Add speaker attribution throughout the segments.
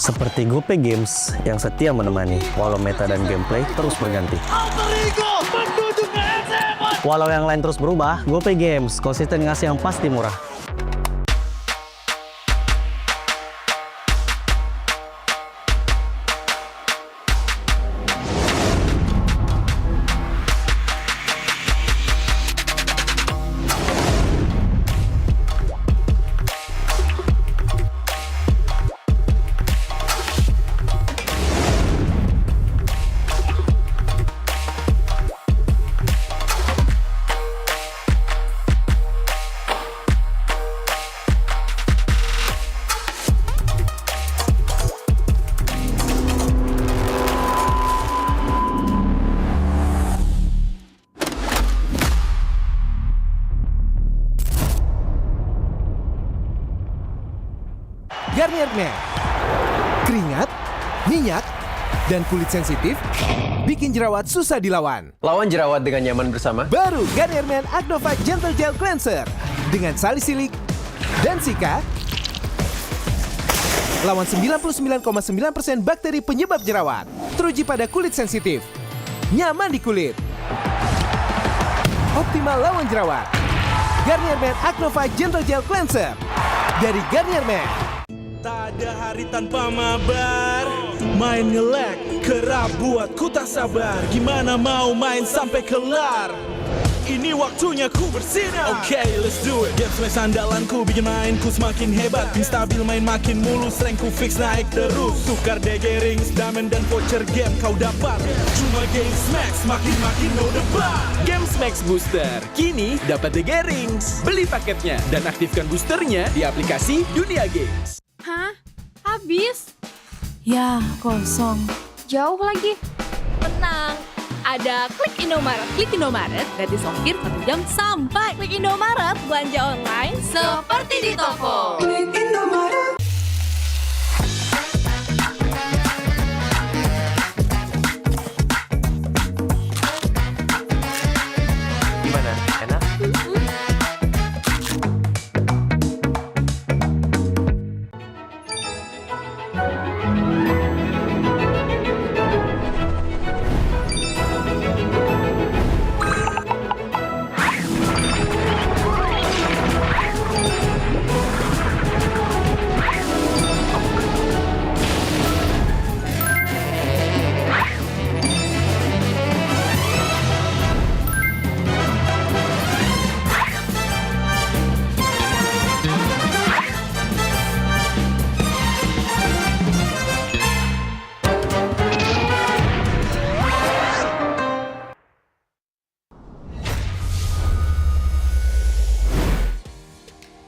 Speaker 1: Seperti GoPay Games yang setia menemani, walau meta dan gameplay terus berganti. Walau yang lain terus berubah, GoPay Games konsisten ngasih yang pasti murah.
Speaker 2: Garnier Men. Keringat, minyak, dan kulit sensitif bikin jerawat susah dilawan.
Speaker 3: Lawan jerawat dengan nyaman bersama.
Speaker 2: Baru Garnier Men Acno Fight Gentle Gel Cleanser dengan salisilik dan sika. Lawan 99,9% bakteri penyebab jerawat. Teruji pada kulit sensitif. Nyaman di kulit. Optimal lawan jerawat. Garnier Men Acno Fight Gentle Gel Cleanser dari Garnier Men.
Speaker 4: Tak ada hari tanpa mabar. Main nge-lag, kerap buat ku tak sabar. Gimana mau main sampai kelar? Ini waktunya ku bersinar. Okay, let's do it. Game smash andalanku bikin mainku semakin hebat. Pin stabil main makin mulus, rank ku fix naik terus. Tukar DG rings, diamond dan voucher game kau dapat. Cuma Game Max makin no debat.
Speaker 5: Games Max Booster, kini dapat DG Rings. Beli paketnya dan aktifkan boosternya di aplikasi Dunia Games.
Speaker 6: Hah? Habis?
Speaker 7: Ya, kosong.
Speaker 6: Jauh lagi? Tenang, ada Klik Indomaret. Klik Indomaret, gratis ongkir 1 jam sampai. Klik Indomaret, belanja online seperti di toko. Klik Indomaret.
Speaker 3: Gimana? Enak?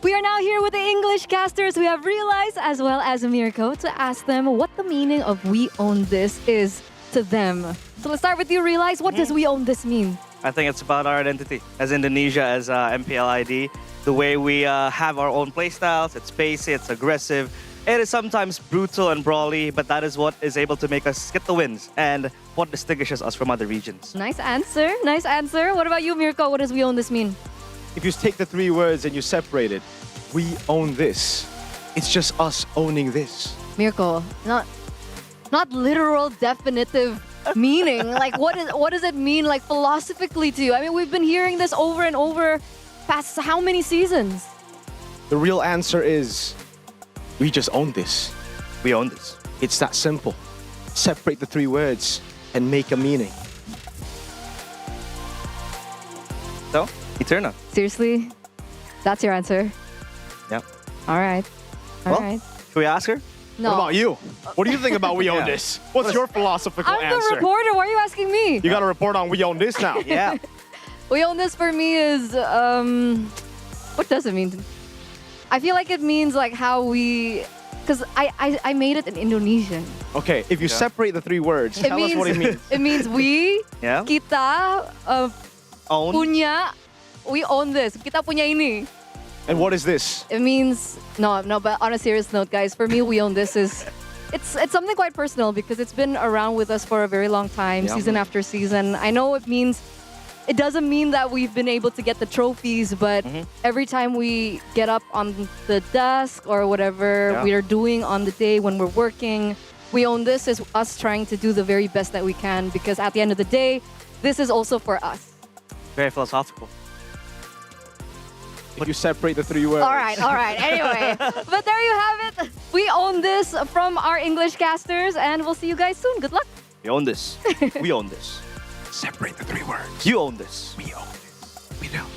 Speaker 7: We are now here with the English casters. We have Realize as well as Mirko to ask them what the meaning of "we own this" is to them. So let's start with you, Realize. What does "we own this" mean?
Speaker 8: I think it's about our identity as Indonesia, as MPL ID. The way we have our own playstyles, it's pacey, it's aggressive. It is sometimes brutal and brawly, but that is what is able to make us get the wins and what distinguishes us from other regions.
Speaker 7: Nice answer. Nice answer. What about you, Mirko? What does "we own this" mean?
Speaker 9: If you take the 3 words and you separate it, we own this. It's just us owning this.
Speaker 7: Mirko, not literal definitive meaning. Like what does it mean like philosophically to you? I mean, we've been hearing this over and over past how many seasons?
Speaker 9: The real answer is we just own this.
Speaker 8: We own this.
Speaker 9: It's that simple. Separate the 3 words and make a meaning.
Speaker 8: So, Eterna.
Speaker 7: Seriously? That's your answer?
Speaker 8: Yeah.
Speaker 7: All right. All
Speaker 8: Well,
Speaker 7: right.
Speaker 8: Should we ask her?
Speaker 7: No.
Speaker 9: What about you? What do you think about we own
Speaker 8: Yeah.
Speaker 9: this? What's your philosophical
Speaker 7: I'm the
Speaker 9: answer?
Speaker 7: reporter. Why are you asking me?
Speaker 9: You got to report on we own this now.
Speaker 8: Yeah.
Speaker 7: We own this for me is what does it mean? I feel like it means like how we, because I made it in Indonesian.
Speaker 9: Okay, if you separate the 3 words, tell us what it means.
Speaker 7: It means we,
Speaker 8: Yeah.
Speaker 7: kita
Speaker 8: Own.
Speaker 7: punya, we own this. Kita punya ini.
Speaker 9: And what is this?
Speaker 7: It means no, but on a serious note, guys, for me, we own this is it's something quite personal because it's been around with us for a very long time,
Speaker 8: Yeah.
Speaker 7: season after season. I know it means it doesn't mean that we've been able to get the trophies, but every time we get up on the desk or whatever we are doing on the day when we're working, we own this is us trying to do the very best that we can, because at the end of the day, this is also for us.
Speaker 8: Very philosophical.
Speaker 9: If you separate the 3 words.
Speaker 7: All right. Anyway, but there you have it. We own this from our English casters, and we'll see you guys soon. Good luck.
Speaker 8: We own this. We own this.
Speaker 9: Separate the 3 words.
Speaker 8: You own this.
Speaker 9: We own this. We don't.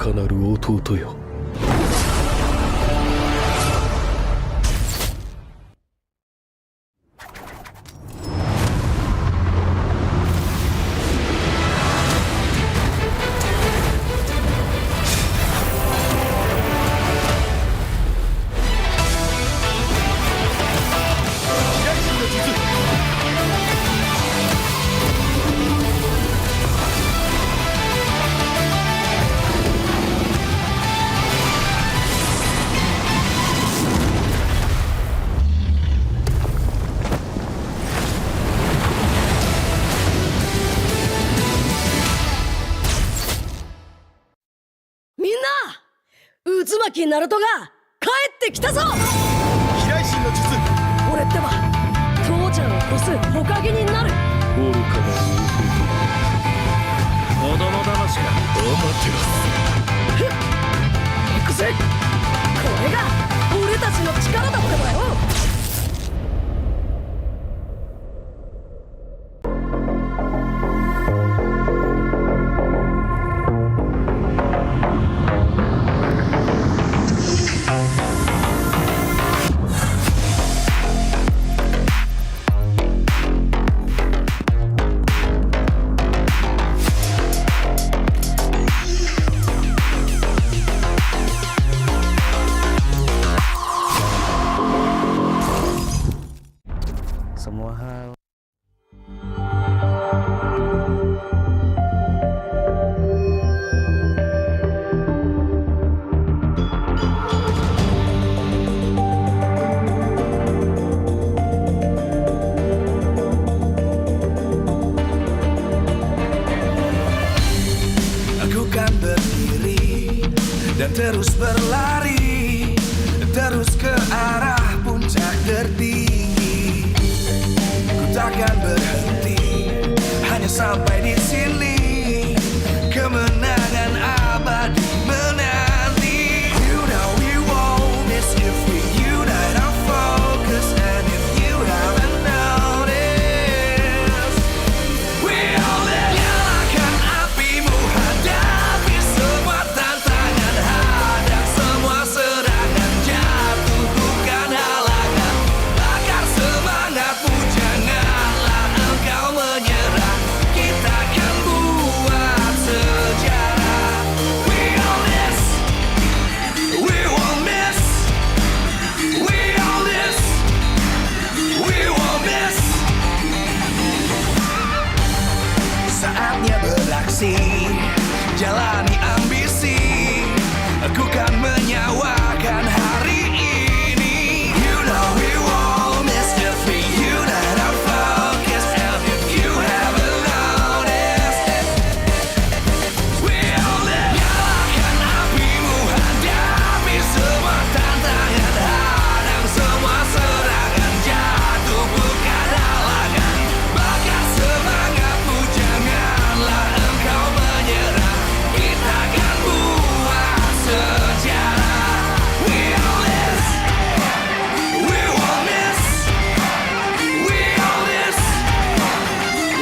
Speaker 10: かなる弟よ。
Speaker 11: みんな、渦巻きナルトが帰ってきたぞ。
Speaker 4: 飛来神の術。
Speaker 11: 俺ってば父ちゃんを越す火影になる。
Speaker 10: 愚かな
Speaker 4: 子供騙しか。
Speaker 11: ふっ、行くぜ。これが俺たちの力だってばよ。
Speaker 1: Semua hal
Speaker 4: Aku kan berdiri dan terus berlari, terus ke arah puncak tertinggi. Ku takkan berhenti, hanya sampai di sini. Kemenangan abadi menanti. You know we won't miss if we unite our focus. And if you haven't noticed, we all nyalakan apimu, hadapi semua tantangan, hadang semua serangan, jatuh bukan halangan, bakar semangatmu, janganlah engkau menyerah, kita akan buat sejarah. We all this, we won't miss, we all this, we won't miss. Saatnya beraksi, jalani ambisi. Aku kan menyawakan hari ini. You know we won't miss if we unite our focus. And if you haven't noticed, we all live. Nyalakan apimu, hadapi semua tantangan, hadang semua serangan, jatuh bukan halangan, bakar semangatmu, janganlah engkau menyerah, kita akan buat sejarah. We all this, we won't miss, we all this,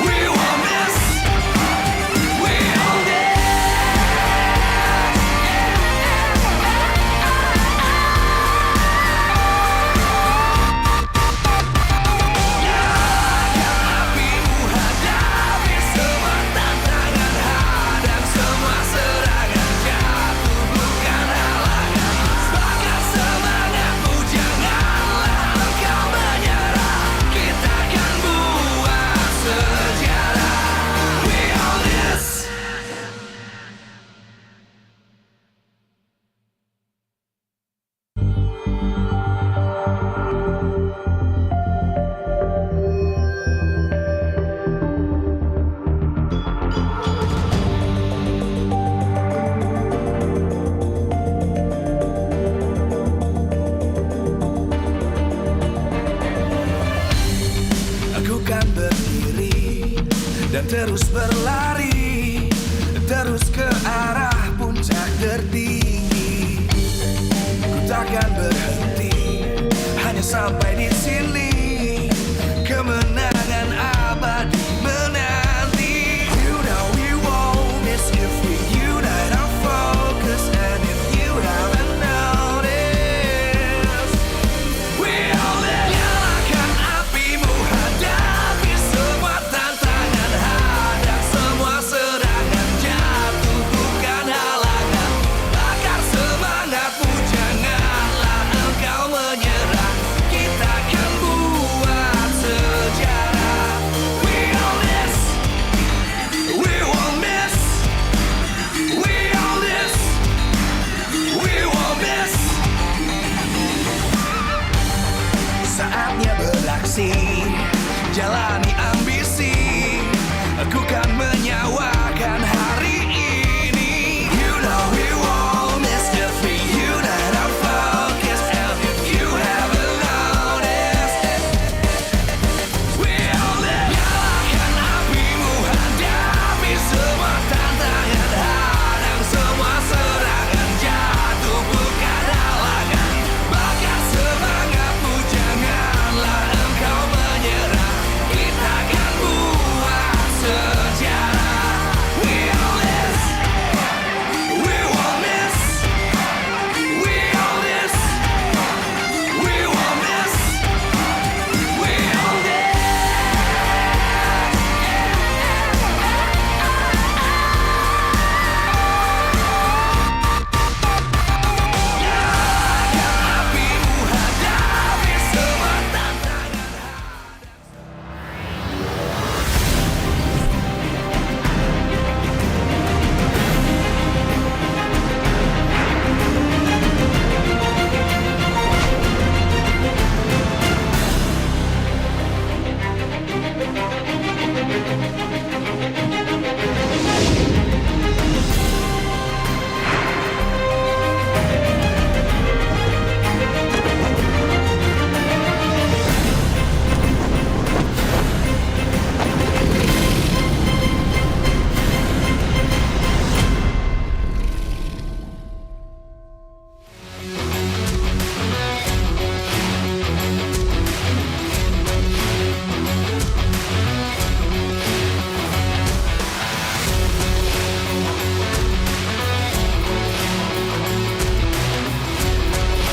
Speaker 4: we won't miss, we all this. Nyalakan apimu, hadapi semua tantangan, hadang semua serangan, jatuh bukan halangan, bakar semangatmu, janganlah engkau menyerah, kita akan buat sejarah. We all this. Aku kan berdiri dan terus berlari, terus ke arah puncak tertinggi. Ku takkan berhenti, hanya sampai di sini. Kemenangan abadi menanti. You know we won't miss if we unite our focus. jalani ambisi. Aku kan menyawakan hari ini. You know we won't miss the thing. You that I'm focused. And if you haven't noticed, we'll live. Nyalakan apimu, hadapi semua tantangan, hadang semua serangan, jatuh bukan halangan. Bakar semangatmu, janganlah engkau menyerah. Kita akan buat sejarah. We all this, we won't miss. We all this, we won't miss. We all this. Nyalakan apimu, hadapi semua tantangan.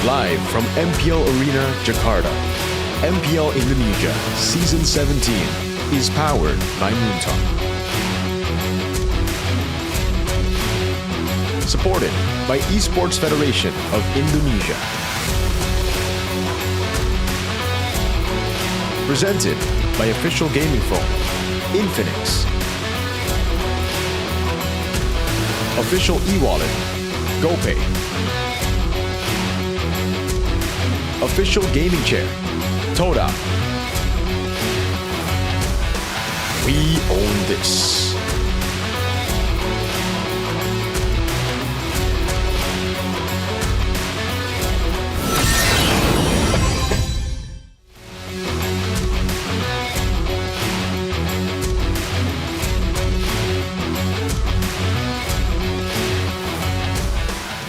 Speaker 10: Live from MPL Arena, Jakarta, MPL Indonesia Season 17 is powered by Moontalk. Supported by Esports Federation of Indonesia. Presented by official gaming phone, Infinix. Official e-wallet, GoPay. Official gaming chair, Toda. We own this.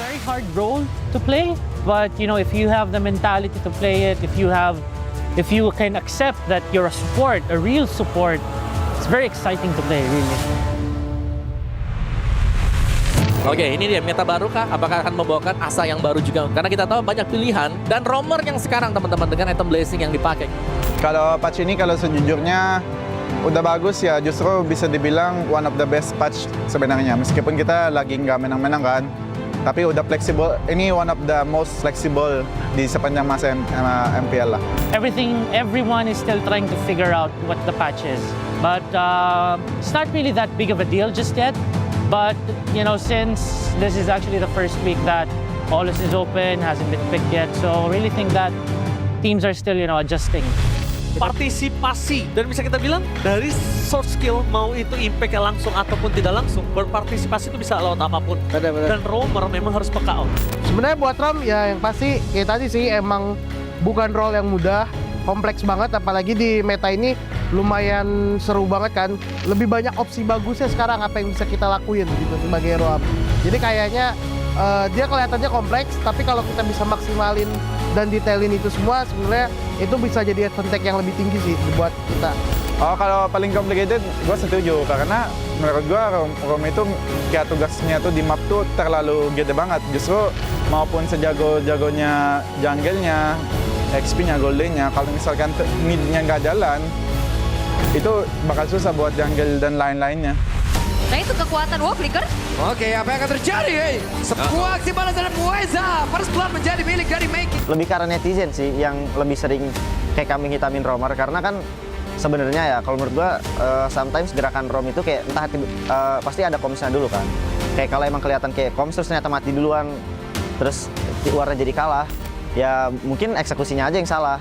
Speaker 12: Very hard role to play, but you know, if you have the mentality to play it, if you can accept that you're a support, a real support, it's very exciting to play, really.
Speaker 13: Oke, ini dia meta baru kah? Apakah akan membawakan asa yang baru juga? Karena kita tahu banyak pilihan dan roamer yang sekarang teman-teman dengan item blessing yang dipakai.
Speaker 14: Kalau patch ini kalau sejujurnya udah bagus ya, justru bisa dibilang one of the best patch sebenarnya. Meskipun kita lagi nggak menang-menang kan, tapi udah fleksibel. Ini one of the most flexible di sepanjang masa MPL lah.
Speaker 12: Everyone is still trying to figure out what the patch is, but it's not really that big of a deal just yet. But you know, since this is actually the first week that Olus is open, hasn't been picked yet, so I really think that teams are still adjusting.
Speaker 13: Partisipasi, dan bisa kita bilang dari soft skill, mau itu impact langsung ataupun tidak langsung, berpartisipasi itu bisa lewat apapun. Dan roamer memang harus peka.
Speaker 15: Sebenarnya buat Rom ya yang pasti kayak tadi sih, emang bukan role yang mudah, kompleks banget, apalagi di meta ini lumayan seru banget kan. Lebih banyak opsi bagusnya sekarang apa yang bisa kita lakuin gitu sebagai roam. Jadi kayaknya dia kelihatannya kompleks, tapi kalau kita bisa maksimalin dan detailin itu semua, sebenarnya itu bisa jadi advantage yang lebih tinggi sih buat kita.
Speaker 14: Oh, kalau paling complicated, gue setuju. Karena menurut gue Rom itu kayak tugasnya tuh di map tuh terlalu gede banget. Justru maupun sejago-jagonya jungle-nya, XP-nya, golden-nya, kalau misalkan mid-nya nggak jalan, itu bakal susah buat jungle dan lain-lainnya.
Speaker 6: Nah itu kekuatan Flicker.
Speaker 16: Oke, apa yang akan terjadi? Sebuah aksi balas dari Mueza, first blood menjadi milik dari Make.
Speaker 17: Lebih karena netizen sih yang lebih sering kayak kami hitamin roamer, karena kan sebenarnya ya kalau menurut gua sometimes gerakan rom itu kayak entah pasti ada komsnya dulu kan. Kayak kalau emang kelihatan kayak koms terus ternyata mati duluan, terus warna jadi kalah, ya mungkin eksekusinya aja yang salah.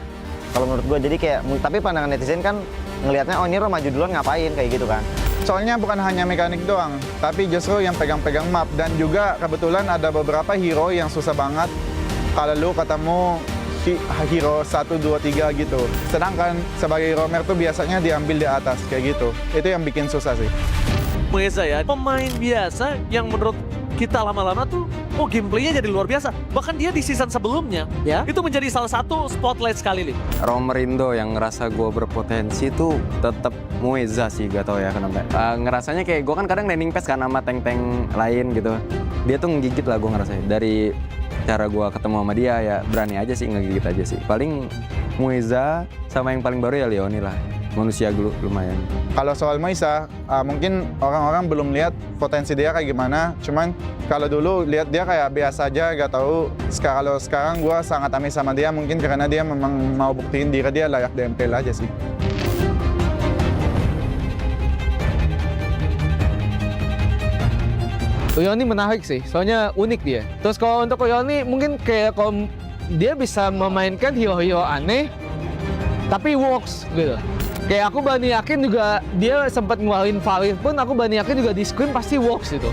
Speaker 17: Kalau menurut gua jadi kayak, tapi pandangan netizen kan ngelihatnya oh ini Ro maju duluan ngapain kayak gitu kan.
Speaker 14: Soalnya bukan hanya mekanik doang, tapi justru yang pegang-pegang map. Dan juga kebetulan ada beberapa hero yang susah banget kalau lu ketemu hero 1, 2, 3 gitu. Sedangkan sebagai roamer tuh biasanya diambil di atas kayak gitu. Itu yang bikin susah sih.
Speaker 13: Mueza ya, pemain biasa yang menurut kita lama-lama tuh, oh gameplaynya jadi luar biasa. Bahkan dia di season sebelumnya, ya itu menjadi salah satu spotlight sekali nih.
Speaker 18: Roamer Indo yang ngerasa gue berpotensi tuh tetap Mueza sih, gak tau ya kenapa. Ngerasanya kayak gue kan kadang laning pass kan sama tank-tank lain gitu. Dia tuh ngegigit lah gue ngerasanya. Dari cara gue ketemu sama dia ya berani aja sih, ngegigit aja sih. Paling Mueza sama yang paling baru ya Leoni lah. Manusia lumayan.
Speaker 14: Kalau soal Moisa, mungkin orang-orang belum lihat potensi dia kayak gimana. Cuman kalau dulu lihat dia kayak biasa aja, gak tahu. Kalau sekarang gue sangat amis sama dia, mungkin karena dia memang mau buktiin diri dia layak di MPL aja sih.
Speaker 19: Yoni menarik sih, soalnya unik dia. Terus kalau untuk Yoni mungkin kayak kalau dia bisa memainkan hero-hero aneh, tapi works gitu. Kayak aku berani yakin juga dia sempat ngeluarin Farid pun aku berani yakin juga di screen pasti works itu.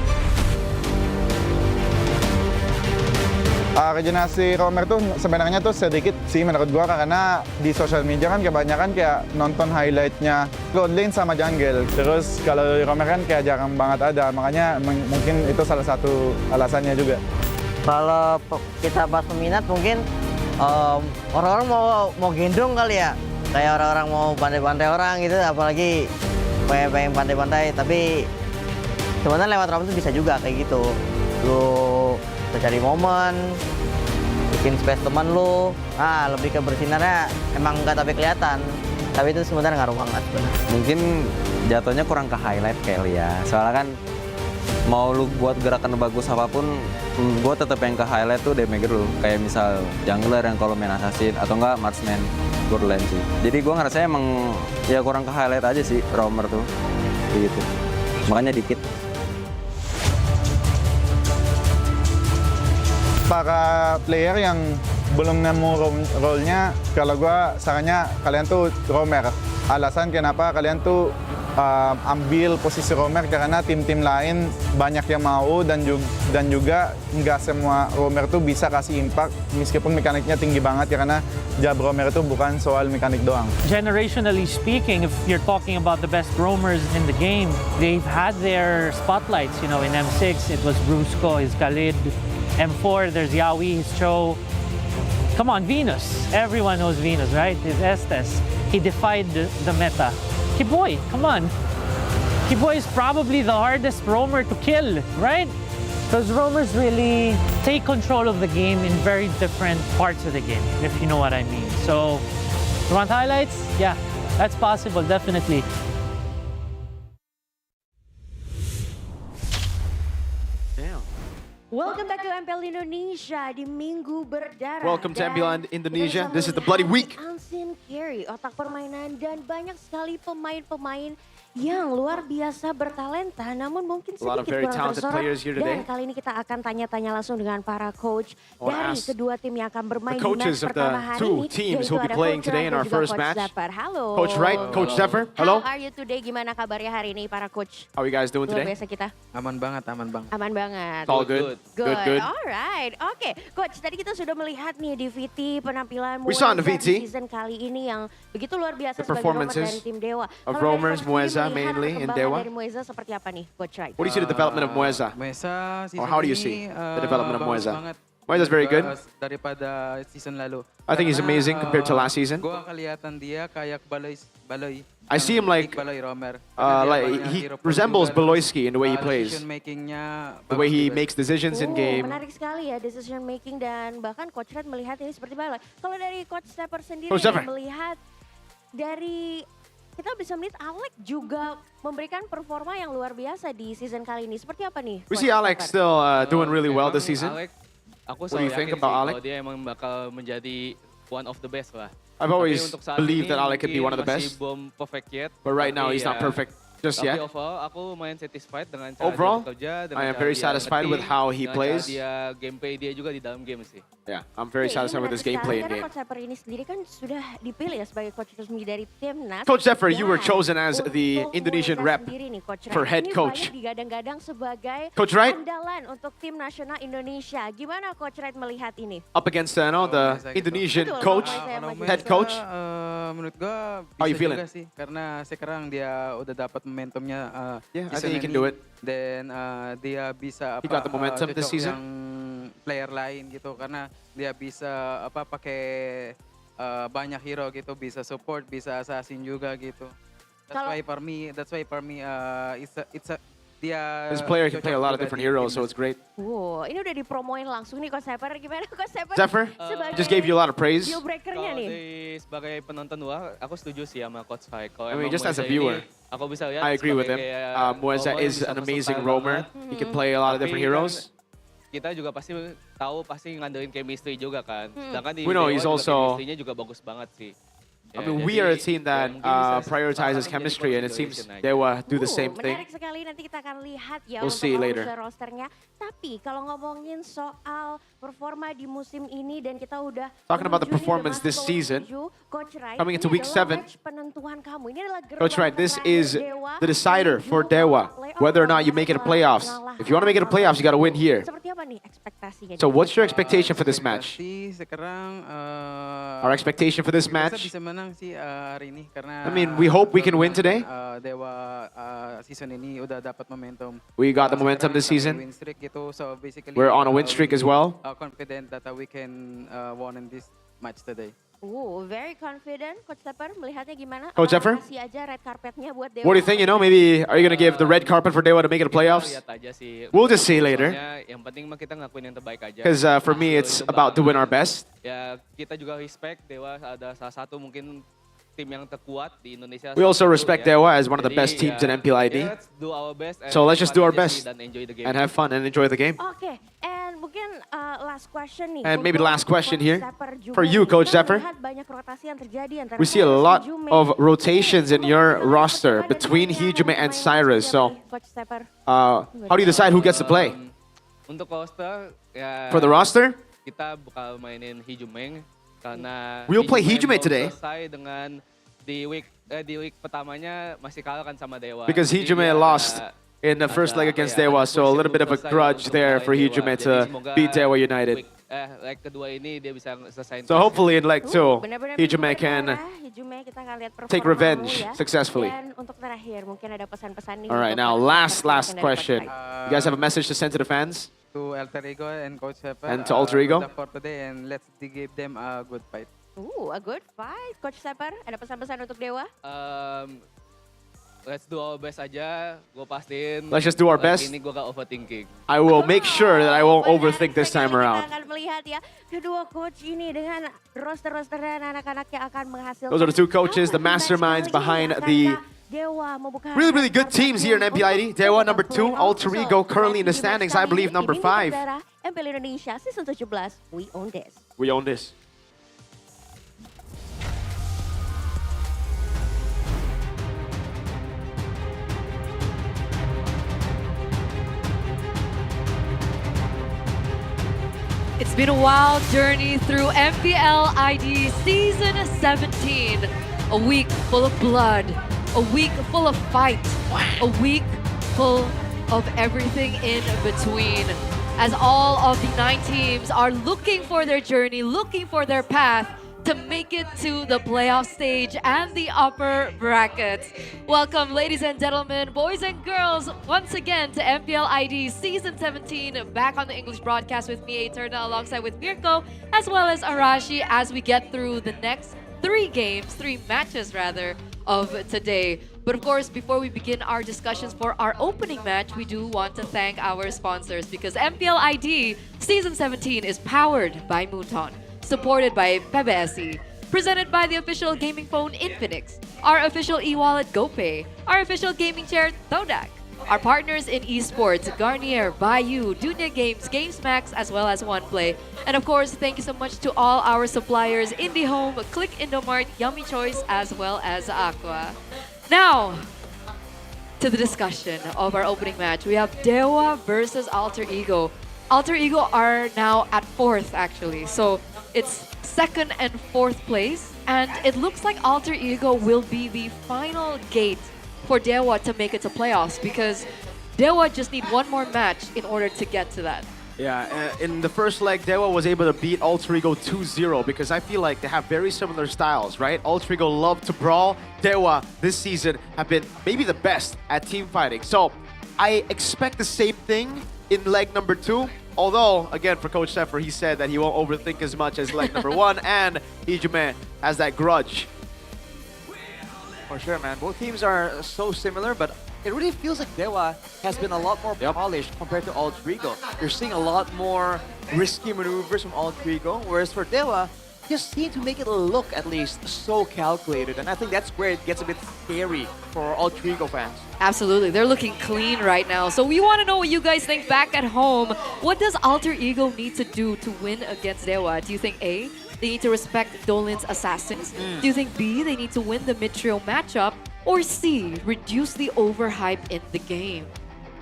Speaker 14: Regenerasi roamer tuh sebenarnya tuh sedikit sih menurut gua karena di sosial media kan kebanyakan kayak nonton highlightnya Cloud Lane sama jungle. Terus kalau roamer kan kayak jarang banget ada, makanya mungkin itu salah satu alasannya juga.
Speaker 17: Kalau kita bahas peminat mungkin orang-orang mau gendong kali ya. Kayak orang-orang mau bantai-bantai orang gitu, apalagi pengen bantai-bantai, tapi sebenarnya lewat roam itu bisa juga kayak gitu. Lu cari momen, bikin space teman lu, lebih ke bersinarnya emang nggak tapi kelihatan, tapi itu sebenarnya ngaruh banget sebenarnya.
Speaker 18: Mungkin jatuhnya kurang ke highlight kali ya, soalnya kan mau lu buat gerakan bagus apapun, gue tetap yang ke highlight tuh damager lu. Kayak misal jungler yang kalau main assassin atau enggak marksman borderline sih. Jadi gue ngerasa emang ya kurang ke highlight aja sih roamer tuh, gitu. Makanya dikit.
Speaker 14: Para player yang belum nemu role-nya, kalau gue sarannya kalian tuh roamer. Alasan kenapa kalian tuh ambil posisi roamer karena tim-tim lain banyak yang mau dan juga nggak semua roamer tuh bisa kasih impact meskipun mekaniknya tinggi banget karena job roamer itu bukan soal mekanik doang.
Speaker 12: Generationally speaking, if you're talking about the best roamers in the game, they've had their spotlights. You know, in M6 it was Brusco, his Khalid. M4 there's Yawi, his Cho. Come on, Venus. Everyone knows Venus, right? His Estes. He defied the meta. Kiboy, come on. Kiboy is probably the hardest roamer to kill, right? Because roamers really take control of the game in very different parts of the game, if you know what I mean. So, you want highlights? Yeah, that's possible, definitely.
Speaker 20: Welcome back to MPL Indonesia di Minggu Berdarah.
Speaker 10: Welcome to MPL Indonesia. This is the Bloody Week.
Speaker 20: Unseen Carry, otak permainan dan banyak sekali pemain-pemain yang luar biasa bertalenta, namun mungkin sedikit kurang tersorot. Dan kali ini kita akan tanya-tanya langsung dengan para coach dari kedua tim yang akan bermain di match pertama hari ini.
Speaker 10: Teams will be playing today in our first match.
Speaker 20: Halo.
Speaker 10: Coach Wright, Coach Zephyr. Hello.
Speaker 20: How are you today? Gimana kabarnya hari ini para coach?
Speaker 10: How are you guys doing
Speaker 20: Luar
Speaker 10: today?
Speaker 20: biasa kita.
Speaker 10: Aman banget.
Speaker 20: Aman banget.
Speaker 10: All good. Good.
Speaker 20: Alright. Oke, coach, tadi kita sudah melihat nih di VT penampilan
Speaker 10: We saw in the
Speaker 20: Mueza
Speaker 10: VT.
Speaker 20: di season kali ini yang begitu luar biasa
Speaker 10: The
Speaker 20: sebagai roamer
Speaker 10: performances
Speaker 20: dari tim Dewa.
Speaker 10: of
Speaker 20: Kalau
Speaker 10: roamers,
Speaker 20: dari Coach
Speaker 10: Mueza
Speaker 20: Lee melihat
Speaker 10: mainly, and
Speaker 20: perkembangan
Speaker 10: Dewa.
Speaker 20: dari Mueza seperti apa nih, Coach Wright?
Speaker 10: What do you see the development of Mueza? Or how do you see the development of Mueza? Mueza's very good.
Speaker 21: Daripada season lalu.
Speaker 10: I think he's amazing compared to last season.
Speaker 21: Gua kelihatan dia kayak Baloy.
Speaker 10: I see him like he resembles Beloyski in the way he plays. The way he makes decisions in game.
Speaker 20: Menarik sekali ya decision making dan bahkan Coach Red melihat ini seperti Baloy. Kalau dari Coach Stepper sendiri melihat dari kita bisa melihat Alex juga memberikan performa yang luar biasa di season kali ini. Seperti apa nih?
Speaker 10: We see Alex still doing really well this season.
Speaker 22: Aku
Speaker 10: What do you think about Alex?
Speaker 22: Dia emang bakal menjadi one of the best lah.
Speaker 10: I've always believed that Alex could be one of the best.
Speaker 22: Belum perfect yet.
Speaker 10: But right now he's not perfect.
Speaker 9: Just
Speaker 22: Tapi
Speaker 9: yet.
Speaker 22: overall aku main satisfied dengan cara
Speaker 9: Overall,
Speaker 22: dia bekerja, dengan
Speaker 9: I am
Speaker 22: cara
Speaker 9: very
Speaker 22: dia
Speaker 9: satisfied with
Speaker 22: nge-team,
Speaker 9: how he
Speaker 22: dengan
Speaker 9: plays.
Speaker 22: cara dia gameplay dia juga di dalam game sih.
Speaker 9: Yeah, I'm very satisfied with his gameplay in
Speaker 20: Karena
Speaker 9: game.
Speaker 20: Coach Zephyr ini sendiri kan sudah dipilih ya sebagai coach resmi dari timnas.
Speaker 9: Coach Zephyr, you were
Speaker 20: Dan
Speaker 9: chosen as the
Speaker 20: untuk
Speaker 9: Indonesian
Speaker 20: Mueza
Speaker 9: rep
Speaker 20: sendiri nih, Coach
Speaker 9: for
Speaker 20: Rai,
Speaker 9: head
Speaker 20: ini
Speaker 9: coach.
Speaker 20: banyak digadang-gadang sebagai
Speaker 9: Coach Rai?
Speaker 20: andalan untuk tim nasional Indonesia. Gimana Coach Rai melihat ini?
Speaker 9: Up against the Indonesian
Speaker 20: Betul,
Speaker 9: coach,
Speaker 20: kalau
Speaker 9: head coach.
Speaker 21: Menurut gua
Speaker 9: How you
Speaker 21: bisa
Speaker 9: feeling?
Speaker 21: juga sih karena sekarang dia udah dapat momentumnya.
Speaker 9: Yeah, I
Speaker 21: season
Speaker 9: think he can
Speaker 21: ini.
Speaker 9: do it.
Speaker 21: Dan dia bisa
Speaker 9: He got the momentum this
Speaker 21: cocok
Speaker 9: season.
Speaker 21: yang player lain gitu karena dia bisa pakai banyak hero gitu, bisa support, bisa assassin juga gitu. That's why for me it's a dia
Speaker 9: This player can play a lot of
Speaker 21: cocok
Speaker 9: different
Speaker 21: juga di
Speaker 9: heroes, so
Speaker 21: timnas.
Speaker 9: it's great.
Speaker 20: Wow, ini udah dipromoin langsung nih Coach Zephyr. Gimana Coach Zephyr?
Speaker 9: Zephyr,
Speaker 20: sebagai
Speaker 9: just gave you a lot of praise.
Speaker 20: deal breakernya
Speaker 22: Kalau
Speaker 20: nih.
Speaker 22: sebagai penonton luar, aku setuju sih sama Coach Fai. Kalau
Speaker 9: I mean,
Speaker 22: emang
Speaker 9: just as a
Speaker 22: Mueza
Speaker 9: viewer,
Speaker 22: ini, aku bisa lihat
Speaker 9: I agree with him.
Speaker 22: sebagai kayak
Speaker 9: Mueza
Speaker 22: roamer
Speaker 9: is
Speaker 22: bisa
Speaker 9: an
Speaker 22: versatile
Speaker 9: amazing
Speaker 22: banget.
Speaker 9: roamer. He can play a lot of
Speaker 22: Tapi
Speaker 9: different
Speaker 22: kan
Speaker 9: heroes.
Speaker 22: Kita juga pasti tahu ngandelin chemistry juga kan. Sedangkan di
Speaker 9: We know
Speaker 22: Dewa
Speaker 9: he's
Speaker 22: juga
Speaker 9: also-
Speaker 22: chemistry-nya juga bagus banget sih.
Speaker 9: I mean, we are a team that prioritizes chemistry, and it seems Dewa do the same thing.
Speaker 20: Menarik sekali, nanti kita akan lihat ya
Speaker 9: We'll
Speaker 20: untuk
Speaker 9: see later.
Speaker 20: rosternya. Tapi kalau ngomongin soal performa di musim ini dan kita udah
Speaker 9: Talking about the
Speaker 20: menuju nih,
Speaker 9: performance
Speaker 20: udah
Speaker 9: this
Speaker 20: masuk ke
Speaker 9: season,
Speaker 20: menuju, Coach Rai,
Speaker 9: coming into
Speaker 20: ini
Speaker 9: week
Speaker 20: adalah
Speaker 9: 7.
Speaker 20: match penentuan kamu. Ini adalah
Speaker 9: Coach Wright,
Speaker 20: gerbang
Speaker 9: this
Speaker 20: terakhir
Speaker 9: is
Speaker 20: Dewa
Speaker 9: the decider for Dewa, whether or not you make it to playoffs. If you want to make it to playoffs, you got to win here.
Speaker 20: Seperti apa nih ekspektasinya?
Speaker 9: So what's your expectation for this match?
Speaker 21: Sekarang
Speaker 9: Our expectation for this
Speaker 21: kita
Speaker 9: match?
Speaker 21: bisa menang sih hari ini karena
Speaker 9: I mean, we hope we can win today.
Speaker 21: Dewa season ini udah dapat momentum.
Speaker 9: We got the momentum this
Speaker 21: Kami
Speaker 9: season.
Speaker 21: win streak gitu, so basically
Speaker 9: We're on a win streak as well.
Speaker 21: Confident that we can win in this match today.
Speaker 20: Very confident. Coach Zephyr melihatnya gimana?
Speaker 9: Coach Zephyr?
Speaker 20: Kasih aja red carpetnya buat Dewa.
Speaker 9: What do you think? Maybe are you going to give the red carpet for Dewa to make it to playoffs?
Speaker 22: Lihat aja sih.
Speaker 9: We'll just see later.
Speaker 22: Soalnya yang penting mah kita ngakuin yang terbaik aja.
Speaker 9: Because for me, it's about to win our best.
Speaker 22: Ya kita juga respect Dewa ada salah satu mungkin tim yang terkuat di Indonesia.
Speaker 9: We also
Speaker 22: saat itu,
Speaker 9: respect
Speaker 22: ya.
Speaker 9: Dewa as one of the
Speaker 22: Jadi,
Speaker 9: best teams in MPL ID.
Speaker 22: Let's do our best.
Speaker 9: So let's just do our
Speaker 22: fun aja sih
Speaker 9: best
Speaker 22: dan enjoy the game.
Speaker 9: and have fun and enjoy the game.
Speaker 20: Oke, and mungkin last question nih.
Speaker 9: And maybe the
Speaker 20: untuk
Speaker 9: last question
Speaker 20: Coach
Speaker 9: here
Speaker 20: Zephyr juga
Speaker 9: for you,
Speaker 20: nih.
Speaker 9: Coach
Speaker 20: Kita
Speaker 9: Zephyr.
Speaker 20: melihat banyak rotasi yang terjadi antara
Speaker 9: We see a
Speaker 20: Cyrus,
Speaker 9: lot
Speaker 20: Hijume.
Speaker 9: of rotations in your roster between Hijume and Cyrus. So
Speaker 20: Coach Zephyr.
Speaker 9: how do you decide who gets to play?
Speaker 22: Untuk roster ya
Speaker 9: For the roster?
Speaker 22: kita bakal mainin Hijumeng karena
Speaker 9: We'll play Hijume
Speaker 22: Hijume belum
Speaker 9: today.
Speaker 22: selesai dengan di week pertamanya masih kalah kan sama Dewa.
Speaker 9: Because
Speaker 22: Jadi
Speaker 9: Hijume
Speaker 22: dia
Speaker 9: lost
Speaker 22: ada-
Speaker 9: in the first leg
Speaker 22: ada
Speaker 9: against
Speaker 22: apa ya,
Speaker 9: Dewa,
Speaker 22: ada
Speaker 9: so a
Speaker 22: push
Speaker 9: little bit of a
Speaker 22: belum selesai
Speaker 9: grudge
Speaker 22: untuk
Speaker 9: there
Speaker 22: melawan
Speaker 9: for
Speaker 22: Dewa.
Speaker 9: Hijume
Speaker 22: Jadi
Speaker 9: to
Speaker 22: semoga
Speaker 9: beat Dewa United.
Speaker 22: leg kedua ini dia bisa selesai.
Speaker 9: So hopefully in leg 2,
Speaker 20: Benar-benar
Speaker 9: Hijume
Speaker 20: minggu
Speaker 9: can
Speaker 20: pertama, Hijume kita akan lihat
Speaker 9: take
Speaker 20: performamu
Speaker 9: revenge
Speaker 20: ya.
Speaker 9: successfully.
Speaker 20: Dan untuk terakhir mungkin ada pesan-pesan nih.
Speaker 9: All right,
Speaker 20: untuk
Speaker 9: now
Speaker 20: para
Speaker 9: last
Speaker 20: supporter dari Coach
Speaker 9: question.
Speaker 20: Rai.
Speaker 9: You guys have a message to send to the fans?
Speaker 21: To Alter Ego and Coach Zephyr.
Speaker 9: And to Alter Ego?
Speaker 21: Good luck for today and let's give them a good fight.
Speaker 20: A good fight. Coach Zephyr, ada pesan-pesan untuk Dewa?
Speaker 22: Let's do our best aja. Gue pastiin.
Speaker 9: Let's just do our
Speaker 22: leg
Speaker 9: best.
Speaker 22: Ini gue gak overthinking.
Speaker 9: I will make sure that I won't overthink this time
Speaker 20: Kita
Speaker 9: around.
Speaker 20: akan melihat ya kedua coach ini dengan roster-roster dan anak-anak yang akan menghasilkan.
Speaker 9: Those are the two coaches, the masterminds behind the
Speaker 20: Dewa membuka
Speaker 9: really good teams here in MPID. Dewa number 2, Alter Ego currently in the standings, I believe number 5.
Speaker 20: MPL Indonesia season 17, we own this.
Speaker 9: We own this.
Speaker 7: It's been a wild journey through MPL ID Season 17. A week full of blood, a week full of fight, a week full of everything in between. As all of the 9 teams are looking for their journey, looking for their path to make it to the playoff stage and the upper brackets. Welcome, ladies and gentlemen, boys and girls, once again to MPL ID Season 17, back on the English broadcast with me, Eterna, alongside with Mirko, as well as Arashi, as we get through the next 3 matches of today. But of course, before we begin our discussions for our opening match, we do want to thank our sponsors because MPL ID Season 17 is powered by Mooton, supported by PBSE, presented by the official gaming phone Infinix, our official e-wallet GoPay, our official gaming chair Thodak, our partners in esports Garnier, Bayou, Dunya Games, GamesMax, as well as OnePlay. And of course, thank you so much to all our suppliers, IndieHome, Click Indomart, Yummy Choice, as well as Aqua. Now,
Speaker 2: to the discussion of our opening match. We have Dewa versus Alter Ego. Alter Ego are now at 4th actually. So it's 2nd and 4th place. And it looks like Alter Ego will be the final gate for Dewa to make it to playoffs because Dewa just need one more match in order to get to that.
Speaker 9: Yeah, in the first leg, Dewa was able to beat Alter Ego 2-0 because I feel like they have very similar styles, right? Alter Ego love to brawl. Dewa this season have been maybe the best at team fighting. So I expect the same thing in leg number 2. Although, again, for Coach Steffer, he said that he won't overthink as much as leg number 1, and Ijume has that grudge.
Speaker 5: For sure, man. Both teams are so similar, but it really feels like Dewa has been a lot more polished compared to Alter Ego. You're seeing a lot more risky maneuvers from Alter Ego, whereas for Dewa, just seem to make it look at least so calculated. And I think that's where it gets a bit scary for Alter Ego fans.
Speaker 2: Absolutely. They're looking clean right now. So we want to know what you guys think back at home. What does Alter Ego need to do to win against Dewa? Do you think A, they need to respect Dolin's assassins? Do you think B, they need to win the mid-trio matchup? Or C, reduce the overhype in the game?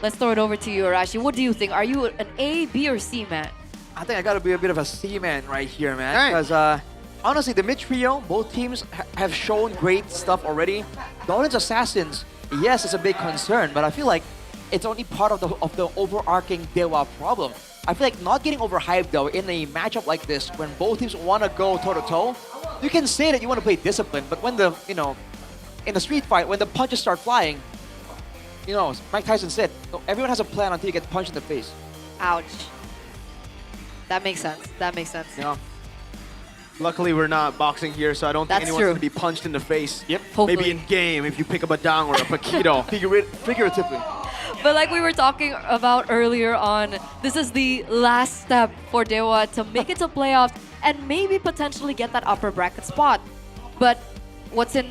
Speaker 2: Let's throw it over to you, Arashi. What do you think? Are you an A, B, or C man?
Speaker 5: I think I gotta be a bit of a C-man right here, man. Because honestly, the mid-trio, both teams have shown great stuff already. Dolin's assassins, yes, it's a big concern, but I feel like it's only part of the overarching Dewa problem. I feel like not getting overhyped though in a matchup like this, when both teams want to go toe-to-toe, you can say that you want to play discipline, but when the, in a street fight, when the punches start flying, Mike Tyson said, everyone has a plan until you get punched in the face.
Speaker 2: Ouch. That makes sense. That makes sense.
Speaker 9: Yeah. Luckily, we're not boxing here, so I don't think anyone's going to be punched in the face. Yep. Hopefully. Maybe in game, if you pick up a dang or a paquito. Figuratively.
Speaker 2: But like we were talking about earlier on, this is the last step for Dewa to make it to playoffs and maybe potentially get that upper bracket spot. But what's in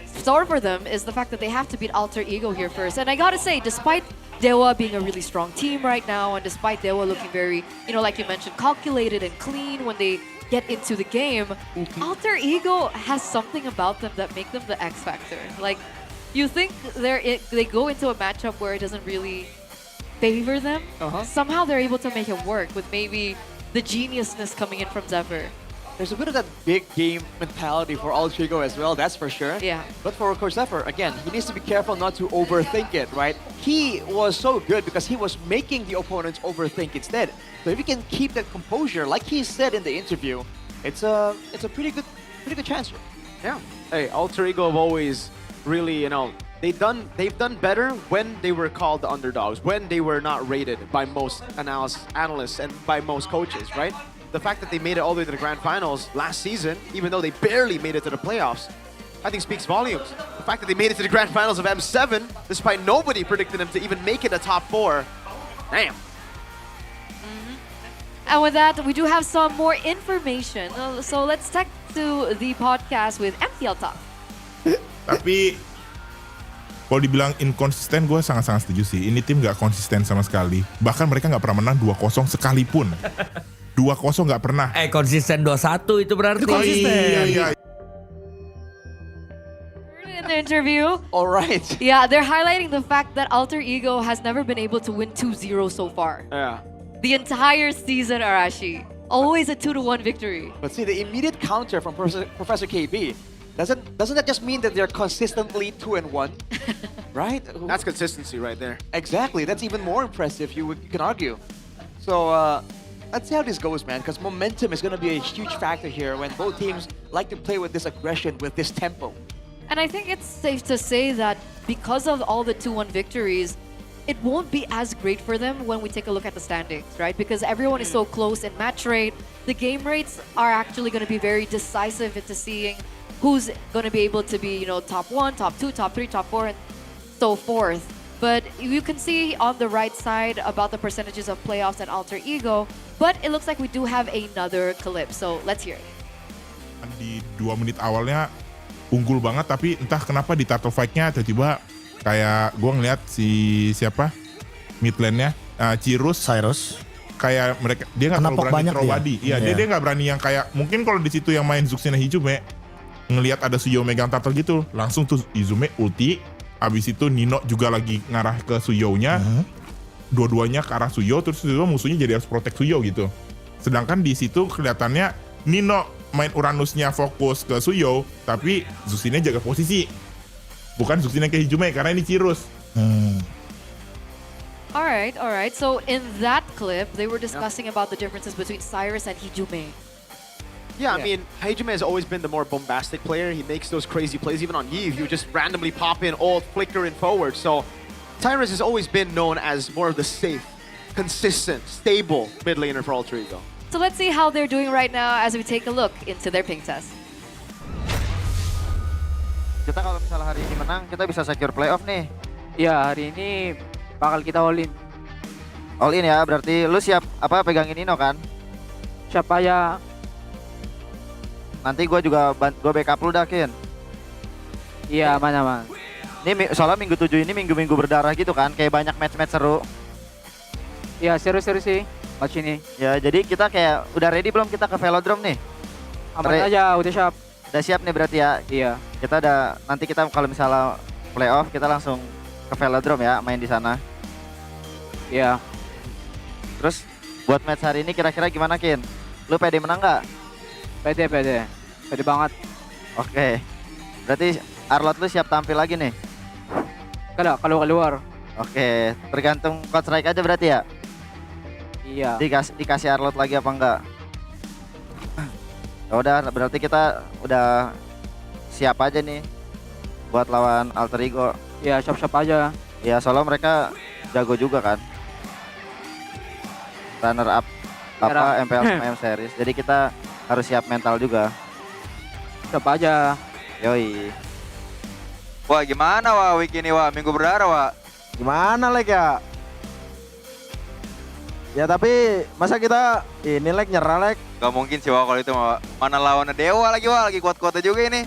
Speaker 2: store for them is the fact that they have to beat Alter Ego here first. And I gotta say, despite Dewa being a really strong team right now, and despite Dewa looking very, like you mentioned, calculated and clean when they get into the game, Alter Ego has something about them that make them the X factor. Like, you think they go into a matchup where it doesn't really favor them, somehow they're able to make it work with maybe the geniusness coming in from Zephyr.
Speaker 5: There's a bit of that big game mentality for Alter Ego as well, that's for sure.
Speaker 2: Yeah.
Speaker 5: But for Coach Zephyr, again, he needs to be careful not to overthink it, right? He was so good because he was making the opponents overthink instead. So if you can keep that composure, like he said in the interview, it's a pretty good chance.
Speaker 9: Yeah. Hey, Alter Ego have always really, they've done better when they were called the underdogs, when they were not rated by most analysts and by most coaches, right? The fact that they made it all the way to the grand finals last season, even though they barely made it to the playoffs, I think speaks volumes. The fact that they made it to the grand finals of M7, despite nobody predicting them to even make it a top 4, damn.
Speaker 2: And with that, we do have some more information. So let's take to the podcast with MPL Talk.
Speaker 23: Tapi kalau dibilang inkonsisten, gue sangat-sangat setuju sih. Ini tim gak konsisten sama sekali. Bahkan mereka gak pernah menang 2-0 sekalipun. 2-0 nggak pernah.
Speaker 24: Konsisten 2-1 itu berarti.
Speaker 23: Itu konsisten. Iya.
Speaker 2: In the interview.
Speaker 5: All right.
Speaker 2: Yeah, they're highlighting the fact that Alter Ego has never been able to win 2-0 so far.
Speaker 5: Yeah.
Speaker 2: The entire season, Arashi. Always a 2-1 victory.
Speaker 5: But see, the immediate counter from Professor KB, doesn't that just mean that they're consistently 2-1? Right?
Speaker 9: That's consistency right there.
Speaker 5: Exactly. That's even more impressive, you can argue. So, let's see how this goes, man, because momentum is going to be a huge factor here when both teams like to play with this aggression, with this tempo.
Speaker 2: And I think it's safe to say that because of all the 2-1 victories, it won't be as great for them when we take a look at the standings, right? Because everyone is so close in match rate. The game rates are actually going to be very decisive into seeing who's going to be able to be, top 1, top 2, top 3, top 4, and so forth. But you can see on the right side about the percentages of playoffs and Alter Ego. But it looks like we do have another clip. So let's hear it.
Speaker 23: Di 2 menit awalnya unggul banget, tapi entah kenapa di title fight-nya tiba-tiba kayak gue ngeliat mid lane-nya Cyrus kayak mereka dia nggak terlalu berani throw body. Iya, dia nggak berani yang kayak mungkin kalau di situ yang main Zuxina Izume ngelihat ada Suyo megang turtle gitu, langsung tuh Izume ulti Abis itu Nino juga lagi ngarah ke Suyo-nya. Dua-duanya ke arah Suyo, terus itu musuhnya jadi harus protect Suyo gitu. Sedangkan di situ kelihatannya Nino main Uranusnya fokus ke Suyo, tapi Zusinnya jaga posisi. Bukan Zusinnya ke Hijume karena ini Cirrus.
Speaker 2: Alright. So in that clip, they were discussing about the differences between Cyrus and Hijume.
Speaker 9: Yeah, I mean, Hajime has always been the more bombastic player. He makes those crazy plays. Even on Eve, he would just randomly pop in, ult, flicker, and forward. So Cyrus has always been known as more of the safe, consistent, stable mid laner for Alter Ego.
Speaker 2: So let's see how they're doing right now as we take a look into their ping test.
Speaker 17: Kita kalau misalnya hari ini menang, kita bisa secure playoff nih.
Speaker 1: Iya, hari ini bakal kita all in.
Speaker 17: All in ya, berarti lu siap pegangin Nino kan?
Speaker 1: Siap aja.
Speaker 17: Nanti gue juga backup lu dah, Kin.
Speaker 1: Iya, aman.
Speaker 17: Ini soalnya minggu 7 ini minggu-minggu berdarah gitu kan, kayak banyak match-match seru.
Speaker 1: Iya, seru-seru sih match ini.
Speaker 17: Ya, jadi kita kayak udah ready belum kita ke Velodrome nih?
Speaker 1: Aman aja, udah siap.
Speaker 17: Udah siap nih berarti ya?
Speaker 1: Iya.
Speaker 17: Kita nanti kita kalau misalnya playoff, kita langsung ke Velodrome ya, main di sana.
Speaker 1: Iya.
Speaker 17: Terus buat match hari ini kira-kira gimana, Kin? Lu pede menang nggak?
Speaker 1: Pede banget.
Speaker 17: Oke. Berarti Arlot lu siap tampil lagi nih?
Speaker 1: Kalau keluar.
Speaker 17: Oke, tergantung coach strike aja berarti ya?
Speaker 1: Iya.
Speaker 17: Dikasih Arlot lagi apa enggak? Ya udah, berarti kita udah siap aja nih buat lawan Alter Ego.
Speaker 1: Iya, siap-siap aja.
Speaker 17: Ya, soalnya mereka jago juga kan. Runner up MPL sama M series. Jadi kita harus siap mental juga.
Speaker 1: Siap aja.
Speaker 17: Yoi.
Speaker 3: Wah, gimana wah week ini wah, minggu berdarah wah.
Speaker 8: Gimana Lek ya? Ya tapi masa kita ini Lek nyerah Lek?
Speaker 3: Gak mungkin sih wah kalau itu wah. Mana lawannya Dewa lagi wah, lagi kuat-kuatnya juga ini.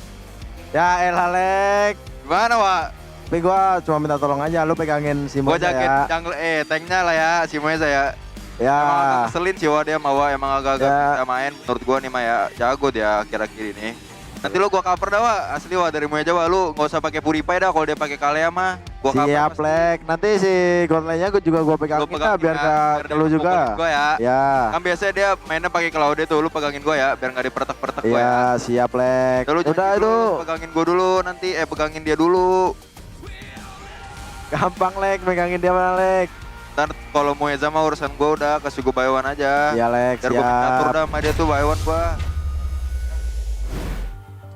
Speaker 8: Ya elah Lek.
Speaker 3: Gimana wah?
Speaker 8: Tapi gua cuma minta tolong aja lu pegangin si Moza ya.
Speaker 3: Gua jaket jungle tanknya lah ya si Moza ya.
Speaker 8: Ya.
Speaker 3: Emang agak keselin sih wah dia mah wah, emang agak-agak bisa main. Menurut gua nih mah ya jago dia kira-kira ini. Nanti lu gua cover dah wah, asli wah dari Moza wah, lu nggak usah pakai purify dah kalau dia pakai Kalea mah. Gua cover.
Speaker 8: Siap Lek. Nanti si godline-nya gua pegangin dah biar ke lu juga.
Speaker 3: Gua ya.
Speaker 8: Ya.
Speaker 3: Kan biasanya dia mainnya pakai Claude tuh, lu pegangin gua ya biar nggak dipertek-pertek gua ya.
Speaker 8: Ya, siap Lek. Udah itu.
Speaker 3: Pegangin gua dulu nanti pegangin dia dulu.
Speaker 8: Gampang Lek, pegangin dia mana Lek.
Speaker 3: Ntar kalau Moeza mah urusan gue udah kasih gue buy one aja.
Speaker 8: Iya Lex,
Speaker 3: biar gue catur dah sama dia tuh buy one gue.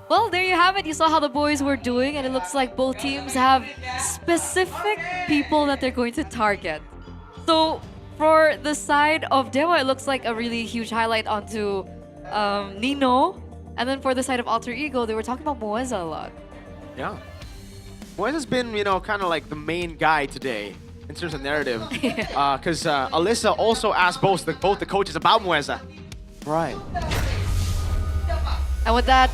Speaker 2: Well, there you have it. You saw how the boys were doing, and it looks like both teams have specific people that they're going to target. So for the side of Dewa, it looks like a really huge highlight onto Nino. And then for the side of Alter Ego, they were talking about Moeza a lot.
Speaker 9: Yeah. Moeza's been, kind of like the main guy today in terms of narrative. Because Alyssa also asked both the coaches about Moeza.
Speaker 5: Right.
Speaker 2: And with that,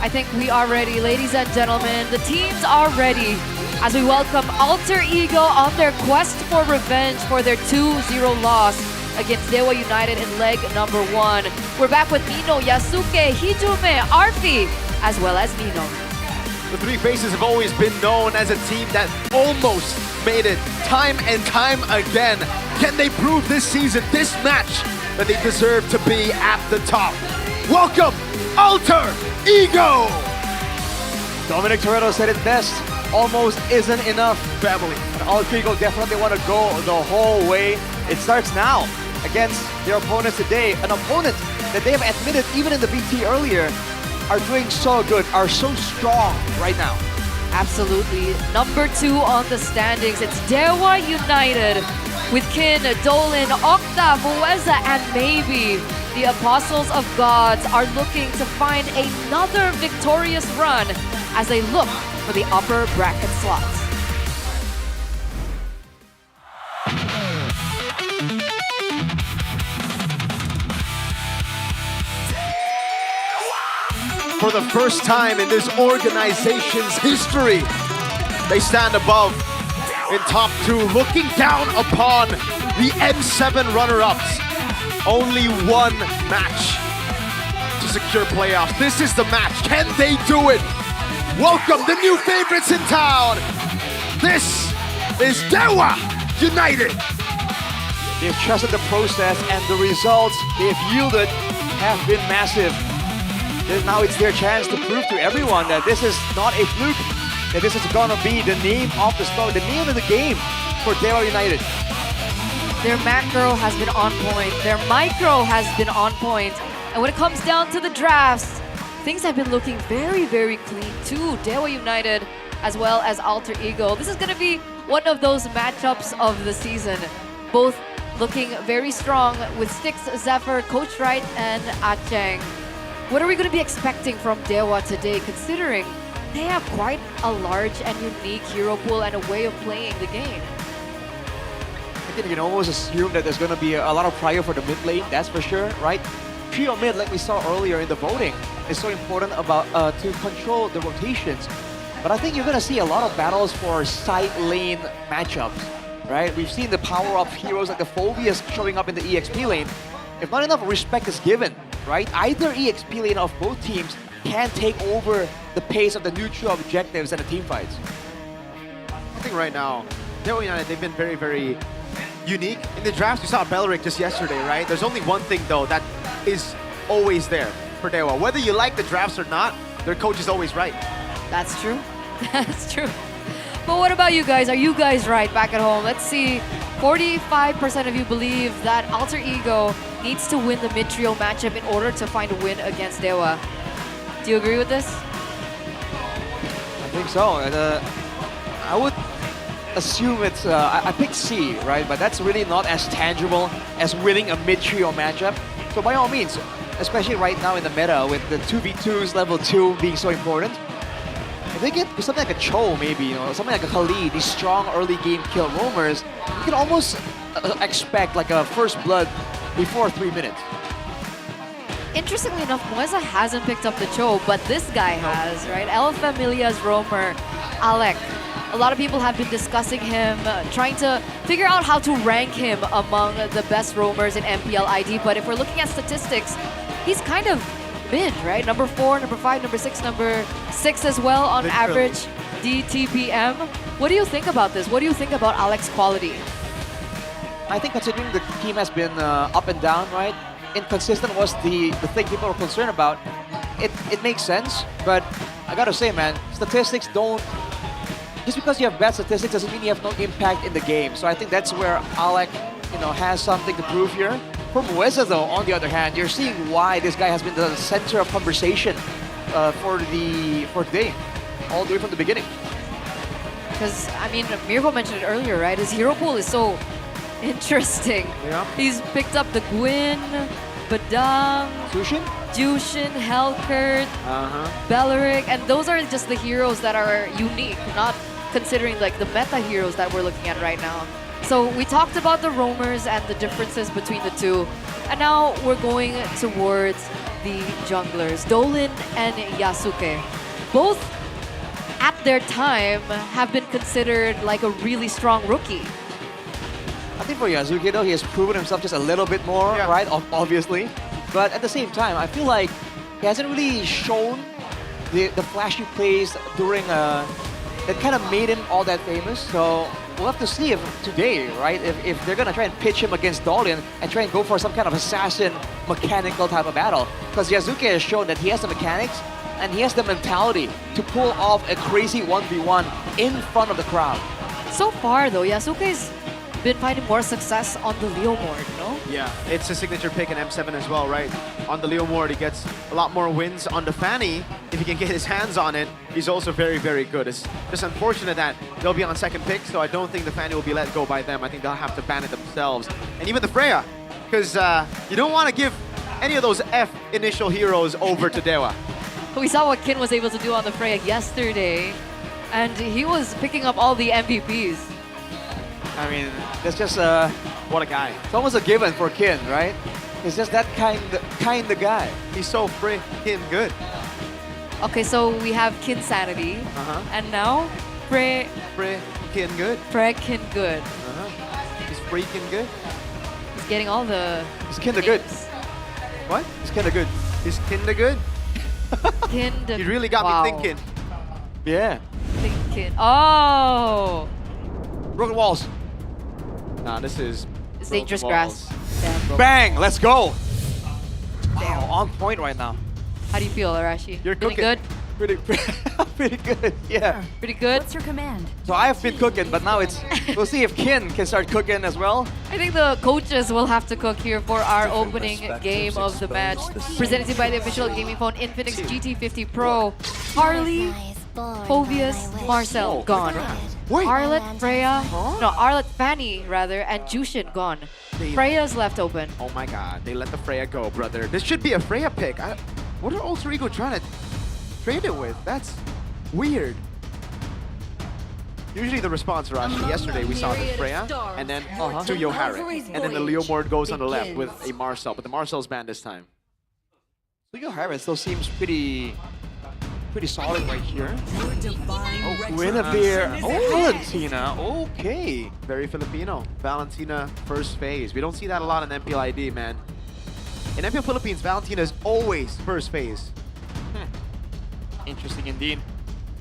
Speaker 2: I think we are ready. Ladies and gentlemen, the teams are ready as we welcome Alter Ego on their quest for revenge for their 2-0 loss against Dewa United in leg number 1. We're back with Nino, Yasuke, Hijume, Arfi, as well as Nino.
Speaker 9: The Three Faces have always been known as a team that almost made it time and time again. Can they prove this season, this match, that they deserve to be at the top? Welcome, Alter Ego!
Speaker 5: Dominic Toretto said it best. Almost isn't enough.
Speaker 9: Family.
Speaker 5: And Alter Ego definitely want to go the whole way. It starts now against their opponents today. An opponent that they have admitted even in the BT earlier are doing so good, are so strong right now.
Speaker 2: Absolutely. Number 2 on the standings. It's Dewa United with Kin, Dolan, Okta, Mueza, and maybe the Apostles of Gods are looking to find another victorious run as they look for the upper bracket slots.
Speaker 9: For the first time in this organization's history, they stand above in top 2, looking down upon the M7 runner-ups. Only one match to secure playoffs. This is the match. Can they do it? Welcome the new favorites in town,
Speaker 4: This is Dewa United.
Speaker 5: They've trusted the process and the results they've yielded have been massive. And now it's their chance to prove to everyone that this is not a fluke, that this is gonna be the name of the story, the name of the game for Dewa United.
Speaker 2: Their macro has been on point. Their micro has been on point. And when it comes down to the drafts, things have been looking very, very clean too. Dewa United as well as Alter Ego. This is going to be one of those matchups of the season. Both looking very strong with Styx, Zephyr, Coach Wright, and Acheng. What are we going to be expecting from Dewa today, considering they have quite a large and unique hero pool and a way of playing the game?
Speaker 5: I think you can almost assume that there's going to be a lot of prio for the mid lane, that's for sure, right? Trio mid, like we saw earlier in the voting, is so important about to control the rotations. But I think you're going to see a lot of battles for side lane matchups, right? We've seen the power of heroes like the Phobias showing up in the EXP lane. If not enough respect is given, right? Either EXP lane of both teams can take over the pace of the neutral objectives and the team fights.
Speaker 9: I think right now, Dewa United, they've been very, very unique. In the drafts, we saw Beleric just yesterday, right? There's only one thing, though, that is always there for Dewa. Whether you like the drafts or not, their coach is always right.
Speaker 2: That's true. That's true. But what about you guys? Are you guys right back at home? Let's see. 45% of you believe that Alter Ego needs to win the mid-trio matchup in order to find a win against Dewa. Do you agree with this?
Speaker 5: I think so. And, I would assume it's, I picked C, right? But that's really not as tangible as winning a mid-trio matchup. So by all means, especially right now in the meta with the 2v2s, level 2 being so important, if they get something like a Cho maybe, you know, something like a Khalid, these strong early game kill roamers, you can almost expect like a first blood before 3 minutes.
Speaker 2: Interestingly enough, Moeza hasn't picked up the Cho, but this guy has, right? El Familia's roamer, Alec. A lot of people have been discussing him, trying to figure out how to rank him among the best roamers in MPL ID. But if we're looking at statistics, he's kind of mid, right? Number 4, number 5, number 6, number 6 as well on average DTPM. What do you think about this? What do you think about Alec's quality?
Speaker 5: I think considering the team has been up and down, right? Inconsistent was the thing people were concerned about. It makes sense, but I gotta say, man, statistics don't... Just because you have bad statistics doesn't mean you have no impact in the game. So I think that's where Alec, you know, has something to prove here. For Moeza, though, on the other hand, you're seeing why this guy has been the center of conversation for today, all the way from the beginning.
Speaker 2: Because, I mean, Mirko mentioned it earlier, right? His hero pool is so interesting.
Speaker 5: Yeah.
Speaker 2: He's picked up the Gwyn, Badang, Jushin, Helkert, Beleric, and those are just the heroes that are unique, not considering like the meta heroes that we're looking at right now. So we talked about the roamers and the differences between the two, and now we're going towards the junglers, Dolin and Yasuke. Both at their time have been considered like a really strong rookie.
Speaker 5: I think for Yasuke, though, he has proven himself just a little bit more, right? Obviously. But at the same time, I feel like he hasn't really shown the flashy plays during that kind of made him all that famous. So we'll have to see if today, right, if they're going to try and pitch him against Dolin and try and go for some kind of assassin mechanical type of battle. Because Yasuke has shown that he has the mechanics and he has the mentality to pull off a crazy 1v1 in front of the crowd.
Speaker 2: So far, though, Yasuke's been finding more success on the Leo Mord, no?
Speaker 9: Yeah, it's a signature pick in M7 as well, right? On the Leo Mord, he gets a lot more wins. On the Fanny, if he can get his hands on it, he's also very, very good. It's just unfortunate that they'll be on second pick, so I don't think the Fanny will be let go by them. I think they'll have to ban it themselves. And even the Freya, because you don't want to give any of those F initial heroes over to Dewa.
Speaker 2: We saw what Kin was able to do on the Freya yesterday, and he was picking up all the MVPs.
Speaker 5: I mean, that's just
Speaker 9: what a guy.
Speaker 5: It's almost a given for Kin, right? He's just that kind of guy.
Speaker 9: He's so freaking good.
Speaker 2: Okay, so we have Kin Sanity, and now freaking
Speaker 9: good.
Speaker 2: Freaking good.
Speaker 9: He's freaking good.
Speaker 2: He's getting all the.
Speaker 5: He's kinda good.
Speaker 9: What? He's kinda good. He's kinda good.
Speaker 2: Kinda.
Speaker 9: You really got me thinking.
Speaker 5: Yeah.
Speaker 2: Kin. Oh!
Speaker 5: Broken walls.
Speaker 9: Nah, this is
Speaker 2: It's dangerous
Speaker 9: broken walls.
Speaker 2: grass. Damn.
Speaker 5: Bang! Let's go. Damn, on point right now.
Speaker 2: How do you feel, Arashi?
Speaker 5: You're
Speaker 2: Feeling
Speaker 5: cooking.
Speaker 2: good?
Speaker 5: Pretty good, yeah.
Speaker 2: Pretty good?
Speaker 6: What's your command?
Speaker 5: So I've been cooking, but now we'll see if Kin can start cooking as well.
Speaker 2: I think the coaches will have to cook here for our opening game of the match. Presented to you by the official gaming phone Infinix GT50 Pro. Harley, Povius, Marcel, gone. Arlette, Freya, no, Arlette, Fanny, rather, and Jushin, gone. Freya's left open.
Speaker 9: Oh my god, they let the Freya go, brother. This should be a Freya pick. What are Alter Ego trying to trade it with? That's weird. Usually the response, Rashi, yesterday we saw the Freya, and then to Yoharik. And then the Leomord goes on the left with a Marcel, but the Marcel's banned this time.
Speaker 5: So Yoharik still seems pretty solid right here. Oh, Guinevere. Oh, Valentina. Okay.
Speaker 9: Very Filipino. Valentina first phase. We don't see that a lot in MPL ID, man. In MPL Philippines, Valentina is always first phase.
Speaker 5: Interesting indeed.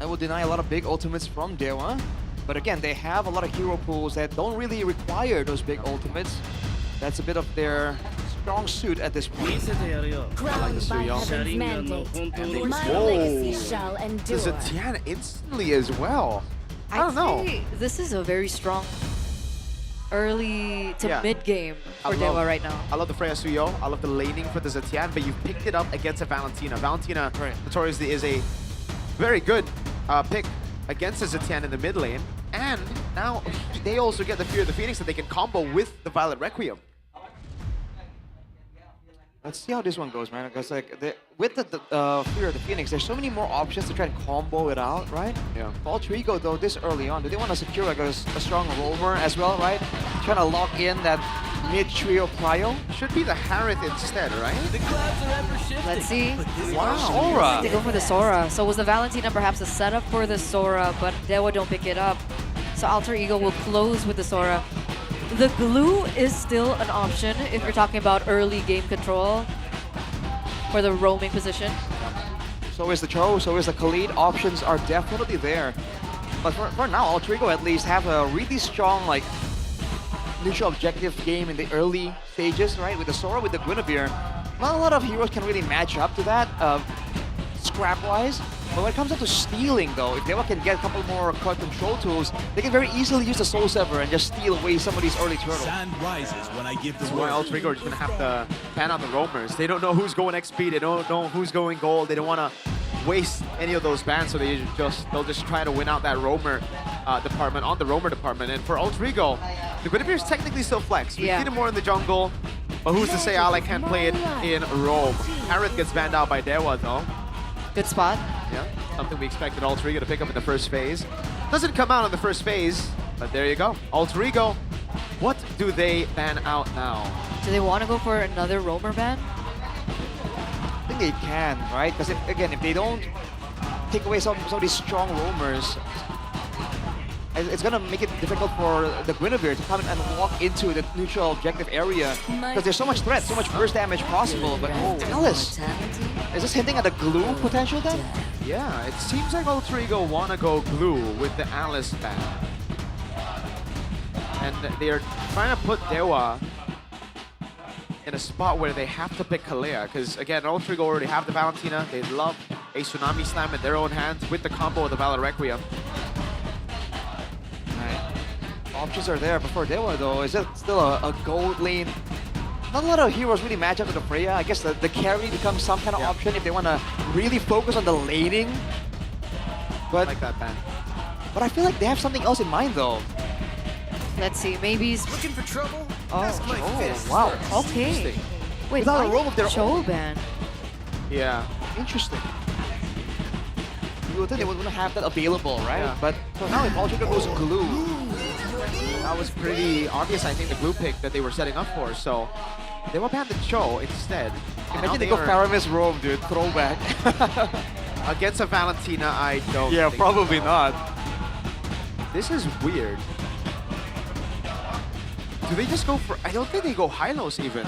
Speaker 5: I will deny a lot of big ultimates from Dewa. But again, they have a lot of hero pools that don't really require those big ultimates. That's a bit of their strong suit at this point. I like the Suyo.
Speaker 9: Whoa! The Zetian instantly as well. I don't know.
Speaker 2: I'd say this is a very strong early to mid game for Dewa right now.
Speaker 9: I love the Freya Suyo. I love the laning for the Zetian, but you've picked it up against a Valentina. Valentina notoriously is a very good pick against the Zetian in the mid lane. And now they also get the Fear of the Phoenix that they can combo with the Violet Requiem.
Speaker 5: Let's see how this one goes, man. Because like with the Fear of the Phoenix, there's so many more options to try and combo it out, right?
Speaker 9: Yeah.
Speaker 5: For Alter Ego, though, this early on, do they want to secure like a strong roamer as well, right? Trying to lock in that mid-trio prio?
Speaker 9: Should be the Harith instead, right?
Speaker 2: Let's see.
Speaker 5: Wow. Sora.
Speaker 2: They go for the Sora. So was the Valentina perhaps a setup for the Sora, but Dewa don't pick it up. So Alter Ego will close with the Sora. The glue is still an option if you're talking about early game control for the roaming position.
Speaker 5: So is the Cho, so is the Khalid. Options are definitely there. But for now, Alter Ego at least have a really strong like neutral objective game in the early stages, right? With the Sora, with the Guinevere. Not a lot of heroes can really match up to that scrap-wise. But when it comes down to stealing, though, if Dewa can get a couple more card control tools, they can very easily use the Soul Sever and just steal away some of these early turtles.
Speaker 4: Sand rises when I give
Speaker 9: This is why Alter Ego are just gonna have to pan out the roamers. They don't know who's going XP, they don't know who's going gold, they don't wanna waste any of those bans, so they'll just try to win out that roamer department on the roamer department. And for Alter Ego, the Guinevere is technically still flex. We've seen it more in the jungle, but who's to say Alec can't play it in roam? Harith gets banned out by Dewa though.
Speaker 2: Good spot.
Speaker 9: Yeah, something we expected Alter Ego to pick up in the first phase. Doesn't come out in the first phase, but there you go. Alter Ego, what do they ban out now?
Speaker 2: Do they want to go for another roamer ban?
Speaker 5: I think they can, right? Because if they don't take away some of these strong roamers, it's gonna make it difficult for the Guinevere to come and walk into the neutral objective area because there's so much threat, so much burst damage possible. But Alice, is this hinting at the glue potential then?
Speaker 9: Yeah, it seems like Alter Ego wanna go glue with the Alice ban. And they're trying to put Dewa in a spot where they have to pick Kalea, because again, Alter Ego already have the Valentina. They love a Tsunami Slam in their own hands with the combo of the Valor Requiem.
Speaker 5: Options are there, but for Dewa though, is it still a gold lane? Not a lot of heroes really match up to the Freya. I guess the carry becomes some kind of option if they want to really focus on the laning. But,
Speaker 9: I like that ban.
Speaker 5: But I feel like they have something else in mind though.
Speaker 2: Let's see, maybe he's
Speaker 4: looking for trouble.
Speaker 5: Oh, wow.
Speaker 2: Okay. Wait,
Speaker 5: without a roam of their
Speaker 2: Cho
Speaker 5: own.
Speaker 2: ban.
Speaker 9: Yeah.
Speaker 5: Interesting. You would think they would have that available, right?
Speaker 9: Yeah.
Speaker 5: But so now if Alter Ego goes glue,
Speaker 9: that was pretty obvious, I think, the glue pick that they were setting up for. So they will ban the Cho instead.
Speaker 5: imagine they go Faramis roam, dude. Throwback.
Speaker 9: Against a Valentina, I don't
Speaker 5: Yeah,
Speaker 9: think
Speaker 5: probably
Speaker 9: so.
Speaker 5: not.
Speaker 9: This is weird. Do they just go for... I don't think they go Hylos even.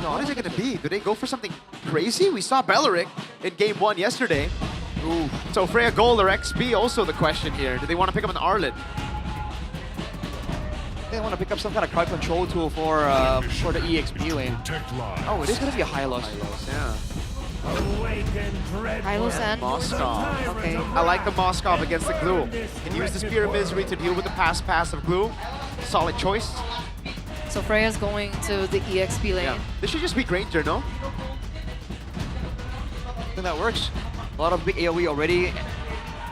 Speaker 9: No, what is it going to be? Do they go for something crazy? We saw Belleric in game 1 yesterday. Ooh. So Freya Gold or XP also the question here. Do they want to pick up an Arlet?
Speaker 5: They want to pick up some kind of crowd control tool for the EXP lane. Oh, it is going to be a high loss.
Speaker 9: Yeah.
Speaker 2: Hylos and
Speaker 9: Moskov.
Speaker 2: Okay.
Speaker 9: I like the Moskov against the glue. Can use the Spear of Misery to deal with the pass of glue. Solid choice.
Speaker 2: So Freya's going to the EXP lane.
Speaker 9: Yeah. This should just be Granger, no?
Speaker 5: I think that works. A lot of big AoE already.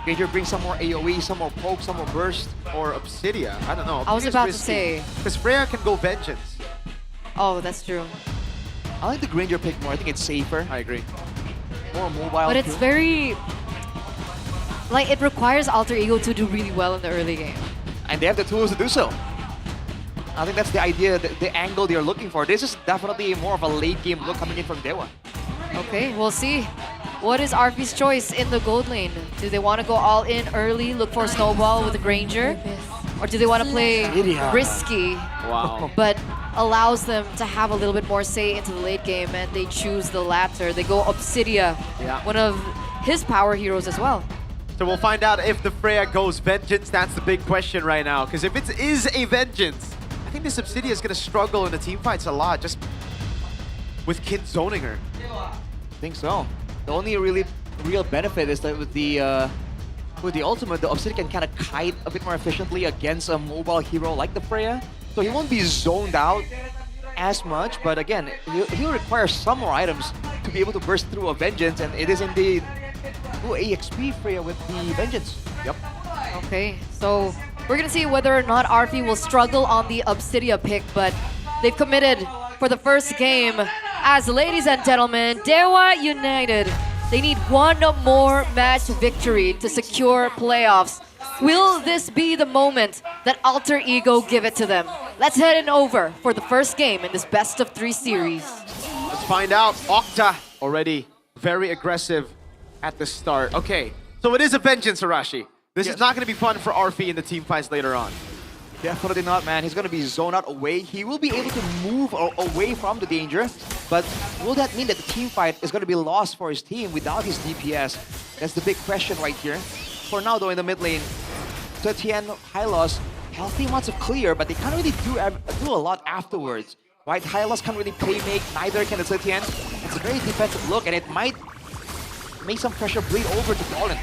Speaker 5: Granger brings some more AoE, some more poke, some more burst.
Speaker 9: Or Obsidia. I don't know.
Speaker 2: I was about to say.
Speaker 9: Because Freya can go Vengeance.
Speaker 2: Oh, that's true.
Speaker 5: I like the Granger pick more. I think it's safer.
Speaker 9: I agree.
Speaker 5: More mobile.
Speaker 2: But it's very... Like, it requires Alter Ego to do really well in the early game.
Speaker 5: And they have the tools to do so. I think that's the idea, the angle they're looking for. This is definitely more of a late game look coming in from Dewa.
Speaker 2: Okay, we'll see. What is RP's choice in the gold lane? Do they want to go all in early, look for a snowball with a Granger? Or do they want to play risky, but allows them to have a little bit more say into the late game, and they choose the latter? They go Obsidia, one of his power heroes as well.
Speaker 9: So we'll find out if the Freya goes Vengeance. That's the big question right now. Because if it is a Vengeance, I think this Obsidia is going to struggle in the team fights a lot, just with Kid zoning her.
Speaker 5: I think so. The only real benefit is that with the ultimate, the Obsidian can kind of kite a bit more efficiently against a mobile hero like the Freya. So he won't be zoned out as much, but again, he'll require some more items to be able to burst through a Vengeance, and it is indeed AXP Freya with the Vengeance. Yep.
Speaker 2: Okay, so we're gonna see whether or not RP will struggle on the Obsidia pick, but they've committed for the first game. As ladies and gentlemen, Dewa United, they need one more match victory to secure playoffs. Will this be the moment that Alter Ego give it to them? Let's head in over for the first game in this best-of-3 series.
Speaker 9: Let's find out. Octa already very aggressive at the start. Okay, so it is a Vengeance, Arashi. This is not going to be fun for RP in the team fights later on.
Speaker 5: Definitely not, man. He's going to be zoned out away. He will be able to move away from the danger, but will that mean that the team fight is going to be lost for his team without his DPS? That's the big question right here. For now, though, in the mid lane, Zetian, Hylos, healthy amounts of clear, but they can't really do a lot afterwards, right? Hylos can't really play make, neither can the Zetian. It's a very defensive look, and it might make some pressure bleed over to Dolan.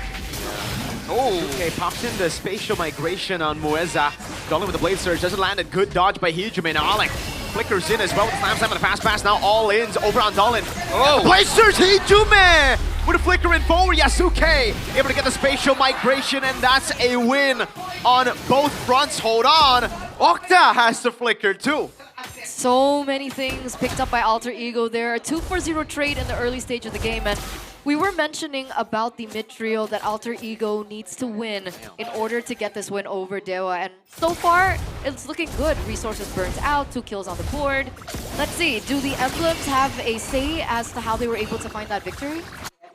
Speaker 9: Oh, okay, pops in the spatial migration on Mueza. Dolan with the Blade Surge, doesn't land a good dodge by Hijume. Now Alec flickers in as well with the slam and the fast pass. Now all ins over on Dolan. Oh, Blade Surge, Hijume! With a flicker in forward, Yasuke able to get the spatial migration, and that's a win on both fronts. Hold on, Octa has the flicker too.
Speaker 2: So many things picked up by Alter Ego there. A 2-for-0 trade in the early stage of the game, and we were mentioning about the mid trio that Alter Ego needs to win in order to get this win over Dewa, and so far it's looking good. Resources burns out, 2 kills on the board. Let's see, do the emblems have a say as to how they were able to find that victory?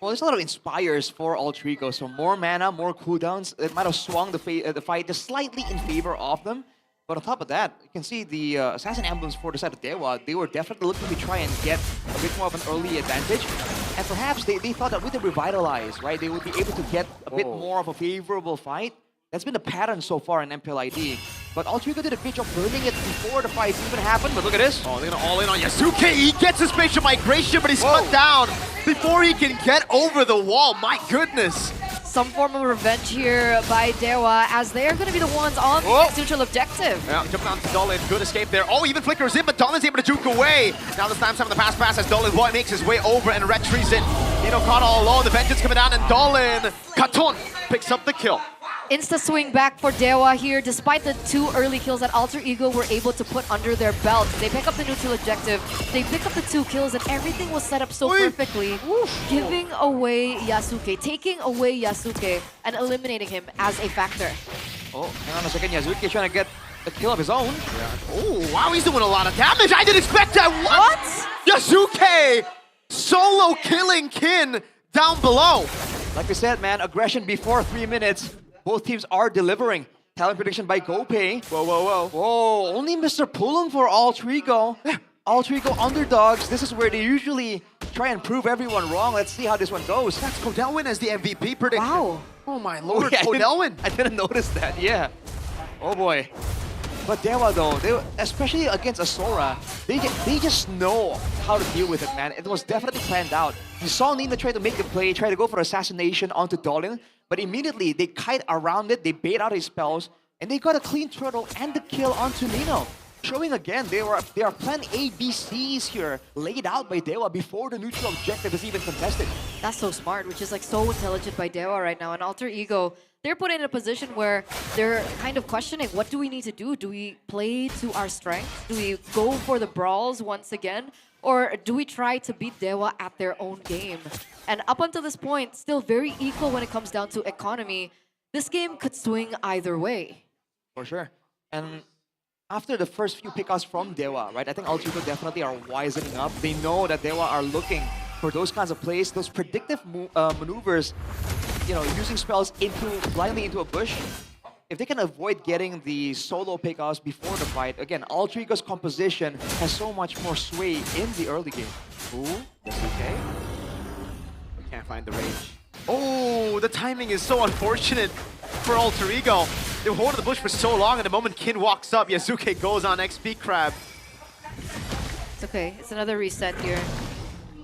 Speaker 5: Well, there's a lot of inspires for Alter Ego, so more mana, more cooldowns. It might have swung the fight just slightly in favor of them. But on top of that, you can see the Assassin Emblems for the side of Dewa, they were definitely looking to try and get a bit more of an early advantage. And perhaps they thought that with the Revitalize, right, they would be able to get a bit more of a favorable fight. That's been the pattern so far in MPL ID. But Alter Ego did a great job burning it before the fight even happened, but look at this.
Speaker 9: Oh, they're gonna all in on Yasuke. He gets his spatial migration, but he's cut down before he can get over the wall. My goodness.
Speaker 2: Some form of revenge here by Dewa, as they're going to be the ones on the neutral objective.
Speaker 9: Yeah, jumping on to Dolan. Good escape there. Oh, even flickers in, but Dolan's able to juke away. Now the slam time of the pass as Dolan Boy makes his way over and retreats in. Nino caught all alone. The Vengeance coming down, and Dolan Katon picks up the kill.
Speaker 2: Insta swing back for Dewa here. Despite the 2 early kills that Alter Ego were able to put under their belt, they pick up the neutral objective, they pick up the 2 kills, and everything was set up so perfectly, giving away Yasuke, taking away Yasuke, and eliminating him as a factor.
Speaker 5: Oh, hang on a second, Yasuke trying to get a kill of his own.
Speaker 9: Oh, wow, he's doing a lot of damage. I didn't expect that. What? Yasuke solo killing Kin down below.
Speaker 5: Like we said, man, aggression before 3 minutes. Both teams are delivering. Talent prediction by GoPay.
Speaker 9: Whoa, whoa, whoa.
Speaker 5: Whoa, only Mr. Pulum for Alter Ego. Alter Ego underdogs. This is where they usually try and prove everyone wrong. Let's see how this one goes.
Speaker 9: That's Kodelwin as the MVP prediction.
Speaker 2: Wow.
Speaker 9: Oh my lord,
Speaker 5: yeah,
Speaker 9: Kodelwin.
Speaker 5: I didn't notice that, yeah. Oh boy. But Dewa though, especially against Asura, they just know how to deal with it, man. It was definitely planned out. You saw Nina try to make the play, try to go for assassination onto Dolin, but immediately they kite around it, they bait out his spells, and they got a clean turtle and the kill onto Nino. Showing again, there are plan A, B, C's here laid out by Dewa before the neutral objective is even contested.
Speaker 2: That's so smart, which is like so intelligent by Dewa right now. And Alter Ego, they're put in a position where they're kind of questioning, what do we need to do? Do we play to our strength? Do we go for the brawls once again? Or do we try to beat Dewa at their own game? And up until this point, still very equal when it comes down to economy. This game could swing either way.
Speaker 5: For sure. And after the first few pickups from Dewa, right, I think Alter Ego definitely are wisening up. They know that Dewa are looking for those kinds of plays, those predictive maneuvers, you know, using spells blindly into a bush. If they can avoid getting the solo pickups before the fight, again, Alter Ego's composition has so much more sway in the early game.
Speaker 9: Ooh, that's okay. Can't find the range. Oh, the timing is so unfortunate for Alter Ego. They were holding the bush for so long, and the moment Kin walks up, Yasuke goes on XP Crab.
Speaker 2: It's okay. It's another reset here.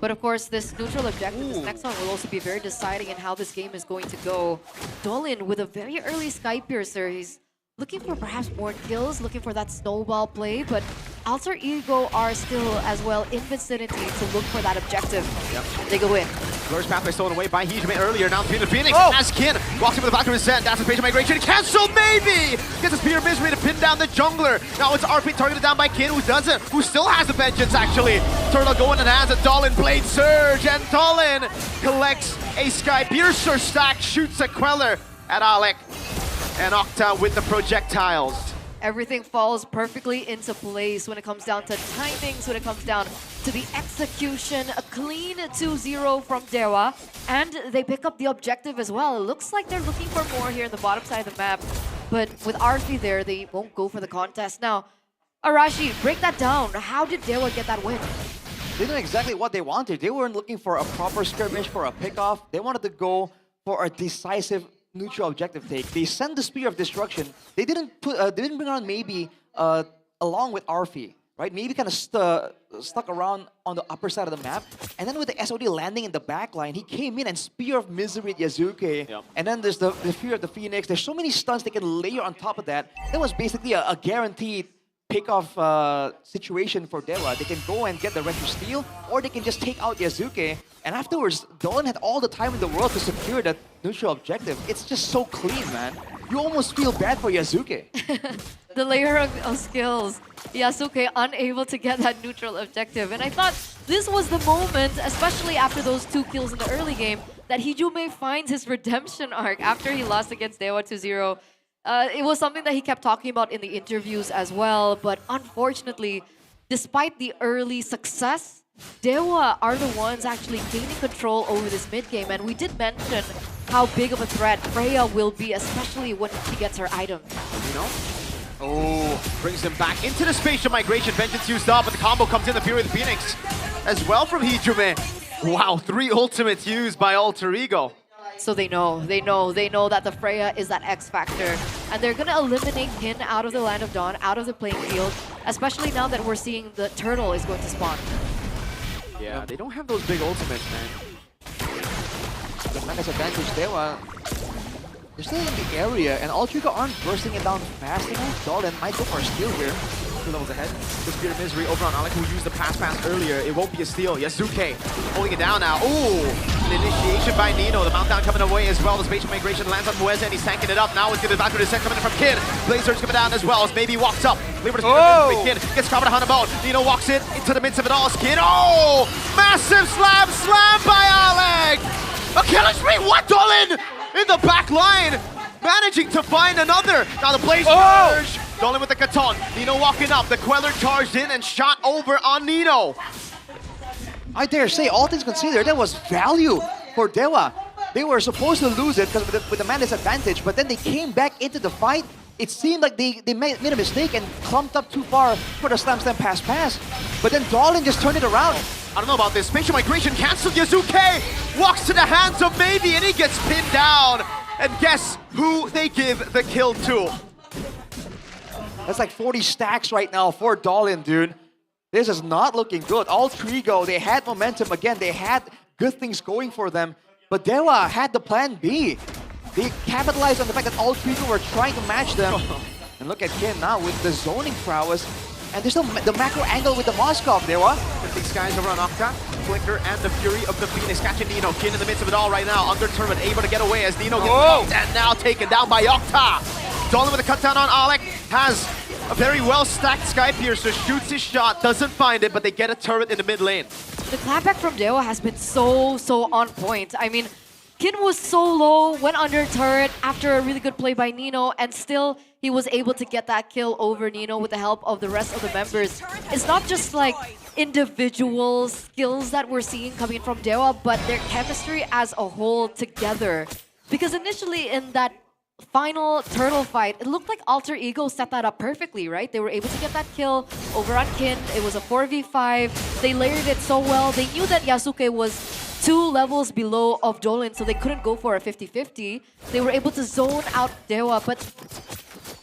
Speaker 2: But of course, this neutral objective, this next one, will also be very deciding in how this game is going to go. Dolin with a very early Sky Piercer. He's looking for perhaps more kills, looking for that snowball play, but Alter Ego are still as well in vicinity to look for that objective.
Speaker 9: Yep.
Speaker 2: They go in.
Speaker 9: Blur's pathway stolen away by Hijime earlier, now between the Phoenix. As Kin walks into the back of his set, that's a patient migration, cancelled maybe! Gets a Spear of Misery to pin down the jungler. Now it's RP targeted down by Kin, who still has the vengeance actually. Turtle going and has a Dolin Blade Surge, and Dolin collects a Sky Piercer stack, shoots a Queller at Alec. And Octa with the projectiles.
Speaker 2: Everything falls perfectly into place when it comes down to timings, when it comes down to the execution. A clean 2-0 from Dewa, and they pick up the objective as well. It looks like they're looking for more here in the bottom side of the map, but with Arfi there, they won't go for the contest. Now, Arashi, break that down. How did Dewa get that win?
Speaker 5: They knew exactly what they wanted. They weren't looking for a proper skirmish, for a pickoff. They wanted to go for a decisive neutral objective take. They sent the Spear of Destruction. They didn't bring on maybe along with Arfi, right? Maybe kind of stuck around on the upper side of the map. And then with the SOD landing in the back line, he came in and Spear of Misery at Yasuke. Yep. And then there's the Fear of the Phoenix. There's so many stuns they can layer on top of that. That was basically a guaranteed pick-off situation for Dewa. They can go and get the Retro Steal, or they can just take out Yasuke. And afterwards, Dolin had all the time in the world to secure that neutral objective. It's just so clean, man. You almost feel bad for Yasuke.
Speaker 2: The layer of skills. Yasuke unable to get that neutral objective. And I thought this was the moment, especially after those 2 kills in the early game, that Hijime finds his redemption arc after he lost against Dewa 2-0. It was something that he kept talking about in the interviews as well, but unfortunately, despite the early success, Dewa are the ones actually gaining control over this mid-game, and we did mention how big of a threat Freya will be, especially when she gets her item.
Speaker 9: You know? Oh, brings them back into the spatial migration. Vengeance used up, but the combo comes in, the Fury of the Phoenix as well from Hijime. Wow, 3 ultimates used by Alter Ego.
Speaker 2: So they know that the Freya is that X factor. And they're gonna eliminate Kin out of the Land of Dawn, out of the playing field, especially now that we're seeing the turtle is going to spawn.
Speaker 9: Yeah, they don't have those big ultimates, man.
Speaker 5: The Menace advantage, Dewa, they're still in the area, and Alter Ego aren't bursting it down fast enough. Dolin might go for a steal here.
Speaker 9: 2 levels ahead. The Spear of Misery over on Alec, who used the pass earlier. It won't be a steal. Yasuke holding it down now. Ooh! An initiation by Nino. The Mountdown coming away as well. The spatial migration lands on Mueze, and he's tanking it up. Now it's going to back to the set coming in from Kid. Blaze Surge coming down as well as maybe walks up. Kid gets covered on the bone. Nino walks in into the midst of it all. Kid. Oh! Massive slam by Alec! A killing spree! What? Dolin in the back line! Managing to find another. Now the Blaze Surge. Dolin with the Katon. Nino walking up. The Queller charged in and shot over on Nino.
Speaker 5: I dare say, all things considered, that was value for Dewa. They were supposed to lose it because with the man disadvantage, but then they came back into the fight. It seemed like they made a mistake and clumped up too far for the slam pass. But then Dolin just turned it around.
Speaker 9: I don't know about this. Spatial migration cancelled. Yazuke walks to the hands of Maybe, and he gets pinned down. And guess who they give the kill to?
Speaker 5: That's like 40 stacks right now for Dolan, dude. This is not looking good. All Trigo, they had momentum again. They had good things going for them. But Dewa had the plan B. They capitalized on the fact that all Trigo were trying to match them. And look at Kin now with the zoning prowess. And there's still the macro angle with the Moskov, Dewa.
Speaker 9: These guys over on Octa, Flicker and the Fury of the Phoenix catching Nino. Kin in the midst of it all right now. Under Turret, able to get away as Nino gets jumped and now taken down by Octa. Dolan with a cut down on Alec has a very well stacked Sky Piercer, shoots his shot, doesn't find it, but they get a turret in the mid lane.
Speaker 2: The clapback from Dewa has been so on point. I mean, Kin was so low, went under turret after a really good play by Nino, and still he was able to get that kill over Nino with the help of the rest of the members. It's not just like individual skills that we're seeing coming from Dewa, but their chemistry as a whole together. Because initially in that final turtle fight, it looked like Alter Ego set that up perfectly, right? They were able to get that kill over on Kin. It was a 4v5. They layered it so well. They knew that Yasuke was 2 levels below of Dolan, so they couldn't go for a 50-50. They were able to zone out Dewa, but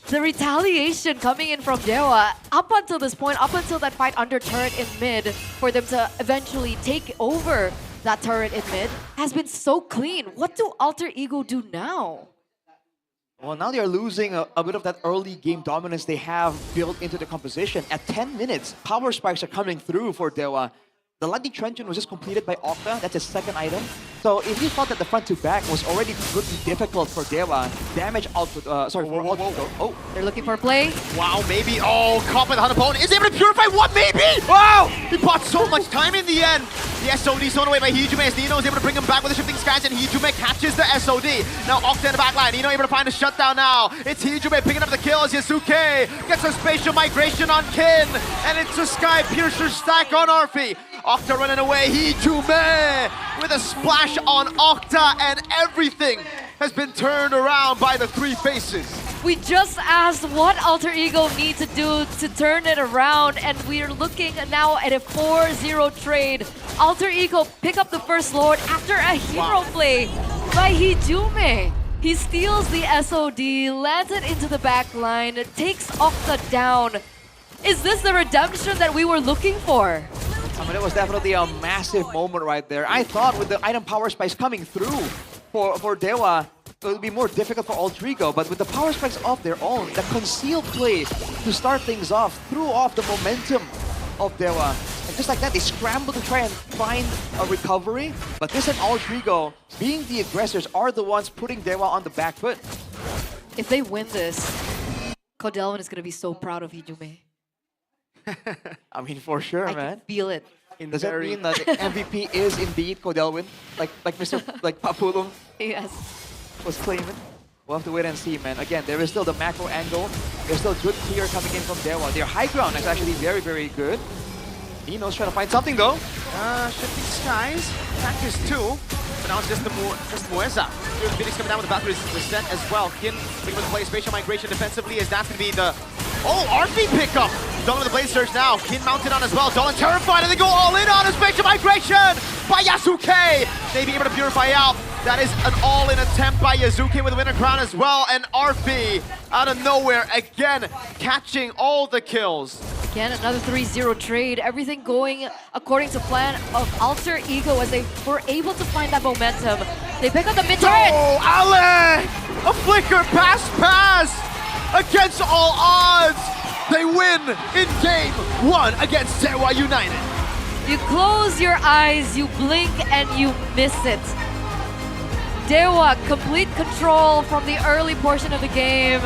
Speaker 2: the retaliation coming in from Dewa, up until this point, up until that fight under turret in mid, for them to eventually take over that turret in mid, has been so clean. What do Alter Ego do now?
Speaker 5: Well, now they are losing a bit of that early game dominance they have built into the composition. At 10 minutes, power spikes are coming through for Dewa. The Lightning Truncheon was just completed by Octa. That's his second item. So if you thought that the front to back was already pretty difficult for Dewa, damage output, sorry, for Alter. Oh,
Speaker 2: they're looking for a play.
Speaker 9: Wow, Maybe, caught by the Hunt opponent. Is able to purify what, Maybe? Wow! He bought so much time in the end. The SOD thrown away by Hijume as Nino is able to bring him back with the shifting skies, and Hijume catches the SOD. Now Octa in the backline. Nino able to find a shutdown now. It's Hijume picking up the kill as Yasuke gets a spatial migration on Kin, and it's a Sky Piercer stack on Arfi. Octa running away, Hijume with a splash on Octa, and everything has been turned around by the three faces.
Speaker 2: We just asked what Alter Ego need to do to turn it around, and we're looking now at a 4-0 trade. Alter Ego pick up the first Lord after a hero play by Hijume. He steals the SOD, lands it into the back line, takes Octa down. Is this the redemption that we were looking for?
Speaker 5: I mean, it was definitely a massive moment right there. I thought with the item power spikes coming through for Dewa, it would be more difficult for Alter Ego, but with the power spikes of their own, the concealed play to start things off, threw off the momentum of Dewa. And just like that, they scrambled to try and find a recovery, but this and Alter Ego, being the aggressors, are the ones putting Dewa on the back foot.
Speaker 2: If they win this, Codelvin is going to be so proud of Hijume.
Speaker 5: I mean, for sure,
Speaker 2: I
Speaker 5: man.
Speaker 2: can feel it.
Speaker 5: Does that mean that MVP is indeed Codelvin? Like Mr. like Papulum
Speaker 2: Yes.
Speaker 5: was claiming? We'll have to wait and see, man. Again, there is still the macro angle. There's still good clear coming in from Dewa. Their high ground is actually very, very good. Nino's trying to find something, though.
Speaker 9: Shifting skies. Attack is 2. But now it's just Mueza. Here's Phoenix coming down with the battery reset as well. Kin picking up the play, spatial migration defensively, as that's going to be the... Oh, RP pickup! Dolan with the blade surge now. Kin mounted on as well. Dolan terrified, and they go all in on a spatial migration by Yasuke! Maybe able to purify out. That is an all-in attempt by Yasuke with the winner crown as well. And RP out of nowhere again, catching all the kills.
Speaker 2: Again, another 3-0 trade. Everything going according to plan of Alter Ego as they were able to find that momentum. They pick up the mid-turret.
Speaker 9: Oh, Alec! A flicker pass! Against all odds, they win in game 1 against Dewa United.
Speaker 2: You close your eyes, you blink, and you miss it. Dewa, complete control from the early portion of the game.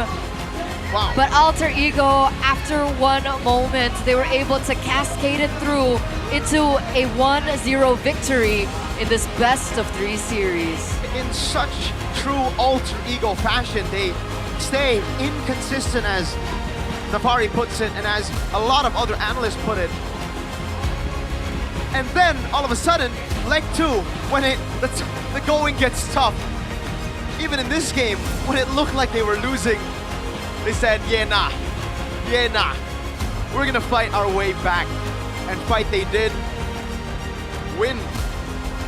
Speaker 9: Wow.
Speaker 2: But Alter Ego, after one moment, they were able to cascade it through into a 1-0 victory in this best-of-3 series.
Speaker 9: In such true Alter Ego fashion, they stay inconsistent, as Nafari puts it, and as a lot of other analysts put it. And then, all of a sudden, leg 2, when the going gets tough, even in this game, when it looked like they were losing, they said, yeah, nah, we're gonna fight our way back. And fight they did. win.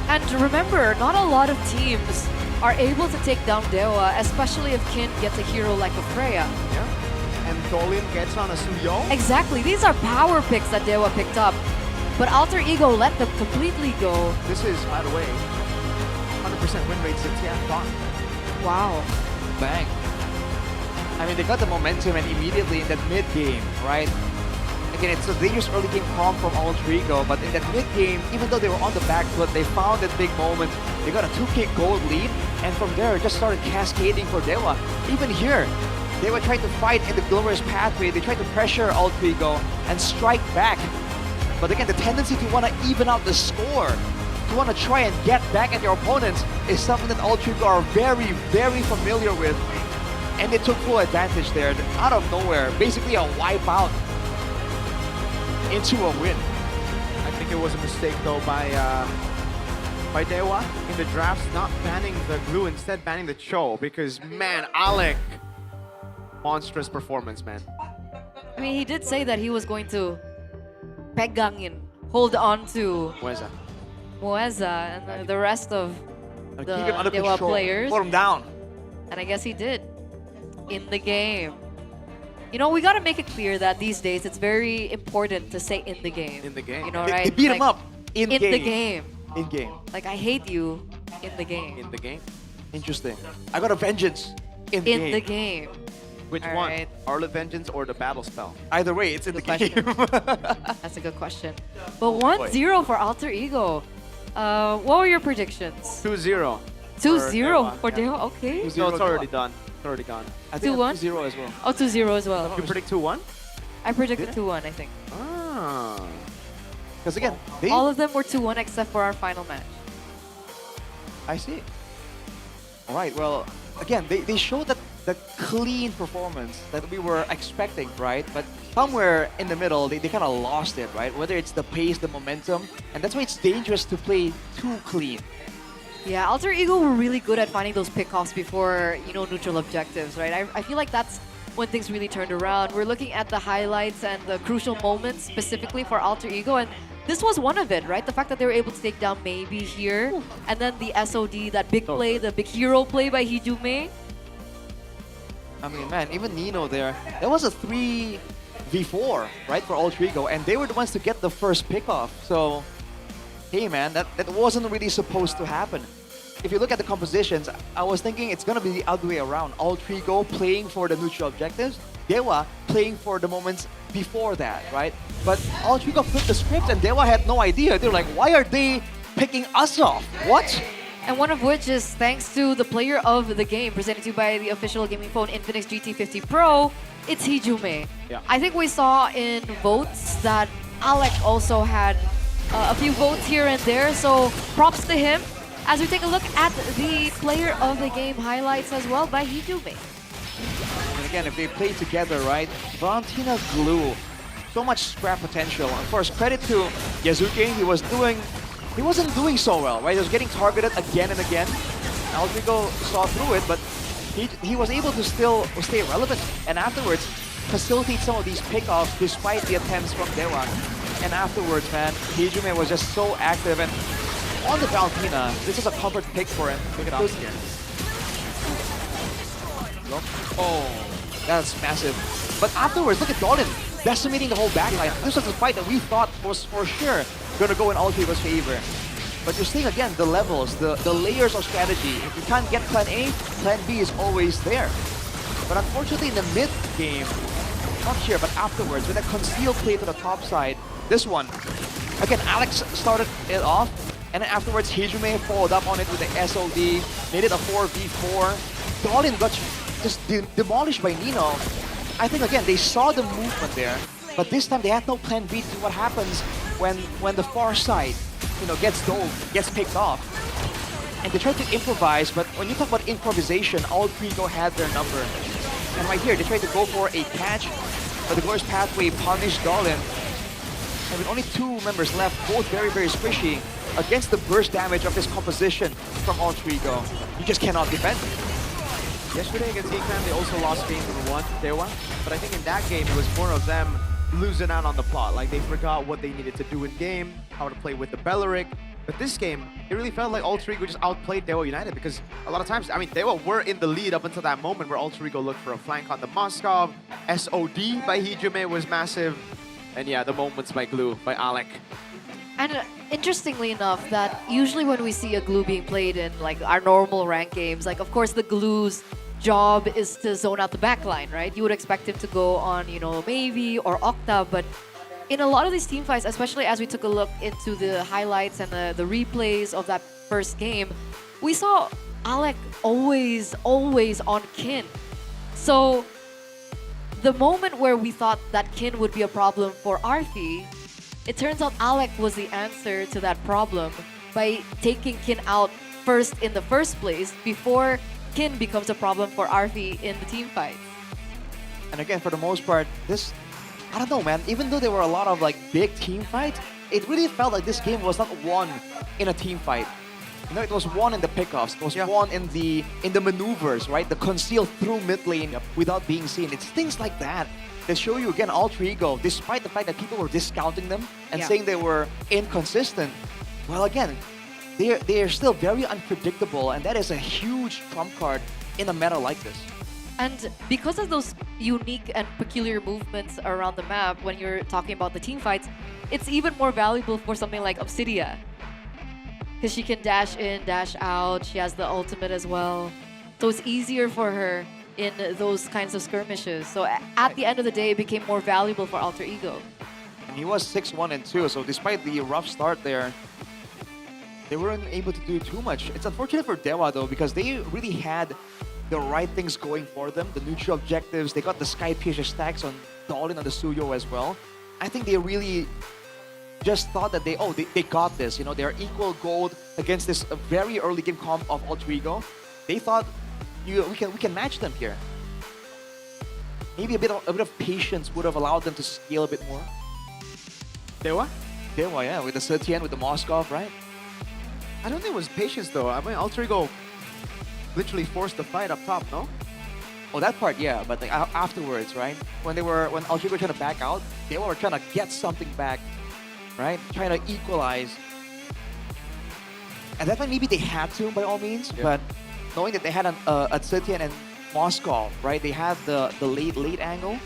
Speaker 2: And remember, not a lot of teams are able to take down Dewa, especially if Kin gets a hero like a Freya.
Speaker 9: Yeah. And Dolin gets on a Suyo.
Speaker 2: Exactly. These are power picks that Dewa picked up. But Alter Ego let them completely go.
Speaker 9: This is, by the way, 100% win rate since Tian.
Speaker 2: Wow.
Speaker 5: Bang. I mean, they got the momentum and immediately in that mid game, right? Again, it's a dangerous early game comp from Alter Ego, but in that mid game, even though they were on the back foot, they found that big moment. They got a 2k gold lead, and from there, it just started cascading for Dewa. Even here, they were trying to fight in the glorious pathway. They tried to pressure Alter Ego and strike back. But again, the tendency to want to even out the score, to want to try and get back at your opponents, is something that Alter Ego are very, very familiar with. And they took full advantage there, out of nowhere, basically a wipeout into a win.
Speaker 9: I think it was a mistake though by Dewa in the drafts, not banning the glue, instead banning the Cho, because man, Alec, monstrous performance, man.
Speaker 2: I mean, he did say that he was going to pegangin, hold on to Moeza and the rest of the
Speaker 5: Keep him under
Speaker 2: Dewa
Speaker 5: control.
Speaker 2: players.
Speaker 5: Put him down.
Speaker 2: And I guess he did in the game. You know, we gotta make it clear that these days it's very important to say in the game.
Speaker 5: In the game.
Speaker 2: You know,
Speaker 5: They
Speaker 2: right?
Speaker 5: beat him up in
Speaker 2: the
Speaker 5: game.
Speaker 2: game.
Speaker 5: In game.
Speaker 2: Like, I hate you in the game.
Speaker 5: In the game. Interesting. I got a vengeance in game.
Speaker 2: The game.
Speaker 9: Which
Speaker 2: All
Speaker 9: one?
Speaker 2: right.
Speaker 9: Arlet Vengeance or the battle spell?
Speaker 5: Either way, it's in the game.
Speaker 2: That's a good question. But 1-0 for Alter Ego. What were your predictions?
Speaker 9: 2-0.
Speaker 2: 2-0 for Dewa. Okay.
Speaker 9: No, it's already done. It's already gone.
Speaker 5: I think
Speaker 2: 2-1?
Speaker 5: 2-0 as well.
Speaker 2: Oh, 2-0 as well.
Speaker 9: You predict 2-1?
Speaker 2: I predicted 2-1, I think.
Speaker 9: Ah.
Speaker 5: Because again,
Speaker 2: All of them were 2-1 except for our final match.
Speaker 5: I see. All right, well, again, they showed that the clean performance that we were expecting, right? But somewhere in the middle, they kind of lost it, right? Whether it's the pace, the momentum, and that's why it's dangerous to play too clean.
Speaker 2: Yeah, Alter Ego were really good at finding those pickoffs before, you know, neutral objectives, right? I feel like that's when things really turned around. We're looking at the highlights and the crucial moments specifically for Alter Ego, and this was one of it, right? The fact that they were able to take down Maybe here, and then the SOD, that big play, the big hero play by Hijume.
Speaker 5: I mean, man, even Nino there, that was a 3v4, right, for Alter Ego, and they were the ones to get the first pickoff. So, hey, man, that wasn't really supposed to happen. If you look at the compositions, I was thinking it's going to be the other way around. Alter Ego playing for the neutral objectives, Dewa playing for the moments before that, right? But Alter Ego flipped the script and Dewa had no idea. They're like, why are they picking us off? What?
Speaker 2: And one of which is thanks to the player of the game, presented to you by the official gaming phone Infinix GT50 Pro, it's Hijume.
Speaker 9: Yeah.
Speaker 2: I think we saw in votes that Alec also had a few votes here and there, so props to him. As we take a look at the player of the game highlights as well by Hijume.
Speaker 5: And again, if they play together, right? Valentina Glue, so much scrap potential. Of course, credit to Yazuki, he wasn't doing so well, right? He was getting targeted again and again. Alter Ego saw through it, but he was able to still stay relevant, and afterwards facilitate some of these pickoffs despite the attempts from Dewa. And afterwards, man, Hijume was just so active, and on the Valentina, this is a comfort pick for him. Pick it up here. Oh, that's massive. But afterwards, look at Dolin decimating the whole backline. This was a fight that we thought was for sure gonna go in Alter Ego's favor. But you're seeing again the levels, the layers of strategy. If you can't get plan A, plan B is always there. But unfortunately in the mid game, not here, but afterwards, with a concealed play to the top side, this one, again, Alex started it off, and then afterwards Hijume followed up on it with the SOD, made it a 4v4. Dolin got just demolished by Nino. I think again, they saw the movement there, but this time they had no plan B to what happens when the far side, you know, gets dove, gets picked off. And they tried to improvise, but when you talk about improvisation, Alter Ego had their number. And right here, they tried to go for a catch, but the Glorious Pathway punished Dolin. And with only 2 members left, both very, very squishy, against the burst damage of this composition from Alter Ego, you just cannot defend it.
Speaker 9: Yesterday against Ecam, they also lost game number 1, Dewa. But I think in that game, it was more of them losing out on the plot. Like, they forgot what they needed to do in game, how to play with the Belleric, But this game, it really felt like Alter Ego just outplayed Dewa United because a lot of times, I mean, Dewa were in the lead up until that moment where Alter Ego looked for a flank on the Moskov. SOD by Hijime was massive. And yeah, the moments by Glue, by Alec.
Speaker 2: And interestingly enough, that usually when we see a glue being played in like our normal rank games, like of course the glue's job is to zone out the backline, right? You would expect him to go on, you know, Maybe or Octa, but in a lot of these team fights, especially as we took a look into the highlights and the replays of that first game, we saw Alec always on Kin. So the moment where we thought that Kin would be a problem for Arfi, it turns out Alec was the answer to that problem by taking Kin out first in the first place before Kin becomes a problem for Arfi in the team fight.
Speaker 5: And again, for the most part, this, I don't know, man, even though there were a lot of like big team fights, it really felt like this game was not won in a team fight. You know, it was won in the pickoffs, it was won in the maneuvers, right? The conceal through mid lane without being seen. It's things like that that show you again Alter Ego, despite the fact that people were discounting them and saying they were inconsistent. Well, again, they are still very unpredictable, and that is a huge trump card in a meta like this.
Speaker 2: And because of those unique and peculiar movements around the map, when you're talking about the team fights, it's even more valuable for something like Obsidia. Because she can dash in, dash out, she has the ultimate as well. So it's easier for her in those kinds of skirmishes. So at the end of the day, it became more valuable for Alter Ego.
Speaker 5: And he was 6-1 and 2, so despite the rough start there, they weren't able to do too much. It's unfortunate for Dewa though, because they really had the right things going for them, the neutral objectives. They got the Sky Piercer stacks on Dolin and the Suyo as well. I think they really just thought that they got this. You know, they're equal gold against this very early game comp of Alter Ego. They thought we can match them here. Maybe a bit of patience would have allowed them to scale a bit more.
Speaker 9: Dewa?
Speaker 5: Dewa, yeah, with the 17, with the Moskov, right?
Speaker 9: I don't think it was patience though. I mean, Alter Ego literally forced the fight up top, no?
Speaker 5: Oh, that part, yeah, but like afterwards, right? When Alter Ego were trying to back out, they were trying to get something back, right? Trying to equalize. And that one maybe they had to, by all means, but knowing that they had a Zetian and Moscow, right? They had the late angle.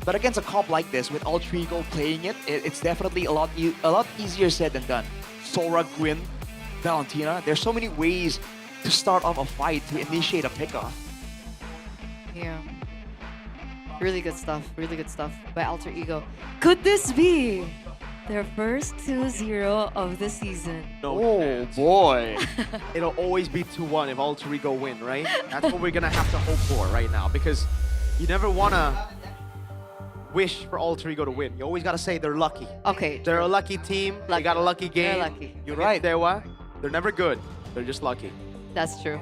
Speaker 5: But against a comp like this, with Alter Ego playing it, it's definitely a lot easier said than done. Sora, Gwyn, Valentina, there's so many ways to start off a fight, to initiate a pickoff.
Speaker 2: Yeah. Really good stuff by Alter Ego. Could this be their first 2-0 of the season?
Speaker 9: No chance.
Speaker 5: Boy.
Speaker 9: It'll always be 2-1 if Alter Ego win, right? That's what we're gonna have to hope for right now, because you never wanna wish for Alter Ego to win. You always gotta say they're lucky.
Speaker 2: Okay.
Speaker 9: They're a lucky team. They got a lucky game.
Speaker 2: They're lucky.
Speaker 9: You're right. Dewa, they're never good. They're just lucky.
Speaker 2: That's true.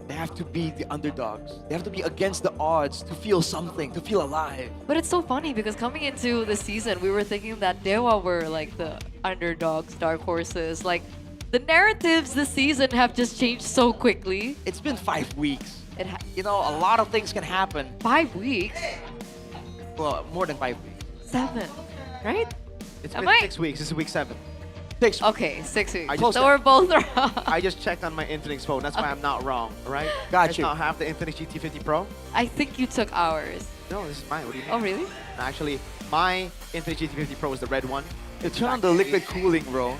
Speaker 5: They have to be the underdogs. They have to be against the odds to feel something, to feel alive.
Speaker 2: But it's so funny because coming into the season, we were thinking that Dewa were like the underdogs, dark horses. Like the narratives this season have just changed so quickly.
Speaker 5: It's been 5 weeks. You know, a lot of things can happen.
Speaker 2: 5 weeks?
Speaker 5: Well, more than 5 weeks.
Speaker 2: 7, right?
Speaker 9: It's been 6 weeks. This is week 7.
Speaker 5: 6.
Speaker 2: Okay, 6 weeks.
Speaker 9: So
Speaker 2: we're both wrong.
Speaker 9: I just checked on my Infinix phone. That's why I'm not wrong, all right?
Speaker 5: Got you.
Speaker 9: I have the Infinix GT50 Pro.
Speaker 2: I think you took ours.
Speaker 9: No, this is mine. What do you mean?
Speaker 2: Oh, really?
Speaker 9: Actually, my Infinix GT50 Pro is the red one.
Speaker 5: You turn on the liquid cooling, bro.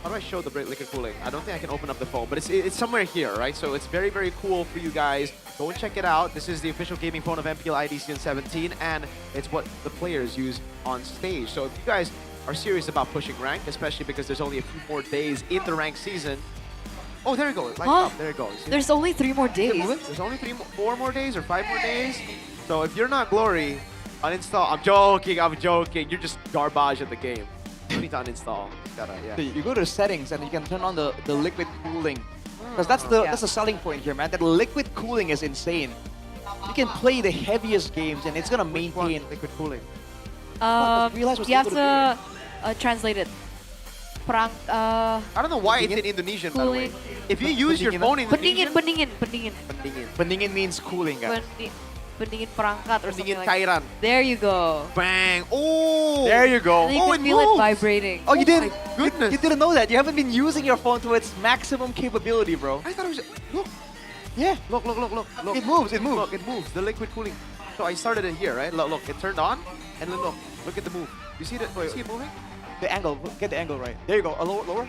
Speaker 9: How do I show the liquid cooling? I don't think I can open up the phone, but it's somewhere here, right? So it's very, very cool for you guys. Go and check it out. This is the official gaming phone of MPL ID Season 17, and it's what the players use on stage. So if you guys are serious about pushing rank, especially because there's only a few more days in the rank season. Oh, there it goes. Lights up. There it goes.
Speaker 2: There's only 3 more days.
Speaker 9: There's only 4 more days or 5 more days. So if you're not Glory, uninstall. I'm joking. You're just garbage at the game. You need to uninstall.
Speaker 5: So you go to the settings and you can turn on the liquid cooling. Because that's the selling point here, man. That liquid cooling is insane. You can play the heaviest games and it's gonna maintain
Speaker 9: liquid cooling.
Speaker 2: You have to translate it.
Speaker 9: I don't know why it's in Indonesian, by the way. If you use your phone in Indonesian...
Speaker 2: Pendingin.
Speaker 5: Pendingin means cooling, guys.
Speaker 2: pendingin perangkat or something
Speaker 5: Pendingin
Speaker 2: like
Speaker 5: cairan.
Speaker 2: There you go.
Speaker 5: Bang. Oh. There you go.
Speaker 2: And you
Speaker 5: Oh,
Speaker 2: can
Speaker 5: it
Speaker 2: feel it
Speaker 5: moves.
Speaker 2: vibrating.
Speaker 5: Oh, you didn't?
Speaker 2: my
Speaker 5: Goodness. You didn't know that. You haven't been using your phone to its maximum capability, bro. I thought it was. Look. Yeah.
Speaker 9: Look.
Speaker 5: It moves. It moves.
Speaker 9: Look, it moves. The liquid cooling. So I started it here, right? Look, it turned on, and then look at the move. You see it? You see it moving?
Speaker 5: The angle. Get the angle right. There you go. Lower.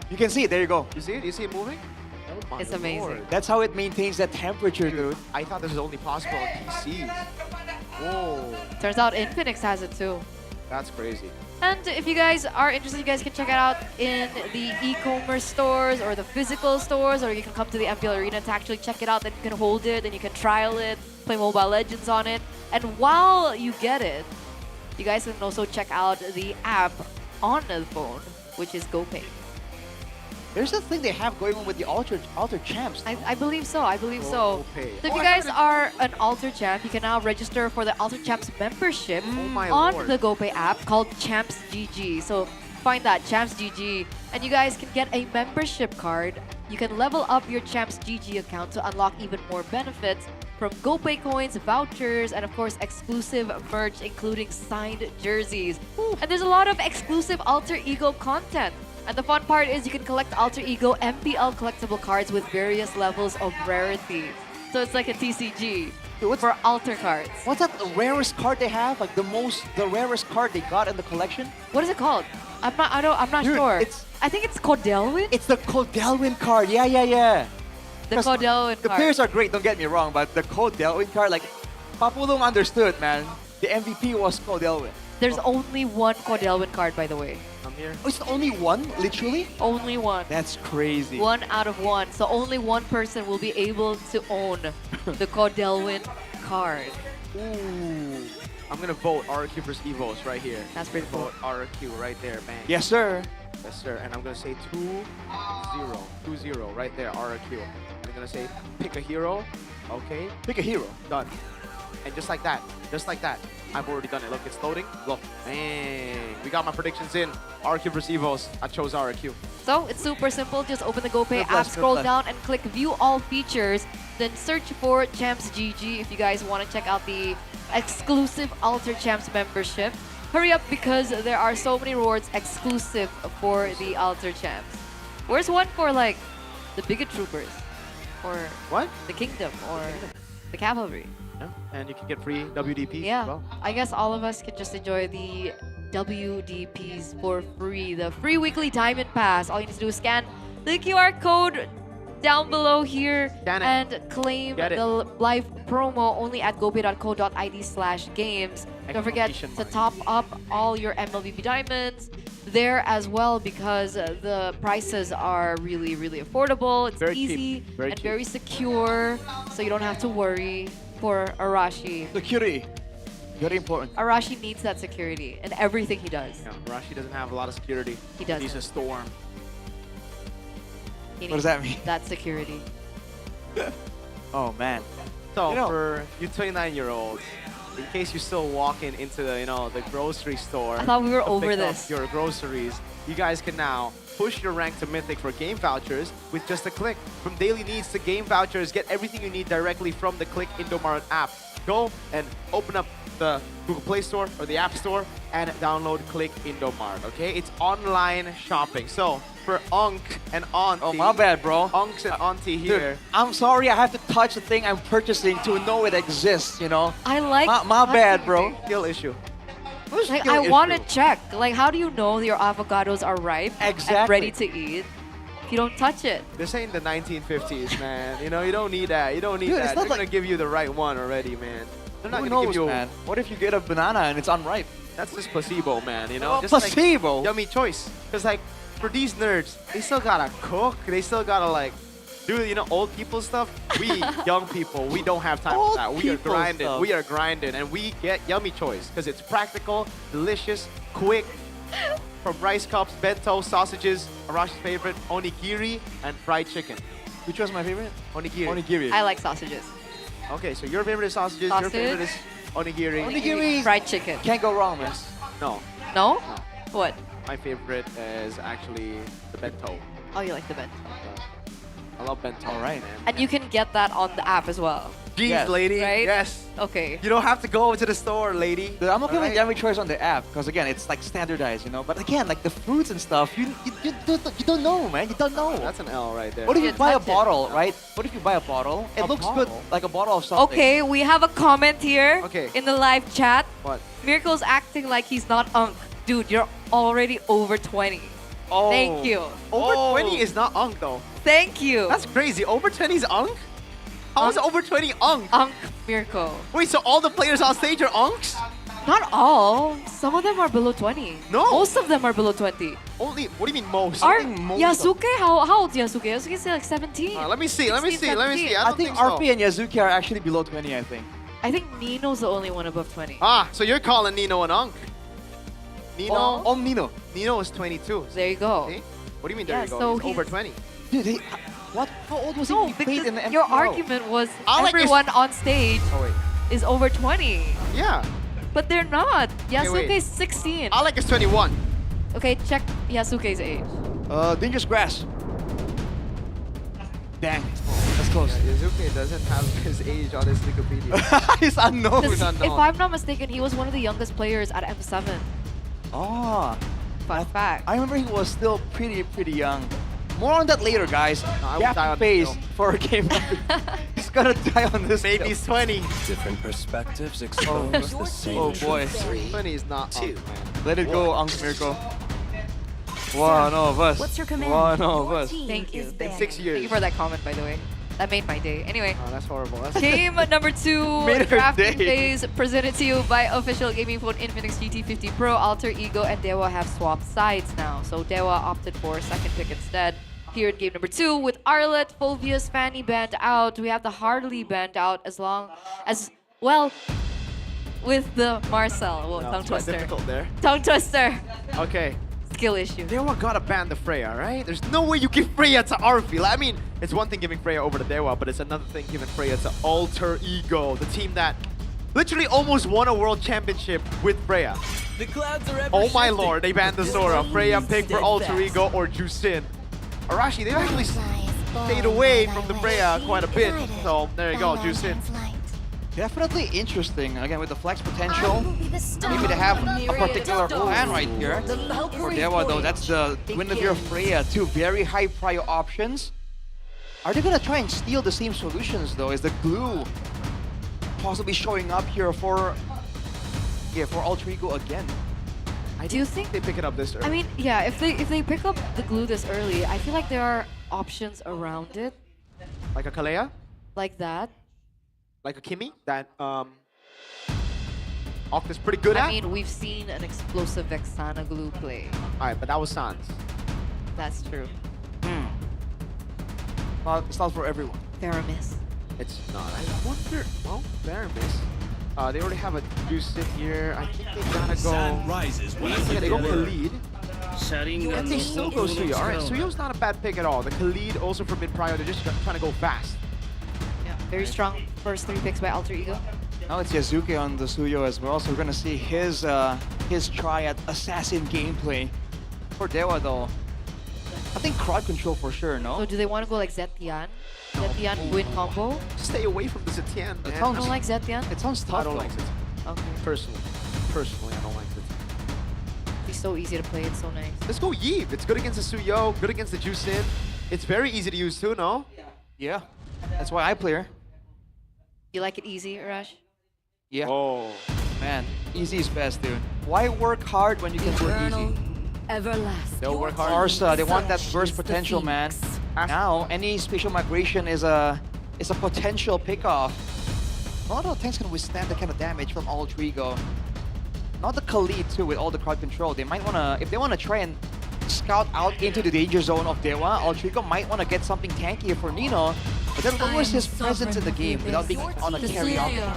Speaker 5: You can see it. There you go.
Speaker 9: You see it? You see it moving? Oh my
Speaker 2: It's amazing.
Speaker 9: Lord.
Speaker 5: That's how it maintains that temperature, dude.
Speaker 9: I thought this was only possible on PCs. Whoa.
Speaker 2: Turns out Infinix has it too.
Speaker 9: That's crazy.
Speaker 2: And if you guys are interested, you guys can check it out in the e-commerce stores or the physical stores, or you can come to the MPL Arena to actually check it out. Then you can hold it, then you can trial it, play Mobile Legends on it. And while you get it, you guys can also check out the app on the phone, which is GoPay.
Speaker 5: There's a thing they have going on with the Alter Champs.
Speaker 2: I believe so. I believe so.
Speaker 5: GoPay.
Speaker 2: So if
Speaker 5: Oh,
Speaker 2: you
Speaker 5: I
Speaker 2: guys
Speaker 5: heard it.
Speaker 2: are an Alter Champ, you can now register for the Alter Champs membership
Speaker 9: my
Speaker 2: on
Speaker 9: Lord.
Speaker 2: the GoPay app called Champs GG. So find that Champs GG, and you guys can get a membership card. You can level up your Champs GG account to unlock even more benefits from GoPay coins, vouchers, and of course exclusive merch, including signed jerseys. And there's a lot of exclusive Alter Ego content. And the fun part is you can collect Alter Ego MPL collectible cards with various levels of rarity. So it's like a TCG for Alter cards.
Speaker 5: What's that the rarest card they have? Like the rarest card they got in the collection?
Speaker 2: What is it called? I'm not
Speaker 5: Dude,
Speaker 2: sure. I think it's Codelwin.
Speaker 5: It's the Codelwin card. Yeah.
Speaker 2: The Codelwin
Speaker 5: The
Speaker 2: card.
Speaker 5: players are great, don't get me wrong, but the Codelwin card, like, Papulong understood, man. The MVP was Codelwin.
Speaker 2: There's only one Codelwin card, by the way.
Speaker 9: I'm here.
Speaker 5: Oh, it's the only one, literally?
Speaker 2: Only one.
Speaker 5: That's crazy.
Speaker 2: 1 out of 1. So only one person will be able to own the Codelwin card.
Speaker 9: Ooh. I'm gonna vote RQ versus Evos right here.
Speaker 2: That's pretty cool.
Speaker 9: Vote RQ right there, bang.
Speaker 5: Yes, sir.
Speaker 9: Yes, sir. And I'm gonna say 2-0. 2-0 right there, RQ. And I'm gonna say pick a hero. Okay.
Speaker 5: Pick a hero.
Speaker 9: Done. And just like that. I've already done it. Look, it's loading. Look. Bang. We got my predictions in. RQ versus Evos. I chose RQ.
Speaker 2: So it's super simple. Just open the GoPay
Speaker 9: Good luck,
Speaker 2: app, scroll
Speaker 9: good
Speaker 2: down,
Speaker 9: luck.
Speaker 2: and click View All Features. Then search for Champs GG if you guys want to check out the exclusive Alter Champs membership. Hurry up because there are so many rewards exclusive for the Alter Champs. Where's one for like the Bigot Troopers? Or
Speaker 9: what?
Speaker 2: The Kingdom or the Cavalry?
Speaker 9: Yeah. And you can get free WDP
Speaker 2: Yeah,
Speaker 9: as well.
Speaker 2: I guess all of us can just enjoy the WDPs for free. The free weekly Diamond Pass. All you need to do is scan the QR code down below here
Speaker 9: Scan it.
Speaker 2: and claim
Speaker 9: Get it.
Speaker 2: the live promo only at gopay.co.id/games. Don't forget
Speaker 9: Exclamation
Speaker 2: to
Speaker 9: mark.
Speaker 2: top up all your MLVP diamonds there as well because the prices are really, really affordable. It's
Speaker 9: Very cheap.
Speaker 2: easy
Speaker 9: Very
Speaker 2: and
Speaker 9: cheap.
Speaker 2: very secure, so you don't have to worry for Arashi.
Speaker 5: Security. Very important.
Speaker 2: Arashi needs that security in everything he does.
Speaker 9: Yeah, Rashi doesn't have a lot of security.
Speaker 2: He doesn't.
Speaker 9: He's a storm.
Speaker 2: He
Speaker 5: What does
Speaker 2: needs
Speaker 5: that mean?
Speaker 2: That security.
Speaker 5: Oh, man.
Speaker 9: So
Speaker 5: You know-
Speaker 9: for you 29-year-olds, in case you're still walking into the grocery store,
Speaker 2: I thought we were
Speaker 9: to
Speaker 2: over
Speaker 9: pick up
Speaker 2: this.
Speaker 9: your groceries, you guys can now push your rank to Mythic for game vouchers with just a click. From daily needs to game vouchers, get everything you need directly from the Click Indomart app. Go and open up the Google Play Store or the App Store and download Click Indomart, okay? It's online shopping. So for Unk and Auntie.
Speaker 5: Oh, my bad, bro.
Speaker 9: Unks and Auntie
Speaker 5: Dude,
Speaker 9: here.
Speaker 5: I'm sorry I have to touch the thing I'm purchasing to know it exists, you know?
Speaker 2: I like
Speaker 5: My bad, bro.
Speaker 9: Skill issue.
Speaker 2: Like,
Speaker 5: skill
Speaker 2: I want to
Speaker 5: issue?
Speaker 2: check. Like, how do you know your avocados are ripe and
Speaker 5: Exactly.
Speaker 2: ready to eat if you don't touch it?
Speaker 9: This ain't the 1950s, man. You know, you don't need that. You don't need
Speaker 5: Dude, it's
Speaker 9: that.
Speaker 5: not
Speaker 9: They're gonna give you the right one already, man. They're not
Speaker 5: Who
Speaker 9: gonna
Speaker 5: knows,
Speaker 9: give you.
Speaker 5: man? What if you get a banana and it's unripe?
Speaker 9: That's just placebo, man. You know,
Speaker 5: Oh,
Speaker 9: just like
Speaker 5: placebo?
Speaker 9: yummy choice. Cause like for these nerds, they still gotta cook. They still gotta like do old people stuff. We young people, we don't have time
Speaker 5: Old
Speaker 9: for that. We are
Speaker 5: people
Speaker 9: grinding.
Speaker 5: stuff.
Speaker 9: We are grinding, and we get yummy choice because it's practical, delicious, quick. From rice cups, bento, sausages, Arashi's favorite, onigiri, and fried chicken.
Speaker 5: Which was my favorite?
Speaker 9: Onigiri.
Speaker 5: Onigiri.
Speaker 2: I like sausages.
Speaker 9: Okay, so your favorite is sausages, your favorite is onigiri.
Speaker 5: Onigiri.
Speaker 2: Fried chicken.
Speaker 5: Can't go wrong, man.
Speaker 9: No,
Speaker 2: No? What?
Speaker 9: my favorite is actually the bento.
Speaker 2: Oh, you like the bento.
Speaker 9: I love bento. All right, man.
Speaker 2: And you can get that on the app as well.
Speaker 5: Jeez, Yes. lady.
Speaker 2: Right?
Speaker 5: Yes.
Speaker 2: Okay.
Speaker 5: You don't have to go to the store, lady. Dude, I'm okay with
Speaker 9: Alright.
Speaker 5: every choice on the app because again, it's like standardized, you know. But again, like the fruits and stuff, you don't know, man. You don't know.
Speaker 9: That's an L right there.
Speaker 5: What if you
Speaker 2: You're
Speaker 5: buy a
Speaker 2: tempted.
Speaker 5: bottle, right? What if you buy a bottle? It looks good, like a bottle of something.
Speaker 2: Okay, we have a comment here
Speaker 5: Okay.
Speaker 2: in the live chat.
Speaker 9: What?
Speaker 2: Miracle's acting like he's not unk. Dude, you're already over 20.
Speaker 5: Oh.
Speaker 2: Thank you.
Speaker 9: Over 20 is not unk though.
Speaker 2: Thank you.
Speaker 9: That's crazy. Over 20 is unk? How is over 20 unk?
Speaker 2: Unk Miracle.
Speaker 9: Wait, so all the players on stage are unks?
Speaker 2: Not all. Some of them are below 20.
Speaker 9: No.
Speaker 2: Most of them are below 20.
Speaker 9: Only, what do you mean most?
Speaker 2: Are
Speaker 9: I think most
Speaker 2: Yasuke? How old is Yasuke? Yasuke's like 17.
Speaker 9: Let me see. Let me
Speaker 2: 16,
Speaker 9: see. Let me
Speaker 2: 17.
Speaker 9: see. I
Speaker 5: I
Speaker 9: don't
Speaker 5: think
Speaker 9: think so.
Speaker 5: RP and Yazuki are actually below 20, I think.
Speaker 2: I think Nino's the only one above 20.
Speaker 9: Ah, so you're calling Nino an unk? Nino?
Speaker 5: Oh, Nino.
Speaker 9: Nino is 22.
Speaker 2: There you go.
Speaker 9: See? What do you mean there
Speaker 2: Yeah,
Speaker 9: you go?
Speaker 2: so
Speaker 9: He's over
Speaker 2: he's-
Speaker 9: 20.
Speaker 5: Dude, what? How old was he
Speaker 2: No,
Speaker 5: when he played in the MPL?
Speaker 2: your argument was
Speaker 9: Alec is-
Speaker 2: everyone on stage
Speaker 9: Oh, wait.
Speaker 2: is over 20.
Speaker 9: Yeah.
Speaker 2: But they're not.
Speaker 9: wait.
Speaker 2: Yasuke's 16.
Speaker 9: Alec is 21.
Speaker 2: Okay, check Yasuke's age.
Speaker 5: Dangerous Grass. Dang. That's close.
Speaker 9: Yuzuki doesn't have his age on his Wikipedia.
Speaker 5: He's unknown.
Speaker 2: This- if I'm not mistaken, he was one of the youngest players at M7.
Speaker 5: Oh.
Speaker 2: Fun fact.
Speaker 5: I remember he was still pretty young. More on that later, guys.
Speaker 9: I
Speaker 5: You
Speaker 9: would
Speaker 5: have
Speaker 9: die
Speaker 5: to
Speaker 9: on
Speaker 5: face
Speaker 9: this hill.
Speaker 5: for a game. He's gonna die on this.
Speaker 9: Maybe
Speaker 5: hill.
Speaker 9: he's 20.
Speaker 4: Different perspectives expose the same
Speaker 5: Oh boy.
Speaker 9: 20 is not unk, man.
Speaker 5: Let it go, Uncle Miracle. One of us.
Speaker 20: What's your command?
Speaker 5: One of us.
Speaker 2: Thank you.
Speaker 9: In 6 years.
Speaker 2: Thank you for that comment, by the way. That made my day. Anyway.
Speaker 9: Oh, that's horrible. That's
Speaker 2: Game number 2,
Speaker 5: Made her
Speaker 2: Drafting
Speaker 5: day.
Speaker 2: Days, presented to you by official gaming phone Infinix GT50 Pro. Alter Ego and Dewa have swapped sides now. So Dewa opted for second pick instead. Here in game number 2, with Arlet, Fulvius, Fanny banned out. We have the Harley banned out as well with the Marcel. Whoa,
Speaker 9: No,
Speaker 2: tongue
Speaker 9: it's quite
Speaker 2: twister.
Speaker 9: difficult there.
Speaker 2: Tongue twister.
Speaker 9: Okay.
Speaker 2: Skill issue.
Speaker 9: Dewa gotta ban the Freya, right? There's no way you give Freya to Arfi. I mean, it's one thing giving Freya over to Dewa, but it's another thing giving Freya to Alter Ego, the team that literally almost won a world championship with Freya.
Speaker 4: The clouds are ever
Speaker 9: Oh my
Speaker 4: shifting.
Speaker 9: lord, they banned the Sora. Freya picked for Alter Ego or Jusin. Arashi, they've actually stayed away from the Freya quite a bit. So there you go, Jusin.
Speaker 5: Definitely interesting. Again, with the flex potential. Maybe they have a particular plan right here. For Dewa, though, that's the Guinevere Freya. Two very high prio options. Are they gonna try and steal the same solutions, though? Is the glue possibly showing up here for Alter Ego again?
Speaker 2: Do you think
Speaker 9: they pick it up this early?
Speaker 2: I mean, yeah, if they pick up the glue this early, I feel like there are options around it.
Speaker 9: Like a Kalea?
Speaker 2: Like that.
Speaker 9: Like a Kimi that Oct is pretty good at?
Speaker 2: I mean, we've seen an explosive Vexana glue play.
Speaker 9: Alright, but that was Sans.
Speaker 2: That's true.
Speaker 5: It's not for everyone.
Speaker 2: Theramis.
Speaker 9: It's not. I wonder. Well, Theramis. They already have a juice in here. I think they gotta go.
Speaker 4: Sun rises when I
Speaker 9: Yeah,
Speaker 4: give
Speaker 9: they go
Speaker 4: the word.
Speaker 9: Khalid. And they still go Suyo. Alright, Suyo's not a bad pick at all. The Khalid also for mid prio. They're just trying to go fast.
Speaker 2: Yeah, very strong first 3 picks by Alter Ego.
Speaker 5: Now it's Yazuki on the Suyo as well, so we're gonna see his try at assassin gameplay. For Dewa though, I think crowd control for sure, no?
Speaker 2: So do they want to go like Zetian? Zetian win combo?
Speaker 9: Stay away from the Zetian, man.
Speaker 2: I don't like Zetian.
Speaker 5: It sounds tough.
Speaker 9: I don't like
Speaker 5: though.
Speaker 9: Zetian.
Speaker 2: Okay.
Speaker 9: Personally, I don't like Zetian.
Speaker 2: He's so easy to play, it's so nice.
Speaker 9: Let's go Yeeb. It's good against the Suyo, good against the Jusin. It's very easy to use too, no?
Speaker 5: Yeah. That's why I play her.
Speaker 2: You like it easy, Arash?
Speaker 5: Yeah.
Speaker 9: Oh.
Speaker 5: Man, easy is best, dude. Why work hard when you can work easy?
Speaker 20: Everlasting.
Speaker 5: They'll work hard. Arsa, they want that burst potential, man. Now, any spatial migration is a potential pickoff. Not all tanks can withstand that kind of damage from Alter Ego. Not the Khalid too, with all the crowd control. They might wanna, if they wanna try and scout out into the danger zone of Dewa, Alter Ego might wanna get something tankier for Nino, but that lowers his presence in the game without being on a carry option.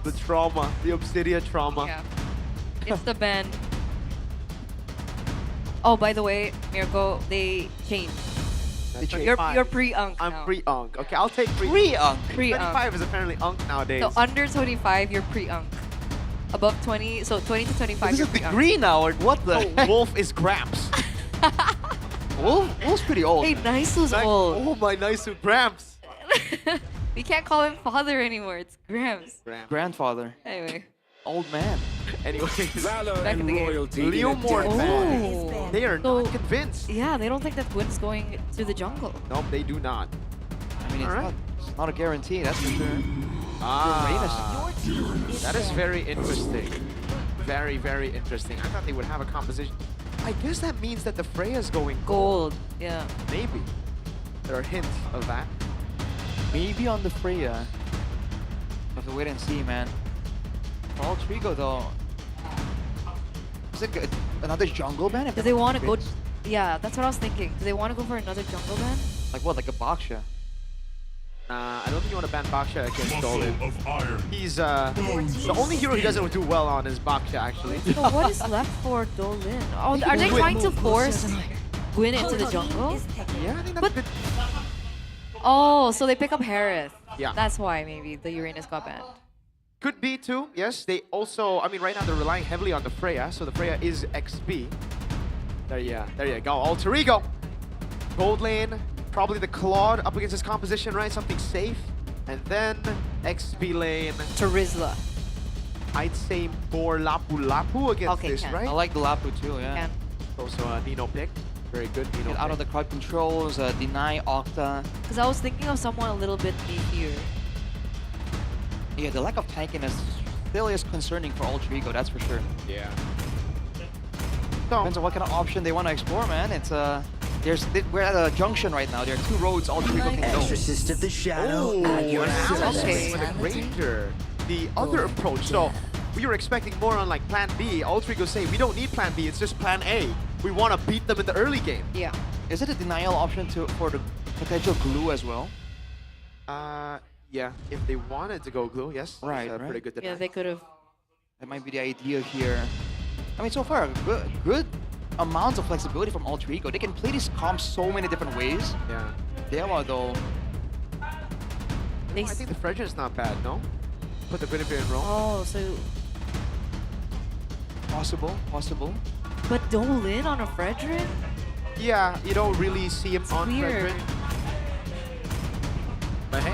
Speaker 9: The trauma, the Obsidian trauma.
Speaker 2: Yeah. It's the band. Oh, by the way, Mirko, they changed. You're pre-unk
Speaker 9: I'm
Speaker 2: now.
Speaker 9: pre-unk. Okay, I'll take
Speaker 5: Pre-unk.
Speaker 2: Pre-unk.
Speaker 9: 25 is apparently unk nowadays.
Speaker 2: So under 25, you're pre-unk. Above 20, so 20 to 25,
Speaker 5: This
Speaker 2: you're
Speaker 5: is the
Speaker 2: pre-unk.
Speaker 5: green now, or what the?
Speaker 9: Oh, Wolf is Graps.
Speaker 5: Wolf's pretty old.
Speaker 2: Hey, Naisu's old.
Speaker 9: Oh my Naisu Gramps.
Speaker 2: We can't call him father anymore. It's Grams.
Speaker 5: Grandfather.
Speaker 2: Anyway.
Speaker 5: Old man.
Speaker 9: Anyway,
Speaker 2: Back in the game.
Speaker 9: Leo Mort fans.
Speaker 2: Oh.
Speaker 9: They are
Speaker 2: So-
Speaker 9: not convinced.
Speaker 2: Yeah, they don't think that Gwyn's going to the jungle.
Speaker 9: Nope, they do not.
Speaker 5: I mean, it's not a guarantee, that's for sure.
Speaker 9: Ah, that is very interesting. Very, very interesting. I thought they would have a composition. I guess that means that the Freya's going
Speaker 2: gold. Yeah.
Speaker 9: Maybe. There are hints of that.
Speaker 5: Maybe on the Freya. Have to wait and see, man. For all Trigo, though, is it good? Another jungle ban?
Speaker 2: Do they want to go? Yeah, that's what I was thinking. Do they want to go for another jungle ban?
Speaker 5: Like what? Like a Baksha?
Speaker 9: I don't think you want to ban Baksha against Dolin. He's the only hero he doesn't do well on is Baksha, actually.
Speaker 2: So what is left for Dolin? Oh, are they trying to force Gwyn into the jungle?
Speaker 9: Yeah, I think that's good.
Speaker 2: Oh, so they pick up Harith.
Speaker 9: Yeah.
Speaker 2: That's why maybe the Uranus got banned.
Speaker 9: Could be too, yes. They also, I mean, right now they're relying heavily on the Freya, so the Freya is XP. There you go. Alter Ego. Gold lane, probably the Claude up against his composition, right? Something safe. And then XP lane.
Speaker 2: Terizla.
Speaker 9: I'd say more Lapu Lapu against this,
Speaker 2: Ken.
Speaker 9: right?
Speaker 5: I like the Lapu too, yeah.
Speaker 2: Ken.
Speaker 9: Also a Nino pick. Very good Nino
Speaker 5: Get out of the crowd controls, deny Octa.
Speaker 2: Because I was thinking of someone a little bit beefier.
Speaker 5: Yeah, the lack of tankiness still is concerning for Alter Ego, that's for sure.
Speaker 9: Yeah.
Speaker 5: Depends on what kind of option they want to explore, man. It's we're at a junction right now. There are two roads Alter Ego can go.
Speaker 4: Exorcist of the Shadow.
Speaker 9: Oh,
Speaker 4: at your
Speaker 9: okay.
Speaker 4: service.
Speaker 9: With a Ranger. The other approach. So we were expecting more on like Plan B. Alter Ego say we don't need Plan B. It's just Plan A. We want to beat them in the early game.
Speaker 2: Yeah.
Speaker 5: Is it a denial option for the potential glue as well?
Speaker 9: Yeah. If they wanted to go glue, yes.
Speaker 5: Right,
Speaker 9: it's a
Speaker 5: right.
Speaker 9: pretty good deny.
Speaker 2: Yeah, they could have.
Speaker 5: That might be the idea here. I mean, so far, good amounts of flexibility from Alter Ego. They can play these comps so many different ways.
Speaker 9: Yeah.
Speaker 5: Dewa, though.
Speaker 9: I think the Fredrin's not bad, no? Put the Guinevere in roll.
Speaker 2: Oh, so.
Speaker 5: Possible.
Speaker 2: But Dolin on a Fredrin?
Speaker 9: Yeah, you don't really see him on
Speaker 2: weird.
Speaker 9: Fredrin. But hey.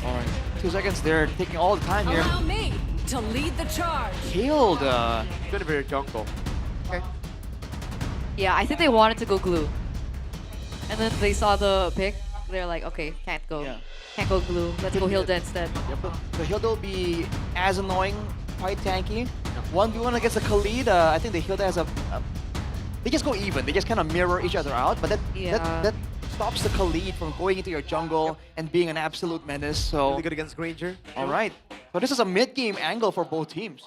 Speaker 5: Alright. 2 seconds, they're taking all the time here.
Speaker 6: Allow me to lead the charge.
Speaker 5: Killed.
Speaker 9: Guinevere jungle. Okay.
Speaker 2: Yeah, I think they wanted to go glue. And then they saw the pick. They're like, okay, can't go.
Speaker 5: Yeah.
Speaker 2: Can't go glue. Let's go Hilda instead.
Speaker 5: The Hilda will be as annoying, quite tanky. 1v1 against the Khalid, I think the Hilda has they just go even. They just kind of mirror each other out. But that stops the Khalid from going into your jungle and being an absolute menace. So
Speaker 9: Really good against Granger.
Speaker 5: all right. So this is a mid-game angle for both teams.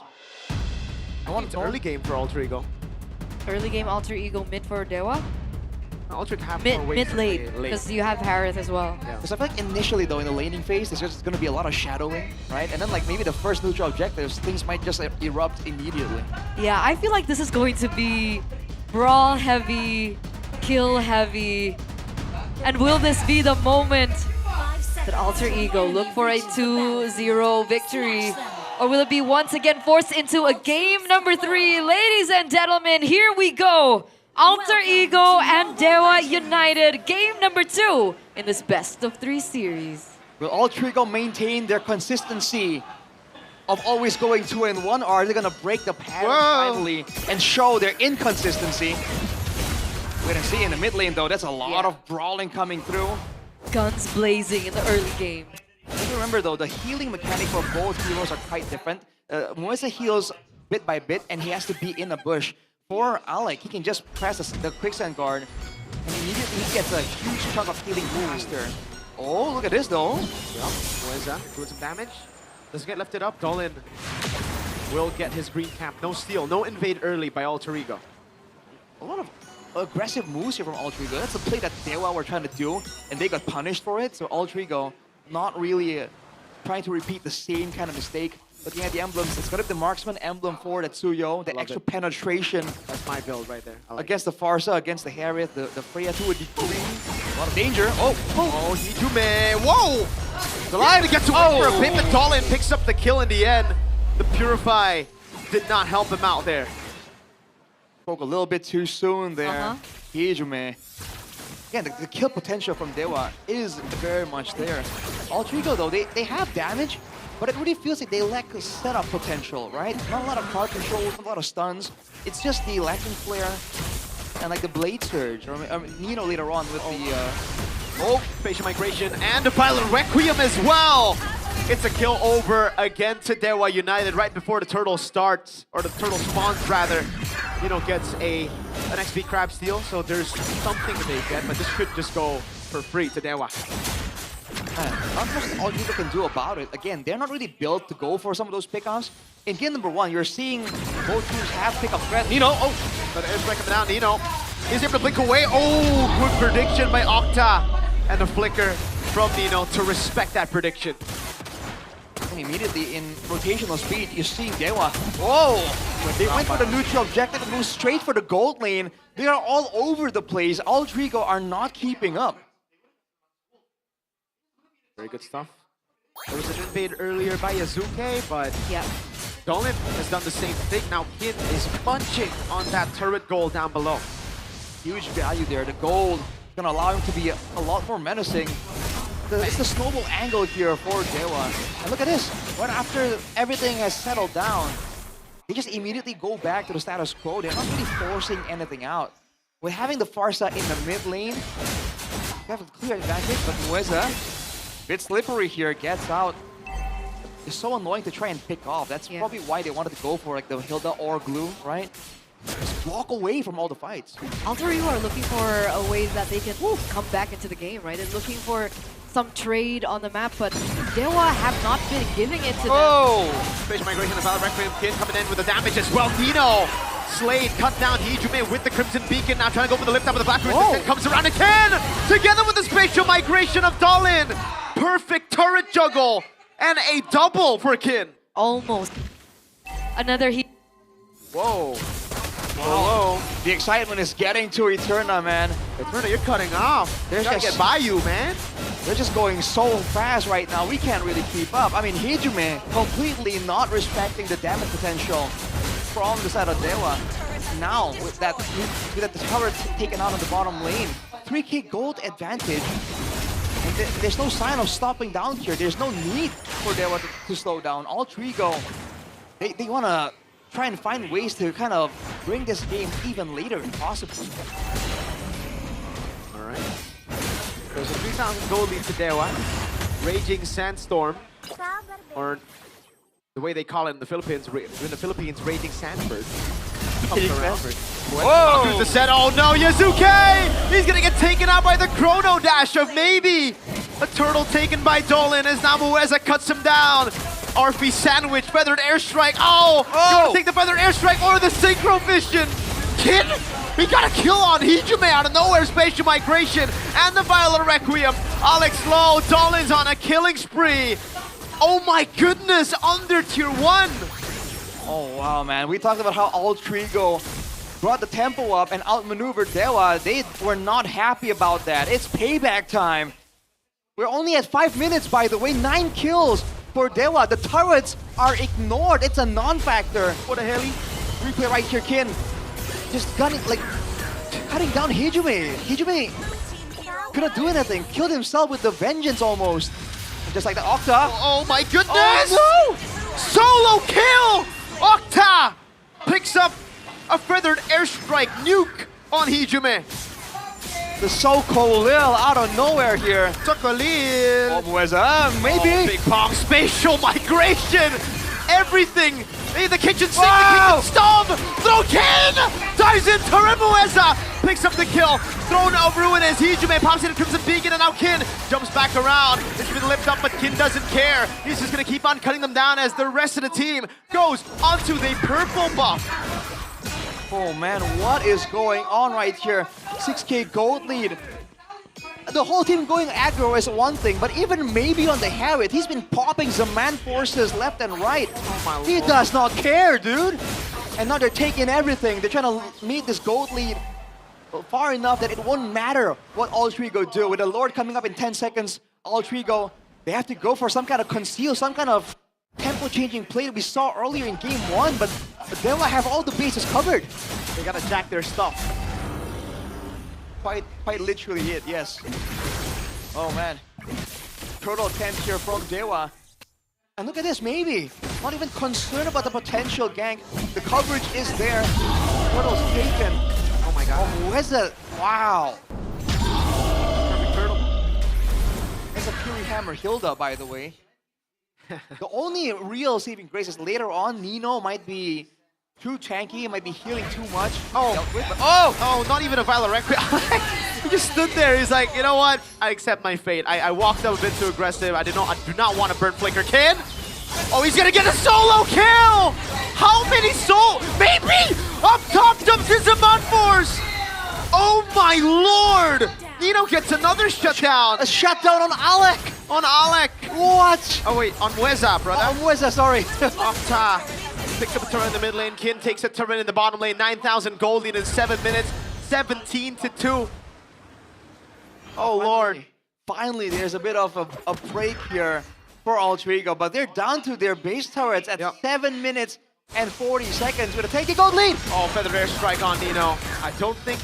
Speaker 9: I want it's early game for Alter Ego.
Speaker 2: Early game Alter Ego, mid for Dewa.
Speaker 9: Alter Ego have more ways
Speaker 2: Mid
Speaker 9: to
Speaker 2: late,
Speaker 9: play late.
Speaker 2: because you have Harith as well.
Speaker 5: Because I feel like initially though, in the laning phase, there's just going to be a lot of shadowing, right? And then like maybe the first neutral objectives, things might just erupt immediately.
Speaker 2: Yeah, I feel like this is going to be brawl heavy, kill heavy. And will this be the moment that Alter Ego look for a 2-0 victory? Or will it be once again forced into a game number 3? Ladies and gentlemen, here we go. Alter Ego and Dewa united, game number 2 in this best of 3 series.
Speaker 5: Will Alter Ego maintain their consistency of always going 2-1, or are they gonna break the pattern finally and show their inconsistency? Wait and see in the mid lane though, that's a lot of brawling coming through.
Speaker 2: Guns blazing in the early game.
Speaker 5: Remember though, the healing mechanic for both heroes are quite different. Moisa heals bit by bit and he has to be in a bush. For Alec, he can just press the quicksand guard and immediately he gets a huge chunk of healing faster. Oh, look at this though.
Speaker 9: Yeah, Moisa doing some damage. Doesn't get lifted up. Dolin will get his green cap. No steal, no invade early by Alter Ego.
Speaker 5: A lot of aggressive moves here from Alter Ego. That's the play that Dewa were trying to do and they got punished for it. So Alter Ego not really trying to repeat the same kind of mistake. Looking at the emblems, it's gonna be the marksman emblem for the Tsuyo, the extra penetration.
Speaker 9: That's my build right there.
Speaker 5: Against the Farsa, against the Harriet, the Freya to a degree. A lot of danger. Oh,
Speaker 9: Hitume. Whoa! The line gets away for a bit, but Dolin picks up the kill in the end. The Purify did not help him out there.
Speaker 5: Spoke a little bit too soon there. Hijume. Again, the kill potential from Dewa is very much there. Altrigo though, they have damage, but it really feels like they lack a setup potential, right? Not a lot of card control, not a lot of stuns. It's just the lacking flare and like the blade surge, or Nino later on with the
Speaker 9: spatial migration and the pilot Requiem as well. It's a kill over again to Dewa United right before the turtle starts, or the turtle spawns rather. Gets an XP crab steal, so there's something they get, but this should just go for free to Dewa.
Speaker 5: Not much all you can do about it. Again, they're not really built to go for some of those pickoffs. In game number 1, you're seeing both teams have pickoff threat.
Speaker 9: Nino, but airstrike coming down. Nino is able to blink away. Oh, good prediction by Octa. And the flicker from Nino to respect that prediction.
Speaker 5: And immediately in rotational speed, you're seeing Dewa. Whoa! They went for the neutral objective and moved straight for the gold lane. They are all over the place. Altrigo are not keeping up.
Speaker 9: Very good stuff. There was an invade earlier by Yazuke, but Dolan has done the same thing. Now Kin is punching on that turret goal down below.
Speaker 5: Huge value there. The gold is going to allow him to be a lot more menacing. It's the snowball angle here for Dewa. And look at this. Right after everything has settled down, they just immediately go back to the status quo. They're not really forcing anything out. With having the Farsa in the mid lane, they have a clear advantage, but Mueza, bit slippery here, gets out. It's so annoying to try and pick off. That's probably why they wanted to go for like the Hilda or Glue, right? Just walk away from all the fights.
Speaker 2: Altrigo are looking for a way that they can come back into the game, right? And looking for some trade on the map, but Dewa have not been giving it to them.
Speaker 9: Oh! Space migration of Valor Requiem. Kin coming in with the damage as well. Nino! Slade cut down Hijume with the Crimson Beacon, now trying to go for the lift up of the Black Resistance. Comes around again! Together with the spatial migration of Dolan! Perfect turret juggle! And a double for Kin!
Speaker 2: Almost. Another heat.
Speaker 5: Whoa. Whoa. The excitement is getting to Eterna, man.
Speaker 9: Eterna, you're cutting off. They're trying to get by you, man.
Speaker 5: They're just going so fast right now. We can't really keep up. I mean, Hijume completely not respecting the damage potential from the side of Dewa. Now, with that tower taken out on the bottom lane, 3k gold advantage. And there's no sign of stopping down here. There's no need for Dewa to slow down. Altrigo, they want to try and find ways to kind of bring this game even later if possible.
Speaker 9: All right. There's a 3,000 gold lead to Dewa. Raging Sandstorm, or the way they call it in the Philippines, Raging Sandbird. Whoa! Through the set. Oh no, Yazuke! He's gonna get taken out by the Chrono Dash of maybe a turtle taken by Dolan as now Mueza cuts him down. RP sandwich, feathered airstrike. Oh! You wanna take the feathered airstrike or the synchro vision? Kin! He got a kill on Hijume out of nowhere, spatial migration, and the Violet Requiem. Alex Lowe, Dolan's on a killing spree. Oh my goodness, under tier 1.
Speaker 5: Oh wow, man. We talked about how Altrigo brought the tempo up and outmaneuvered Dewa. They were not happy about that. It's payback time. We're only at 5 minutes, by the way. 9 kills for Dewa. The turrets are ignored. It's a non-factor. What the hell? Replay right here, Kin. Just gunning, like, cutting down Hijume. Hijume couldn't do anything. Killed himself with the vengeance almost. And just like the Octa.
Speaker 9: Oh my goodness!
Speaker 5: Oh,
Speaker 9: no! Solo kill! Octa picks up a feathered airstrike nuke on Hijume.
Speaker 5: The Soko Lil out of nowhere here.
Speaker 9: Soko Lil.
Speaker 5: Oh, Mueza, maybe.
Speaker 9: Oh, big bomb, spatial migration. Everything. The kitchen sink, the kitchen stove. Throw Kin. Dives in. Turret Mueza picks up the kill. Thrown over ruin as Hijume pops in Crimson Beacon, and now Kin jumps back around. It's been lifted up, but Kin doesn't care. He's just gonna keep on cutting them down as the rest of the team goes onto the purple buff.
Speaker 5: Oh man, what is going on right here? 6k gold lead. The whole team going aggro is one thing, but even maybe on the Harriet, he's been popping some man forces left and right.
Speaker 9: Oh
Speaker 5: he does not care, dude. And now they're taking everything. They're trying to meet this gold lead far enough that it won't matter what Altrigo do. With the Lord coming up in 10 seconds, Altrigo, they have to go for some kind of conceal, some kind of tempo-changing play that we saw earlier in game 1, but Dewa have all the bases covered. They gotta jack their stuff. Quite literally it, yes. Oh man. Turtle attempt here from Dewa. And look at this, maybe. Not even concerned about the potential gank. The coverage is there. Turtle's taken. Oh my god. Oh, where's the... Wow. Perfect turtle. It's a Fury Hammer Hilda, by the way. The only real saving grace is later on, Nino might be too tanky, might be healing too much.
Speaker 9: Oh, not even a Violet Requiem. He just stood there. He's like, you know what? I accept my fate. I walked up a bit too aggressive. I do not want to burn Flicker. Kin? Oh, he's gonna get a solo kill! How many Maybe! Up top jumps into Mud Force! Oh my lord! Nino gets another shutdown.
Speaker 5: A shutdown on Alec!
Speaker 9: On Alec!
Speaker 5: What?
Speaker 9: Oh wait, on Mueza, brother.
Speaker 5: On Mueza, sorry.
Speaker 9: Off top. Picks up a turret in the mid lane. Kin takes a turret in the bottom lane. 9,000 gold lead in 7 minutes. 17-2. Oh lord.
Speaker 5: Finally, there's a bit of a break here for Alter Ego, but they're down to their base turrets at 7 minutes and 40 seconds with a taking gold lead.
Speaker 9: Oh, Feather Air Strike on Nino. I don't think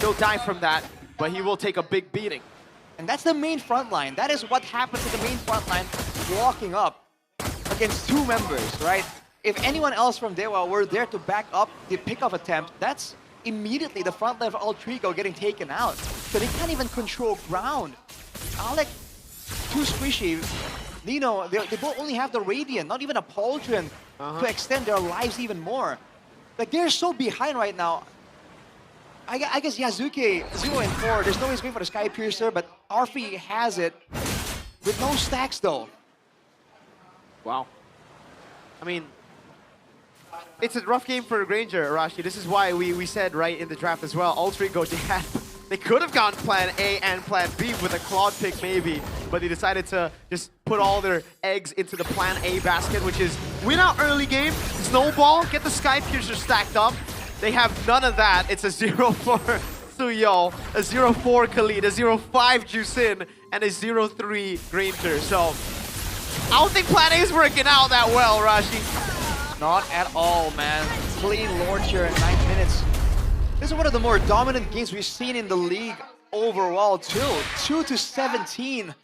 Speaker 9: he'll die from that, but he will take a big beating.
Speaker 5: And that's the main front line. That is what happens to the main front line walking up against 2 members, right? If anyone else from Dewa were there to back up the pickup attempt, that's immediately the front line of Alter Ego getting taken out. So they can't even control ground. Alec, too squishy. Nino, they both only have the Radiant, not even a Pauldron to extend their lives even more. Like, they're so behind right now. I guess Yazuki, 0 and 4, there's no way he's going for the Sky Piercer, but Arfi has it with no stacks though.
Speaker 9: Wow. I mean, it's a rough game for Granger, Arashi. This is why we said right in the draft as well, Alter Ego, they could have gone plan A and plan B with a Claude pick maybe, but they decided to just put all their eggs into the plan A basket, which is win out early game, snowball, get the Sky Piercer stacked up. They have none of that. It's a 0-4 Suyo, a 0-4 Khalid, a 0-5 Jusin, and a 0-3 Granger. So I don't think plan A is working out that well, Rashi.
Speaker 5: Not at all, man. Clean launcher in 9 minutes. This is one of the more dominant games we've seen in the league overall too. 2-17.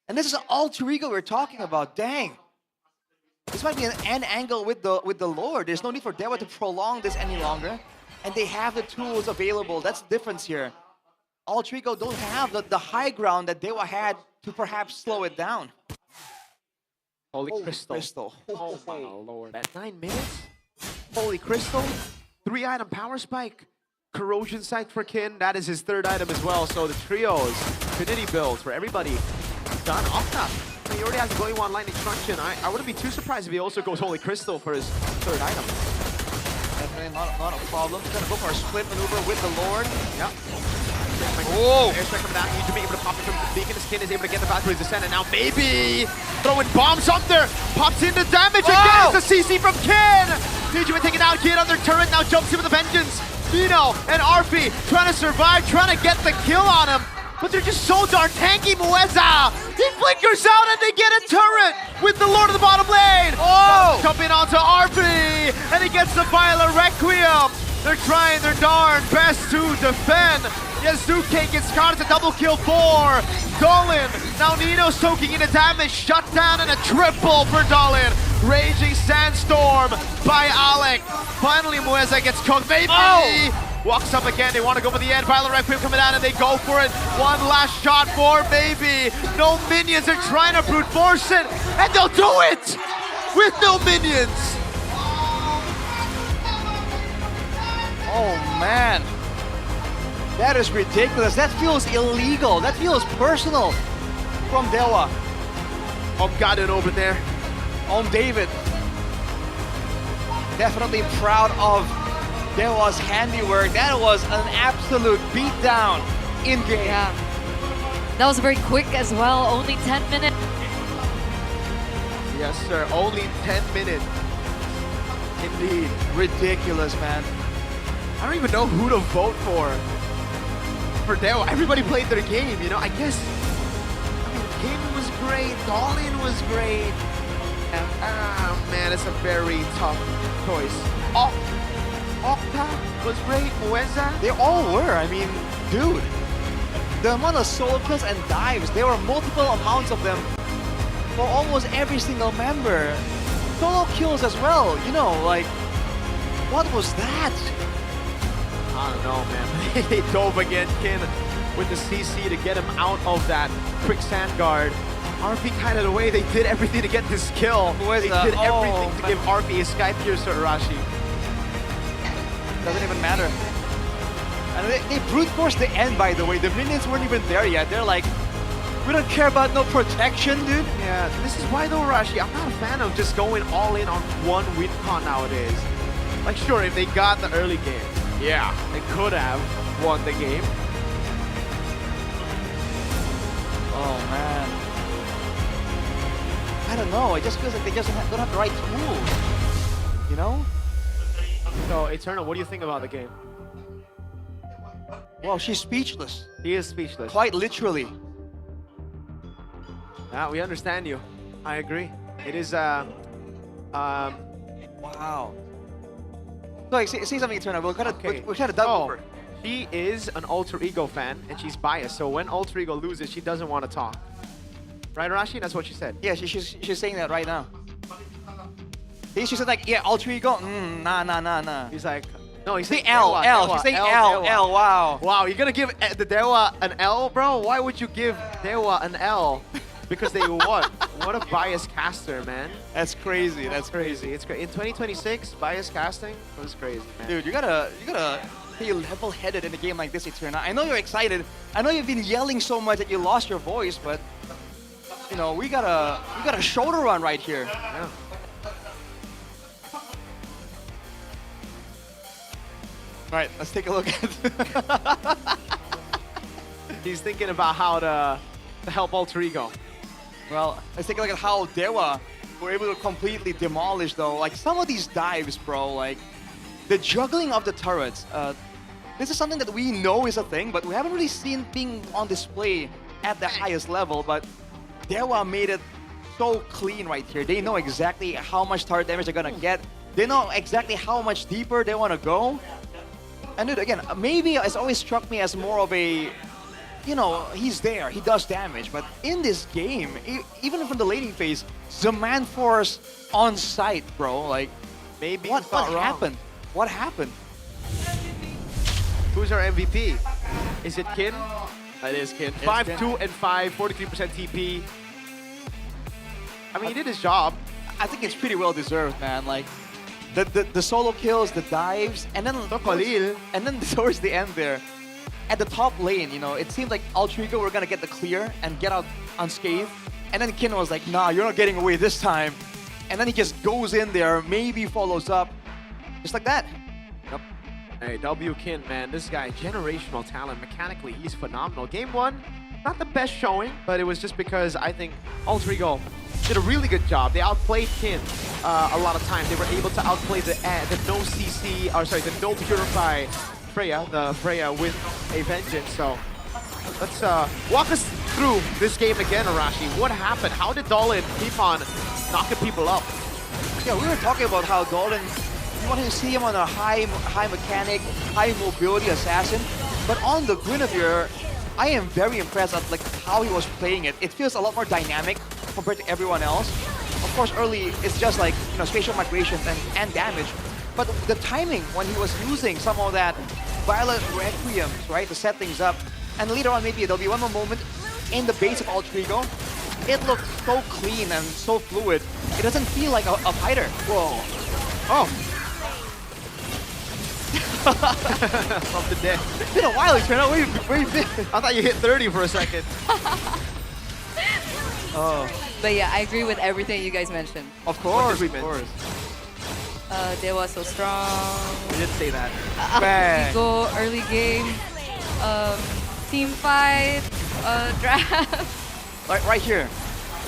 Speaker 5: And this is Alter Ego we're talking about. Dang. This might be an end angle with the Lord. There's no need for Dewa to prolong this any longer. And they have the tools available. That's the difference here. Alter Ego don't have the high ground that Dewa had to perhaps slow it down.
Speaker 9: Holy Crystal. Oh my lord. At 9 minutes? Holy Crystal. 3-item Power Spike. Corrosion Sight for Kin. That is his 3rd item as well. So the trios, Trinity builds for everybody. Done off top. He already has a Glowy Wand Lightning Extraction. I wouldn't be too surprised if he also goes Holy Crystal for his 3rd item.
Speaker 5: Definitely not a problem. He's gonna go for a split maneuver with the Lord.
Speaker 9: Yep.
Speaker 5: Oh!
Speaker 9: Airstrike coming down. He's to be able to pop it from the beacon. His Kin is able to get the Valkyrie descent, and now maybe throwing bombs up there. Pops into damage again. It's a CC from Kin. Fugitive taking out Kin on their turret. Now jumps in with a vengeance. Nino and Arfi trying to survive, trying to get the kill on him. But they're just so darn tanky, Mueza. He flickers out and they get a turret with the Lord of the bottom lane. Oh! Jumping onto Arfi, and he gets the Violet Requiem. They're trying their darn best to defend. Yazuki gets caught as a double kill for Dolan. Now Nino soaking in a damage, shut down, and a triple for Dolan. Raging Sandstorm by Alec. Finally, Mueza gets cooked. Maybe. Walks up again, they want to go for the end. Violet Requiem coming down and they go for it. One last shot for maybe. No minions, they're trying to brute force it. And they'll do it with no minions.
Speaker 5: Oh man. That is ridiculous. That feels illegal. That feels personal from Dewa.
Speaker 9: Got it over there.
Speaker 5: David. Definitely proud of Dewa's handiwork. That was an absolute beatdown in game.
Speaker 2: Yeah. That was very quick as well. Only 10 minutes.
Speaker 9: Yes, sir. Only 10 minutes. Indeed.
Speaker 5: Ridiculous, man.
Speaker 9: I don't even know who to vote for Dewa. Everybody played their game, you know. I guess, King was great. Dolan was great. And, man, it's a very tough choice. Oh!
Speaker 5: Octa was great. Mueza. They all were. I mean, dude. The amount of solo kills and dives, there were multiple amounts of them for almost every single member. Solo kills as well, you know, like, what was that?
Speaker 9: I don't know, man. They dove against Kin with the CC to get him out of that quicksand guard. RP kind of the way they did everything to get this kill. They did everything to give RP a Sky Piercer Arashi.
Speaker 5: Doesn't even matter. And they brute forced the end, by the way. The minions weren't even there yet. They're like, we don't care about no protection, dude.
Speaker 9: Yeah, this is why though, Rashi, I'm not a fan of just going all in on one win con nowadays. Like, sure, if they got the early game, yeah, they could have won the game.
Speaker 5: Oh, man. I don't know. It just feels like they just don't have the right tools. You know?
Speaker 9: So, Eternal, what do you think about the game?
Speaker 5: Wow, she's speechless.
Speaker 9: He is speechless.
Speaker 5: Quite literally.
Speaker 9: Yeah, we understand you. I agree. It is,
Speaker 5: wow. So, say something, Eternal. We're kind of done over.
Speaker 9: She is an Alter Ego fan, and she's biased. So when Alter Ego loses, she doesn't want to talk. Right, Rashi? That's what she said.
Speaker 5: Yeah, she's saying that right now. She said like, yeah, Alter Ego. Nah.
Speaker 9: He's like, no, he's saying
Speaker 5: L. She's saying L. Wow.
Speaker 9: Wow, you're gonna give the Dewa an L, bro? Why would you give Dewa an L? Because they won. What a biased caster, man.
Speaker 5: That's crazy.
Speaker 9: That's crazy. It's great. In 2026, biased casting was crazy, man.
Speaker 5: Dude, you gotta stay level-headed in a game like this, Eterna. I know you're excited. I know you've been yelling so much that you lost your voice, but you know we got a shoulder run right here.
Speaker 9: Yeah.
Speaker 5: All right, let's take a look at.
Speaker 9: He's thinking about how to help Alter Ego.
Speaker 5: Well, let's take a look at how Dewa were able to completely demolish, though. Like, some of these dives, bro, like, the juggling of the turrets. This is something that we know is a thing, but we haven't really seen being on display at the highest level. But Dewa made it so clean right here. They know exactly how much turret damage they're gonna get. They know exactly how much deeper they want to go. And dude, again, maybe it's always struck me as more of a, you know, he's there, he does damage, but in this game, even from the laning phase, the man force on site, bro. Like,
Speaker 9: maybe
Speaker 5: what happened? What happened?
Speaker 9: Who's our MVP? Is it Kin? It is Kin.
Speaker 5: It's
Speaker 9: 5-2 and 5, 43% TP. I mean, he did his job.
Speaker 5: I think it's pretty well deserved, man. Like, the solo kills, the dives, and then towards the end there, at the top lane, you know, it seemed like Alter Ego were gonna get the clear and get out unscathed, and then Kin was like, nah, you're not getting away this time, and then he just goes in there, maybe follows up, just like that.
Speaker 9: Yep. Hey, W Kin, man, this guy, generational talent. Mechanically, he's phenomenal. Game 1, not the best showing, but it was just because I think Alter Ego did a really good job. They outplayed Kin a lot of times. They were able to outplay the no CC, or sorry, the no Purify Freya, the Freya with a vengeance. So let's walk us through this game again, Arashi. What happened? How did Dolan keep on knocking people up?
Speaker 5: Yeah, we were talking about how Dolan, you wanted to see him on a high mechanic, high mobility assassin, but on the Guinevere, I am very impressed at like how he was playing it. It feels a lot more dynamic compared to everyone else. Of course, early it's just like, you know, spatial migrations and damage, but the timing when he was using some of that Violet Requiem, right, to set things up, and later on maybe there'll be one more moment in the base of Alter Ego. It looked so clean and so fluid. It doesn't feel like a fighter. Whoa. Oh.
Speaker 9: From the dead.
Speaker 5: It's been a while, Eternal. Where you been?
Speaker 9: I thought you hit 30 for a second.
Speaker 5: Oh.
Speaker 2: But yeah, I agree with everything you guys mentioned.
Speaker 5: Of course, of course.
Speaker 2: They were so strong.
Speaker 5: We did say that.
Speaker 2: We go early game, team fight, draft.
Speaker 5: Right here.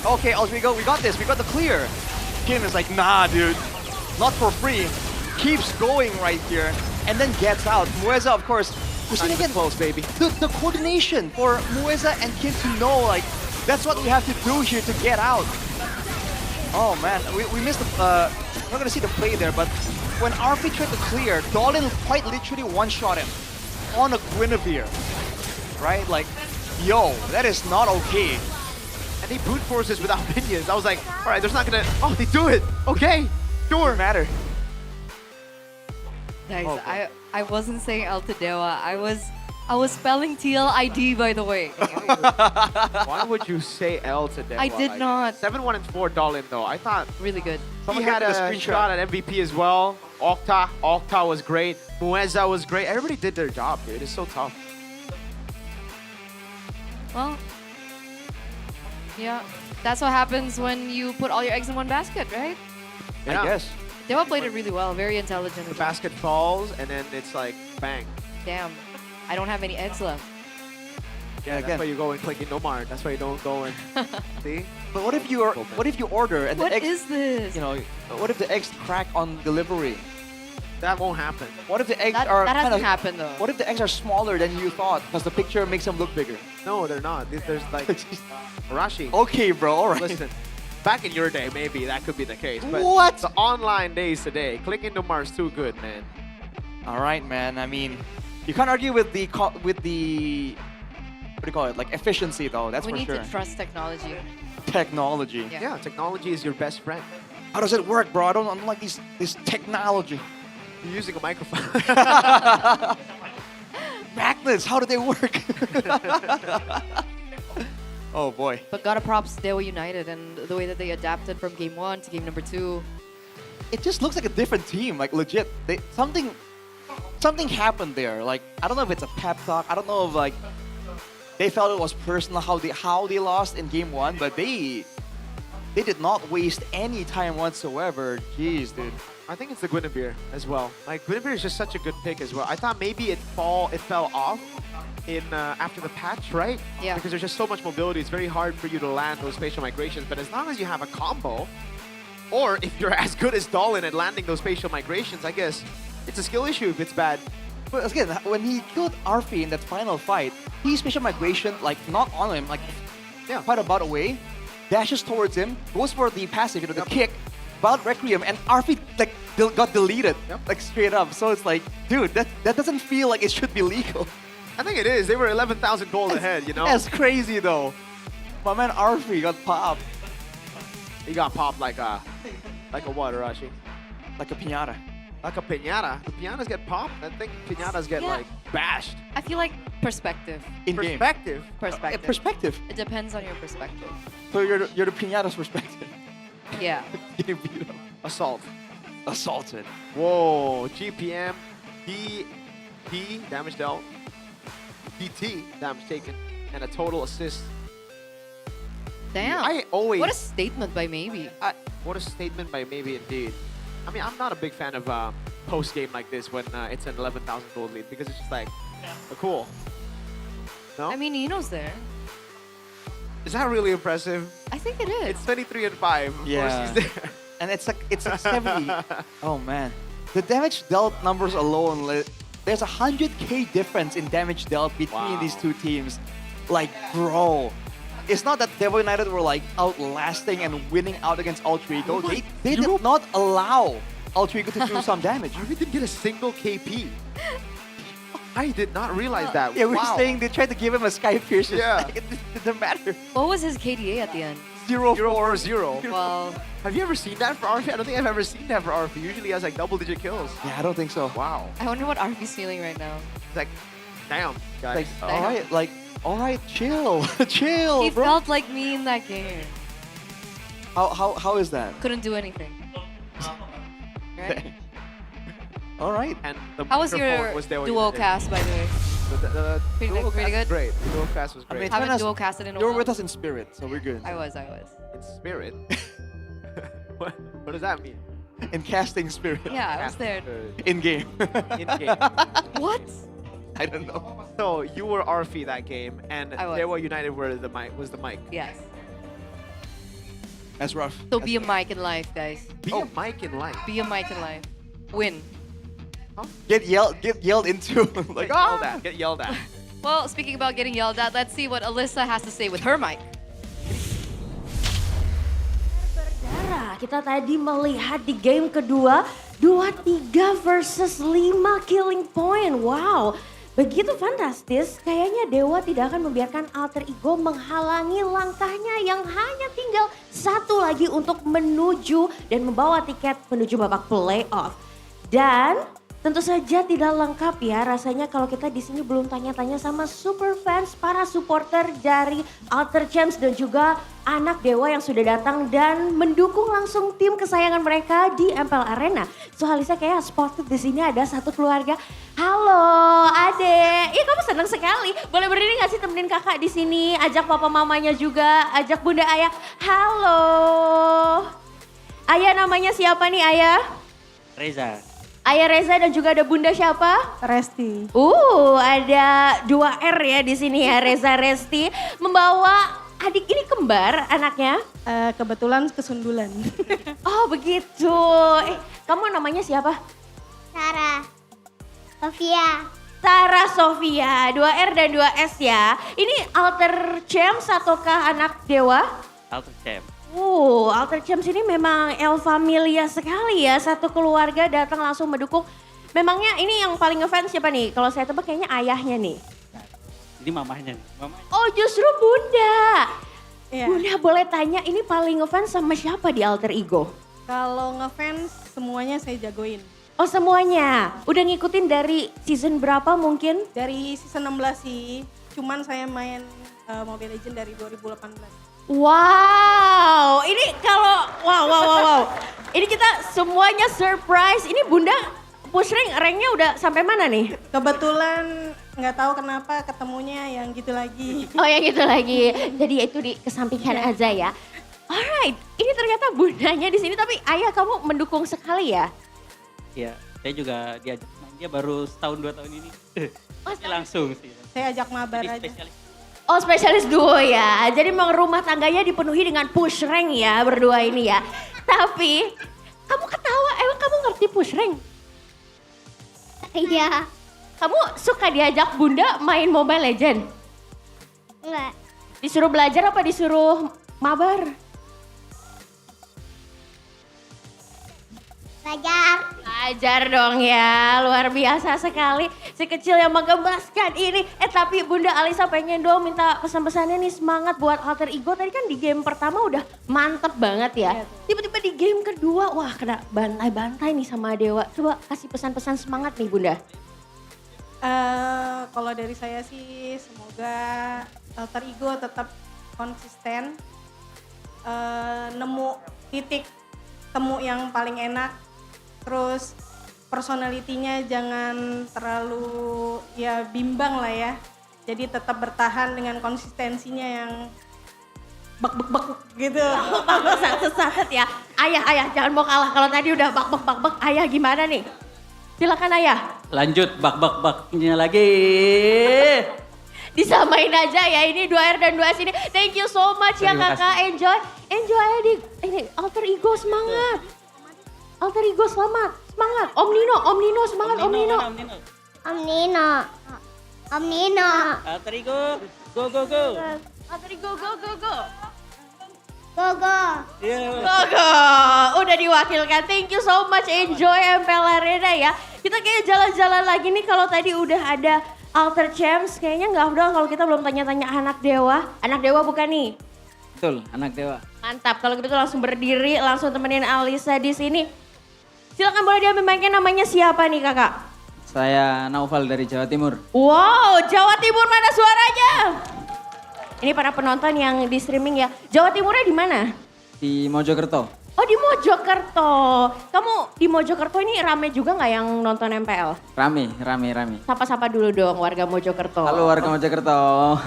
Speaker 5: Okay, Alter Ego, we got this. We got the clear. Kim is like, nah, dude, not for free. Keeps going right here, and then gets out. Mueza, of course, we're seeing again,
Speaker 9: close, baby.
Speaker 5: The coordination for Mueza and Kim to know, like, that's what we have to do here to get out. Oh man, we missed the not gonna see the play there, but when RP tried to clear, Dolan quite literally one-shot him on a Guinevere, right? Like, yo, that is not okay.
Speaker 9: And he brute forces without minions. I was like, all right, there's not gonna. Oh, they do it. Okay, sure.
Speaker 5: Matter.
Speaker 2: Guys, I wasn't saying El Tadewa. I was spelling TLID, by the way.
Speaker 9: Why would you say L to Dewa?
Speaker 2: I did not.
Speaker 9: 7-1 and 4 Dolan though. I thought
Speaker 2: really good.
Speaker 9: He had a screenshot at MVP as well. Octa was great. Mueza was great. Everybody did their job, dude. It's so tough.
Speaker 2: Well, yeah, that's what happens when you put all your eggs in one basket, right?
Speaker 9: Yeah.
Speaker 5: I guess.
Speaker 2: Dewa played it really well, very intelligent.
Speaker 9: The basket falls and then it's like bang.
Speaker 2: Damn, I don't have any eggs left.
Speaker 9: Yeah, that's why you go and click in Nomar. That's why you don't go and see.
Speaker 5: But what if you order and
Speaker 2: What
Speaker 5: the eggs,
Speaker 2: is this?
Speaker 5: You know, what if the eggs crack on delivery?
Speaker 9: That won't happen.
Speaker 5: What if the eggs
Speaker 2: That
Speaker 5: are
Speaker 2: hasn't
Speaker 5: kinda-
Speaker 2: happened though.
Speaker 5: What if the eggs are smaller than you thought because the picture makes them look bigger?
Speaker 9: No, they're not. There's like Arashi.
Speaker 5: Okay, bro. All right.
Speaker 9: Listen, back in your day, maybe that could be the case. But
Speaker 5: What?
Speaker 9: The online days today, clicking Nomar is too good, man.
Speaker 5: All right, man. I mean, you can't argue with the what do you call it? Like efficiency, though. That's
Speaker 2: we
Speaker 5: for
Speaker 2: need
Speaker 5: sure.
Speaker 2: to trust technology.
Speaker 5: Technology.
Speaker 9: Yeah, technology is your best friend.
Speaker 5: How does it work, bro? I don't like this technology.
Speaker 9: You're using a microphone.
Speaker 5: Magnets, how do they work? Oh boy.
Speaker 2: But gotta props Dewa United and the way that they adapted from game 1 to game number 2.
Speaker 5: It just looks like a different team. Like legit, something happened there. Like I don't know if it's a pep talk. I don't know if like they felt it was personal how they lost in game 1, but they did not waste any time whatsoever. Jeez, dude.
Speaker 9: I think it's the Guinevere as well. Like Guinevere is just such a good pick as well. I thought maybe it fell off in after the patch, right?
Speaker 2: Yeah.
Speaker 9: Because there's just so much mobility. It's very hard for you to land those spatial migrations. But as long as you have a combo, or if you're as good as Dolan at landing those spatial migrations, I guess it's a skill issue if it's bad.
Speaker 5: But again, when he killed Arfi in that final fight, he special migration like not on him, like quite a bit away, dashes towards him, goes for the passive, you know, the kick, Wild Requiem, and Arfi like got deleted, like straight up. So it's like, dude, that doesn't feel like it should be legal.
Speaker 9: I think it is. They were 11,000 gold ahead, you know?
Speaker 5: That's crazy though. My man Arfi got popped.
Speaker 9: He got popped like a what, Arashi?
Speaker 5: Like a piñata.
Speaker 9: Like a piñata. The piñatas get popped. I think piñatas get like bashed.
Speaker 2: I feel like perspective.
Speaker 9: Perspective.
Speaker 2: Perspective.
Speaker 5: Perspective.
Speaker 2: It depends on your perspective.
Speaker 5: So you're the piñata's perspective.
Speaker 2: Yeah.
Speaker 5: Getting beat up.
Speaker 9: Assault.
Speaker 5: Assaulted.
Speaker 9: Whoa. GPM. D damage dealt. DT damage taken. And a total assist.
Speaker 2: Damn.
Speaker 9: I always.
Speaker 2: What a statement by Maybe.
Speaker 9: What a statement by Maybe indeed. I mean, I'm not a big fan of post game like this when it's an 11,000 gold lead because it's just like, cool. No?
Speaker 2: I mean, Ino's there.
Speaker 9: Is that really impressive?
Speaker 2: I think it is.
Speaker 9: It's 23 and 5. Of course he's there.
Speaker 5: And it's like 70. Oh man. The damage dealt numbers alone, there's a 100k difference in damage dealt between these two teams. Like, bro. It's not that Devil United were like outlasting and winning out against Ultrigo. They did not allow Ultrigo to do some damage.
Speaker 9: You didn't get a single KP. I did not realize that.
Speaker 5: Yeah, we were
Speaker 9: Wow.
Speaker 5: saying they tried to give him a Sky Pierce.
Speaker 9: Yeah.
Speaker 5: It didn't matter.
Speaker 2: What was his KDA at the end?
Speaker 9: 0-4-0.
Speaker 2: Well,
Speaker 9: have you ever seen that for RP? I don't think I've ever seen that for RP. Usually he has like double-digit kills.
Speaker 5: Yeah, I don't think so.
Speaker 9: Wow.
Speaker 2: I wonder what RP's feeling right now.
Speaker 9: It's like, damn, guys.
Speaker 5: Like, all right, chill, chill,
Speaker 2: He
Speaker 5: bro.
Speaker 2: felt like me in that game.
Speaker 5: How is that?
Speaker 2: Couldn't do anything. Right?
Speaker 5: All right.
Speaker 9: And the
Speaker 2: How was your
Speaker 9: microphone was there when you
Speaker 2: duo
Speaker 9: did it.
Speaker 2: cast, by the way?
Speaker 9: The
Speaker 2: Pretty
Speaker 9: duo
Speaker 2: good, pretty
Speaker 9: cast was
Speaker 2: good?
Speaker 9: Great. The duo cast was
Speaker 5: I
Speaker 9: great.
Speaker 5: mean,
Speaker 2: Haven't
Speaker 5: Jonas,
Speaker 2: duo casted in a
Speaker 5: you're
Speaker 2: while.
Speaker 5: with us in spirit, so we're good.
Speaker 2: I was.
Speaker 9: In spirit? what does that mean?
Speaker 5: In casting spirit.
Speaker 2: Yeah, I was there.
Speaker 5: In game.
Speaker 9: In game.
Speaker 2: What?
Speaker 5: I don't know.
Speaker 9: So you were RP that game, and
Speaker 2: I was.
Speaker 9: they were United were the mic. Was the mic?
Speaker 2: Yes.
Speaker 5: That's rough.
Speaker 2: So be a mic in life, guys.
Speaker 9: Be a mic in life.
Speaker 2: Be a mic in life. Win.
Speaker 5: Get yelled into. Like,
Speaker 9: Get yelled at. Get yelled at.
Speaker 2: Well, speaking about getting yelled at, let's see what Alyssa has to say with her mic.
Speaker 20: kita tadi melihat di game kedua 2-3 versus 5 killing point. Wow, begitu fantastis. Kayaknya Dewa tidak akan membiarkan alter ego menghalangi langkahnya yang hanya tinggal satu lagi untuk menuju dan membawa tiket menuju babak playoff. Dan tentu saja tidak lengkap ya rasanya kalau kita di sini belum tanya-tanya sama super fans, para supporter dari Alter Champs dan juga anak Dewa yang sudah datang dan mendukung langsung tim kesayangan mereka di MPL Arena. So Halisa kayak spotted di sini ada satu keluarga. Halo Ade, ih kamu senang sekali. Boleh berdiri gak sih temenin kakak di sini? Ajak papa mamanya juga, ajak bunda ayah. Halo. Ayah namanya siapa nih ayah?
Speaker 11: Reza.
Speaker 20: Ayah Reza dan juga ada bunda siapa?
Speaker 13: Resti.
Speaker 20: Ada 2R ya di sini ya, Reza Resti. Membawa adik ini kembar anaknya?
Speaker 13: Kebetulan kesundulan.
Speaker 20: Oh begitu. Kamu namanya siapa?
Speaker 15: Sarah. Sofia.
Speaker 20: Sarah Sofia, 2R dan 2S ya. Ini Alter Champs ataukah anak Dewa?
Speaker 11: Alter Champ.
Speaker 20: Alter Champs ini memang El Familia sekali ya. Satu keluarga datang langsung mendukung. Memangnya ini yang paling ngefans siapa nih? Kalau saya tebak kayaknya ayahnya nih.
Speaker 11: Ini mamahnya nih.
Speaker 20: Oh justru bunda.
Speaker 13: Iya.
Speaker 20: Bunda boleh tanya ini paling ngefans sama siapa di Alter Ego?
Speaker 13: Kalau ngefans semuanya saya jagoin.
Speaker 20: Oh semuanya? Udah ngikutin dari season berapa mungkin?
Speaker 13: Dari season 16 sih. Cuman saya main Mobile Legends dari 2018.
Speaker 20: Wow, ini kalau wow. Ini kita semuanya surprise. Ini bunda push ranknya udah sampai mana nih?
Speaker 13: Kebetulan nggak tahu kenapa ketemunya yang gitu lagi.
Speaker 20: Oh yang gitu lagi. Jadi itu dikesampingkan aja ya. Alright, ini ternyata bundanya di sini tapi ayah kamu mendukung sekali ya?
Speaker 11: Iya, saya juga diajak main dia baru setahun 2 tahun ini. Langsung sih.
Speaker 13: Saya ajak mabar
Speaker 11: Jadi
Speaker 13: aja.
Speaker 11: spesialis.
Speaker 20: Oh spesialis duo ya. Jadi memang rumah tangganya dipenuhi dengan push rank ya berdua ini ya. Tapi kamu ketawa, emang kamu ngerti push rank?
Speaker 15: Iya.
Speaker 20: Kamu suka diajak bunda main Mobile Legend?
Speaker 15: Enggak.
Speaker 20: Disuruh belajar apa disuruh mabar? Belajar dong ya, luar biasa sekali. Si kecil yang menggemaskan ini. Tapi Bunda Alisa pengen dong minta pesan-pesannya nih semangat buat Alter Ego. Tadi kan di game pertama udah mantep banget ya. Tiba-tiba di game kedua, wah kena bantai-bantai nih sama Dewa. Coba kasih pesan-pesan semangat nih Bunda.
Speaker 13: Kalau dari saya sih semoga Alter Ego tetap konsisten. Nemu titik temu yang paling enak. Terus personalitinya jangan terlalu ya bimbang lah ya. Jadi tetap bertahan dengan konsistensinya yang bak gitu.
Speaker 20: Sesat ya. Ayah jangan mau kalah. Kalau tadi udah bak. Ayah gimana nih? Silakan ayah.
Speaker 11: Lanjut baknya lagi.
Speaker 20: Disamain aja ya ini 2R dan 2S ini. Thank you so much ya kakak. Enjoy adik. Ini Alter Ego semangat. Alter Ego semangat. Om Nino semangat Om Nino.
Speaker 11: Alter Ego, go.
Speaker 20: Alter Ego go.
Speaker 15: Go.
Speaker 20: Go. Udah diwakilkan. Thank you so much. Enjoy MPL Arena ya. Kita kayak jalan-jalan lagi nih kalau tadi udah ada Alter Champs. Kayaknya nggak afdol kalau kita belum tanya-tanya anak Dewa. Anak Dewa bukan nih?
Speaker 1: Betul, anak Dewa.
Speaker 20: Mantap. Kalau gitu langsung berdiri, langsung temenin Alisa di sini. Silakan boleh dia memainkan namanya siapa nih kakak?
Speaker 1: Saya Naufal dari Jawa Timur.
Speaker 20: Wow, Jawa Timur mana suaranya? Ini para penonton yang di streaming ya. Jawa Timurnya di mana?
Speaker 1: Di Mojokerto.
Speaker 20: Oh di Mojokerto. Kamu di Mojokerto ini rame juga nggak yang nonton MPL?
Speaker 1: Rame.
Speaker 20: Sapa-sapa dulu dong warga Mojokerto.
Speaker 1: Halo warga Mojokerto.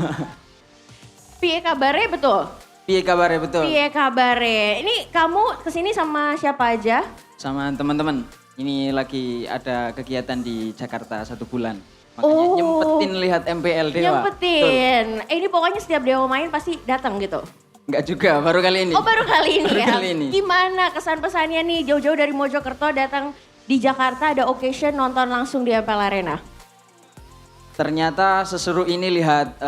Speaker 20: Piye kabare betul?
Speaker 1: Piye kabare betul?
Speaker 20: Piye kabare. Ini kamu kesini sama siapa aja?
Speaker 1: Sama teman-teman. Ini lagi ada kegiatan di Jakarta 1 bulan. Makanya nyempetin lihat MPL Dewa.
Speaker 20: Nyempetin. Ini pokoknya setiap Dewa main pasti datang gitu?
Speaker 1: Enggak juga, baru kali ini.
Speaker 20: Oh baru kali ini
Speaker 1: baru
Speaker 20: ya?
Speaker 1: Kali ini.
Speaker 20: Gimana kesan-pesannya nih jauh-jauh dari Mojokerto datang di Jakarta ada occasion nonton langsung di MPL Arena?
Speaker 1: Ternyata seseru ini lihat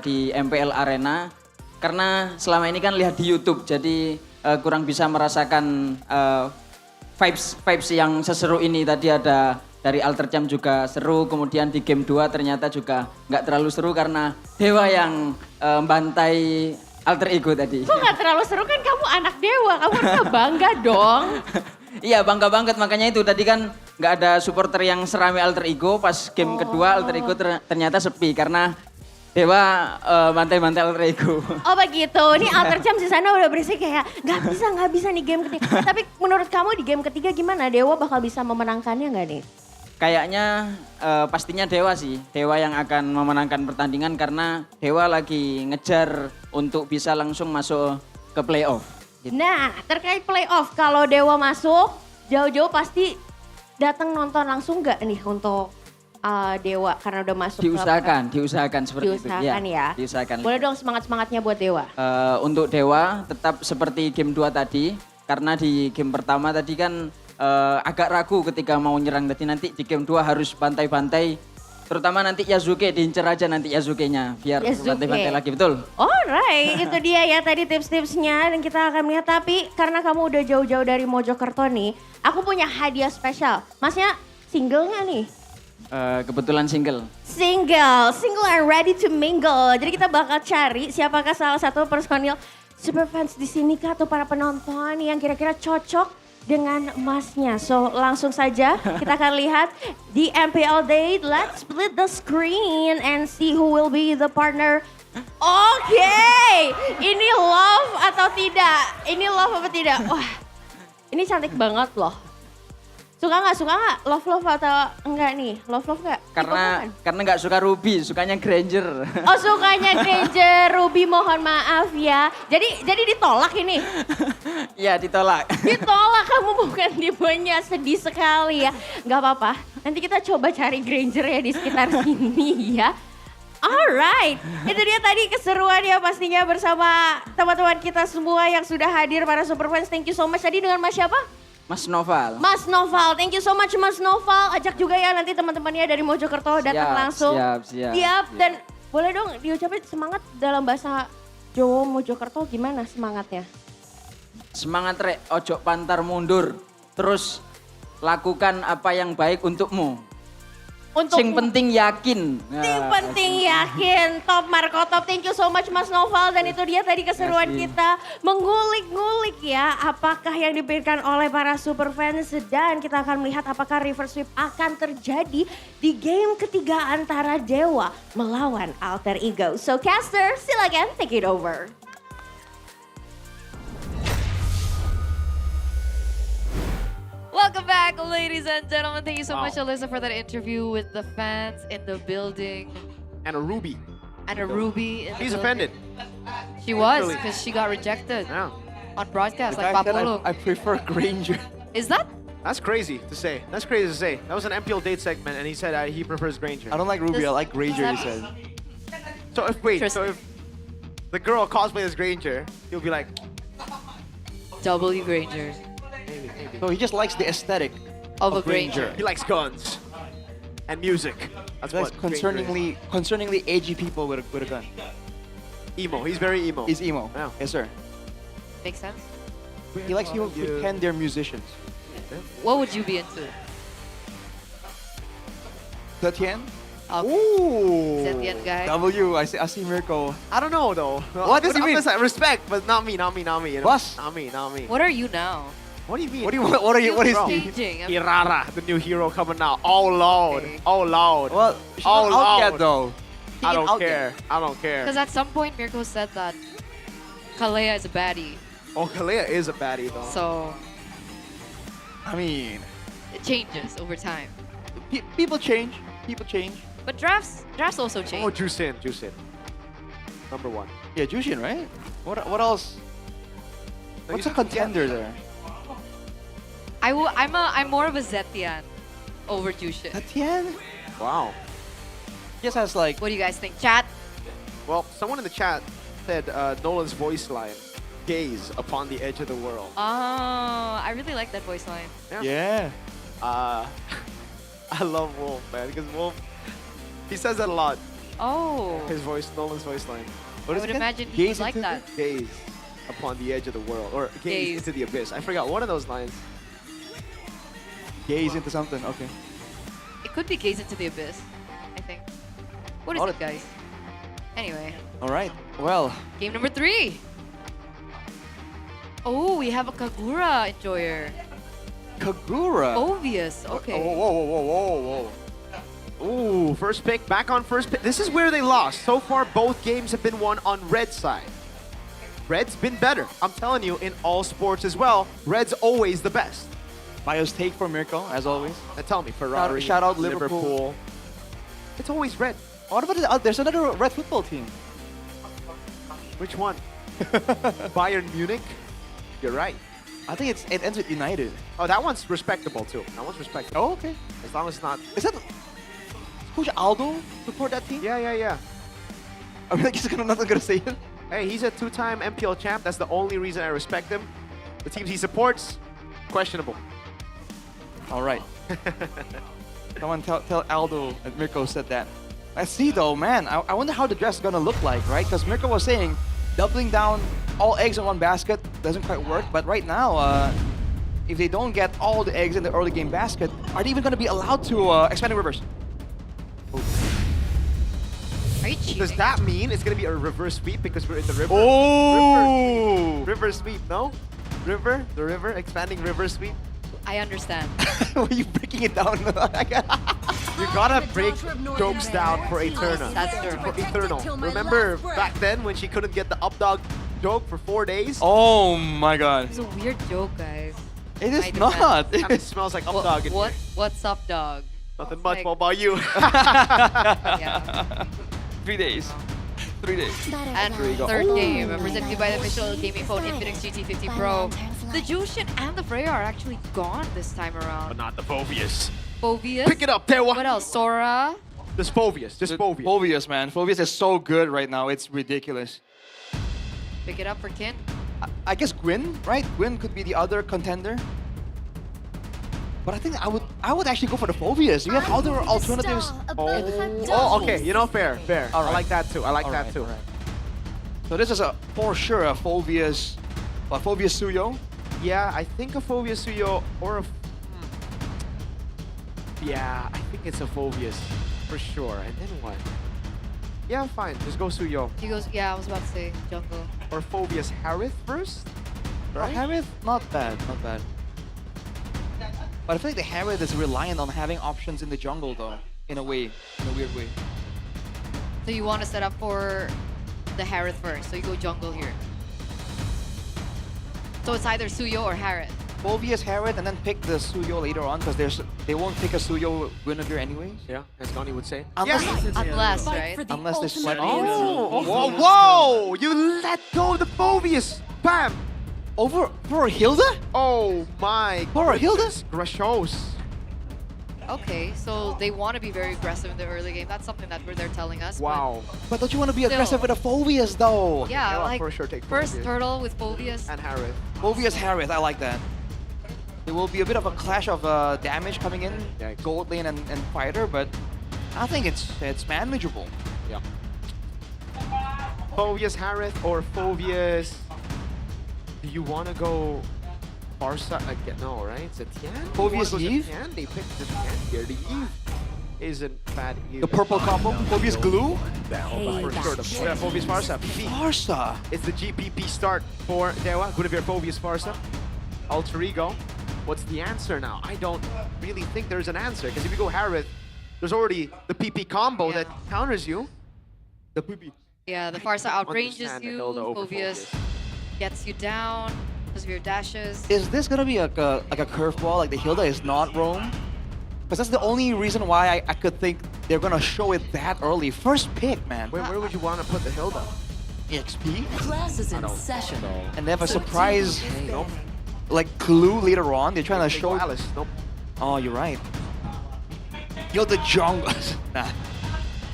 Speaker 1: di MPL Arena. Karena selama ini kan lihat di YouTube, jadi kurang bisa merasakan vibes yang seseru ini. Tadi ada dari Alter Jam juga seru, kemudian di game 2 ternyata juga nggak terlalu seru karena Dewa yang bantai Alter Ego tadi.
Speaker 20: Kok nggak terlalu seru, kan kamu anak Dewa, kamu harusnya bangga dong.
Speaker 1: Iya bangga banget, makanya itu tadi kan nggak ada supporter yang serame Alter Ego. Pas game kedua Alter Ego ternyata sepi karena Dewa bantai-bantai Alter Ego.
Speaker 20: Oh begitu, ini Alter Jam di sana udah berisik kayak nggak bisa nih game ketiga. Tapi menurut kamu di game ketiga gimana? Dewa bakal bisa memenangkannya nggak nih?
Speaker 1: Kayaknya pastinya Dewa sih. Dewa yang akan memenangkan pertandingan karena Dewa lagi ngejar untuk bisa langsung masuk ke playoff. Gitu.
Speaker 20: Nah, terkait playoff, kalau Dewa masuk, jauh-jauh pasti datang nonton langsung nggak nih untuk Dewa karena udah masuk?
Speaker 1: Diusahakan seperti itu.
Speaker 20: Ya.
Speaker 1: Diusahakan.
Speaker 20: Boleh dong semangat-semangatnya buat Dewa.
Speaker 1: Untuk Dewa tetap seperti game 2 tadi, karena di game pertama tadi kan agak ragu ketika mau nyerang. Jadi nanti di game 2 harus bantai-bantai. Terutama nanti Yasuke, diincer aja nanti Yasuke-nya biar bantai-bantai lagi, betul?
Speaker 20: Alright, itu dia ya tadi tips-tipsnya dan kita akan lihat. Tapi karena kamu udah jauh-jauh dari Mojokerto nih, aku punya hadiah spesial. Masnya single nggak nih?
Speaker 1: Kebetulan single.
Speaker 20: Single and ready to mingle. Jadi kita bakal cari siapakah salah satu personil Superfans di sini kah atau para penonton yang kira-kira cocok dengan emasnya. So langsung saja kita akan lihat di MPL date. Let's split the screen and see who will be the partner. Oke, ini love atau tidak? Ini love apa tidak? Wah, ini cantik banget loh. Suka nggak? Love atau enggak nih? Love nggak?
Speaker 1: Karena nggak suka Ruby, sukanya Granger.
Speaker 20: Oh sukanya Granger, Ruby mohon maaf ya. Jadi ditolak ini?
Speaker 1: Iya ditolak.
Speaker 20: Ditolak, kamu bukan tipenya, sedih sekali ya. Nggak apa-apa, nanti kita coba cari Granger ya di sekitar sini ya. Alright, itu dia tadi keseruan ya pastinya bersama teman-teman kita semua yang sudah hadir para Superfans. Thank you so much. Tadi dengan Mas siapa?
Speaker 1: Mas Noval.
Speaker 20: Mas Noval, thank you so much Mas Noval. Ajak juga ya nanti teman-temannya dari Mojokerto datang langsung. Siap. Dan boleh dong diucapin semangat dalam bahasa Jawa Mojokerto, gimana semangatnya?
Speaker 1: Semangat rek, ojo pantar mundur. Terus lakukan apa yang baik untukmu. Sing penting yakin.
Speaker 20: Sing penting yakin. Top Marco Top. Thank you so much Mas Noval. Dan itu dia tadi keseruan kita. Mengulik-ngulik ya apakah yang diberikan oleh para Superfans. Dan kita akan melihat apakah reverse sweep akan terjadi di game ketiga antara Dewa melawan Alter Ego. So caster silakan take it over.
Speaker 2: Welcome back, ladies and gentlemen. Thank you so much, Alyssa, for that interview with the fans in the building.
Speaker 9: And a Ruby.
Speaker 2: And a Ruby in the
Speaker 9: She's
Speaker 2: building.
Speaker 9: offended.
Speaker 2: She was, because she got rejected on broadcast, like Papolo.
Speaker 5: I prefer Granger.
Speaker 2: Is that?
Speaker 9: That's crazy to say. That was an MPL date segment, and he said he prefers Granger.
Speaker 5: I don't like Ruby, I like Granger, he said.
Speaker 9: So if the girl cosplays as Granger, he'll be like,
Speaker 2: W Granger.
Speaker 9: Maybe.
Speaker 5: So he just likes the aesthetic
Speaker 2: of a Granger.
Speaker 9: He likes guns and music. That's what
Speaker 5: concerningly edgy people with a gun.
Speaker 9: Emo. He's very emo.
Speaker 5: He's emo.
Speaker 9: Yeah.
Speaker 5: Yes, sir.
Speaker 2: Makes sense.
Speaker 5: He likes people who pretend they're musicians.
Speaker 2: What would you be into?
Speaker 5: Zetian?
Speaker 2: Ooh. Zetian guy.
Speaker 5: W. I see Mirko.
Speaker 9: I don't know though.
Speaker 5: What do you mean?
Speaker 9: Respect, but not me. You know?
Speaker 5: Boss.
Speaker 9: Not me.
Speaker 2: What are you now?
Speaker 9: What do you mean?
Speaker 5: What is he?
Speaker 2: Changing.
Speaker 9: Hirara, the new hero coming out. All loud. All loud.
Speaker 5: Well, she's
Speaker 9: all
Speaker 5: not out
Speaker 9: loud.
Speaker 5: yet though.
Speaker 9: I don't care. I don't care.
Speaker 2: Because at some point, Mirko said that Kalea is a baddie.
Speaker 9: Oh, Kalea is a baddie though.
Speaker 2: So,
Speaker 5: I mean,
Speaker 2: it changes over time.
Speaker 5: People change.
Speaker 2: But drafts also change.
Speaker 9: Oh, Jusin. Number 1.
Speaker 5: Yeah, Jushin, right? What else? What's a contender there?
Speaker 2: I'm more of a Zetian over Jushin.
Speaker 5: Zetian?
Speaker 9: Wow.
Speaker 5: Just has like.
Speaker 2: What do you guys think, chat?
Speaker 9: Well, someone in the chat said Nolan's voice line, "Gaze upon the edge of the world."
Speaker 2: Oh, I really like that voice line.
Speaker 5: Yeah.
Speaker 9: I love Wolf, man, because Wolf, he says that a lot.
Speaker 2: Oh.
Speaker 9: Nolan's voice line.
Speaker 2: I would imagine he would like that.
Speaker 9: Gaze. upon the edge of the world, or gaze into the abyss. I forgot one of those lines.
Speaker 5: Gaze into something. Okay.
Speaker 2: It could be gaze into the abyss, I think. What is it, guys? Anyway.
Speaker 5: All right. Well.
Speaker 2: Game number 3. Oh, we have a Kagura enjoyer.
Speaker 5: Kagura?
Speaker 2: Obvious. Okay.
Speaker 9: Oh, whoa. Ooh, first pick, back on first pick. This is where they lost. So far, both games have been won on Red's side. Red's been better. I'm telling you, in all sports as well, Red's always the best.
Speaker 5: Bio's take for Mirko, as always.
Speaker 9: And tell me, Ferrari,
Speaker 5: Shout out Liverpool.
Speaker 9: It's always Red.
Speaker 5: What about there's another Red football team.
Speaker 9: Which one? Bayern Munich? You're right.
Speaker 5: I think it ends with United.
Speaker 9: Oh, that one's respectable too. That one's respectable.
Speaker 5: Oh, okay.
Speaker 9: As long as it's not...
Speaker 5: Is that... Coach Aldo support that team?
Speaker 9: Yeah.
Speaker 5: I mean, I guess I'm not gonna say it.
Speaker 9: Hey, he's a 2-time MPL champ. That's the only reason I respect him. The teams he supports, questionable.
Speaker 5: All right. Someone tell Aldo that Mirko said that. I see though, man. I wonder how the dress is gonna look like, right? Because Mirko was saying doubling down all eggs in one basket doesn't quite work. But right now, if they don't get all the eggs in the early game basket, are they even gonna be allowed to expand rivers?
Speaker 2: Are you cheating?
Speaker 9: Does that mean it's gonna be a reverse sweep because we're in the river?
Speaker 5: Oh!
Speaker 9: River sweep, no? The river, expanding river sweep.
Speaker 2: I understand.
Speaker 5: Were you breaking it down?
Speaker 9: You gotta break jokes down for Eterna.
Speaker 2: That's true.
Speaker 9: For Eternal. Remember back then when she couldn't get the up dog joke for 4 days?
Speaker 5: Oh my god.
Speaker 2: It's a weird joke, guys.
Speaker 5: It is not.
Speaker 9: And it smells like up dog in here.
Speaker 2: What's up, dog?
Speaker 9: Nothing much. What about you?
Speaker 2: Yeah.
Speaker 5: 3 days. 3 days.
Speaker 2: And third game, presented by the official gaming phone Infinix GT50 Pro. The Jushin and the Freya are actually gone this time around.
Speaker 9: But not the Phobius.
Speaker 2: Phobius.
Speaker 9: Pick it up, Tewa.
Speaker 2: What else? Sora.
Speaker 9: Just Phobius.
Speaker 5: Phobius, man. Phobius is so good right now. It's ridiculous.
Speaker 2: Pick it up for Kin.
Speaker 5: I guess Gwyn, right? Gwyn could be the other contender. But I think I would actually go for the Phobius. You have other alternatives.
Speaker 9: Oh, okay. You know, fair.
Speaker 5: All right.
Speaker 9: I like that too. All right.
Speaker 5: So this is for sure a Phobius. What, Phobius Suyo?
Speaker 9: Yeah, I think a Phobius Suyo or a... Yeah, I think it's a Phobius for sure. And then what? Yeah, fine. Just go Suyo.
Speaker 2: He goes, yeah, I was about to say jungle.
Speaker 9: Or Phobius Harith first? Right?
Speaker 5: Harith, not bad. But I feel like the Harith is reliant on having options in the jungle though, in a weird way.
Speaker 2: So you want to set up for the Harith first, so you go jungle here. So it's either Suyo or Harith.
Speaker 5: Phobius Harith and then pick the Suyo later on because they won't pick a Suyo Guinevere anyways.
Speaker 9: Yeah, as Donnie would say.
Speaker 2: Unless, right?
Speaker 5: Unless there's slightly...
Speaker 9: Whoa! You let go of the Phobius! Bam!
Speaker 5: For Hilda?
Speaker 9: Oh my
Speaker 5: For Hilda?
Speaker 9: Grashos.
Speaker 2: Okay, so they want to be very aggressive in the early game. That's something that they're telling us.
Speaker 9: Wow.
Speaker 5: But don't you want to be aggressive with a Phobius though?
Speaker 2: Yeah, like
Speaker 9: for sure take
Speaker 2: first
Speaker 9: Phobius.
Speaker 2: turtle with Phobius.
Speaker 9: And Harith.
Speaker 5: Phobius Harith, I like that. There will be a bit of a clash of damage coming in, gold lane and fighter, but I think it's manageable.
Speaker 9: Yeah. Phobius Harith or Phobius... Do you want to go Barca again? No, right? Zetian?
Speaker 5: Phobius Eve?
Speaker 9: Zetian? They picked Zetian here. The Eve isn't bad either.
Speaker 5: The purple combo? Phobius Glue?
Speaker 9: For sure. Yeah, Phobius Farsa.
Speaker 5: Farsa?
Speaker 9: It's the GPP start for Dewa. Guinevere Phobius Farsa. Alter Ego. What's the answer now? I don't really think there's an answer. Because if you go Harith, there's already the PP combo that counters you. The PP.
Speaker 2: Yeah, the Farsa outranges
Speaker 9: Understand
Speaker 2: you.
Speaker 9: Hilda over
Speaker 2: Phobius gets you down because of your dashes.
Speaker 5: Is this gonna be like a curveball? Like the Hilda is not roam? Because that's the only reason why I could think they're gonna show it that early. First pick, man.
Speaker 9: Where would you want to put the Hilda?
Speaker 5: EXP?
Speaker 6: Class is in session.
Speaker 5: And they have a surprise like clue later on. They're trying to show
Speaker 9: Alice. Nope.
Speaker 5: Oh, you're right. Yo, the jungle. Nah.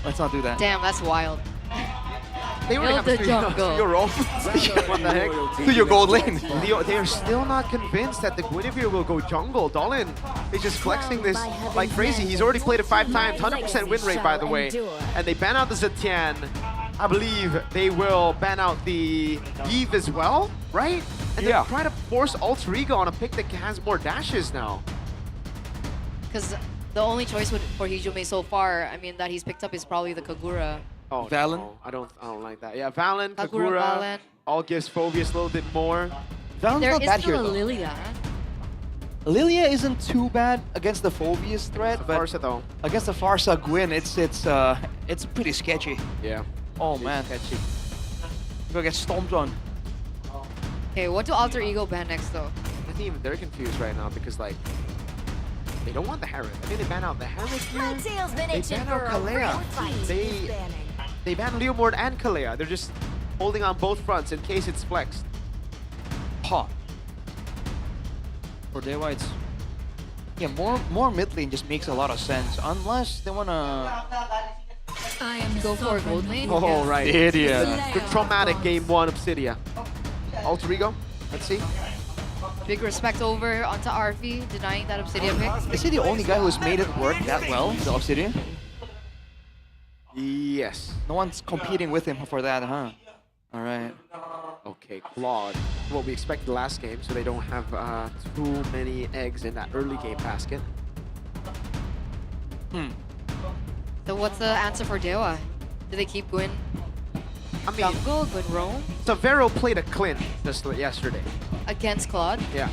Speaker 5: Let's not do that.
Speaker 2: Damn, that's wild.
Speaker 9: They already have
Speaker 2: the
Speaker 9: three
Speaker 2: jungle.
Speaker 9: your own. What the heck?
Speaker 5: To your gold lane.
Speaker 9: They are still not convinced that the Guinevere will go jungle. Dolan is just flexing this like crazy. He's already played it 5 times, 100% win rate by the way. And they ban out the Zetian. I believe they will ban out the Eve as well, right? And they're trying to force Alter Ego on a pick that has more dashes now.
Speaker 2: Because the only choice for Hijume so far, I mean, that he's picked up is probably the Kagura.
Speaker 9: Oh,
Speaker 5: Valen?
Speaker 9: no, I don't like that. Yeah, Valen,
Speaker 2: Kagura,
Speaker 9: Kagura,
Speaker 2: Valen.
Speaker 9: all gives Phobius a little bit more.
Speaker 5: Valen's
Speaker 2: There
Speaker 5: not
Speaker 2: is
Speaker 5: bad
Speaker 2: still
Speaker 5: here,
Speaker 2: a
Speaker 5: though.
Speaker 2: Lilia.
Speaker 5: Lilia isn't too bad against the Phobius threat, but
Speaker 9: Farsa though.
Speaker 5: against the Farsa Gwyn, it's pretty sketchy.
Speaker 9: Yeah.
Speaker 5: Oh man,
Speaker 9: sketchy.
Speaker 5: Go get stomped on.
Speaker 2: Okay, what do Alter Ego ban next though?
Speaker 9: I think even they're confused right now because like they don't want the Harith. I think they ban out the Harith here. They ban out Kalea. They ban Leomord and Kalea. They're just holding on both fronts in case it's flexed.
Speaker 5: Hot. For Dewa, it's more mid lane just makes a lot of sense unless they wanna
Speaker 2: Go for a gold lane.
Speaker 9: Oh right, the traumatic game 1 Obsidia. Alter Ego, let's see.
Speaker 2: Big respect over onto RV, denying that Obsidian pick.
Speaker 5: Is he the only guy who's made it work that well, the Obsidian?
Speaker 9: Yes.
Speaker 5: No one's competing with him for that, huh? All right.
Speaker 9: Okay, Claude. What we expected last game, so they don't have too many eggs in that early game basket.
Speaker 2: So what's the answer for Dewa? Do they keep Gwyn jungle, Gwyn roam
Speaker 9: So Vero played a Clint just yesterday.
Speaker 2: against Claude?
Speaker 9: Yeah.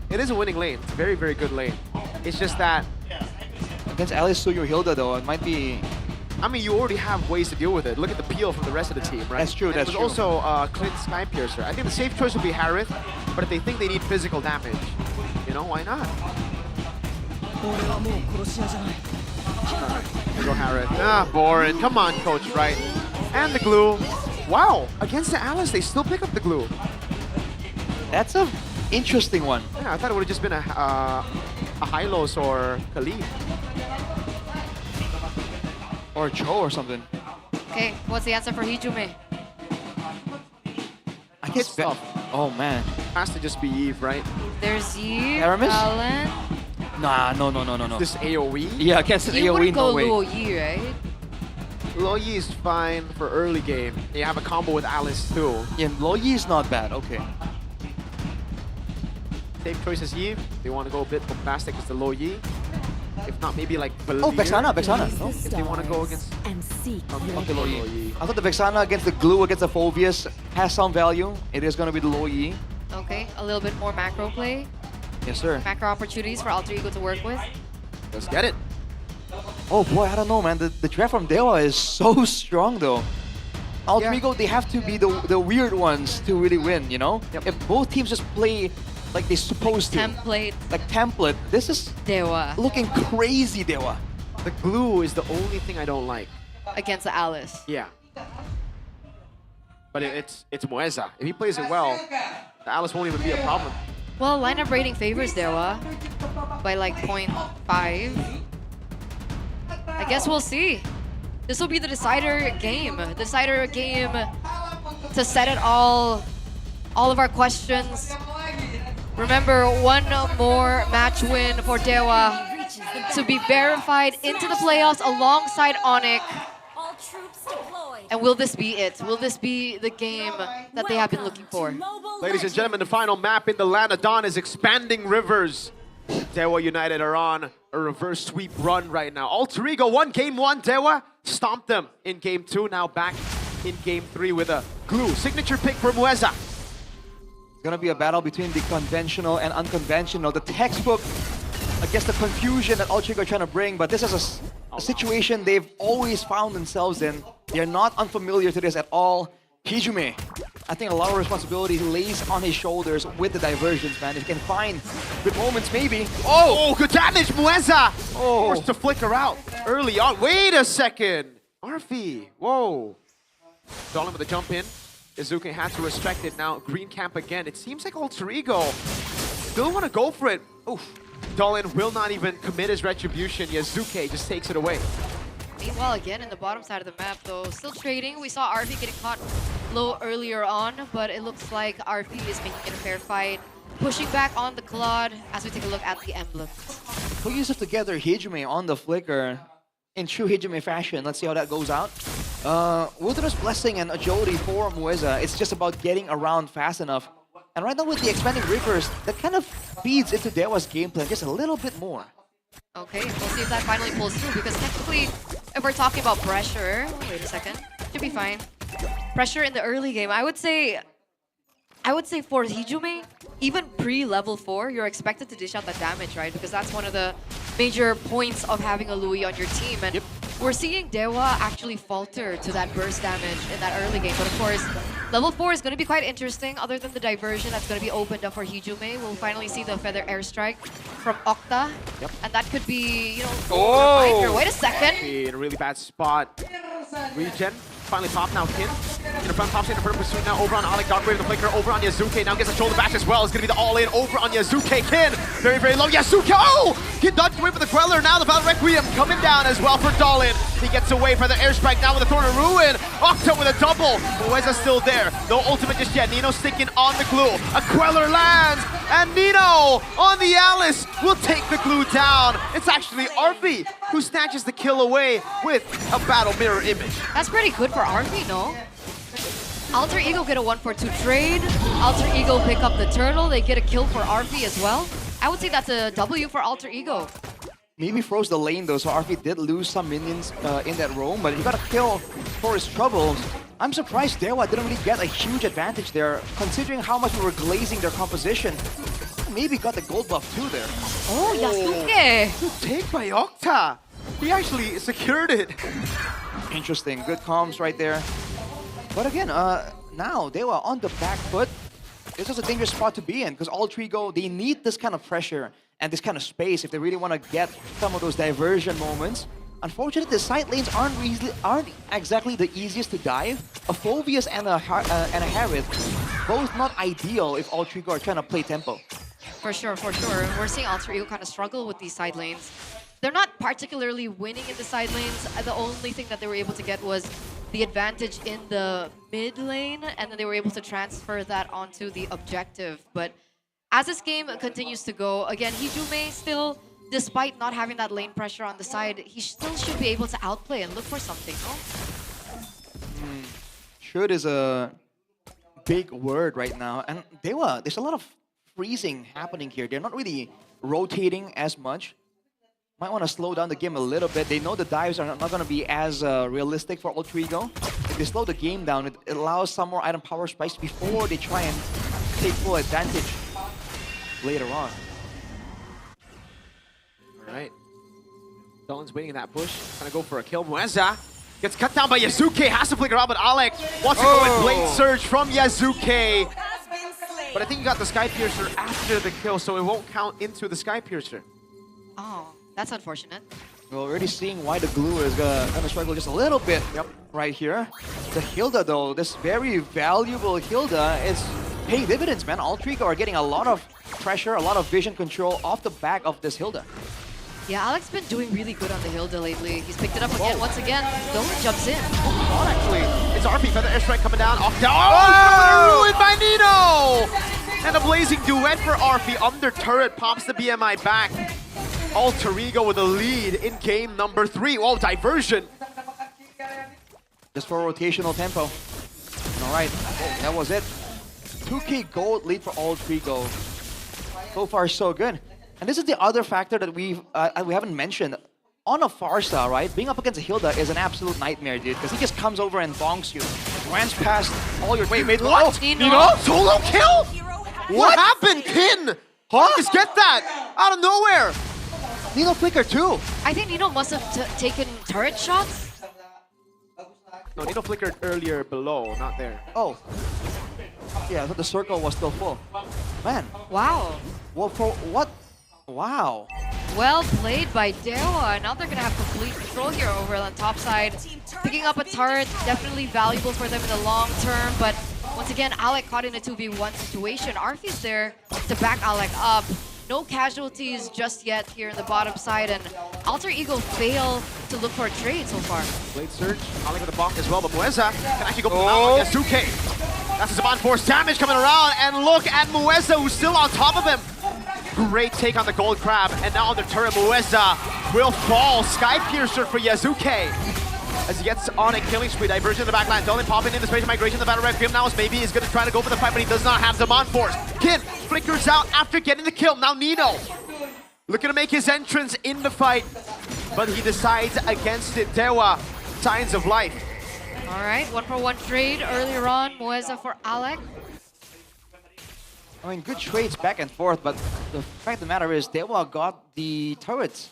Speaker 9: It is a winning lane. It's a very, very good lane. It's just that
Speaker 5: against Alice Suyo Hilda though, it might be.
Speaker 9: I mean, you already have ways to deal with it. Look at the peel from the rest of the team, right?
Speaker 5: That's true,
Speaker 9: And
Speaker 5: that's
Speaker 9: it
Speaker 5: true.
Speaker 9: was also Clint Skypiercer. I think the safe choice would be Harith, but if they think they need physical damage, you know, why not? Go Harith. Ah, boring. Come on, coach, right? And the glue. Wow, against the Alice, they still pick up the glue.
Speaker 5: That's a interesting one.
Speaker 9: Yeah, I thought it would have just been a Hylos or Khalid.
Speaker 5: Or Cho or something.
Speaker 2: Okay, what's the answer for Hijume?
Speaker 5: I guess tough. Oh man.
Speaker 9: Has to just be Eve, right?
Speaker 2: There's Yi,
Speaker 5: Aramis?
Speaker 2: Alan.
Speaker 5: Nah, no.
Speaker 9: This AoE?
Speaker 5: Yeah, against this
Speaker 2: You
Speaker 5: AoE,
Speaker 2: wouldn't go
Speaker 5: no way.
Speaker 2: Luo Yi, right?
Speaker 9: Luo Yi is fine for early game. You have a combo with Alice too.
Speaker 5: Yeah, Luo Yi is not bad. Okay.
Speaker 9: Safe choice is Eve. They want to go a bit bombastic with the Luo Yi. If not, maybe like
Speaker 5: Oh, Vexana. No?
Speaker 9: If they want to go against
Speaker 5: Okay, Luo Yi. I thought the Vexana against the glue against the Phobius has some value. It is gonna be the Luo Yi.
Speaker 2: Okay, a little bit more macro play.
Speaker 5: Yes, sir.
Speaker 2: Macro opportunities for Alter Ego to work with.
Speaker 9: Let's get it.
Speaker 5: Oh boy, I don't know, man. The draft from Dewa is so strong, though. Alter Ego, they have to be the weird ones to really win, you know? If both teams just play like they're supposed to.
Speaker 2: Template.
Speaker 5: Like template. This is
Speaker 2: Dewa.
Speaker 5: looking crazy, Dewa.
Speaker 9: The glue is the only thing I don't like.
Speaker 2: Against the Alice.
Speaker 9: Yeah. But it's Moeza. If he plays it well, the Alice won't even be a problem.
Speaker 2: Well, lineup rating favors Dewa by like 0.5. I guess we'll see. This will be the decider game. Decider game to set it all of our questions. Remember, one more match win for Dewa to be verified into the playoffs alongside Onyx. And will this be it? Will this be the game that they have been looking for?
Speaker 9: Ladies and gentlemen, the final map in the land of Dawn is Expanding Rivers. Dewa United are on a reverse sweep run right now. Alter Ego won game 1. Dewa stomped them in game 2. Now back in game 3 with a glue. Signature pick for Mueza.
Speaker 5: It's gonna be a battle between the conventional and unconventional. The textbook, I guess the confusion that Alter Ego are trying to bring, but this is a situation they've always found themselves in. They're not unfamiliar to this at all. Hijume, I think a lot of responsibility lays on his shoulders with the diversions, man. If he can find good moments, maybe.
Speaker 9: Oh, good damage, Mueza! Forced to flicker out early on. Wait a second. Arfi, whoa. Dolan with the jump in. Izuki had to respect it now. Green camp again. It seems like Alter Ego still want to go for it. Oof. Dolan will not even commit his retribution. Yazuke just takes it away.
Speaker 2: Meanwhile, again, in the bottom side of the map, though, still trading. We saw RV getting caught low earlier on, but it looks like RV is making it a fair fight. Pushing back on the Claude as we take a look at the emblems.
Speaker 5: Cohesive together Hijume on the flicker in true Hijume fashion. Let's see how that goes out. Wilderness Blessing and Agility for Mueza, it's just about getting around fast enough. And right now with the expanding rivers, that kind of feeds into Dewa's game plan just a little bit more.
Speaker 2: Okay, we'll see if that finally pulls through, because technically, if we're talking about pressure, wait a second, should be fine. Pressure in the early game, I would say for Hijume, even pre-level 4, you're expected to dish out the damage, right? Because that's one of the major points of having a Louis on your team. And we're seeing Dewa actually falter to that burst damage in that early game. But of course, level 4 is going to be quite interesting. Other than the diversion that's going to be opened up for Hijume, we'll finally see the Feather Airstrike from Octa. And that could be, you know,
Speaker 9: Oh!
Speaker 2: Wait a second.
Speaker 9: In a really bad spot. Regen. Finally pop now, Kin. In the front, pops in the front pursuit now over on Alec, Dark Wave, the flicker over on Yazuke. Now gets a shoulder bash as well. It's going to be the all-in over on Yazuke. Kin, very, very low. Yazuke, oh! Kin dodged away for the Queller. Now the Battle Requiem coming down as well for Dalin. He gets away for the airstrike now with the Thorn of Ruin. Octa with a double. Mueza still there. No ultimate just yet. Nino sticking on the glue. A Queller lands, and Nino on the Alice will take the glue down. It's actually Arfi who snatches the kill away with a battle mirror image.
Speaker 2: That's pretty good for Arfi, no? Alter Ego get a 1-for-2 trade. Alter Ego pick up the turtle. They get a kill for Arfi as well. I would say that's a W for Alter Ego.
Speaker 5: Maybe froze the lane though, so Arfi did lose some minions in that roam, but he got a kill for his troubles. I'm surprised Dewa didn't really get a huge advantage there, considering how much we were glazing their composition. Maybe got the gold buff too there.
Speaker 2: Oh, Yasuke!
Speaker 9: Good take by Octa. He actually secured it.
Speaker 5: Interesting, good comms right there. But again, now Dewa on the back foot. This is a dangerous spot to be in because all Trigo, they need this kind of pressure and this kind of space if they really want to get some of those diversion moments. Unfortunately, the side lanes aren't exactly the easiest to dive. A Phobius and a Harith, both not ideal if all Trigo are trying to play tempo.
Speaker 2: For sure, for sure. We're seeing Alter Ego kind of struggle with these side lanes. They're not particularly winning in the side lanes. The only thing that they were able to get was the advantage in the mid lane, and then they were able to transfer that onto the objective. But as this game continues to go, again, Hijume still, despite not having that lane pressure on the side, he still should be able to outplay and look for something, no?
Speaker 5: Should is a big word right now. And Dewa, there's a lot of freezing happening here. They're not really rotating as much. Might want to slow down the game a little bit. They know the dives are not going to be as realistic for Alter Ego. If they slow the game down, it allows some more item power spikes before they try and take full advantage later on.
Speaker 9: Alright. Dalin's waiting in that bush. Trying to go for a kill. Mueza gets cut down by Yazuke. Has to flicker out, but Alec wants to go with Blade Surge from Yazuke. But I think he got the Sky Piercer after the kill, so it won't count into the Sky Piercer.
Speaker 2: Oh, that's unfortunate.
Speaker 5: We're already seeing why the glue is gonna struggle just a little bit right here. The Hilda though, this very valuable Hilda is paying dividends, man. All three are getting a lot of pressure, a lot of vision control off the back of this Hilda.
Speaker 2: Yeah, Alec's been doing really good on the Hilda lately. He's picked it up again. Once again, Dolan jumps in.
Speaker 9: Oh, actually, it's RP, Feather Airstrike coming down. Off down. Oh! Ruined by Nino! And a blazing duet for RP. Under turret pops the BMI back. Alter Ego with a lead in game number 3. Whoa, diversion.
Speaker 5: Just for rotational tempo. All right, that was it. 2k gold lead for Alter Ego. So far, so good. And this is the other factor that we haven't mentioned. On a Farsa, right? Being up against a Hilda is an absolute nightmare, dude. Because he just comes over and bonks you. Runs past all your teammates.
Speaker 9: What? Nino? Solo kill? What happened, Kin? Huh? Just get that out of nowhere.
Speaker 5: Nino flicker too.
Speaker 2: I think Nino must have taken turret shots.
Speaker 9: No, Nino flickered earlier below, not there.
Speaker 5: Oh. Yeah, I thought the circle was still full. Man.
Speaker 2: Wow.
Speaker 5: Well, for what? Wow.
Speaker 2: Well played by Dewa. Now they're going to have complete control here over on the top side. Picking up a turret, definitely valuable for them in the long term. But once again, Alec caught in a 2v1 situation. Arfi's there to back Alec up. No casualties just yet here in the bottom side. And Alter Ego fail to look for a trade so far.
Speaker 9: Blade Surge, Alec with a bonk as well. But Mueza can actually go out on Yasuke. That's his Saban Force damage coming around. And look at Mueza, who's still on top of him. Great take on the Gold Crab, and now on the turret, Mueza will fall. Sky Piercer for Yazuke. as he gets on a killing spree. Diversion in the backline. Dolan popping in the spatial migration. The battle red Grim now is maybe is going to try to go for the fight, but he does not have them on force. Kin flickers out after getting the kill. Now Nino looking to make his entrance in the fight, but he decides against it. Dewa, signs of life.
Speaker 2: All right, 1-for-1 trade earlier on. Moeza for Alec.
Speaker 5: I mean, good trades back and forth, but the fact of the matter is Dewa got the turrets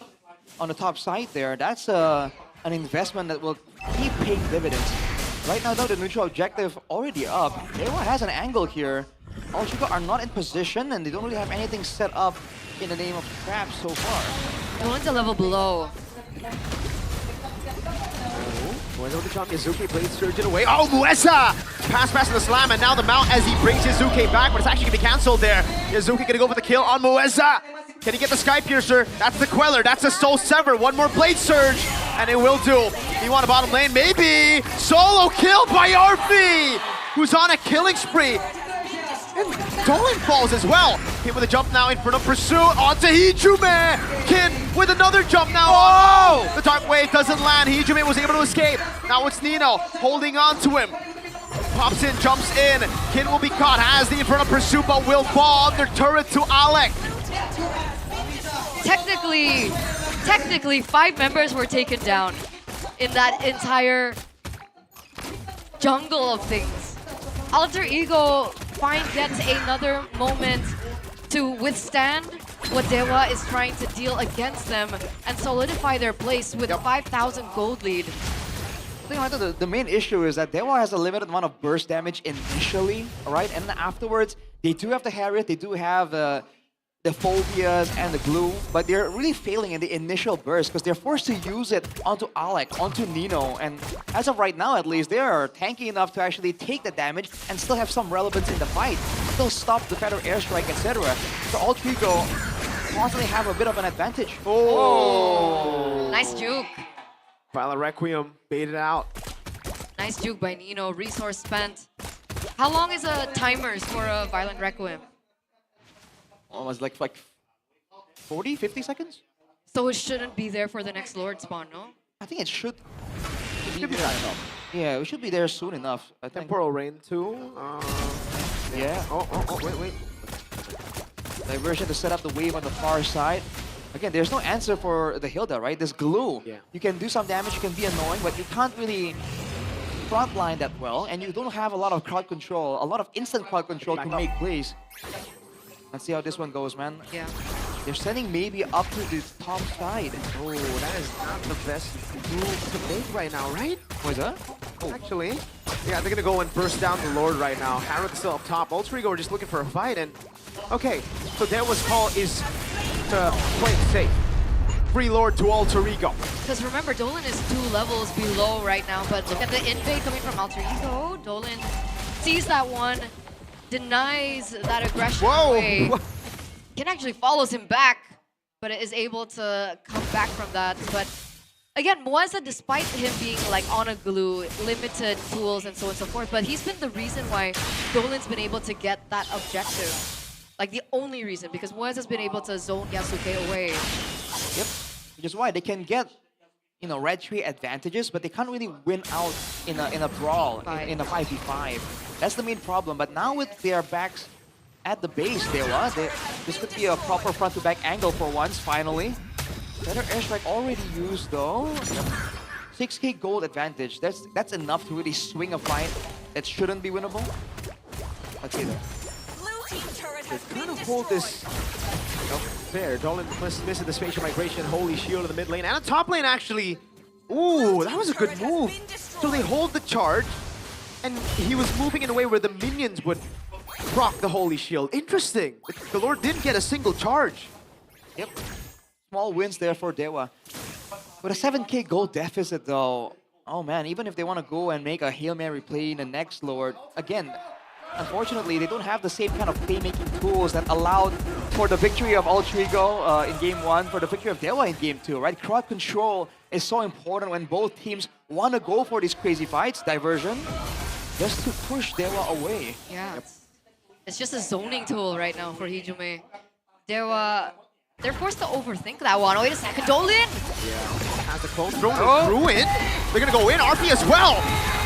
Speaker 5: on the top side there. That's an investment that will keep paying dividends. Right now, though, the neutral objective already up. Dewa has an angle here. Ultrigo are not in position, and they don't really have anything set up in the name of traps so far.
Speaker 2: Dolan's a level below.
Speaker 9: Moeza with the jump, Yazuki blade surgeon away. Oh, Moeza! Pass to the slam, and now the mount as he brings Yazuki back, but it's actually going to be cancelled there. Yazuki going to go for the kill on Moeza. Can he get the Sky Piercer? That's the Queller, that's a Soul Sever. One more blade surge, and it will do. You want a bottom lane? Maybe! Solo kill by Arfi, who's on a killing spree. And Dolan falls as well. Hit with a jump now in front of Pursuit onto Hijume. Kin with another jump now. Oh! The Dark Wave doesn't land. Hijume was able to escape. Now it's Nino holding on to him. Pops in, jumps in. Kin will be caught. Has the Infernal Pursuit, but will fall under turret to Alec.
Speaker 2: Technically, 5 members were taken down in that entire jungle of things. Alter Ego gets another moment to withstand what Dewa is trying to deal against them and solidify their place with 5,000 gold lead.
Speaker 5: I think the main issue is that Dewa has a limited amount of burst damage initially, right? And then afterwards, they do have the Harriet, they do have the phobias and the glue, but they're really failing in the initial burst because they're forced to use it onto Alec, onto Nino, and as of right now at least, they are tanky enough to actually take the damage and still have some relevance in the fight, still stop the Feather Airstrike, etc. So Ultrigo constantly have a bit of an advantage.
Speaker 2: Oh! Nice juke.
Speaker 9: Violent Requiem baited out.
Speaker 2: Nice juke by Nino, resource spent. How long is a timers for a Violent Requiem?
Speaker 5: Almost like 40, 50 seconds?
Speaker 2: So it shouldn't be there for the next Lord spawn, no?
Speaker 5: I think it should. Yeah, we should be there soon enough. I think.
Speaker 9: Temporal Rain too.
Speaker 5: Yeah.
Speaker 9: Oh, wait.
Speaker 5: Diversion to set up the wave on the far side. Again, there's no answer for the Hilda, right? There's glue.
Speaker 9: Yeah.
Speaker 5: You can do some damage, you can be annoying, but you can't really frontline that well, and you don't have a lot of crowd control, a lot of instant crowd control to make plays. Let's see how this one goes, man.
Speaker 2: Yeah.
Speaker 5: They're sending maybe up to the top side.
Speaker 9: Oh, that is not the best move to make right now, right?
Speaker 5: What is that?
Speaker 9: Oh. Actually, yeah, they're gonna go and burst down the Lord right now. Harrow's still up top. Ultra Ego are just looking for a fight, and okay, so Dewa's call is to play it safe. Free Lord to Alter Ego.
Speaker 2: Because remember, Dolan is 2 levels below right now, but look at the invade coming from Alter Ego. Dolan sees that one, denies that aggression away. Kin actually follows him back, but is able to come back from that. But again, Moeza, despite him being like on a glue, limited tools and so on and so forth, but he's been the reason why Dolan's been able to get that objective. Like the only reason, because Moeza's been able to zone Yasuke away.
Speaker 5: Yep, which is why they can get, you know, red tree advantages, but they can't really win out in a brawl, in a 5v5. That's the main problem. But now with their backs at the base, this could be a proper front-to-back angle for once, finally. Better airstrike already used though. 6k gold advantage. That's enough to really swing a fight that shouldn't be winnable. Let's see though.
Speaker 9: They kind of hold this there. Dolan missing the spatial migration. Holy shield in the mid lane and the top lane actually. Ooh, that was a good move. So they hold the charge, and he was moving in a way where the minions would proc the holy shield. Interesting. The Lord didn't get a single charge.
Speaker 5: Yep. Small wins there for Dewa. With a 7k gold deficit though, oh man, even if they want to go and make a Hail Mary play in the next Lord, again, unfortunately, they don't have the same kind of playmaking tools that allowed for the victory of Ultra Ego in Game 1, for the victory of Dewa in Game 2, right? Crowd control is so important when both teams want to go for these crazy fights. Diversion, just to push Dewa away.
Speaker 2: Yeah, it's just a zoning tool right now for Hijume. Dewa they're forced to overthink that one. Wait a second, Dolan!
Speaker 9: Has the clone thrown through it. They're gonna go in. RP as well.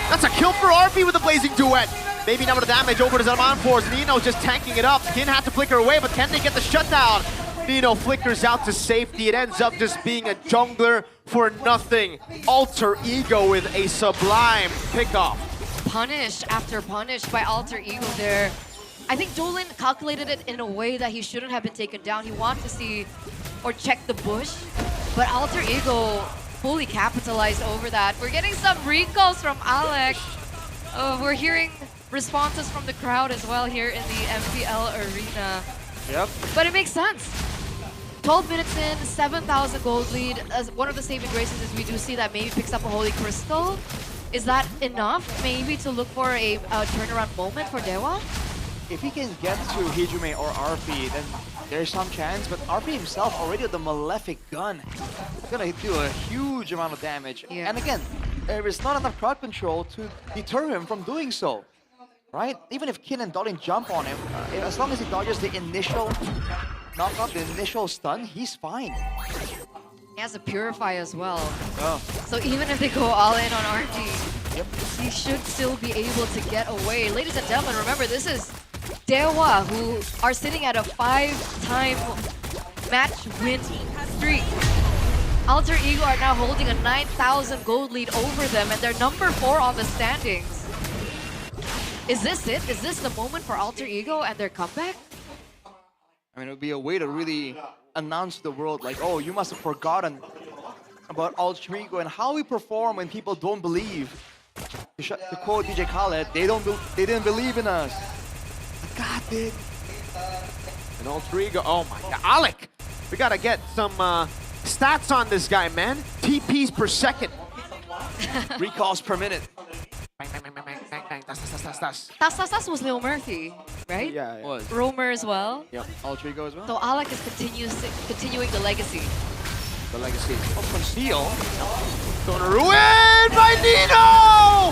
Speaker 9: That's a kill for RP with the blazing duet. Maybe now with the damage over to Zaman Force. Nino just tanking it up. Kin had to flicker away, but can they get the shutdown? Nino flickers out to safety. It ends up just being a jungler for nothing. Alter Ego with a sublime pickoff.
Speaker 2: Punish after punish by Alter Ego there. I think Dolan calculated it in a way that he shouldn't have been taken down. He wanted to see or check the bush, but Alter Ego fully capitalized over that. We're getting some recalls from Alec. We're hearing responses from the crowd as well here in the MPL arena.
Speaker 5: Yep.
Speaker 2: But it makes sense. 12 minutes in, 7,000 gold lead. As one of the saving graces is we do see that maybe picks up a Holy Crystal. Is that enough maybe to look for a turnaround moment for Dewa?
Speaker 5: If he can get to Hijume or RP, then there's some chance, but RP himself already with the Malefic gun. It's gonna do a huge amount of damage.
Speaker 2: Yeah.
Speaker 5: And again, there is not enough crowd control to deter him from doing so. Right? Even if Kin and Dolin jump on him, as long as he dodges the initial knockup, the initial stun, he's fine.
Speaker 2: He has a Purify as well.
Speaker 5: Oh.
Speaker 2: So even if they go all in on RG,
Speaker 5: yep,
Speaker 2: he should still be able to get away. Ladies and gentlemen, remember this is Dewa, who are sitting at a 5-time match win streak. Alter Ego are now holding a 9,000 gold lead over them, and they're number 4 on the standings. Is this it? Is this the moment for Alter Ego and their comeback?
Speaker 5: I mean, it would be a way to really announce to the world, like, oh, you must have forgotten about Alter Ego and how we perform when people don't believe. To quote DJ Khaled, they didn't believe in us. God did.
Speaker 9: And Alter Ego, oh my god, Alec! We gotta get some stats on this guy, man. TPs per second.
Speaker 5: Recalls per minute.
Speaker 9: Bang, bang, bang, bang, bang, bang, tas.
Speaker 2: Tas was Lil Murphy, right?
Speaker 9: Yeah, it was.
Speaker 2: Roamer as well.
Speaker 9: Yep, Alter Ego as well.
Speaker 2: So Alec is continuing the legacy.
Speaker 9: The legacy. Oh, conceal. Gonna ruin by Nino!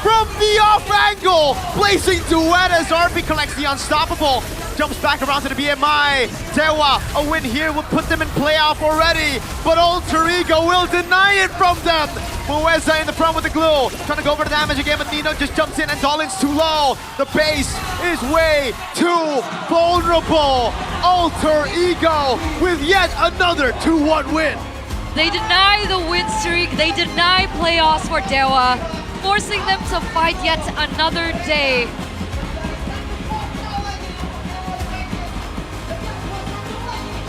Speaker 9: From the off angle! Blazing duet as RP collects the unstoppable. Jumps back around to the BMI. Dewa, a win here will put them in playoff already. But Alter Ego will deny it from them. Mueza in the front with the glue. Trying to go for the damage again, but Nino just jumps in and Dolin's too low. The base is way too vulnerable. Alter Ego with yet another 2-1 win.
Speaker 2: They deny the win streak. They deny playoffs for Dewa, forcing them to fight yet another day.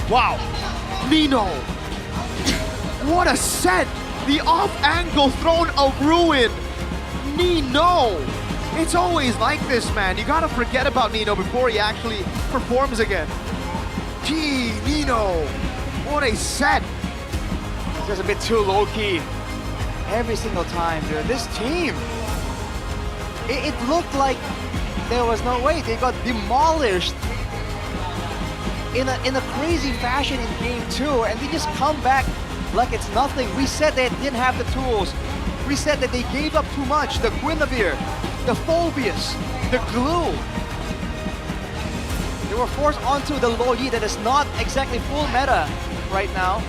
Speaker 9: Wow, Nino, what a set! The off-angle throne of ruin. Nino, it's always like this, man. You gotta forget about Nino before he actually performs again. Gee, Nino, what a set!
Speaker 5: It's just a bit too low-key. Every single time, dude. This team, it looked like there was no way. They got demolished in a crazy fashion in game 2, and they just come back like it's nothing. We said they didn't have the tools. We said that they gave up too much. The Guinevere, the Phobius, the glue. They were forced onto the low Yi that is not exactly full meta right now.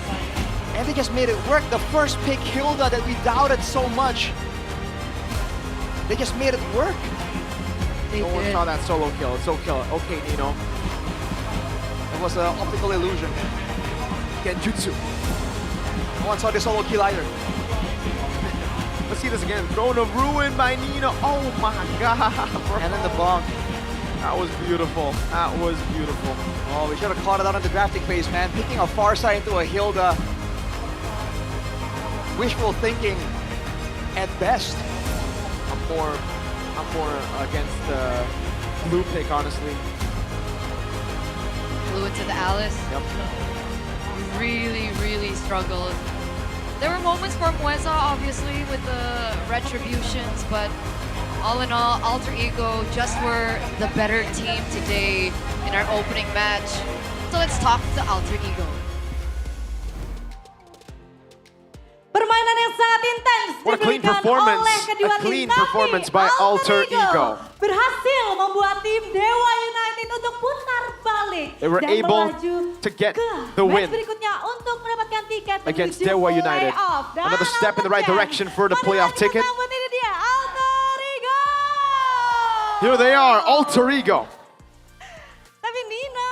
Speaker 5: And they just made it work. The first pick, Hilda, that we doubted so much. They just made it work.
Speaker 9: No one saw that solo kill. It's okay, Nino.
Speaker 5: It was an optical illusion.
Speaker 9: Genjutsu.
Speaker 5: No one saw the solo kill either.
Speaker 9: Let's see this again. Throne of Ruin by Nino. Oh my god, bro.
Speaker 5: And then the bonk.
Speaker 9: That was beautiful. That was beautiful.
Speaker 5: Oh, we should have caught it out in the drafting phase, man. Picking a Farsight into a Hilda. Wishful thinking at best.
Speaker 9: I'm more against the blue pick, honestly.
Speaker 2: Blew into the Alice.
Speaker 9: Yep.
Speaker 2: Really, really struggled. There were moments for Mueza, obviously, with the retributions, but all in all, Alter Ego just were the better team today in our opening match. So let's talk to Alter Ego.
Speaker 6: Permainan yang sangat intens
Speaker 9: What a clean performance. A clean performance by Alter Ego.
Speaker 6: berhasil membuat tim Dewa United untuk putar balik. balik
Speaker 9: They were
Speaker 6: dan
Speaker 9: able
Speaker 6: melaju
Speaker 9: to get
Speaker 6: ke
Speaker 9: the
Speaker 6: match
Speaker 9: win
Speaker 6: berikutnya untuk mendapatkan tiket
Speaker 9: against
Speaker 6: menuju
Speaker 9: Dewa United.
Speaker 6: playoff. Dan
Speaker 9: Another step in the right direction for the playoff ticket.
Speaker 6: sambut ini dia, Alter Ego.
Speaker 9: Here they are, Alter Ego.
Speaker 6: Tapi Nino,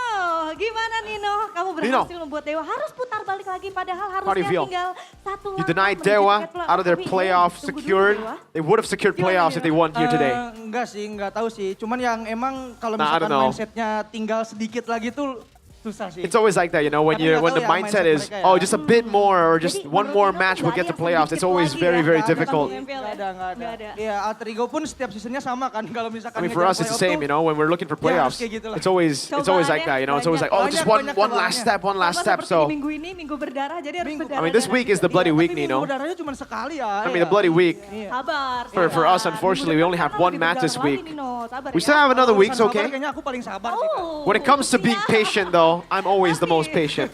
Speaker 6: gimana Nino? Kamu berhasil membuat Dewa harus putar balik lagi padahal
Speaker 9: How do you
Speaker 6: harusnya
Speaker 9: feel?
Speaker 6: tinggal satu
Speaker 9: You
Speaker 6: langkah
Speaker 9: denied
Speaker 6: menuju
Speaker 9: Dewa
Speaker 6: tiket playoff.
Speaker 9: out of their
Speaker 6: Tapi,
Speaker 9: playoff
Speaker 6: tunggu dulu,
Speaker 9: secured.
Speaker 6: Dewa.
Speaker 9: They would have secured playoffs if they won here today.
Speaker 14: Enggak sih, enggak tahu sih. Cuman yang emang kalau
Speaker 9: Nah, I
Speaker 14: misalkan
Speaker 9: don't know.
Speaker 14: mindsetnya tinggal sedikit lagi tuh susah sih.
Speaker 9: It's always like that, you know, when
Speaker 14: Tapi nggak
Speaker 9: when
Speaker 14: tahu
Speaker 9: the
Speaker 14: ya
Speaker 9: mindset is,
Speaker 14: mindset mereka ya.
Speaker 9: oh, just a bit more or just one more match will get to playoffs. It's always very, very difficult.
Speaker 14: Nggak ada. Iya, Alter Ego pun setiap seasonnya sama kan. Kalau
Speaker 9: I
Speaker 14: misalkan
Speaker 9: mean, for us, it's the same, you know, when we're looking for
Speaker 14: Ya, harus
Speaker 9: playoffs.
Speaker 14: kayak gitu lah.
Speaker 9: It's always like that, you know, it's always like, oh, just one last step, one last step.
Speaker 6: Sama seperti
Speaker 9: So,
Speaker 6: di minggu ini, minggu berdarah, jadi harus berdarah.
Speaker 9: I mean, this week is the bloody week, Nino.
Speaker 14: Udaranya cuma sekali ya.
Speaker 9: I mean, the bloody week.
Speaker 6: Sabar.
Speaker 9: For us, unfortunately, we only have one match this week. We still
Speaker 6: ya.
Speaker 9: have another week, it's okay.
Speaker 14: Kayaknya aku paling sabar sih, Kak.
Speaker 9: When it comes to being patient, though, I'm always the most patient.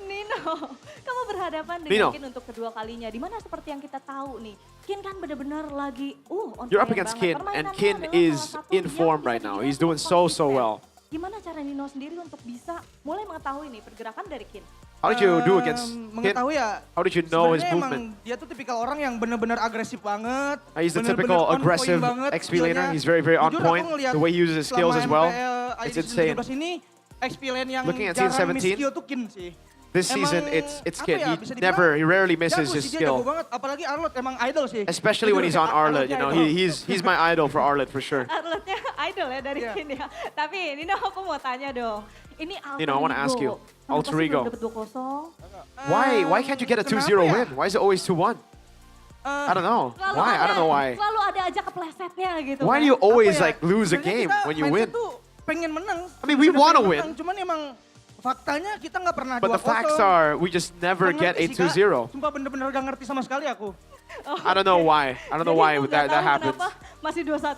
Speaker 6: Nino, kamu berhadapan dengan
Speaker 9: Nino.
Speaker 6: Kin untuk kedua kalinya. Dimana seperti yang kita tahu nih, Kin kan benar-benar lagi on
Speaker 9: You're up
Speaker 6: fire
Speaker 9: against
Speaker 6: banget.
Speaker 9: Kin, and
Speaker 6: Permainannya
Speaker 9: Kin
Speaker 6: adalah
Speaker 9: is
Speaker 6: salah satu
Speaker 9: in
Speaker 6: yang
Speaker 9: form
Speaker 6: bisa
Speaker 9: right now.
Speaker 6: dibilang
Speaker 9: He's doing so
Speaker 6: konsisten.
Speaker 9: well.
Speaker 6: Gimana cara Nino sendiri untuk bisa mulai mengetahui nih pergerakan dari Kin?
Speaker 9: How did you do against Kin?
Speaker 14: Mengetahui ya.
Speaker 9: How did you know his
Speaker 14: sebenarnya
Speaker 9: movement?
Speaker 14: emang dia tuh tipikal orang yang benar-benar agresif banget.
Speaker 9: He's the
Speaker 14: bener-bener
Speaker 9: typical
Speaker 14: on point
Speaker 9: aggressive
Speaker 14: banget
Speaker 9: XP
Speaker 14: skillnya.
Speaker 9: laner. He's very, very on
Speaker 14: Jujur aku
Speaker 9: point.
Speaker 14: ngeliat
Speaker 9: The way he uses his skills
Speaker 14: selama
Speaker 9: as well.
Speaker 14: MPL
Speaker 9: It's
Speaker 14: IDC
Speaker 9: insane.
Speaker 14: 17 ini XP lane yang
Speaker 9: Looking at
Speaker 14: jarang miss
Speaker 9: S17,
Speaker 14: skill tuh Kin sih.
Speaker 9: This
Speaker 14: Emang,
Speaker 9: season, it's
Speaker 14: apa
Speaker 9: Kin.
Speaker 14: ya, bisa dibilang
Speaker 9: He rarely misses
Speaker 14: jago
Speaker 9: his
Speaker 14: sih, dia jago
Speaker 9: skill.
Speaker 14: banget. Apalagi Arlot emang idol sih.
Speaker 9: Especially when he's on Arlet, you know,
Speaker 14: Arlotnya
Speaker 9: he's my idol for Arlet for sure.
Speaker 6: Arletnya idol ya dari Kin ya. Tapi Nino aku mau tanya dong. Ini Alter
Speaker 9: Nino, I wanna ask you,
Speaker 6: Kenapa
Speaker 9: Alter
Speaker 6: sih
Speaker 9: Ego.
Speaker 6: belum dapet 2-0?
Speaker 9: Why can't you get a 2-0 win? Why is it always 2-1? I don't know.
Speaker 6: Selalu
Speaker 9: Why? I don't know why.
Speaker 6: Selalu ada aja keplesetnya gitu.
Speaker 9: Why
Speaker 6: kan.
Speaker 9: do you always
Speaker 14: Apa ya,
Speaker 9: like lose a game
Speaker 14: sebenarnya kita
Speaker 9: when you win?
Speaker 14: mindset tuh pengen menang.
Speaker 9: I mean, we
Speaker 14: Bener-bener
Speaker 9: wanna
Speaker 14: pengen
Speaker 9: win.
Speaker 14: menang, cuman emang faktanya kita nggak pernah 2-0.
Speaker 9: But the facts are, we just never get a 2-0.
Speaker 14: Sumpah bener-bener gak ngerti sama sekali aku.
Speaker 9: I don't know why. I don't know why that happens.
Speaker 6: Masih 2-1.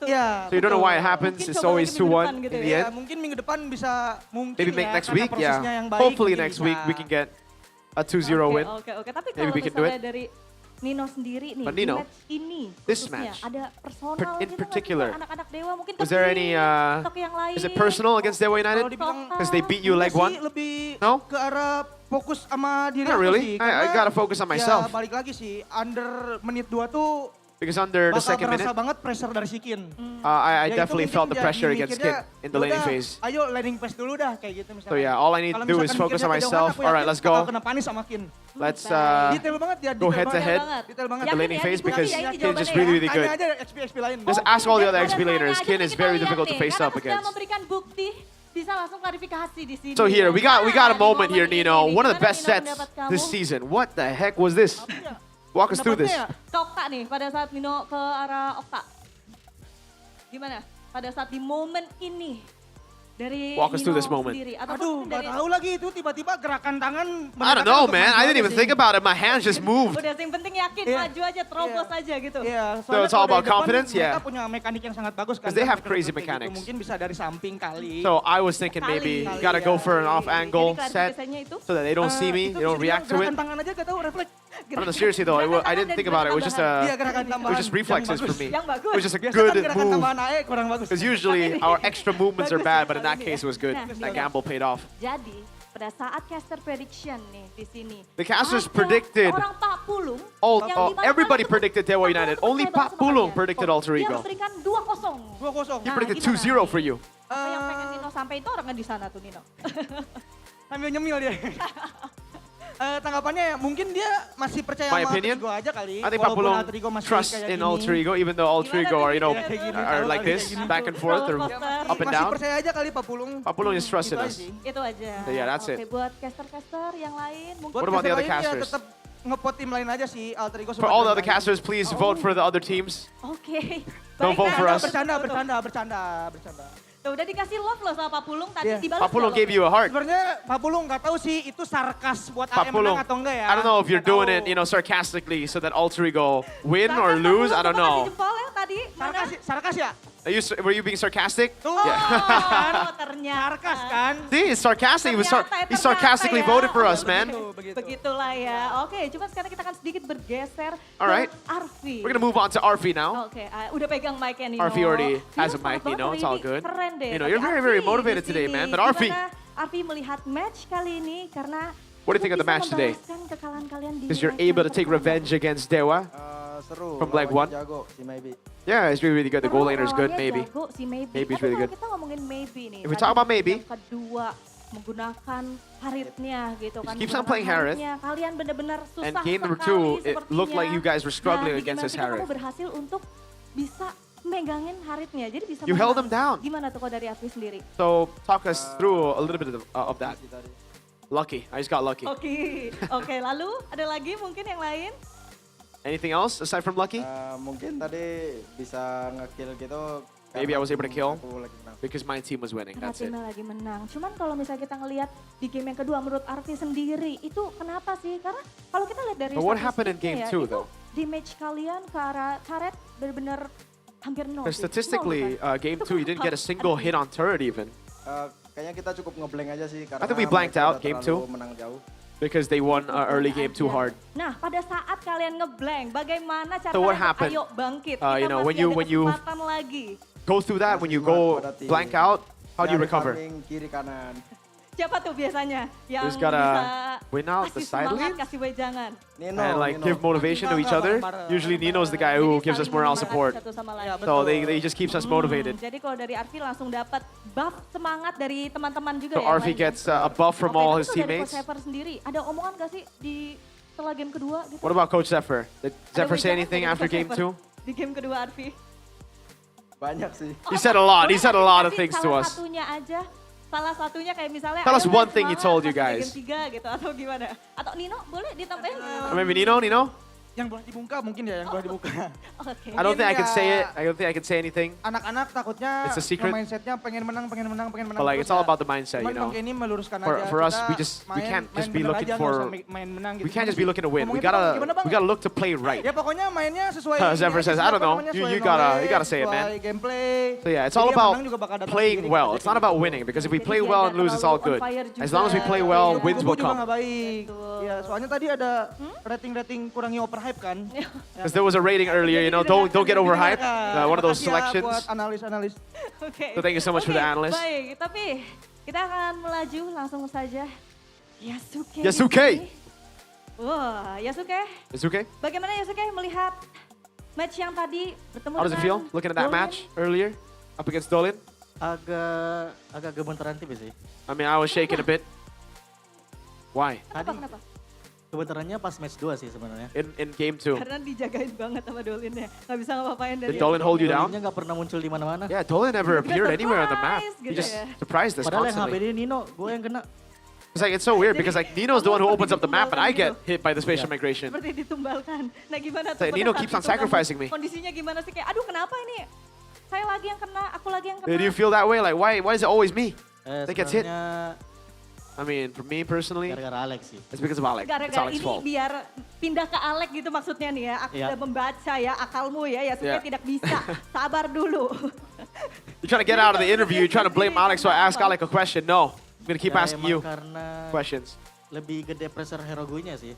Speaker 14: Ya,
Speaker 9: So you don't know why it happens. It's always 2-1 in the
Speaker 14: Ya,
Speaker 9: end.
Speaker 14: mungkin minggu depan bisa mungkin
Speaker 9: Maybe
Speaker 14: ya,
Speaker 9: next
Speaker 14: karena
Speaker 9: week,
Speaker 14: prosesnya yang
Speaker 9: yeah.
Speaker 14: baik,
Speaker 9: Hopefully
Speaker 14: mungkin
Speaker 9: next
Speaker 14: bisa.
Speaker 9: week we can get a 2-0 win.
Speaker 6: Oke. Tapi
Speaker 9: Maybe
Speaker 6: kalau
Speaker 9: we can do
Speaker 6: misalnya
Speaker 9: it.
Speaker 6: dari Nino sendiri nih,
Speaker 9: But
Speaker 6: di
Speaker 9: Nino,
Speaker 6: match ini
Speaker 9: this
Speaker 6: khususnya,
Speaker 9: match,
Speaker 6: ada personal
Speaker 9: in
Speaker 6: gitu nggak sih
Speaker 9: particular,
Speaker 6: ke anak-anak Dewa mungkin
Speaker 9: was there any,
Speaker 6: atau ke yang lain?
Speaker 9: is it personal against Dewa United? Because they beat you leg one?
Speaker 14: Lebih
Speaker 9: No?
Speaker 14: ke arah fokus sama diri
Speaker 9: Not
Speaker 14: aku
Speaker 9: really.
Speaker 14: sih.
Speaker 9: I
Speaker 14: karena
Speaker 9: gotta focus on myself.
Speaker 14: Ya balik lagi sih, under menit 2 tuh
Speaker 9: Because under the
Speaker 14: bakal
Speaker 9: second
Speaker 14: berasa
Speaker 9: minute,
Speaker 14: banget pressure dari si Kin.
Speaker 9: I
Speaker 14: Ya, itu
Speaker 9: definitely
Speaker 14: mungkin
Speaker 9: felt the
Speaker 14: jadi
Speaker 9: pressure against Kin
Speaker 14: mikirnya,
Speaker 9: in the laning
Speaker 14: "Yaudah,
Speaker 9: phase.
Speaker 14: Ayo laning phase dulu dah kayak gitu misalnya.
Speaker 9: So yeah, all I need to
Speaker 14: Kalau
Speaker 9: do is
Speaker 14: misalkan
Speaker 9: focus on
Speaker 14: mikirnya kejauhan,
Speaker 9: myself.
Speaker 14: aku
Speaker 9: All right,
Speaker 14: yakin
Speaker 9: let's
Speaker 14: bakal
Speaker 9: go.
Speaker 14: kena panis sama Kin.
Speaker 9: Let's
Speaker 14: Detail banget ya,
Speaker 9: go
Speaker 14: detail
Speaker 9: head to
Speaker 14: banget.
Speaker 9: head.
Speaker 14: Detail banget.
Speaker 9: The laning phase because Kin is just really, really good.
Speaker 14: Tanya aja XP lain.
Speaker 9: Just ask all the other XP
Speaker 6: Tanya
Speaker 9: laners.
Speaker 6: aja
Speaker 9: Kin
Speaker 6: nih,
Speaker 9: is
Speaker 6: kita
Speaker 9: very
Speaker 6: lihat
Speaker 9: difficult to
Speaker 6: nih,
Speaker 9: face
Speaker 6: karena
Speaker 9: up
Speaker 6: sudah
Speaker 9: against.
Speaker 6: memberikan bukti, bisa langsung klarifikasi di sini.
Speaker 9: So here, we got a moment here, Nino. One of the
Speaker 6: Gimana
Speaker 9: best
Speaker 6: Nino
Speaker 9: sets
Speaker 6: pendapat kamu?
Speaker 9: this season. What the heck was this? Walk us through this.
Speaker 6: Ke Okta nih, pada saat Nino ke arah Okta. Gimana? Pada saat di momen ini, dari
Speaker 9: Walk us through
Speaker 6: Nino
Speaker 9: this moment.
Speaker 6: sendiri. Ataupun
Speaker 14: Aduh,
Speaker 6: mungkin
Speaker 14: gak
Speaker 6: dari
Speaker 14: tahu lagi itu tiba-tiba gerakan tangan.
Speaker 9: I don't know, man. I didn't even think about it. My hands just moved.
Speaker 6: Udah yang penting yakin, maju aja, terobos aja gitu.
Speaker 14: Iya,
Speaker 9: So it's all about confidence,
Speaker 14: mereka
Speaker 9: yeah.
Speaker 14: punya mekanik yang sangat bagus kan.
Speaker 9: Because they have
Speaker 14: Mereka
Speaker 9: crazy
Speaker 14: kayak gitu.
Speaker 9: mechanics.
Speaker 14: Mungkin bisa dari samping kali.
Speaker 9: So I was thinking maybe gotta go for an off angle set so that they don't see me, they don't react to it.
Speaker 14: Gerakan tangan aja gak tahu refleks.
Speaker 9: I don't know, seriously though, I didn't think about it. It was just
Speaker 14: Iya, gerakan
Speaker 9: it
Speaker 14: tambahan.
Speaker 9: was just reflexes for me.
Speaker 6: Yang bagus.
Speaker 9: It was just a
Speaker 14: Biasa
Speaker 9: good
Speaker 14: kan gerakan
Speaker 9: move.
Speaker 14: tambahan AE kurang bagus.
Speaker 9: Because usually our extra movements are bad, but in that
Speaker 6: Nah,
Speaker 9: case it was good. That gamble paid off.
Speaker 6: Jadi, pada saat caster prediction nih di sini.
Speaker 9: The casters
Speaker 6: ada
Speaker 9: predicted
Speaker 6: orang Pak Pulung.
Speaker 9: everybody predicted Dewa United. Only Pak Pulung predicted Alter
Speaker 6: Dia
Speaker 9: Ego.
Speaker 6: memberikan 2-0.
Speaker 14: 2-0.
Speaker 9: He predicted 2-0 for you.
Speaker 6: Apa yang pengen Nino sampai itu orangnya di sana tuh Nino.
Speaker 14: Sambil nyemil dia. Tanggapannya ya, mungkin dia masih percaya
Speaker 9: My
Speaker 14: sama
Speaker 9: opinion,
Speaker 14: Alter Ego aja kali.
Speaker 9: I think Pak
Speaker 14: Walaupun
Speaker 9: Pulung
Speaker 14: Alter Ego masih
Speaker 9: trusts
Speaker 14: kayak
Speaker 9: in
Speaker 14: gini.
Speaker 9: Alter Ego, even though Alter Ego are, are like this, back and forth, or up and
Speaker 14: Masih
Speaker 9: down.
Speaker 14: percaya aja kali Pak Pulung.
Speaker 9: Pak Pulung is trusting
Speaker 14: Gitu
Speaker 9: us.
Speaker 14: aja sih.
Speaker 6: Itu aja.
Speaker 9: So yeah, that's
Speaker 6: Oke,
Speaker 9: it.
Speaker 6: buat caster-caster yang lain mungkin.
Speaker 9: What about the other
Speaker 14: Caster lain
Speaker 9: casters?
Speaker 14: Ya tetap ngepot tim lain aja sih Alter Ego.
Speaker 9: For all the other casters, please vote for the other teams.
Speaker 6: Oke.
Speaker 9: Don't vote for us.
Speaker 14: Bercanda.
Speaker 6: Tuh, udah dikasih love loh sama Pak Pulung tadi dibalas.
Speaker 9: Pak Pulung gave you a heart.
Speaker 14: Sebenarnya Pak Pulung nggak tahu sih itu sarkas buat
Speaker 9: Pak
Speaker 14: AM
Speaker 9: Pulung,
Speaker 14: menang atau enggak ya.
Speaker 9: I don't know if you're doing it, sarcastically so that Alter Ego win or lose. I don't know.
Speaker 6: Jempol ya tadi.
Speaker 14: Sarkas ya?
Speaker 9: Were you being sarcastic?
Speaker 6: Oh,
Speaker 9: Yeah.
Speaker 6: ternyata.
Speaker 14: kan?
Speaker 9: See, it's sarcastic. He sarcastically voted for us, man.
Speaker 6: Begitulah ya. Oke, cuma sekarang kita akan sedikit bergeser
Speaker 9: Alright.
Speaker 6: ke Arfi.
Speaker 9: We're gonna move on to Arfi now.
Speaker 6: Oke, udah pegang mic-nya Nino.
Speaker 9: Arfi already has a
Speaker 6: Nino
Speaker 9: mic,
Speaker 6: semangat
Speaker 9: Nino.
Speaker 6: banget
Speaker 9: It's all
Speaker 6: hari
Speaker 9: good.
Speaker 6: ini. Keren deh.
Speaker 9: Nino,
Speaker 6: Tapi
Speaker 9: you're very
Speaker 6: Arfi
Speaker 9: motivated
Speaker 6: di
Speaker 9: today,
Speaker 6: sini.
Speaker 9: man. But Arfi,
Speaker 6: Gimana Arfi melihat match kali ini karena
Speaker 9: what do you think of the match today?
Speaker 6: kekalahan kalian di
Speaker 9: Because you're
Speaker 6: leg
Speaker 9: able to
Speaker 6: yang
Speaker 9: take
Speaker 6: pertama.
Speaker 9: revenge against Dewa
Speaker 8: Seru.
Speaker 9: from leg one.
Speaker 8: Jago si Maybe.
Speaker 9: Yeah, it's really, really good. The goal laner is good,
Speaker 6: Lawannya
Speaker 9: maybe.
Speaker 6: jago, si Maybe.
Speaker 9: Maybe is
Speaker 6: Tapi
Speaker 9: really
Speaker 6: kalau
Speaker 9: good.
Speaker 6: kita ngomongin Maybe nih.
Speaker 9: If we
Speaker 6: tadi
Speaker 9: talk about Maybe,
Speaker 6: yang kedua menggunakan Haritnya gitu kan.
Speaker 9: keeps on
Speaker 6: menggunakan
Speaker 9: playing Harith.
Speaker 6: Haritnya. Kalian benar-benar susah
Speaker 9: And game number
Speaker 6: sekali
Speaker 9: 2, it
Speaker 6: sepertinya.
Speaker 9: looked like you guys were struggling
Speaker 6: Nah, di
Speaker 9: against
Speaker 6: game
Speaker 9: this
Speaker 6: yang ketiga
Speaker 9: Harith.
Speaker 6: kamu berhasil untuk bisa megangin Haritnya. Jadi bisa
Speaker 9: You held
Speaker 6: menang.
Speaker 9: him down.
Speaker 6: Gimana tuh kok dari Arfi sendiri?
Speaker 9: So talk us through a little bit of that. Lucky. I just got lucky.
Speaker 6: Oke, lalu ada lagi mungkin yang lain?
Speaker 9: Anything else aside from lucky?
Speaker 8: Mungkin tadi bisa nge-kill gitu.
Speaker 9: Maybe I was able to kill
Speaker 8: aku lagi menang.
Speaker 9: because my team was winning.
Speaker 6: Karena
Speaker 9: That's it.
Speaker 6: timnya lagi menang. Cuman kalau misalnya kita ngelihat di game yang kedua menurut Arfi sendiri, itu kenapa sih? Karena kalau kita lihat dari
Speaker 9: But what happened in game
Speaker 6: statistiknya
Speaker 9: 2
Speaker 6: itu
Speaker 9: though?
Speaker 6: damage kalian ke arah turret benar-benar hampir nol.
Speaker 9: Because
Speaker 6: sih.
Speaker 9: statistically,
Speaker 6: Nol, bukan?
Speaker 9: game
Speaker 6: Itu
Speaker 9: 2 you didn't get a
Speaker 6: kenapa?
Speaker 9: single hit on turret even.
Speaker 8: Kayaknya kita cukup ngeblank aja sih karena
Speaker 9: I think we blanked
Speaker 8: mereka
Speaker 9: out
Speaker 8: udah
Speaker 9: game
Speaker 8: terlalu
Speaker 9: 2
Speaker 8: menang jauh.
Speaker 9: because they won early game too hard.
Speaker 6: Nah, pada saat kalian ngeblank, bagaimana cara
Speaker 9: So what
Speaker 6: kalian
Speaker 9: happened?
Speaker 6: ayo bangkit?
Speaker 9: You
Speaker 6: Kita
Speaker 9: know,
Speaker 6: masih
Speaker 9: when
Speaker 6: ada
Speaker 9: you
Speaker 6: kesempatan lagi.
Speaker 9: go through that, when you go blank out, how do you
Speaker 8: Dari
Speaker 9: recover?
Speaker 8: farming kiri kanan.
Speaker 6: Siapa tuh biasanya yang
Speaker 9: Just gotta
Speaker 6: bisa
Speaker 9: win out the
Speaker 6: kasih
Speaker 9: side
Speaker 6: semangat,
Speaker 9: lane
Speaker 6: kasih wejangan?
Speaker 9: and like give motivation to each other. Usually Nino's the guy who gives us morale support.
Speaker 6: Satu sama lain.
Speaker 9: So they just keeps us motivated.
Speaker 6: Jadi kalau dari Arfi langsung dapat buff semangat dari teman-teman juga
Speaker 9: So
Speaker 6: ya?
Speaker 9: Arfi
Speaker 6: mainnya?
Speaker 9: gets a buff from
Speaker 6: Oke,
Speaker 9: all
Speaker 6: tapi
Speaker 9: his
Speaker 6: kalau dari
Speaker 9: teammates.
Speaker 6: Coach Zephyr sendiri, ada omongan gak sih di setelah game kedua gitu?
Speaker 9: What about Coach Zephyr? Did Zephyr say
Speaker 6: wejangan
Speaker 9: anything
Speaker 6: dari
Speaker 9: after
Speaker 6: Coach
Speaker 9: game
Speaker 6: Zephyr
Speaker 9: 2?
Speaker 6: Di game kedua Arfi.
Speaker 8: Banyak sih.
Speaker 9: He said a lot. He said a lot of
Speaker 6: Tapi
Speaker 9: things to
Speaker 6: salah
Speaker 9: us.
Speaker 6: satunya aja. Salah satunya kayak misalnya.
Speaker 9: Tell us
Speaker 6: "Ayo,
Speaker 9: one
Speaker 6: guys,
Speaker 9: thing he
Speaker 6: semangat,
Speaker 9: told you
Speaker 6: masih
Speaker 9: guys."
Speaker 6: Game 3 gitu atau gimana? Atau Nino boleh ditambahin?
Speaker 9: Or maybe Nino?
Speaker 14: Yang boleh dibuka mungkin ya, yang boleh dibuka.
Speaker 6: Oke.
Speaker 9: I don't think I can say it. I don't think I can say anything.
Speaker 14: Anak-anak takutnya
Speaker 9: It's a secret.
Speaker 14: mindsetnya pengen menang.
Speaker 9: But like it's all about the mindset, you
Speaker 14: Cuman
Speaker 9: know.
Speaker 14: Bang Kenny meluruskan
Speaker 9: For,
Speaker 14: aja.
Speaker 9: for us,
Speaker 14: Kita
Speaker 9: we can't just be
Speaker 14: bener
Speaker 9: looking
Speaker 14: aja, nggak
Speaker 9: for.
Speaker 14: usah main menang gitu.
Speaker 9: We can't just be looking to win. We
Speaker 14: Ngomongin Bang, gimana, Bang?
Speaker 9: gotta look to play right.
Speaker 14: Ya pokoknya mainnya sesuai.
Speaker 9: Zephyr says, I don't know. You gotta say it, man.
Speaker 14: Sesuai gameplay.
Speaker 9: So yeah, it's
Speaker 14: Jadi
Speaker 9: all
Speaker 14: yang
Speaker 9: about
Speaker 14: menang juga bakal datang
Speaker 9: playing
Speaker 14: sendiri,
Speaker 9: well. It's not about winning because if we play well and lose, it's all good. As long as we play well, wins will
Speaker 14: Juga
Speaker 9: come.
Speaker 14: nggak baik. Ya soalnya tadi ada rating kurangi overhype kan.
Speaker 9: Because there was a rating earlier, you know, don't get overhyped. One of those
Speaker 14: Makasih ya
Speaker 9: selections.
Speaker 14: buat analis-analis.
Speaker 6: Oke.
Speaker 9: So thank you so much for the analyst.
Speaker 6: Baik, tapi kita akan melaju langsung saja. Yasuke.
Speaker 9: Yasuke.
Speaker 6: di sini. Wah, Yasuke.
Speaker 9: Yasuke,
Speaker 6: Bagaimana Yasuke melihat match yang tadi bertemu
Speaker 9: how does it feel
Speaker 6: dengan
Speaker 9: looking at that
Speaker 6: Dolin?
Speaker 9: match earlier up against Dolin?
Speaker 12: Agak gemeteran tipis sih.
Speaker 9: I mean, I was shaking a bit. Why?
Speaker 6: Kenapa?
Speaker 12: Gemeterannya pas match 2 sih sebenarnya.
Speaker 9: In game 2.
Speaker 6: Karena dijagain banget sama Dolin ya. Nggak bisa ngapa-ngapain dari
Speaker 9: Did Dolin hold you down?
Speaker 12: Dolinnya nggak pernah muncul di mana-mana.
Speaker 9: Yeah, Dolin never appeared anywhere on the map.
Speaker 6: surprise
Speaker 9: He
Speaker 6: gitu
Speaker 9: just
Speaker 6: ya.
Speaker 9: surprised us
Speaker 12: Padahal yang
Speaker 9: constantly.
Speaker 12: HBD Nino, gue yang kena.
Speaker 9: It's like it's so weird because like Nino's the one who opens up the map and I get hit by the spatial migration.
Speaker 6: Seperti ditumbalkan. Nah gimana tuh?
Speaker 9: Like,
Speaker 6: pada
Speaker 9: Nino
Speaker 6: saat
Speaker 9: keeps on
Speaker 6: itu kamu
Speaker 9: sacrificing me.
Speaker 6: Kondisinya gimana sih? Kayak aduh kenapa ini? Saya lagi yang kena, aku lagi yang kena.
Speaker 9: Do you feel that way? Like why is it always me that gets hit?
Speaker 12: Sebenarnya
Speaker 9: I mean, for me personally,
Speaker 12: gara-gara Alex sih.
Speaker 9: it's because of Alex. It's
Speaker 6: Gara-gara
Speaker 9: Alex's
Speaker 6: ini
Speaker 9: fault.
Speaker 6: biar pindah ke Alek gitu maksudnya nih ya. Aku
Speaker 12: Iya.
Speaker 6: udah membaca ya akalmu ya supaya
Speaker 9: Iya.
Speaker 6: tidak bisa. Sabar dulu.
Speaker 9: You're trying to get out of the interview. You're trying to blame Alex, so I ask Alex a question. No, I'm gonna keep
Speaker 12: Ya,
Speaker 9: asking
Speaker 12: emang
Speaker 9: you
Speaker 12: karena
Speaker 9: questions.
Speaker 12: lebih gede pressure hero gue-nya sih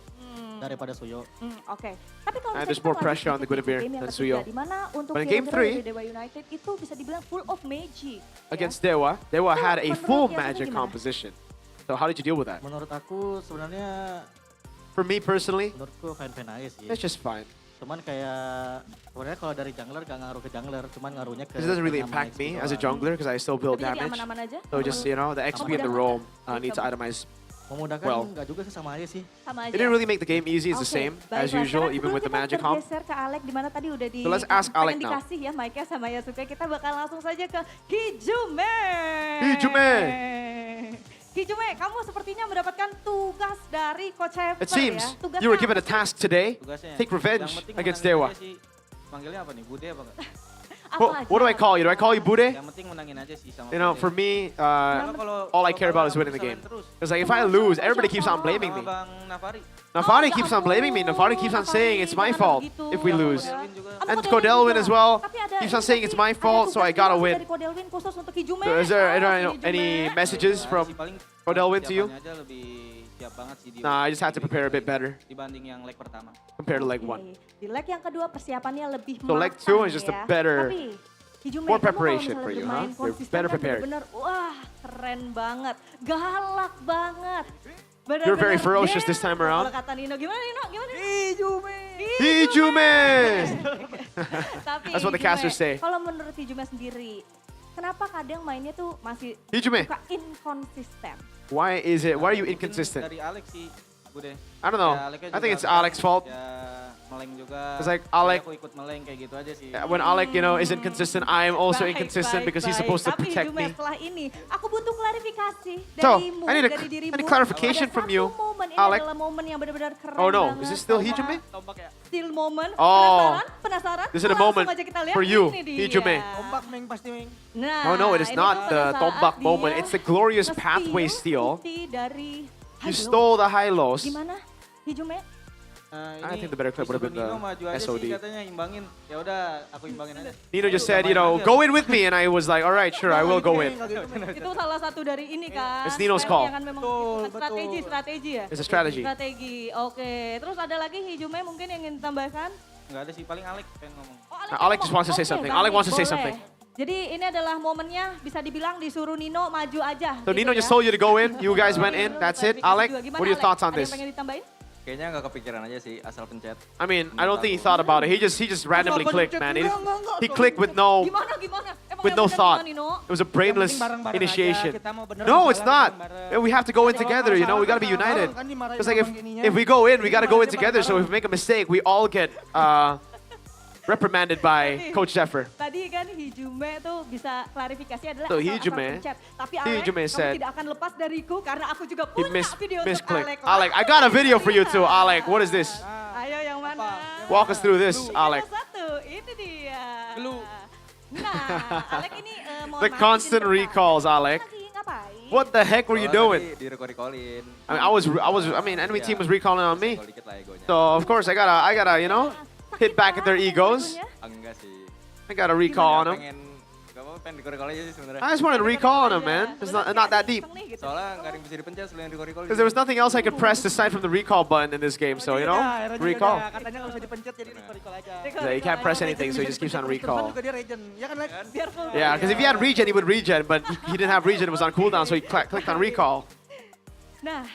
Speaker 12: daripada Suyo.
Speaker 6: Oke. Tapi kalau
Speaker 9: And
Speaker 6: misalnya
Speaker 9: there's
Speaker 6: kita
Speaker 9: more pressure on the
Speaker 6: lanjut ke
Speaker 9: Guinevere
Speaker 6: game yang
Speaker 9: than
Speaker 6: ketiga,
Speaker 9: Suyo.
Speaker 6: di mana untuk
Speaker 9: But in game
Speaker 6: hero-hero
Speaker 9: 3,
Speaker 6: dari Dewa United itu bisa dibilang full of magic.
Speaker 9: against Dewa had a
Speaker 6: menurut
Speaker 9: full
Speaker 6: Yasuke
Speaker 9: magic
Speaker 6: gimana?
Speaker 9: composition. So how did you deal with that?
Speaker 12: Menurut aku sebenarnya
Speaker 9: For me personally,
Speaker 12: menurutku fine-fine aja sih.
Speaker 9: it's just fine.
Speaker 12: Cuman kayak sebenarnya kalau dari jungler gak ngaruh ke jungler, cuman ngaruhnya ke
Speaker 9: It doesn't really
Speaker 12: pengamanan
Speaker 9: impact me
Speaker 12: XP
Speaker 9: as a
Speaker 12: doang.
Speaker 9: jungler because I still build
Speaker 6: Tapi jadi
Speaker 9: damage.
Speaker 6: aman-aman aja?
Speaker 9: So just, you know, the XP and the roam needs to itemize
Speaker 12: Memudahkan
Speaker 9: well.
Speaker 12: enggak juga sih sama aja sih.
Speaker 6: Sama
Speaker 9: It didn't really make the game easy. It's the
Speaker 6: Oke,
Speaker 9: same
Speaker 6: baiklah.
Speaker 9: as usual,
Speaker 6: Sekarang
Speaker 9: even with the
Speaker 6: sebelum
Speaker 9: magic
Speaker 6: kita
Speaker 9: comp.
Speaker 6: bergeser ke Alek di mana tadi udah
Speaker 9: So let's ask Alek
Speaker 6: pengen
Speaker 9: now.
Speaker 6: dikasih ya mic-nya sama Yasuke. Kita bakal langsung saja ke Hijume.
Speaker 9: Hijume.
Speaker 6: Hijume, kamu sepertinya mendapatkan tugas dari Coach Zephyr
Speaker 9: It seems
Speaker 6: ya. Tugasnya
Speaker 9: you were given a task today.
Speaker 16: Tugasnya
Speaker 9: Take revenge
Speaker 16: yang penting
Speaker 9: against
Speaker 16: menangin
Speaker 9: Dewa.
Speaker 16: dia sih. Panggilnya apa nih? Bude apa enggak?
Speaker 9: What do I call you? Do I call you Bude?
Speaker 11: Yang penting menangin aja sih sama
Speaker 9: You know, for me, all I care about is winning the game. Because like if I lose, everybody keeps on blaming me. Nafari keeps on blaming me. Nafari keeps on saying it's my fault if we lose. And Kodelwin as well keeps on saying it's my fault, so I gotta win. Is there any messages from Kodelwin to you? Nah, I just had to prepare a bit better
Speaker 11: dibanding yang leg pertama.
Speaker 9: compared to leg 1.
Speaker 6: Di leg yang kedua persiapannya lebih
Speaker 9: So leg 2 is just a better,
Speaker 6: Tapi, Hijume,
Speaker 9: more
Speaker 6: kamu kalau
Speaker 9: preparation
Speaker 6: misalnya
Speaker 9: for you,
Speaker 6: bermain
Speaker 9: huh? You're
Speaker 6: konsisten
Speaker 9: better
Speaker 6: kan
Speaker 9: prepared.
Speaker 6: bener-bener, wah keren banget, galak banget.
Speaker 9: You're very ferocious
Speaker 6: damn.
Speaker 9: this time around.
Speaker 6: Kalau kata Nino, gimana Nino? Gimana?
Speaker 9: Hijume!
Speaker 6: Tapi
Speaker 9: That's what the
Speaker 6: Hijume,
Speaker 9: casters say.
Speaker 6: Kalau menurut Hijume sendiri, kenapa kadang mainnya tuh masih
Speaker 9: Hijume.
Speaker 6: suka inkonsisten?
Speaker 9: Why are you inconsistent?
Speaker 11: Dari Alex sih, Bude.
Speaker 9: I don't know.
Speaker 11: Ya, Aleknya
Speaker 9: I think
Speaker 11: juga
Speaker 9: it's Alex's fault.
Speaker 11: Ya, meleng juga.
Speaker 9: It's like
Speaker 11: Jadi
Speaker 9: Alec-
Speaker 11: aku ikut meleng kayak gitu aja sih.
Speaker 9: When Alec, isn't consistent, I'm also inconsistent because he's supposed to
Speaker 6: Tapi
Speaker 9: protect
Speaker 6: Hijume,
Speaker 9: me.
Speaker 6: setelah ini, aku butuh klarifikasi
Speaker 9: So,
Speaker 6: darimu,
Speaker 9: I need
Speaker 6: dari dirimu.
Speaker 9: clarification
Speaker 6: Ada
Speaker 9: from
Speaker 6: satu
Speaker 9: you,
Speaker 6: momen, ini
Speaker 9: Alec.
Speaker 6: adalah momen yang benar-benar keren
Speaker 9: Oh no,
Speaker 6: banget.
Speaker 9: is this still Hijume?
Speaker 6: Still moment.
Speaker 9: Oh.
Speaker 6: Penasaran?
Speaker 9: This is a
Speaker 6: Langsung
Speaker 9: moment
Speaker 6: aja kita lihat,
Speaker 9: for you,
Speaker 6: ini dia.
Speaker 9: Hijume.
Speaker 14: Tombak Meng pasti Meng.
Speaker 6: Nah,
Speaker 9: Oh no, it is
Speaker 6: ini
Speaker 9: not
Speaker 6: tuh
Speaker 9: the
Speaker 6: pada saat
Speaker 9: tombak
Speaker 6: dia
Speaker 9: moment. It's the glorious pathway steal.
Speaker 6: ulti dari
Speaker 9: You
Speaker 6: high
Speaker 9: stole
Speaker 6: low.
Speaker 9: the high lows.
Speaker 6: Gimana? Hijume?
Speaker 9: I think the better clip would have been
Speaker 11: Nino maju
Speaker 9: the
Speaker 11: aja sih
Speaker 9: SOD.
Speaker 11: katanya imbangin. Ya udah, aku imbangin aja.
Speaker 9: Nino just said, go in with me, and I was like, all right, sure, I will go in.
Speaker 6: Itu salah satu dari ini kan.
Speaker 9: It's Nino's
Speaker 6: Strategi
Speaker 9: call.
Speaker 6: yang kan memang strategi ya.
Speaker 9: It's a strategy.
Speaker 6: Strategi. Oke. Terus ada lagi Hijume mungkin yang ingin ditambahkan?
Speaker 11: Enggak ada sih, paling Alex pengen ngomong.
Speaker 9: Alec just wants to say
Speaker 6: Oke,
Speaker 9: something.
Speaker 6: Bang
Speaker 9: Alec
Speaker 6: Nick,
Speaker 9: wants to say
Speaker 6: boleh.
Speaker 9: something.
Speaker 6: Jadi ini adalah momennya bisa dibilang disuruh Nino maju aja.
Speaker 9: So
Speaker 6: gitu
Speaker 9: Nino
Speaker 6: ya.
Speaker 9: just told you to go in. You guys went in. That's it. Alec,
Speaker 6: Gimana,
Speaker 9: what are your
Speaker 6: Alec?
Speaker 9: thoughts on
Speaker 6: Ada
Speaker 9: this?
Speaker 6: yang pengen ditambahin?
Speaker 3: Kayaknya nggak kepikiran aja sih, asal pencet.
Speaker 9: I mean, I don't think he thought about it. He just randomly clicked, man. He clicked with no
Speaker 6: Gimana? Emang
Speaker 9: with
Speaker 6: yang
Speaker 9: no
Speaker 6: bener
Speaker 9: thought.
Speaker 6: gimana, Nino?
Speaker 9: It was a brainless
Speaker 14: bareng-bareng
Speaker 9: initiation.
Speaker 14: aja, kita mau bener
Speaker 9: No,
Speaker 14: mau
Speaker 9: it's
Speaker 14: salah
Speaker 9: not.
Speaker 14: bareng-bareng.
Speaker 9: We have to go in together. We got to be united.
Speaker 14: Kan dimarahin
Speaker 9: It's like
Speaker 14: sama Bang Ininya.
Speaker 9: if we go in, we got to go in together. So if we make a mistake, we all get reprimanded by Coach Zephyr.
Speaker 6: Tadi kan Hijume tuh bisa klarifikasi adalah
Speaker 9: So
Speaker 6: asal
Speaker 9: Hijume-
Speaker 6: pencet. Tapi Alec,
Speaker 9: Hijume
Speaker 6: kamu
Speaker 9: said-
Speaker 6: tidak akan lepas dariku karena aku juga
Speaker 9: He
Speaker 6: punya video untuk
Speaker 9: misclicked.
Speaker 6: Alec.
Speaker 9: Alec, I got a video for you too. Alec, what is this?
Speaker 6: Ayo yang mana?
Speaker 9: Walk us through this, Alec.
Speaker 6: Satu, ini dia. Nah, Alec ini mohon
Speaker 9: The
Speaker 6: maaf,
Speaker 9: constant
Speaker 6: izin
Speaker 9: recalls, Alec.
Speaker 6: lagi ngapain?
Speaker 9: What the heck were you doing?
Speaker 3: Di recall-recallin.
Speaker 9: I mean, enemy team was recalling on me. So of course I gotta, hit back at their egos.
Speaker 3: Enggak sih.
Speaker 9: I gotta recall on them.
Speaker 3: Gak apa-apa, pengen recall aja sih sebenarnya.
Speaker 9: I just wanted to recall on them, man. It's not that deep.
Speaker 3: Soalnya nggak ada yang bisa dipencet selain recall.
Speaker 9: Because there was nothing else I could press aside from the recall button in this game. So recall.
Speaker 14: Katanya nggak usah dipencet jadi recall aja.
Speaker 9: Yeah, he can't press anything, so he just keeps on recall.
Speaker 14: Juga dia regen, ya kan Lex?
Speaker 9: Yeah, because if he had regen, he would regen, but he didn't have regen. It was on cooldown, so he clicked on recall.
Speaker 6: Nah,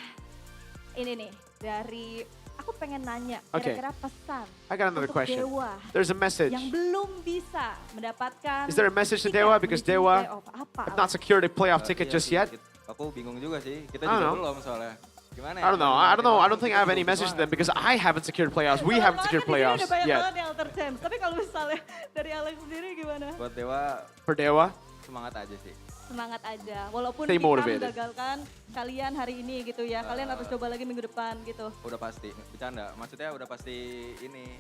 Speaker 6: ini nih dari aku pengen nanya
Speaker 9: Okay.
Speaker 6: kira-kira pesan
Speaker 9: I got another
Speaker 6: untuk
Speaker 9: question.
Speaker 6: Dewa
Speaker 9: There's a message.
Speaker 6: yang belum bisa mendapatkan
Speaker 9: Is there a message to
Speaker 6: tiket
Speaker 9: Dewa? Because
Speaker 6: menuju
Speaker 9: Dewa
Speaker 6: playoff. Apa?
Speaker 9: have not secured a playoff ticket
Speaker 3: Iya
Speaker 9: just
Speaker 3: sih,
Speaker 9: yet.
Speaker 3: Aku bingung juga sih. Kita
Speaker 9: I don't
Speaker 3: juga
Speaker 9: know.
Speaker 3: belum soalnya. Gimana ya?
Speaker 9: I don't know. I don't think I have any message to them because I haven't secured playoffs. We haven't secured playoffs
Speaker 6: Ada banyak
Speaker 9: yet.
Speaker 6: banget yang alter chance. Tapi kalau misalnya dari Alex sendiri gimana?
Speaker 3: Buat Dewa,
Speaker 9: For Dewa,
Speaker 3: semangat aja sih.
Speaker 6: Semangat aja. Walaupun
Speaker 9: Stay
Speaker 6: kita
Speaker 9: motivated.
Speaker 6: menggagalkan kalian hari ini gitu ya. Kalian harus coba lagi minggu depan gitu.
Speaker 3: Udah pasti, bercanda. Maksudnya udah pasti ini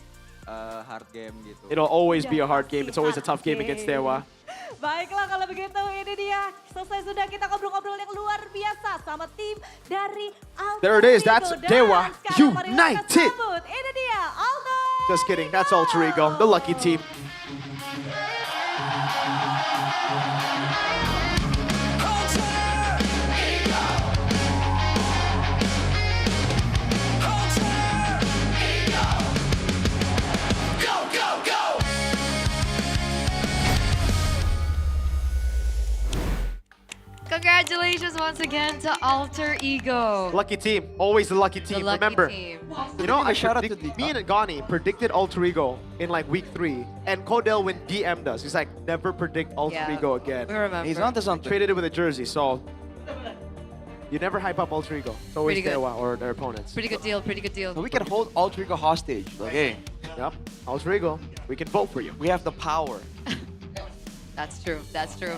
Speaker 3: hard game gitu.
Speaker 9: it'll always be a hard game. It's always a tough game against Dewa.
Speaker 6: Baiklah kalau begitu ini dia. Selesai sudah kita ngobrol-ngobrol yang luar biasa sama tim dari Alter
Speaker 9: There it is.
Speaker 6: Ego.
Speaker 9: That's
Speaker 6: Dan
Speaker 9: Dewa
Speaker 6: sekarang mari kita
Speaker 9: United.
Speaker 6: sambut. Ini dia Alter.
Speaker 9: Just kidding. That's Alter Ego, the lucky team.
Speaker 2: Congratulations once again to Alter Ego.
Speaker 9: Lucky team. Always the lucky team.
Speaker 2: The lucky
Speaker 9: Remember,
Speaker 2: team.
Speaker 9: I me and Gani predicted Alter Ego in like week 3, and Codell when DM'd us. He's like, never predict Alter
Speaker 2: Yeah,
Speaker 9: Ego again.
Speaker 2: we remember.
Speaker 9: He's onto something. Traded it with a jersey, so you never hype up Alter Ego. It's always
Speaker 2: Pretty good.
Speaker 9: Dewa or their opponents.
Speaker 2: Pretty good deal, pretty good deal.
Speaker 5: So we can hold Alter Ego hostage. Like, hey,
Speaker 9: Yep, Alter Ego. We can vote for you.
Speaker 5: we have the power.
Speaker 2: That's true, that's true.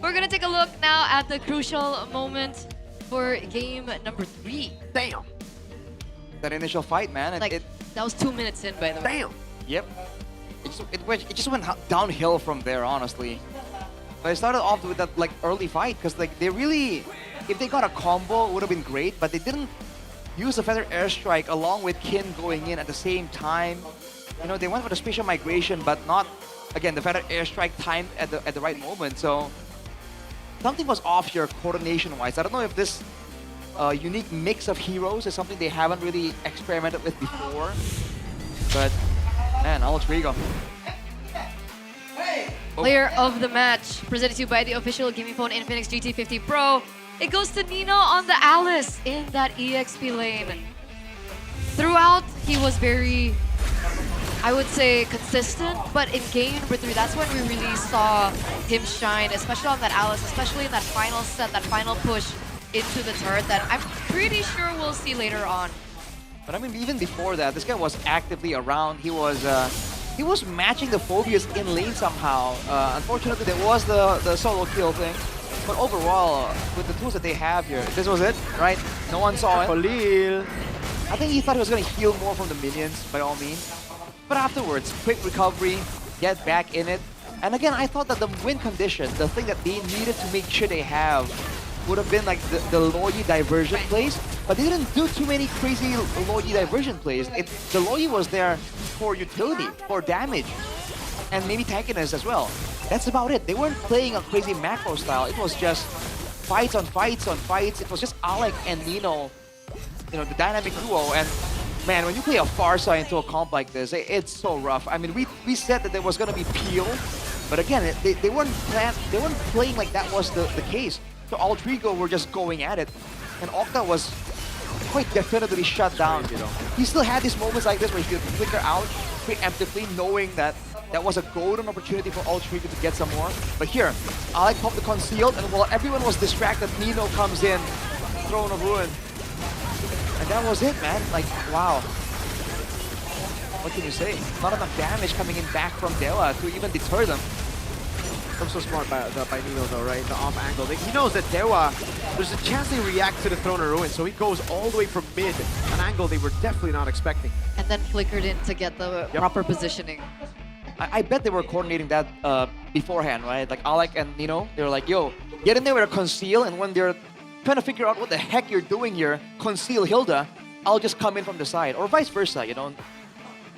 Speaker 2: We're gonna take a look now at the crucial moment for game number 3.
Speaker 5: That initial fight, man.
Speaker 2: Like, that was 2 minutes in, by the way.
Speaker 9: Damn.
Speaker 5: Yep. it just went downhill from there, honestly. But I started off with that like early fight because like they really, if they got a combo, it would have been great. But they didn't use the feather airstrike along with Kin going in at the same time. You know, they went for the spatial migration, but not again the feather airstrike timed at the right moment. So something was off here coordination-wise. I don't know if this unique mix of heroes is something they haven't really experimented with before. But man, Alex Rigo.
Speaker 2: Player of the match, presented to you by the official gaming phone Infinix GT50 Pro. It goes to Nino on the Alice in that EXP lane. Throughout, he was very, I would say, consistent, but in game number 3, that's when we really saw him shine, especially on that Alice, especially in that final set, that final push into the turret that I'm pretty sure we'll see later on.
Speaker 5: But I mean, even before that, this guy was actively around. He was matching the Phobias in lane somehow. Unfortunately, there was the solo kill thing. But overall, with the tools that they have here, this was it, right? No one saw it.
Speaker 9: Khalil.
Speaker 5: I think he thought he was going to heal more from the minions, by all means. But afterwards, quick recovery, get back in it. And again, I thought that the win condition, the thing that they needed to make sure they have, would have been like the Loyi diversion plays. But they didn't do too many crazy Loyi diversion plays. The Loyi was there for utility, for damage, and maybe tankiness as well. That's about it. They weren't playing a crazy macro style. It was just fights on fights on fights. It was just Alec and Nino, you know, the dynamic duo. And man, when you play a Farsa into a comp like this, it's so rough. I mean, we said that there was gonna be peel, but again, they weren't playing like that was the case. So Altrigo were just going at it, and Octa was quite definitely shut down. He still had these moments like this where he could flicker out preemptively, knowing that that was a golden opportunity for Altrigo to get some more. But here, Alec popped the concealed, and while everyone was distracted, Nino comes in, Throne of Ruin. And that was it, man. Like, wow. What can you say? Not enough damage coming in back from Dewa to even deter them.
Speaker 9: I'm so smart by Nino though, right? The off angle. He knows that Dewa, there's a chance they react to the Throne of Ruin, so he goes all the way from mid, an angle they were definitely not expecting.
Speaker 2: And then flickered in to get the proper positioning.
Speaker 5: I bet they were coordinating that beforehand, right? Like Alec and Nino, they were like, yo, get in there with a conceal, and when they're trying to figure out what the heck you're doing here, conceal Hilda, I'll just come in from the side, or vice versa, you know?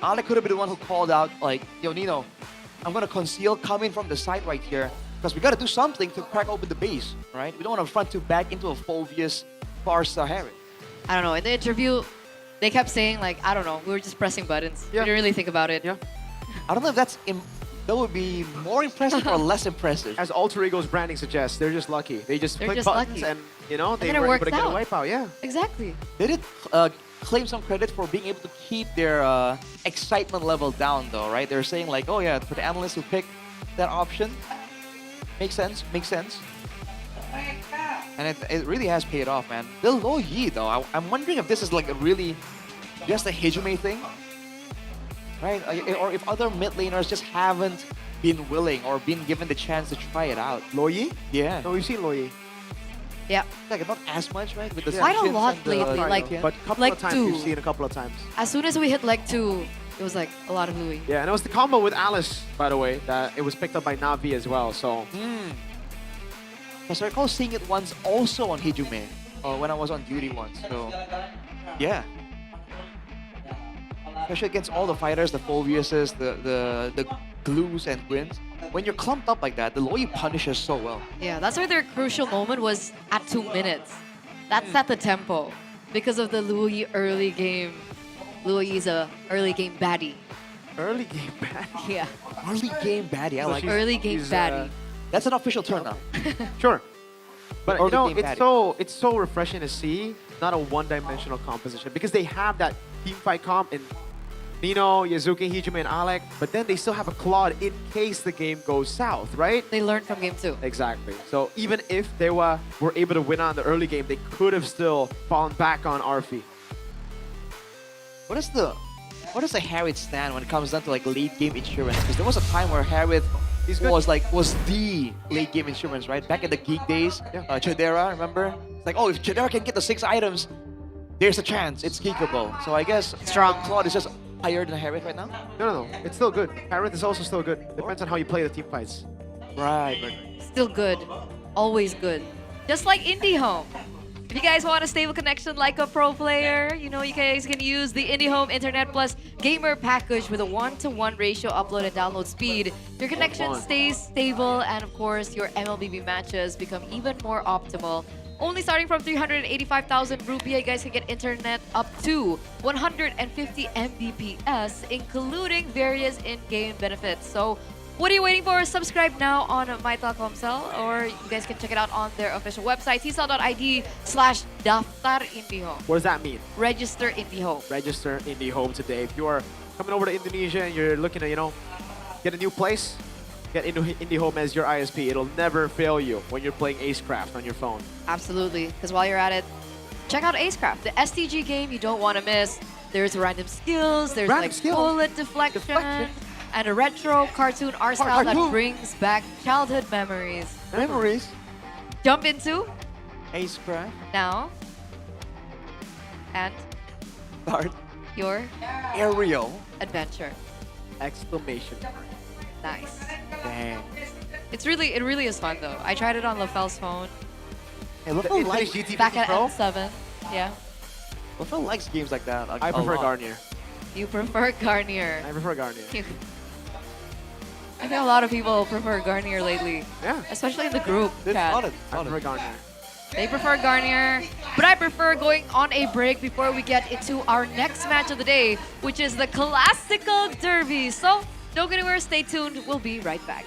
Speaker 5: Alec could have been the one who called out, like, yo, Nino, I'm gonna conceal, come in from the side right here, because we gotta do something to crack open the base, right? We don't want to front to back into a Phobius Farsa Harry.
Speaker 2: I don't know, in the interview, they kept saying like, I don't know, we were just pressing buttons. We didn't really think about it.
Speaker 9: Yeah.
Speaker 5: I don't know if that would be more impressive or less impressive.
Speaker 9: As Alter Ego's branding suggests, they're just lucky. They just
Speaker 2: They're
Speaker 9: click
Speaker 2: just
Speaker 9: buttons
Speaker 2: lucky.
Speaker 9: and, you know, they
Speaker 2: And then it
Speaker 9: were able
Speaker 2: works
Speaker 9: to get a
Speaker 2: out.
Speaker 9: wipeout, yeah.
Speaker 2: Exactly.
Speaker 5: They did claim some credit for being able to keep their excitement level down though, right? They're saying like, oh yeah, for the analysts who picked that option, makes sense. And it really has paid off, man. The low Yi though, I'm wondering if this is like a really just a Hijime thing, right? Or if other mid laners just haven't been willing or been given the chance to try it out.
Speaker 9: Loyi?
Speaker 5: Yeah.
Speaker 9: No, we've seen Loyi.
Speaker 2: Yeah.
Speaker 5: Like not as much, right? With the
Speaker 2: Quite a
Speaker 5: Simpsons
Speaker 2: lot
Speaker 5: and the-
Speaker 2: lately, like
Speaker 9: But a couple
Speaker 2: leg
Speaker 9: of times
Speaker 2: 2.
Speaker 9: we've seen a couple of times.
Speaker 2: As soon as we hit leg 2, it was like a lot of Louis.
Speaker 9: Yeah, and it was the combo with Alice, by the way, that it was picked up by Navi as well, so.
Speaker 5: Because I recall seeing it once also on Hijime, when I was on duty once. So, yeah. Especially against all the fighters, the Phobiuses, the Glues and Gwins. When you're clumped up like that, the Loyi punishes so well.
Speaker 2: Yeah, that's why their crucial moment was at 2 minutes. That set the tempo because of the Louis early game. Louis is a early game baddie.
Speaker 9: Early game baddie?
Speaker 2: Yeah.
Speaker 5: Early game baddie, I like it.
Speaker 2: Early game baddie.
Speaker 5: That's an official term now.
Speaker 9: Sure. But you
Speaker 5: Early
Speaker 9: know,
Speaker 5: game
Speaker 9: it's so refreshing to see not a one-dimensional composition because they have that team fight comp in Nino, Yazuki, Hijime, and Alec, but then they still have a Claude in case the game goes south, right?
Speaker 2: They learned from game 2.
Speaker 9: Exactly. So even if they were able to win on the early game, they could have still fallen back on Arfi.
Speaker 5: What is the Harriet stand when it comes down to like late game insurance? Because there was a time where Harriet was the late game insurance, right? Back in the Geek days, Chedera, remember? It's like, oh, if Chedera can get the 6 items, there's a chance it's geekable. So I guess
Speaker 2: Strong.
Speaker 5: Claude is just higher than Harith right now?
Speaker 9: No. It's still good. Harith is also still good. Depends on how you play the team fights.
Speaker 5: Right.
Speaker 2: Still good. Always good. Just like IndyHome. If you guys want a stable connection like a pro player, you know, you guys can use the IndyHome Internet Plus Gamer package with a 1-to-1 ratio upload and download speed. Your connection stays stable, and of course, your MLBB matches become even more optimal. Only starting from 385,000 rupiah, you guys can get internet up to 150 Mbps, including various in-game benefits. So what are you waiting for? Subscribe now on MyTelkomsel, or you guys can check it out on their official website, tcell.id/daftar IndyHome.
Speaker 9: What does that mean?
Speaker 2: Register IndyHome.
Speaker 9: Register IndyHome today. If you are coming over to Indonesia and you're looking to, get a new place, get IndyHome as your ISP. It'll never fail you when you're playing Acecraft on your phone.
Speaker 2: Absolutely, because while you're at it, check out Acecraft, the STG game you don't want to miss. There's random skills, there's bullet deflection, and a retro cartoon art style that brings back childhood memories. Jump into
Speaker 5: Acecraft
Speaker 2: now and
Speaker 5: start
Speaker 2: your
Speaker 5: aerial
Speaker 2: adventure.
Speaker 5: Exclamation mark.
Speaker 2: Nice.
Speaker 5: Dang.
Speaker 2: It really is fun though. I tried it on LaFell's phone.
Speaker 5: Hey, LaFell likes
Speaker 2: back at M7. Yeah.
Speaker 5: LaFell likes games like that.
Speaker 9: I prefer Garnier.
Speaker 2: You prefer Garnier.
Speaker 9: I prefer Garnier.
Speaker 2: I think a lot of people prefer Garnier lately.
Speaker 9: Yeah.
Speaker 2: Especially in the group chat.
Speaker 9: I prefer Garnier.
Speaker 2: They prefer Garnier, but I prefer going on a break before we get into our next match of the day, which is the Classical Derby. So don't go anywhere, stay tuned. We'll be right back.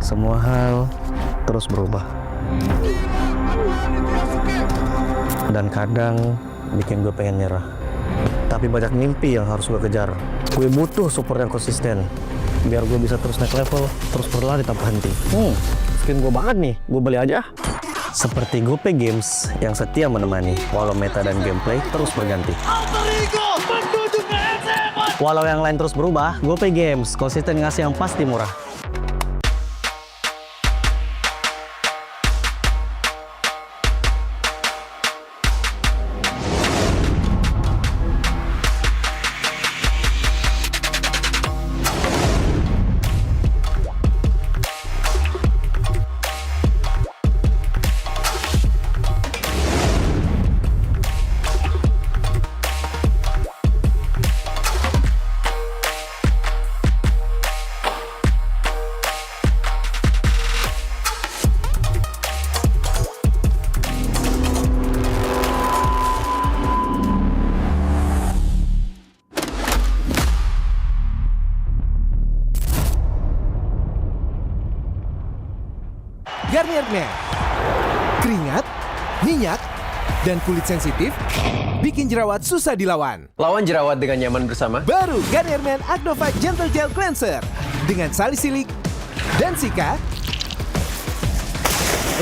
Speaker 17: Semua hal terus berubah. Dan kadang bikin gue pengen nyerah. Tapi banyak mimpi yang harus gue kejar. Gue butuh support yang konsisten. Biar gue bisa terus naik level, terus berlari tanpa henti. Skin gue banget nih, gue beli aja. Seperti GoPay Games yang setia menemani, walau meta dan gameplay terus berganti. Walau yang lain terus berubah, GoPay Games konsisten ngasih yang pasti murah.
Speaker 10: Garnier Men. Keringat, minyak, dan kulit sensitif bikin jerawat susah dilawan.
Speaker 16: Lawan jerawat dengan nyaman bersama.
Speaker 10: Baru Garnier Men Acno Fight Gentle Gel Cleanser dengan salisilik dan sika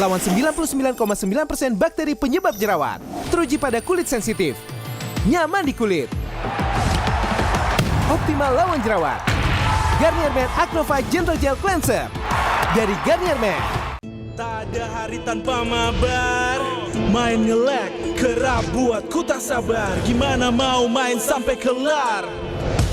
Speaker 10: lawan 99,9% bakteri penyebab jerawat. Teruji pada kulit sensitif. Nyaman di kulit. Optimal lawan jerawat. Garnier Men Acnova Gentle Gel Cleanser dari Garnier Men.
Speaker 18: Tak ada hari tanpa mabar. Main nge-lag, kerap buatku tak sabar. Gimana mau main sampai kelar?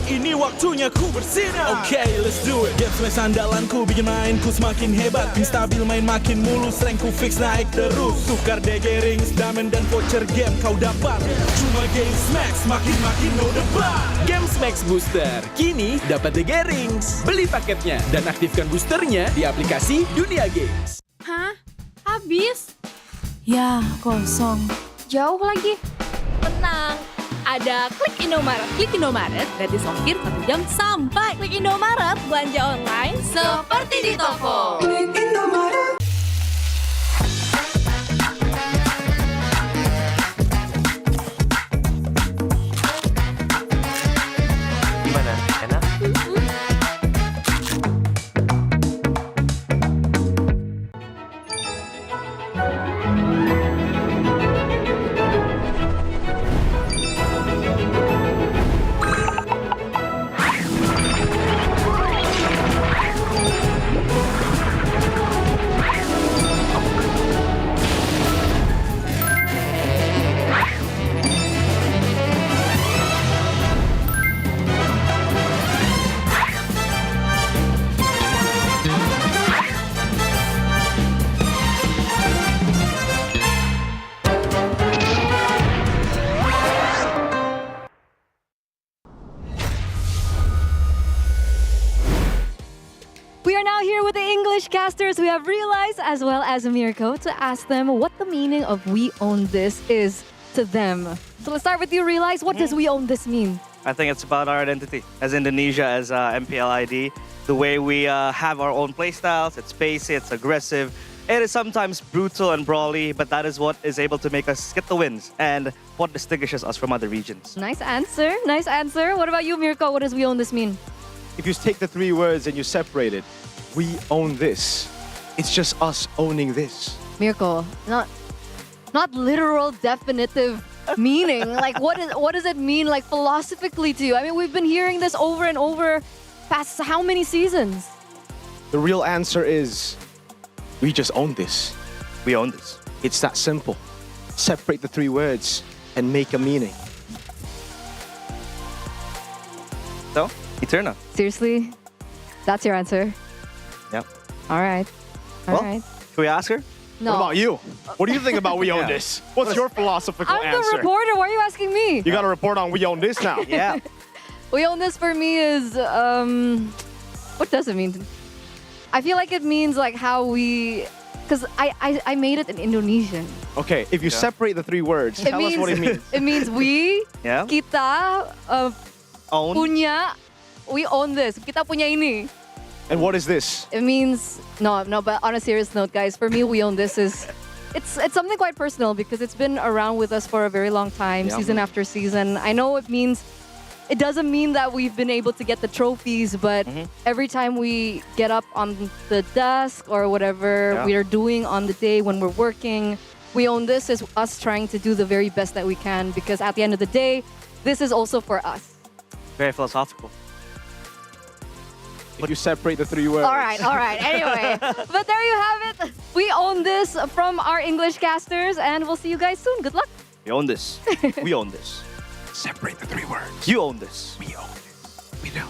Speaker 18: Ini waktunya ku bersinar. Okay, let's do it. Game smash andalanku bikin mainku semakin hebat. Pin stabil main makin mulus, rankku fix naik terus. Tukar DG rings, diamond dan voucher game kau dapat. Cuma Game Smash makin no debat.
Speaker 19: Game Smash Booster, kini dapat DG rings. Beli paketnya dan aktifkan boosternya di aplikasi Dunia Games.
Speaker 21: Hah? Habis? Ya, kosong. Jauh lagi. Tenang. Ada Klik Indomaret. Klik Indomaret, gratis ongkir 1 jam sampai. Klik Indomaret, belanja online seperti di toko. Klik Indomaret.
Speaker 16: Gimana? Enak?
Speaker 7: We are now here with the English casters. We have Realize as well as Mirko to ask them what the meaning of "we own this" is to them. So let's start with you, Realize. What does "we own this" mean?
Speaker 22: I think it's about our identity as Indonesia, as MPL ID. The way we have our own play styles. It's spacey, it's aggressive. It is sometimes brutal and brawly, but that is what is able to make us get the wins and what distinguishes us from other regions.
Speaker 7: Nice answer. Nice answer. What about you, Mirko? What does "we own this" mean?
Speaker 9: If you take the 3 words and you separate it, we own this. It's just us owning this.
Speaker 7: Mirko, not literal definitive meaning. Like what does it mean like philosophically to you? I mean, we've been hearing this over and over past how many seasons?
Speaker 9: The real answer is we just own this.
Speaker 22: We own this.
Speaker 9: It's that simple. Separate the 3 words and make a meaning.
Speaker 22: So, Eterna.
Speaker 7: Seriously? That's your answer?
Speaker 22: Yep.
Speaker 7: All right. All
Speaker 22: Well,
Speaker 7: right.
Speaker 22: Should we ask her?
Speaker 7: No.
Speaker 9: What about you? What do you think about we own
Speaker 22: Yeah.
Speaker 9: this? What's your philosophical
Speaker 7: I'm
Speaker 9: answer?
Speaker 7: the reporter. Why are you asking me?
Speaker 9: You got to report on we own this now.
Speaker 22: Yeah.
Speaker 7: We own this for me is what does it mean? I feel like it means like how we, because I made it in Indonesian.
Speaker 9: Okay, if you separate the 3 words, tell us what it means.
Speaker 7: It means we,
Speaker 22: Yeah.
Speaker 7: kita
Speaker 22: Own.
Speaker 7: punya, we own this. Kita punya ini.
Speaker 9: And what is this?
Speaker 7: It means no, but on a serious note, guys, for me, we own this is it's something quite personal because it's been around with us for a very long time,
Speaker 22: Yeah.
Speaker 7: season after season. I know it doesn't mean that we've been able to get the trophies, but every time we get up on the desk or whatever
Speaker 22: Yeah.
Speaker 7: we are doing on the day when we're working, we own this as us trying to do the very best that we can because at the end of the day, this is also for us.
Speaker 22: Very philosophical.
Speaker 9: If you separate the 3 words.
Speaker 7: All right. Anyway, but there you have it. We own this from our English casters, and we'll see you guys soon. Good luck.
Speaker 22: We own this. We own this.
Speaker 9: Separate the 3 words.
Speaker 22: You own this.
Speaker 9: We own this. We do.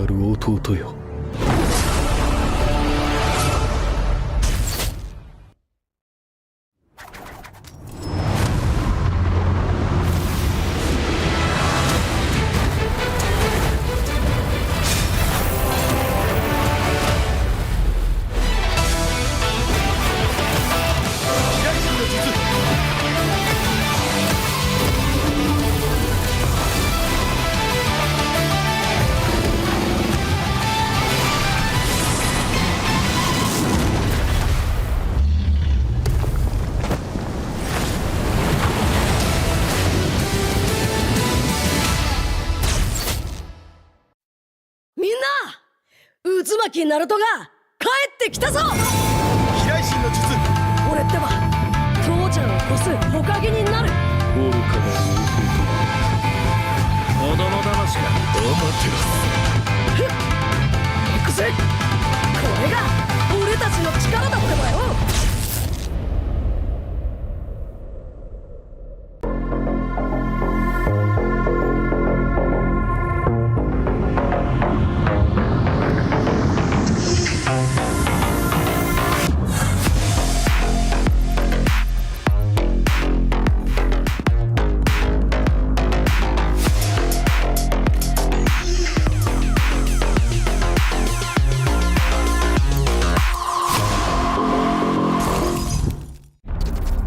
Speaker 4: ある弟よ。
Speaker 13: みんな、渦巻きナルトが帰ってきたぞ。
Speaker 18: 飛来神の術。
Speaker 13: 俺ってば父ちゃんを越すほかげになる。
Speaker 4: 愚かな弟。子供騙しか。アマテラス。
Speaker 13: ふっ行くぜ。これが俺たちの力だってばよ。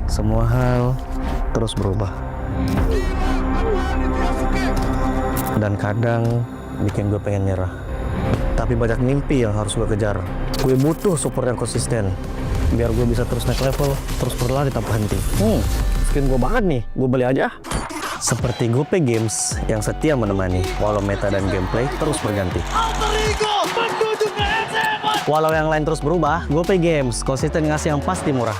Speaker 17: Semua hal terus berubah. Dan kadang bikin gue pengen nyerah. Tapi banyak mimpi yang harus gue kejar. Gue butuh support yang konsisten. Biar gue bisa terus naik level, terus berlari tanpa henti. Skin gue banget nih, gue beli aja. Seperti GoPay Games yang setia menemani, walau meta dan gameplay terus berganti. Walau yang lain terus berubah, GoPay Games konsisten ngasih yang pasti murah.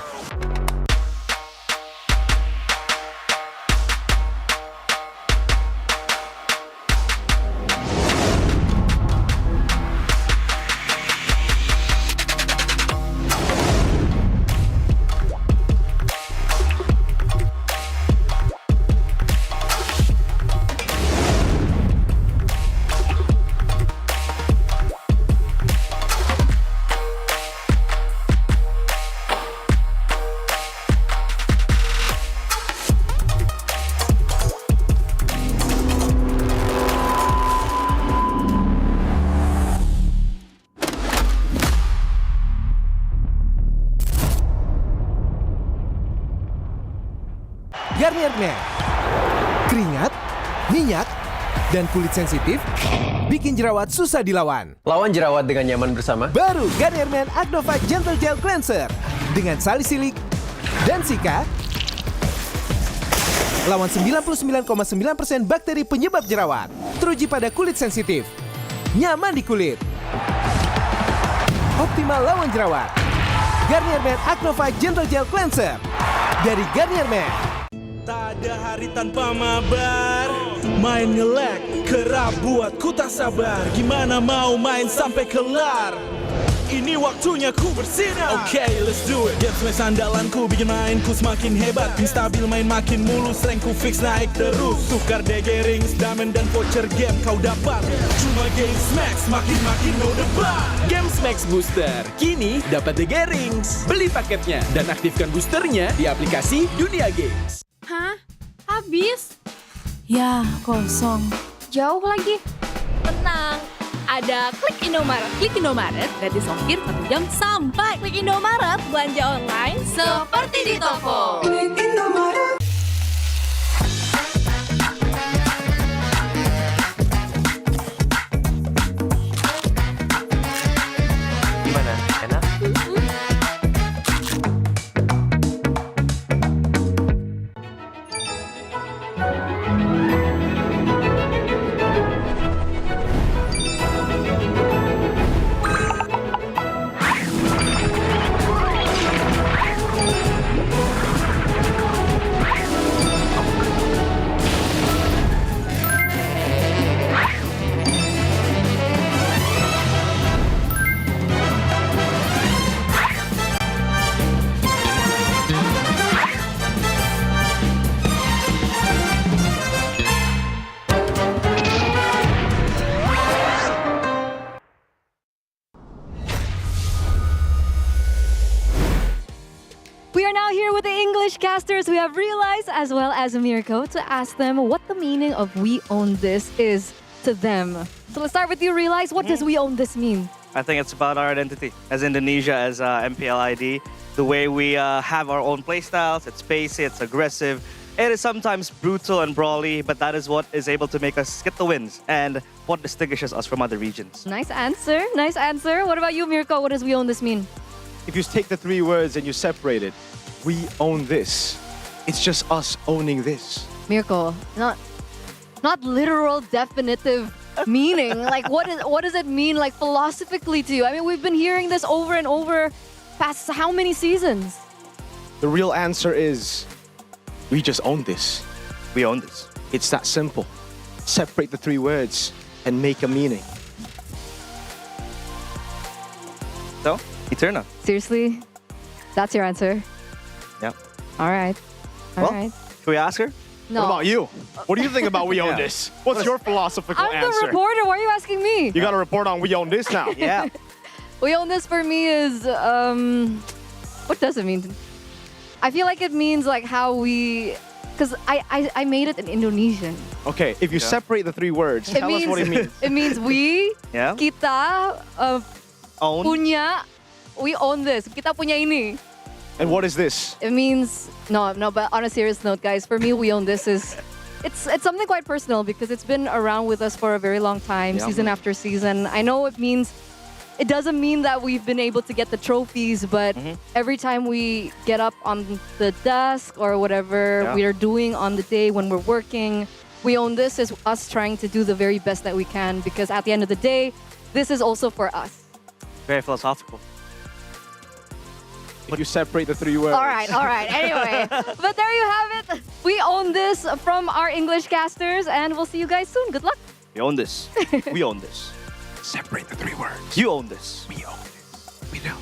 Speaker 10: Garnier Men. Keringat, minyak, dan kulit sensitif bikin jerawat susah dilawan.
Speaker 23: Lawan jerawat dengan nyaman bersama.
Speaker 10: Baru Garnier Men Acno 5 Gentle Gel Cleanser dengan salisilik dan sika. Lawan 99,9% bakteri penyebab jerawat. Teruji pada kulit sensitif. Nyaman di kulit. Optimal lawan jerawat. Garnier Men Acno 5 Gentle Gel Cleanser dari Garnier Men.
Speaker 18: Tak ada hari tanpa mabar. Main nge-lag, kerap buatku tak sabar. Gimana mau main sampai kelar? Ini waktunya ku bersinar. Okay, let's do it. Game smash andalanku bikin mainku semakin hebat. Pin stabil main makin mulus, rankku fix naik terus. Tukar DG rings, diamond dan voucher game kau dapat. Cuma game smash, makin no debat.
Speaker 19: Game Max Booster, kini dapat DG Rings. Beli paketnya dan aktifkan boosternya di aplikasi Dunia Games.
Speaker 21: Hah? Habis? Ya, kosong. Jauh lagi. Tenang. Ada Klik Indomaret. Klik Indomaret gratis ongkir 1 jam sampai. Klik Indomaret, belanja online seperti di toko. Klik Indomaret.
Speaker 16: Gimana? Enak?
Speaker 7: now here with the English casters. We have Realize as well as Mirko to ask them what the meaning of "we own this" is to them. So let's start with you, Realize. What does "we own this" mean?
Speaker 22: I think it's about our identity as Indonesia, as MPL ID. The way we have our own playstyles, it's pacey, it's aggressive. It is sometimes brutal and brawly, but that is what is able to make us get the wins and what distinguishes us from other regions.
Speaker 7: Nice answer. Nice answer. What about you, Mirko? What does "we own this" mean?
Speaker 9: If you take the 3 words and you separate it, we own this. It's just us owning this.
Speaker 7: Mirko, not literal definitive meaning. Like what does it mean like philosophically to you? I mean, we've been hearing this over and over past how many seasons?
Speaker 9: The real answer is, we just own this.
Speaker 22: We own this.
Speaker 9: It's that simple. Separate the 3 words and make a meaning.
Speaker 22: So, Eterna.
Speaker 7: Seriously? That's your answer?
Speaker 22: Yeah.
Speaker 7: All right. All right.
Speaker 22: Should we ask her?
Speaker 7: No.
Speaker 9: What about you? What do you think about we own this? What's your philosophical
Speaker 7: I'm
Speaker 9: answer?
Speaker 7: the reporter. Why are you asking me?
Speaker 9: You got to report on we own this now.
Speaker 22: Yeah.
Speaker 7: We own this for me is what does it mean? I feel like it means like how we, because I made it in Indonesian.
Speaker 9: Okay, if you separate the 3 words, tell us what it means.
Speaker 7: It means we,
Speaker 22: Yeah.
Speaker 7: kita,
Speaker 22: Own.
Speaker 7: punya, we own this. Kita punya ini.
Speaker 9: And what is this?
Speaker 7: It means no, but on a serious note, guys, for me, we own this is it's something quite personal because it's been around with us for a very long time,
Speaker 22: Yeah.
Speaker 7: season after season. I know it doesn't mean that we've been able to get the trophies, but every time we get up on the desk or whatever
Speaker 22: Yeah.
Speaker 7: we are doing on the day when we're working, we own this as us trying to do the very best that we can because at the end of the day, this is also for us.
Speaker 22: Very philosophical.
Speaker 9: If you separate the 3 words.
Speaker 7: All right. Anyway, but there you have it. We own this from our English casters, and we'll see you guys soon. Good luck.
Speaker 22: We own this. We own this.
Speaker 9: Separate the 3 words.
Speaker 22: You own this.
Speaker 9: We own this. We do.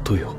Speaker 4: ことよ。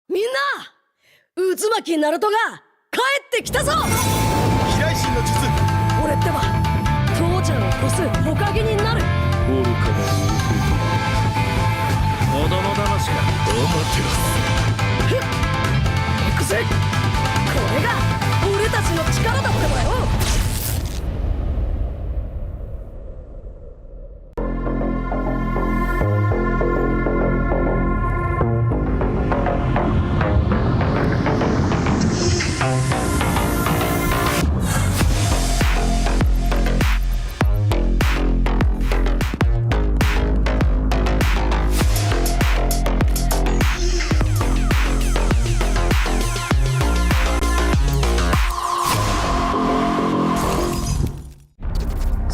Speaker 13: みんな渦巻きナルトが帰ってきたぞ。
Speaker 18: 飛来神の術。
Speaker 13: 俺ってば父ちゃんを越す火影になる。
Speaker 4: 愚かな子供騙しか。
Speaker 13: ふっ行くぜ。これが俺たちの力だってばよ。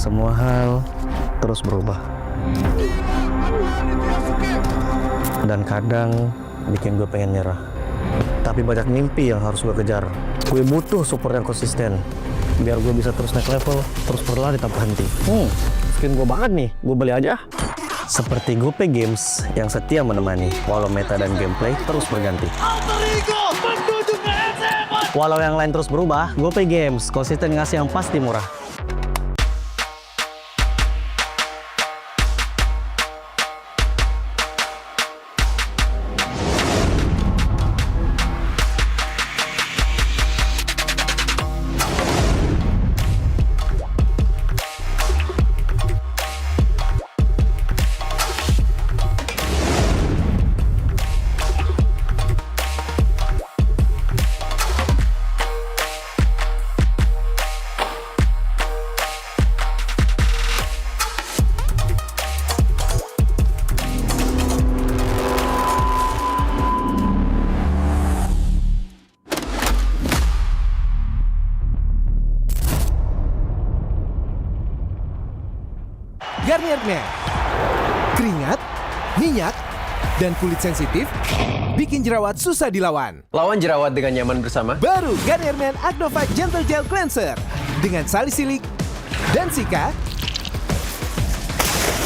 Speaker 17: Semua hal terus berubah. Dan kadang bikin gue pengen nyerah. Tapi banyak mimpi yang harus gue kejar. Gue butuh support yang konsisten. Biar gue bisa terus naik level, terus berlari tanpa henti. Skin gue banget nih, gue beli aja. Seperti GoPay Games yang setia menemani, walau meta dan gameplay terus berganti. Walau yang lain terus berubah, GoPay Games konsisten ngasih yang pasti murah.
Speaker 10: Garnier Men. Keringat, minyak, dan kulit sensitif bikin jerawat susah dilawan.
Speaker 23: Lawan jerawat dengan nyaman bersama.
Speaker 10: Baru Garnier Men Acno 5 Gentle Gel Cleanser dengan salisilik dan sika.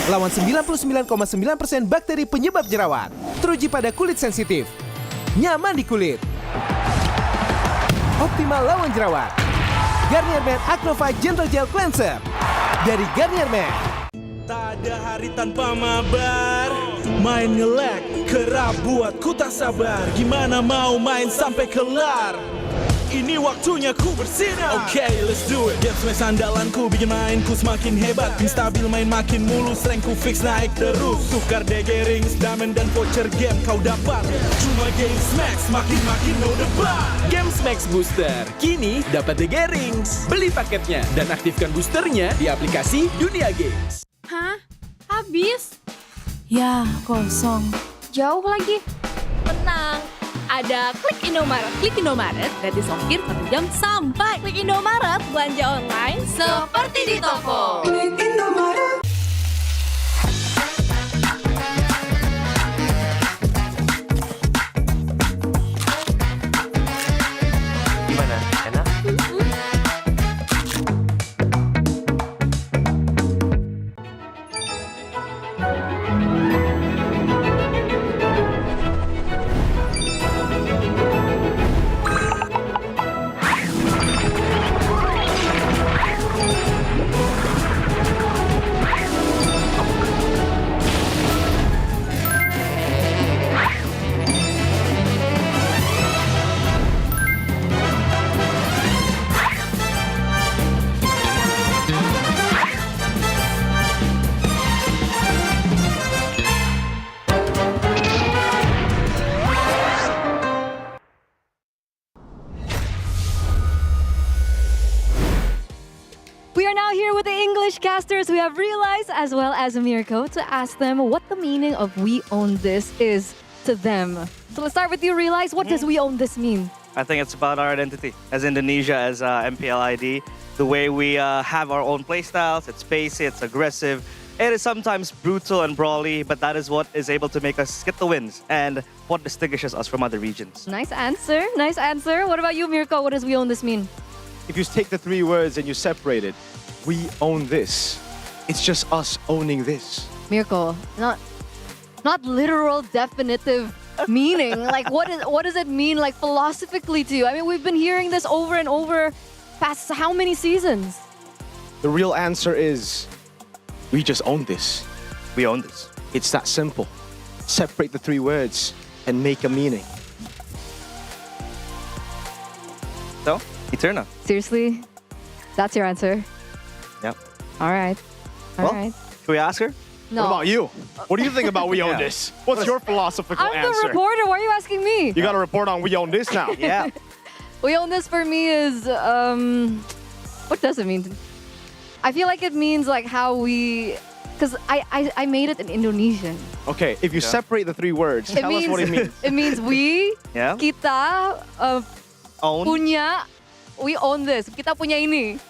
Speaker 10: Lawan 99,9% bakteri penyebab jerawat. Teruji pada kulit sensitif. Nyaman di kulit. Optimal lawan jerawat. Garnier Men Acno 5 Gentle Gel Cleanser dari Garnier Men.
Speaker 18: Tak ada hari tanpa mabar. Main nge-lag, kerap buatku tak sabar. Gimana mau main sampai kelar? Ini waktunya ku bersinar. Okay, let's do it. Games main sandalanku bikin mainku semakin hebat. Pin stabil main makin mulus, rankku fix naik terus. Tukar DG rings, diamond dan voucher game kau dapat. Cuma Games Max, makin-makin no debat.
Speaker 19: Games Max Booster, kini dapat DG Rings. Beli paketnya dan aktifkan boosternya di aplikasi Dunia Games.
Speaker 21: Hah? Habis? Ya, kosong. Jauh lagi. Tenang, ada Klik Indomaret. Klik Indomaret gratis ongkir 1 jam sampai. Klik Indomaret, belanja online seperti di toko. Klik Indomaret.
Speaker 16: Gimana? Enak?
Speaker 7: now here with the English casters. We have Realize as well as Mirko to ask them what the meaning of "we own this" is to them. So let's start with you, Realize. What does "we own this" mean?
Speaker 22: I think it's about our identity as Indonesia, as MPL ID. The way we have our own playstyles. It's pacey, it's aggressive. It is sometimes brutal and brawly, but that is what is able to make us get the wins and what distinguishes us from other regions.
Speaker 7: Nice answer. Nice answer. What about you, Mirko? What does "we own this" mean?
Speaker 9: If you take the 3 words and you separate it, we own this. It's just us owning this.
Speaker 7: Mirko, not literal definitive meaning. Like what does it mean like philosophically to you? I mean, we've been hearing this over and over past how many seasons?
Speaker 9: The real answer is we just own this.
Speaker 22: We own this.
Speaker 9: It's that simple. Separate the 3 words and make a meaning.
Speaker 22: So, Eterna.
Speaker 7: Seriously? That's your answer?
Speaker 22: Yep.
Speaker 7: All right. All right.
Speaker 22: Should we ask her?
Speaker 7: No.
Speaker 9: What about you? What do you think about we own
Speaker 22: Yeah.
Speaker 9: this? What's your philosophical
Speaker 7: I'm
Speaker 9: answer?
Speaker 7: the reporter. Why are you asking me?
Speaker 9: You got to report on we own this now.
Speaker 22: Yeah.
Speaker 7: We own this for me is what does it mean? I feel like it means like how we, because I made it in Indonesian.
Speaker 9: Okay, if you separate the 3 words, tell us what it means.
Speaker 7: It means we,
Speaker 22: Yeah.
Speaker 7: kita
Speaker 22: Own.
Speaker 7: punya, we own this. Kita punya ini.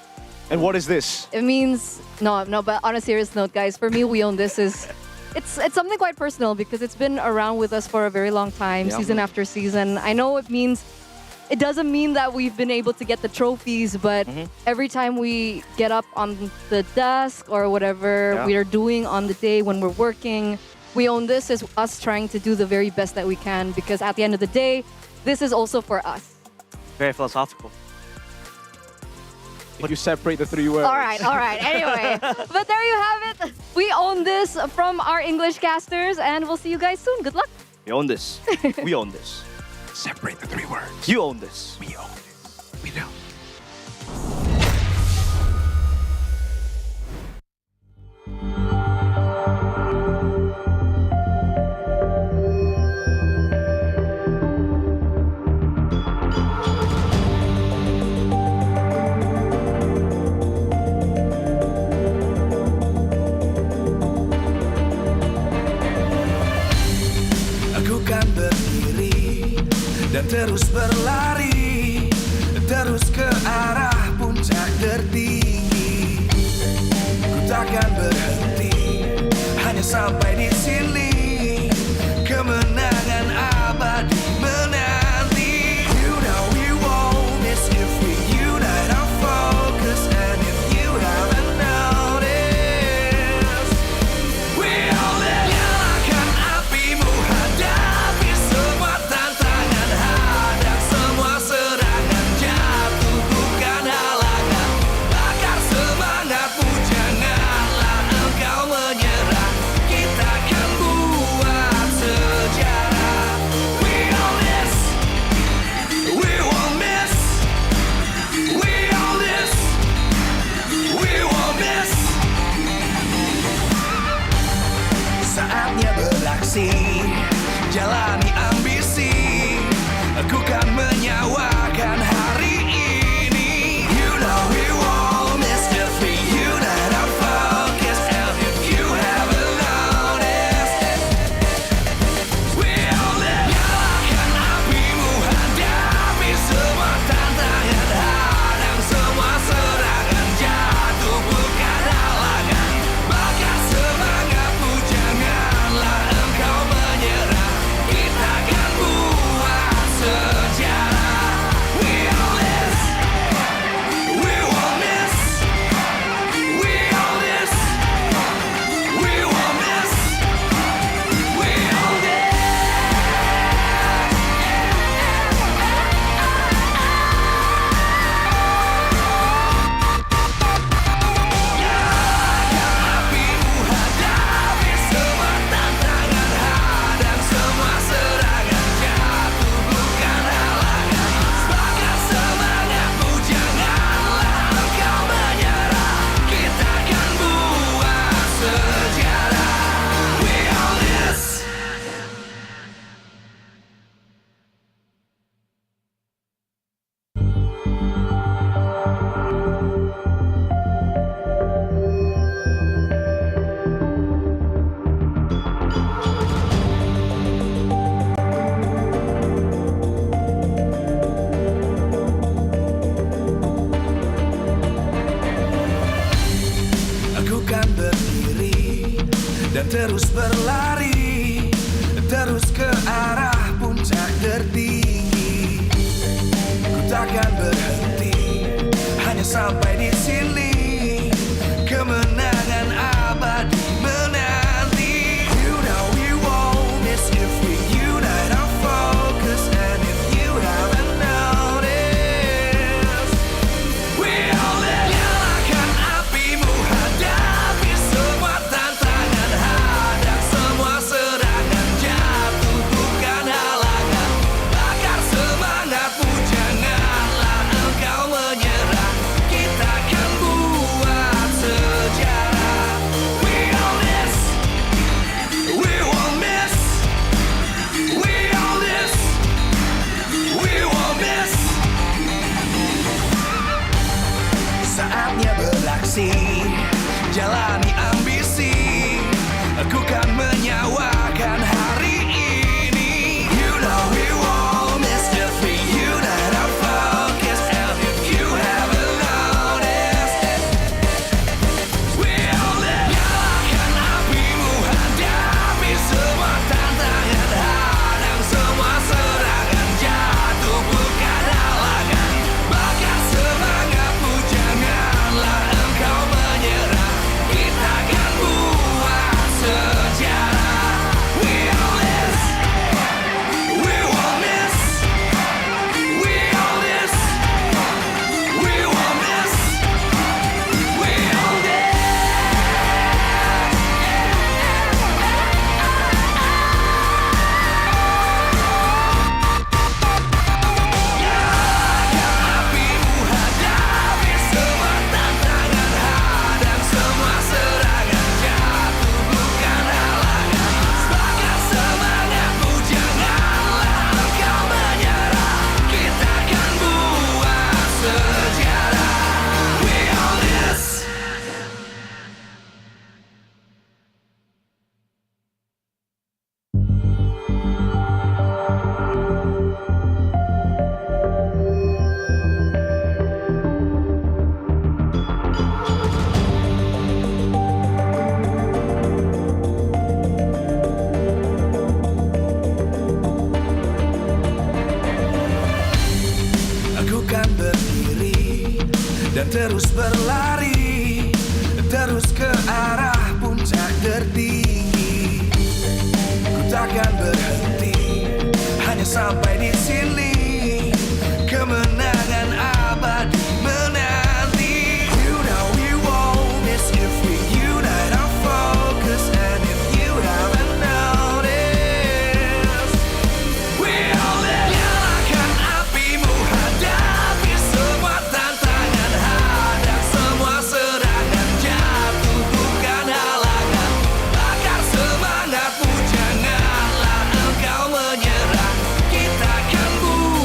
Speaker 9: And what is this?
Speaker 7: It means no. But on a serious note, guys, for me, we own this is it's something quite personal because it's been around with us for a very long time,
Speaker 22: Yeah.
Speaker 7: season after season. I know it doesn't mean that we've been able to get the trophies, but every time we get up on the desk or whatever
Speaker 22: Yeah.
Speaker 7: we are doing on the day when we're working, we own this as us trying to do the very best that we can because at the end of the day, this is also for us.
Speaker 22: Very philosophical.
Speaker 9: If you separate the 3 words.
Speaker 7: All right. Anyway, but there you have it. We own this from our English casters, and we'll see you guys soon. Good luck.
Speaker 22: We own this. We own this.
Speaker 9: Separate the 3 words.
Speaker 22: You own this.
Speaker 9: We own this. We don't.
Speaker 18: Aku kan berdiri dan terus berlari, terus ke arah puncak tertinggi. Ku takkan berhenti, hanya sampai di sini. Kemenangan abadi menanti. You know we won't miss if we unite our focus, and if you haven't noticed, we all nyalakan apimu, hadapi semua tantangan, hadap semua serangan, jatuh bukan halangan, bakar semangatmu, janganlah engkau menyerah, kita kan terus berlari, terus ke arah puncak tertinggi. Ku takkan berhenti, hanya sampai di sini. Kemenangan abadi menanti. You know we won't miss if we unite our focus. And if you haven't noticed, we all in. Nyalakan apimu, hadapi semua tantangan, hadang semua serangan, jatuh bukan halangan. Bakar semangatmu, janganlah engkau menyerah. Kita akan buat sejarah. We all this, we won't miss. We all this, we won't miss. Saatnya beraksi, jalani ambisi. Aku kan menyawakan hari ini. You know we won't miss if we unite our focus. And if you haven't noticed, we all in. Nyalakan apimu, hadapi semua tantangan, hadang semua serangan, jatuh bukan halangan. Bakar semangatmu, janganlah engkau menyerah. Kita akan buat sejarah. We all this, we won't miss. We all this, we won't miss. We all this. Apimu, hadapi semua tantangan, hadang semua serangan, jatuh bukan halangan. Bakar semangatmu, janganlah engkau menyerah. Kita akan buat sejarah. We all this. Aku kan berdiri dan terus berlari, terus ke arah puncak tertinggi. Ku takkan berhenti, hanya sampai di sini. Kemenangan abadi menanti. You know we won't miss if we unite our focus. And if you haven't noticed, we all in. Nyalakan apimu, hadapi semua tantangan, hadang semua serangan, jatuh bukan halangan. Bakar semangatmu, janganlah engkau menyerah. Kita akan buat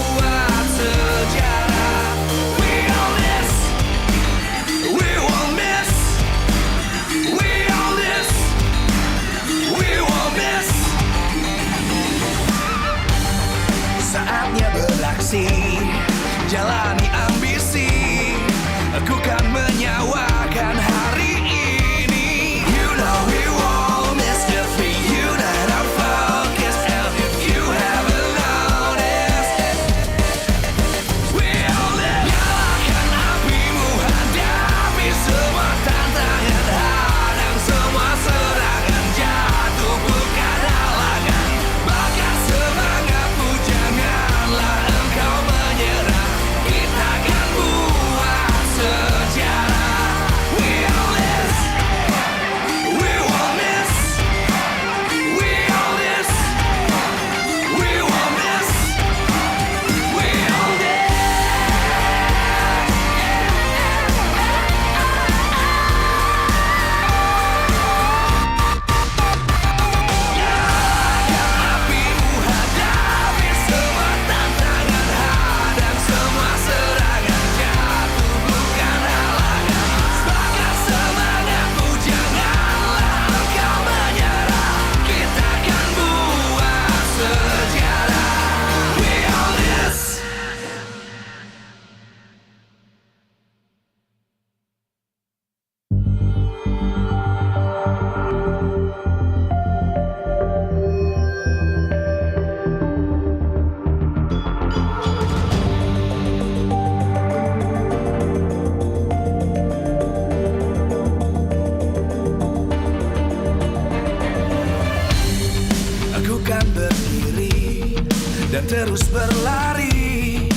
Speaker 18: terus berlari,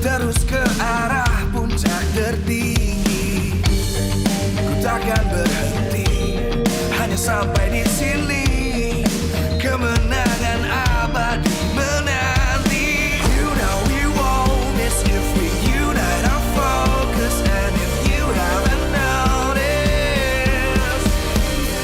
Speaker 18: terus ke arah puncak tertinggi. Ku takkan berhenti, hanya sampai di sini. Kemenangan abadi menanti. You know we won't miss if we unite our focus. And if you haven't noticed,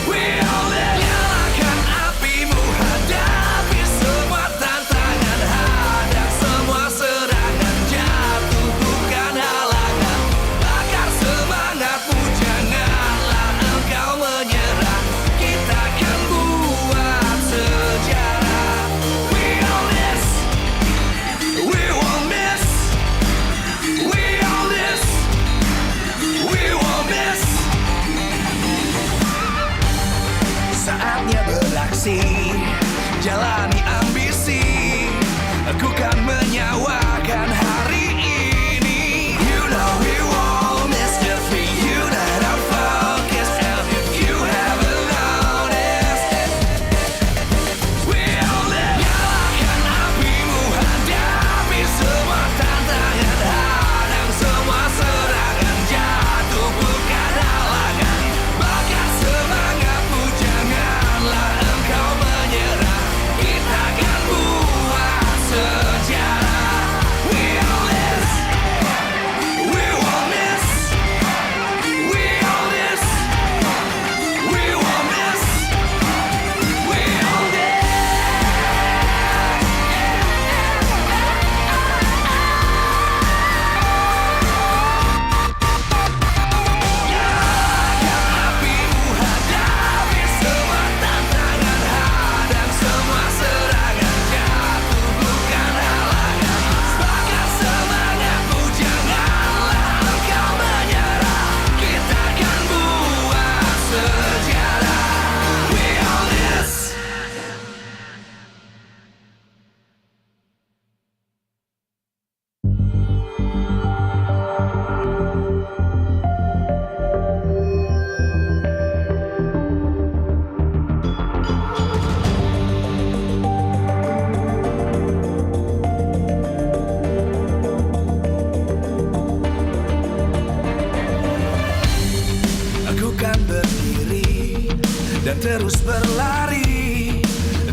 Speaker 18: we all live. Nyalakan apimu, hadapi semua tantangan, hadang semua serangan, jatuh bukan halangan. Bakar semangatmu, janganlah engkau menyerah. Kita akan buat sejarah. We all this, we won't miss. We all this, we won't miss. Saatnya beraksi, jalani ambisi. Aku kan menyawakan hari ini. You know we won't miss if we unite our focus. And if you haven't noticed, we all live. Nyalakan apimu, hadapi semua tantangan, hadang semua serangan, jatuh bukan halangan. Bakar semangatmu, janganlah engkau menyerah. Kita akan buat sejarah. We all this, we won't miss. We all this, we won't miss. We all this. Nyalakan apimu, hadapi semua tantangan, hadang semua serangan, jatuh bukan halangan. Bakar semangatmu, janganlah engkau menyerah. Kita akan buat sejarah. We all this. Aku kan berdiri dan terus berlari,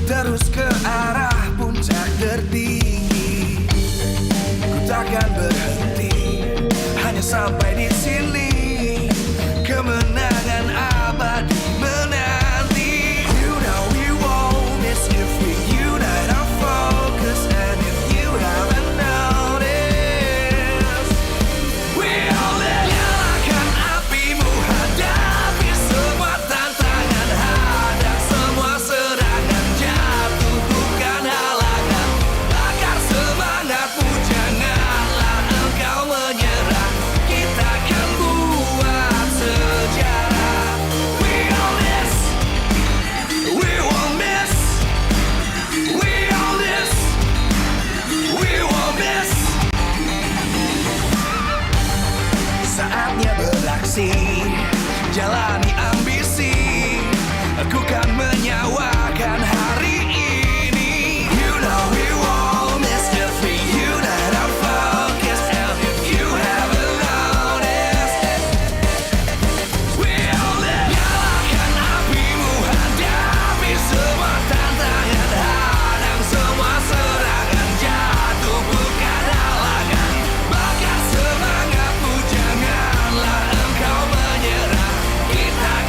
Speaker 18: terus ke arah puncak tertinggi. Ku takkan berhenti, hanya sampai di sini. Kemenangan abadi menanti. You know we won't miss if we unite our focus. And if you haven't noticed, we all live. Nyalakan apimu, hadapi semua tantangan, hadang semua serangan, jatuh bukan halangan. Bakar semangatmu, janganlah engkau menyerah. Kita akan buat sejarah. We all this, we won't miss. We all this, we won't miss. Saatnya beraksi, jalani ambisi. Aku kan menyawakan hari ini. You know we won't miss if we unite our focus. And if you haven't noticed, we all live. Nyalakan apimu, hadapi semua tantangan, hadang semua serangan, jatuh bukan halangan. Bakar semangatmu, janganlah engkau menyerah. Kita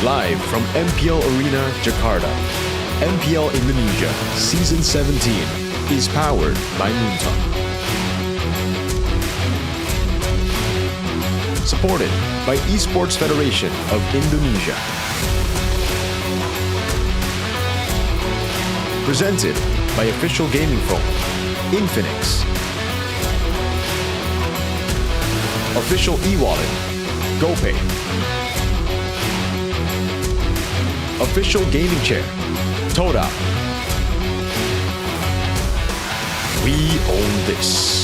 Speaker 4: Live from MPL Arena, Jakarta. MPL Indonesia Season 17 is powered by Moonton. Supported by Esports Federation of Indonesia. Presented by official gaming phone, Infinix. Official e-wallet, GoPay. Official gaming chair, Toda. We own this.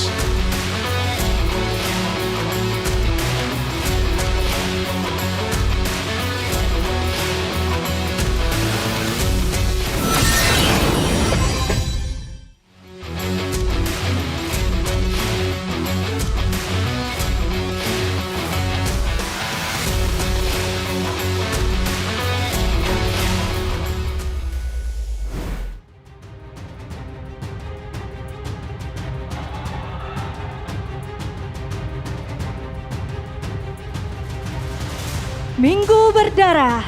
Speaker 6: Minggu berdarah,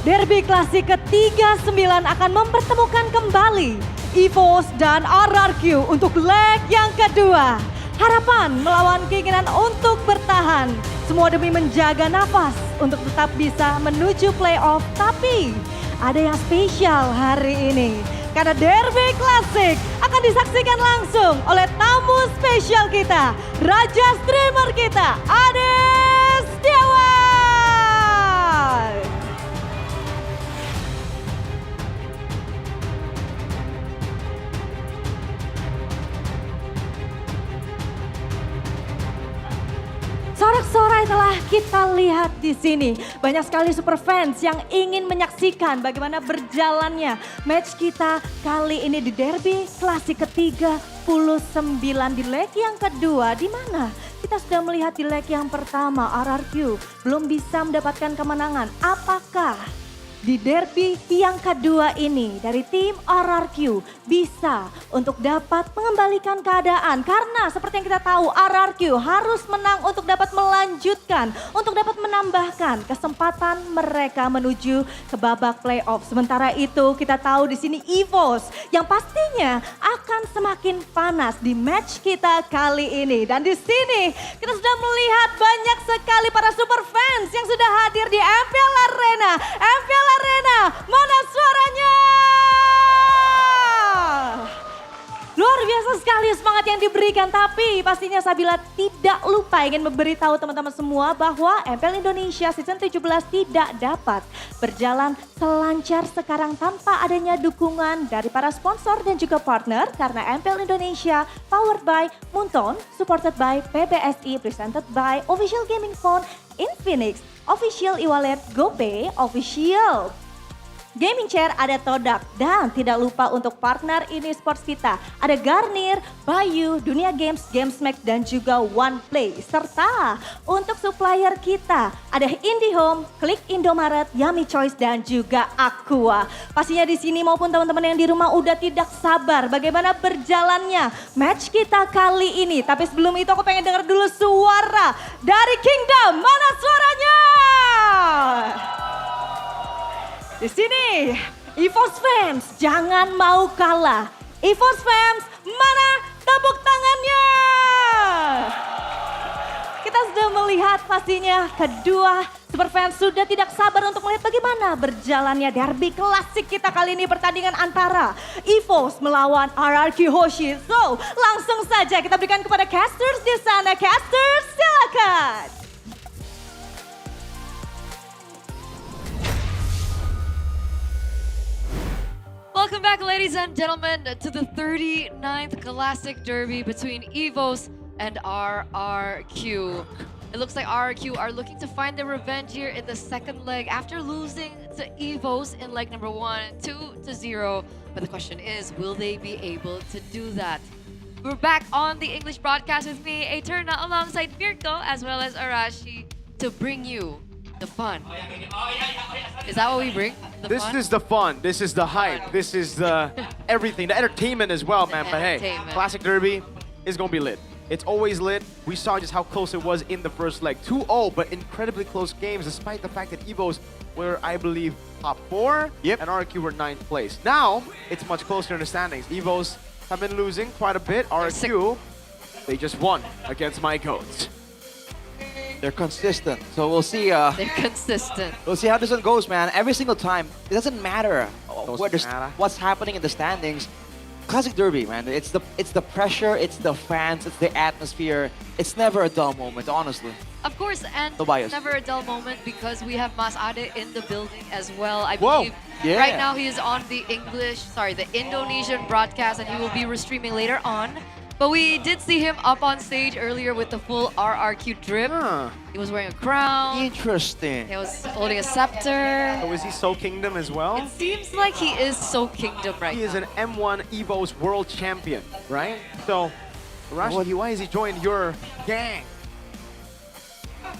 Speaker 6: derby klasik ke-39 akan mempertemukan kembali EVOS dan RRQ untuk leg yang kedua. Harapan melawan keinginan untuk bertahan, semua demi menjaga nafas untuk tetap bisa menuju playoff. Tapi ada yang spesial hari ini, karena derby klasik akan disaksikan langsung oleh tamu spesial kita, raja streamer kita, Ades Dewa. Sorak-sorai telah kita lihat di sini. Banyak sekali super fans yang ingin menyaksikan bagaimana berjalannya match kita kali ini di derby klasik ke-39 di leg yang kedua, di mana kita sudah melihat di leg yang pertama RRQ belum bisa mendapatkan kemenangan. Apakah di derby yang kedua ini dari tim RRQ bisa untuk dapat mengembalikan keadaan? Karena seperti yang kita tahu RRQ harus menang untuk dapat melanjutkan, untuk dapat menambahkan kesempatan mereka menuju ke babak playoff. Sementara itu kita tahu di sini EVOS yang pastinya akan semakin panas di match kita kali ini. Dan di sini kita sudah melihat banyak sekali para super fans yang sudah hadir di MPL Arena. MPL Arena, mana suaranya? Luar biasa sekali semangat yang diberikan, tapi pastinya Sabila tidak lupa ingin memberitahu teman-teman semua bahwa MPL Indonesia Season 17 tidak dapat berjalan selancar sekarang tanpa adanya dukungan dari para sponsor dan juga partner, karena MPL Indonesia powered by Moonton, supported by PBSI, presented by Official Gaming Phone, Infinix, Official e-wallet, GoPay, Official Gaming Chair, ada Todak, dan tidak lupa untuk partner ini sports kita. Ada Garnier, Bayu, Dunia Games, Gamesmax, dan juga OnePlay. Serta untuk supplier kita ada IndiHome, Klik Indomaret, Yummy Choice, dan juga Aqua. Pastinya di sini maupun teman-teman yang di rumah udah tidak sabar bagaimana berjalannya match kita kali ini. Tapi sebelum itu aku pengen dengar dulu suara dari Kingdom. Mana suaranya? Di sini, EVOS fans jangan mau kalah. EVOS fans, mana tepuk tangannya? Kita sudah melihat pastinya kedua super fans sudah tidak sabar untuk melihat bagaimana berjalannya derby klasik kita kali ini, pertandingan antara EVOS melawan RRQ Hoshi. So, langsung saja kita berikan kepada casters di sana. Casters, silakan.
Speaker 2: Welcome back, ladies and gentlemen, to the 39th Classic Derby between EVOS and RRQ. It looks like RRQ are looking to find their revenge here in the second leg after losing to EVOS in leg number 1, 2-0. But the question is, will they be able to do that? We're back on the English broadcast with me, Eterna, alongside Mirko, as well as Arashi, to bring you the fun. Is that what we bring?
Speaker 9: This is the fun. This is the hype. This is the everything. The entertainment as well, man. But hey, Classic Derby is gonna be lit. It's always lit. We saw just how close it was in the first leg. 2-0, but incredibly close games, despite the fact that Evos were, I believe, top 4, and RQ were 9th place. Now, it's much closer in the standings. Evos have been losing quite a bit. RQ, they just won against my goats.
Speaker 5: They're consistent, so we'll see.
Speaker 2: They're consistent.
Speaker 5: We'll see how this one goes, man. Every single time, it doesn't matter what's happening in the standings. Classic Derby, man. It's the pressure, it's the fans, it's the atmosphere. It's never a dull moment, honestly.
Speaker 2: Of course, and
Speaker 5: No bias.
Speaker 2: never a dull moment because we have Mas Ade in the building as well. I
Speaker 5: Whoa,
Speaker 2: believe
Speaker 5: yeah.
Speaker 2: right now he is on the the Indonesian broadcast, and he will be restreaming later on. But we did see him up on stage earlier with the full RRQ drip. He was wearing a crown.
Speaker 5: Interesting.
Speaker 2: He was holding a scepter.
Speaker 9: So is he Soul Kingdom as well?
Speaker 2: It seems like he is Soul Kingdom right
Speaker 9: He
Speaker 2: now.
Speaker 9: is an M1 Evos world champion, right? So, Rashi, why has he joined your gang?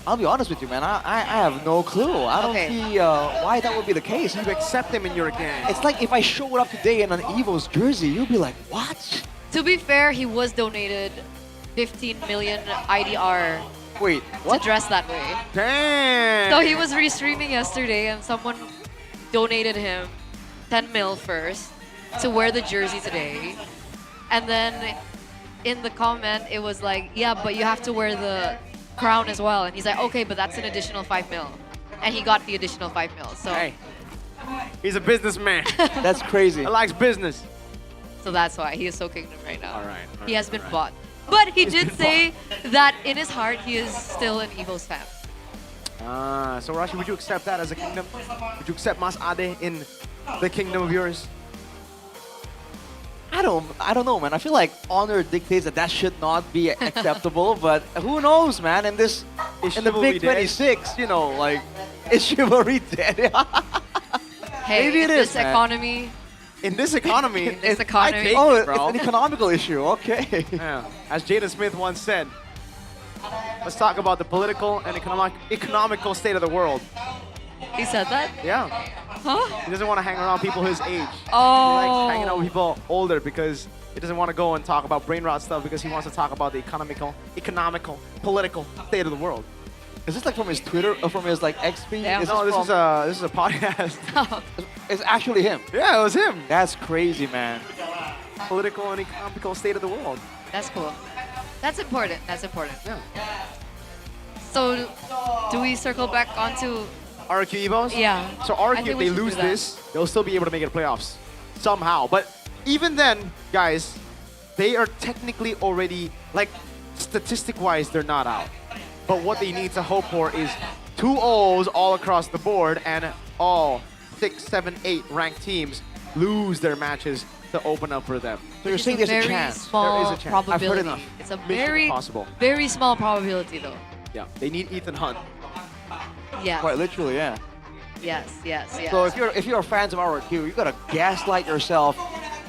Speaker 5: I'll be honest with you, man. I have no clue. I don't see why that would be the case.
Speaker 9: You accept him in your gang.
Speaker 5: It's like if I showed up today in an Evo's jersey, you'd be like, what?
Speaker 2: To be fair, he was donated 15 million IDR
Speaker 5: Wait,
Speaker 2: to dress that way.
Speaker 9: Damn!
Speaker 2: So he was restreaming yesterday and someone donated him 10 mil first to wear the jersey today. And then in the comment, it was like, yeah, but you have to wear the crown as well. And he's like, okay, but that's an additional 5 mil. And he got the additional 5 mil. So
Speaker 9: Hey, he's a businessman.
Speaker 5: That's crazy.
Speaker 9: He likes business.
Speaker 2: So that's why he is so kingdom right now.
Speaker 9: All right.
Speaker 2: He has been bought. But he did say that in his heart, he is still an Evos fan.
Speaker 9: So Rashi, would you accept that as a kingdom? Would you accept Mas Ade in the kingdom of yours?
Speaker 5: I don't know, man. I feel like honor dictates that should not be acceptable, but who knows, man? In the Big 26, you know, like, is chivalry dead?
Speaker 2: Hey,
Speaker 5: Maybe it
Speaker 2: in
Speaker 5: is,
Speaker 2: this economy.
Speaker 9: In this economy,
Speaker 2: This economy.
Speaker 9: I take
Speaker 5: Oh,
Speaker 9: it, bro.
Speaker 5: it's an economical issue. Okay.
Speaker 9: Yeah. As Jaden Smith once said, let's talk about the political and economical state of the world.
Speaker 2: He said that?
Speaker 9: Yeah.
Speaker 2: Huh?
Speaker 9: He doesn't want to hang around people his age.
Speaker 2: Oh.
Speaker 9: He likes hanging out with people older because he doesn't want to go and talk about brain rot stuff because he wants to talk about the economical, political state of the world.
Speaker 5: Is this like from his Twitter or from his like X feed?
Speaker 2: Yeah.
Speaker 9: No, this is a podcast.
Speaker 5: It's actually him.
Speaker 9: Yeah, it was him.
Speaker 5: That's crazy, man.
Speaker 9: Political and economical state of the world.
Speaker 2: That's cool. That's important. That's important.
Speaker 9: Yeah.
Speaker 2: So, do we circle back onto
Speaker 9: RQ Evos?
Speaker 2: Yeah.
Speaker 9: So
Speaker 2: I
Speaker 9: RQ,
Speaker 2: think
Speaker 9: if
Speaker 2: we
Speaker 9: they
Speaker 2: should do
Speaker 9: lose
Speaker 2: that.
Speaker 9: this, they'll still be able to make it to playoffs somehow. But even then, guys, they are technically already, like, statistic-wise, they're not out. But what they need to hope for is 2 O's all across the board, and all 6, 7, 8 ranked teams lose their matches to open up for them.
Speaker 5: So you're saying there's a chance?
Speaker 2: Small
Speaker 9: There is a chance. I've
Speaker 2: probability.
Speaker 9: heard enough.
Speaker 2: It's a
Speaker 9: Mission
Speaker 2: very,
Speaker 9: impossible.
Speaker 2: very small probability, though.
Speaker 9: Yeah, they need Ethan Hunt.
Speaker 2: Yeah.
Speaker 5: Quite literally, yeah.
Speaker 2: Yes. Yes. Yes.
Speaker 5: So if you're fans of RQ, you gotta gaslight yourself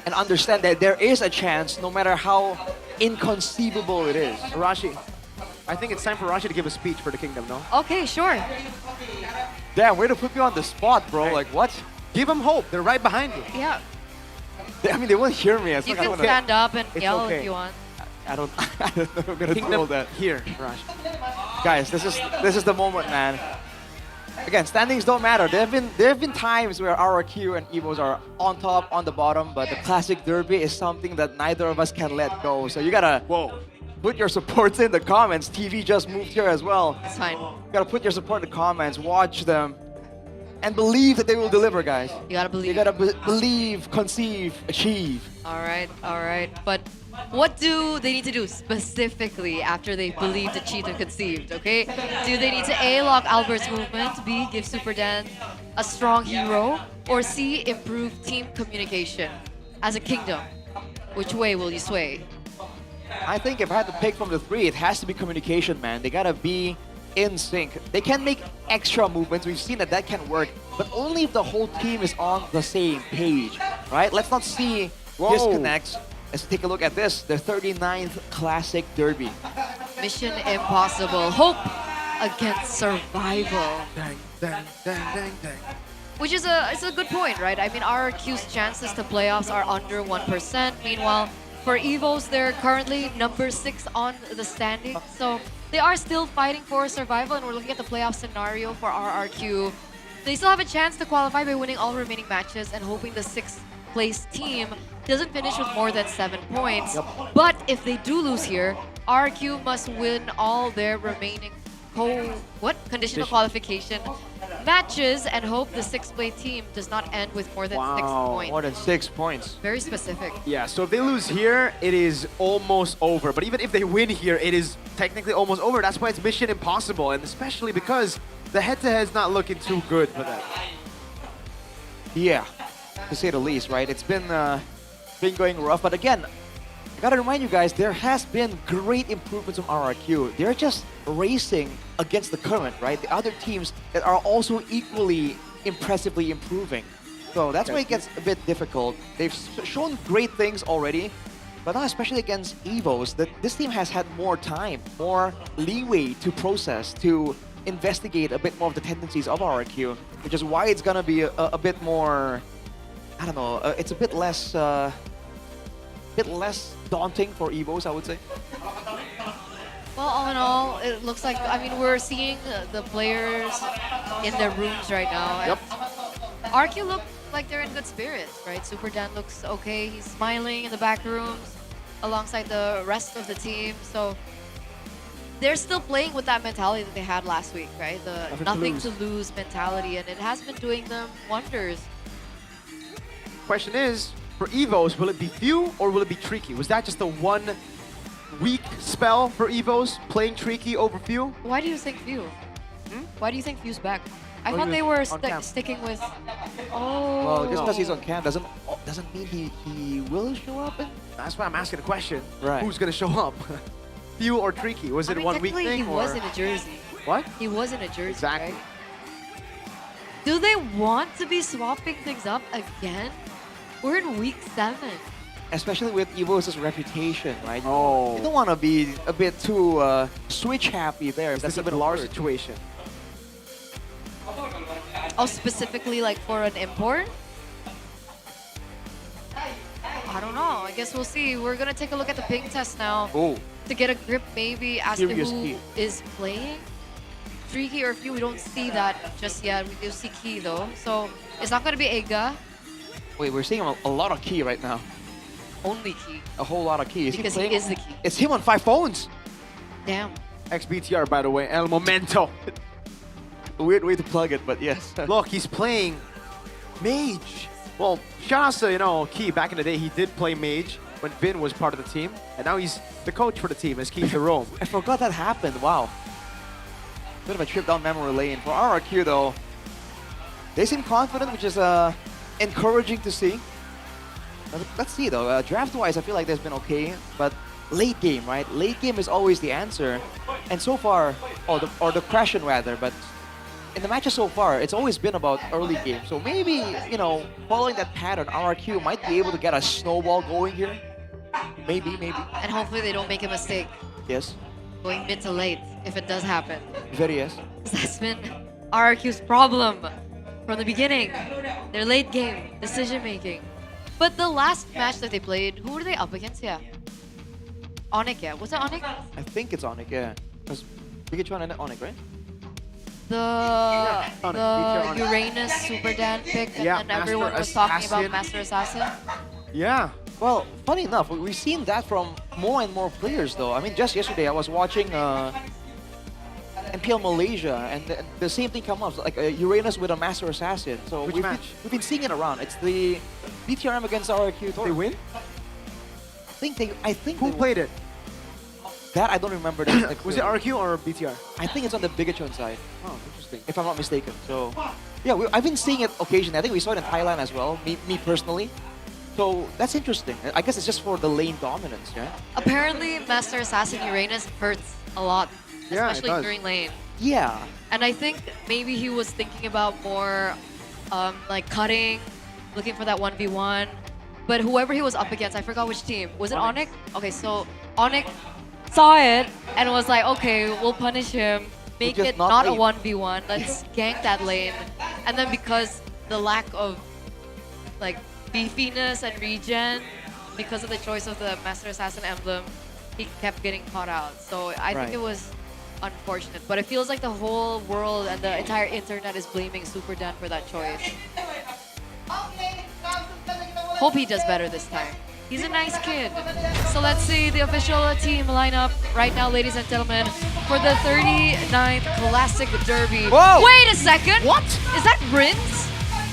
Speaker 5: and understand that there is a chance, no matter how inconceivable it is.
Speaker 9: Rashi, I think it's time for Rashi to give a speech for the kingdom, no?
Speaker 2: Okay, sure.
Speaker 5: Damn, way to put me on the spot, bro. Like, what?
Speaker 9: Give them hope. They're right behind you.
Speaker 2: Yeah.
Speaker 5: I mean, they won't hear me. It's
Speaker 2: You
Speaker 5: like I
Speaker 2: can
Speaker 5: wanna-
Speaker 2: stand up and
Speaker 5: It's
Speaker 2: yell
Speaker 5: okay.
Speaker 2: if you want.
Speaker 5: I don't know if I'm gonna do all
Speaker 9: Kingdom
Speaker 5: that.
Speaker 9: here, Rashi.
Speaker 5: Guys, this is the moment, man. Again, standings don't matter. There have been times where RRQ and Evos are on top, on the bottom, but the classic derby is something that neither of us can let go. So you gotta put your supports in the comments. TV just moved here as well.
Speaker 2: It's fine.
Speaker 5: You gotta put your support in the comments, watch them, and believe that they will deliver, guys.
Speaker 2: You gotta believe.
Speaker 5: You gotta believe, conceive, achieve.
Speaker 2: All right. But what do they need to do specifically after they believed, achieved, and conceived, okay? Do they need to A, lock Albert's movement, B, give Super Dan a strong hero, or C, improve team communication? As a kingdom, which way will you sway?
Speaker 5: I think if I had to pick from the three, it has to be communication, man. They gotta be in sync. They can make extra movements. We've seen that can work, but only if the whole team is on the same page, right? Let's not see disconnects. Let's take a look at this, the 39th Classic Derby.
Speaker 2: Mission impossible. Hope against survival.
Speaker 9: Dang, dang, dang, dang, dang.
Speaker 2: Which is it's a good point, right? I mean, RRQ's chances to playoffs are under 1%. Meanwhile, For Evos, they're currently number 6 on the standings. So they are still fighting for survival, and we're looking at the playoff scenario for RRQ. They still have a chance to qualify by winning all remaining matches and hoping the 6th place team doesn't finish with more than 7 points. But if they do lose here, RRQ must win all their remaining conditional qualification matches and hope the 6th place team does not end with more than 6 points.
Speaker 5: More than 6 points.
Speaker 2: Very specific.
Speaker 9: Yeah, so if they lose here, it is almost over. But even if they win here, it is technically almost over. That's why it's mission impossible, and especially because the head-to-head's not looking too good for them.
Speaker 5: Yeah, to say the least, right? It's been going rough, but again, I gotta remind you guys, there has been great improvements from RRQ. They're just racing against the current, right? The other teams that are also equally impressively improving. So that's why it gets a bit difficult. They've shown great things already, but now especially against Evos, that this team has had more time, more leeway to process, to investigate a bit more of the tendencies of RRQ, which is why it's gonna be a bit more, I don't know, it's a bit less daunting for Evos, I would say.
Speaker 2: Well, all in all, it looks like, I mean, we're seeing the players in their rooms right now.
Speaker 5: Yep.
Speaker 2: RQ look like they're in good spirits, right? Super Dan looks okay. He's smiling in the back rooms alongside the rest of the team. So they're still playing with that mentality that they had last week, right? The nothing to lose mentality, and it has been doing them wonders.
Speaker 9: Question is, for Evos, will it be Few or will it be Tricky? Was that just a 1 week spell for Evos, playing Tricky over Few?
Speaker 2: Why do you think Few? Why do you think Few's back? I thought they were sticking with... Oh.
Speaker 5: Well, just because he's on cam doesn't mean he will show up.
Speaker 9: That's why I'm asking the question.
Speaker 5: Right.
Speaker 9: Who's going to show up? Few or Tricky? Was it a 1 week thing?
Speaker 2: He was in a jersey.
Speaker 9: What?
Speaker 2: He was in a jersey,
Speaker 9: Exactly.
Speaker 2: right? Do they want to be swapping things up again? We're in week 7.
Speaker 5: Especially with Evos' reputation, right? You don't want to be a bit too switch happy there.
Speaker 9: That's a bit large situation.
Speaker 2: Oh, specifically like for an import? I don't know. I guess we'll see. We're going to take a look at the ping test now.
Speaker 5: Oh.
Speaker 2: To get a grip maybe as to who is playing. Tricky or Few, we don't see that just yet. We do see Key though. So it's not going to be Ega.
Speaker 5: Wait, we're seeing a lot of Key right now.
Speaker 2: Only Key.
Speaker 5: A whole lot of Key.
Speaker 2: Because he is the Key.
Speaker 5: It's him on 5 phones.
Speaker 2: Damn.
Speaker 9: XBTR, by the way, El Momento.
Speaker 5: A weird way to plug it, but yes.
Speaker 9: Look, he's playing Mage. Well, shout out to, you know, Key. Back in the day, he did play Mage when Vin was part of the team. And now he's the coach for the team as Key Jerome.
Speaker 5: I forgot that happened. Wow. Bit of a trip down memory lane. For RRQ, though, they seem confident, which is encouraging to see. Let's see, though. Draft-wise, I feel like there's been okay, but late game, right? Late game is always the answer. And so far, or the question rather, but in the matches so far, it's always been about early game. So maybe, you know, following that pattern, RRQ might be able to get a snowball going here. Maybe.
Speaker 2: And hopefully they don't make a mistake.
Speaker 5: Yes.
Speaker 2: Going mid to late, if it does happen.
Speaker 5: Very yes.
Speaker 2: That's been RRQ's problem from the beginning. Their late game decision making. But the last match that they played, who were they up against? Yeah. Onyx, yeah. Was it Onyx?
Speaker 5: I think it's Onyx, yeah. Because Pikachu and Onyx, right?
Speaker 2: The Uranus Super Dan pick, and then everyone was talking about Master Assassin.
Speaker 5: Yeah. Well, funny enough, we've seen that from more and more players, though. I mean, just yesterday I was watching MPL Malaysia, and the same thing comes up, like Uranus with a Master Assassin. So
Speaker 9: Which match?
Speaker 5: We've been seeing it around. It's the BTRM against RRQ.
Speaker 9: They win?
Speaker 5: I think
Speaker 9: Who played it?
Speaker 5: That I don't remember. That
Speaker 9: Was it RQ or BTR?
Speaker 5: I think it's on the Bigatron side.
Speaker 9: Oh, interesting.
Speaker 5: If I'm not mistaken. So, yeah, I've been seeing it occasionally. I think we saw it in Thailand as well, me personally. So that's interesting. I guess it's just for the lane dominance, yeah?
Speaker 2: Apparently, Master Assassin Uranus hurts a lot,
Speaker 5: Yeah,
Speaker 2: especially during lane.
Speaker 5: Yeah.
Speaker 2: And I think maybe he was thinking about more like cutting, looking for that 1v1. But whoever he was up against, I forgot which team. Was it Onyx? Okay, so Onyx saw it and was like, okay, we'll punish him. Make it not a 1v1. Let's gank that lane. And then because the lack of like beefiness and regen, because of the choice of the Master Assassin emblem, he kept getting caught out. So I think it was unfortunate. But it feels like the whole world and the entire internet is blaming Super Dan for that choice. Hope he does better this time. He's a nice kid. So let's see the official team lineup right now, ladies and gentlemen, for the 39th Classic Derby.
Speaker 5: Whoa!
Speaker 2: Wait a second.
Speaker 5: What?
Speaker 2: Is that Rins?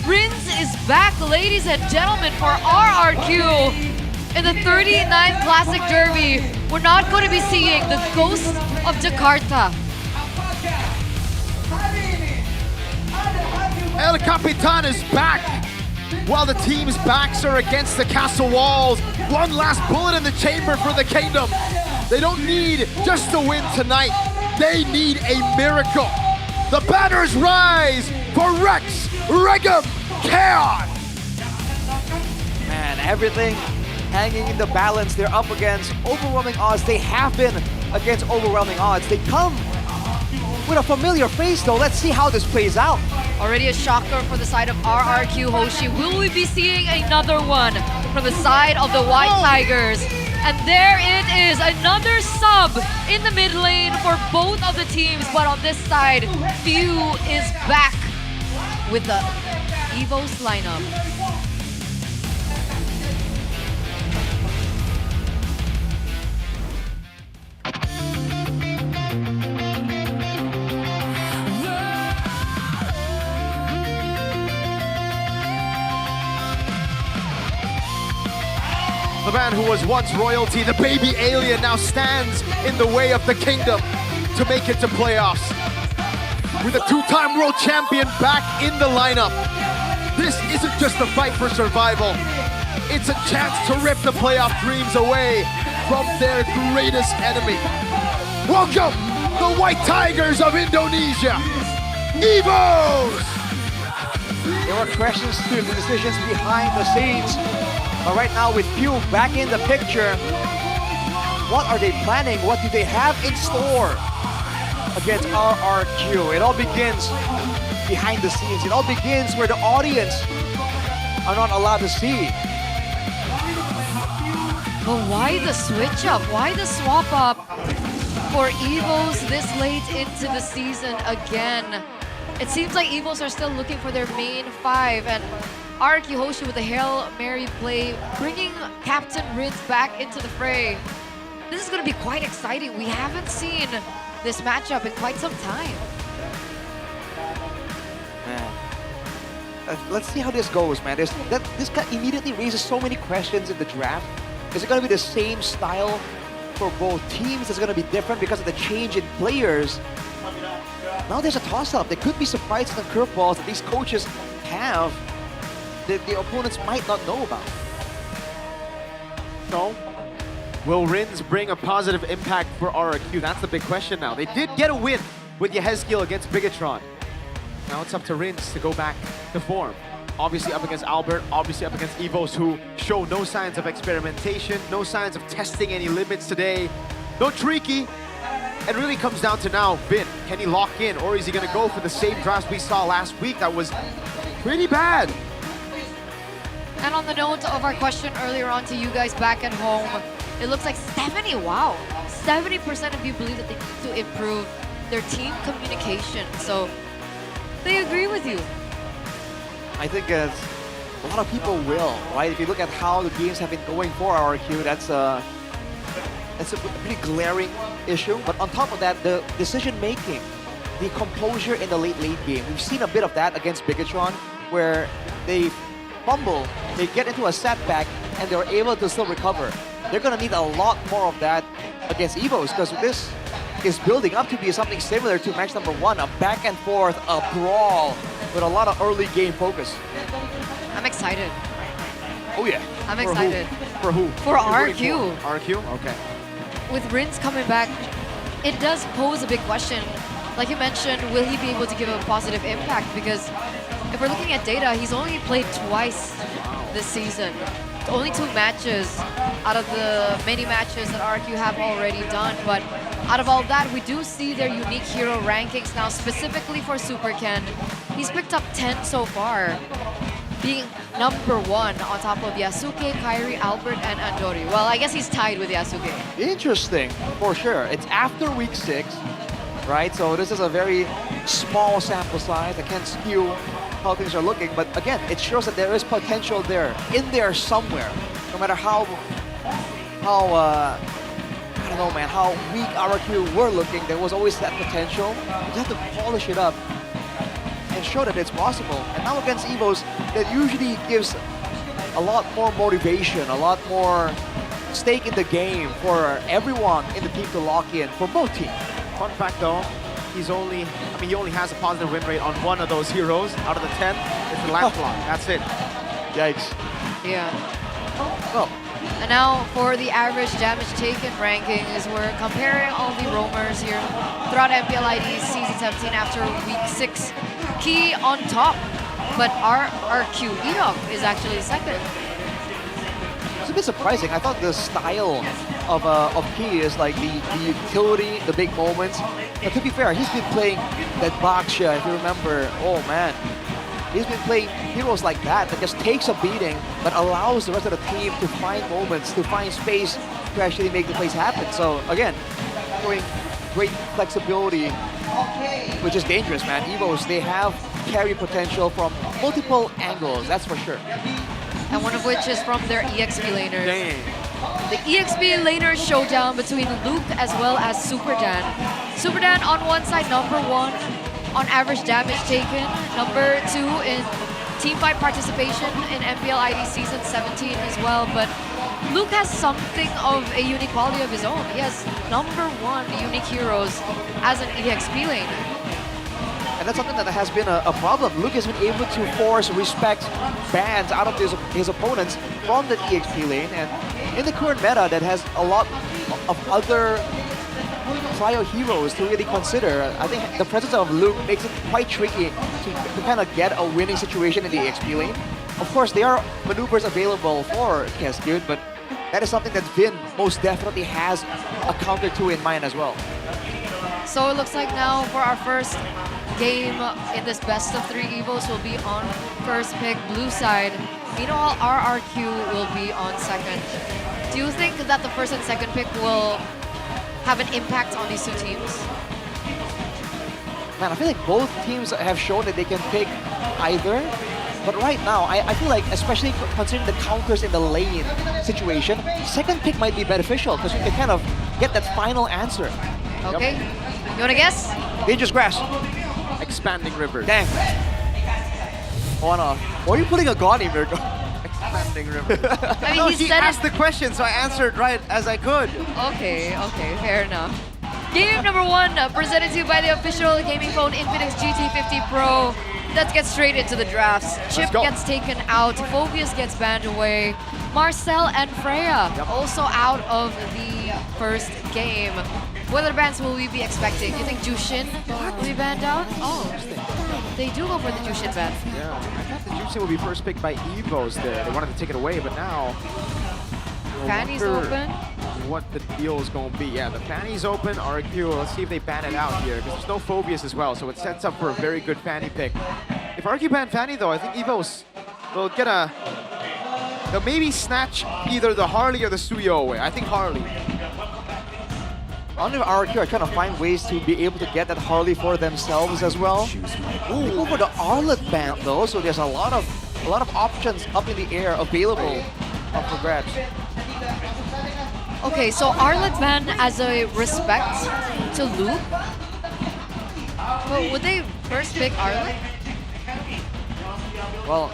Speaker 2: Rins is back, ladies and gentlemen, for RRQ. In the 39th Classic Derby, we're not going to be seeing the ghost of Jakarta.
Speaker 9: El Capitan is back while the team's backs are against the castle walls. One last bullet in the chamber for the kingdom. They don't need just to win tonight. They need a miracle. The banners rise for Rex Regum Chaos.
Speaker 5: Man, everything hanging in the balance. They're up against overwhelming odds. They have been against overwhelming odds. They come with a familiar face though. Let's see how this plays out.
Speaker 2: Already a shocker for the side of RRQ Hoshi. Will we be seeing another one from the side of the White Tigers? And there it is, another sub in the mid lane for both of the teams. But on this side, Few is back with the EVOS lineup.
Speaker 9: The man who was once royalty, the baby alien, now stands in the way of the kingdom to make it to playoffs. With a two-time world champion back in the lineup, this isn't just a fight for survival. It's a chance to rip the playoff dreams away from their greatest enemy. Welcome, the White Tigers of Indonesia, EVOS!
Speaker 5: There were questions to the decisions behind the scenes. But right now with Pew back in the picture, what are they planning? What do they have in store against RRQ? It all begins behind the scenes. It all begins where the audience are not allowed to see.
Speaker 2: But why the switch up? Why the swap up for EVOS this late into the season again? It seems like EVOS are still looking for their main five, and RRQ Hoshi with the Hail Mary play, bringing Captain Rins back into the fray. This is going to be quite exciting. We haven't seen this matchup in quite some time.
Speaker 5: Man. Let's see how this goes, man. This immediately raises so many questions in the draft. Is it going to be the same style for both teams? Is it going to be different because of the change in players? Now there's a toss-up. There could be surprises and curveballs that these coaches have that the opponents might not know about.
Speaker 9: So, will Rins bring a positive impact for RRQ? That's the big question now. They did get a win with Yehezkiel against Bigatron. Now it's up to Rins to go back to form. Obviously up against Albert, obviously up against EVOS, who show no signs of experimentation, no signs of testing any limits today. No Tricky. It really comes down to now, Vin, can he lock in, or is he going to go for the same draft we saw last week that was pretty bad?
Speaker 2: And on the note of our question earlier on to you guys back at home, it looks like 70% of you believe that they need to improve their team communication. So they agree with you.
Speaker 5: I think a lot of people will, right? If you look at how the games have been going for RRQ, that's a pretty glaring issue. But on top of that, the decision-making, the composure in the late game. We've seen a bit of that against Bigatron, where they fumble, they get into a setback, and they're able to still recover. They're going to need a lot more of that against EVOS, because this is building up to be something similar to match number 1, a back and forth, a brawl, with a lot of early game focus.
Speaker 2: I'm excited.
Speaker 5: Oh yeah.
Speaker 2: I'm excited.
Speaker 9: For who?
Speaker 2: For RRQ.
Speaker 9: RRQ? Okay.
Speaker 2: With Rins coming back, it does pose a big question. Like you mentioned, will he be able to give a positive impact? Because if we're looking at data, he's only played twice this season. Only 2 matches out of the many matches that RRQ have already done. But out of all that, we do see their unique hero rankings now, specifically for Super Ken. He's picked up 10 so far, being number 1 on top of Yasuke, Kairi, Albert, and Andori. Well, I guess he's tied with Yasuke.
Speaker 5: Interesting, for sure. It's after week 6, right? So this is a very small sample size. I can't skew how things are looking, but again, it shows that there is potential there, in there somewhere. No matter how I don't know, man, how weak RRQ were looking, there was always that potential. You have to polish it up and show that it's possible. And now against EVOs, that usually gives a lot more motivation, a lot more stake in the game for everyone in the team to lock in, for both teams.
Speaker 9: Fun fact though, he only has a positive win rate on one of those heroes out of the 10. It's the last block. That's it.
Speaker 5: Yikes.
Speaker 2: Yeah.
Speaker 5: Oh.
Speaker 2: And now for the average damage taken rankings, we're comparing all the roamers here throughout MPL ID Season 17 after Week 6. Key on top, but RRQ Enoch is actually second.
Speaker 5: It's a bit surprising. I thought the style of Key is like the utility, the big moments. But to be fair, he's been playing that Baksha, if you remember. Oh man. He's been playing heroes like that just takes a beating, but allows the rest of the team to find moments, to find space to actually make the plays happen. So again, showing great flexibility, which is dangerous, man. EVOs, they have carry potential from multiple angles, that's for sure.
Speaker 2: And one of which is from their EXP laners. The EXP laner showdown between Luke as well as Super Dan. Super Dan on one side, number 1 on average damage taken, number 2 in team fight participation in MPL ID Season 17 as well. But Luke has something of a unique quality of his own. He has number 1 unique heroes as an EXP lane.
Speaker 5: And that's something that has been a problem. Luke has been able to force respect bans out of his opponents from the EXP lane. And in the current meta that has a lot of other trial heroes to really consider, I think the presence of Luke makes it quite tricky to kind of get a winning situation in the EXP lane. Of course, there are maneuvers available for Cascade, but that is something that Vin most definitely has a counter to in mind as well.
Speaker 2: So it looks like now for our first game in this best of 3 EVOs will be on first pick blue side. Meanwhile, RRQ will be on second. Do you think that the first and second pick will have an impact on these 2 teams?
Speaker 5: Man, I feel like both teams have shown that they can pick either. But right now, I feel like, especially considering the counters in the lane situation, second pick might be beneficial because you can kind of get that final answer.
Speaker 2: Okay. You want to guess?
Speaker 5: Dangerous Grass.
Speaker 9: Expanding River.
Speaker 5: Dang. Oh no. Why are you putting a god in there?
Speaker 9: Expanding River.
Speaker 2: I mean,
Speaker 9: no,
Speaker 2: he
Speaker 9: he asked the question, so I answered right as I could.
Speaker 2: Okay, fair enough. Game number 1 presented to you by the official gaming phone Infinix GT50 Pro. Let's get straight into the drafts. Chip gets taken out, Phobius gets banned away, Marcel and Freya also out of the first game. What other bans will we be expecting? You think Jushin will be banned out? Oh, they do go for the Jushin ban.
Speaker 9: Yeah, I thought the Jushin would be first picked by EVOs there. They wanted to take it away, but now...
Speaker 2: Fanny's open.
Speaker 9: What the deal is going to be. Yeah, the Fanny's open, RQ. Let's see if they ban it out here, because there's no Phobius as well, so it sets up for a very good Fanny pick. If RQ ban Fanny, though, I think EVOs will get a... They'll maybe snatch either the Harley or the Suyo away. I think Harley.
Speaker 5: I wonder if RRQ are trying to find ways to be able to get that Harley for themselves as well. Ooh, they go for the Arlet ban though, so there's a lot of options up in the air available up for grabs.
Speaker 2: Okay, so Arlet ban as a respect to Luke. But would they first pick Arlet?
Speaker 5: Well,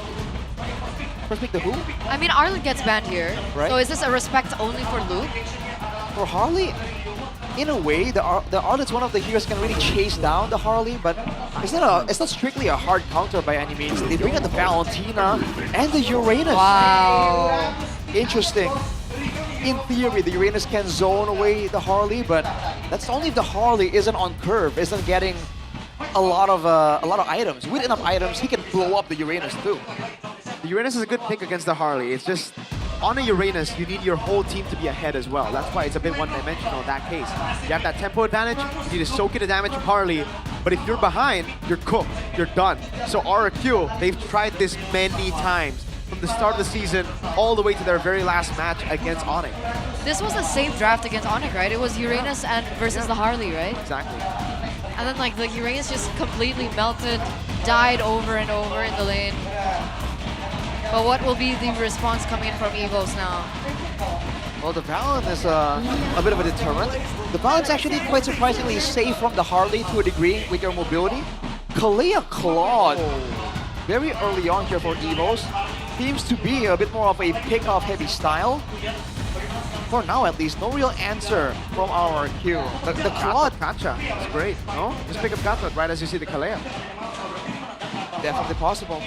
Speaker 5: first pick the who?
Speaker 2: I mean, Arlet gets banned here.
Speaker 5: Right.
Speaker 2: So is this a respect only for Luke?
Speaker 5: For Harley, in a way, the Arlet's one of the heroes can really chase down the Harley, but it's not strictly a hard counter by any means. They bring in the Valentina and the Uranus.
Speaker 2: Wow.
Speaker 5: Interesting. In theory, the Uranus can zone away the Harley, but that's only if the Harley isn't on curve, isn't getting a lot of items. With enough items, he can blow up the Uranus too.
Speaker 9: The Uranus is a good pick against the Harley. It's just, on a Uranus, you need your whole team to be ahead as well. That's why it's a bit one-dimensional in that case. You have that tempo advantage, you need to soak in the damage from Harley, but if you're behind, you're cooked, you're done. So RQ, they've tried this many times. from the start of the season all the way to their very last match against Onyx.
Speaker 2: This was the same draft against Onyx, right? It was Uranus and versus the Harley, right?
Speaker 9: Exactly.
Speaker 2: And then like the Uranus just completely melted, died over and over in the lane. But what will be the response coming in from Evos now?
Speaker 5: Well, the Valiant is a bit of a deterrent. The Valiant's actually quite surprisingly safe from the Harley to a degree with your mobility. Kalea Claude, very early on here for Evos, seems to be a bit more of a pick-off heavy style. For now, at least, no real answer from our Q. The Claude
Speaker 9: Kacha, it's great, no? Just pick up Kacha right as you see the Kalea.
Speaker 5: Definitely possible.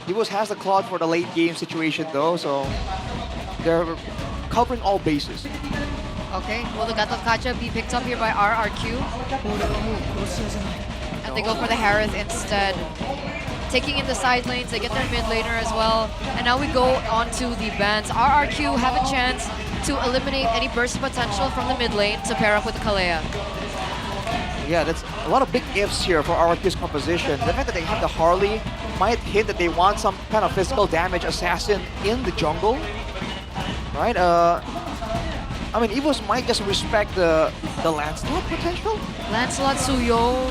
Speaker 5: Evos has the Claude for the late game situation though, so they're covering all bases.
Speaker 2: Okay, will the Gatot Kacha be picked up here by RRQ? And they go for the Harith instead. Taking in the side lanes, they get their mid laner as well. And now we go on to the bans. RRQ have a chance to eliminate any burst potential from the mid lane to pair up with the Kalea.
Speaker 5: Yeah, that's a lot of big ifs here for RRQ's composition. The fact that they have the Harley might hint that they want some kind of physical damage assassin in the jungle. Right? I mean, Evos might just respect the Lancelot potential.
Speaker 2: Lancelot, Suyo.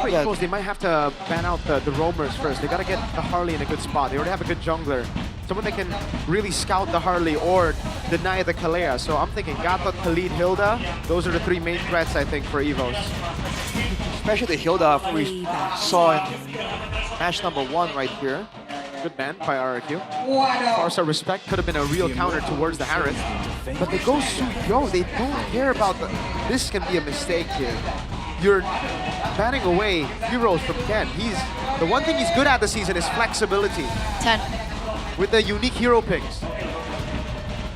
Speaker 9: For Evos, they might have to ban out the roamers first. They gotta get the Harley in a good spot. They already have a good jungler. Someone that can really scout the Harley or deny the Kalea. So I'm thinking Gatot, Khalid, Hilda. Those are the three main threats, I think, for Evos.
Speaker 5: Especially the Hilda we saw in match number 1 right here.
Speaker 9: Good ban by RRQ. Farsa respect could have been a real counter towards the Harith. But they go Suyo. They don't care about the... This can be a mistake here. You're banning away heroes from Ken. The one thing he's good at this season is flexibility.
Speaker 2: 10.
Speaker 9: With the unique hero picks.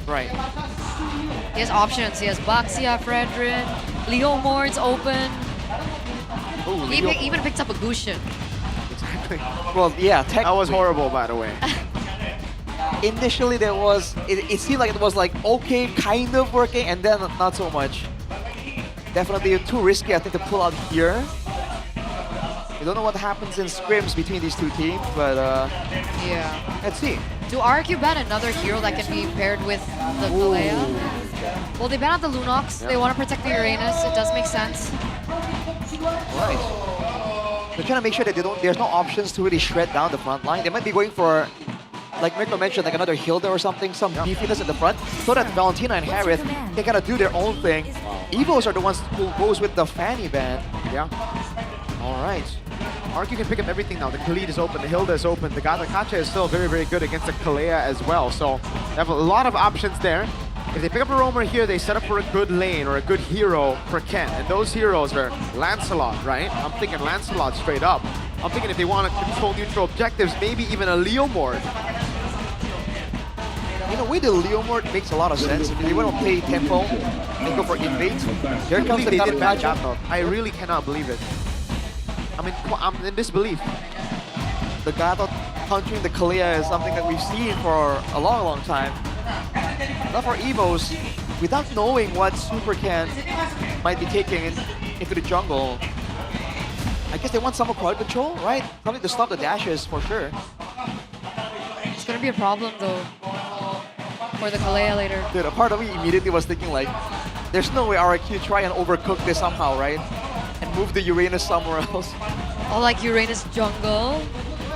Speaker 5: Right.
Speaker 2: He has options. He has Baxia, Fredrin, Leo Mord's open.
Speaker 5: Ooh,
Speaker 2: he even picked up a Gushin.
Speaker 9: Exactly.
Speaker 5: Well, yeah,
Speaker 9: that was horrible, by the way.
Speaker 5: Initially, there was... It seemed like it was like, okay, kind of working, and then not so much. Definitely too risky, I think, to pull out here. We don't know what happens in scrims between these two teams, but
Speaker 2: yeah.
Speaker 5: Let's see.
Speaker 2: Do RQ ban another hero that can be paired with the Kalea? Well, they ban out the Lunox. They want to protect the Uranus. It does make sense.
Speaker 5: Right. They're trying to make sure that there's no options to really shred down the front line. They might be going for, like Mirko mentioned, like another Hilda or something, some beefiness at the front, so that Valentina and Harith can kind of do their own thing. Evos are the ones who goes with the Fanny ban.
Speaker 9: Yeah. All right. RQ can pick up everything now. The Khalid is open, the Hilda is open, the Gatot Kacha is still very, very good against the Kalea as well. So they have a lot of options there. If they pick up a roamer here, they set up for a good lane or a good hero for Ken. And those heroes are Lancelot, right? I'm thinking Lancelot straight up. I'm thinking if they want to control neutral objectives, maybe even a Leo Mord.
Speaker 5: In a way, the Leo Mord makes a lot of sense. If they want to play tempo and go for invade, here comes the Gatot Kacha.
Speaker 9: I really cannot believe it. I mean, I'm in disbelief.
Speaker 5: The Gatot countering the Kalea is something that we've seen for a long, long time. Not for Evos, without knowing what Super Ken might be taking into the jungle. I guess they want some crowd control, right? Something to stop the dashes for sure.
Speaker 2: It's gonna be a problem though for the Kalea later.
Speaker 5: Dude, a part of me immediately was thinking like, there's no way RQ try and overcook this somehow, right? And move the Uranus somewhere else.
Speaker 2: Oh, like Uranus jungle?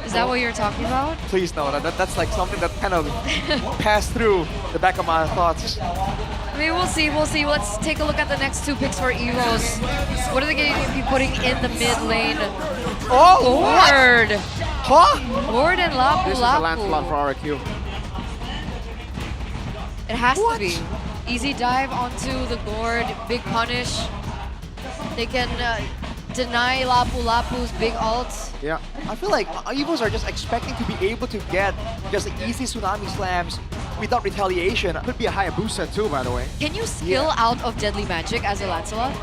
Speaker 2: Is that what you're talking about?
Speaker 5: Please no, that's like something that kind of passed through the back of my thoughts.
Speaker 2: I mean, we'll see. Let's take a look at the next two picks for Evos. What are they going to be putting in the mid lane?
Speaker 5: Oh,
Speaker 2: Ward!
Speaker 5: Huh?
Speaker 2: Ward and Lapu
Speaker 9: This is a Lancelot for RQ.
Speaker 2: It has to be. Easy dive onto the Gord, big punish. They can deny Lapu's big ult.
Speaker 9: Yeah.
Speaker 5: I feel like Evos are just expecting to be able to get just easy tsunami slams without retaliation.
Speaker 9: Could be a Hayabusa too, by the way.
Speaker 2: Can you skill out of Deadly Magic as a Lancelot?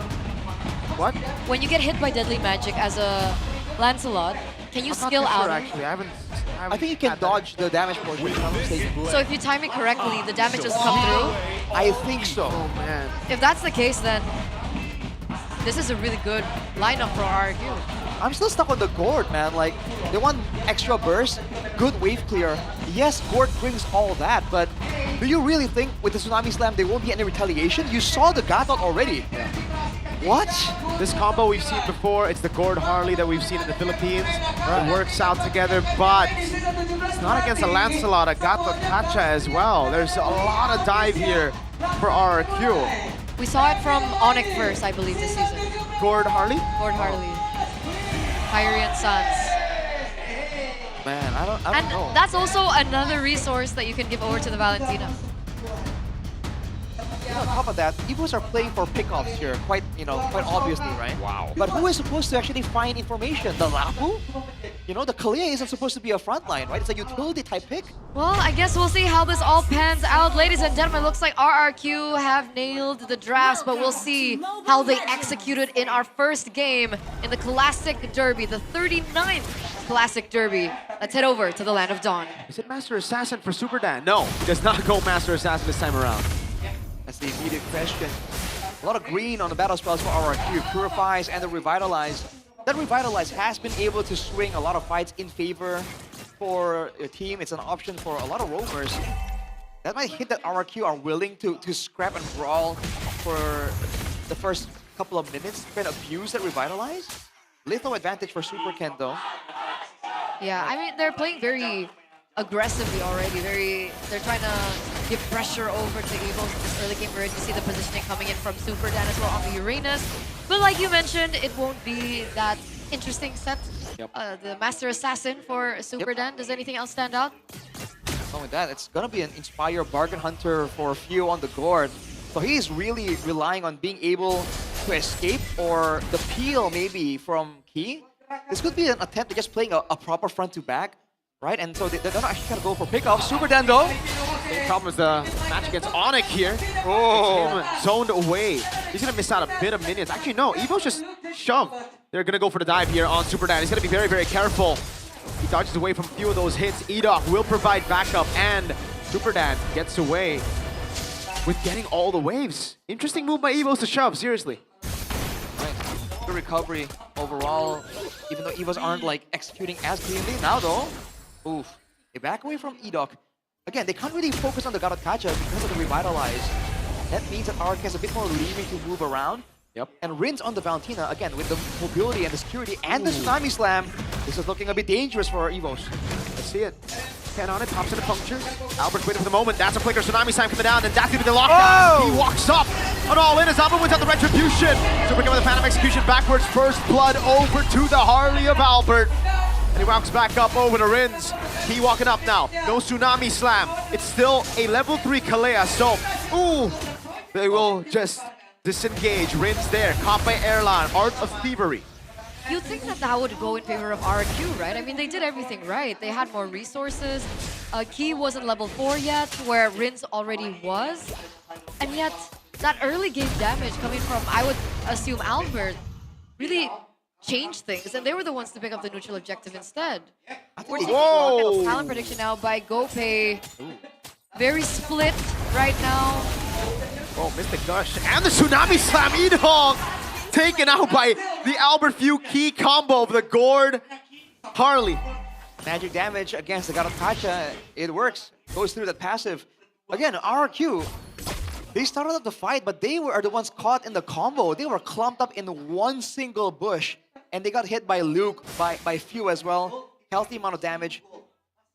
Speaker 9: What?
Speaker 2: When you get hit by Deadly Magic as a Lancelot, can you skill out?
Speaker 9: Sure, actually,
Speaker 5: I think you can dodge the damage portion.
Speaker 2: So if you time it correctly, the damage just come through?
Speaker 5: I think so.
Speaker 9: Oh man.
Speaker 2: If that's the case, then this is a really good lineup for RRQ.
Speaker 5: I'm still stuck on the Gord, man. Like, they want extra burst, good wave clear. Yes, Gord brings all that, but do you really think with the Tsunami Slam there won't be any retaliation? You saw the Gatot already. What?
Speaker 9: This combo we've seen before, it's the Gord Harley that we've seen in the Philippines. It works out together, but it's not against a Lancelot, a Gatot Kacha as well. There's a lot of dive here for RRQ.
Speaker 2: We saw it from Onyx first, I believe, this season.
Speaker 9: Gord Harley?
Speaker 2: Gord Harley. Hyrian Suns.
Speaker 5: Man, I don't know.
Speaker 2: And that's also another resource that you can give over to the Valentina.
Speaker 5: On top of that, Evos are playing for pickoffs here, quite obviously, right? Wow. But who is supposed to actually find information? The Lapu? You know, the Kalia isn't supposed to be a frontline, right? It's a utility type pick.
Speaker 2: Well, I guess we'll see how this all pans out. Ladies and gentlemen, looks like RRQ have nailed the drafts, but we'll see how they executed in our first game in the Classic Derby, the 39th Classic Derby. Let's head over to the Land of Dawn.
Speaker 9: Is it Master Assassin for Super Dan? No, he does not go Master Assassin this time around.
Speaker 5: That's the immediate question. A lot of green on the battle spells for RRQ. Purifies and the Revitalize. That Revitalize has been able to swing a lot of fights in favor for a team. It's an option for a lot of roamers. That might hit that RRQ are willing to scrap and brawl for the first couple of minutes. Try to abuse that Revitalize. Lethal advantage for Super Ken though.
Speaker 2: Yeah, I mean, they're playing very aggressively already. They're trying to give pressure over to Evos in this early game. We already see the positioning coming in from Super Dan as well on the Uranus. But like you mentioned, it won't be that interesting set. The Master Assassin for Super Dan. Does anything else stand out?
Speaker 5: Not only that, it's gonna be an Inspire Bargain Hunter for Fio on the Gord. So he's really relying on being able to escape or the peel maybe from Key. This could be an attempt at just playing a proper front to back. Right, and so they're not actually gonna go for pickoff. Super Dan though.
Speaker 9: The problem is the match against Onyx here. Oh, zoned away. He's gonna miss out a bit of minions. Actually, no, Evo's just shoved. They're gonna go for the dive here on Super Dan. He's gonna be very, very careful. He dodges away from a few of those hits. Edok will provide backup, and Super Dan gets away with getting all the waves. Interesting move by Evos to shove, seriously.
Speaker 5: Right, good recovery overall, even though Evos aren't like executing as cleanly. Now though, oof. They back away from Edok. Again, they can't really focus on the Gatot Kacha because of the Revitalize. That means that RK has a bit more leeway to move around.
Speaker 9: Yep.
Speaker 5: And Rin's on the Valentina, again, with the mobility and the security and the Tsunami Slam. This is looking a bit dangerous for Evos.
Speaker 9: Let's see it. Ken on it, pops in a puncture. Albert's waiting for the moment. That's a flicker. Tsunami Slam coming down, and that's gonna be the lockdown. He walks up on all in as Albert wins out the Retribution. Super with the Phantom Execution backwards. First blood over to the Harley of Albert. And he walks back up over to Rins. He walking up now. No Tsunami Slam. It's still a level 3 Kalea, so, ooh, they will just disengage. Rins there, caught by Airline. Art of Thievery.
Speaker 2: You'd think that that would go in favor of RQ, right? I mean, they did everything right. They had more resources. Key wasn't level 4 yet, where Rins already was. And yet, that early game damage coming from, I would assume, Albert, really changed things. And they were the ones to pick up the neutral objective instead. We're taking a look at talent prediction now by GoPay. Very split right now.
Speaker 9: Oh, Mystic Gush. And the Tsunami Slam Edong! Taken out by the Albert Few Key combo of the Gord Harley.
Speaker 5: Magic damage against the Gatot Kacha. It works. Goes through that passive. Again, RQ, they started up the fight, but they are the ones caught in the combo. They were clumped up in one single bush, and they got hit by Luke, by Few as well. Healthy amount of damage.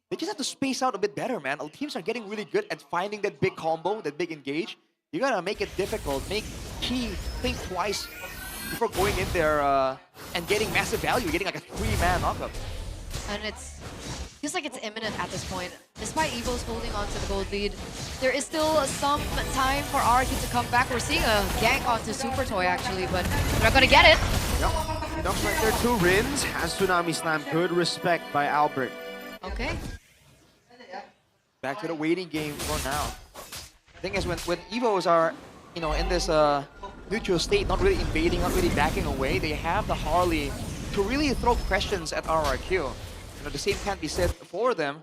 Speaker 5: They just have to space out a bit better, man. Teams are getting really good at finding that big combo, that big engage. You gotta make it difficult. Make Key think twice before going in there and getting massive value, getting like a 3-man knockup.
Speaker 2: And feels like it's imminent at this point. Despite Evos holding on to the gold lead, there is still some time for RQ to come back. We're seeing a gank onto Super Toy actually, but they're not gonna get it.
Speaker 9: Yep. Knocks right there, 2 Rins. Has Tsunami Slam. Good respect by Albert.
Speaker 2: Okay.
Speaker 5: Back to the waiting game for now. The thing is, when Evos are, in this neutral state, not really invading, not really backing away, they have the Harley to really throw questions at RRQ. The same can't be said for them.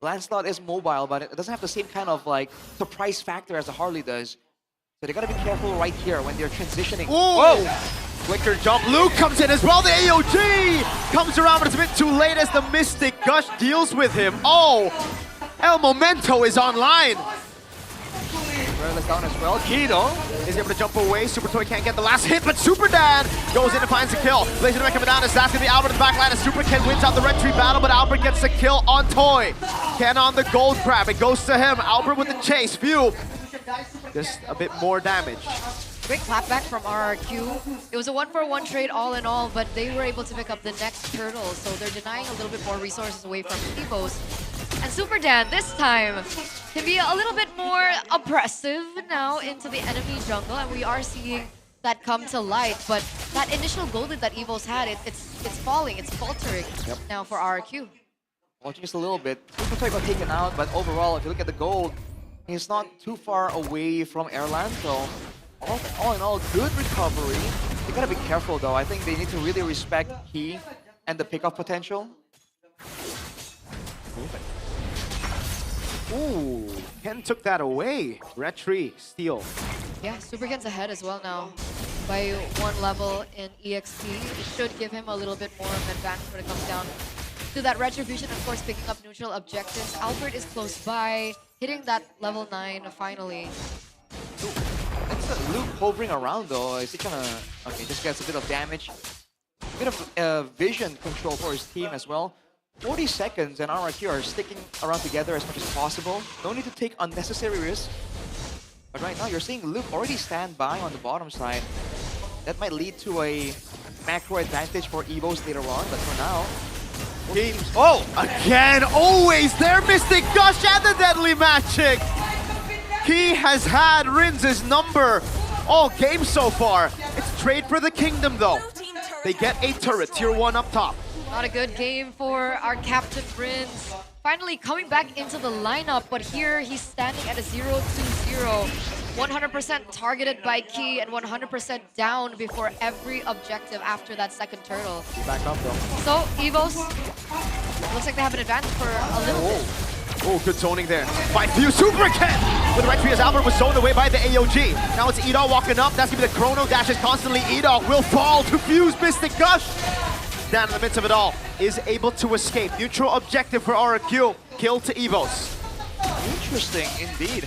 Speaker 5: Lancelot is mobile, but it doesn't have the same kind of surprise factor as the Harley does. So they gotta be careful right here when they're transitioning.
Speaker 9: Whoa! Flicker jump. Luke comes in as well. The AOG comes around, but it's a bit too late as the Mystic Gush deals with him. Oh, El Momento is online. Is down as well. Kido is able to jump away. Super Toy can't get the last hit, but Super Dan goes in and finds a kill. Laser coming down as that's going to be Albert in the backline, and Super Ken wins out the red tree battle, but Albert gets the kill on Toy. Ken on the gold crab. It goes to him. Albert with the chase. Phew. Just a bit more damage.
Speaker 2: Great clapback from RRQ. It was a 1-for-1 trade all in all, but they were able to pick up the next turtle, so they're denying a little bit more resources away from Evos. And Super Dan this time can be a little bit more oppressive now into the enemy jungle, and we are seeing that come to light. But that initial gold lead that Evos had, it's falling, it's faltering now for RRQ.
Speaker 5: Well, just a little bit. Super Toy got taken out, but overall, if you look at the gold, he's not too far away from Airland, so all in all, good recovery. You gotta be careful though. I think they need to really respect Key and the pickoff potential.
Speaker 9: Ooh, Ken took that away. Red tree, steal.
Speaker 2: Yeah, Super Ken's ahead as well now by 1 level in EXP. It should give him a little bit more of an advantage when it comes down to that retribution. Of course, picking up neutral objectives. Albert is close by, hitting that level 9 finally.
Speaker 5: It's Luke hovering around though. Is he gonna... Okay, just gets a bit of damage. A bit of vision control for his team as well. 40 seconds and RRQ are sticking around together as much as possible. No need to take unnecessary risks. But right now you're seeing Luke already stand by on the bottom side. That might lead to a macro advantage for Evos later on, but for now...
Speaker 9: Oh, again, always there, Mystic Gush and the Deadly Magic! He has had Rinz's number all game so far. It's trade for the kingdom though. They get a turret, tier 1 up top.
Speaker 2: Not a good game for our captain Rinz. Finally coming back into the lineup, but here he's standing at a 0-2-0. 100% targeted by Key and 100% down before every objective after that second turtle.
Speaker 9: Back up though.
Speaker 2: So Evos, looks like they have an advantage for a little bit.
Speaker 9: Oh, good zoning there. Fight for you, Super Ken! With the right tree as Albert was zoned away by the AOG. Now it's Edog walking up. That's gonna be the chrono dashes constantly. Edog will fall to fuse Mystic Gush. Dan in the midst of it all is able to escape. Neutral objective for RRQ. Kill to Evos.
Speaker 5: Interesting indeed.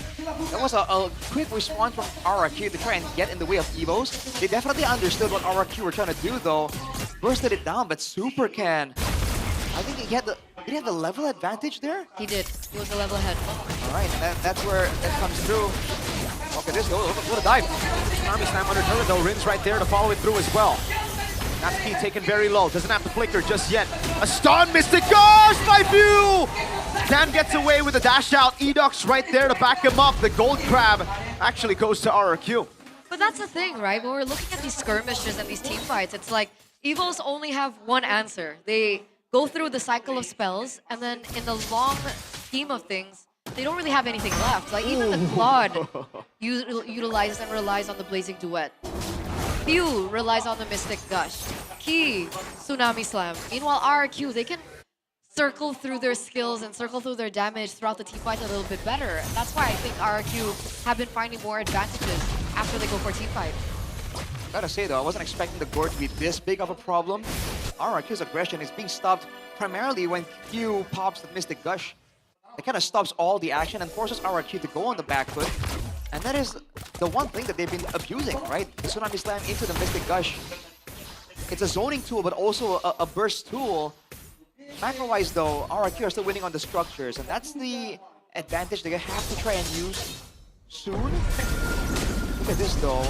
Speaker 5: That was a quick response from RRQ to try and get in the way of Evos. They definitely understood what RRQ were trying to do though. Bursted it down, but Super Ken, I think he had the... Did he have the level advantage there?
Speaker 2: He did. He was a level ahead.
Speaker 5: Alright, and that's where it comes through. Look at this, what a dive.
Speaker 9: Tsunami Slam under turret though. Rin's right there to follow it through as well. That's Key taken very low. Doesn't have to flicker just yet. A stun, Mystic Gush by View! Dan gets away with a dash out. Edog's right there to back him up. The gold crab actually goes to RRQ.
Speaker 2: But that's the thing, right? When we're looking at these skirmishes and these team fights, it's like Evos only have one answer. They go through the cycle of spells, and then in the long scheme of things, they don't really have anything left. Like even the Claude utilizes and relies on the Blazing Duet. Pew relies on the Mystic Gush. Key, Tsunami Slam. Meanwhile, RRQ, they can circle through their skills and circle through their damage throughout the team fight a little bit better. That's why I think RRQ have been finding more advantages after they go for team fight.
Speaker 5: Gotta say though, I wasn't expecting the Gore to be this big of a problem. RRQ's aggression is being stopped primarily when Q pops the Mystic Gush. It kind of stops all the action and forces RRQ to go on the back foot. And that is the one thing that they've been abusing, right? The Tsunami Slam into the Mystic Gush. It's a zoning tool, but also a burst tool. Macro-wise though, RRQ are still winning on the structures, and that's the advantage they have to try and use soon. Look at this though.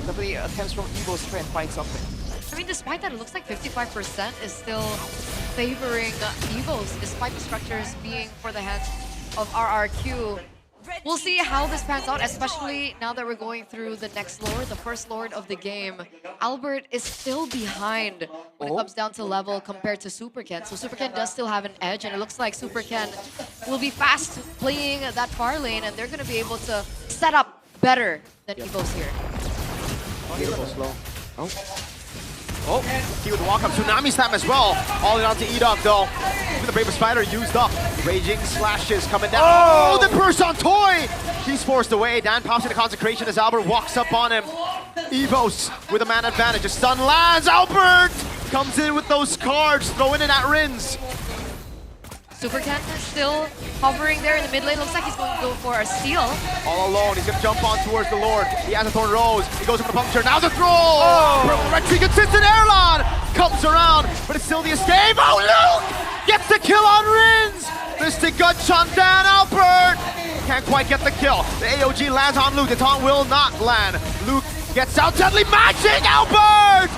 Speaker 5: Definitely attempts from Evos to try and find something.
Speaker 2: I mean, despite that, it looks like 55% is still favoring Evos, despite the structures being for the hands of RRQ. We'll see how this pans out, especially now that we're going through the next Lord, the first Lord of the game. Albert is still behind when it comes down to level compared to Super Ken. So Super Ken does still have an edge, and it looks like Super Ken will be fast playing that far lane, and they're going to be able to set up better than Evos here.
Speaker 9: Beautiful slow. Oh, he would walk up. Tsunami Slam as well. All in onto Edog though. Even the Bravest Spider used up. Raging slashes coming down. Oh, the burst on Toy! He's forced away. Dan pops into Consecration as Albert walks up on him. Evos with a man advantage. A stun lands. Albert comes in with those cards, throwing it at Rins.
Speaker 2: Super Ken is still hovering there in the mid lane. Looks like he's going to go for a steal.
Speaker 9: All alone, he's gonna jump on towards the Lord. He has a Thorn Rose. He goes for the puncture. Now the throw! Oh. Red tree consistent airlon comes around, but it's still the escape. Oh, Luke gets the kill on Rins. Mystic Gut shot down Albert. Can't quite get the kill. The AOG lands on Luke. The taunt will not land. Luke gets out. Deadly Magic. Albert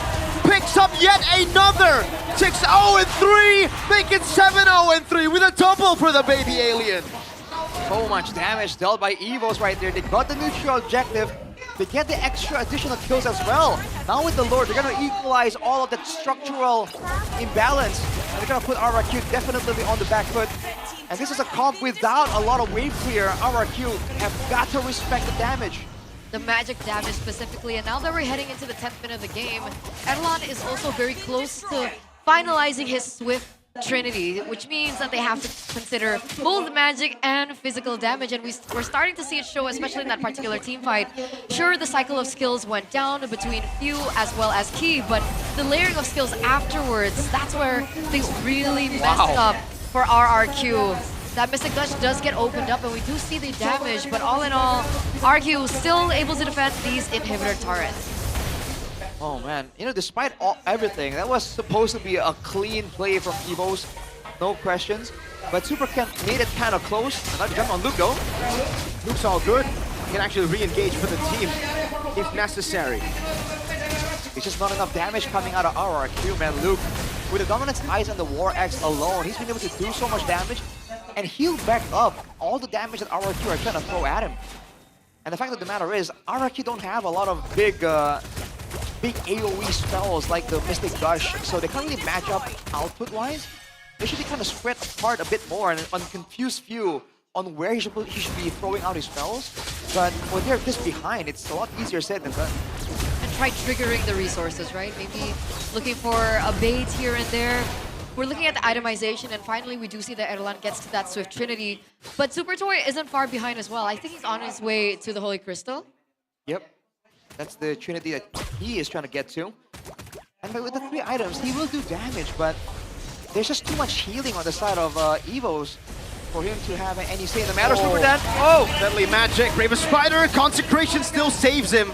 Speaker 9: picks up yet another 6-0-3, making 7-0-3 with a double for the baby alien.
Speaker 5: So much damage dealt by Evos right there. They got the neutral objective. They get the extra additional kills as well. Now with the Lord, they're going to equalize all of that structural imbalance. And they're going to put RRQ definitely on the back foot. And this is a comp without a lot of wave clear. RRQ have got to respect the damage.
Speaker 2: The magic damage specifically, and now that we're heading into the 10th minute of the game, Erlan is also very close to finalizing his Swift Trinity, which means that they have to consider both magic and physical damage, and we're starting to see it show, especially in that particular team fight. Sure, the cycle of skills went down between Few as well as Key, but the layering of skills afterwards, that's where things really messed up for RRQ. That Mystic Gush does get opened up, and we do see the damage, but all in all, RQ still able to defend these inhibitor turrets.
Speaker 5: Oh man, you know, despite everything, that was supposed to be a clean play from Evos, no questions. But Super Ken made it kind of close. Another jump on Luke though.
Speaker 9: Luke's all good. He can actually re-engage for the team if necessary.
Speaker 5: It's just not enough damage coming out of RRQ, man. Luke, with the Dominance Eyes and the War Axe alone, he's been able to do so much damage and heal back up all the damage that RRQ are trying to throw at him. And the fact of the matter is, RRQ don't have a lot of big AoE spells like the Mystic Gush, so they can't really match up output-wise. They should be kind of spread apart a bit more and confuse Few on where he should be throwing out his spells. But when they're this behind, it's a lot easier said than done.
Speaker 2: And try triggering the resources, right? Maybe looking for a bait here and there. We're looking at the itemization, and finally we do see that Erlan gets to that Swift Trinity. But Super Toy isn't far behind as well. I think he's on his way to the Holy Crystal.
Speaker 5: Yep. That's the Trinity that he is trying to get to. And with the 3 items, he will do damage, but there's just too much healing on the side of Evos for him to have any say in the matter. Super Dan.
Speaker 9: Oh! Deadly Magic. Bravest Spider. Consecration still saves him.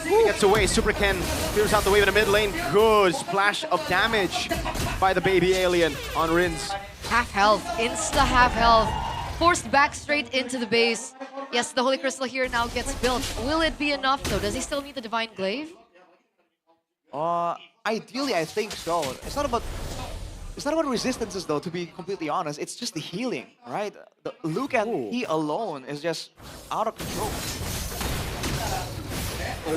Speaker 9: He gets away. Super Ken clears out the wave in the mid lane. Good splash of damage by the baby alien on Rins.
Speaker 2: Half health. Insta half health. Forced back straight into the base. Yes, the Holy Crystal here now gets built. Will it be enough though? Does he still need the Divine Glaive?
Speaker 5: Ideally, I think so. It's not about resistances though, to be completely honest. It's just the healing, right? The Luke and he alone is just out of control.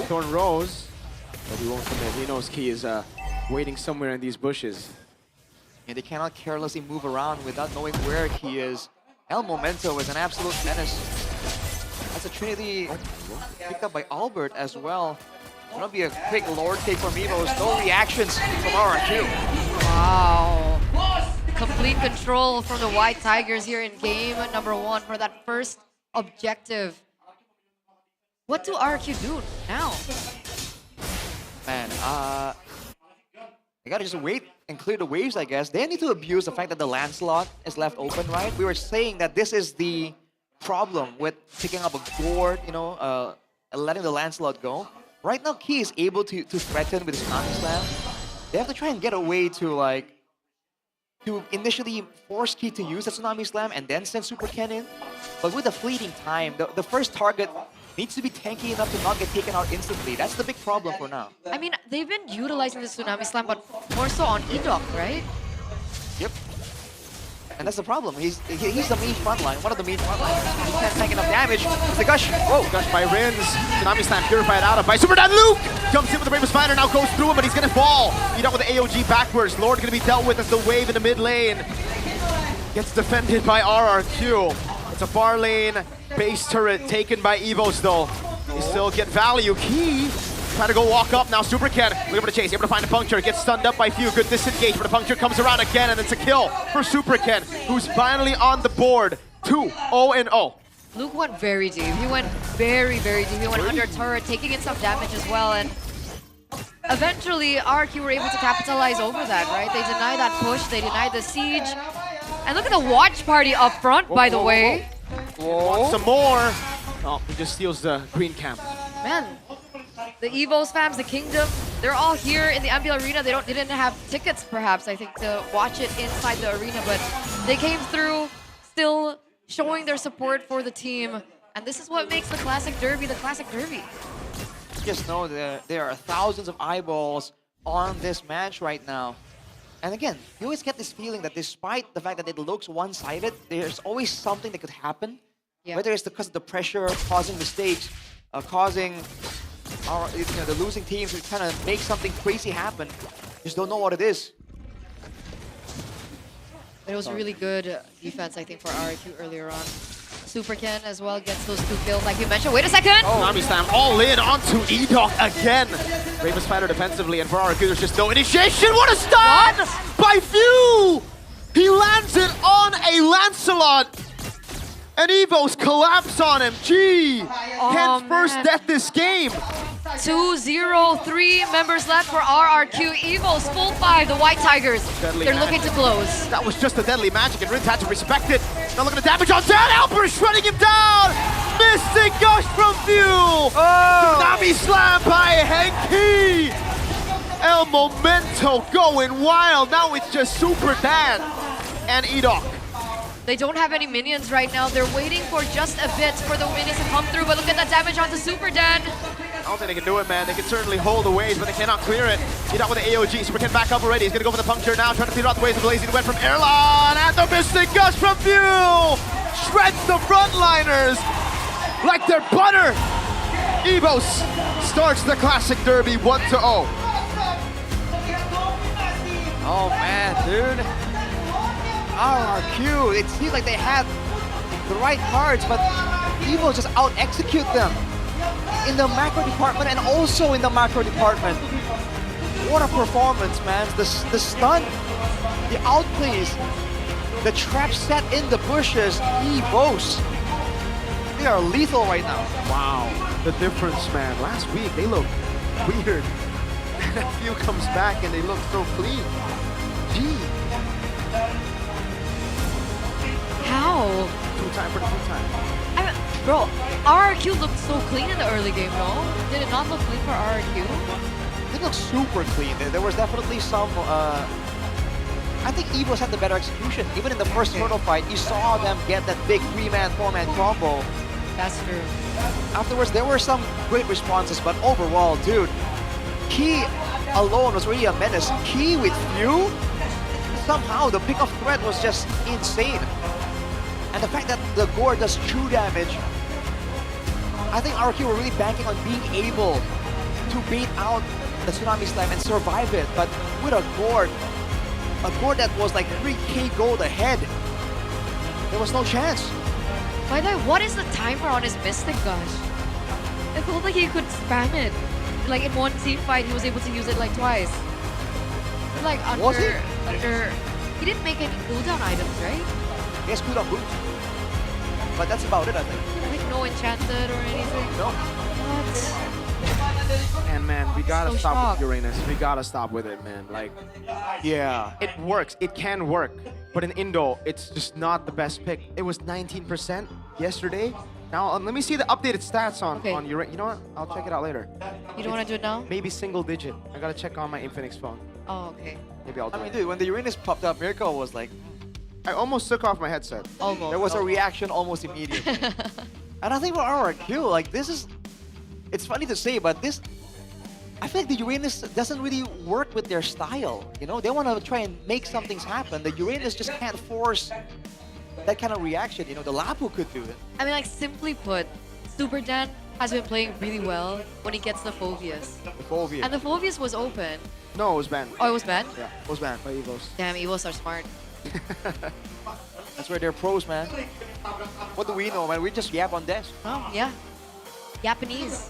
Speaker 9: Thorn Rose, but he won't commit. He knows Key is waiting somewhere in these bushes.
Speaker 5: And they cannot carelessly move around without knowing where Key is. El Momento is an absolute menace. That's a Trinity picked up by Albert as well. It's gonna be a quick Lord take from Evos. No reactions from RRQ.
Speaker 2: Wow. Complete control from the White Tigers here in game number 1 for that first objective. What do RRQ do now?
Speaker 5: Man, they gotta just wait and clear the waves, I guess. They need to abuse the fact that the land slot is left open, right? We were saying that this is the problem with picking up a board, you know, letting the land slot go. Right now, Key is able to threaten with his Tsunami Slam. They have to try and get a way to initially force Key to use the Tsunami Slam and then send Super Ken in. But with the fleeting time, the first target needs to be tanky enough to not get taken out instantly. That's the big problem for now.
Speaker 2: I mean, they've been utilizing the Tsunami Slam, but more so on Edok, right?
Speaker 5: Yep. And that's the problem. He's the main frontline, one of the main frontlines. He can't tank enough damage. The Gush. Whoa.
Speaker 9: Gush by Rins. Tsunami Slam purified out of by Super Dan. Luke comes in with the Bravest Spider, now goes through him, but he's gonna fall. Edok with the AOG backwards. Lord gonna be dealt with as the wave in the mid lane gets defended by RRQ. It's a far lane base turret taken by Evos though. They still get value. Key trying to go walk up now. Super Ken looking for the chase, able to find a puncture, gets stunned up by Few. Good disengage, but the puncture comes around again, and it's a kill for Super Ken, who's finally on the board. 2-0-0.
Speaker 2: Luke went very deep. He went very, very deep. He went under turret, taking in some damage as well. And eventually, RRQ were able to capitalize over that, right? They denied that push. They denied the siege. And look at the watch party up front, by the way.
Speaker 9: Want some more. Oh, he just steals the green camp.
Speaker 2: Man, the Evos fams, the Kingdom, they're all here in the MPL arena. They didn't have tickets, perhaps, I think, to watch it inside the arena, but they came through, still showing their support for the team. And this is what makes the Classic Derby the Classic Derby.
Speaker 5: Just know that there are thousands of eyeballs on this match right now. And again, you always get this feeling that despite the fact that it looks one-sided, there's always something that could happen.
Speaker 2: Yeah.
Speaker 5: Whether it's because of the pressure, causing mistakes, causing the losing teams to kind of make something crazy happen. Just don't know what it is.
Speaker 2: It was really good defense, I think, for RRQ earlier on. Super Ken as well gets those 2 kills, like you mentioned. Wait a second!
Speaker 9: Tsunami Slam all in onto Edok again. Ravens fighter defensively, and for RRQ, there's just no initiation. What a stun by Few! He lands it on a Lancelot. And Evos collapse on him. Gee! Ken's first death this game.
Speaker 2: 2-0-3 members left for RRQ. Evos, full 5, the White Tigers.
Speaker 9: Deadly
Speaker 2: They're
Speaker 9: magic.
Speaker 2: looking to close.
Speaker 9: That was just a deadly magic, and Rinth had to respect it. Now look at the damage on down. Alper is shredding him down. Mystic Gush from Fuel. Tsunami Slam by Henki. El Momento going wild. Now it's just Super Dan and Edok.
Speaker 2: They don't have any minions right now. They're waiting for just a bit for the minions to come through, but look at that damage onto Super Dan.
Speaker 9: I don't think they can do it, man. They can certainly hold the waves, but they cannot clear it. Edok with the AOG. Super Ken back up already. He's going to go for the puncture now, trying to clear out the waves. The blazing went from Erlon, and the Mystic Gush from Fuel shreds the frontliners like they're butter. Evos starts the Classic Derby 1-0.
Speaker 5: Oh man, dude. RRQ, it seemed like they had the right cards, but Evo just out-execute them in the macro department and also in the macro department. What a performance, man. The stun, the outplays, the trap set in the bushes, Evos. They are lethal right now.
Speaker 9: Wow, the difference, man. Last week, they looked weird. And a few comes back and they look so clean. Gee.
Speaker 2: How?
Speaker 9: Two-time for the two-time.
Speaker 2: Bro, RRQ looked so clean in the early game, no? Did it not look clean for RRQ?
Speaker 5: It looked super clean. There was definitely some... I think Evos had the better execution. Even in the first turtle fight, you saw them get that big 3-man, 4-man combo.
Speaker 2: That's true.
Speaker 5: Afterwards, there were some great responses, but overall, dude, Key alone was really a menace. Key with Few, somehow the pick of threat was just insane. And the fact that the Gore does true damage, I think RQ were really banking on being able to beat out the Tsunami Slam and survive it. But with a Gore that was like 3k gold ahead, there was no chance.
Speaker 2: By the way, what is the timer on his Mystic Gush? It felt like he could spam it. Like in one team fight, he was able to use it like twice. Like
Speaker 5: Was he?
Speaker 2: He didn't make any cooldown items, right?
Speaker 5: He has cooldown boots. But that's about it, I think.
Speaker 2: Like no enchanted or anything?
Speaker 5: No.
Speaker 2: What?
Speaker 9: And man, we gotta
Speaker 2: So
Speaker 9: stop
Speaker 2: shocked.
Speaker 9: with Uranus. We gotta stop with it, man. Like,
Speaker 5: yeah,
Speaker 9: it works. It can work. But in Indo, it's just not the best pick. It was 19% yesterday. Now, let me see the updated stats on Uranus. You know what? I'll check it out later.
Speaker 2: You don't want to do it now?
Speaker 9: Maybe single digit. I gotta check on my Infinix phone.
Speaker 2: Oh, okay.
Speaker 9: Maybe I'll do
Speaker 5: I mean,
Speaker 9: it.
Speaker 5: dude, when the Uranus popped up, Miracle was like...
Speaker 9: I almost took off my headset.
Speaker 2: Almost.
Speaker 5: There was a reaction almost immediately. And I think for RRQ, like this is... It's funny to say, but this... I feel like the Uranus doesn't really work with their style. You know, they want to try and make some things happen. The Uranus just can't force that kind of reaction. You know, the Lapu could do it.
Speaker 2: I mean, like simply put, Super Dan has been playing really well when he gets the Phobius.
Speaker 5: The Phobius.
Speaker 2: And the Phobius was open.
Speaker 9: No, it was banned.
Speaker 2: Oh, it was banned?
Speaker 9: Yeah, it was banned by Evos.
Speaker 2: Damn, Evos are smart.
Speaker 5: That's where they're pros, man. What do we know, man? We just yap on desk.
Speaker 2: Oh, yeah. Japanese.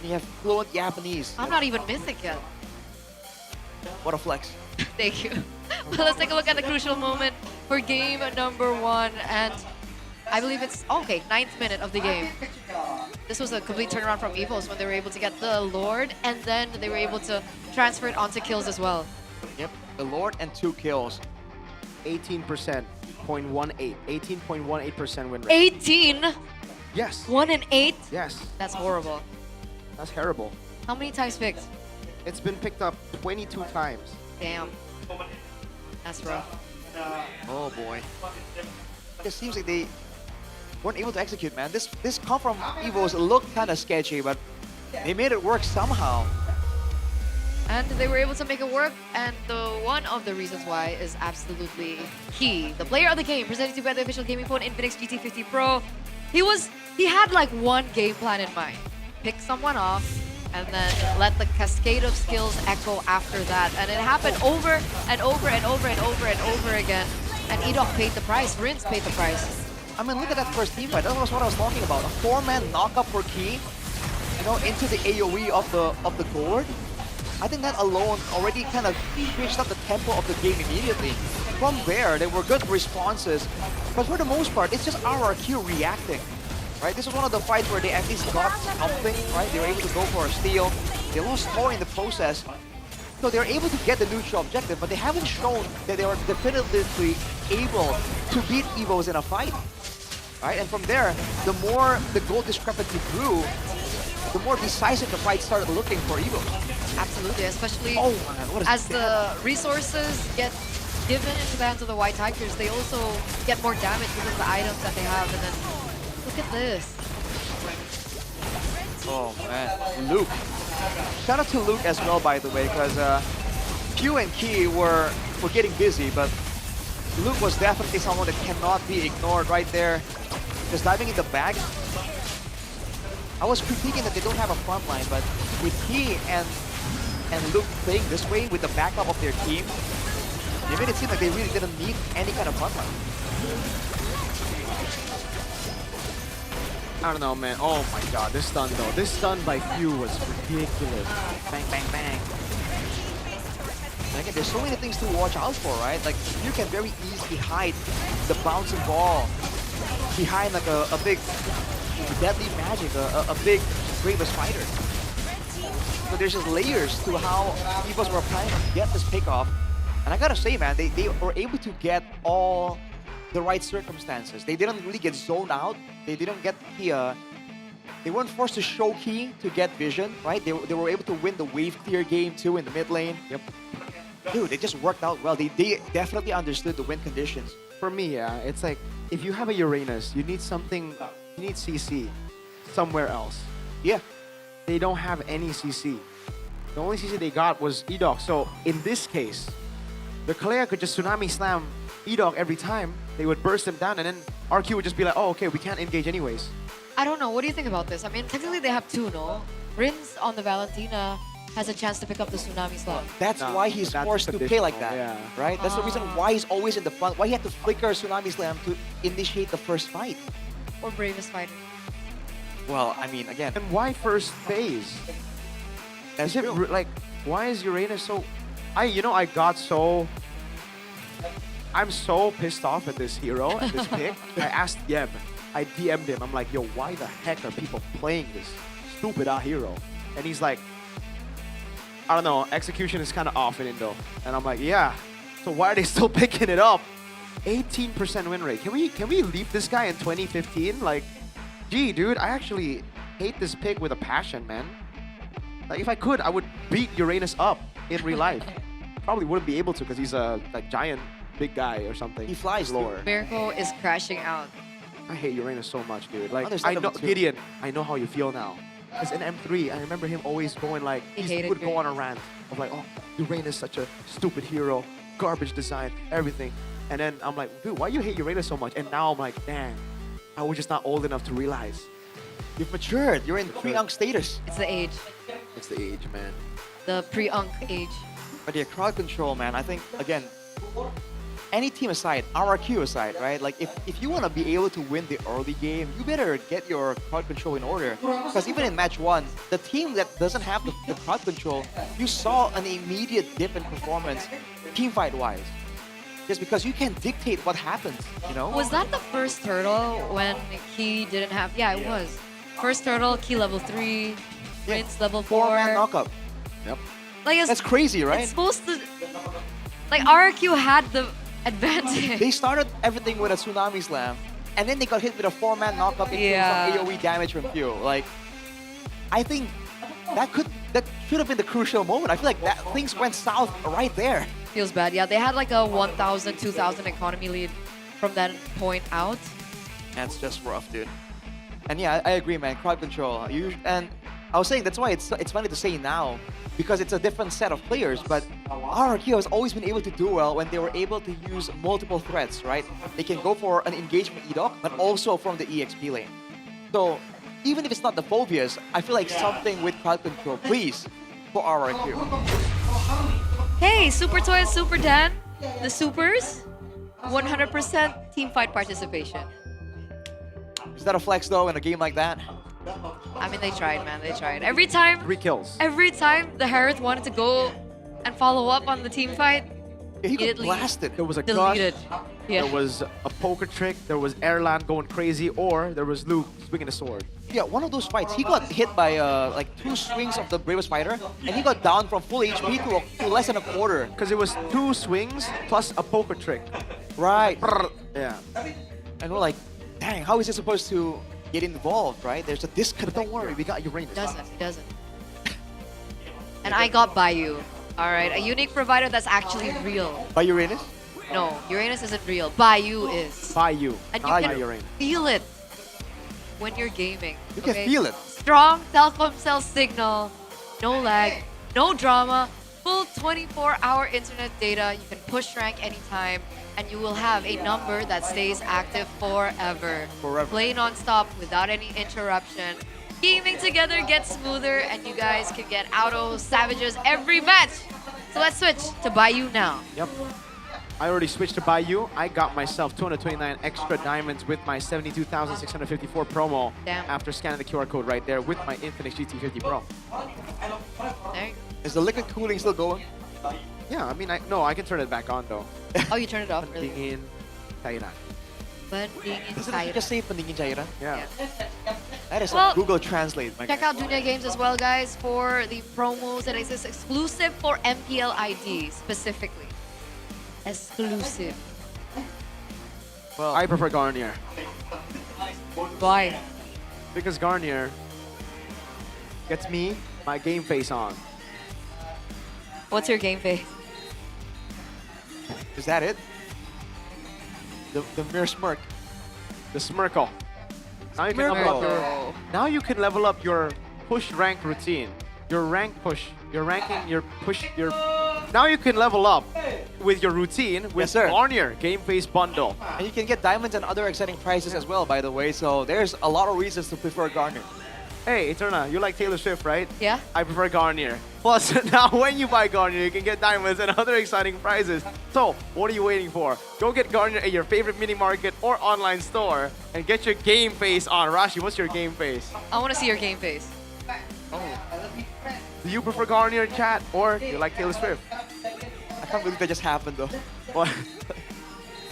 Speaker 5: We have fluent Japanese.
Speaker 2: I'm not even mythic yet.
Speaker 5: What a flex.
Speaker 2: Thank you. Well, let's take a look at the crucial moment for game number 1. And I believe it's, okay, 9th minute of the game. This was a complete turnaround from Evos when they were able to get the Lord, and then they were able to transfer it onto kills as well.
Speaker 5: Yep, the Lord and 2 kills. 18%, 18.18% win rate.
Speaker 2: 18?
Speaker 5: Yes.
Speaker 2: 1 and 8?
Speaker 5: Yes.
Speaker 2: That's horrible.
Speaker 5: That's terrible.
Speaker 2: How many times picked?
Speaker 5: It's been picked up 22 times.
Speaker 2: Damn. That's rough.
Speaker 5: Oh boy. It seems like they weren't able to execute, man. This comp from Evos looked kind of sketchy, but they made it work somehow.
Speaker 2: And they were able to make it work, and one of the reasons why is absolutely key. The player of the game, presented to you by the official gaming phone Infinix GT50 Pro. He had like one game plan in mind. Pick someone off, and then let the cascade of skills echo after that. And it happened over and over and over and over and over again. And Edok paid the price, Rins paid the price.
Speaker 5: I mean, look at that first team fight. That was what I was talking about. A 4-man knockup for Key, you know, into the AoE of the gourd. I think that alone already kind of switched up the tempo of the game immediately. From there, there were good responses, but for the most part, it's just RRQ reacting, right? This was one of the fights where they at least got something, right? They were able to go for a steal. They lost more in the process. So they were able to get the neutral objective, but they haven't shown that they were definitively able to beat Evos in a fight, right? And from there, the more the goal discrepancy grew, the more decisive the fight started looking for Evos.
Speaker 2: Absolutely, especially
Speaker 5: man,
Speaker 2: as the resources get given into the hands of the White Tigers, they also get more damage because of the items that they have. And then, look at this.
Speaker 5: Oh man, Luke. Shout out to Luke as well, by the way, because Q and Key were getting busy, but Luke was definitely someone that cannot be ignored right there. Just diving in the bag. I was critiquing that they don't have a front line, but with Key and Luke playing this way with the backup of their team, they made it seem like they really didn't need any kind of front line.
Speaker 9: I don't know, man. Oh my god, this stun though. This stun by Few was ridiculous.
Speaker 5: Bang, bang, bang. And again, there's so many things to watch out for, right? Like, you can very easily hide the bouncing ball behind like a big deadly magic, a big Bravest fighter. So there's just layers to how Evos were planning to get this pick off. And I gotta say, man, they were able to get all the right circumstances. They didn't really get zoned out. They didn't get the they weren't forced to show Key to get vision, right? They were able to win the wave clear game too in the mid lane.
Speaker 9: Yep.
Speaker 5: Dude, it just worked out well. They definitely understood the win conditions.
Speaker 9: For me, yeah, it's like if you have a Uranus, you need something, you need CC somewhere else.
Speaker 5: Yeah.
Speaker 9: They don't have any CC. The only CC they got was Edok. So in this case, the Kalea could just tsunami slam Edok every time. They would burst him down, and then RQ would just be like, oh, okay, we can't engage anyways.
Speaker 2: I don't know. What do you think about this? I mean, technically they have two, no? Rins on the Valentina has a chance to pick up the tsunami slam.
Speaker 5: That's why he's forced to play like that,
Speaker 9: yeah.
Speaker 5: right? That's the reason why he's always in the front, why he had to flicker Tsunami Slam to initiate the first fight.
Speaker 2: Or Bravest fighter.
Speaker 5: Well, I mean, again.
Speaker 9: And why first phase? Is it like, why is Uranus so... I'm so pissed off at this hero, at this pick. I asked Yeb, I DM'd him, I'm like, yo, why the heck are people playing this stupid hero? And he's like, I don't know, execution is kind of off in Indo. And I'm like, yeah, so why are they still picking it up? 18% win rate. Can we leave this guy in 2015? Like, gee, dude, I actually hate this pick with a passion, man. Like, if I could, I would beat Uranus up in real life. Probably wouldn't be able to because he's a like giant big guy or something.
Speaker 5: He flies
Speaker 9: lower.
Speaker 2: Miracle is crashing out.
Speaker 9: I hate Uranus so much, dude. Like, I know, Gideon, I know how you feel now. Because in M3, I remember him always going like, he would go on a rant of like, oh, Uranus such a stupid hero, garbage design, everything. And then I'm like, dude, why you hate Uranus so much? And now I'm like, dang, I was just not old enough to realize.
Speaker 5: You've matured. You're in pre-unk status.
Speaker 2: It's the age.
Speaker 9: It's the age, man.
Speaker 2: The pre-unk age.
Speaker 5: But yeah, crowd control, man. I think, again, any team aside, RRQ aside, right? Like, if you want to be able to win the early game, you better get your crowd control in order. Because even in match 1, the team that doesn't have the crowd control, you saw an immediate dip in performance, team fight-wise. just because you can dictate what happens, you know?
Speaker 2: Was that the first turtle when Key didn't have? Yeah, it was. First turtle, Key level 3, Prince level 4.
Speaker 5: 4-man knockup. Yep.
Speaker 2: Like
Speaker 5: That's crazy, right?
Speaker 2: It's supposed to. Like RRQ had the advantage.
Speaker 5: They started everything with a tsunami slam, and then they got hit with a 4-man knockup into some AoE damage from Q. Like, I think that should have been the crucial moment. I feel like that things went south right there.
Speaker 2: Feels bad. Yeah, they had like a 1,000, 2,000 economy lead from that point out.
Speaker 5: That's just rough, dude. And yeah, I agree, man. Crowd control. And I was saying that's why it's funny to say now, because it's a different set of players. But RRQ has always been able to do well when they were able to use multiple threats, right? They can go for an engagement EDOC, but also from the EXP lane. So even if it's not the phobias, I feel like something with crowd control, please, for RRQ.
Speaker 2: Hey, Super Toy and Super Dan, the Supers, 100% team fight participation.
Speaker 5: Is that a flex though in a game like that?
Speaker 2: I mean, they tried, man. They tried. Every time
Speaker 9: 3 kills.
Speaker 2: Every time the Harith wanted to go and follow up on the team fight,
Speaker 5: he got blasted.
Speaker 9: There was a
Speaker 2: deleted.
Speaker 9: crush,
Speaker 2: Yeah.
Speaker 9: there was a poker trick, there was Airland going crazy, or there was Luke swinging a sword.
Speaker 5: Yeah, one of those fights, he got hit by like 2 swings of the Bravest Fighter, and he got down from full HP to less than a quarter.
Speaker 9: Because it was 2 swings plus a poker trick.
Speaker 5: Right.
Speaker 9: Yeah.
Speaker 5: And we're like, dang, how is he supposed to get involved, right? There's a disconnect.
Speaker 9: Don't worry, we got Uranus.
Speaker 2: He doesn't. And I got Bayou. All right, a unique provider that's actually real.
Speaker 5: By Uranus?
Speaker 2: No, Uranus isn't real. Bayou is.
Speaker 9: Bayou.
Speaker 2: And you
Speaker 9: not
Speaker 2: can
Speaker 9: Uranus.
Speaker 2: feel it when you're gaming.
Speaker 5: You can feel it.
Speaker 2: Strong telecom cell signal, no lag, no drama, full 24-hour internet data. You can push rank anytime, and you will have a number that stays active forever. Play non-stop without any interruption. Gaming together gets smoother, and you guys can get auto savages every match. So let's switch to Bayou now.
Speaker 9: Yep. I already switched to Bayou. I got myself 229 extra diamonds with my 72,654 promo.
Speaker 2: Damn.
Speaker 9: After scanning the QR code right there with my Infinix GT50 Pro.
Speaker 2: There.
Speaker 5: Is the liquid cooling still going?
Speaker 9: Yeah, I mean, I can turn it back on though.
Speaker 2: Oh, you turned it off earlier.
Speaker 9: Pendingin cairan.
Speaker 2: Pendingin
Speaker 5: Doesn't it just say pendingin cairan?
Speaker 9: Yeah.
Speaker 5: That is
Speaker 2: Well,
Speaker 5: Google Translate, my
Speaker 2: Check out Dunia Games as well, guys, for the promos that exist exclusive for MPL ID specifically. Exclusive.
Speaker 5: Well,
Speaker 9: I prefer Garnier.
Speaker 2: Why?
Speaker 9: Because Garnier gets me my game face on.
Speaker 2: What's your game face?
Speaker 5: Is that it? The mere smirk.
Speaker 9: The Smirkle. Now you can level up now you can level up your push rank routine. Your rank push. Your ranking, your push, your... Now you can level up with your routine with Garnier Game Face Bundle.
Speaker 5: And you can get diamonds and other exciting prizes as well, by the way. So there's a lot of reasons to prefer Garnier.
Speaker 9: Hey, Eterna, you like Taylor Swift, right?
Speaker 2: Yeah.
Speaker 9: I prefer Garnier. Plus, now when you buy Garnier, you can get diamonds and other exciting prizes. So, what are you waiting for? Go get Garnier at your favorite mini market or online store and get your game face on. Rashi, what's your game face?
Speaker 2: I want to see your game face.
Speaker 9: Do you prefer Garnier, chat, or do you like Taylor Swift?
Speaker 5: I can't believe that just happened, though.
Speaker 9: What?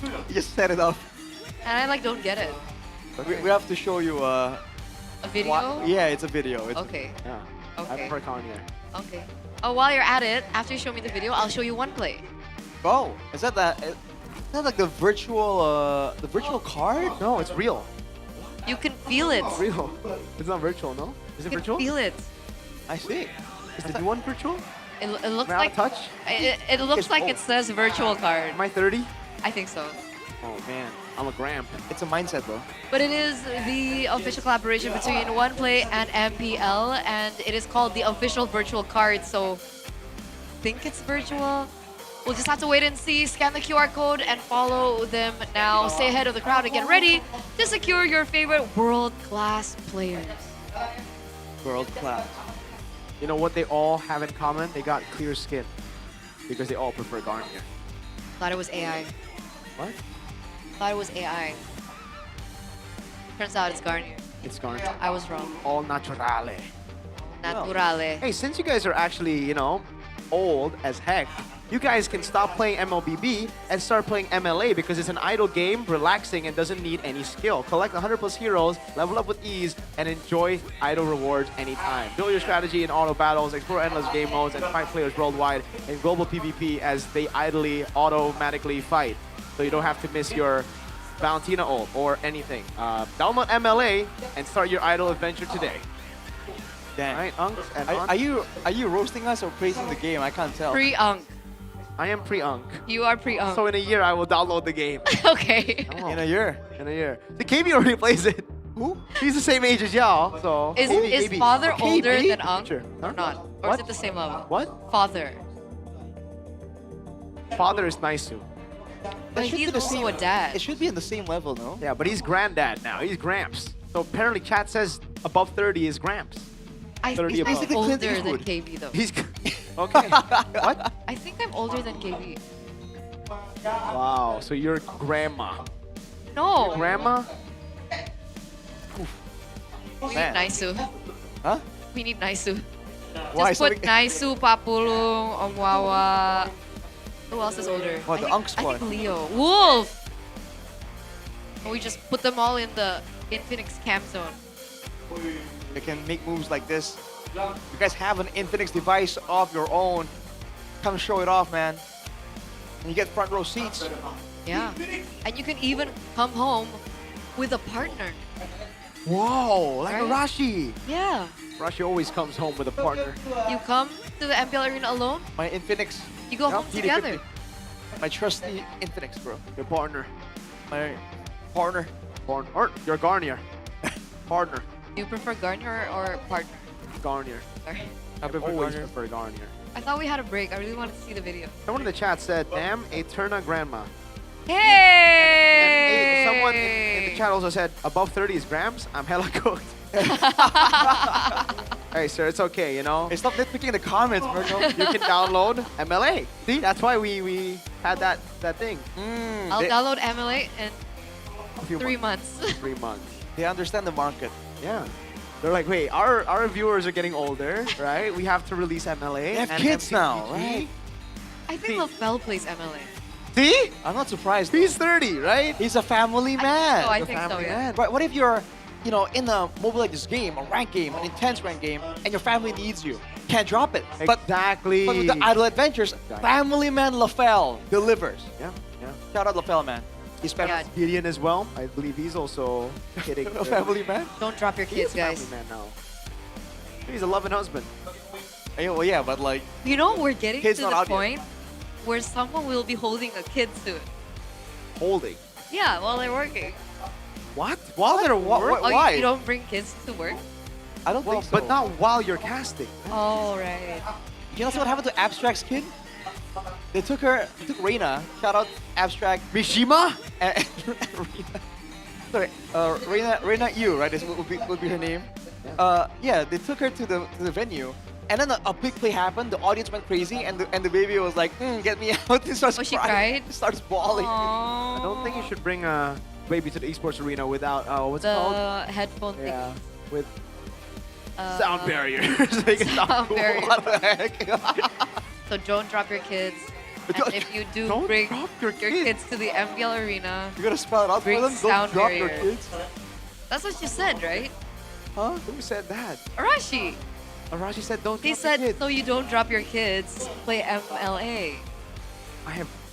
Speaker 5: You just set it up.
Speaker 2: And I like don't get it.
Speaker 5: We have to show you
Speaker 2: a video?
Speaker 5: Yeah, it's a video. It's
Speaker 2: Okay.
Speaker 9: Yeah.
Speaker 2: Okay.
Speaker 9: I prefer Garnier.
Speaker 2: Okay. Oh, while you're at it, after you show me the video, I'll show you one play.
Speaker 5: Oh, is that like the virtual card?
Speaker 9: No, it's real.
Speaker 2: You can feel it.
Speaker 9: It's real. It's not virtual, no? Is it
Speaker 2: You can
Speaker 9: virtual?
Speaker 2: feel it.
Speaker 5: I see.
Speaker 9: Is the new one virtual?
Speaker 2: It looks
Speaker 9: Am I out
Speaker 2: like
Speaker 9: of touch?
Speaker 2: It looks like it says virtual card.
Speaker 9: Am I 30?
Speaker 2: I think so.
Speaker 9: Oh man, I'm a gramp.
Speaker 5: It's a mindset, bro.
Speaker 2: But it is the official collaboration between OnePlay and MPL, and it is called the official virtual card. So, think it's virtual. We'll just have to wait and see. Scan the QR code and follow them now. Stay ahead of the crowd and get ready to secure your favorite world-class players.
Speaker 5: World class.
Speaker 9: You know what they all have in common? They got clear skin because they all prefer Garnier.
Speaker 2: Thought it was AI.
Speaker 9: What?
Speaker 2: Thought it was AI. Turns out it's Garnier.
Speaker 9: It's Garnier.
Speaker 2: I was wrong.
Speaker 9: All naturale.
Speaker 2: Naturale.
Speaker 9: Hey, since you guys are actually, you know, old as heck, you guys can stop playing MLBB and start playing MLA because it's an idle game, relaxing, and doesn't need any skill. Collect 100 plus heroes, level up with ease, and enjoy idle rewards anytime. Build your strategy in auto battles, explore endless game modes, and fight players worldwide in global PvP as they idly, automatically fight. So you don't have to miss your Valentina ult or anything. Download MLA and start your idle adventure today.
Speaker 5: Damn.
Speaker 9: All right, Unks and
Speaker 5: Are you roasting us or praising the game? I can't tell.
Speaker 2: Pre-Unk.
Speaker 9: I am pre-Unk.
Speaker 2: You are pre-Unk.
Speaker 9: So in a year, I will download the game.
Speaker 2: Okay.
Speaker 9: In a year. In a year. The KB already plays it. Who? He's the same age as y'all, so...
Speaker 2: Is father
Speaker 9: KB?
Speaker 2: older than Unk
Speaker 9: Sure.
Speaker 2: or not? Or is it the same level?
Speaker 9: What?
Speaker 2: Father.
Speaker 9: Father is Naisu.
Speaker 2: But he's also a dad.
Speaker 5: It should be in the same level, no?
Speaker 9: Yeah, but he's granddad now. He's Gramps. So apparently chat says above 30 is Gramps.
Speaker 2: I
Speaker 9: 30
Speaker 2: think I'm
Speaker 9: above.
Speaker 2: older than KB though.
Speaker 9: He's... Okay. What?
Speaker 2: I think I'm older than KB.
Speaker 9: Wow, so you're grandma.
Speaker 2: No.
Speaker 9: Grandma?
Speaker 2: We need
Speaker 9: Man.
Speaker 2: Naisu.
Speaker 5: Huh?
Speaker 2: We need Naisu.
Speaker 5: Why?
Speaker 2: Just put Naisu, Papulung, Om Wawa. Who else is older?
Speaker 5: What, the
Speaker 2: I think-
Speaker 5: Unk squad?
Speaker 2: I think Leo. Wolf! And we just put them all in the Infinix camp zone.
Speaker 5: They can make moves like this. You guys have an Infinix device of your own. Come show it off, man. And you get front row seats.
Speaker 2: Yeah. And you can even come home with a partner.
Speaker 5: Whoa, like
Speaker 2: Right?
Speaker 5: a Rashi.
Speaker 2: Yeah.
Speaker 9: Rashi always comes home with a partner.
Speaker 2: You come to the MPL arena alone,
Speaker 5: My Infinix.
Speaker 2: you go home
Speaker 5: TD50.
Speaker 2: together.
Speaker 5: My trusty Infinix, bro.
Speaker 9: Your partner.
Speaker 5: My partner.
Speaker 9: Or your Garnier. Partner.
Speaker 2: Do you prefer Garnier or partner?
Speaker 9: Garnier.
Speaker 2: Sorry.
Speaker 9: I always prefer Garnier.
Speaker 2: I thought we had a break. I really wanted to see the video.
Speaker 9: Someone in the chat said, damn, Eterna grandma.
Speaker 2: Hey!
Speaker 9: And someone in the chat also said, above 30 is grams? I'm hella cooked. Hey, sir, it's okay, you know?
Speaker 5: Hey, stop nitpicking in the comments, Mirko.
Speaker 9: You can download MLA. See, that's why we had that thing.
Speaker 2: I'll download MLA in
Speaker 9: A few
Speaker 2: 3 months.
Speaker 9: 3 months.
Speaker 5: They understand the market.
Speaker 9: Yeah. They're like, wait, our viewers are getting older, right? We have to release MLA.
Speaker 5: They have
Speaker 9: and
Speaker 5: kids now,
Speaker 9: MCPG.
Speaker 5: right?
Speaker 2: I think LaFell plays MLA.
Speaker 9: See?
Speaker 5: I'm not surprised.
Speaker 9: He's 30, right?
Speaker 5: He's a family man.
Speaker 2: I
Speaker 5: He's a
Speaker 2: think so,
Speaker 5: family
Speaker 2: yeah.
Speaker 5: man. But what if you're, you know, in a Mobile Legends game, a ranked game, an intense ranked game, and your family needs you? Can't drop it.
Speaker 9: Exactly.
Speaker 5: But with the Idle Adventures, family man LaFell delivers.
Speaker 9: Yeah, yeah.
Speaker 5: Shout out LaFell, man. He's family.
Speaker 2: Yeah.
Speaker 9: Gideon as well. I believe he's also hitting
Speaker 5: A family man?
Speaker 2: Don't drop your
Speaker 9: He
Speaker 2: kids,
Speaker 9: is a
Speaker 2: guys.
Speaker 9: family man now. He's a loving husband.
Speaker 5: Hey, well, yeah, but like,
Speaker 2: You know, we're getting
Speaker 5: Kids
Speaker 2: to
Speaker 5: not
Speaker 2: the
Speaker 5: out yet.
Speaker 2: point where someone will be holding a kid soon.
Speaker 9: Holding.
Speaker 2: Yeah, while they're working.
Speaker 9: What?
Speaker 5: while they're
Speaker 2: Oh,
Speaker 5: why?
Speaker 2: you don't bring kids to work?
Speaker 5: I don't
Speaker 9: Well,
Speaker 5: think so.
Speaker 9: but not while you're casting.
Speaker 2: Oh, right.
Speaker 5: You know what happened to Abstract's kid? They took Reina. Shout out Abstract.
Speaker 9: Mishima?
Speaker 5: And Reina. Sorry, Reina Yu, right? This would be her name. Yeah, they took her to the venue, and then a big play happened. The audience went crazy, and the baby was like, "Get me out!" She starts
Speaker 2: she
Speaker 5: crying.
Speaker 2: cried?
Speaker 5: Starts bawling.
Speaker 9: I don't think you should bring a baby to the esports arena without what's it called?
Speaker 2: The headphone thing.
Speaker 9: Yeah, with sound barrier. So they can sound
Speaker 2: Sound
Speaker 9: cool.
Speaker 2: barrier.
Speaker 5: What the heck?
Speaker 2: So don't drop your kids. And if you do
Speaker 9: Don't
Speaker 2: bring
Speaker 9: drop
Speaker 2: your
Speaker 9: your kids.
Speaker 2: kids to the MPL arena,
Speaker 5: You gotta spell it out for
Speaker 2: Bring
Speaker 5: them. Don't
Speaker 2: sound
Speaker 5: drop your
Speaker 2: barrier.
Speaker 5: kids.
Speaker 2: that's what you said, right?
Speaker 9: Huh? Who said that?
Speaker 2: Arashi.
Speaker 9: Arashi said don't
Speaker 2: He
Speaker 9: drop
Speaker 2: said,
Speaker 9: your kids.
Speaker 2: so you don't drop your kids, play MLA.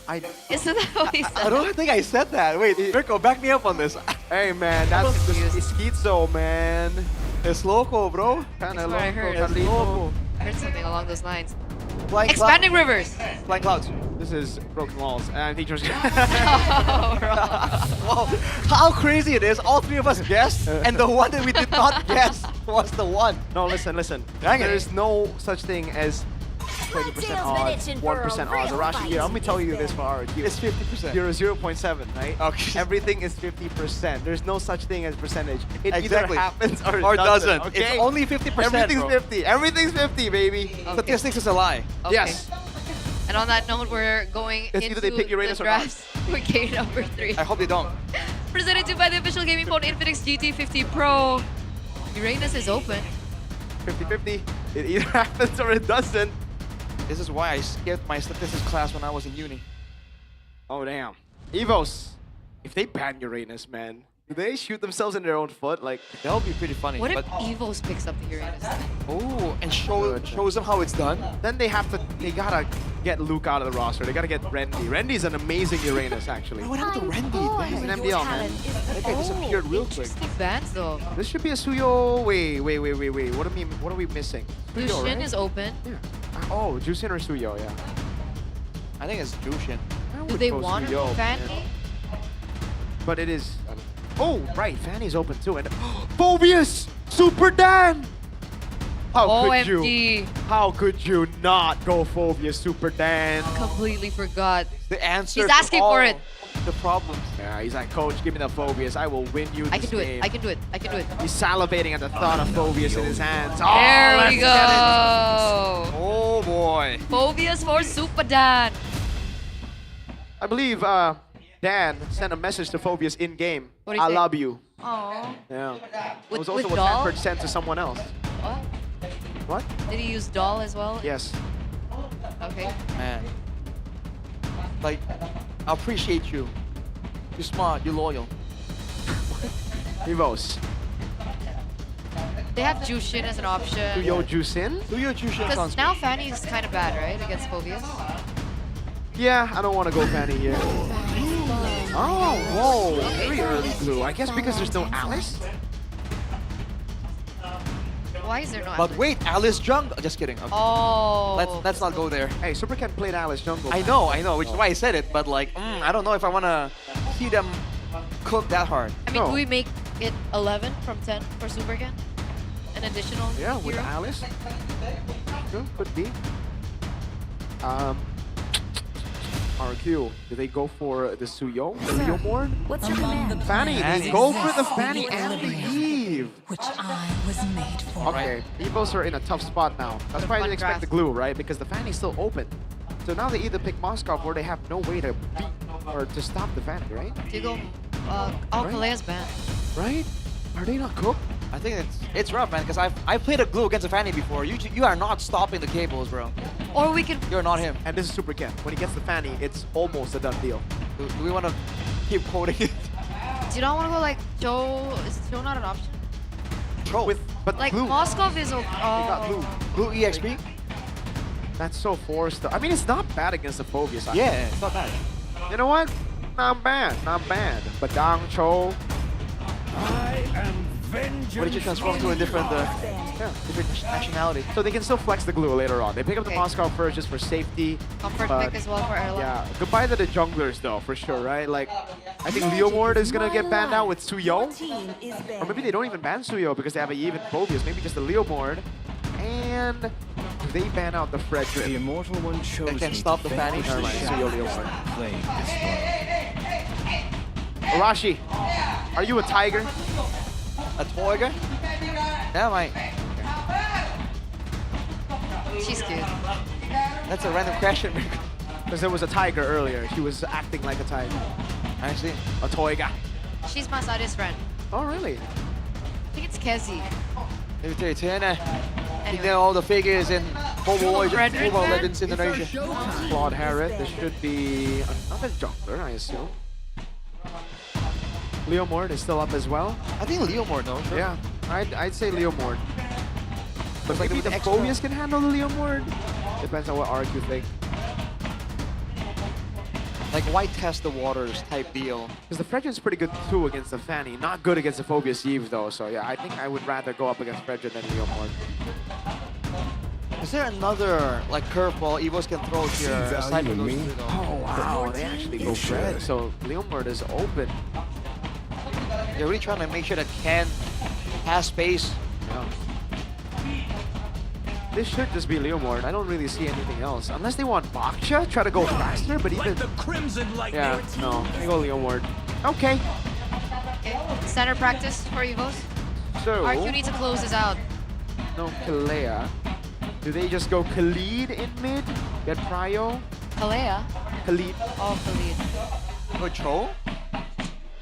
Speaker 9: I
Speaker 2: Isn't that what he said?
Speaker 5: I don't think I said that. Wait, Mirko, back me up on this.
Speaker 9: Hey man, that's
Speaker 2: confused.
Speaker 9: it's schizo, man.
Speaker 5: It's loco, bro.
Speaker 2: That's
Speaker 9: Kinda
Speaker 2: what I heard.
Speaker 5: It's
Speaker 9: Carlito.
Speaker 5: loco.
Speaker 2: I heard something along those lines.
Speaker 5: Flying
Speaker 2: Expanding rivers.
Speaker 5: Flying clouds.
Speaker 9: This is Broken Walls, and I think there's
Speaker 2: Oh, wrong.
Speaker 5: Wow, how crazy it is. All three of us guessed, and the one that we did not guess was the one.
Speaker 9: No, listen.
Speaker 5: Dang it.
Speaker 9: There is no such thing as 20% odds, 1% odds. Arashi, here, let me tell you this for our RQ.
Speaker 5: It's 50%.
Speaker 9: You're 0.7, right?
Speaker 5: Okay.
Speaker 9: Everything is 50%. There's no such thing as percentage. It
Speaker 5: Exactly.
Speaker 9: either happens or,
Speaker 5: Or
Speaker 9: it doesn't.
Speaker 5: doesn't.
Speaker 9: Okay?
Speaker 5: It's only 50%,
Speaker 9: Everything's
Speaker 5: bro.
Speaker 9: 50. Everything's 50, baby.
Speaker 5: Statistics is a lie.
Speaker 2: Okay.
Speaker 9: Yes.
Speaker 2: And on that note, we're going
Speaker 9: It's either
Speaker 2: into
Speaker 9: they pick Uranus
Speaker 2: the
Speaker 9: or not.
Speaker 2: draft for game number 3.
Speaker 5: I hope they don't.
Speaker 2: Presented to you by the official gaming phone Infinix GT50 Pro. Uranus is open.
Speaker 9: 50-50. It either happens or it doesn't.
Speaker 1: This is why I skipped my statistics class when I was in uni.
Speaker 9: Oh, damn. Evos, if they ban Uranus, man, do they shoot themselves in their own foot? Like,
Speaker 1: that would be pretty funny.
Speaker 2: What if
Speaker 1: but
Speaker 2: Evos picks up the Uranus?
Speaker 1: oh, and shows them how it's done.
Speaker 9: Then they gotta get Luke out of the roster. They gotta get Rendy. Rendy's an amazing Uranus, actually.
Speaker 1: What happened to Rendy?
Speaker 9: He's an MPL, man. That guy disappeared real quick.
Speaker 2: Interesting bans though.
Speaker 9: This should be a Suyo. Wait. What are we missing? Suyo,
Speaker 2: Jushin
Speaker 9: right?
Speaker 2: is open.
Speaker 9: Yeah. Oh, Jushin or Suyo, yeah.
Speaker 1: I think it's Jushin.
Speaker 2: Do they want
Speaker 9: Suyo,
Speaker 2: Fanny?
Speaker 9: man. But it is. Oh, right. Fanny's open too. And Phobius! Super Dan!
Speaker 2: OMG.
Speaker 9: How could you not go Phobius Super Dan?
Speaker 2: Completely forgot.
Speaker 1: The answer.
Speaker 2: He's asking for it.
Speaker 1: The problems.
Speaker 9: Yeah, he's like, Coach, give me the Phobius. I will win you this
Speaker 2: I can do
Speaker 9: game.
Speaker 2: it. I can do it. I can do it.
Speaker 9: He's salivating at the thought of Phobius in his hands. Oh,
Speaker 2: There
Speaker 9: let's
Speaker 2: we
Speaker 9: get it.
Speaker 2: go.
Speaker 1: Oh boy.
Speaker 2: Phobius for Super Dan.
Speaker 9: I believe Dan sent a message to Phobius in game.
Speaker 2: What do you
Speaker 9: I
Speaker 2: say?
Speaker 9: love you.
Speaker 2: Aww.
Speaker 9: Yeah. It
Speaker 2: With-
Speaker 9: was also
Speaker 2: with
Speaker 9: what
Speaker 2: doll?
Speaker 9: Stanford sent to someone else.
Speaker 2: What?
Speaker 9: What?
Speaker 2: Did he use doll as well?
Speaker 9: Yes.
Speaker 2: Okay.
Speaker 1: Man. Like, I appreciate you. You're smart, you're loyal.
Speaker 9: Evos.
Speaker 2: They have Jushin as an option.
Speaker 9: Suyo Jusin?
Speaker 1: Suyo Jushin sounds
Speaker 2: Because now Fanny is kind of bad, right? Against Phobius.
Speaker 9: Yeah, I don't want to go Fanny here. Oh, whoa. Very early glue. I guess because there's no Alice?
Speaker 2: Why is there no
Speaker 1: But wait, Alice jungle. Just kidding. Okay.
Speaker 2: Oh.
Speaker 1: Let's not go there.
Speaker 9: Hey, Super Ken played Alice jungle.
Speaker 1: I know, which is why I said it. But like, I don't know if I want to see them cook that hard.
Speaker 2: I mean, do we make it 11 from 10 for Supercan? An additional
Speaker 9: Yeah, with
Speaker 2: hero?
Speaker 9: Alice. Sure, could be. RQ, do they go for the Suyo? The Leo Mord?
Speaker 13: What's your command?
Speaker 9: Fanny, they go for the Fanny and the Eve.
Speaker 13: Which I was made for.
Speaker 9: Okay, Evos are in a tough spot now. That's why they expect the glue, right? Because the Fanny's still open. So now they either pick Moscow or they have no way to beat or to stop the Fanny, right?
Speaker 2: Do you go, Kalea's banned.
Speaker 9: Right? Are they not cooked?
Speaker 1: I think it's rough, man. Because I played a glue against a Fanny before. You are not stopping the cables, bro.
Speaker 2: Or we can.
Speaker 1: You're not him.
Speaker 9: And this is Super Ken. When he gets the Fanny, it's almost a done deal.
Speaker 1: Do we want to keep quoting it?
Speaker 2: Do you not want to go like Joe? Is Joe not an option?
Speaker 1: Joe.
Speaker 9: But
Speaker 2: Like
Speaker 9: glue.
Speaker 2: Moskov is okay.
Speaker 9: They got glue.
Speaker 1: Glue EXP?
Speaker 9: That's so forced. I mean, it's not bad against the Phobius.
Speaker 1: Yeah, it's not bad.
Speaker 9: You know what? Not bad, not bad. But Dang Cho.
Speaker 1: What did you transform to a different nationality?
Speaker 9: So they can still flex the glue later on. They pick up the Moscow first just for safety.
Speaker 2: Comfort
Speaker 9: but
Speaker 2: pick as well for Erla.
Speaker 9: yeah, goodbye to the junglers though, for sure, right? Like, I think Leo Ward is gonna get banned out with Suyo. Or maybe they don't even ban Suyo because they have a even Phobius. Maybe just the Leo Ward. And they ban out the Frederick.
Speaker 4: The immortal one chose
Speaker 1: They can stop the Fanny.
Speaker 9: Never mind, Suyo Leo Ward.
Speaker 4: Playing this
Speaker 9: Arashi, are you a tiger?
Speaker 1: A tiger? Yeah, mate.
Speaker 2: She's cute.
Speaker 1: That's a random question.
Speaker 9: Because there was a tiger earlier. She was acting like a tiger.
Speaker 1: I see.
Speaker 9: A tiger.
Speaker 2: She's Masada's friend.
Speaker 9: Oh, really?
Speaker 2: I think it's Kezi.
Speaker 1: You know all the figures in Mobile Legends Indonesia.
Speaker 9: Claude Harrod. This should be another jungler, I assume. Leo Mord is still up as well.
Speaker 1: I think Leo Mord, no? Sure.
Speaker 9: Yeah, I'd say Leo Mord. But
Speaker 1: like
Speaker 9: maybe the
Speaker 1: extra-
Speaker 9: Phobius can handle the Leo Mord. Depends on what RQ think.
Speaker 1: Like, why test the waters type deal?
Speaker 9: Because the Fredrin's pretty good too against the Fanny. Not good against the Phobius Eve though. So yeah, I think I would rather go up against Fredrin than Leo Mord.
Speaker 1: Is there another like curveball Evos can throw here aside from those two, though?
Speaker 9: Oh wow, they actually go Fred. So Leo Mord is open.
Speaker 1: They're really trying to make sure that Ken has space.
Speaker 9: Yeah. This should just be Leo Mord. I don't really see anything else. Unless they want Baksha, try to go faster, but even... Yeah, no. They go Leo Mord. Okay.
Speaker 2: Center practice for Evos.
Speaker 9: So...
Speaker 2: RQ needs to close this out.
Speaker 9: No Kalea. Do they just go Khalid in mid? Get Pryo?
Speaker 2: Kalea.
Speaker 9: Khalid.
Speaker 2: Oh, Khalid.
Speaker 1: Go Cho?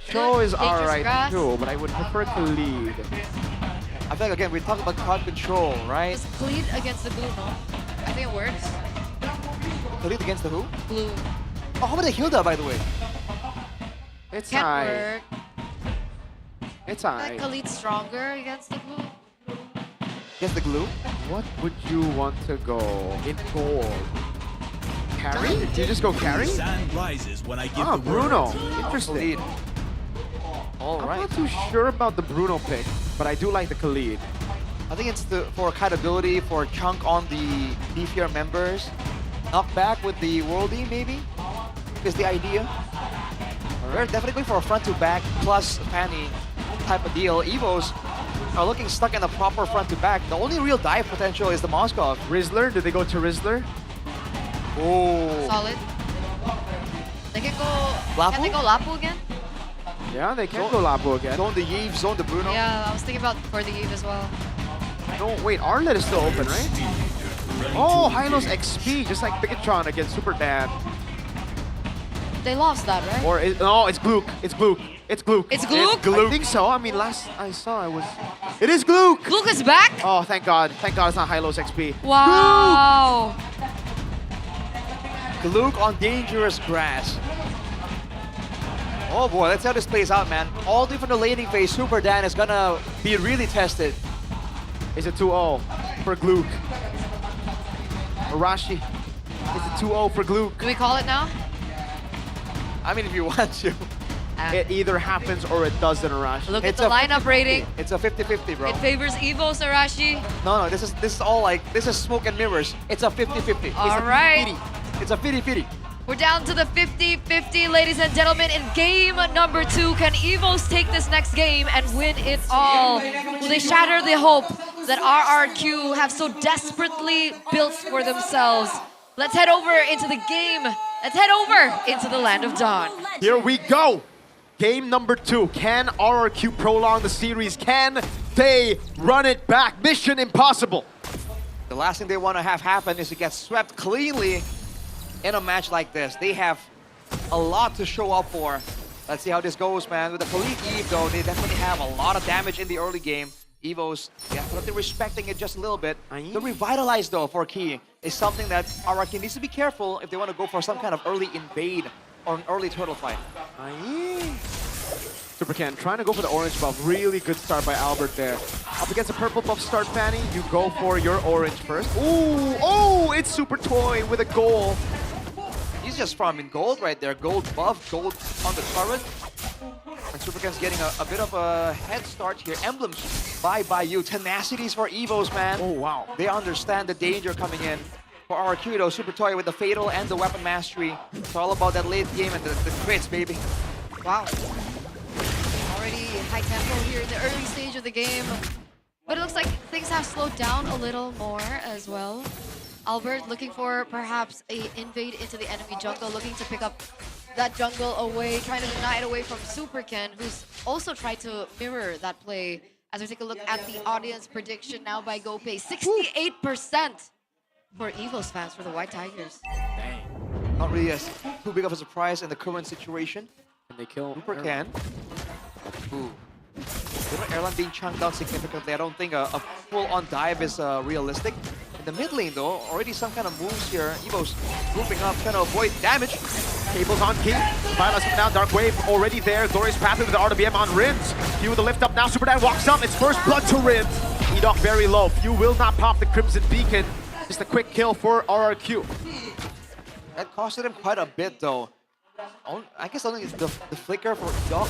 Speaker 9: Cho is
Speaker 2: Dangerous
Speaker 9: alright
Speaker 2: grass.
Speaker 9: too, but I would prefer Khalid.
Speaker 1: I think again we talk about crowd control, right?
Speaker 2: Just Khalid against the glue, no? I think it works.
Speaker 1: Khalid against the who?
Speaker 2: Blue.
Speaker 1: Oh, how about the Hilda, by the way?
Speaker 9: It's
Speaker 2: Can't
Speaker 9: alright.
Speaker 2: work.
Speaker 9: It's
Speaker 2: Like
Speaker 9: alright.
Speaker 2: Khalid's stronger against the blue.
Speaker 1: Against the glue?
Speaker 9: What would you want to go in gold? Carry? Do you just go carry?
Speaker 18: Sun rises when I give
Speaker 9: Ah,
Speaker 18: the
Speaker 9: Bruno.
Speaker 18: word.
Speaker 9: Interesting.
Speaker 1: All
Speaker 9: I'm
Speaker 1: right.
Speaker 9: not too sure about the Bruno pick, but I do like the Khalid.
Speaker 1: I think it's for kiteability, for chunk on the beefier members. Knock back with the worldie, maybe? Is the idea. We're definitely going for a front to back plus Fanny type of deal. Evos are looking stuck in a proper front to back. The only real dive potential is the Moskov.
Speaker 9: Rizzler? Did they go to Rizzler?
Speaker 1: Oh.
Speaker 2: Solid. They can go.
Speaker 1: Lapu?
Speaker 2: Can they go Lapu again?
Speaker 9: Yeah, they can go Lapo again.
Speaker 1: Zone the Yves, zone the Bruno.
Speaker 2: Yeah, I was thinking about for the Eve as well.
Speaker 9: No, wait, Arlet is still open, right? Oh, Hylos XP, just like Bigatron against Super Dan.
Speaker 2: They lost that, right?
Speaker 9: Or, no, it's Gluck. It's Gluck. It's Gluck.
Speaker 2: It's Gluck?
Speaker 9: I think so. I mean, last I saw, it was... It is Gluck!
Speaker 2: Gluck is back?
Speaker 9: Oh, thank God. Thank God it's not Hylos XP.
Speaker 2: Wow.
Speaker 1: Gluck on dangerous grass. Oh boy, let's see how this plays out, man. All different the laning phase, Super Dan is gonna be really tested.
Speaker 9: It's a 2-0 for Gluck. Arashi. It's a 2-0 for Gluck.
Speaker 2: Do we call it now?
Speaker 1: I mean, if you want to.
Speaker 9: It either happens or it doesn't, Arashi.
Speaker 2: Look at the lineup rating.
Speaker 1: It's a 50-50, bro.
Speaker 2: It favors Evo Sarashi.
Speaker 1: No, this is all like, this is smoke and mirrors. It's a 50-50.
Speaker 2: All right.
Speaker 1: It's a 50-50.
Speaker 2: We're down to the 50-50, ladies and gentlemen. In game number 2, can Evos take this next game and win it all? Will they shatter the hope that RRQ have so desperately built for themselves? Let's head over into the game. Let's head over into the land of Dawn.
Speaker 9: Here we go. Game number 2. Can RRQ prolong the series? Can they run it back? Mission impossible.
Speaker 1: The last thing they want to have happen is to get swept cleanly in a match like this. They have a lot to show up for. Let's see how this goes, man. With the Khalid Eve, though, they definitely have a lot of damage in the early game. Evos definitely respecting it just a little bit. The Revitalize, though, for Key is something that RRQ needs to be careful if they want to go for some kind of early invade or an early turtle fight.
Speaker 9: Supercan trying to go for the orange buff. Really good start by Albert there. Up against a purple buff start, Fanny. You go for your orange first. Ooh, oh, it's Super Toy with a goal.
Speaker 1: He's just farming gold right there. Gold buff, gold on the turret. And Supercan's getting a bit of a head start here. Emblems by you. Tenacities for Evos, man.
Speaker 9: Oh, wow.
Speaker 1: They understand the danger coming in. For RRQ, though, Super Toy with the Fatal and the Weapon Mastery. It's all about that late game and the crits, baby.
Speaker 2: Wow. Already high tempo here in the early stage of the game. But it looks like things have slowed down a little more as well. Albert looking for perhaps a invade into the enemy jungle, looking to pick up that jungle away, trying to deny it away from Supercan, who's also tried to mirror that play. As we take a look at the audience prediction now by GoPay, 68% for Evos fans for the White Tigers.
Speaker 1: Dang. Not really too big of a surprise in the current situation.
Speaker 9: And they kill
Speaker 1: Supercan. Ooh. Airline being chunked down significantly. I don't think a full-on dive is realistic. In the mid lane, though, already some kind of moves here. Evos grouping up, trying to avoid damage.
Speaker 9: Cables on Key. Violet's coming down. Dark Wave already there. Glorious Pathway with the RWM on Rins. Few with the lift up now. Super Dan walks up. It's first blood to Rins. Edok very low. Few will not pop the Crimson Beacon. Just a quick kill for RRQ.
Speaker 1: That costed him quite a bit, though. I guess only the flicker for Edok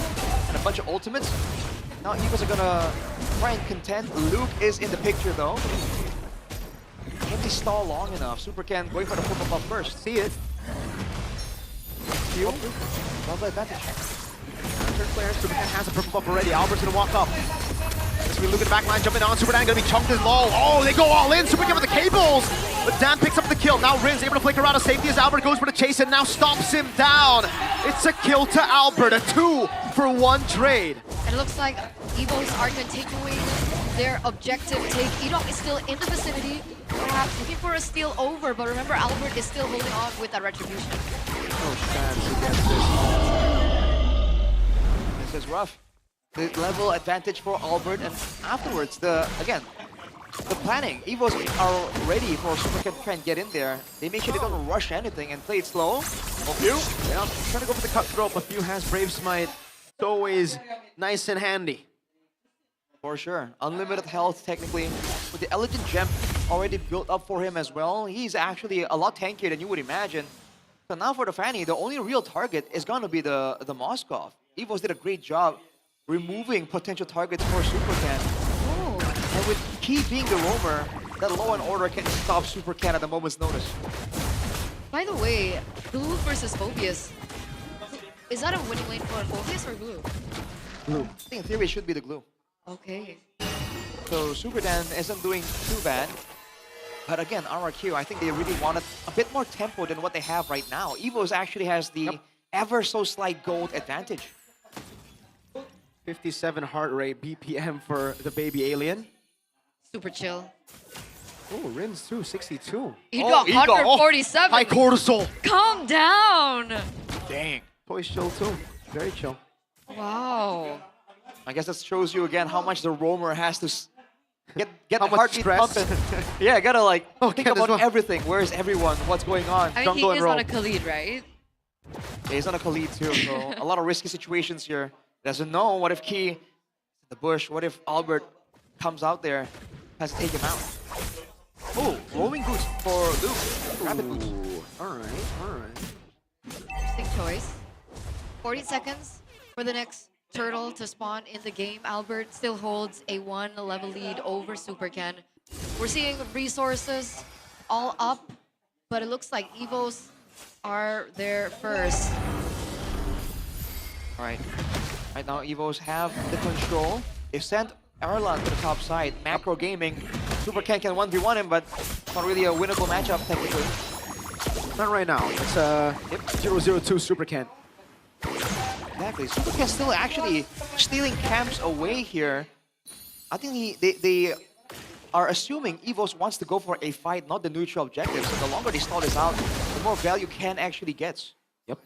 Speaker 1: and a bunch of ultimates. Now Evos are gonna try and contend. Luke is in the picture, though. Can they stall long enough? Supercan going for the purple buff first.
Speaker 9: See it.
Speaker 1: Q. Double advantage.
Speaker 9: Third player, Supercan has a purple buff already. Albert's gonna walk up. As we look at the backline, jumping on. Super Dan gonna be chunked as low. Oh, they go all in. Supercan with the cables. But Dan picks up the kill. Now Rin's able to flicker out of safety as Albert goes for the chase and now stomps him down. It's a kill to Albert. A 2-for-1 trade.
Speaker 2: And it looks like Evos are continuing their objective take. Edok is still in the vicinity, perhaps looking for a steal over, but remember Albert is still holding on with that retribution.
Speaker 9: No chance against
Speaker 1: this is rough. The level advantage for Albert, and afterwards, again,
Speaker 5: the planning. Evos are ready for Super Ken to try and get in there. They make sure they don't rush anything and play it slow.
Speaker 9: Few, yeah, trying to go for the cutthroat, but Few has Brave Smite. It's always nice and handy.
Speaker 5: For sure. Unlimited health, technically. With the Elegant Gem already built up for him as well, he's actually a lot tankier than you would imagine. So now for the Fanny, the only real target is going to be the Moskov. Evos did a great job removing potential targets for Super Ken. And with Key being the roamer, that Law and Order can stop Super Ken at a moment's notice.
Speaker 2: By the way, Glue versus Phobius. Is that a winning lane for Phobius or Glue?
Speaker 5: Glue. I think in theory it should be the Glue.
Speaker 2: Okay.
Speaker 5: So Super Dan isn't doing too bad. But again, RRQ, I think they really wanted a bit more tempo than what they have right now. Evos actually has the ever so slight gold advantage.
Speaker 9: 57 heart rate BPM for the baby alien.
Speaker 2: Super chill.
Speaker 9: Oh, Rin's too, 62.
Speaker 2: He got 147.
Speaker 9: High cortisol.
Speaker 2: Calm down.
Speaker 5: Dang.
Speaker 9: Toy's chill too. Very chill.
Speaker 2: Wow.
Speaker 5: I guess that shows you again how much the roamer has to get
Speaker 9: How
Speaker 5: the
Speaker 9: much
Speaker 5: heartbeat
Speaker 9: stress?
Speaker 5: pumping. Yeah, gotta like think
Speaker 9: Ken as
Speaker 5: about
Speaker 9: well.
Speaker 5: everything. Where's everyone? What's going on?
Speaker 2: I mean,
Speaker 5: Jungle
Speaker 2: he
Speaker 5: and
Speaker 2: is on
Speaker 5: roam.
Speaker 2: a Khalid, right?
Speaker 5: Yeah, he's on a Khalid too, so a lot of risky situations here. Doesn't know what if Key, the bush, what if Albert comes out there, has to take him out. Oh, roaming boost for Luke. Rapid boost.
Speaker 9: Alright.
Speaker 2: Interesting choice. 40 seconds for the next turtle to spawn in the game. Albert still holds a 1 level lead over Super Ken. We're seeing resources all up, but it looks like Evos are there first.
Speaker 5: Alright. Right now, Evos have the control. They sent Erlan to the top side. Macro Gaming. Super Ken can 1v1 him, but not really a winnable matchup technically.
Speaker 9: Not right now. It's 0-0-2 Super Ken.
Speaker 5: Exactly. Super Ken still actually stealing camps away here. I think they are assuming Evos wants to go for a fight, not the neutral objective. So the longer they stall this out, the more value Ken actually gets.
Speaker 9: Yep.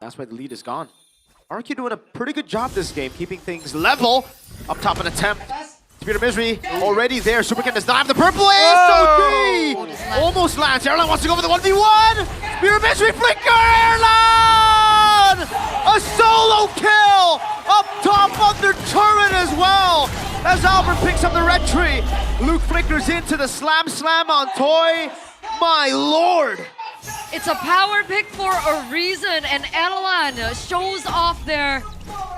Speaker 9: That's why the lead is gone. RQ doing a pretty good job this game, keeping things level. Up top an attempt. Spirit of Misery already there. Super Ken does not have the purple ASOD! Almost lands. Erlan wants to go for the 1v1! Spirit of Misery flicker! Erlan! A solo kill! Up top under turret as well! As Albert picks up the red tree. Luke flickers into the slam on Toy. My lord!
Speaker 2: It's a power pick for a reason, and Erlan shows off there,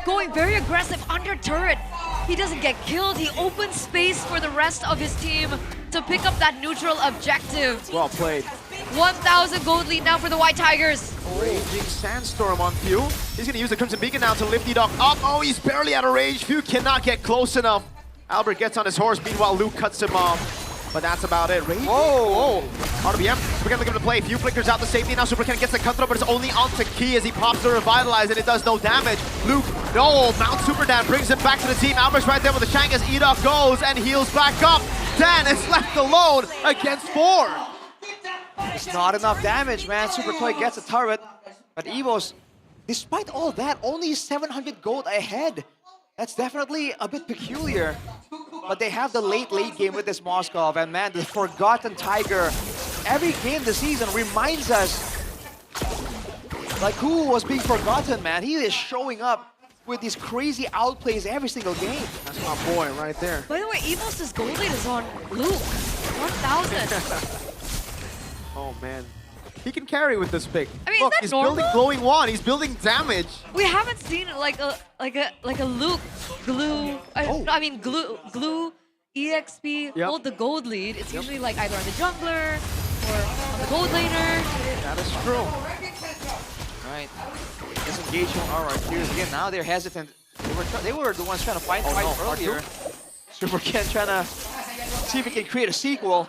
Speaker 2: going very aggressive under turret. He doesn't get killed, he opens space for the rest of his team to pick up that neutral objective.
Speaker 9: Well played.
Speaker 2: 1,000 gold lead now for the White Tigers.
Speaker 9: Raging Sandstorm on Few. He's gonna use the Crimson Beacon now to lift the dog up. Oh, he's barely out of range. Few cannot get close enough. Albert gets on his horse, meanwhile Luke cuts him off. But that's about it. Whoa! RBM, Super Ken looking to play. Few flickers out the safety. Now Super Ken gets the cutthroat, but it's only onto Key as he pops the Revitalize, and it does no damage. Luke, no! Mount Super Dan brings it back to the team. Albert's right there with the Shank as Edok goes and heals back up. Dan is left alone against 4.
Speaker 5: It's not enough damage, man. Super Toy gets a turret. But Evos, despite all that, only 700 gold ahead. That's definitely a bit peculiar. But they have the late game with this Moskov. And man, the Forgotten Tiger, every game this season reminds us like who was being forgotten, man. He is showing up with these crazy outplays every single game.
Speaker 9: That's my boy right there.
Speaker 2: By the way, Evos' gold lead is on Luke. 1,000.
Speaker 9: Oh man. He can carry with this pick.
Speaker 2: I mean,
Speaker 9: look,
Speaker 2: is that
Speaker 9: he's
Speaker 2: normal?
Speaker 9: building glowing wand. He's building damage.
Speaker 2: We haven't seen like a Luke glue. I mean glue EXP hold the gold lead. It's usually like either on the jungler or on the gold laner.
Speaker 9: That is true.
Speaker 5: Right. Disengaging RRQs again. Now they're hesitant. They were the ones trying to fight earlier. Super Ken trying to see if he can create a sequel.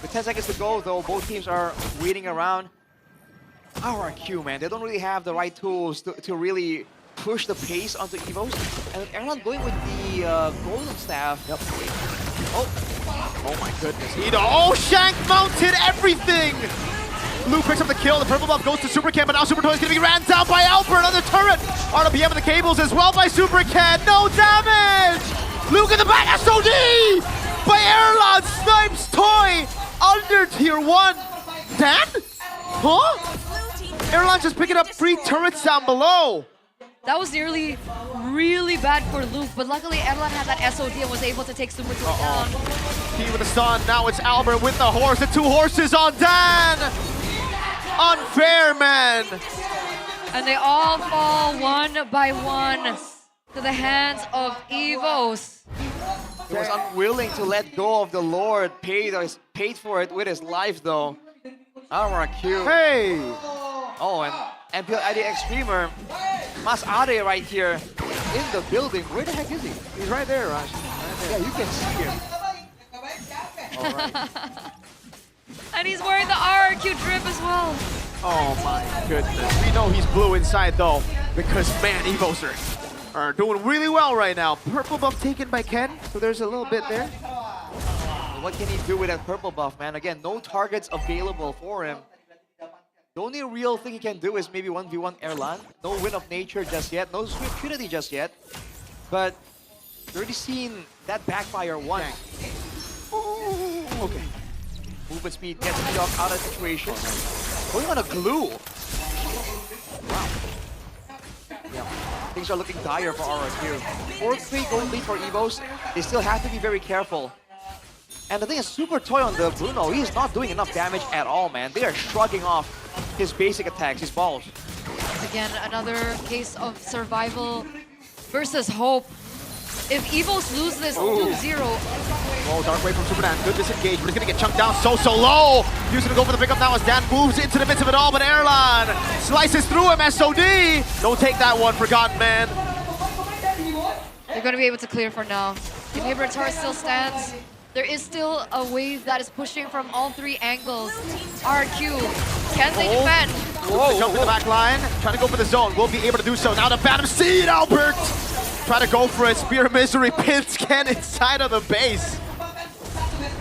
Speaker 5: With 10 seconds to go, though, both teams are waiting around. RRQ, man, they don't really have the right tools to really push the pace onto Evos. And Erlan going with the Golden Staff.
Speaker 9: Yep. Oh my goodness. Oh, Shank mounted everything! Luke picks up the kill. The purple buff goes to Super Ken, but now Super Toy is going to be ran down by Albert on the turret. RWM and the cables as well by Super Ken. No damage! Luke in the back, SOD! By Erlan, snipes Toy under tier 1. Dan? Huh? Erlan just picking up 3 turrets down below.
Speaker 2: That was nearly really bad for Luke, but luckily Erlan had that SOD and was able to take Super Toy down.
Speaker 9: He with the stun, now it's Albert with the horse, the 2 horses on Dan! Unfair, man!
Speaker 2: And they all fall one by one to the hands of Evos.
Speaker 5: He was unwilling to let go of the Lord, paid for it with his life though. RRQ.
Speaker 9: Hey!
Speaker 5: Oh, and MPL ID Extremer, Mas Ade right here in the building. Where the heck is he?
Speaker 9: He's right there, Raj.
Speaker 5: Yeah, you can see him. All right.
Speaker 2: And he's wearing the RRQ drip as well.
Speaker 9: Oh my goodness. We know he's blue inside though, because man, Evos are doing really well right now. Purple buff taken by Ken, so there's a little bit there.
Speaker 5: What can he do with that purple buff, man? Again, no targets available for him. The only real thing he can do is maybe 1v1 Erlan. No Wind of Nature just yet, no Swift Trinity just yet. But we've already seen that backfire once. Ooh, okay. Movement speed gets P-Dog out of the situation. Going on a glue. Wow. Yeah. Things are looking dire for RRQ. 4-3 gold lead for Evos. They still have to be very careful. And the thing is, Super Toy on the Bruno, he is not doing enough damage at all, man. They are shrugging off his basic attacks, his balls.
Speaker 2: Again, another case of survival versus hope. If Evos lose this 2-0.
Speaker 9: Oh, Dark Wave from Super Dan. Good disengage, but he's going to get chunked down so low. He's going to go for the pickup now as Dan moves into the midst of it all, but Erlan slices through him, SOD. Don't take that one, Forgotten Man.
Speaker 2: They're going to be able to clear for now. The neighbor turret still stands. There is still a wave that is pushing from all 3 angles. RQ, can they defend?
Speaker 9: Whoa, jump in the back line, trying to go for the zone. Will be able to do so. Now the Phantom Seed, Albert! Try to go for it. Spear of Misery pins Ken inside of the base.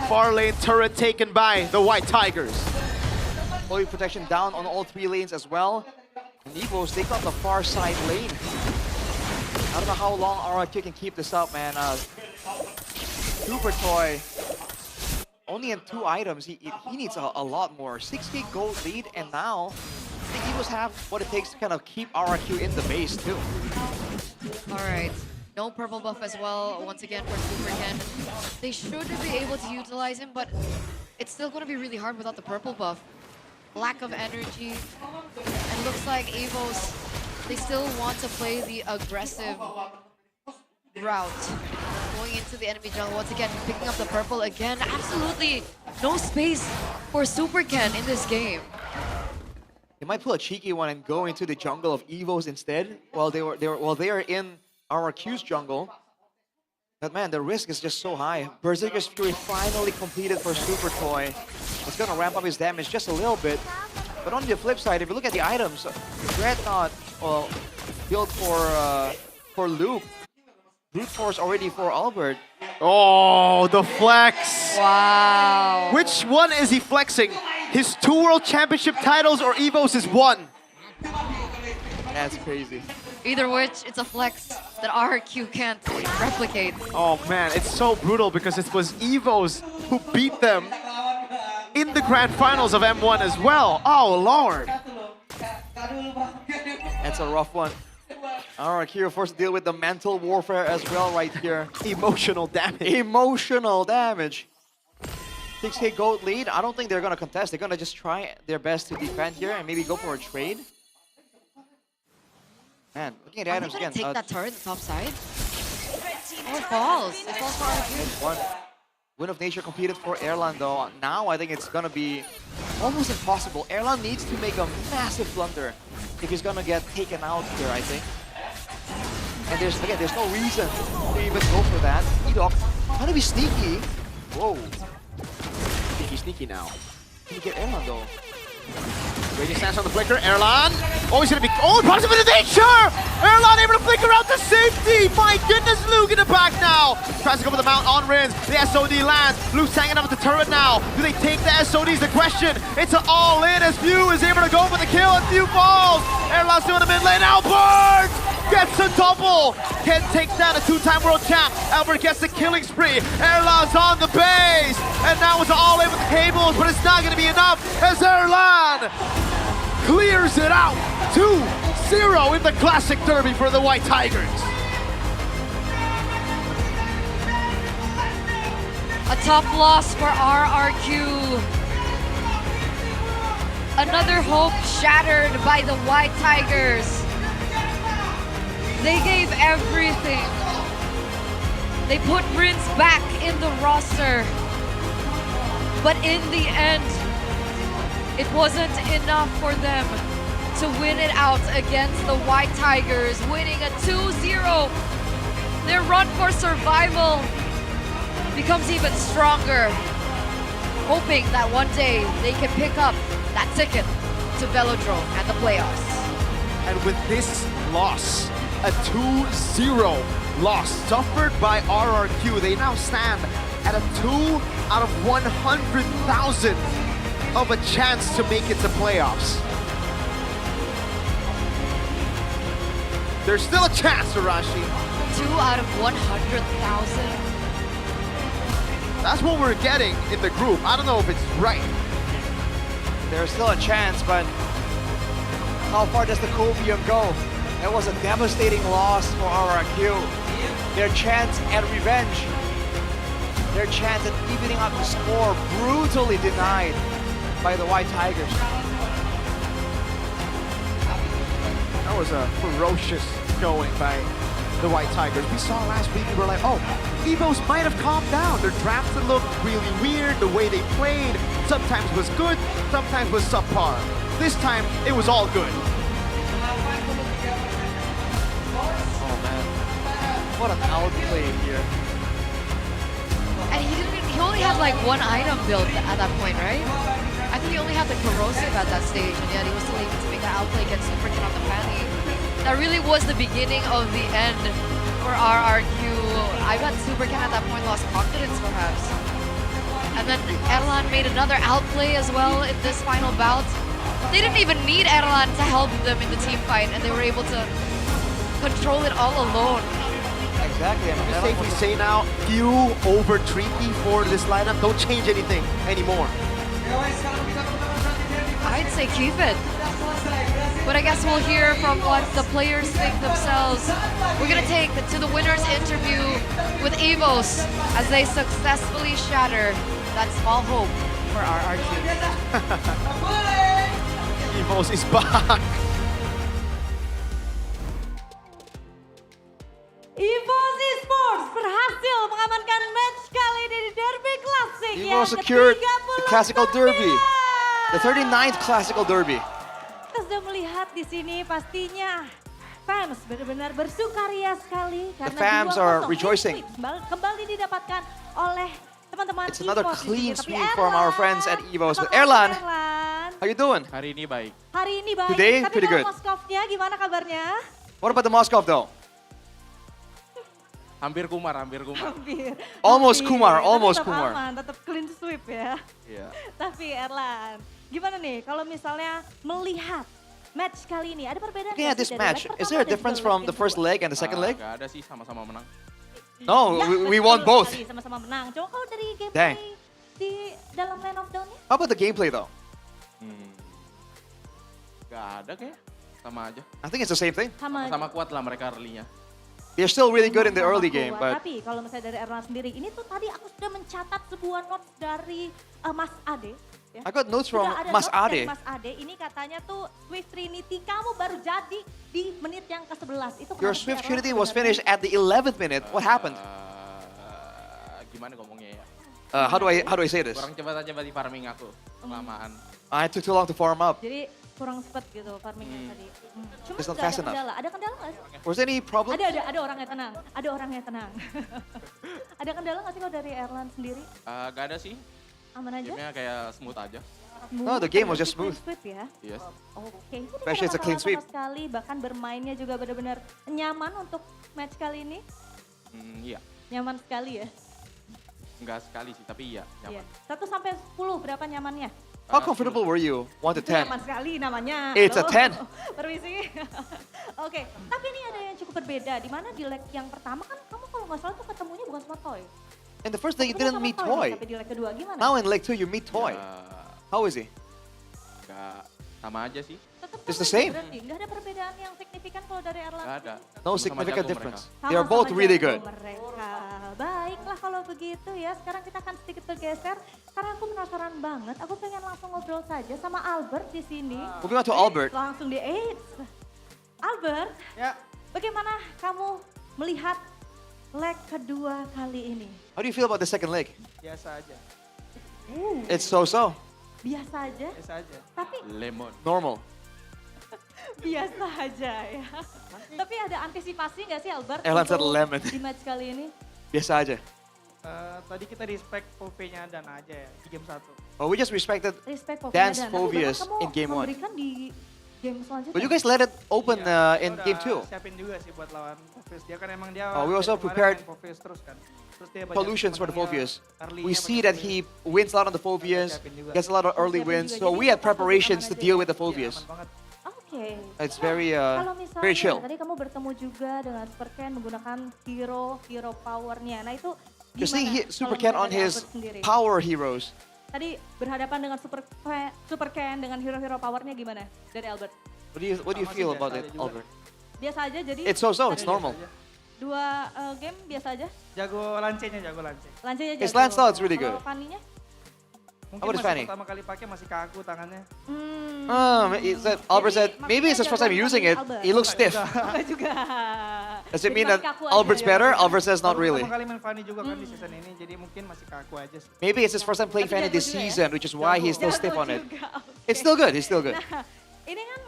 Speaker 9: Far lane turret taken by the White Tigers.
Speaker 5: Holy protection down on all 3 lanes as well. And Evos, they got the far side lane. I don't know how long RRQ can keep this up, man. Super Toy, only in 2 items. He needs a lot more. 6k gold lead, and now I think Evos have what it takes to kind of keep RRQ in the base too.
Speaker 2: All right, no purple buff as well. Once again for Super Ken. They should be able to utilize him, but it's still going to be really hard without the purple buff. Lack of energy, and looks like Evos, they still want to play the aggressive route. Going into the enemy jungle once again, picking up the purple again. Absolutely no space for Super Ken in this game.
Speaker 5: They might pull a cheeky one and go into the jungle of Evos instead, while they are in RRQ's jungle. But man, the risk is just so high. Berserker's Fury finally completed for Super Toy. It's gonna ramp up his damage just a little bit. But on the flip side, if you look at the items, Dreadnought, well, built for Luke. Brute Force already for Albert.
Speaker 9: Oh, the flex.
Speaker 2: Wow.
Speaker 9: Which one is he flexing? His 2 World Championship titles or Evos' 1?
Speaker 5: That's crazy.
Speaker 2: Either which, it's a flex that RQ can't replicate.
Speaker 9: Oh man, it's so brutal because it was Evos who beat them in the grand finals of M1 as well. Oh lord.
Speaker 5: That's a rough one. RRQ forced to deal with the mental warfare as well right here.
Speaker 9: Emotional damage.
Speaker 5: Emotional damage. 6k gold lead. I don't think they're going to contest. They're going to just try their best to defend here and maybe go for a trade. Man, looking at the items again.
Speaker 2: Take that turret, the top side. Oh, it falls. It falls for RQ.
Speaker 5: One. Wind of Nature competed for Erlan though. Now I think it's going to be almost impossible. Erlan needs to make a massive blunder if he's going to get taken out here, I think. And there's no reason to even go for that. Edok trying to be sneaky. Whoa.
Speaker 9: Sneaky now.
Speaker 5: Can you get Erlan though?
Speaker 9: Radiant stance on the flicker. Erlan. Oh, he's gonna be. Oh, positive in the nature! Erlan able to flicker out to safety. My goodness, Luke in the back now. Tries to go for the mount on Rins. The SOD lands. Luke's hanging up with the turret now. Do they take the SODs? The question. It's an all in as Few is able to go for the kill and Few falls. Erlan's still in the mid lane. Albert! gets a double. Ken takes down a two-time world champ. Albert gets the killing spree. Erlan's on the base. And now it's all in with the cables, but it's not going to be enough as Erlan clears it out. 2-0 in the Classic Derby for the White Tigers.
Speaker 2: A tough loss for RRQ. Another hope shattered by the White Tigers. They gave everything. They put Prince back in the roster. But in the end, it wasn't enough for them to win it out against the White Tigers, winning a 2-0. Their run for survival becomes even stronger, hoping that one day they can pick up that ticket to Velodrome and the playoffs.
Speaker 9: And with this loss, a 2-0 loss suffered by RRQ, they now stand at a 2 out of 100,000 of a chance to make it to playoffs. There's still a chance, Arashi.
Speaker 2: 2 out of 100,000.
Speaker 9: That's what we're getting in the group. I don't know if it's right.
Speaker 1: There's still a chance, but how far does the Copium go? That was a devastating loss for RRQ. Their chance at revenge, their chance at evening up the score, brutally denied by the White Tigers.
Speaker 9: That was a ferocious showing by the White Tigers. We saw last week, we were like, oh, Evos might have calmed down. Their drafts looked really weird. The way they played sometimes was good, sometimes was subpar. This time, it was all good.
Speaker 1: Oh man, what an outplay here.
Speaker 2: And he only had like one item built at that point, right? I think he only had the corrosive at that stage, and yet he was still able to make that outplay against Superkin on the Fanny. That really was the beginning of the end for RRQ. I bet Superkin at that point lost confidence perhaps. And then Erlan made another outplay as well in this final bout. They didn't even need Erlan to help them in the team fight, and they were able to control it all alone.
Speaker 1: Exactly.
Speaker 9: Can you safely say now, few over Treaty for this lineup? Don't change anything anymore.
Speaker 2: I'd say keep it. But I guess we'll hear from what the players think themselves. We're gonna take to the winners interview with Evos as they successfully shatter that small hope for RRQ.
Speaker 9: Evos is back.
Speaker 6: Evos Esports berhasil mengamankan match kali ini di Derby Classic yang
Speaker 1: Evos secured the
Speaker 6: ke-39.
Speaker 1: Classical Derby, the 39th Classical Derby.
Speaker 6: Kita sudah melihat di sini pastinya fans benar-benar bersukaria sekali karena
Speaker 1: fans
Speaker 6: 2-0
Speaker 1: are rejoicing.
Speaker 6: kembali didapatkan oleh teman-teman
Speaker 1: It's another
Speaker 6: Evos di
Speaker 1: clean
Speaker 6: sini. Tapi
Speaker 1: sweep from our friends at Evos.
Speaker 6: apa
Speaker 1: But Erlan,
Speaker 6: kabar,
Speaker 1: how you doing?
Speaker 8: Hari ini baik.
Speaker 6: hari ini baik.
Speaker 1: Today,
Speaker 6: Tapi
Speaker 1: pretty
Speaker 6: kalau
Speaker 1: good.
Speaker 6: Moskovnya gimana kabarnya?
Speaker 1: What about the Moscow though?
Speaker 8: Hampir kumar, hampir kumar.
Speaker 6: Hampir.
Speaker 1: Almost
Speaker 6: Hampir.
Speaker 1: Kumar,
Speaker 6: Tapi
Speaker 1: almost
Speaker 6: tetap
Speaker 1: Kumar.
Speaker 6: aman, tetap clean sweep ya.
Speaker 8: Iya.
Speaker 6: Tapi Erlan, gimana nih kalau misalnya melihat match kali ini? Ada perbedaan
Speaker 1: Looking
Speaker 6: nggak
Speaker 1: at this
Speaker 6: sih dari
Speaker 1: match,
Speaker 6: leg
Speaker 1: is
Speaker 6: pertama
Speaker 1: there a
Speaker 6: dan juga
Speaker 1: difference
Speaker 6: leg
Speaker 1: from the
Speaker 6: yang
Speaker 1: first
Speaker 6: kedua?
Speaker 1: leg and the second leg?
Speaker 8: Gak ada sih, sama-sama menang.
Speaker 1: No,
Speaker 6: Ya,
Speaker 1: we won
Speaker 6: betul
Speaker 1: both.
Speaker 6: sekali, sama-sama menang. Coba kalau dari
Speaker 1: Dang.
Speaker 6: gameplay di dalam Land of Dawn-nya?
Speaker 1: How about the gameplay though?
Speaker 8: Gak ada kayak, sama aja.
Speaker 1: I think it's the same thing.
Speaker 8: Sama kuat lah mereka early-nya.
Speaker 1: They're still really good in the early
Speaker 6: Sama
Speaker 1: game,
Speaker 6: kuat.
Speaker 1: but
Speaker 6: Tapi kalau misalnya dari Erlan sendiri, ini tuh tadi aku sudah mencatat sebuah notes dari Mas Ade. Ya.
Speaker 1: I got notes from
Speaker 6: Sudah ada
Speaker 1: Mas
Speaker 6: notes dari
Speaker 1: Ade.
Speaker 6: Mas Ade, ini katanya tuh Swift Trinity kamu baru jadi di menit yang ke-11. Itu
Speaker 1: Your
Speaker 6: kenapa sih,
Speaker 1: Swift
Speaker 6: Erlan,
Speaker 1: Trinity was
Speaker 6: sebenarnya?
Speaker 1: finished at the 11th minute. What happened?
Speaker 8: Gimana ngomongnya ya?
Speaker 1: How do I say this?
Speaker 8: Kurang cepat aja di farming aku, kelamaan.
Speaker 1: I took too long to farm up.
Speaker 6: Jadi kurang cepat gitu farmingnya tadi. Cuma
Speaker 1: It's not
Speaker 6: nggak
Speaker 1: fast
Speaker 6: ada
Speaker 1: enough.
Speaker 6: kendala. Ada kendala nggak sih?
Speaker 1: Was there any problem?
Speaker 6: Ada orangnya tenang. Ada orangnya tenang. Ada kendala nggak sih kalau dari Erlan sendiri?
Speaker 8: Gak ada sih.
Speaker 6: Aman aja?
Speaker 8: Gamenya kayak smooth aja.
Speaker 1: No, the game was just smooth.
Speaker 6: Sweep ya?
Speaker 8: Yes.
Speaker 6: Oke. Jadi
Speaker 1: Especially it's a clean sweep.
Speaker 6: sama sekali, bahkan bermainnya juga benar-benar nyaman untuk match kali ini.
Speaker 8: Iya.
Speaker 6: Nyaman sekali ya?
Speaker 8: Enggak sekali sih, tapi iya nyaman.
Speaker 6: Iya. 1 sampai 10 berapa nyamannya?
Speaker 1: How comfortable were you? 1 to
Speaker 6: Itu
Speaker 1: 10.
Speaker 6: nyaman sekali namanya.
Speaker 1: It's a
Speaker 6: Halo.
Speaker 1: 10.
Speaker 6: Permisi. Oke, tapi ini ada yang cukup berbeda. Di mana di leg yang pertama kan kamu kalau nggak salah tuh ketemunya bukan sama Toy.
Speaker 5: In the first leg, you
Speaker 6: Ketemu
Speaker 5: didn't
Speaker 6: sama
Speaker 5: meet
Speaker 6: nih,
Speaker 5: Toy.
Speaker 6: Tapi di leg kedua gimana?
Speaker 5: Now in leg 2, you meet Toy. How is he?
Speaker 8: Gak sama aja sih.
Speaker 5: It's the same.
Speaker 6: Berarti nggak ada perbedaan yang signifikan kalau dari Erlan?
Speaker 8: Gak ada.
Speaker 5: No
Speaker 8: Sama-sama
Speaker 5: significant
Speaker 8: jago
Speaker 5: difference.
Speaker 8: mereka.
Speaker 5: They are both
Speaker 6: Sama-sama
Speaker 5: really
Speaker 6: jago
Speaker 5: good.
Speaker 6: Mereka. Baiklah kalau begitu ya. Sekarang kita akan sedikit bergeser karena aku penasaran banget. Aku pengen langsung ngobrol saja sama Albert di sini.
Speaker 5: Moving on to Albert.
Speaker 6: Langsung di Albert.
Speaker 14: Ya.
Speaker 6: Bagaimana kamu melihat leg kedua kali ini?
Speaker 5: How do you feel about the second leg?
Speaker 14: Biasa aja.
Speaker 5: It's so-so.
Speaker 6: Biasa aja.
Speaker 14: Biasa aja.
Speaker 6: Tapi
Speaker 8: Lemon.
Speaker 5: Normal.
Speaker 6: biasa aja ya. Tapi ada antisipasi nggak sih Albert?
Speaker 5: Erlan said
Speaker 6: untuk
Speaker 5: lemon.
Speaker 6: Di match kali ini?
Speaker 5: Biasa aja.
Speaker 14: Tadi kita respect POV-nya Dan aja ya di game 1.
Speaker 5: Well, we just respected
Speaker 6: Respect
Speaker 5: Dan's
Speaker 6: Dan. Tapi
Speaker 5: phobias
Speaker 6: bahkan kamu
Speaker 5: in game 1.
Speaker 6: memberikan di game selanjutnya.
Speaker 5: But you guys let it open in game 2.
Speaker 14: Siapin juga sih buat lawan Phobius. Dia kan emang dia
Speaker 5: We also
Speaker 14: dari kemarin
Speaker 5: prepared
Speaker 14: main Phobius terus kan. Terus dia banyak
Speaker 5: solutions for the
Speaker 14: menangnya
Speaker 5: Phobius.
Speaker 14: early-nya
Speaker 5: We see
Speaker 14: banyak
Speaker 5: that he wins a lot on the Phobius, gets a lot of early wins. So we had preparations to deal with the Phobius.
Speaker 6: Oke.
Speaker 5: It's very,
Speaker 6: Kalau misalnya
Speaker 5: very chill.
Speaker 6: tadi kamu bertemu juga dengan Super Ken menggunakan hero powernya. Nah itu
Speaker 5: You're seeing
Speaker 6: gimana
Speaker 5: Super
Speaker 6: kalau
Speaker 5: Ken
Speaker 6: misalnya
Speaker 5: on
Speaker 6: dari
Speaker 5: his
Speaker 6: Albert sendiri?
Speaker 5: power heroes.
Speaker 6: Tadi berhadapan dengan Super Ken dengan hero powernya gimana dari Albert?
Speaker 5: What do you feel about it, Albert?
Speaker 6: Biasa aja jadi?
Speaker 5: It's so-so, it's normal.
Speaker 6: Dua game biasa aja?
Speaker 14: Jago lancenya, jago lance.
Speaker 6: Lancenya jago.
Speaker 5: His lance style is really good.
Speaker 6: Kalau Fanny-nya?
Speaker 14: Mungkin
Speaker 5: How about
Speaker 14: masih
Speaker 5: Fanny?
Speaker 14: pertama kali pakai masih kaku tangannya.
Speaker 5: Albert said, maybe it's his first time using it. He looks stiff.
Speaker 6: Enggak juga.
Speaker 5: Does it mean
Speaker 6: Jadi
Speaker 5: that
Speaker 6: masih kaku
Speaker 5: Albert's
Speaker 6: aja ya.
Speaker 5: better? Albert says not
Speaker 14: Baru
Speaker 5: really.
Speaker 14: Pertama kali main Fanny juga kan di season ini, jadi mungkin masih kaku aja sih.
Speaker 5: Maybe it's his first time playing Fanny this season, which is why he's still stiff on it.
Speaker 6: Juga, oke.
Speaker 5: It's still good, he's still good.
Speaker 6: Nah, ini kan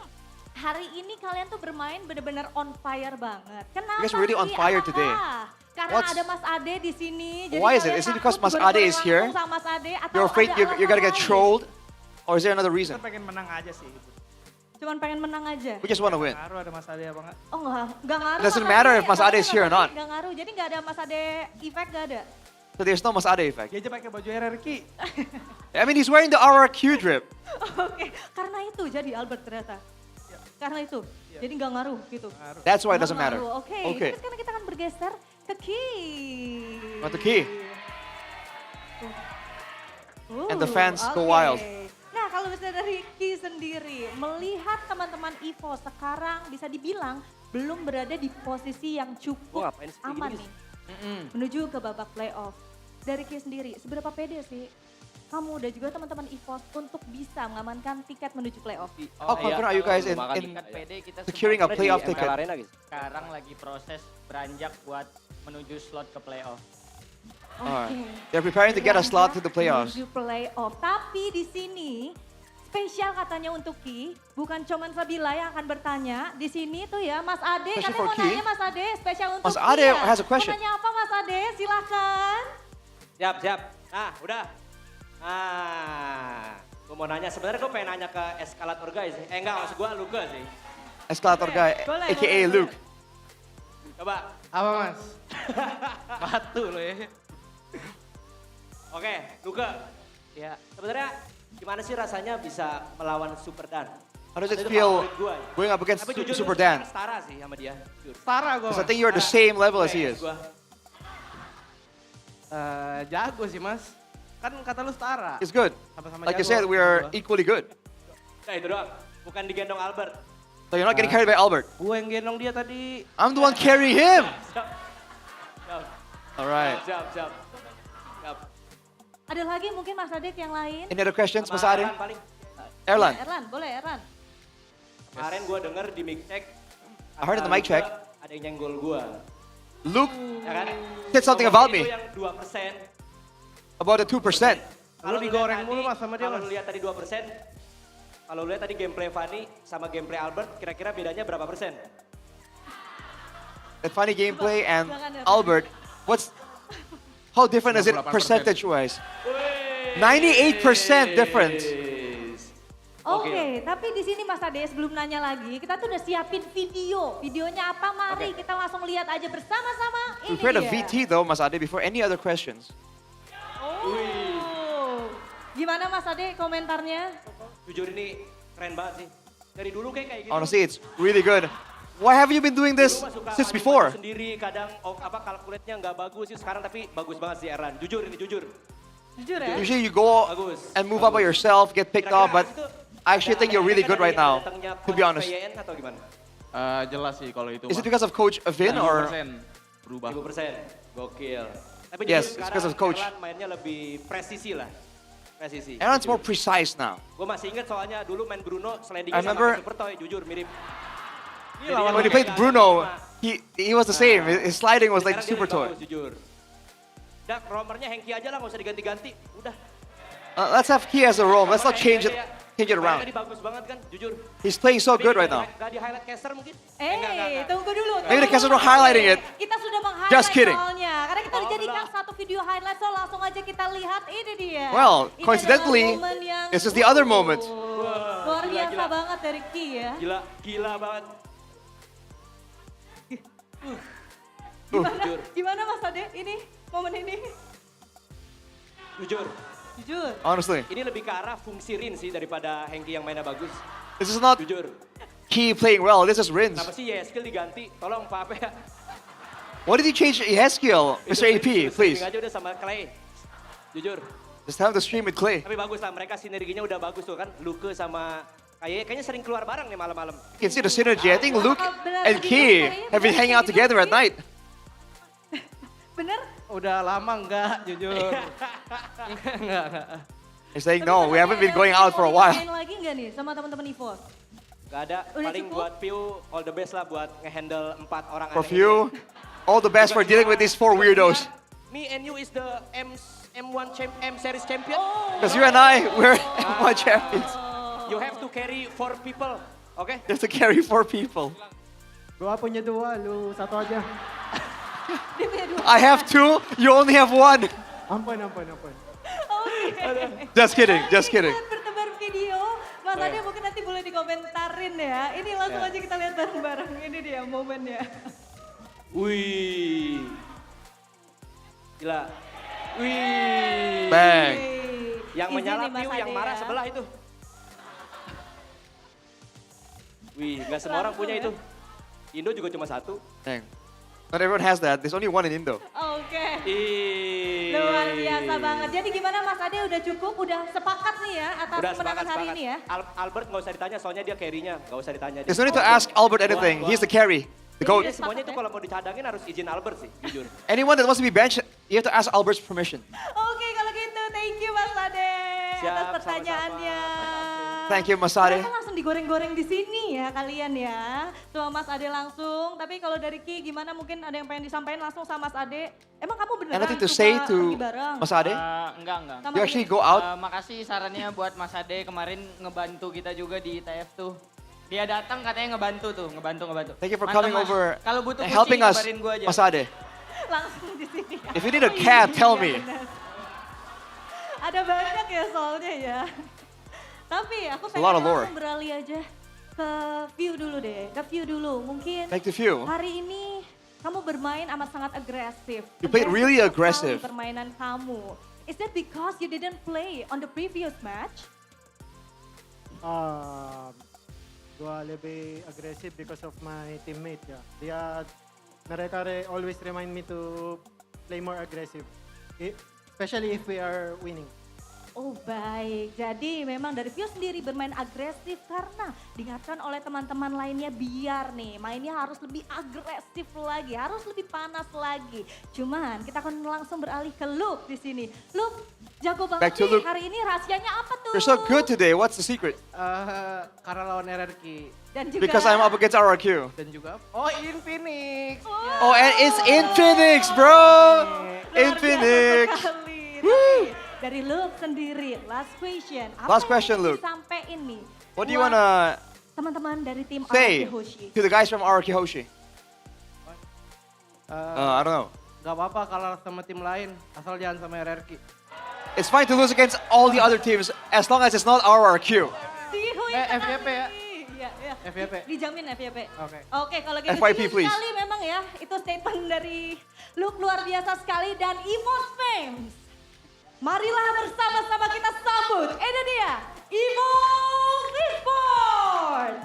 Speaker 6: hari ini kalian tuh bermain bener-bener on fire banget. Kenapa
Speaker 5: You guys are really on
Speaker 6: sih?
Speaker 5: fire
Speaker 6: Apakah?
Speaker 5: today.
Speaker 6: Karena
Speaker 5: What's-
Speaker 6: ada Mas Ade di sini. Jadi
Speaker 5: Why is it?
Speaker 6: kalian
Speaker 5: Is it because
Speaker 6: takut
Speaker 5: Mas Ade is
Speaker 6: bener-bener
Speaker 5: here?
Speaker 6: langsung sama Mas Ade, atau
Speaker 5: You're afraid
Speaker 6: ada
Speaker 5: you're gonna get
Speaker 6: alasan lain?
Speaker 5: trolled? Or is there another reason?
Speaker 14: Kita pengen menang aja sih.
Speaker 6: Cuman pengen menang aja.
Speaker 5: We just want to win.
Speaker 14: Ngaruh ada Mas Ade apa enggak?
Speaker 6: Oh enggak ngaruh.
Speaker 5: It doesn't matter if Mas Ade is here or not.
Speaker 6: Enggak ngaruh, jadi enggak ada Mas Ade effect, enggak ada.
Speaker 5: So there's no Mas Ade effect.
Speaker 14: Dia aja pakai baju RRQ.
Speaker 5: I mean, he's wearing the RRQ drip.
Speaker 6: Oke, karena itu jadi Albert ternyata. Karena itu, jadi nggak ngaruh gitu.
Speaker 5: That's why it doesn't
Speaker 6: Nggak
Speaker 5: matter.
Speaker 6: ngaruh. Oke,
Speaker 5: Okay.
Speaker 6: tapi sekarang kita akan bergeser ke Key.
Speaker 5: Want the key? And the fans go
Speaker 6: oke.
Speaker 5: wild.
Speaker 6: Nah, kalau misalnya dari Key sendiri, melihat teman-teman EVO sekarang bisa dibilang belum berada di posisi yang cukup aman nih. Menuju ke babak playoff. Dari Key sendiri, seberapa pede sih kamu dan juga teman-teman EVOS untuk bisa mengamankan tiket menuju playoff?
Speaker 5: How confident are you guys in securing a playoff ticket?
Speaker 12: Sekarang lagi proses beranjak buat menuju slot ke playoff.
Speaker 6: Oke.
Speaker 5: They're preparing to get a slot to the playoffs.
Speaker 6: Menuju playoff. Tapi di sini spesial katanya untuk Ki, bukan cuman Sabila yang akan bertanya. Di sini tuh ya Mas Ade,
Speaker 5: Question
Speaker 6: katanya
Speaker 5: for
Speaker 6: mau
Speaker 5: Ki.
Speaker 6: nanya Mas Ade, spesial untuk
Speaker 5: Mas
Speaker 6: Ki
Speaker 5: Ade
Speaker 6: ya.
Speaker 5: has a question.
Speaker 6: Mau nanya apa Mas Ade? Silahkan.
Speaker 12: Siap. Nah, udah. Nah, gue mau nanya. Sebenarnya gue pengen nanya ke eskalator guys. Enggak, maksud gue Luka sih.
Speaker 5: Escalator guy,
Speaker 6: Boleh,
Speaker 5: aka
Speaker 6: boleh,
Speaker 5: Luke.
Speaker 12: Coba.
Speaker 14: Apa Mas?
Speaker 12: Batu lo ya. Oke, Luka. Ya, sebenarnya gimana sih rasanya bisa melawan Super Dan?
Speaker 5: How does it
Speaker 12: Itu
Speaker 5: feel
Speaker 12: favorit gua ya.
Speaker 5: going up against
Speaker 12: Tapi jujur
Speaker 5: Super
Speaker 12: gua
Speaker 5: Dan?
Speaker 12: sekarang setara sih sama dia. Jujur.
Speaker 14: Setara gue.
Speaker 5: Because I think you're the same level as he is.
Speaker 12: Gua.
Speaker 14: Jago sih Mas. Kan kata lu setara.
Speaker 5: It's good.
Speaker 14: Sama-sama
Speaker 5: Like you
Speaker 14: jago.
Speaker 5: said, we are equally good.
Speaker 12: Nah itu doang, bukan digendong Albert.
Speaker 5: So you're not getting carried by Albert.
Speaker 14: Gue yang gendong dia tadi.
Speaker 5: I'm the one carrying him.
Speaker 12: Siap.
Speaker 5: All right.
Speaker 12: Siap.
Speaker 6: Ada lagi mungkin Mas Ade yang lain?
Speaker 5: Any other questions, Mas
Speaker 12: Sama
Speaker 5: Ade?
Speaker 12: Erlan paling.
Speaker 5: Erlan.
Speaker 6: Erlan, boleh Erlan.
Speaker 12: Kemarin gue denger di mic check.
Speaker 5: I heard in the mic check.
Speaker 12: Ada yang nyenggol gue.
Speaker 5: Luke
Speaker 12: Ya kan?
Speaker 5: said something about
Speaker 12: Itu
Speaker 5: me,
Speaker 12: yang 2%.
Speaker 5: about the 2%.
Speaker 12: Kalau
Speaker 14: Lu digoreng mulu Mas sama dia
Speaker 12: Kalau
Speaker 14: Mas.
Speaker 12: lu lihat tadi 2%. Kalau lu lihat tadi gameplay Fanny sama gameplay Albert, kira-kira bedanya berapa persen?
Speaker 5: That funny gameplay and
Speaker 6: Jangan ya,
Speaker 5: Albert, how different is it
Speaker 8: 98%.
Speaker 5: percentage-wise? 98% difference.
Speaker 6: Oke, tapi di sini Mas Ade sebelum nanya lagi, kita tuh udah siapin video. Videonya apa? Mari kita langsung lihat aja bersama-sama.
Speaker 5: We
Speaker 6: Ini
Speaker 5: prepared a
Speaker 6: dia.
Speaker 5: VT though, Mas Ade, before any other questions.
Speaker 6: Oh. Gimana Mas Ade komentarnya?
Speaker 12: Jujur ini keren banget sih. Dari dulu kayak gini.
Speaker 5: Honestly, it's really good.
Speaker 1: Why have you been doing this
Speaker 12: Dulu mah suka
Speaker 1: since
Speaker 12: adu
Speaker 1: before?
Speaker 12: sendiri, kadang kalkulatnya nggak bagus sih sekarang, tapi bagus banget sih Eran. Jujur ini jujur.
Speaker 6: Jujur ya?
Speaker 1: Usually you go and move up by yourself, get picked off, but I actually think you're really good right now, to be honest.
Speaker 12: Atau gimana?
Speaker 8: Jelas sih kalau itu.
Speaker 1: Is it because of Coach Vin or?
Speaker 12: 1000% berubah. 1000%. Gokil. Tapi
Speaker 1: Yes,
Speaker 12: jujur
Speaker 1: it's because of
Speaker 12: sekarang
Speaker 1: coach.
Speaker 12: Erlan mainnya lebih presisi lah. Presisi.
Speaker 1: Aaron's more precise now.
Speaker 12: Gue masih inget soalnya dulu main Bruno sliding
Speaker 1: I
Speaker 12: sama
Speaker 1: remember-
Speaker 12: Super Toy, jujur mirip.
Speaker 1: When he played Bruno, he was the same. His sliding was like super toy.
Speaker 12: Jujur. Udah, roamernya Hengki aja lah, nggak usah diganti-ganti. Udah.
Speaker 1: Let's have Key as a roam. Let's not change it
Speaker 12: Mainnya
Speaker 1: around.
Speaker 12: tadi bagus banget kan, jujur.
Speaker 1: He's playing so good right now.
Speaker 12: Gak di highlight caster mungkin?
Speaker 6: Tunggu dulu.
Speaker 1: Maybe the caster were highlighting it.
Speaker 6: Kita sudah meng-highlight
Speaker 1: Just kidding.
Speaker 6: soalnya. Karena kita dijadikan satu video highlight, so langsung aja kita lihat ini dia.
Speaker 1: Well,
Speaker 6: Ini
Speaker 1: coincidentally,
Speaker 6: adalah momen yang
Speaker 1: this is the other moment.
Speaker 6: luar biasa banget dari Ki ya.
Speaker 12: Gila banget.
Speaker 6: Gimana Mas Ade ini, momen ini?
Speaker 12: Jujur.
Speaker 1: Honestly,
Speaker 12: Ini lebih ke arah fungsi Rin sih daripada Hengki yang mainnya bagus.
Speaker 1: this is not
Speaker 12: Jujur.
Speaker 1: Key playing well. This is Rins.
Speaker 12: Kenapa sih Yeskill diganti? Tolong Pak Ape ya.
Speaker 1: What did he change Ezekiel, Mr. AP, please?
Speaker 12: Streaming aja udah sama Clay. Jujur.
Speaker 1: Just have the stream with Clay.
Speaker 12: Tapi bagus lah, mereka sinerginya udah bagus tuh kan. Luke sama kayaknya sering keluar bareng nih malam-malam.
Speaker 1: You can see the synergy. I think Luke and Key have been hanging out together at night.
Speaker 6: Bener?
Speaker 14: Udah lama enggak, jujur.
Speaker 12: Enggak.
Speaker 1: He's saying no, we haven't been going out for a while.
Speaker 6: Main lagi nggak nih sama teman-teman EVOS?
Speaker 12: Gak ada,
Speaker 6: Udah
Speaker 12: paling
Speaker 6: cukup?
Speaker 12: buat View all the best lah buat ngehandle 4 orang
Speaker 1: For
Speaker 12: aneh
Speaker 1: few, all the best for dealing with these 4 weirdos.
Speaker 12: Me and you is the M1 M series champion.
Speaker 1: Because you and I, we're M1 champions.
Speaker 12: You have to carry 4 people, okay?
Speaker 1: You have to carry 4 people.
Speaker 14: Gua punya 2, lu 1 aja.
Speaker 1: I have 2, you only have 1.
Speaker 14: Ampun.
Speaker 1: Just kidding, just kidding.
Speaker 6: Bertebar video, Mas Ade mungkin nanti boleh dikomentarin ya. Ini langsung aja kita lihat bareng-bareng. Ini dia momennya.
Speaker 12: Wih. Gila. Wih.
Speaker 1: Bang.
Speaker 12: Yang
Speaker 6: Izin
Speaker 12: menyala
Speaker 6: nih, Mas
Speaker 12: View, yang
Speaker 6: Ade
Speaker 12: marah
Speaker 6: ya.
Speaker 12: sebelah itu. Wih, gak semua orang punya itu. Indo juga cuma 1.
Speaker 1: Dang. Not everyone has that. There's only 1 in Indo.
Speaker 6: Oke. Luar biasa banget. Jadi gimana Mas Ade udah cukup? Udah sepakat nih ya atas
Speaker 12: Udah
Speaker 6: kemenangan
Speaker 12: sepakat.
Speaker 6: hari ini ya?
Speaker 12: Albert gak usah ditanya, soalnya dia carry-nya. Gak usah ditanya.
Speaker 1: There's no need to ask Albert anything. He's the carry, the coach.
Speaker 12: Iya, semuanya itu kalau mau dicadangin harus izin Albert sih, jujur.
Speaker 1: Anyone that wants to be benched, you have to ask Albert's permission.
Speaker 6: Oke kalau gitu, thank you Mas Ade atas pertanyaannya.
Speaker 1: Thank you, Mas Ade.
Speaker 6: Mereka langsung digoreng-goreng di sini ya kalian ya. Sama Mas Ade langsung. Tapi kalau dari Ki gimana mungkin ada yang pengen disampaikan langsung sama Mas Ade. Emang kamu beneran
Speaker 1: Anything to
Speaker 6: suka
Speaker 1: say
Speaker 6: pergi
Speaker 1: to
Speaker 6: bareng?
Speaker 1: Mas Ade?
Speaker 11: Enggak.
Speaker 6: Sama
Speaker 1: You actually
Speaker 6: ini.
Speaker 1: go out?
Speaker 11: Makasih sarannya buat Mas Ade kemarin ngebantu kita juga di TF tuh. Dia datang katanya ngebantu.
Speaker 1: Thank you for
Speaker 11: Mantap,
Speaker 1: coming
Speaker 11: Mas.
Speaker 1: over
Speaker 11: Kalau butuh
Speaker 1: and
Speaker 11: kucing,
Speaker 1: helping us,
Speaker 11: kabarin gua aja.
Speaker 1: Mas Ade.
Speaker 6: Langsung di sini.
Speaker 1: If you need a cat, tell me.
Speaker 6: Ada banyak ya soalnya ya. Tapi aku
Speaker 1: It's a lot
Speaker 6: pengen
Speaker 1: of lore.
Speaker 6: langsung beralih aja ke View dulu deh. Ke View dulu. Mungkin
Speaker 1: Back to View.
Speaker 6: hari ini kamu bermain amat sangat agresif.
Speaker 1: You played really aggressive.
Speaker 6: sekali permainan kamu. Is that because you didn't play on the previous match?
Speaker 14: Gua lebih agresif because of my teammate ya. Mereka always remind me to play more aggressive. Especially if we are winning.
Speaker 6: Oh baik, jadi memang dari View sendiri bermain agresif karena diingatkan oleh teman-teman lainnya biar nih mainnya harus lebih agresif lagi, harus lebih panas lagi. Cuman kita akan langsung beralih ke Luke di sini. Luke, jago
Speaker 1: Back
Speaker 6: banget
Speaker 1: to
Speaker 6: nih
Speaker 1: Luke.
Speaker 6: hari ini rahasianya apa tuh?
Speaker 1: You're so good today. What's the secret?
Speaker 14: Karena lawan RRQ.
Speaker 6: Dan juga
Speaker 1: Because I'm up against RRQ.
Speaker 14: Dan juga Infinix.
Speaker 1: Oh, and it's Infinix, bro. Infinix.
Speaker 6: Woo! Dari Luke sendiri, last question. Apa
Speaker 1: Last question,
Speaker 6: yang
Speaker 1: Luke.
Speaker 6: disampein nih?
Speaker 1: What do you
Speaker 6: buat
Speaker 1: wanna
Speaker 6: teman-teman dari tim
Speaker 1: say
Speaker 6: RRQ Hoshi?
Speaker 1: to the guys from RRQ Hoshi? I don't know.
Speaker 14: Gak apa-apa kalah sama tim lain, asal jangan sama RRQ.
Speaker 1: It's fine to lose against all the other teams as long as it's not RRQ.
Speaker 14: FYP ya.
Speaker 6: Iya.
Speaker 14: FYP.
Speaker 6: Dijamin FYP.
Speaker 14: Oke.
Speaker 6: Oke, kalau gitu
Speaker 1: FYP,
Speaker 6: tinggi
Speaker 1: please.
Speaker 6: sekali memang ya. Itu statement dari Luke luar biasa sekali dan EVOS Fames. Marilah bersama-sama kita sambut. Ini dia, EVOS Esports.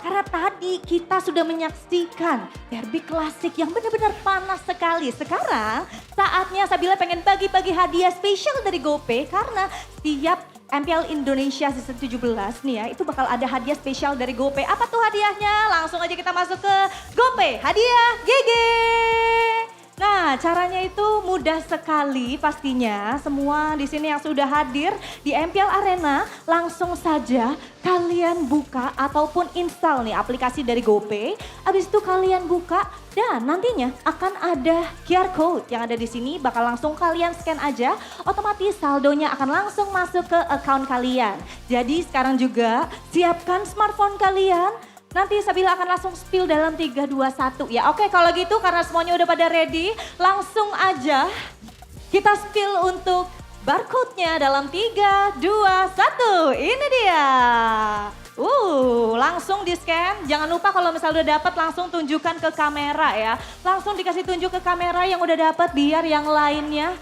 Speaker 6: Karena tadi kita sudah menyaksikan derby klasik yang benar-benar panas sekali. Sekarang saatnya Sabila pengen bagi-bagi hadiah spesial dari GoPay karena setiap MPL Indonesia Season 17 nih ya, itu bakal ada hadiah spesial dari GoPay. Apa tuh hadiahnya? Langsung aja kita masuk ke GoPay, hadiah GG. Nah, caranya itu mudah sekali pastinya. Semua di sini yang sudah hadir di MPL Arena, langsung saja kalian buka ataupun install nih aplikasi dari GoPay. Habis itu kalian buka dan nantinya akan ada QR code yang ada di sini, bakal langsung kalian scan aja, otomatis saldonya akan langsung masuk ke account kalian. Jadi sekarang juga siapkan smartphone kalian. Nanti Sabila akan langsung spill dalam 3, 2, 1 ya. Oke, kalau gitu karena semuanya udah pada ready, langsung aja kita spill untuk barcode-nya dalam 3, 2, 1. Ini dia. Langsung di scan. Jangan lupa kalau misalnya udah dapat langsung tunjukkan ke kamera ya. Langsung dikasih tunjuk ke kamera yang udah dapat biar yang lainnya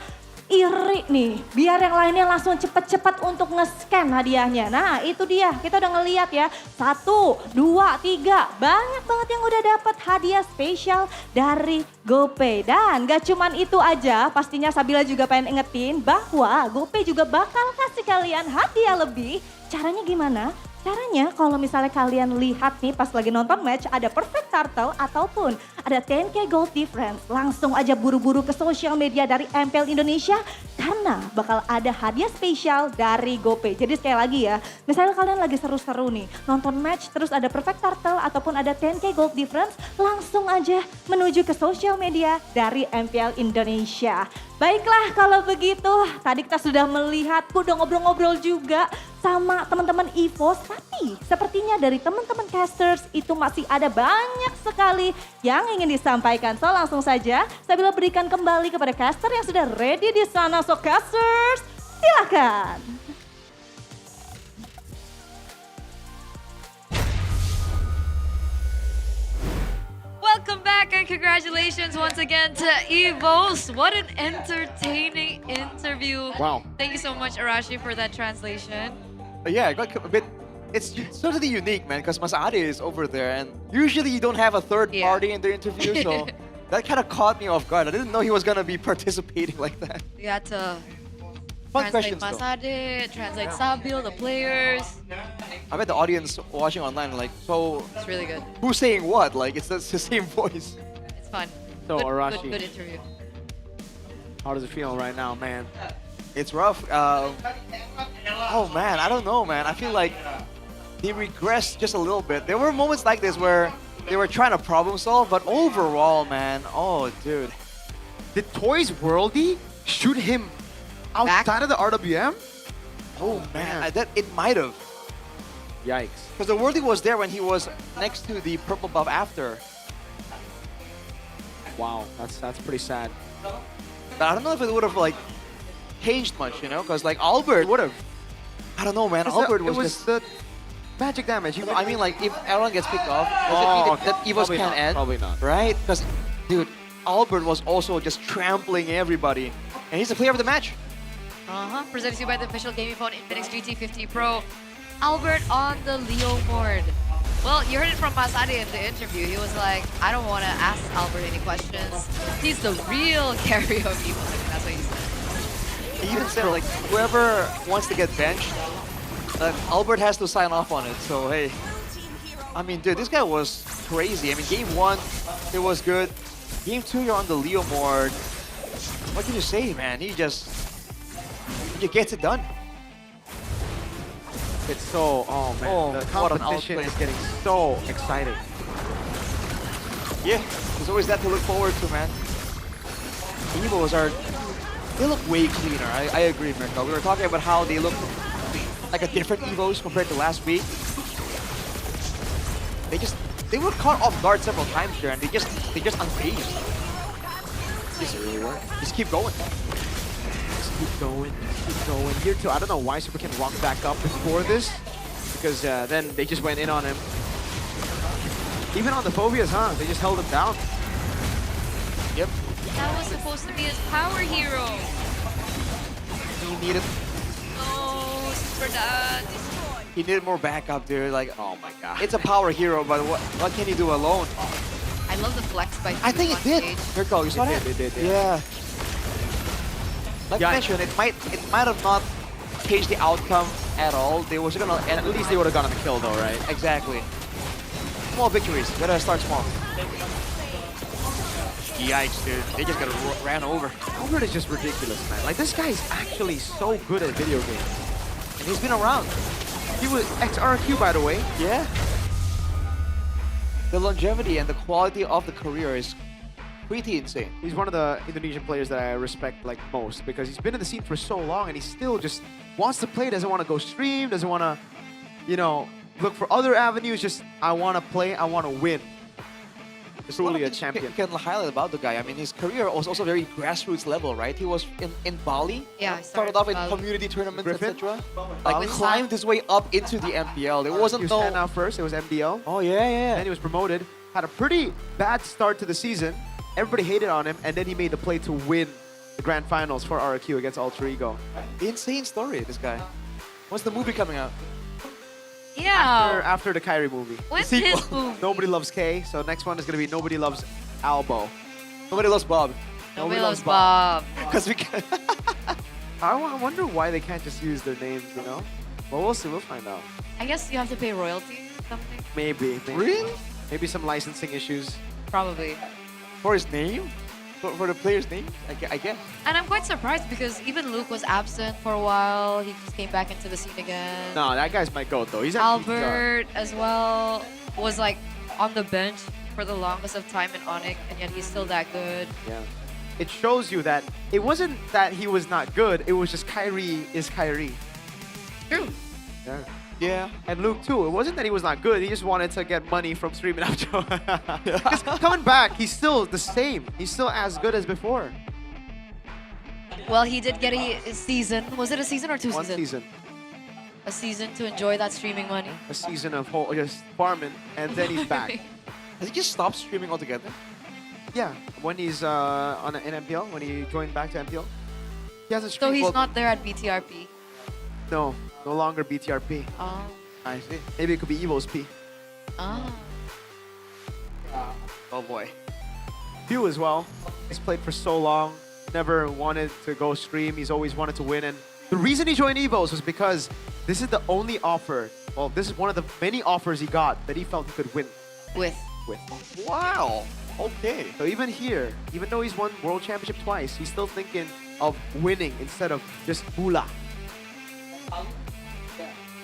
Speaker 6: iri nih, biar yang lainnya langsung cepet-cepet untuk nge-scan hadiahnya. Nah itu dia, kita udah ngeliat ya. 1, 2, 3, banyak banget yang udah dapat hadiah spesial dari GoPay. Dan gak cuman itu aja, pastinya Sabila juga pengen ingetin bahwa GoPay juga bakal kasih kalian hadiah lebih. Caranya gimana? Caranya kalau misalnya kalian lihat nih pas lagi nonton match ada perfect turtle ataupun ada 10k gold difference. Langsung aja buru-buru ke sosial media dari MPL Indonesia karena bakal ada hadiah spesial dari GoPay. Jadi sekali lagi ya, misalnya kalian lagi seru-seru nih nonton match terus ada perfect turtle ataupun ada 10k gold difference, langsung aja menuju ke sosial media dari MPL Indonesia. Baiklah kalau begitu, tadi kita sudah melihat, udah ngobrol-ngobrol juga sama teman-teman EVOS. Tapi sepertinya dari teman-teman casters itu masih ada banyak sekali yang ingin disampaikan. So langsung saja Sabila berikan kembali kepada caster yang sudah ready di sana. So casters, silakan.
Speaker 2: Welcome back and congratulations once again to EVOS. What an entertaining interview.
Speaker 5: Wow.
Speaker 2: Thank you so much, Arashi, for that translation.
Speaker 5: Yeah, I got a bit. It's totally unique, man, because Masade is over there, and usually you don't have a third party in the interview, so that kind of caught me off guard. I didn't know he was gonna be participating like that.
Speaker 2: You had to
Speaker 5: Fun
Speaker 2: translate
Speaker 5: questions, though.
Speaker 2: Masade, translate Sabil, the players.
Speaker 5: I bet the audience watching online are like, so
Speaker 2: It's really good.
Speaker 5: who's saying what? Like, it's the same voice.
Speaker 2: It's fun.
Speaker 9: So,
Speaker 2: good,
Speaker 9: Arashi.
Speaker 2: good interview.
Speaker 9: How does it feel right now, man?
Speaker 5: It's rough. Oh man, I don't know, man. I feel like they regressed just a little bit. There were moments like this where they were trying to problem solve, but overall, man, oh dude.
Speaker 9: Did Toys Worldy shoot him outside of the RWM?
Speaker 5: Oh man, it might have.
Speaker 9: Yikes.
Speaker 5: Because the Worldy was there when he was next to the purple buff after.
Speaker 9: Wow, that's pretty sad.
Speaker 5: But I don't know if it would have like changed much, you know? Because like Albert would have. I don't know, man. Albert was just
Speaker 9: the magic damage.
Speaker 5: I mean, like if everyone gets picked off, does
Speaker 9: Oh,
Speaker 5: it mean
Speaker 9: okay.
Speaker 5: that EVOS
Speaker 9: Probably
Speaker 5: can't
Speaker 9: not,
Speaker 5: end?
Speaker 9: probably not.
Speaker 5: Right? Because, dude, Albert was also just trampling everybody, and he's the player of the match.
Speaker 2: Presented to you by the official gaming phone Infinix GT50 Pro. Albert on the Leo board. Well, you heard it from Masade in the interview. He was like, I don't want to ask Albert any questions. He's the real carry of EVOS. That's what he said.
Speaker 5: He even said, like, whoever wants to get benched, Albert has to sign off on it. So, hey. I mean, dude, this guy was crazy. I mean, game 1, it was good. Game 2, you're on the Leo board. What can you say, man? He gets it done.
Speaker 9: It's so, oh man,
Speaker 5: Oh,
Speaker 9: the
Speaker 5: what an
Speaker 9: competition
Speaker 5: outplay.
Speaker 9: is getting so exciting.
Speaker 5: Yeah, there's always that to look forward to, man. Evos they look way cleaner. I agree, Mirko. We were talking about how they look like a different Evos compared to last week. They were caught off guard several times here, and they just unfazed. Just really work. Just keep going.
Speaker 9: Keep going, keep going. Year 2, I don't know why Super can walk back up before this, because then they just went in on him. Even on the phobias, huh? They just held him down.
Speaker 5: Yep.
Speaker 2: That was supposed to be his power hero.
Speaker 5: He needed.
Speaker 2: No, Super Dad.
Speaker 1: He needed more backup, dude. Like,
Speaker 9: Oh my god.
Speaker 1: it's a power hero, but what can he do alone?
Speaker 2: I love the flex by
Speaker 1: I think it did.
Speaker 2: stage.
Speaker 1: Mirko, you saw that?
Speaker 9: It did,
Speaker 1: Yeah. Like
Speaker 9: Yeah.
Speaker 1: I mentioned, it might have not changed the outcome at all. They was gonna
Speaker 9: At least they would have gotten the kill though, right?
Speaker 1: exactly. Small victories. Gotta start small. Yikes, dude. They just got ran over.
Speaker 9: Albert is just ridiculous, man. Like, this guy is actually so good at video games.
Speaker 1: And he's been around.
Speaker 9: He was ex-RQ, by the way.
Speaker 1: Yeah. The longevity and the quality of the career is pretty insane.
Speaker 9: He's one of the Indonesian players that I respect like most because he's been in the scene for so long and he still just wants to play, doesn't want to go stream, doesn't want to, you know, look for other avenues. Just, I want to play, I want to win. Truly a champion.
Speaker 1: You can highlight about the guy. I mean, his career was also very grassroots level, right? He was in Bali.
Speaker 2: Yeah, I
Speaker 1: started off in
Speaker 2: Bali.
Speaker 1: community tournaments,
Speaker 9: Griffin?
Speaker 1: etc. Like
Speaker 2: With
Speaker 1: climbed his way up into the MPL. There wasn't
Speaker 9: He was
Speaker 1: no.
Speaker 9: stand out first, it was MDL.
Speaker 1: Oh yeah.
Speaker 9: Then he was promoted, had a pretty bad start to the season. Everybody hated on him, and then he made the play to win the grand finals for RQ against Alter Ego.
Speaker 1: Insane story, this guy. When's the movie coming out?
Speaker 2: Yeah.
Speaker 9: After the Kyrie movie.
Speaker 2: When's
Speaker 9: The sequel.
Speaker 2: his movie?
Speaker 9: Nobody Loves K, so next one is going to be Nobody Loves Albo.
Speaker 1: Nobody loves Bob.
Speaker 2: Nobody loves Bob.
Speaker 1: Because we can.
Speaker 9: I wonder why they can't just use their names, you know? Well, we'll see. We'll find out.
Speaker 2: I guess you have to pay royalty or something.
Speaker 9: Maybe.
Speaker 1: Really?
Speaker 9: Maybe some licensing issues.
Speaker 2: Probably.
Speaker 1: For his name? For the player's name? I guess.
Speaker 2: And I'm quite surprised because even Luke was absent for a while. He just came back into the scene again.
Speaker 9: No, that guy's my goat, though. He's actually
Speaker 2: Albert as well was like on the bench for the longest of time in Onyx, and yet he's still that good.
Speaker 9: Yeah. It shows you that it wasn't that he was not good. It was just Kyrie is Kyrie.
Speaker 2: True.
Speaker 9: Yeah.
Speaker 1: Yeah.
Speaker 9: And Luke, too. It wasn't that he was not good. He just wanted to get money from streaming out. Because coming back, he's still the same. He's still as good as before.
Speaker 2: Well, he did get a season. Was it a season or two
Speaker 9: One
Speaker 2: seasons?
Speaker 9: season.
Speaker 2: A season to enjoy that streaming money.
Speaker 9: A season of just farming, and then he's back.
Speaker 1: Has he just stopped streaming altogether?
Speaker 9: Yeah, when he's in MPL, when he joined back to MPL. He hasn't
Speaker 2: So
Speaker 9: streamed.
Speaker 2: he's
Speaker 9: well,
Speaker 2: not there at BTRP.
Speaker 9: No, no longer BTRP.
Speaker 2: Oh.
Speaker 1: I see.
Speaker 9: Maybe it could be Evo's P.
Speaker 2: Oh.
Speaker 1: Oh boy.
Speaker 9: Pew as well. He's played for so long. Never wanted to go stream. He's always wanted to win. And the reason he joined Evos was because this is the only offer. Well, this is one of the many offers he got that he felt he could win
Speaker 2: With.
Speaker 9: with.
Speaker 1: Wow. Okay.
Speaker 9: So even here, even though he's won World Championship twice, he's still thinking of winning instead of just hula.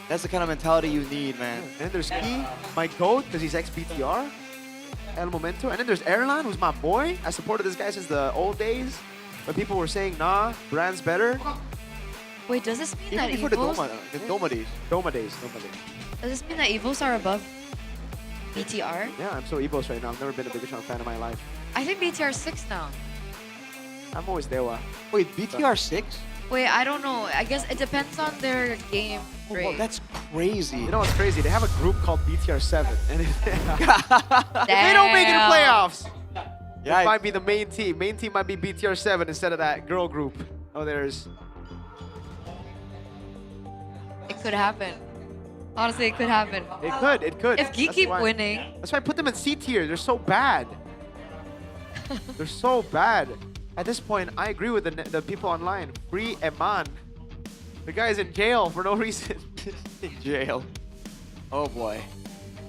Speaker 1: That's the kind of mentality you need, man.
Speaker 9: And there's Key, my GOAT, because he's ex-BTR. El Momento. And then there's Erlan, who's my boy. I supported this guy since the old days. When people were saying, nah, Brand's better.
Speaker 2: Wait, does this mean
Speaker 1: Even
Speaker 2: that
Speaker 1: before the
Speaker 2: Evos?
Speaker 1: Doma days.
Speaker 9: Doma days.
Speaker 2: Does this mean that Evos are above BTR?
Speaker 9: Yeah, I'm so Evos right now. I've never been a Bigatron fan in my life.
Speaker 2: I think BTR 6 now.
Speaker 9: I'm always Dewa.
Speaker 1: Wait, BTR 6?
Speaker 2: Wait, I don't know. I guess it depends on their game
Speaker 1: Oh,
Speaker 2: rate.
Speaker 1: wow, that's crazy.
Speaker 9: You know what's crazy? They have a group called BTR 7. And if they don't make it to
Speaker 2: Damn.
Speaker 9: playoffs,
Speaker 1: Yeah,
Speaker 9: it might be the main team. Main team might be BTR 7 instead of that girl group. Oh, there's...
Speaker 2: It could happen. Honestly, it could happen.
Speaker 9: It could, it could.
Speaker 2: If Geek
Speaker 9: That's
Speaker 2: keep
Speaker 9: why-
Speaker 2: winning.
Speaker 9: That's why I put them in C tier. They're so bad. They're so bad. At this point, I agree with the people online. Free Eman. The guy's in jail for no reason.
Speaker 1: in jail. Oh boy.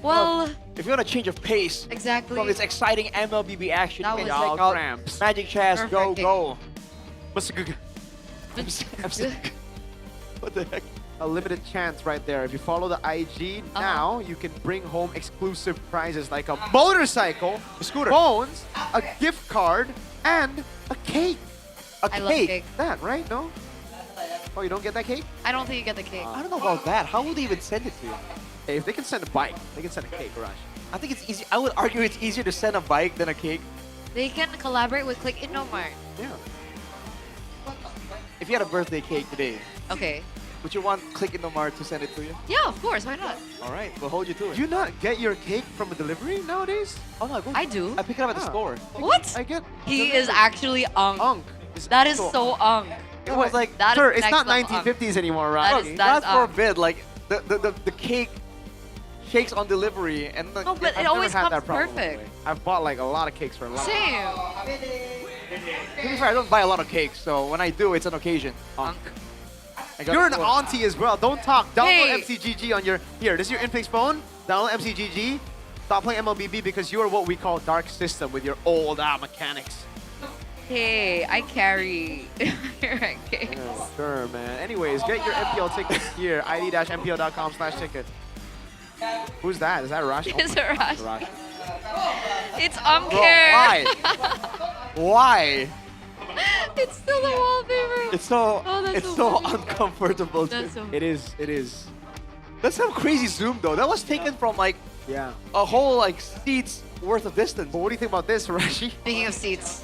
Speaker 2: Well,
Speaker 1: if you want a change of pace
Speaker 2: exactly.
Speaker 1: from this exciting MLBB action,
Speaker 2: That
Speaker 1: you can
Speaker 2: was
Speaker 1: check
Speaker 2: like
Speaker 1: out
Speaker 9: cramps.
Speaker 1: Magic Chess. Go,
Speaker 2: Perfect.
Speaker 1: go.
Speaker 9: What
Speaker 1: What the heck?
Speaker 9: A limited chance right there. If you follow the IG now, you can bring home exclusive prizes like a motorcycle,
Speaker 1: A scooter.
Speaker 9: phones, a gift card, and a cake.
Speaker 2: I love cake.
Speaker 9: That, right? No? Oh, you don't get that cake?
Speaker 2: I don't think you get the cake.
Speaker 1: I don't know about that. How would they even send it to you?
Speaker 9: Hey, if they can send a bike, they can send a cake, Raj.
Speaker 1: I think it's easy. I would argue it's easier to send a bike than a cake.
Speaker 2: They can collaborate with Click Innomart.
Speaker 9: Yeah.
Speaker 1: If you had a birthday cake today,
Speaker 2: Okay.
Speaker 1: would you want Click Innomart to send it to you?
Speaker 2: Yeah, of course. Why not?
Speaker 1: All right, we'll hold you to it.
Speaker 9: Do you not get your cake from a delivery nowadays?
Speaker 1: Oh no,
Speaker 2: I do.
Speaker 1: I pick it up at the
Speaker 9: Ah.
Speaker 1: store.
Speaker 2: What?
Speaker 9: I get.
Speaker 2: He is actually unk.
Speaker 9: Unk.
Speaker 2: That is so unk.
Speaker 1: It was like,
Speaker 2: That is
Speaker 9: Sir, it's
Speaker 2: next
Speaker 9: not
Speaker 2: level unk.
Speaker 9: 1950s anymore, right?
Speaker 2: That is
Speaker 1: God
Speaker 2: unk.
Speaker 1: forbid, like the cake shakes on delivery, and
Speaker 2: No, but
Speaker 9: I've
Speaker 2: it always
Speaker 9: never had
Speaker 2: comes
Speaker 9: that problem,
Speaker 2: perfect.
Speaker 9: by the way. I've bought like a lot of cakes for a lot.
Speaker 2: Same.
Speaker 1: To be fair, I don't buy a lot of cakes, so when I do, it's an occasion. I got
Speaker 9: You're an
Speaker 1: four.
Speaker 9: auntie as well. Don't talk. Download
Speaker 2: Hey.
Speaker 9: MCGG on your This is your Infinix phone. Download MCGG. Stop playing MLBB because you are what we call dark system with your old mechanics.
Speaker 2: Hey, I carry rankings.
Speaker 9: Yeah, sure, man. Anyways, get your MPL tickets here. id-mpl.com/ticket. Who's that? Is that Rush?
Speaker 2: It's
Speaker 9: my
Speaker 2: a
Speaker 9: God,
Speaker 2: Rush.
Speaker 9: Rush.
Speaker 2: It's
Speaker 1: Bro,
Speaker 2: Umcare.
Speaker 1: why? Why?
Speaker 2: It's still the wallpaper.
Speaker 1: It's so
Speaker 2: Oh, that's
Speaker 1: it's
Speaker 2: so
Speaker 1: so
Speaker 2: funny.
Speaker 1: uncomfortable.
Speaker 2: That's so
Speaker 9: It is. It is.
Speaker 1: That's some crazy zoom though. That was taken from like
Speaker 9: Yeah.
Speaker 1: a whole like seats worth of distance.
Speaker 9: But what do you think about this, Rashi?
Speaker 2: Speaking of seats.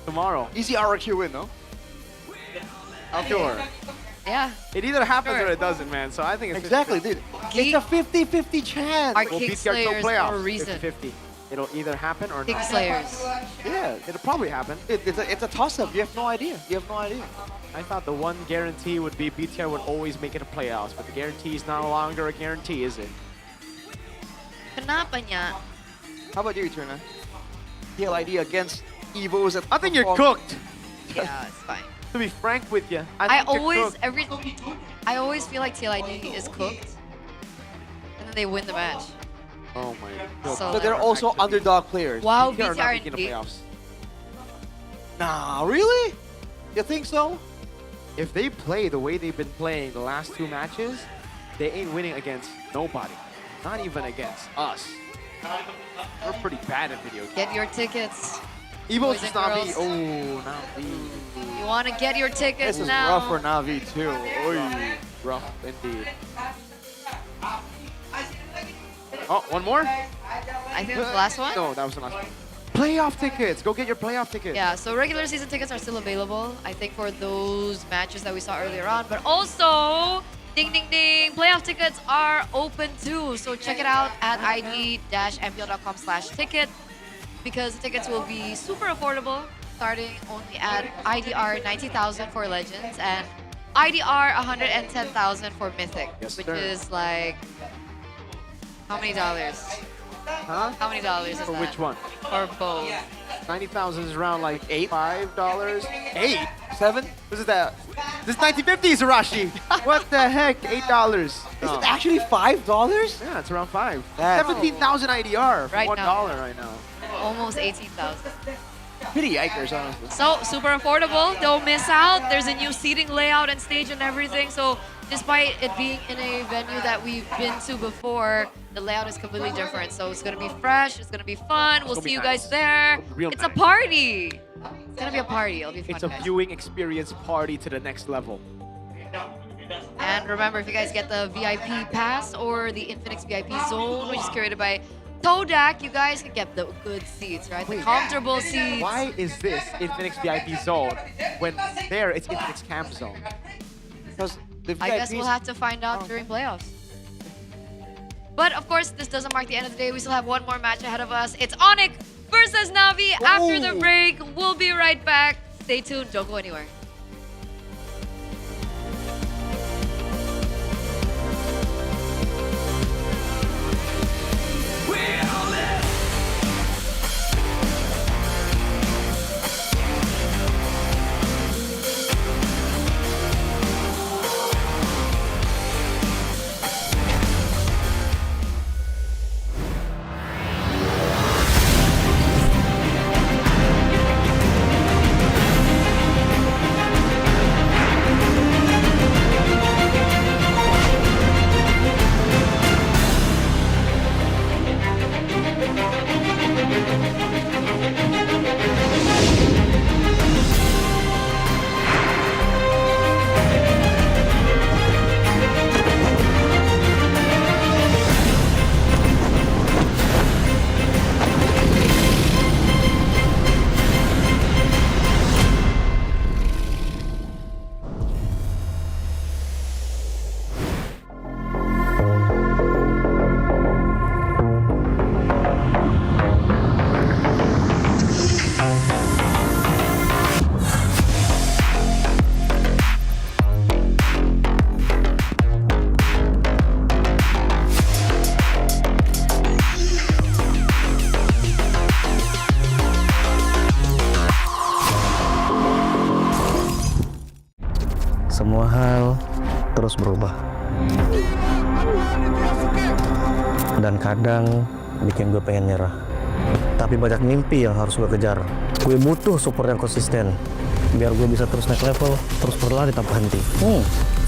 Speaker 9: Tomorrow.
Speaker 1: Easy RQ win, no?
Speaker 9: Sure.
Speaker 2: Yeah.
Speaker 9: It either happens
Speaker 2: Sure.
Speaker 9: or it doesn't, man. So I think it's
Speaker 1: Exactly, dude. It's a 50-50 chance.
Speaker 2: Our
Speaker 9: We'll
Speaker 2: King
Speaker 9: beat the Arcade
Speaker 2: Slayers for a
Speaker 9: playoffs.
Speaker 2: reason.
Speaker 9: 50-50. It'll either happen or
Speaker 2: King
Speaker 9: not.
Speaker 2: Slayers.
Speaker 9: Yeah, it'll probably happen.
Speaker 1: It's a toss-up. You have no idea. You have no idea.
Speaker 9: I thought the one guarantee would be BTR would always make it to playoffs, but the guarantee is no longer a guarantee, is it?
Speaker 2: Kenapa nya?
Speaker 1: How about you, Turner? TLID against Evos.
Speaker 9: I think you're cooked.
Speaker 2: Yeah, it's fine.
Speaker 9: To be frank with you,
Speaker 2: I
Speaker 9: think you're
Speaker 2: always
Speaker 9: cooked.
Speaker 2: I always feel like TLID is cooked, and then they win the match.
Speaker 9: Oh my God.
Speaker 2: So
Speaker 1: But they're also underdog players.
Speaker 2: Wow,
Speaker 9: BTR are not
Speaker 2: BTR
Speaker 9: making the
Speaker 2: and
Speaker 9: playoffs.
Speaker 1: Nah, really? You think so?
Speaker 9: If they play the way they've been playing the last two matches, they ain't winning against nobody. Not even against us. We're pretty bad at video games.
Speaker 2: Get your tickets.
Speaker 9: Evo's
Speaker 2: boys
Speaker 9: just
Speaker 2: and
Speaker 9: not
Speaker 2: girls.
Speaker 9: me. Oh, Navi.
Speaker 2: You want to get your tickets
Speaker 1: This is
Speaker 2: now?
Speaker 1: rough for Navi too. Oy.
Speaker 9: Rough indeed. Oh, one more?
Speaker 2: I think it's the last one.
Speaker 9: No, that was the last one. Playoff tickets. Go get your playoff tickets.
Speaker 2: Yeah, so regular season tickets are still available, I think, for those matches that we saw earlier on. But also, ding, ding, ding, playoff tickets are open too. So check it out at id-mpl.com/ticket because the tickets will be super affordable, starting only at IDR 90,000 for Legends and IDR 110,000 for Mythic,
Speaker 9: Yes,
Speaker 2: which
Speaker 9: sir.
Speaker 2: is like, how many dollars?
Speaker 9: Huh?
Speaker 2: How many dollars is
Speaker 9: For
Speaker 2: that?
Speaker 9: which one?
Speaker 2: For both.
Speaker 9: 90,000 is around like $5. 8?
Speaker 1: 7?
Speaker 9: This is that. This is 1950s, Arashi. What the heck? $8.
Speaker 1: Is it actually $5?
Speaker 9: Yeah, it's around 5.
Speaker 1: That's
Speaker 9: 17,000 IDR for
Speaker 2: Right
Speaker 9: $1
Speaker 2: now.
Speaker 9: right now.
Speaker 2: Almost 18,000.
Speaker 1: Pretty yikers, honestly.
Speaker 2: So, super affordable. Don't miss out. There's a new seating layout and stage and everything. So, despite it being in a venue that we've been to before, the layout is completely different. So, it's going to be fresh. It's going to be fun. We'll
Speaker 9: gonna
Speaker 2: see
Speaker 9: be
Speaker 2: you
Speaker 9: nice.
Speaker 2: guys there.
Speaker 9: Real
Speaker 2: It's a
Speaker 9: nice.
Speaker 2: party. It's going to be a party. It'll be fun,
Speaker 9: It's a
Speaker 2: guys.
Speaker 9: viewing experience party to the next level.
Speaker 2: And remember, if you guys get the VIP pass or the Infinix VIP zone, which is curated by Todak, you guys can get the good seats, right? The comfortable seats.
Speaker 9: Why is this Infinix VIP zone when there it's Infinix Camp Zone?
Speaker 1: Because the
Speaker 2: I guess we'll
Speaker 1: VIPs
Speaker 2: have to find out during playoffs. But of course, this doesn't mark the end of the day. We still have one more match ahead of us. It's Onyx versus Navi. After the break, we'll be right back. Stay tuned. Don't go anywhere.
Speaker 17: terus berubah. Dan kadang bikin gue pengen nyerah. Tapi banyak mimpi yang harus gue kejar. Gue butuh support yang konsisten biar gue bisa terus naik level, terus berlari tanpa henti.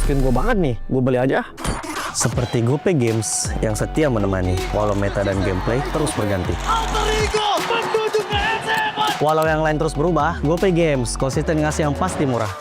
Speaker 17: Skin gue banget nih, gue beli aja. Seperti GoPay Games yang setia menemani walau meta dan gameplay terus berganti. Walau yang lain terus berubah, GoPay Games konsisten ngasih yang pasti murah.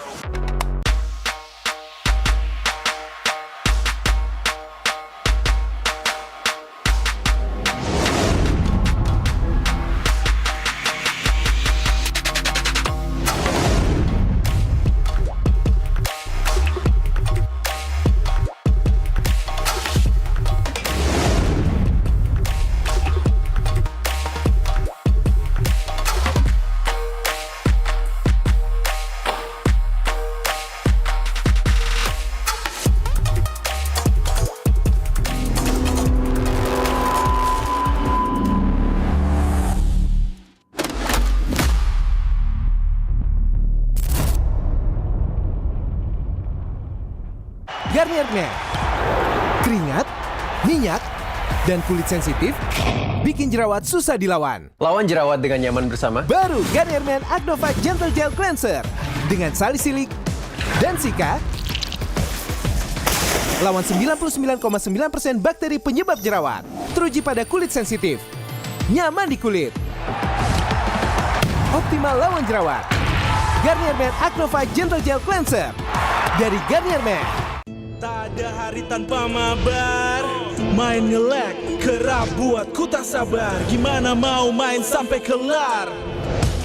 Speaker 10: Garnier Men. Keringat, minyak, dan kulit sensitif bikin jerawat susah dilawan.
Speaker 23: Lawan jerawat dengan nyaman bersama.
Speaker 10: Baru Garnier Men Acno Fight Gentle Gel Cleanser dengan salisilik dan sika. Lawan 99,9% bakteri penyebab jerawat. Teruji pada kulit sensitif. Nyaman di kulit. Optimal lawan jerawat. Garnier Men Acno Fight Gentle Gel Cleanser dari Garnier Men.
Speaker 18: Tak ada hari tanpa mabar. Main nge-lag, kerap buatku tak sabar. Gimana mau main sampai kelar?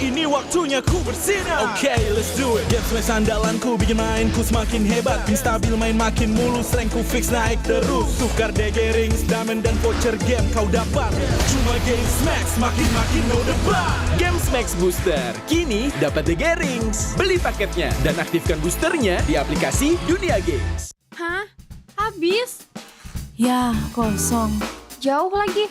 Speaker 18: Ini waktunya ku bersinar. Okay, let's do it. Game smash andalanku bikin mainku semakin hebat. Pin stabil main makin mulus, rankku fix naik terus. Tukar DG rings, diamond dan voucher game kau dapat. Cuma game smash makin no debat.
Speaker 19: Games Max Booster, kini dapat DG Rings. Beli paketnya dan aktifkan boosternya di aplikasi Dunia Games.
Speaker 21: Hah? Habis? Ya, kosong. Jauh lagi.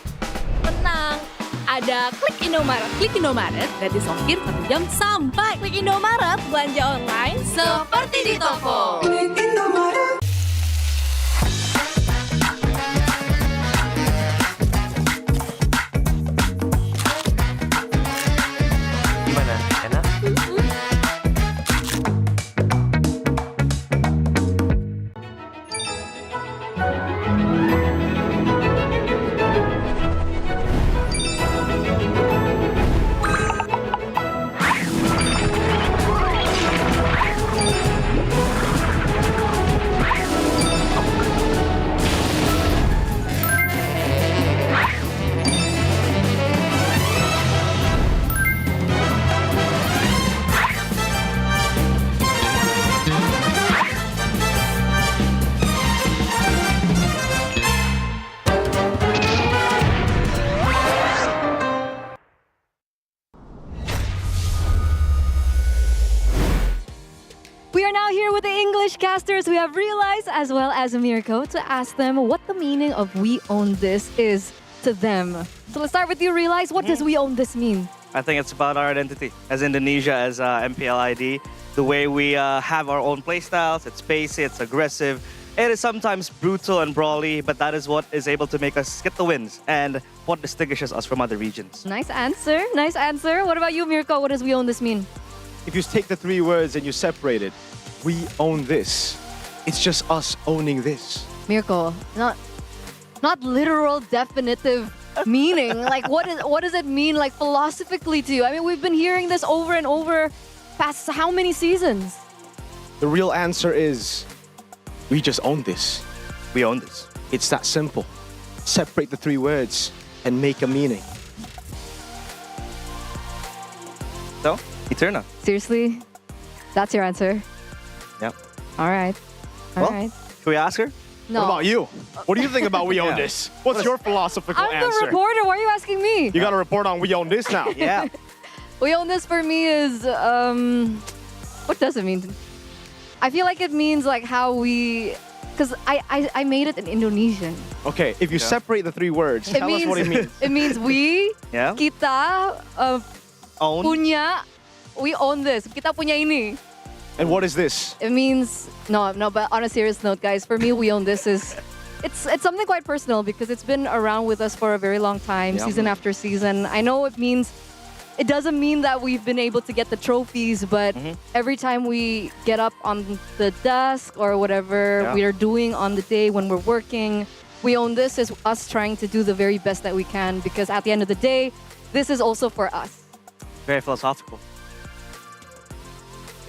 Speaker 21: Tenang, ada Klik Indomaret. Klik Indomaret, gratis ongkir 1 jam sampai. Klik Indomaret, belanja online seperti di toko. Klik Indomaret.
Speaker 16: Gimana? Enak?
Speaker 7: We are now here with the English casters. We have Realize as well as Mirko to ask them what the meaning of "we own this" is to them. So let's start with you, Realize. What does "we own this" mean?
Speaker 22: I think it's about our identity as Indonesia, as MPL ID. The way we have our own playstyles. It's spacey, it's aggressive. It is sometimes brutal and brawly, but that is what is able to make us get the wins and what distinguishes us from other regions.
Speaker 7: Nice answer. Nice answer. What about you, Mirko? What does "we own this" mean?
Speaker 9: If you take the 3 words and you separate it, we own this. It's just us owning this.
Speaker 7: Mirko, not literal definitive meaning. Like what does it mean like philosophically to you? I mean, we've been hearing this over and over past how many seasons?
Speaker 9: The real answer is we just own this.
Speaker 22: We own this.
Speaker 9: It's that simple. Separate the 3 words and make a meaning.
Speaker 22: So, Eterna.
Speaker 7: Seriously? That's your answer?
Speaker 22: Yep.
Speaker 7: All right. All
Speaker 22: Well,
Speaker 7: right.
Speaker 22: Should we ask her?
Speaker 7: No.
Speaker 9: What about you? What do you think about we own
Speaker 22: Yeah.
Speaker 9: this? What's your philosophical
Speaker 7: I'm
Speaker 9: answer?
Speaker 7: the reporter. Why are you asking me?
Speaker 9: You got to report on we own this now.
Speaker 22: Yeah.
Speaker 7: We own this for me is what does it mean? I feel like it means like how we, because I made it in Indonesian.
Speaker 9: Okay, if you separate the 3 words, tell us what it means.
Speaker 7: It means we,
Speaker 22: Yeah.
Speaker 7: kita
Speaker 22: Own.
Speaker 7: punya, we own this. Kita punya ini.
Speaker 9: And what is this?
Speaker 7: It means No, but on a serious note, guys, for me, We Own This is it's something quite personal because it's been around with us for a very long time,
Speaker 5: Yeah.
Speaker 7: season after season. I know it doesn't mean that we've been able to get the trophies, but every time we get up on the desk or whatever
Speaker 22: Yeah.
Speaker 7: we are doing on the day when we're working, We Own This is us trying to do the very best that we can because at the end of the day, this is also for us.
Speaker 22: Very philosophical.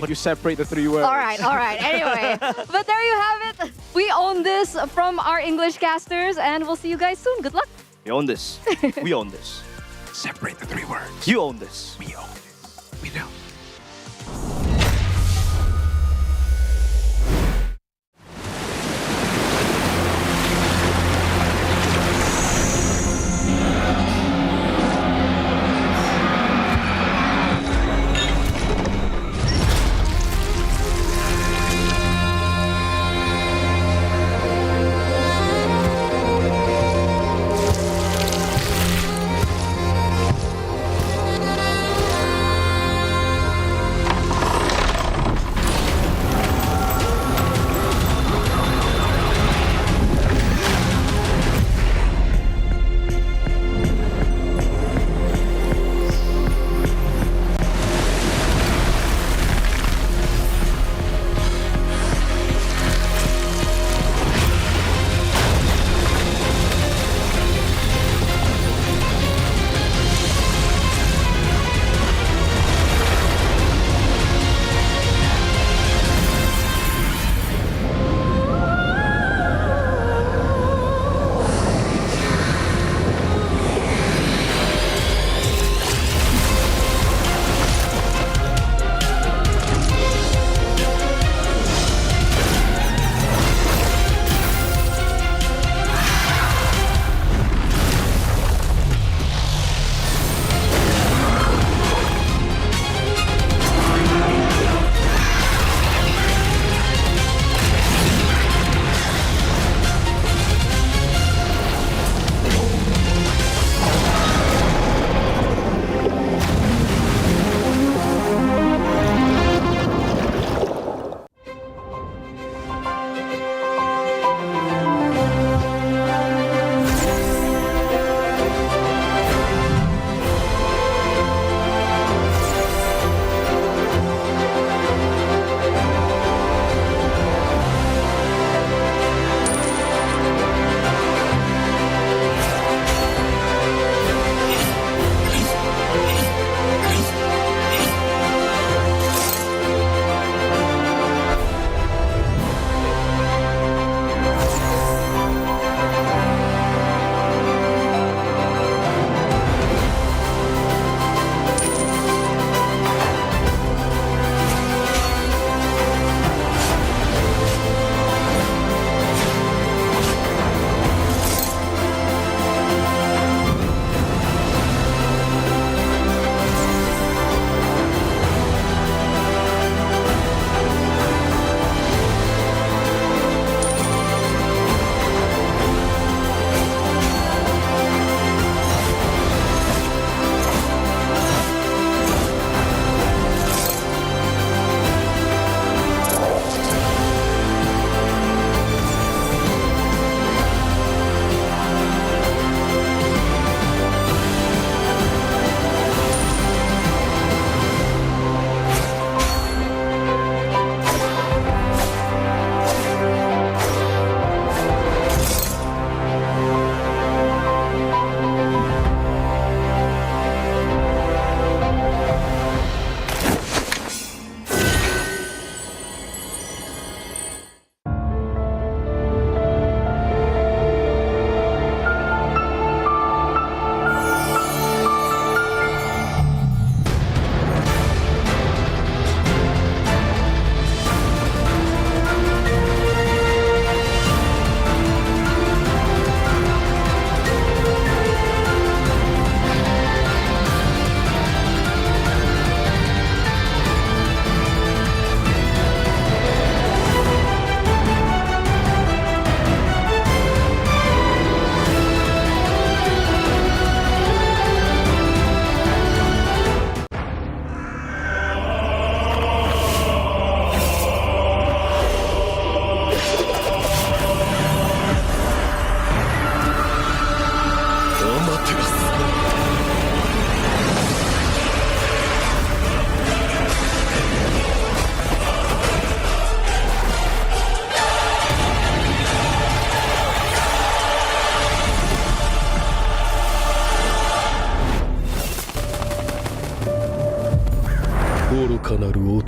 Speaker 9: If you separate the three words.
Speaker 7: All right. Anyway, but there you have it. We own this from our English casters, and we'll see you guys soon. Good luck.
Speaker 22: We own this. We own this.
Speaker 10: Separate the three words.
Speaker 22: You own this.
Speaker 10: We own this. We know.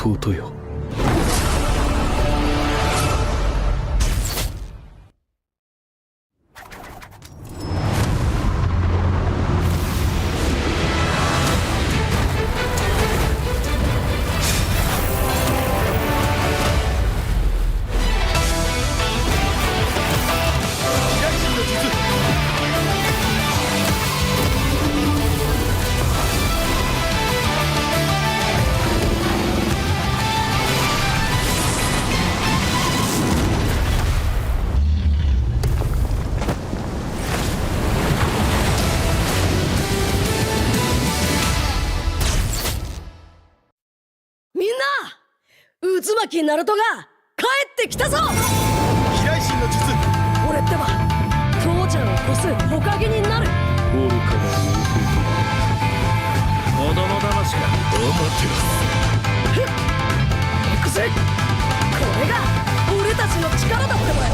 Speaker 3: 弟よ。
Speaker 13: みんな、渦巻きナルトが帰ってきたぞ。飛来神の術。俺ってば父ちゃんを越す火影になる。
Speaker 3: 愚かな子供騙しか。
Speaker 13: ふっ、行くぜ。これが俺たちの力だってばよ。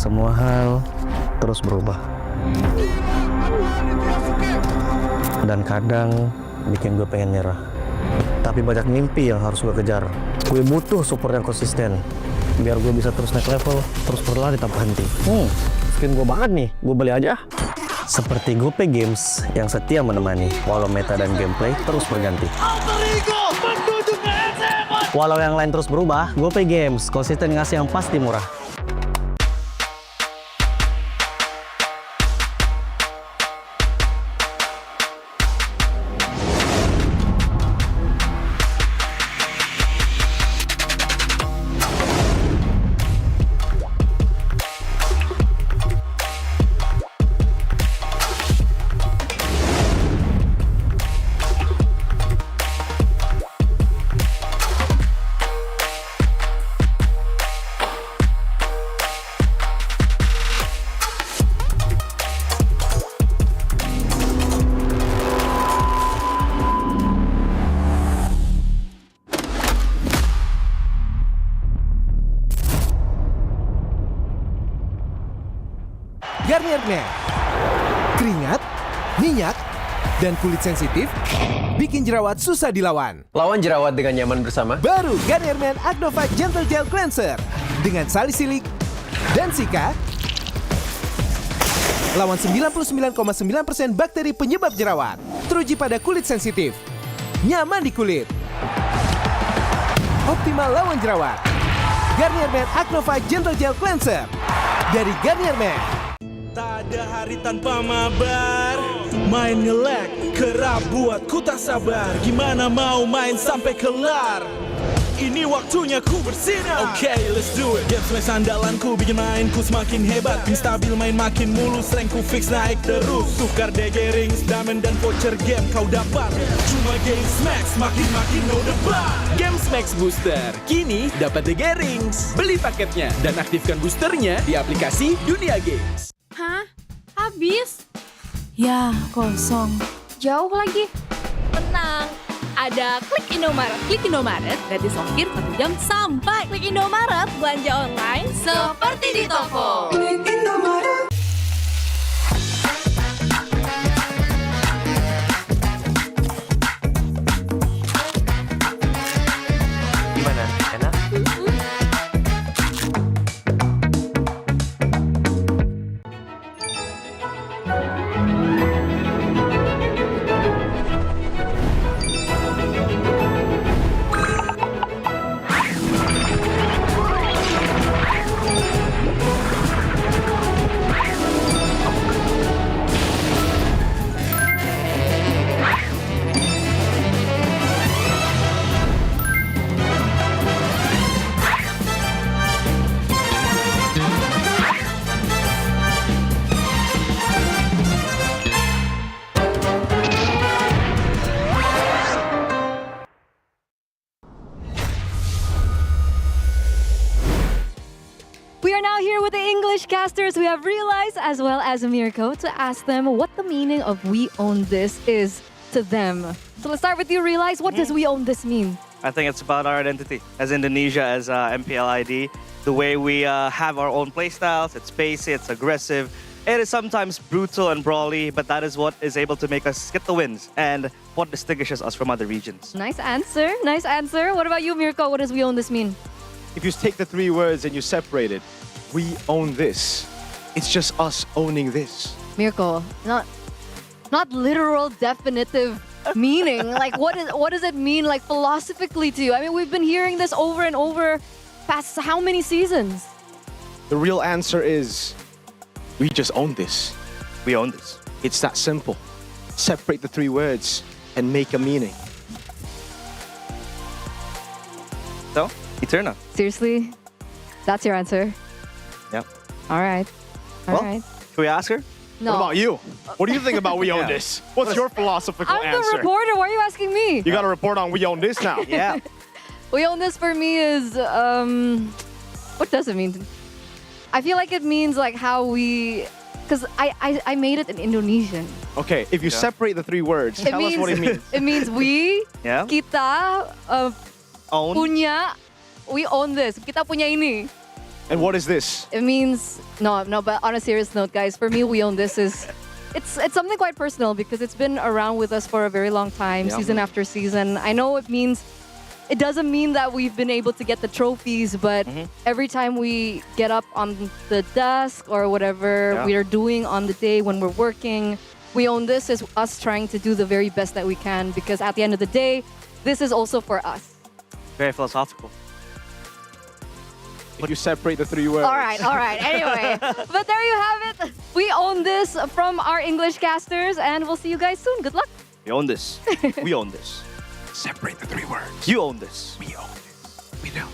Speaker 17: Semua hal terus berubah. Dan kadang bikin gue pengen nyerah. Tapi banyak mimpi yang harus gue kejar. Gue butuh support yang konsisten. Biar gue bisa terus naik level, terus berlari tanpa henti. Skin gue banget nih, gue beli aja. Seperti GoPay Games yang setia menemani, walau meta dan gameplay terus berganti. Walau yang lain terus berubah, GoPay Games konsisten ngasih yang pasti murah.
Speaker 10: Garnier Men. Keringat, minyak, dan kulit sensitif bikin jerawat susah dilawan.
Speaker 23: Lawan jerawat dengan nyaman bersama.
Speaker 10: Baru Garnier Men Acno Fight Gentle Gel Cleanser dengan salisilik dan sika. Lawan 99,9% bakteri penyebab jerawat. Teruji pada kulit sensitif. Nyaman di kulit. Optimal lawan jerawat. Garnier Men Acno Fight Gentle Gel Cleanser dari Garnier Men.
Speaker 18: Tak ada hari tanpa mabar. Main nge-lag, kerap buatku tak sabar. Gimana mau main sampai kelar? Ini waktunya ku bersinar. Okay, let's do it. Game flash andalanku bikin mainku semakin hebat. Pin stabil main makin mulus, rankku fix naik terus. Tukar DG rings, diamond dan voucher game kau dapat. Cuma Games Max, makin-makin no debat.
Speaker 19: Games Max Booster, kini dapat DG Rings. Beli paketnya dan aktifkan boosternya di aplikasi Dunia Games.
Speaker 21: Hah? Habis? Ya, kosong. Jauh lagi. Tenang. Ada Klik Indomaret. Klik Indomaret, gratis ongkir 1 jam sampai. Klik Indomaret, belanja online seperti di toko. Klik Indomaret.
Speaker 16: Gimana? Enak?
Speaker 7: We are now here with the English casters. We have Realize as well as Mirko to ask them what the meaning of "we own this" is to them. So let's start with you, Realize. What does "we own this" mean?
Speaker 22: I think it's about our identity as Indonesia, as MPL ID. The way we have our own playstyles. It's pacey, it's aggressive. It is sometimes brutal and brawly, but that is what is able to make us get the wins and what distinguishes us from other regions.
Speaker 7: Nice answer. Nice answer. What about you, Mirko? What does "we own this" mean?
Speaker 9: If you take the 3 words and you separate it, we own this. It's just us owning this.
Speaker 7: Mirko, not literal definitive meaning. Like what does it mean like philosophically to you? I mean, we've been hearing this over and over past how many seasons?
Speaker 9: The real answer is we just own this.
Speaker 22: We own this.
Speaker 9: It's that simple. Separate the 3 words and make a meaning.
Speaker 22: So, Eterna.
Speaker 7: Seriously? That's your answer?
Speaker 22: Yeah.
Speaker 7: All right. All
Speaker 22: Well,
Speaker 7: right.
Speaker 22: Should we ask her?
Speaker 7: No.
Speaker 9: What about you? What do you think about we own
Speaker 22: Yeah.
Speaker 9: this? What's your philosophical
Speaker 7: I'm
Speaker 9: answer?
Speaker 7: the reporter. Why are you asking me?
Speaker 9: You got to report on we own this now.
Speaker 22: Yeah.
Speaker 7: We own this for me is what does it mean? I feel like it means like how we, because I made it in Indonesian.
Speaker 9: Okay, if you separate the 3 words,
Speaker 7: It
Speaker 9: tell us what it means.
Speaker 7: It means we,
Speaker 22: Yeah.
Speaker 7: kita
Speaker 22: Own.
Speaker 7: punya, we own this. Kita punya ini.
Speaker 9: And what is this?
Speaker 7: It means no, but on a serious note, guys, for me, we own this is it's something quite personal because it's been around with us for a very long time,
Speaker 22: Yeah.
Speaker 7: season after season. I know it doesn't mean that we've been able to get the trophies, but every time we get up on the desk or whatever
Speaker 22: Yeah.
Speaker 7: we are doing on the day when we're working, we own this as us trying to do the very best that we can because at the end of the day, this is also for us.
Speaker 22: Very philosophical.
Speaker 9: If you separate the 3 words.
Speaker 7: All right. Anyway, but there you have it. We own this from our English casters, and we'll see you guys soon. Good luck.
Speaker 22: We own this. We own this.
Speaker 9: Separate the 3 words.
Speaker 22: You own this.
Speaker 9: We own this. We don't.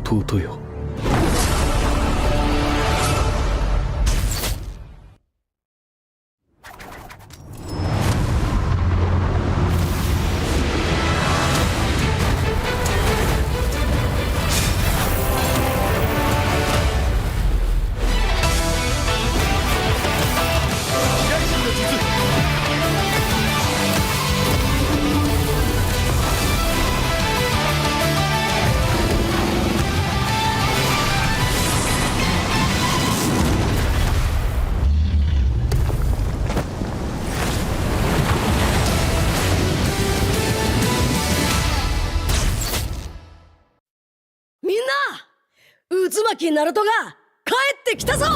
Speaker 3: 弟よ。
Speaker 13: みんな渦巻きナルトが帰ってきたぞ。飛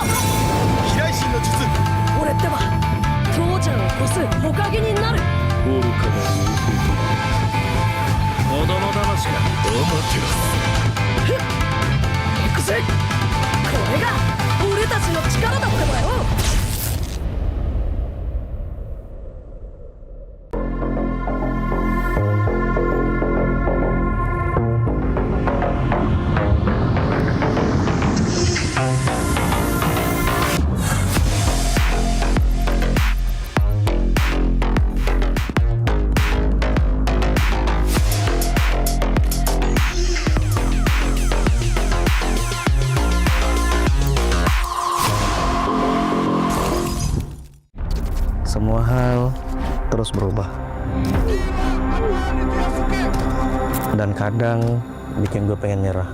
Speaker 13: 来神の術。俺ってば父ちゃんを越す火影になる。
Speaker 3: 愚かな弟。子供騙しか。
Speaker 13: 行くぜ。これが俺たちの力だってばよ。
Speaker 17: Semua hal terus berubah. Dan kadang bikin gue pengen nyerah.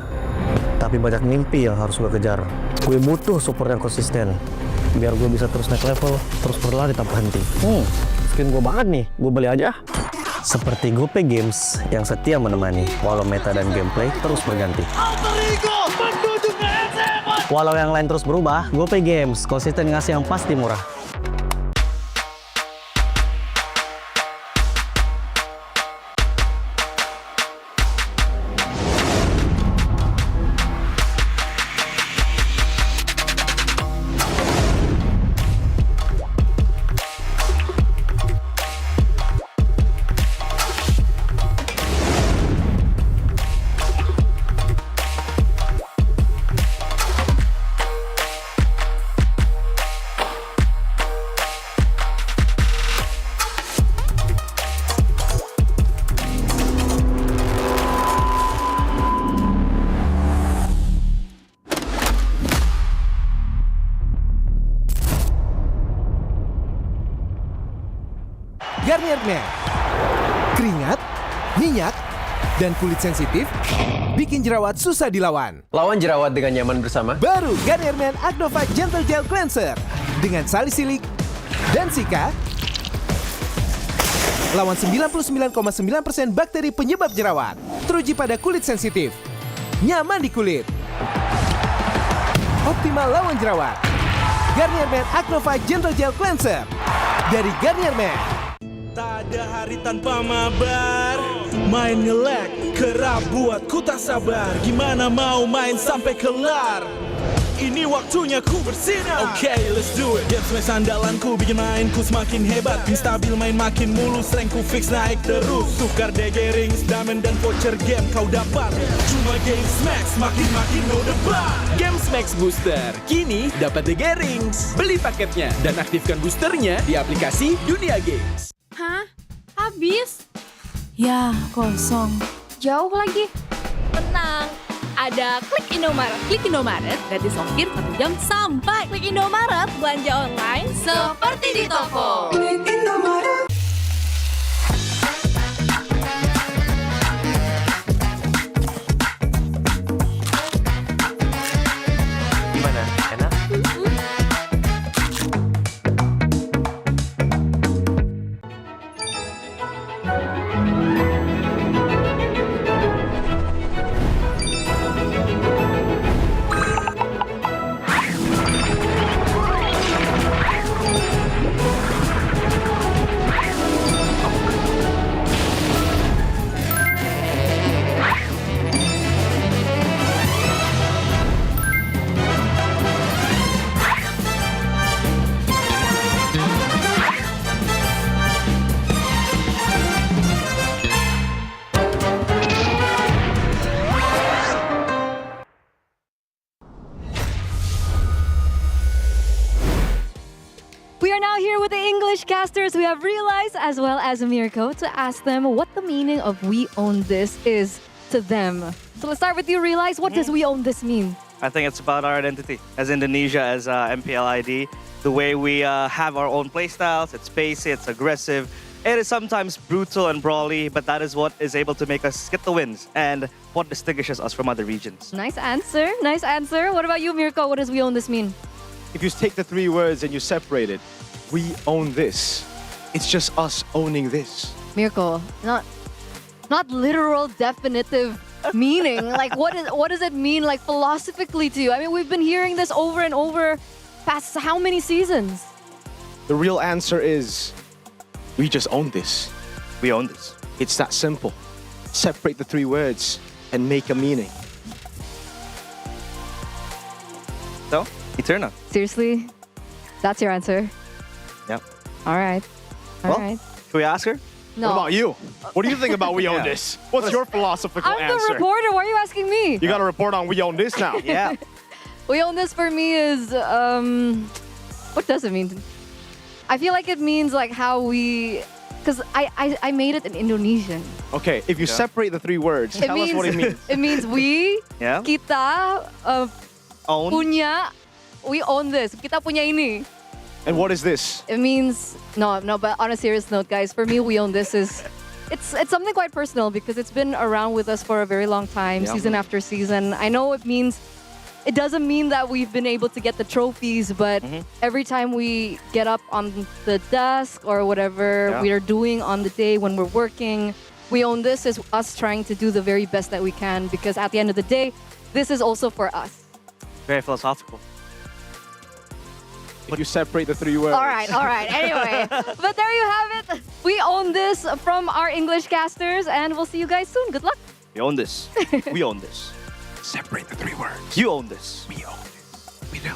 Speaker 17: Tapi banyak mimpi yang harus gue kejar. Gue butuh support yang konsisten. Biar gue bisa terus naik level, terus berlari tanpa henti. Skin gue banget nih, gue beli aja. Seperti GoPay Games yang setia menemani, walau meta dan gameplay terus berganti. Walau yang lain terus berubah, GoPay Games konsisten ngasih yang pasti murah.
Speaker 10: Garnier Men. Keringat, minyak, dan kulit sensitif bikin jerawat susah dilawan.
Speaker 23: Lawan jerawat dengan nyaman bersama.
Speaker 10: Baru Garnier Men Acno Fight Gentle Gel Cleanser dengan salisilik dan sika. Lawan 99,9% bakteri penyebab jerawat. Teruji pada kulit sensitif. Nyaman di kulit. Optimal lawan jerawat. Garnier Men Acno Fight Gentle Gel Cleanser dari Garnier Men.
Speaker 18: Tak ada hari tanpa mabar. Main nge-lag, kerap buat ku tak sabar. Gimana mau main sampai kelar? Ini waktunya ku bersinar. Okay, let's do it. Games main sandalanku bikin mainku semakin hebat. Pin stabil main makin mulus, rankku fix naik terus. Tukar DG rings, diamond dan voucher game kau dapat. Cuma Games Max, makin-makin no debat.
Speaker 19: Games Max Booster, kini dapat DG Rings. Beli paketnya dan aktifkan boosternya di aplikasi Dunia Games.
Speaker 21: Hah? Habis? Ya, kosong. Jauh lagi. Tenang. Ada Klik Indomaret. Klik Indomaret gratis ongkir 1 jam sampai. Klik Indomaret, belanja online seperti di toko. Klik Indomaret.
Speaker 16: Gimana? Enak?
Speaker 7: are now here with the English casters. We have Realize as well as Mirko to ask them what the meaning of "we own this" is to them. So let's start with you, Realize. What does "we own this" mean?
Speaker 22: I think it's about our identity as Indonesia, as MPL ID. The way we have our own playstyles, it's pacey, it's aggressive. It is sometimes brutal and brawly, but that is what is able to make us get the wins and what distinguishes us from other regions.
Speaker 7: Nice answer. Nice answer. What about you, Mirko? What does "we own this" mean?
Speaker 9: If you take the three words and you separate it, we own this. It's just us owning this.
Speaker 7: Mirko, not literal definitive meaning. Like what does it mean like philosophically to you? I mean, we've been hearing this over and over past how many seasons?
Speaker 9: The real answer is we just own this.
Speaker 22: We own this.
Speaker 9: It's that simple. Separate the three words and make a meaning.
Speaker 22: So, Eterna.
Speaker 7: Seriously? That's your answer?
Speaker 22: Yep.
Speaker 7: All right. All right.
Speaker 22: Should we ask her?
Speaker 7: No.
Speaker 9: What about you? What do you think about "we own
Speaker 22: Yeah.
Speaker 9: this"? What's your philosophical
Speaker 7: I'm
Speaker 9: answer?
Speaker 7: the reporter. Why are you asking me?
Speaker 9: You got to report on "we own this" now.
Speaker 22: Yeah.
Speaker 7: "We own this" for me is what does it mean? I feel like it means like how we, because I made it in Indonesian.
Speaker 9: Okay, if you separate the three words, tell us what it means.
Speaker 7: It means we,
Speaker 22: Yeah.
Speaker 7: kita,
Speaker 22: Own.
Speaker 7: punya, we own this. Kita punya ini.
Speaker 9: And what is this?
Speaker 7: It means no, but on a serious note, guys, for me, "we own this" is it's something quite personal because it's been around with us for a very long time,
Speaker 22: Yeah.
Speaker 7: season after season. I know it doesn't mean that we've been able to get the trophies, but every time we get up on the desk or whatever
Speaker 22: Yeah.
Speaker 7: we are doing on the day when we're working, "we own this" is us trying to do the very best that we can because at the end of the day, this is also for us.
Speaker 22: Very philosophical.
Speaker 9: If you separate the three words.
Speaker 7: All right. Anyway, but there you have it. We own this from our English casters, and we'll see you guys soon. Good luck.
Speaker 22: We own this. We own this.
Speaker 9: Separate the three words.
Speaker 22: You own this.
Speaker 9: We own this. We do.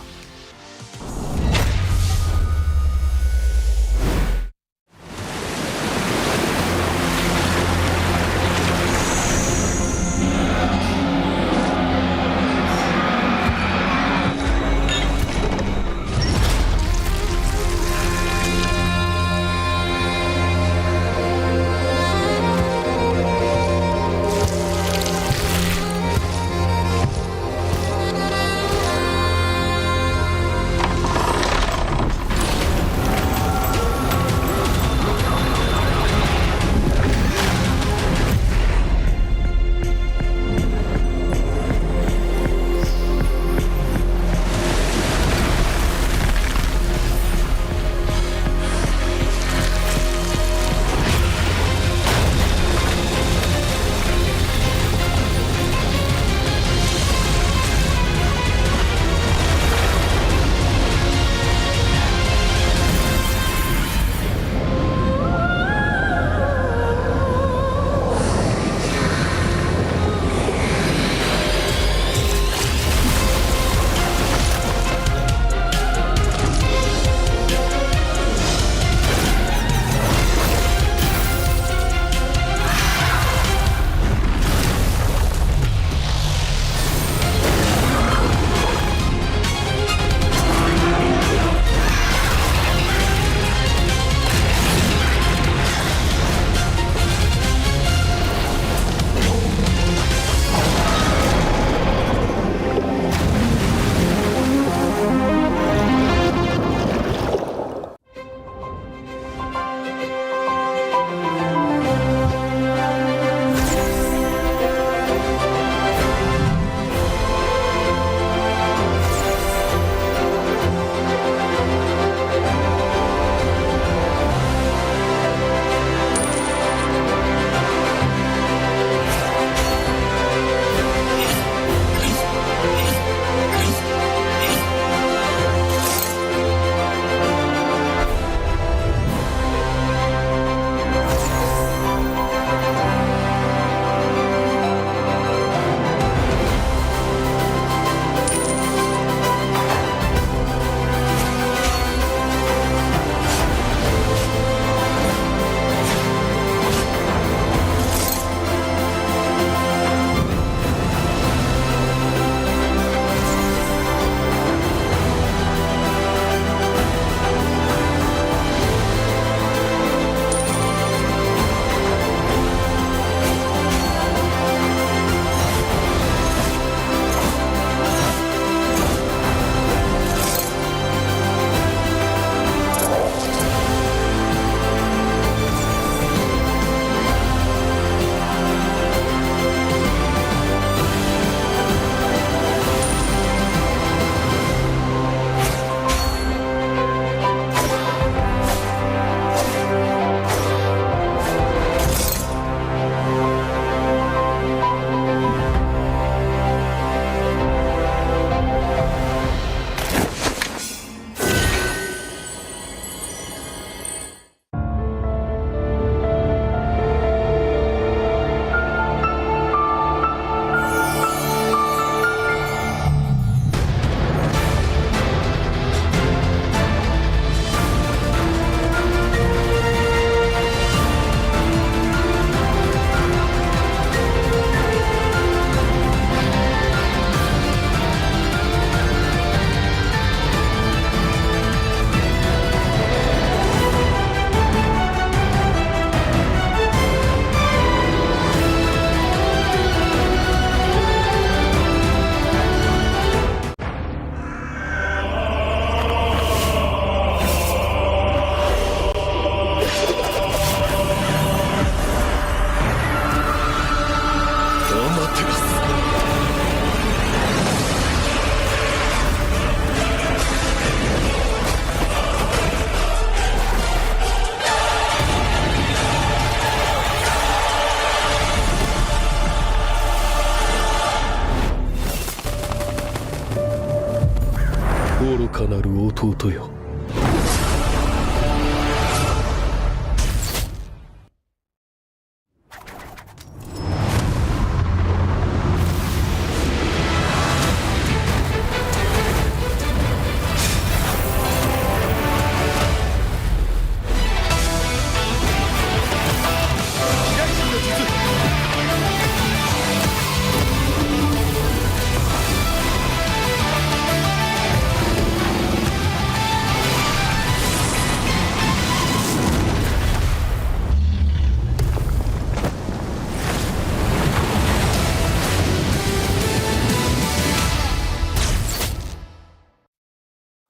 Speaker 3: 愚かなる弟よ。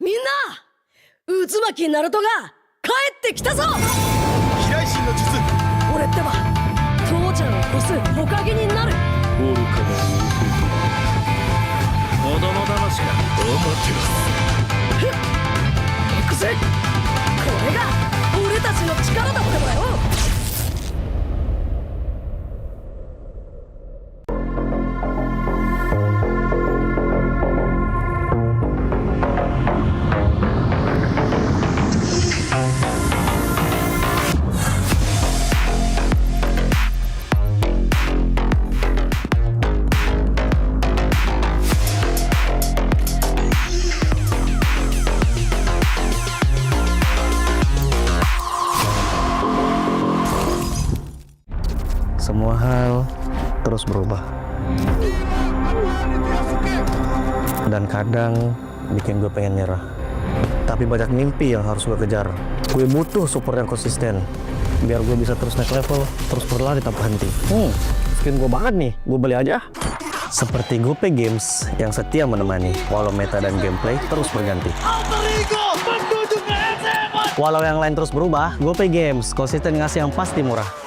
Speaker 13: みんな渦巻きナルトが帰ってきたぞ。飛来神の術。俺ってば父ちゃんを越す火影になる。
Speaker 3: 愚かなる弟。子供騙しか。
Speaker 13: ふっ行くぜ。これが俺たちの力だってばよ。
Speaker 17: Semua hal terus berubah. Dan kadang bikin gue pengen nyerah. Tapi banyak mimpi yang harus gue kejar. Gue butuh support yang konsisten. Biar gue bisa terus naik level, terus berlari tanpa henti. Skin gue banget nih, gue beli aja. Seperti GoPay Games yang setia menemani, walau meta dan gameplay terus berganti. Walau yang lain terus berubah, GoPay Games konsisten ngasih yang pasti murah.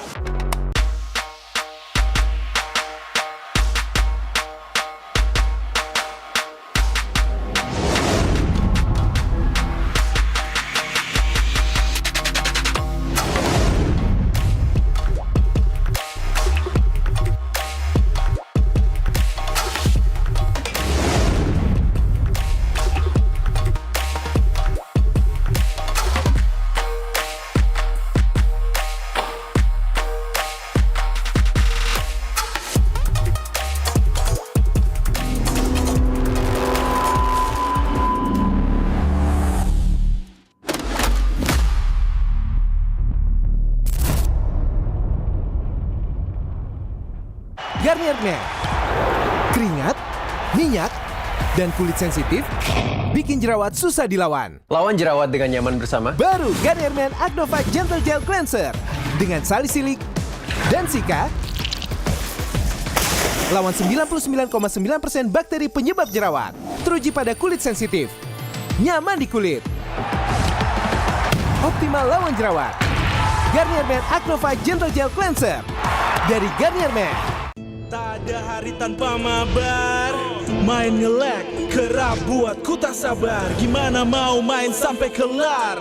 Speaker 10: Garnier Men. Keringat, minyak, dan kulit sensitif bikin jerawat susah dilawan.
Speaker 23: Lawan jerawat dengan nyaman bersama.
Speaker 10: Baru Garnier Men Acno Fight Gentle Gel Cleanser dengan salisilik dan sika. Lawan 99,9% bakteri penyebab jerawat. Teruji pada kulit sensitif. Nyaman di kulit. Optimal lawan jerawat. Garnier Men Acno Fight Gentle Gel Cleanser dari Garnier Men.
Speaker 18: Tak ada hari tanpa mabar. Main nge-lag, kerap buatku tak sabar. Gimana mau main sampai kelar?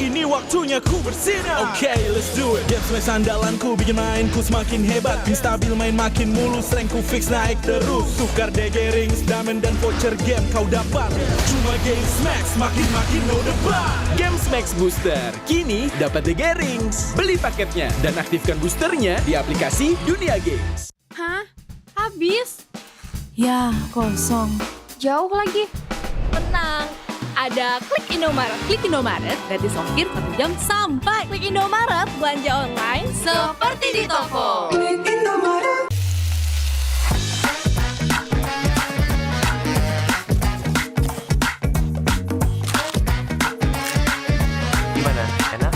Speaker 18: Ini waktunya ku bersinar. Okay, let's do it. Game smash andalanku bikin mainku semakin hebat. Pin stabil main makin mulus, rankku fix naik terus. Tukar DG rings, diamond dan voucher game kau dapat. Cuma Game Smash makin no debat.
Speaker 19: Game Max Booster, kini dapat DG Rings. Beli paketnya dan aktifkan boosternya di aplikasi Dunia Games.
Speaker 21: Hah? Habis? Ya, kosong. Jauh lagi. Tenang. Ada Klik Indomaret. Klik Indomaret gratis ongkir 1 jam sampai. Klik Indomaret, belanja online seperti di toko. Klik Indomaret.
Speaker 16: Gimana? Enak?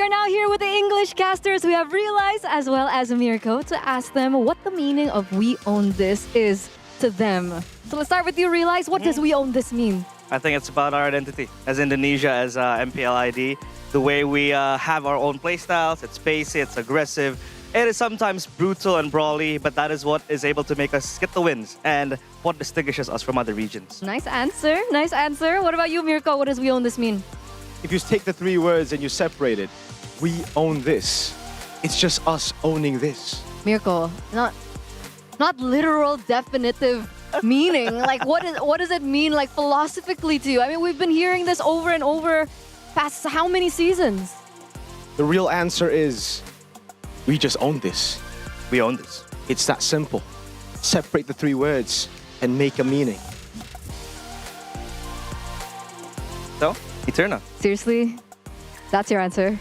Speaker 7: are now here with the English casters. We have Realize as well as Mirko to ask them what the meaning of "we own this" is to them. So let's start with you, Realize. What does "we own this" mean?
Speaker 22: I think it's about our identity as Indonesia, as MPL ID. The way we have our own playstyles, it's pacey, it's aggressive. It is sometimes brutal and brawly, but that is what is able to make us get the wins and what distinguishes us from other regions.
Speaker 7: Nice answer. Nice answer. What about you, Mirko? What does "we own this" mean?
Speaker 9: If you take the three words and you separate it, we own this. It's just us owning this.
Speaker 7: Mirko, not literal definitive meaning. Like what does it mean like philosophically to you? I mean, we've been hearing this over and over past how many seasons?
Speaker 9: The real answer is we just own this.
Speaker 22: We own this.
Speaker 9: It's that simple. Separate the three words and make a meaning.
Speaker 22: So, Eterna.
Speaker 7: Seriously? That's your answer?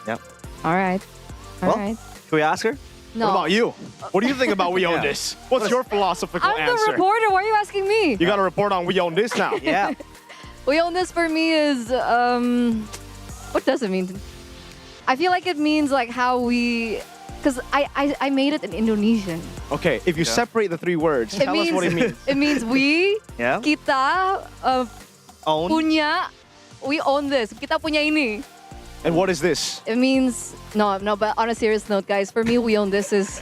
Speaker 22: Yeah.
Speaker 7: All right. All
Speaker 22: Well,
Speaker 7: right.
Speaker 22: Should we ask her?
Speaker 7: No.
Speaker 9: What about you? What do you think about we own
Speaker 22: Yeah.
Speaker 9: this? What's your philosophical
Speaker 7: I'm
Speaker 9: answer?
Speaker 7: the reporter. Why are you asking me?
Speaker 9: You got to report on we own this now.
Speaker 22: Yeah.
Speaker 7: We own this for me is what does it mean? I feel like it means like how we, because I made it in Indonesian.
Speaker 9: Okay, if you separate the three words, tell us what it means.
Speaker 7: It means we,
Speaker 22: Yeah.
Speaker 7: kita,
Speaker 22: Own.
Speaker 7: punya, we own this. Kita punya ini.
Speaker 9: And what is this?
Speaker 7: It means no, but on a serious note, guys, for me, we own this is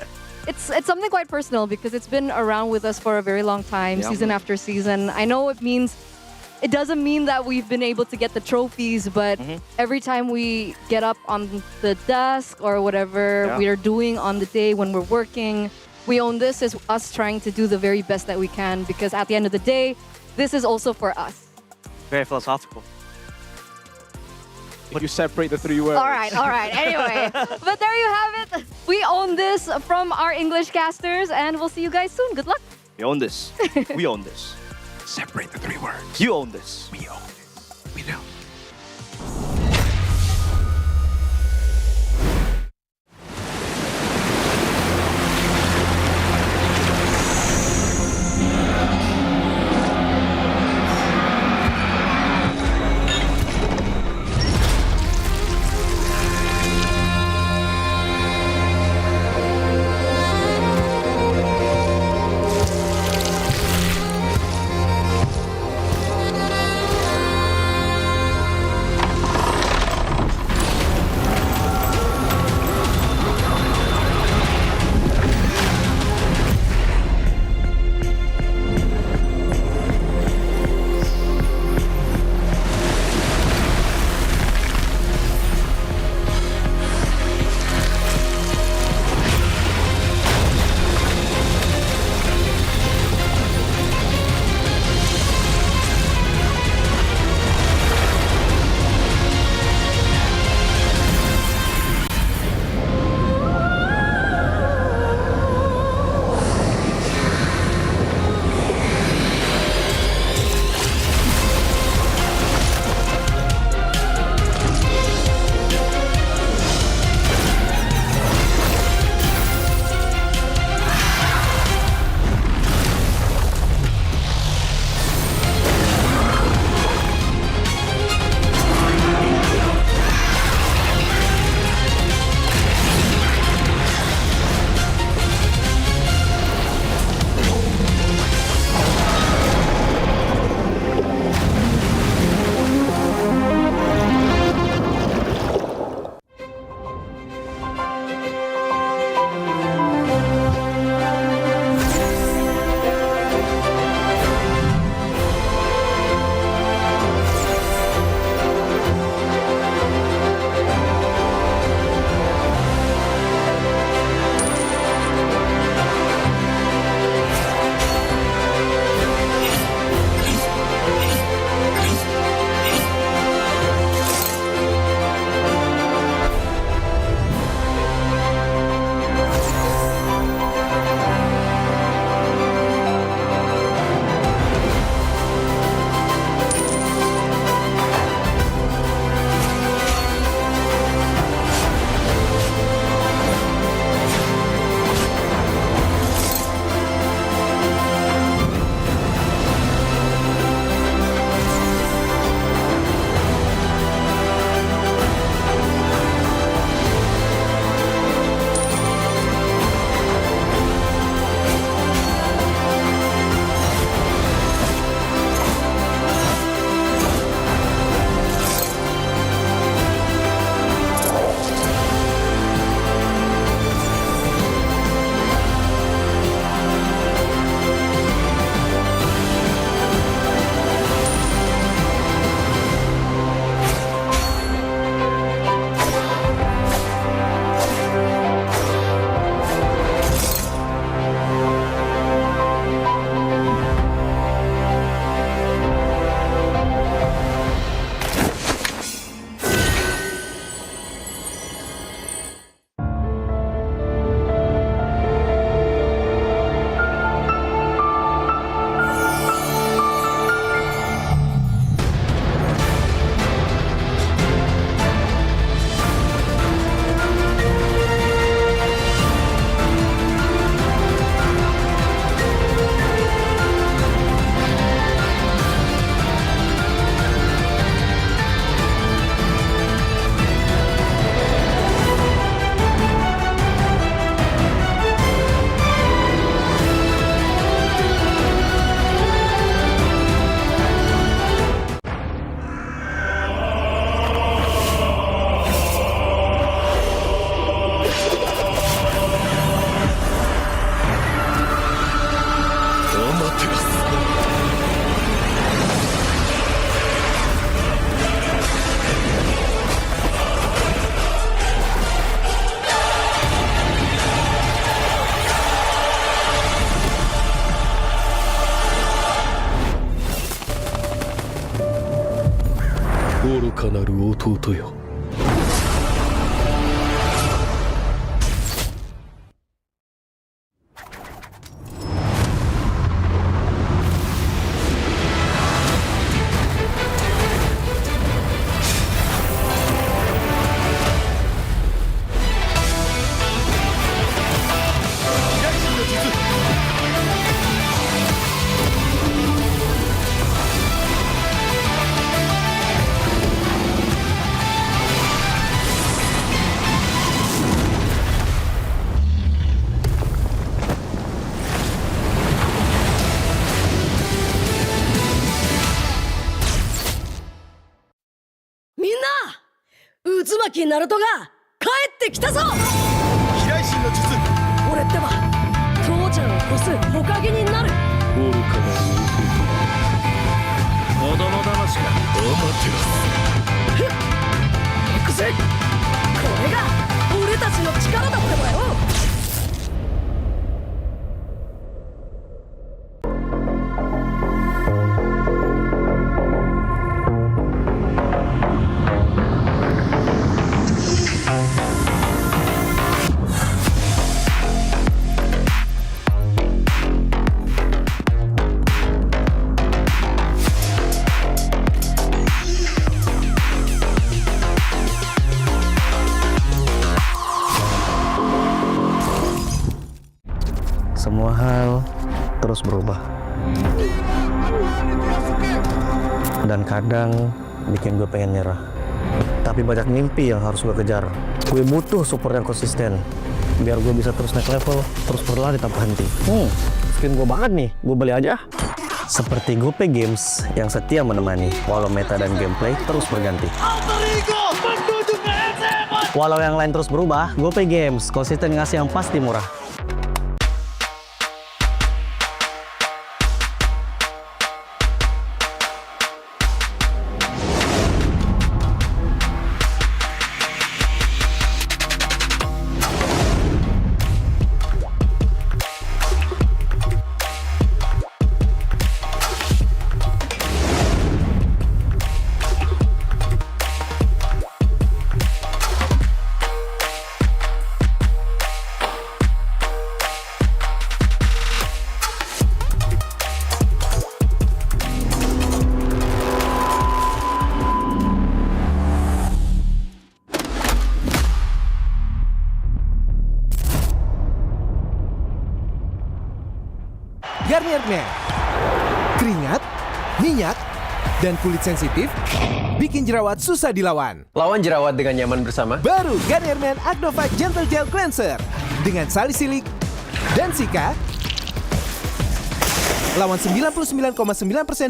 Speaker 7: it's something quite personal because it's been around with us for a very long time,
Speaker 22: Yeah.
Speaker 7: season after season. I know it doesn't mean that we've been able to get the trophies, but every time we get up on the desk or whatever
Speaker 22: Yeah.
Speaker 7: we are doing on the day when we're working, we own this as us trying to do the very best that we can because at the end of the day, this is also for us.
Speaker 22: Very philosophical.
Speaker 9: If you separate the three words.
Speaker 7: All right. Anyway, but there you have it. We own this from our English casters, and we'll see you guys soon. Good luck.
Speaker 22: We own this. We own this.
Speaker 9: Separate the three words.
Speaker 22: You own this.
Speaker 9: We own this. We do.
Speaker 3: 愚かなる弟よ。
Speaker 13: みんな渦巻きナルトが帰ってきたぞ。飛来神の術。俺ってば父ちゃんを越す火影になる。
Speaker 3: 愚かなる弟よ。まだまだましか。
Speaker 13: ふっ行くぜ。これが俺たちの力だってばよ。
Speaker 17: Semua hal terus berubah. Dan kadang bikin gue pengen nyerah. Tapi banyak mimpi yang harus gue kejar. Gue butuh support yang konsisten. Biar gue bisa terus naik level, terus berlari tanpa henti. Skin gue banget nih, gue beli aja. Seperti GoPay Games yang setia menemani, walau meta dan gameplay terus berganti. Walau yang lain terus berubah, GoPay Games konsisten ngasih yang pasti murah.
Speaker 10: Garnier Man. Keringat, minyak, dan kulit sensitif bikin jerawat susah dilawan.
Speaker 23: Lawan jerawat dengan nyaman bersama.
Speaker 10: Baru Garnier Man Acno 5 Gentle Gel Cleanser dengan salisilik dan sika. Lawan 99,9%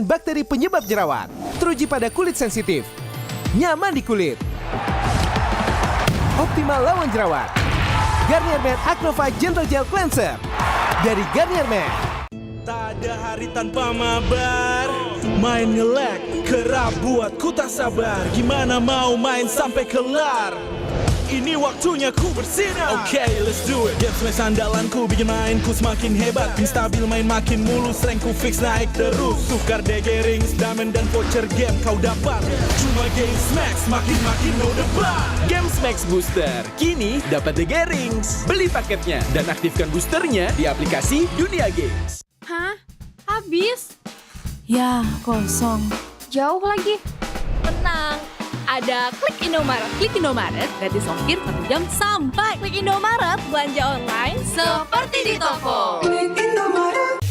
Speaker 10: bakteri penyebab jerawat. Teruji pada kulit sensitif. Nyaman di kulit. Optimal lawan jerawat. Garnier Man Acno 5 Gentle Gel Cleanser dari Garnier Man.
Speaker 18: Tak ada hari tanpa mabar. Main nge-lag, kerap buatku tak sabar. Gimana mau main sampai kelar? Ini waktunya ku bersinar. Okay, let's do it. Games main sandalanku bikin mainku semakin hebat. Pin stabil main makin mulus, rankku fix naik terus. Tukar DG rings, diamond dan voucher game kau dapat. Cuma Games Max, makin-makin no debat.
Speaker 19: Games Max Booster, kini dapat DG Rings. Beli paketnya dan aktifkan boosternya di aplikasi Dunia Games.
Speaker 21: Hah? Habis? Ya, kosong. Jauh lagi. Tenang, ada Klik Indomaret. Klik Indomaret, gratis ongkir 1 jam sampai. Klik Indomaret, belanja online seperti di toko. Klik Indomaret.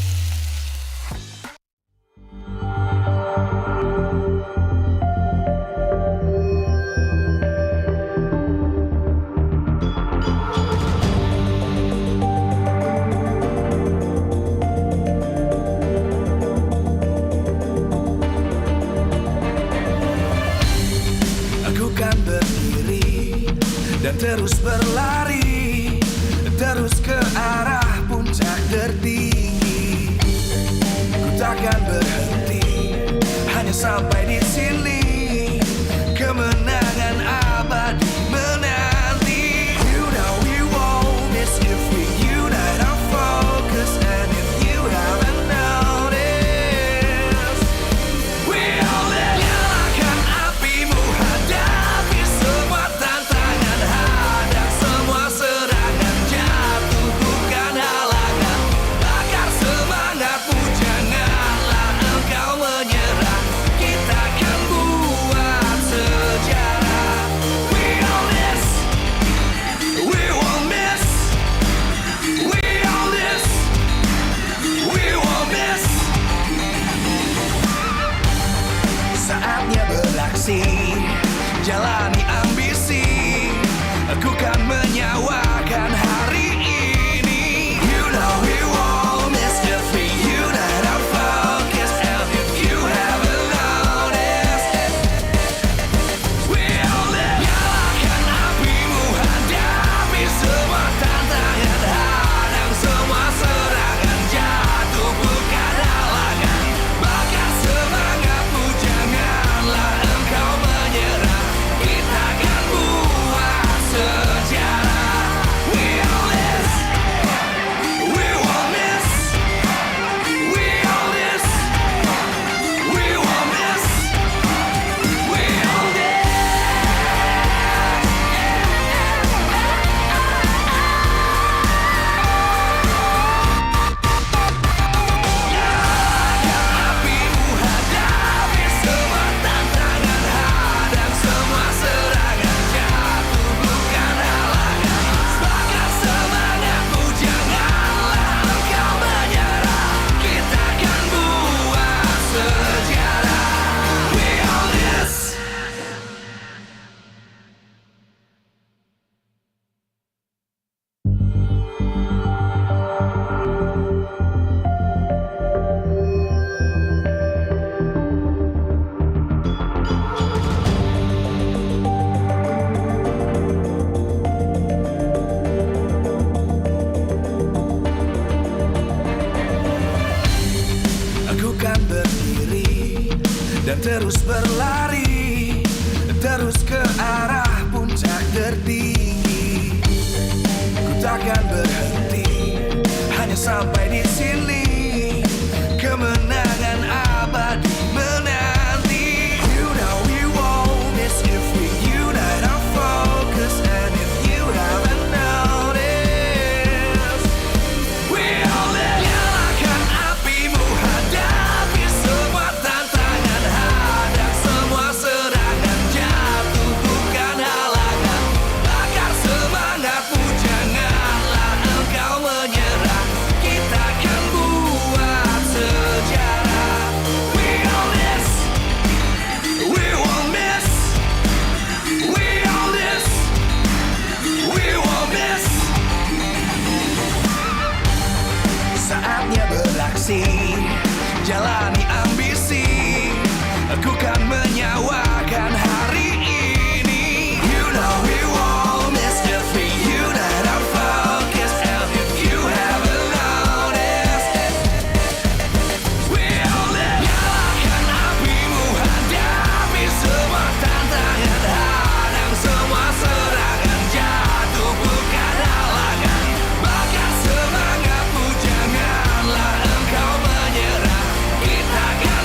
Speaker 18: Dan terus berlari, terus ke arah puncak tertinggi. Ku takkan berhenti, hanya sampai di sini. Kemenangan abadi menanti. You know we won't miss if we unite our focus. And if you haven't noticed, we all nyalakan apimu. beraksi, jalani ambisi. Aku kan menyawakan hari ini. You know we won't miss if we unite our focus. And if you haven't noticed, we'll live. Nyalakan apimu, hadapi semua tantangan, hadang semua serangan, jatuh bukan halangan. Bakar semangatmu, janganlah engkau menyerah. Kita akan buat sejarah. We all this, we won't miss. We all this, we won't miss. We all this. Apimu, hadapi semua tantangan, hadang semua serangan, jatuh bukan halangan. Bakar semangatmu, janganlah engkau menyerah. Kita akan buat sejarah. We all this. Aku kan berdiri dan terus berlari, terus ke arah puncak tertinggi. Ku takkan berhenti, hanya sampai di sini. Kemenangan abadi menanti. You know we won't miss if we unite our focus. And if you haven't noticed, we all live. Nyalakan apimu, hadapi semua tantangan, hadang semua serangan, jatuh bukan halangan. Bakar semangatmu, janganlah engkau menyerah. Kita akan buat sejarah. We all this, we won't miss. We all this, we won't miss. Saatnya beraksi, jalani ambisi. Aku kan menyawakan hari ini. You know we won't miss if we unite our focus. And if you haven't noticed, we'll live. Nyalakan apimu, hadapi semua tantangan, hadang semua serangan, jatuh bukan halangan. Bakar semangatmu, janganlah engkau menyerah. Kita akan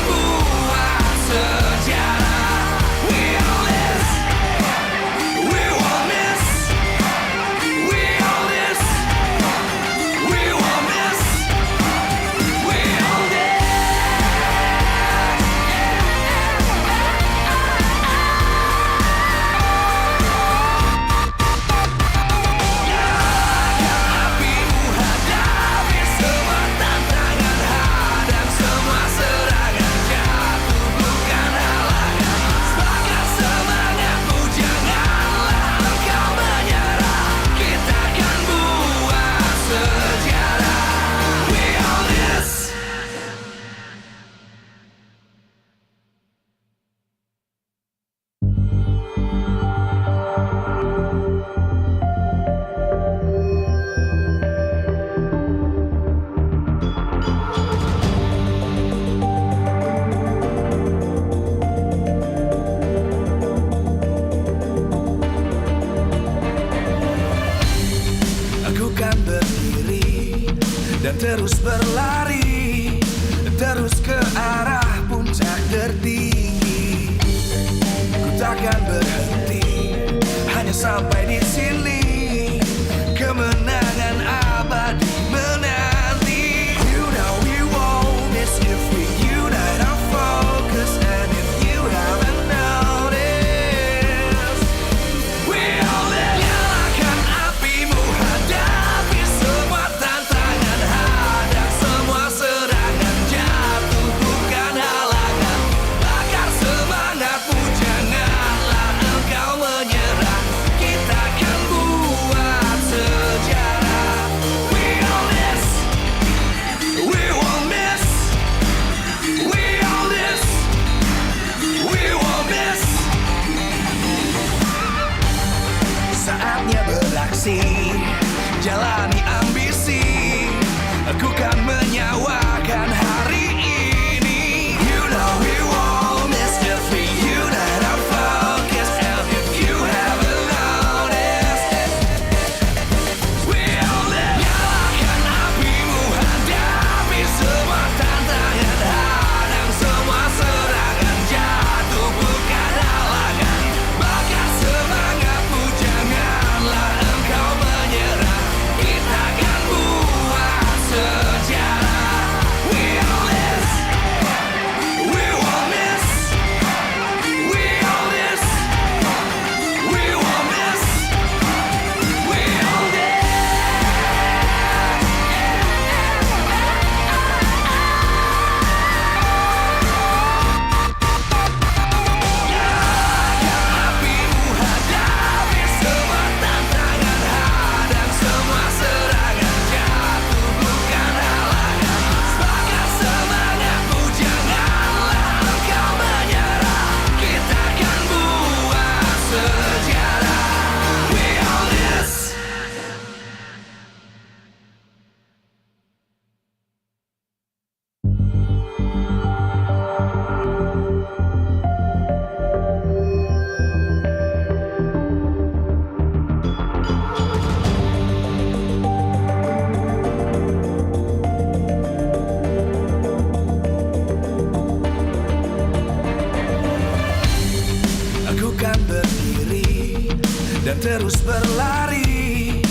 Speaker 18: terus berlari,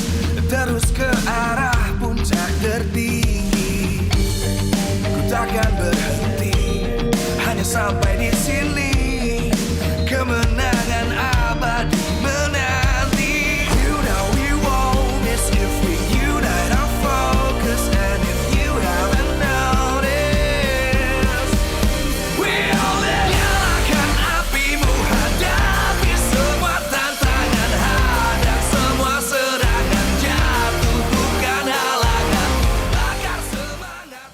Speaker 18: terus ke arah puncak tertinggi. Ku takkan berhenti, hanya sampai di sini. Kemenangan abadi menanti. You know we won't miss if we unite our focus. And if you haven't noticed, we'll menyalakan apimu, hadapi semua tantangan, hadap semua serangan, jatuh bukan halangan, bakar semangat.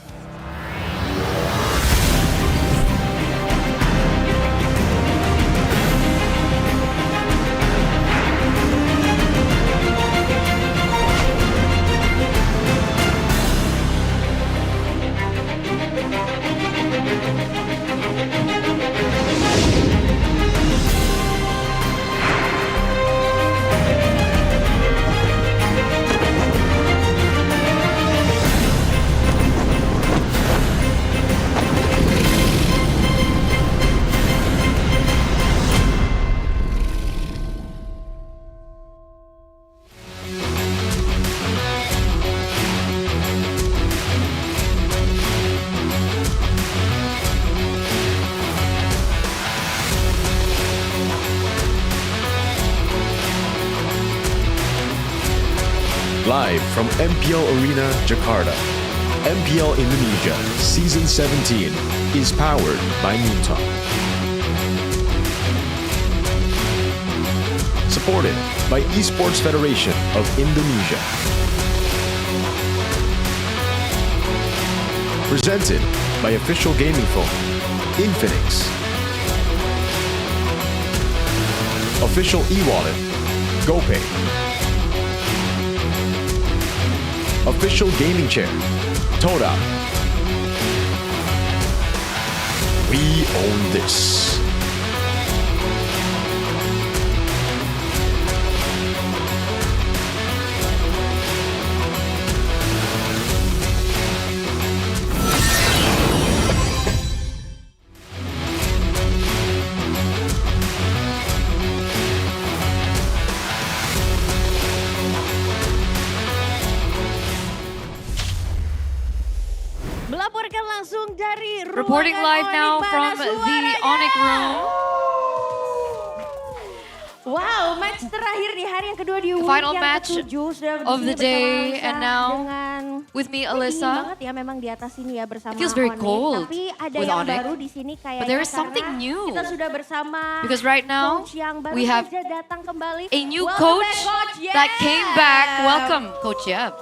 Speaker 4: Live from MPL Arena, Jakarta, MPL Indonesia Season 17 is powered by Moontalk. Supported by Esports Federation of Indonesia. Presented by official gaming phone, Infinix. Official e-wallet, GoPay. Official gaming chair, Toda. We own this.
Speaker 6: Melaporkan langsung dari
Speaker 2: Reporting
Speaker 6: ruangan
Speaker 2: live now
Speaker 6: Onyx,
Speaker 2: from
Speaker 6: mana
Speaker 2: the
Speaker 6: suaranya?
Speaker 2: Onyx room.
Speaker 6: Wow, match terakhir di hari yang kedua di week
Speaker 2: Final
Speaker 6: yang
Speaker 2: match
Speaker 6: ke-7 sudah
Speaker 2: of
Speaker 6: di
Speaker 2: the
Speaker 6: sini
Speaker 2: day,
Speaker 6: bersama
Speaker 2: and now
Speaker 6: dengan
Speaker 2: with me,
Speaker 6: dingin
Speaker 2: Alyssa.
Speaker 6: banget ya memang di atas sini ya bersama
Speaker 2: It feels very
Speaker 6: Onyx.
Speaker 2: cold
Speaker 6: Tapi ada
Speaker 2: with
Speaker 6: yang
Speaker 2: Onyx.
Speaker 6: baru di sini kayaknya
Speaker 2: But there is something
Speaker 6: karena
Speaker 2: new.
Speaker 6: kita sudah bersama
Speaker 2: Because right now,
Speaker 6: coach yang baru
Speaker 2: we have
Speaker 6: saja datang kembali.
Speaker 2: a new
Speaker 6: Welcome
Speaker 2: coach
Speaker 6: back, Coach
Speaker 2: that came back.
Speaker 6: Yeb.
Speaker 2: Welcome, Coach Yeb.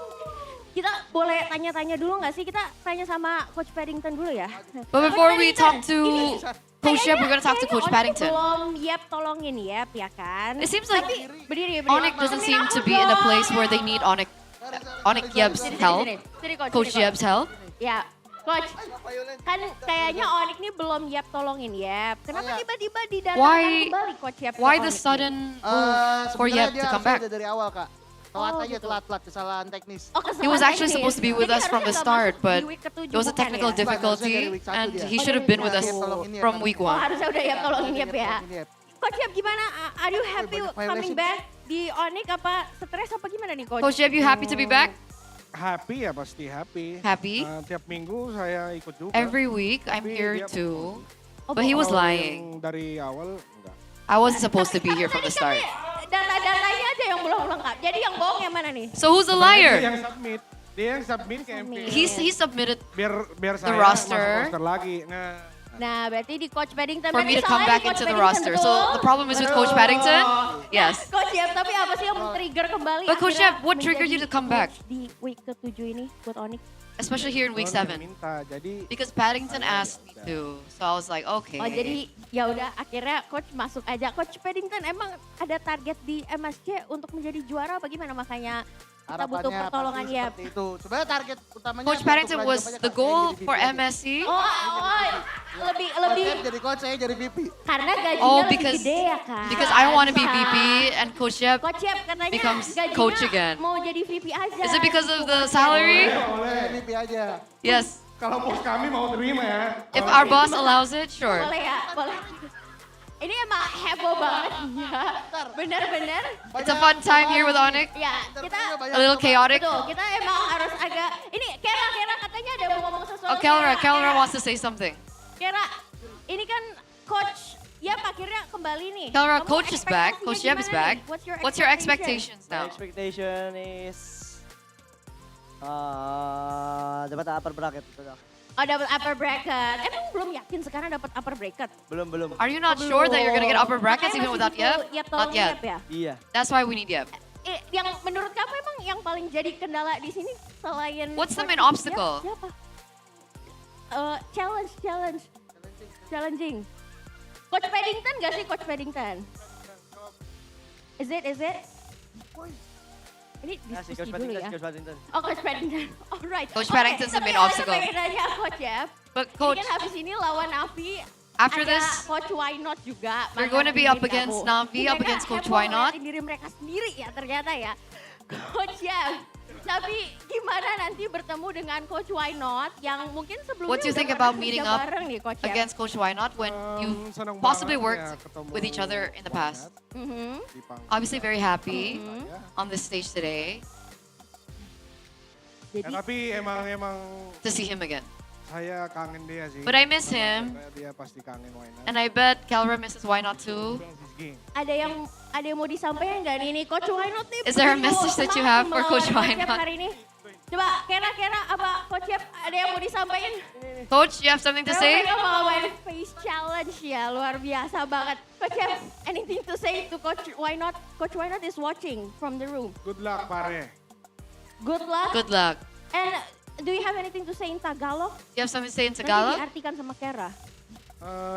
Speaker 6: Kita boleh tanya-tanya dulu nggak sih? Kita tanya sama Coach Paddington dulu ya.
Speaker 2: But before we talk to
Speaker 6: Ini
Speaker 2: Coach Yeb, we're going to talk to
Speaker 6: kayaknya
Speaker 2: Coach
Speaker 6: Onyx
Speaker 2: Paddington.
Speaker 6: Belum Yep tolongin Yep ya kan?
Speaker 2: It seems like
Speaker 6: Tapi berdiri.
Speaker 2: Onyx doesn't seem to be in a place where they need Onyx Yeb's help.
Speaker 6: Sini,
Speaker 2: Coach Yeb's help.
Speaker 6: Ya, Coach. Kan kayaknya Onyx nih belum Yep tolongin Yep. Kenapa tiba-tiba didatangkan
Speaker 2: Why-
Speaker 6: kembali Coach Yep? ke
Speaker 2: Why the
Speaker 6: Onyx?
Speaker 2: sudden move for Yeb to come back?
Speaker 15: Dari awal, Kak. Telat aja, telat kesalahan teknis.
Speaker 2: He was actually supposed to be with us from the start, but there was a technical
Speaker 15: Bukan,
Speaker 2: difficulty,
Speaker 15: harusnya dari week 1
Speaker 2: and
Speaker 15: dia.
Speaker 2: he should have been with us from week
Speaker 6: Oh,
Speaker 2: 1.
Speaker 6: harusnya udah Yep tolongin Yep ya. Coach Yep gimana? Are you happy coming back di Onyx? Apa stres apa gimana nih Coach?
Speaker 2: Coach Yeb, you happy to be back?
Speaker 20: Happy ya pasti happy.
Speaker 2: Happy?
Speaker 20: Tiap minggu saya ikut juga.
Speaker 2: Every week, I'm
Speaker 20: Tapi
Speaker 2: here
Speaker 20: dia-
Speaker 2: too. But he was
Speaker 20: Kalau
Speaker 2: lying.
Speaker 20: yang dari awal enggak.
Speaker 2: I wasn't supposed to be here from the start.
Speaker 6: Data-datanya aja yang belum lengkap. Jadi yang bohong yang mana nih?
Speaker 2: So who's the
Speaker 20: Dia
Speaker 2: liar?
Speaker 20: yang submit. Dia yang submit ke MPL.
Speaker 2: He submitted
Speaker 20: biar
Speaker 2: the
Speaker 20: saya
Speaker 2: roster.
Speaker 20: masuk roster lagi.
Speaker 6: Nah, berarti di Coach Paddington.
Speaker 2: for me to
Speaker 6: berarti
Speaker 2: come
Speaker 6: soalnya
Speaker 2: back
Speaker 6: di Coach
Speaker 2: into the
Speaker 6: Paddington,
Speaker 2: roster. So
Speaker 6: betul?
Speaker 2: the problem is with Coach Paddington. Yes.
Speaker 6: Coach Yep, tapi apa sih yang men-trigger kembali?
Speaker 2: But Coach
Speaker 6: akhirnya
Speaker 2: Yep, what triggered you to
Speaker 6: menjadi
Speaker 2: come back?
Speaker 6: coach di week ke-7 ini buat Onyx?
Speaker 2: Especially here in week 7.
Speaker 20: Minta, jadi
Speaker 2: Because Paddington asked me to. So I was like, okay.
Speaker 6: Oh jadi ya udah akhirnya coach masuk aja. Coach Paddington emang ada target di MSC untuk menjadi juara bagaimana makanya kita butuh
Speaker 15: Harapannya
Speaker 6: pertolongan
Speaker 15: pasti
Speaker 6: ya.
Speaker 15: seperti itu. Sebenarnya target utamanya
Speaker 2: Coach
Speaker 15: untuk
Speaker 2: Paddington
Speaker 15: lanjut
Speaker 2: was
Speaker 15: aja,
Speaker 2: the
Speaker 15: Kak.
Speaker 2: goal
Speaker 15: Saya jadi
Speaker 2: for
Speaker 15: VP aja.
Speaker 2: MSC.
Speaker 6: Lebih
Speaker 15: Coach jadi coach, saya jadi VP.
Speaker 6: karena gajinya
Speaker 2: Oh,
Speaker 6: lebih
Speaker 2: because
Speaker 6: gede ya kan.
Speaker 2: because I want to be VP and Coach Yep
Speaker 6: Coach Yep katanya
Speaker 2: becomes
Speaker 6: gajinya
Speaker 2: coach again.
Speaker 6: mau jadi VP aja.
Speaker 2: Is it because of the salary?
Speaker 15: Boleh, VP aja.
Speaker 2: Yes.
Speaker 20: kalau bos kami mau terima ya.
Speaker 2: If our boss allows it, sure.
Speaker 6: Boleh ya, boleh.
Speaker 8: Ini emang heboh banget ya. Bener-bener.
Speaker 2: It's a fun time here with Onyx.
Speaker 8: Ya, kita
Speaker 2: A little chaotic.
Speaker 8: betul. Kita emang harus agak. Ini Kera katanya ada mau ngomong sesuatu.
Speaker 2: Oh, Kelra wants to say something.
Speaker 8: Kera, ini kan coach Yap akhirnya kembali nih.
Speaker 2: Kelra,
Speaker 8: Kamu
Speaker 2: coach is back.
Speaker 8: ekspektasinya
Speaker 2: Coach Yap is
Speaker 8: gimana
Speaker 2: back.
Speaker 8: nih?
Speaker 2: What's your expectations
Speaker 11: My
Speaker 2: now?
Speaker 11: expectation is dapat upper bracket itu dah.
Speaker 8: Oh, dapat upper bracket. Emang belum yakin sekarang dapat upper bracket?
Speaker 11: Belum.
Speaker 2: Are you not sure that you're gonna get upper brackets even without Yap? Not yet.
Speaker 8: Ya?
Speaker 11: Iya.
Speaker 2: That's why we need Yap.
Speaker 8: Yang menurut kamu emang yang paling jadi kendala di sini selain
Speaker 2: What's the main obstacle?
Speaker 8: Siapa? Challenging. Coach Paddington gak sih Coach Paddington? Is it? Ini
Speaker 11: Kasih
Speaker 8: diskusi
Speaker 11: Coach
Speaker 8: dulu
Speaker 11: Paddington,
Speaker 8: ya.
Speaker 11: Coach Paddington.
Speaker 8: Oh, Coach Paddington. Alright.
Speaker 2: Coach Paddington's the main
Speaker 8: Tapi
Speaker 2: obstacle.
Speaker 8: Pengen nanya Coach ya.
Speaker 2: But
Speaker 8: Ini
Speaker 2: Coach,
Speaker 8: kan habis ini lawan Navi.
Speaker 2: After
Speaker 8: ada
Speaker 2: this,
Speaker 8: Coach Why Not juga.
Speaker 2: you're going to be up
Speaker 8: Mantan
Speaker 2: against
Speaker 8: kamu.
Speaker 2: Navi, up
Speaker 8: Mereka
Speaker 2: against Coach
Speaker 8: heboh
Speaker 2: Why Not.
Speaker 8: ngeliatin diri mereka sendiri ya ternyata ya. Coach ya. Tapi gimana nanti bertemu dengan Coach Why Not yang mungkin sebelumnya
Speaker 2: what do you
Speaker 8: udah
Speaker 2: think
Speaker 8: pernah
Speaker 2: about
Speaker 8: kerja
Speaker 2: meeting up
Speaker 8: bareng nih Coach ya?
Speaker 2: against Coach Why Not when you
Speaker 20: senang
Speaker 2: possibly
Speaker 20: banget
Speaker 2: worked
Speaker 20: ya ketemu
Speaker 2: with each other in the past?
Speaker 8: Mhm.
Speaker 20: di panggung.
Speaker 2: Obviously very happy on this stage today
Speaker 20: Tapi emang
Speaker 2: to see him again.
Speaker 20: saya kangen dia sih.
Speaker 2: But I miss him.
Speaker 20: Dia pasti kangen Why Not.
Speaker 2: And I bet Kelra misses Why Not too.
Speaker 8: Ada yang mau disampaikan nggak nih Coach Why Not nih?
Speaker 2: Is there a
Speaker 8: begitu
Speaker 2: message that you
Speaker 8: semangat
Speaker 2: have for Coach
Speaker 8: melawan
Speaker 2: Why
Speaker 8: Yap
Speaker 2: Not?
Speaker 8: hari ini? Coba Kera apa Coach Yap ada yang mau disampaikan?
Speaker 2: Coach, you have something to say?
Speaker 8: Mereka mau main face challenge ya, luar biasa banget. Coach Yap, anything to say to Coach Why Not? Coach Why Not is watching from the room.
Speaker 20: Good luck pare.
Speaker 8: Good luck.
Speaker 2: Good luck.
Speaker 8: And do you have anything to say in Tagalog?
Speaker 2: You have something to say in
Speaker 8: Nanti
Speaker 2: Tagalog?
Speaker 8: diartikan sama Kera.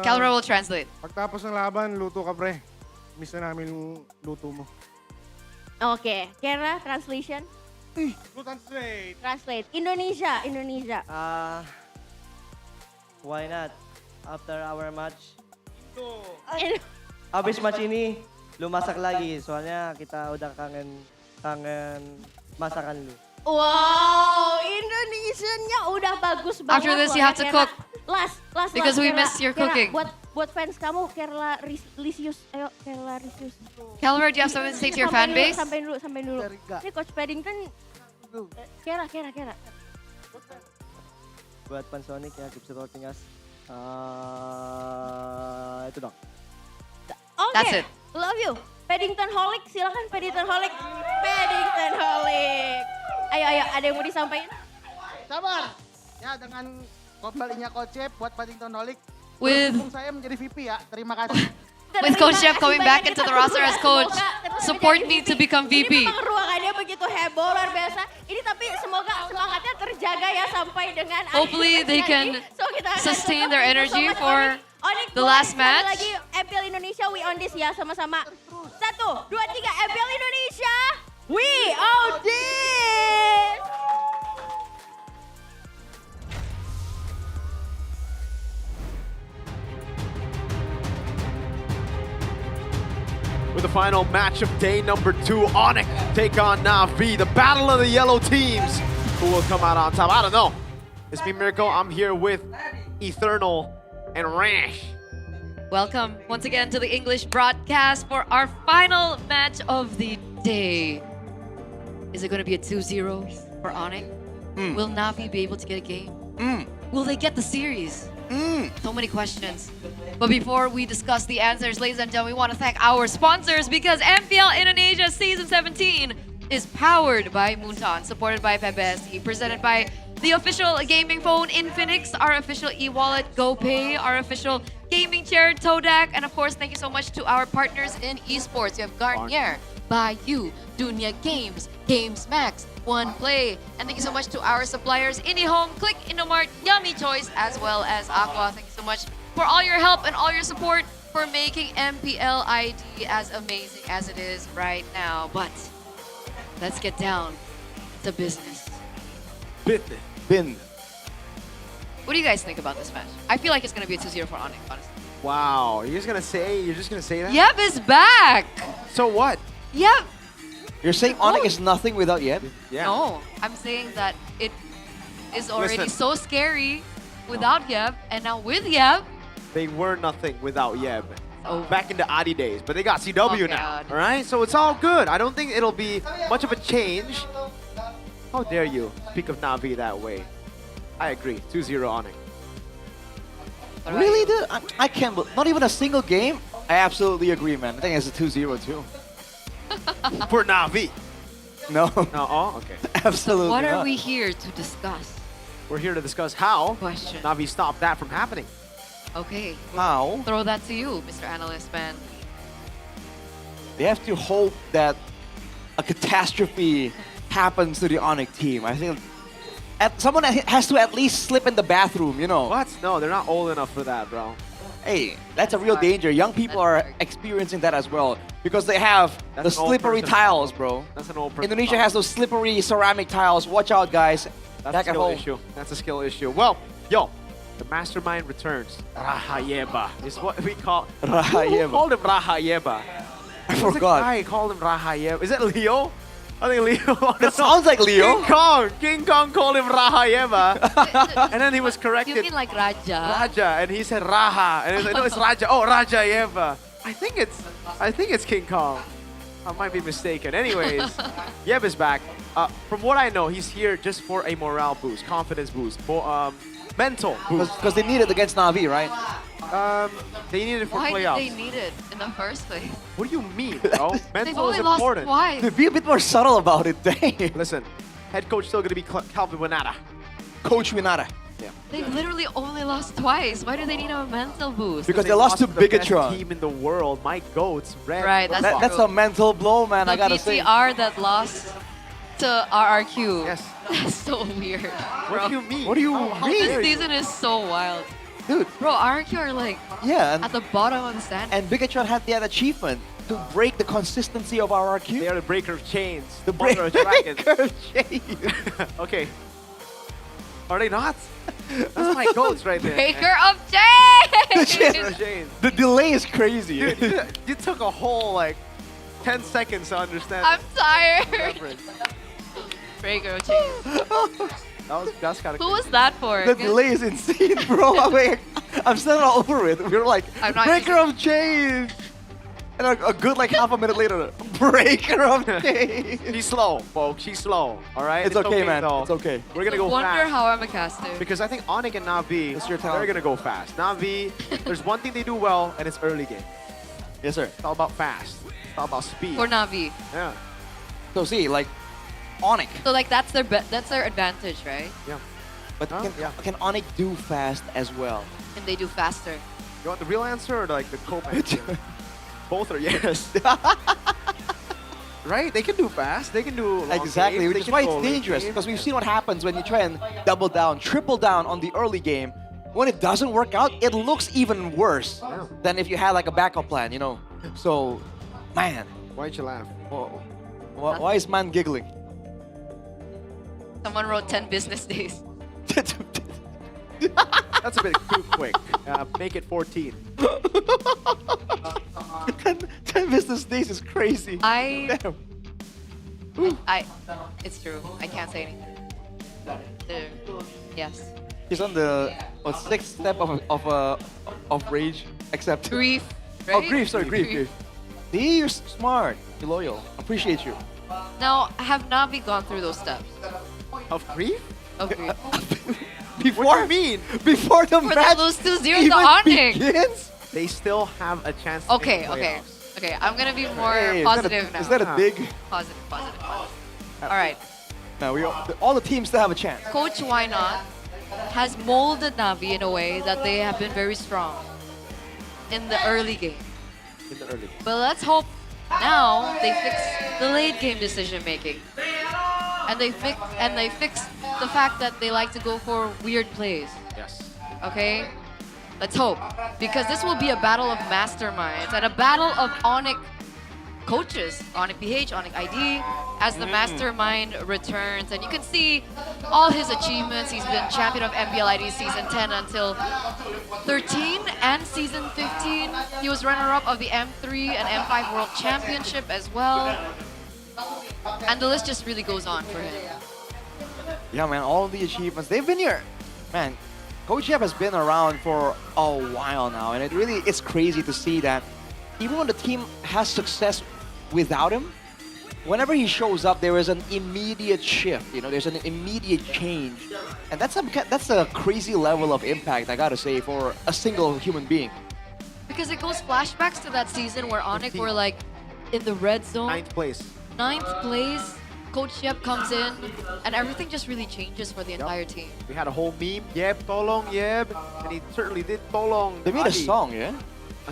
Speaker 2: Kelra will translate.
Speaker 20: Pagtapos ng laban, luto ka pre. Miss na namin yung luto mo.
Speaker 8: Oke, Kera translation. Translate. Indonesia.
Speaker 11: Why not? After our match,
Speaker 8: In-
Speaker 11: habis match ini, lu masak lagi. Soalnya kita udah kangen masakan lu.
Speaker 8: Wow, Indonesianya udah bagus banget.
Speaker 2: After this,
Speaker 8: loh
Speaker 2: you have
Speaker 8: ya,
Speaker 2: to
Speaker 8: Kera.
Speaker 2: cook.
Speaker 8: Last,
Speaker 2: Because we
Speaker 8: Kera.
Speaker 2: miss your
Speaker 8: Kera,
Speaker 2: cooking.
Speaker 8: Buat fans kamu, Kerla Lisius. Ayo, Kerla Lisius.
Speaker 2: Kelra, do you have something to say to your fan base?
Speaker 8: Sampai dulu. Ini Coach Paddington. Kera.
Speaker 11: Buat Pansonic ya, keep supporting us. Itu dong.
Speaker 8: Oke,
Speaker 2: That's it.
Speaker 8: love you. Paddington Holic, silakan Paddington Holic. Ayo, ada yang mau disampaikan?
Speaker 15: Sabar. Ya dengan kembalinya Coach Yap buat Paddington Holic.
Speaker 2: With-
Speaker 15: Berhubung saya menjadi VP ya. Terima kasih.
Speaker 2: With Coach Jeff coming back into the roster as coach, support me to become
Speaker 8: Ini
Speaker 2: VP.
Speaker 8: memang ruangannya begitu heboh, luar biasa. Ini tapi semoga semangatnya terjaga ya sampai dengan
Speaker 2: Hopefully they can
Speaker 8: So, kita akan
Speaker 2: sustain
Speaker 8: support.
Speaker 2: their
Speaker 8: Thank you
Speaker 2: energy
Speaker 8: so much,
Speaker 2: for
Speaker 8: Onyx,
Speaker 2: the
Speaker 8: boleh
Speaker 2: last
Speaker 8: sekali
Speaker 2: match.
Speaker 8: lagi MPL Indonesia, we on this ya sama-sama. 1, 2, 3, MPL Indonesia, we on this!
Speaker 9: With the final match of day number 2, Onyx take on Navi, the battle of the yellow teams. Who will come out on top? I don't know. It's me, Miracle. I'm here with Eternal and Rash.
Speaker 2: Welcome once again to the English broadcast for our final match of the day. Is it going to be a 2-0 for Onyx? Will Navi be able to get a game? Will they get the series? So many questions. But before we discuss the answers, ladies and gentlemen, we want to thank our sponsors because MPL Indonesia Season 17 is powered by Moonton, supported by PBSE, presented by the official gaming phone Infinix, our official e-wallet GoPay, our official gaming chair Todak, and of course, thank you so much to our partners in esports. You have Garnier, Bayou, Dunya Games, Games Max, One Play, and thank you so much to our suppliers IndyHome, Click, Indomart, Yummy Choice, as well as Aqua. Thank you so much for all your help and all your support for making MPL ID as amazing as it is right now. But let's get down to business.
Speaker 9: Bin.
Speaker 2: What do you guys think about this match? I feel like it's going to be a 2-0 for Onyx, honestly.
Speaker 9: Wow, you're just gonna say that?
Speaker 2: Yep is back!
Speaker 9: So what?
Speaker 2: Yep!
Speaker 5: You're saying Onyx is nothing without Yeb?
Speaker 9: Yeah.
Speaker 2: No, I'm saying that it is already
Speaker 9: Listen.
Speaker 2: so scary without Yeb, and now with Yeb,
Speaker 9: They were nothing without Yeb.
Speaker 2: over.
Speaker 9: Back in the Adi days, but they got CW
Speaker 2: Okay,
Speaker 9: now.
Speaker 2: Adi.
Speaker 9: All right, so it's all good. I don't think it'll be much of a change. How dare you speak of Navi that way? I agree. 2-0 Onyx.
Speaker 5: Really, dude? I can't believe, not even a single game? I absolutely agree, man. I think it's a 2-0 too.
Speaker 9: For Navi.
Speaker 5: No.
Speaker 9: No. Oh, okay.
Speaker 5: Absolutely
Speaker 2: What are
Speaker 5: not.
Speaker 2: we here to discuss?
Speaker 9: We're here to discuss how
Speaker 2: Question.
Speaker 9: Navi stopped that from happening.
Speaker 2: Okay.
Speaker 5: How?
Speaker 2: Throw that to you, Mr. Analyst Man.
Speaker 5: They have to hope that a catastrophe happens to the Onyx team. I think someone has to at least slip in the bathroom, you know.
Speaker 9: What? No, they're not old enough for that, bro.
Speaker 5: Hey, that's a real danger. Young people are experiencing that as well because they have the
Speaker 9: That's an old
Speaker 5: slippery
Speaker 9: person
Speaker 5: tiles,
Speaker 9: problem.
Speaker 5: bro.
Speaker 9: That's an old person
Speaker 5: Indonesia
Speaker 9: problem.
Speaker 5: has those slippery ceramic tiles. Watch out, guys.
Speaker 9: That's
Speaker 5: Back
Speaker 9: a
Speaker 5: at
Speaker 9: skill
Speaker 5: home.
Speaker 9: issue. That's a skill issue. Well, yo, the mastermind returns. Rahayeba is what we call.
Speaker 5: Rahayeba.
Speaker 9: Who called him Rahayeba?
Speaker 5: I
Speaker 9: Who's the
Speaker 5: forgot.
Speaker 9: guy called him Rahayeba? Is it Leo? I think Leo.
Speaker 5: That sounds like Leo.
Speaker 9: King Kong. King Kong called him Rahayeba, and then he was
Speaker 2: You
Speaker 9: corrected.
Speaker 2: mean like Raja?
Speaker 9: Raja, and he said Raha, and he's like, no, it's Raja. Oh, Rajayeva. I think it's King Kong. I might be mistaken. Anyways, Yeb is back. From what I know, he's here just for a morale boost, confidence boost, mental boost.
Speaker 5: Because they need it against Navi, right?
Speaker 9: They need it for
Speaker 2: Why
Speaker 9: playoffs.
Speaker 2: did they need it in the first place?
Speaker 9: What do you mean, bro?
Speaker 2: They've
Speaker 9: Mental
Speaker 2: only
Speaker 9: is
Speaker 2: lost
Speaker 9: important.
Speaker 2: twice.
Speaker 5: Be a bit more subtle about it, dang.
Speaker 9: Listen, head coach still gonna be Calvin Winata.
Speaker 5: Coach Winata.
Speaker 9: Yeah.
Speaker 2: They've literally only lost twice. Why do they need a mental boost?
Speaker 5: Because they lost to
Speaker 9: the best
Speaker 5: Bigatron.
Speaker 9: team in the world, my goats, Red.
Speaker 2: Right, that's
Speaker 5: That's
Speaker 2: true.
Speaker 5: a mental blow, man.
Speaker 2: The
Speaker 5: I gotta say.
Speaker 2: BTR that lost to RRQ.
Speaker 9: Yes.
Speaker 2: That's so weird.
Speaker 9: What do you mean?
Speaker 5: What do you
Speaker 9: How
Speaker 5: mean?
Speaker 9: dare
Speaker 2: This
Speaker 9: you?
Speaker 2: season is so wild.
Speaker 5: Dude.
Speaker 2: Bro, RRQ are like
Speaker 5: Yeah,
Speaker 2: at the bottom of the standing.
Speaker 5: and Bigatron had that achievement to break the consistency of RRQ.
Speaker 9: They are the breaker of chains.
Speaker 5: The
Speaker 9: Mother of dragons.
Speaker 5: breaker of chains.
Speaker 9: Okay. Are they not? That's my goats right there.
Speaker 2: Breaker of chains!
Speaker 9: Breaker of chains.
Speaker 5: The delay is crazy.
Speaker 9: Dude, you took a whole like 10 seconds to understand.
Speaker 2: I'm tired.
Speaker 9: reference.
Speaker 2: Breaker of chains.
Speaker 9: That's kind of.
Speaker 2: Who was that for?
Speaker 5: The delay is insane, bro. I'm still not over it. We're like,
Speaker 2: I'm not
Speaker 5: breaker of chains. And a good like half a minute later, breaker of chains.
Speaker 9: She's slow, folks. She's slow. All right.
Speaker 5: It's okay, man.
Speaker 9: Though.
Speaker 5: It's okay.
Speaker 9: We're gonna go
Speaker 2: Wonder
Speaker 9: fast
Speaker 2: how I'm a caster.
Speaker 9: because I think Onyx and Navi,
Speaker 5: It's your
Speaker 9: they're
Speaker 5: talent.
Speaker 9: gonna go fast. Navi, there's one thing they do well, and it's early game.
Speaker 5: Yes, sir.
Speaker 9: It's all about fast. It's all about speed.
Speaker 2: For Navi.
Speaker 9: Yeah.
Speaker 5: So see, like, Onyx.
Speaker 2: So like that's their advantage, right?
Speaker 9: Yeah.
Speaker 5: But
Speaker 9: Huh?
Speaker 5: can Onyx do fast as well?
Speaker 2: And they do faster.
Speaker 9: You want the real answer or like the cope answer? Both are yes. Right? They can do fast. They can do long
Speaker 5: Exactly,
Speaker 9: games,
Speaker 5: which
Speaker 9: they
Speaker 5: is
Speaker 9: can
Speaker 5: why
Speaker 9: go
Speaker 5: it's
Speaker 9: late
Speaker 5: dangerous.
Speaker 9: game.
Speaker 5: Because we've seen what happens when you try and double down, triple down on the early game. When it doesn't work out, it looks even worse than if you had like a backup plan, you know? So, man.
Speaker 9: Why'd you laugh?
Speaker 5: Why is man giggling?
Speaker 2: Someone wrote 10 business days.
Speaker 9: That's a bit too quick. Make it 14.
Speaker 5: 10 business days is crazy. Damn.
Speaker 2: It's true. I can't say anything. Yes.
Speaker 5: He's on the sixth step of rage, except
Speaker 2: Grief.
Speaker 5: Oh,
Speaker 2: Right?
Speaker 5: grief. Sorry, grief. See, you're smart. You're loyal. Appreciate you.
Speaker 2: Now, have Navi gone through those steps?
Speaker 9: Of grief?
Speaker 2: Of grief.
Speaker 5: Before
Speaker 9: What do you mean?
Speaker 5: Before the
Speaker 2: For
Speaker 5: match
Speaker 2: they lose 2-0 to
Speaker 5: even
Speaker 2: Onyx.
Speaker 5: begins?
Speaker 9: They still have a chance to
Speaker 2: Okay,
Speaker 9: make the
Speaker 2: okay.
Speaker 9: playoffs.
Speaker 2: Okay, I'm gonna be more
Speaker 5: Hey,
Speaker 2: positive now.
Speaker 5: is that a dig?
Speaker 2: Positive. All right.
Speaker 5: No, all the teams still have a chance.
Speaker 2: Coach Why Not has molded Navi in a way that they have been very strong in the early game.
Speaker 9: In the early game.
Speaker 2: But let's hope now they fix the late game decision making. And they fix the fact that they like to go for weird plays.
Speaker 9: Yes.
Speaker 2: Okay? Let's hope. Because this will be a battle of masterminds and a battle of Onyx coaches, Onyx PH, Onyx ID, as the mastermind returns. And you can see all his achievements. He's been champion of MPL ID season 10 until 13 and season 15. He was runner-up of the M3 and M5 World Championship as well. And the list just really goes on for him.
Speaker 5: Yeah, man, all the achievements. They've been here. Man, Coach Yep has been around for a while now, and it's crazy to see that even when the team has success without him, whenever he shows up, there is an immediate shift. You know, there's an immediate change, and that's a crazy level of impact, I gotta say, for a single human being.
Speaker 2: Because it goes flashbacks to that season where Onyx were like in the red zone. Ninth place. Coach Yep comes in, and everything just really changes for the entire team.
Speaker 9: We had a whole meme, Yep, Tolong, Yep, and he certainly did Tolong.
Speaker 5: They made a song, yeah?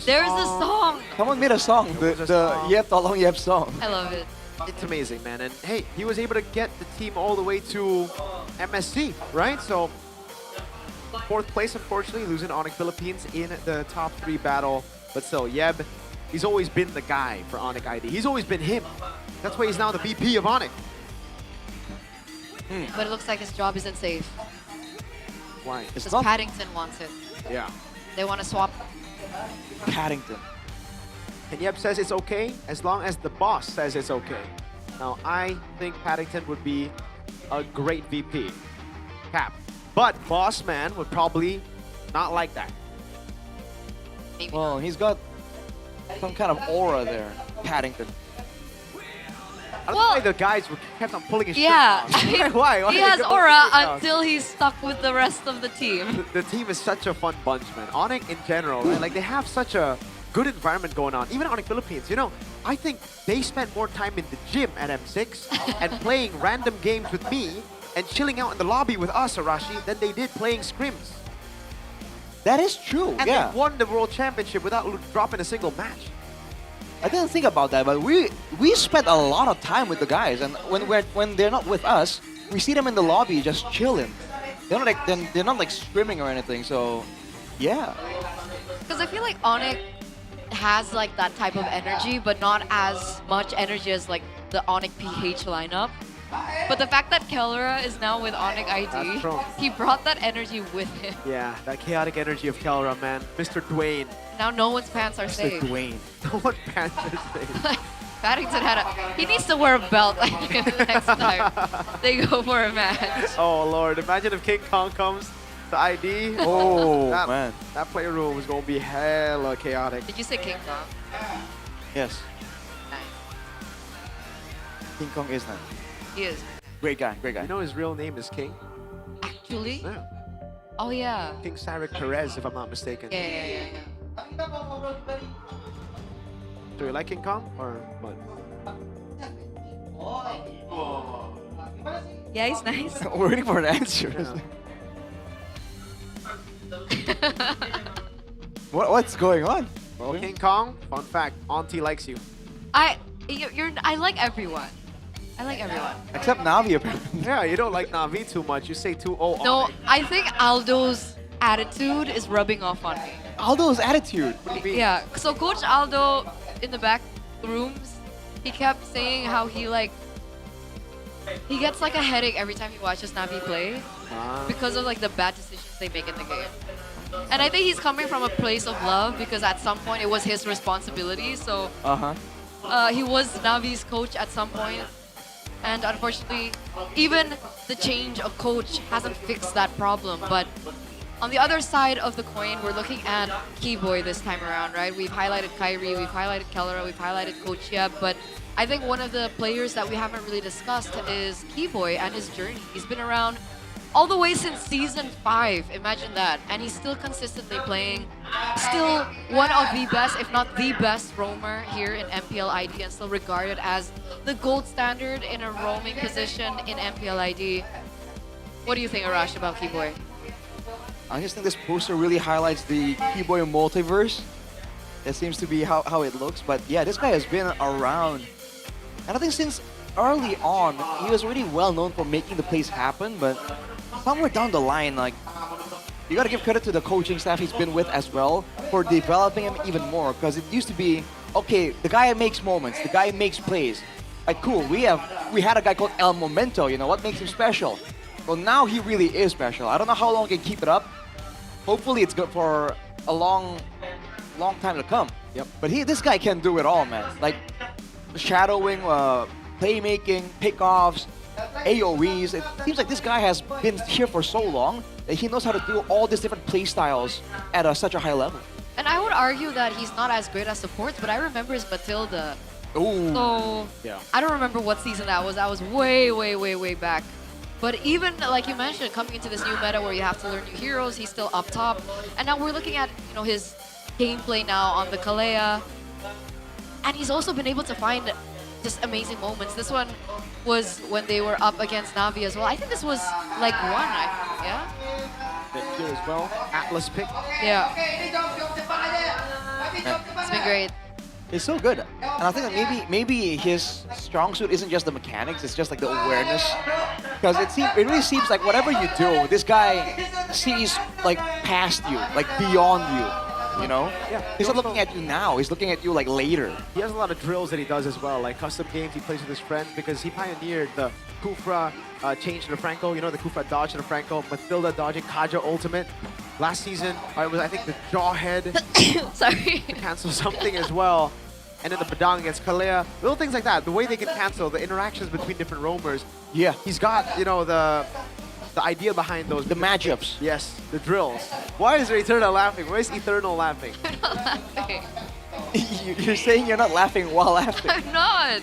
Speaker 2: There's a song!
Speaker 5: Someone made a song, the Yep Tolong Yep song.
Speaker 2: I love it.
Speaker 9: It's amazing, man. And hey, he was able to get the team all the way to MSC, right? So, 4th place, unfortunately, losing Onyx Philippines in the top 3 battle. But still, Yeb, he's always been the guy for Onyx ID. He's always been him. That's why he's now the VP of Onyx.
Speaker 2: But it looks like his job isn't safe.
Speaker 9: Why?
Speaker 2: Because Paddington wants it.
Speaker 9: Yeah.
Speaker 2: They want to swap.
Speaker 5: Paddington.
Speaker 9: And Yeb says it's okay as long as the boss says it's okay. Now, I think Paddington would be a great VP. Cap. But Boss Man would probably not like that.
Speaker 5: Well, he's got some kind of aura there, Paddington.
Speaker 9: I don't know why the guys kept on pulling his shirt
Speaker 2: Yeah.
Speaker 9: down. Why?
Speaker 2: He has aura until he's stuck with the rest of the team.
Speaker 9: The team is such a fun bunch, man. Onyx in general, right? Like, they have such a good environment going on. Even Onyx Philippines, you know, I think they spend more time in the gym at M6 and playing random games with me and chilling out in the lobby with us, Arashi, than they did playing scrims.
Speaker 5: That is true,
Speaker 9: And
Speaker 5: yeah.
Speaker 9: they won the World Championship without dropping a single match.
Speaker 5: I didn't think about that, but we spent a lot of time with the guys, and when they're not with us, we see them in the lobby just chilling. They're not like scrimming or anything. So, yeah.
Speaker 2: Because I feel like Onyx has like that type of energy, but not as much energy as like the Onyx PH lineup. But the fact that Kellera is now with Onyx ID, he brought that energy with him.
Speaker 9: Yeah, that chaotic energy of Kellera, man. Mr. Dwayne.
Speaker 2: Now no one's pants are
Speaker 9: Mr.
Speaker 2: safe.
Speaker 9: Dwayne. No one's pants are safe.
Speaker 2: Paddington he needs to wear a belt the next time they go for a match.
Speaker 9: Oh, Lord. Imagine if King Kong comes to ID.
Speaker 5: Oh, man.
Speaker 9: That player room is going to be hella chaotic.
Speaker 2: Did you say King Kong?
Speaker 5: Yes. King Kong is nice.
Speaker 2: He is.
Speaker 5: Great guy, great guy.
Speaker 9: You know his real name is King?
Speaker 2: Actually?
Speaker 9: Yeah.
Speaker 2: Oh, yeah.
Speaker 9: King Cyril Perez, if I'm not mistaken.
Speaker 2: Yeah.
Speaker 9: Do you like King Kong or what?
Speaker 2: Yeah, he's nice.
Speaker 5: We're waiting for an answer. What's going on?
Speaker 9: Well, King Kong, fun fact, Auntie likes you.
Speaker 2: I like everyone. I like everyone.
Speaker 5: Except Navi, apparently.
Speaker 9: Yeah, you don't like Navi too much. You say too
Speaker 2: No, I think Aldo's attitude is rubbing off on me.
Speaker 5: Aldo's attitude? What do you mean?
Speaker 2: Yeah, so Coach Aldo in the back rooms, he kept saying how he gets like a headache every time he watches Navi play because of like the bad decisions they make in the game. And I think he's coming from a place of love because at some point it was his responsibility. So he was Navi's coach at some point. And unfortunately, even the change of coach hasn't fixed that problem. But on the other side of the coin, we're looking at Keyboy this time around, right? We've highlighted Kyrie, we've highlighted Kellera, we've highlighted Coach Yeb, but I think one of the players that we haven't really discussed is Keyboy and his journey. He's been around all the way since Season 5, imagine that. And he's still consistently playing. Still one of the best, if not the best roamer here in MPL ID and still regarded as the gold standard in a roaming position in MPL ID. What do you think, Arash, about Keyboy?
Speaker 5: I just think this poster really highlights the Keyboy multiverse. That seems to be how it looks. But yeah, this guy has been around. And I think since early on, he was really well known for making the plays happen. But somewhere down the line, like, you gotta give credit to the coaching staff he's been with as well for developing him even more. Because it used to be, okay, the guy makes moments, the guy makes plays. Like, cool, we had a guy called El Momento, you know, what makes him special? Well, now he really is special. I don't know how long he can keep it up. Hopefully it's good for a long time to come.
Speaker 9: Yep.
Speaker 5: But this guy can do it all, man. Like, shadowing, playmaking, pickoffs, AoEs. It seems like this guy has been here for so long. He knows how to do all these different play styles at such a high level.
Speaker 2: And I would argue that he's not as great as supports, but I remember his Matilda.
Speaker 5: Ooh.
Speaker 2: So
Speaker 5: Yeah.
Speaker 2: I don't remember what season that was. That was way, way, way, way back. But even like you mentioned, coming into this new meta where you have to learn new heroes, he's still up top. And now we're looking at his gameplay now on the Kalea. And he's also been able to find just amazing moments. This one was when they were up against Navi as well. I think this was like one, yeah?
Speaker 9: That here as well. Atlas pick.
Speaker 2: Yeah. It's been great.
Speaker 5: It's so good. And I think that maybe his strong suit isn't just the mechanics, it's just like the awareness. Because it really seems like whatever you do, this guy sees like past you, like beyond you, you know?
Speaker 9: Yeah.
Speaker 5: He's not looking at you now, he's looking at you like later.
Speaker 9: He has a lot of drills that he does as well, like custom games he plays with his friends because he pioneered the Kufra change to the Franco, the Kufra dodge to the Franco, Matilda dodging Kaja ultimate. Last season, it was I think the Jawhead
Speaker 2: Sorry.
Speaker 9: to cancel something as well. And then the Padang against Kalea, little things like that. The way they can cancel, the interactions between different roamers.
Speaker 5: Yeah.
Speaker 9: He's got, the idea behind those.
Speaker 5: The matchups.
Speaker 9: Yes, the drills. Why is Eternal laughing? Why is Eternal laughing?
Speaker 2: I'm not laughing.
Speaker 5: You're saying you're not laughing while laughing.
Speaker 2: I'm not.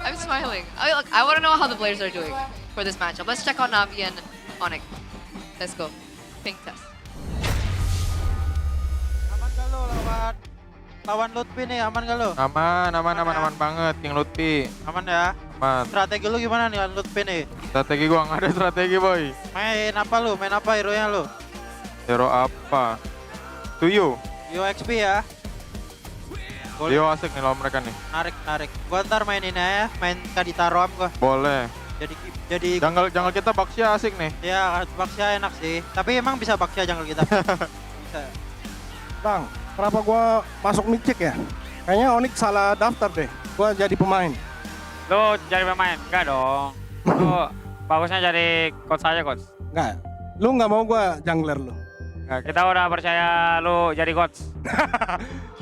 Speaker 2: I'm smiling. I want to know how the players are doing for this matchup. Let's check on Navi and Onyx. Let's go. Ping test.
Speaker 15: Aman gak lo lawan Lutfi nih, aman gak lo?
Speaker 1: Aman banget, King Lutfi.
Speaker 15: Aman ya?
Speaker 1: Aman.
Speaker 15: Strategi lu gimana nih lawan Lutfi nih?
Speaker 1: Strategi gua nggak ada strategi, boy.
Speaker 15: Main apa lu? Main apa hero-nya lu?
Speaker 1: Hero apa? Tuyu.
Speaker 15: Yo XP ya?
Speaker 1: Yo asik nih lawan mereka nih.
Speaker 15: Narik. Gua ntar main ini ya, main Kadita Roam gua.
Speaker 1: Boleh.
Speaker 15: Jadi
Speaker 1: jungle kita Baxia asik nih.
Speaker 15: Ya, Baxia enak sih. Tapi emang bisa Baxia jungle kita. Bisa.
Speaker 20: Bang, kenapa gua masuk mid-check ya? Kayaknya Onyx salah daftar deh. Gua jadi pemain.
Speaker 12: Lu jadi pemain? Enggak dong. Lu bagusnya jadi coach aja, coach.
Speaker 20: Enggak. Lu nggak mau gua jungler lu.
Speaker 12: Enggak, kita udah percaya lu jadi coach.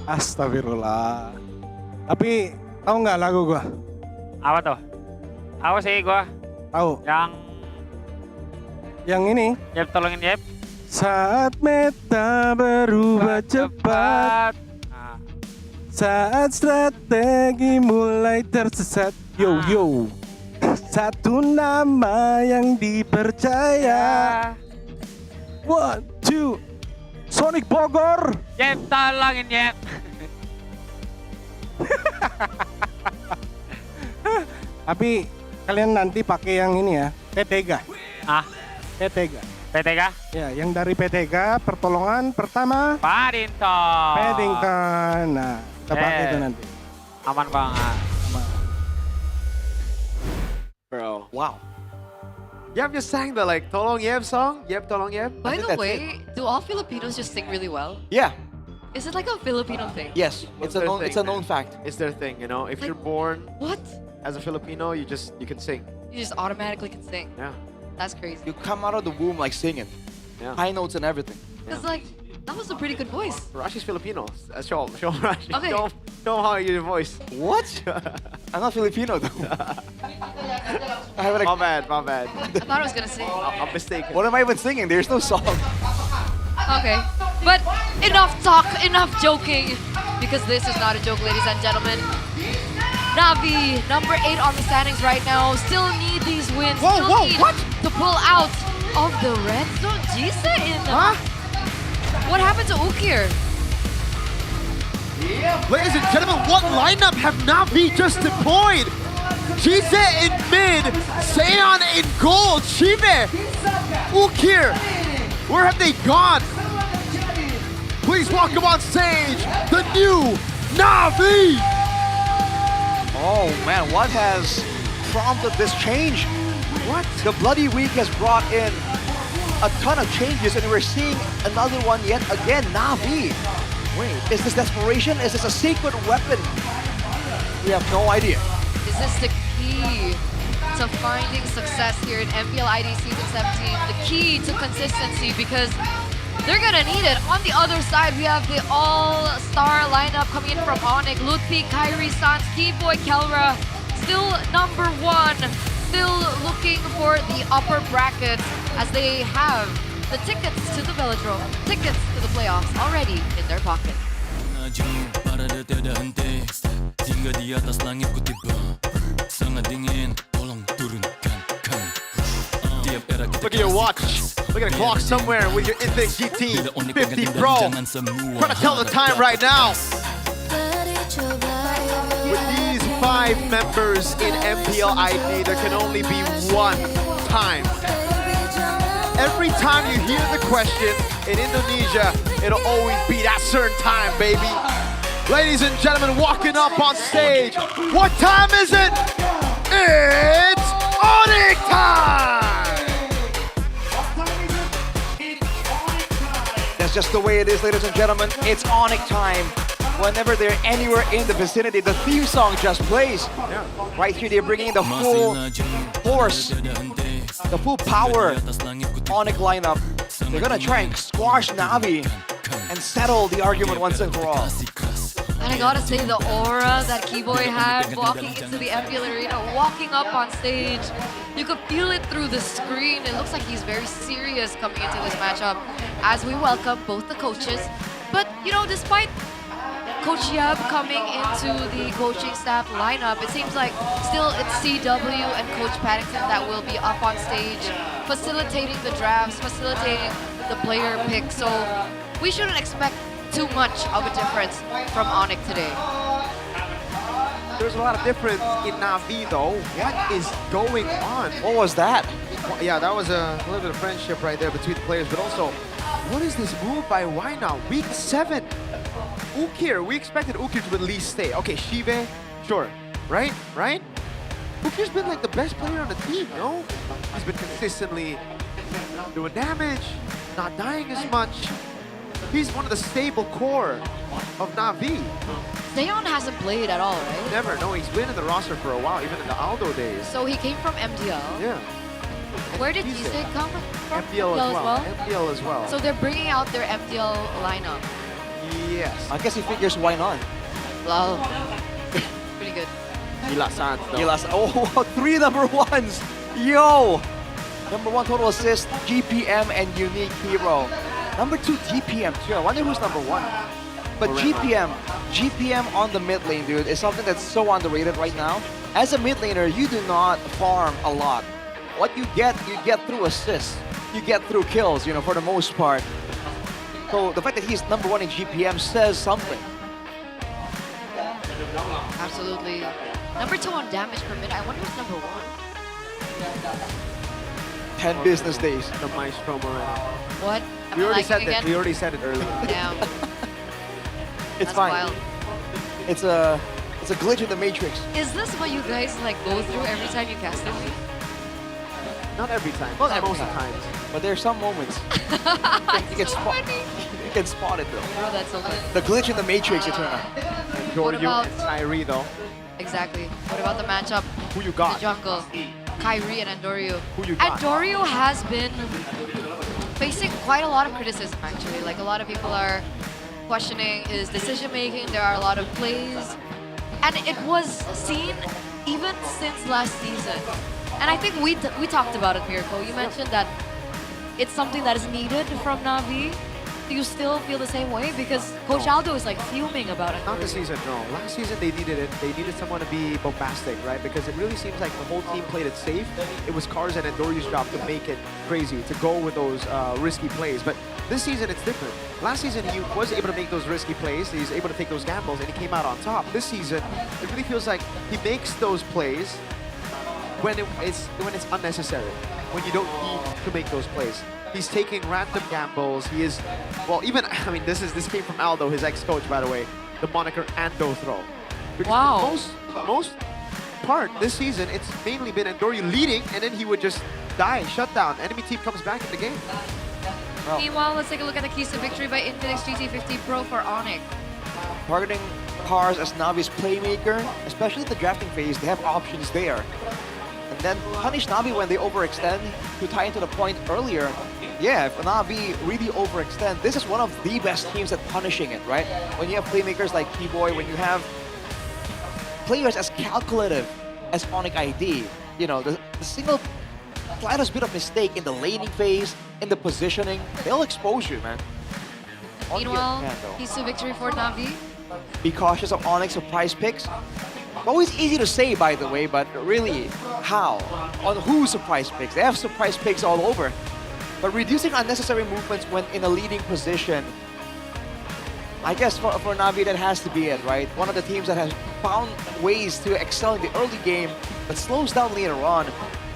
Speaker 20: Astagfirullah. Tapi tahu nggak lagu gua?
Speaker 12: Apa tuh? Tahu sih gua.
Speaker 20: Tahu. Yang ini.
Speaker 12: Yep, tolongin Yep.
Speaker 20: Saat meta berubah cepat, saat strategi mulai tersesat, yo, satu nama yang dipercaya. 1, 2, Sonic Bogor.
Speaker 12: Yep, tolongin Yep.
Speaker 20: Tapi kalian nanti pakai yang ini ya, P3. P3.
Speaker 12: P3?
Speaker 20: Ya, yang dari P3 pertolongan pertama. Paddington. Nah, kita pakai itu nanti.
Speaker 12: Aman banget.
Speaker 9: Bro. Wow. Yep just sang the Tolong Yep song. Yep, Tolong Yep.
Speaker 2: By the way, do all Filipinos just sing really well?
Speaker 5: Yeah.
Speaker 2: Is it like a Filipino thing?
Speaker 5: Yes, it's a known fact.
Speaker 9: It's their thing, If you're born as a Filipino, you can sing.
Speaker 2: You just automatically can sing.
Speaker 9: Yeah.
Speaker 2: That's crazy.
Speaker 5: You come out of the womb like singing.
Speaker 9: Yeah.
Speaker 5: High notes and everything.
Speaker 2: It's that was a pretty good voice.
Speaker 9: Rashi's Filipino. Show Rashi.
Speaker 2: Okay.
Speaker 9: Show him how you do your voice.
Speaker 5: What? I'm not Filipino though.
Speaker 9: My bad.
Speaker 2: I thought I was gonna sing.
Speaker 9: I'm mistaken.
Speaker 5: What am I even singing? There's no song.
Speaker 2: Okay, but enough talk, enough joking, because this is not a joke, ladies and gentlemen. Navi, number 8 on the standings right now, still need these wins. Need to pull out of the red zone. Jisa in the... What happened to Ukir?
Speaker 9: Ladies and gentlemen, what lineup have Navi just deployed? Jise in mid, Seon in gold, Chive, Ukir, where have they gone? Please welcome on stage, the new Navi!
Speaker 5: Oh man, what has prompted this change? What? The Bloody Week has brought in a ton of changes and we're seeing another one yet again, Navi. Wait, is this desperation? Is this a secret weapon? We have no idea.
Speaker 2: Is this the key to finding success here in MPL ID Season 17? The key to consistency, because they're gonna need it. On the other side, we have the all-star lineup coming in from Onyx, Lutfi, Kyrie, Sans, T-Boy, Kelra, still number 1, still looking for the upper brackets. as they have the tickets to the velodrome, tickets to the playoffs already in their pocket.
Speaker 3: Parada tiada henti hingga di atas langit ku tiba sangat dingin tolong turunkan kami tiap era kita
Speaker 9: Look at your watch. Look at a clock somewhere with your Infinix GT 50 Pro. Trying to tell the time right now. With these 5 members in MPL ID, there can only be one time. Every time you hear the question in Indonesia, it'll always be that certain time, baby. Ladies and gentlemen, walking up on stage, what time is it? It's Onyx time!
Speaker 5: That's just the way it is, ladies and gentlemen. It's Onyx time. Whenever they're anywhere in the vicinity, the theme song just plays. Right here, they're bringing the full force, the full power Onyx lineup. They're gonna try and squash Navi and settle the argument once and for all.
Speaker 2: And I gotta say, the aura that Keyboy had walking into the MPL arena, walking up on stage, you could feel it through the screen. It looks like he's very serious coming into this matchup as we welcome both the coaches. But, you know, despite Coach Yab coming into the coaching staff lineup, it seems like still it's CW and Coach Paddington that will be up on stage, facilitating the drafts, facilitating the player pick. So we shouldn't expect too much of a difference from Onyx today.
Speaker 9: There's a lot of difference in Navi though. What is going on?
Speaker 5: What was that?
Speaker 9: Well, yeah, that was a little bit of friendship right there between the players, but also, what is this move by Wina? Week 7. Ukir, we expected Ukir to at least stay. Okay, Shive, sure. Right? Ukir's been like the best player on the team, no? He's been consistently doing damage, not dying as much. He's one of the stable core of Navi.
Speaker 2: Zeon hasn't played at all, right?
Speaker 9: Never, no, he's been in the roster for a while, even in the Aldo days.
Speaker 2: So he came from MDL.
Speaker 9: Yeah.
Speaker 2: Where did Gisei come from?
Speaker 9: MPL as well. MPL as well.
Speaker 2: So they're bringing out their MPL lineup.
Speaker 9: Yes.
Speaker 5: I guess he figures why not?
Speaker 2: Wow. Pretty good.
Speaker 9: Gila Sans, though.
Speaker 5: Gila Sans. Oh, 3 number 1s. Yo! Number 1 total assist, GPM and Unique Hero. Number 2, GPM too. I wonder who's number 1. But GPM on the mid lane, dude, is something that's so underrated right now. As a mid laner, you do not farm a lot. What you get through assists. You get through kills, you know, for the most part. So the fact that he's number 1 in GPM says something.
Speaker 2: Absolutely. Number 2 on damage per minute. I wonder who's number 1.
Speaker 5: 10 business days.
Speaker 9: The Maestro Moreno.
Speaker 2: What?
Speaker 9: We already said that. We already said it earlier.
Speaker 2: Damn.
Speaker 5: It's
Speaker 2: That's
Speaker 5: fine.
Speaker 2: wild.
Speaker 5: It's a glitch in the matrix.
Speaker 2: Is this what you guys like go through every time you cast them?
Speaker 9: Not every time.
Speaker 5: Not every
Speaker 9: most
Speaker 5: time.
Speaker 9: times.
Speaker 5: But there's some moments. You can spot it though.
Speaker 2: Bro, that's so funny.
Speaker 5: The glitch in the matrix, Eterna.
Speaker 9: Doryu
Speaker 2: about-
Speaker 9: and Kyrie though.
Speaker 2: Exactly. What about the matchup?
Speaker 9: Who you got?
Speaker 2: The jungle. Kyrie and Andoryu.
Speaker 9: Who you got?
Speaker 2: Andoryu has been facing quite a lot of criticism actually. Like a lot of people are questioning his decision making. There are a lot of plays. And it was seen even since last season. And I think we talked about it, Miracle. You mentioned that it's something that is needed from Navi. Do you still feel the same way? Because Coach Aldo is like fuming about it.
Speaker 9: Not this season, no. Last season they needed it. They needed someone to be bombastic, right? Because it really seems like the whole team played it safe. It was Cars and Endoryu's job to make it crazy, to go with those risky plays. But this season it's different. Last season he was able to make those risky plays. He's able to take those gambles and he came out on top. This season it really feels like he makes those plays when it's unnecessary, when you don't need to make those plays. He's taking random gambles. He is, well, even, I mean, this came from Aldo, his ex-coach, by the way, the moniker Ando throw. Because
Speaker 2: wow.
Speaker 9: Most part this season, it's mainly been Andoryu leading, and then he would just die, shut down. Enemy team comes back in the game.
Speaker 5: Well,
Speaker 2: Meanwhile, let's take a look at the keys to victory by Infinix GT50 Pro for Onyx.
Speaker 5: targeting Cars as Navi's playmaker, especially in the drafting phase, they have options there. And then punish Navi when they overextend. To tie into the point earlier, yeah, if Navi really overextend, this is one of the best teams at punishing it, right? When you have playmakers like Keyboy, when you have players as calculative as Onyx ID, you know, the single slightest bit of mistake in the laning phase, in the positioning, they'll expose you, man. On the
Speaker 2: Meanwhile,
Speaker 5: other hand, though,
Speaker 2: keys to victory for Navi.
Speaker 5: be cautious of Onyx surprise picks. Always easy to say, by the way, but really, how? On who surprise picks? They have surprise picks all over. But reducing unnecessary movements when in a leading position, I guess for Navi that has to be it, right? One of the teams that has found ways to excel in the early game, but slows down later on.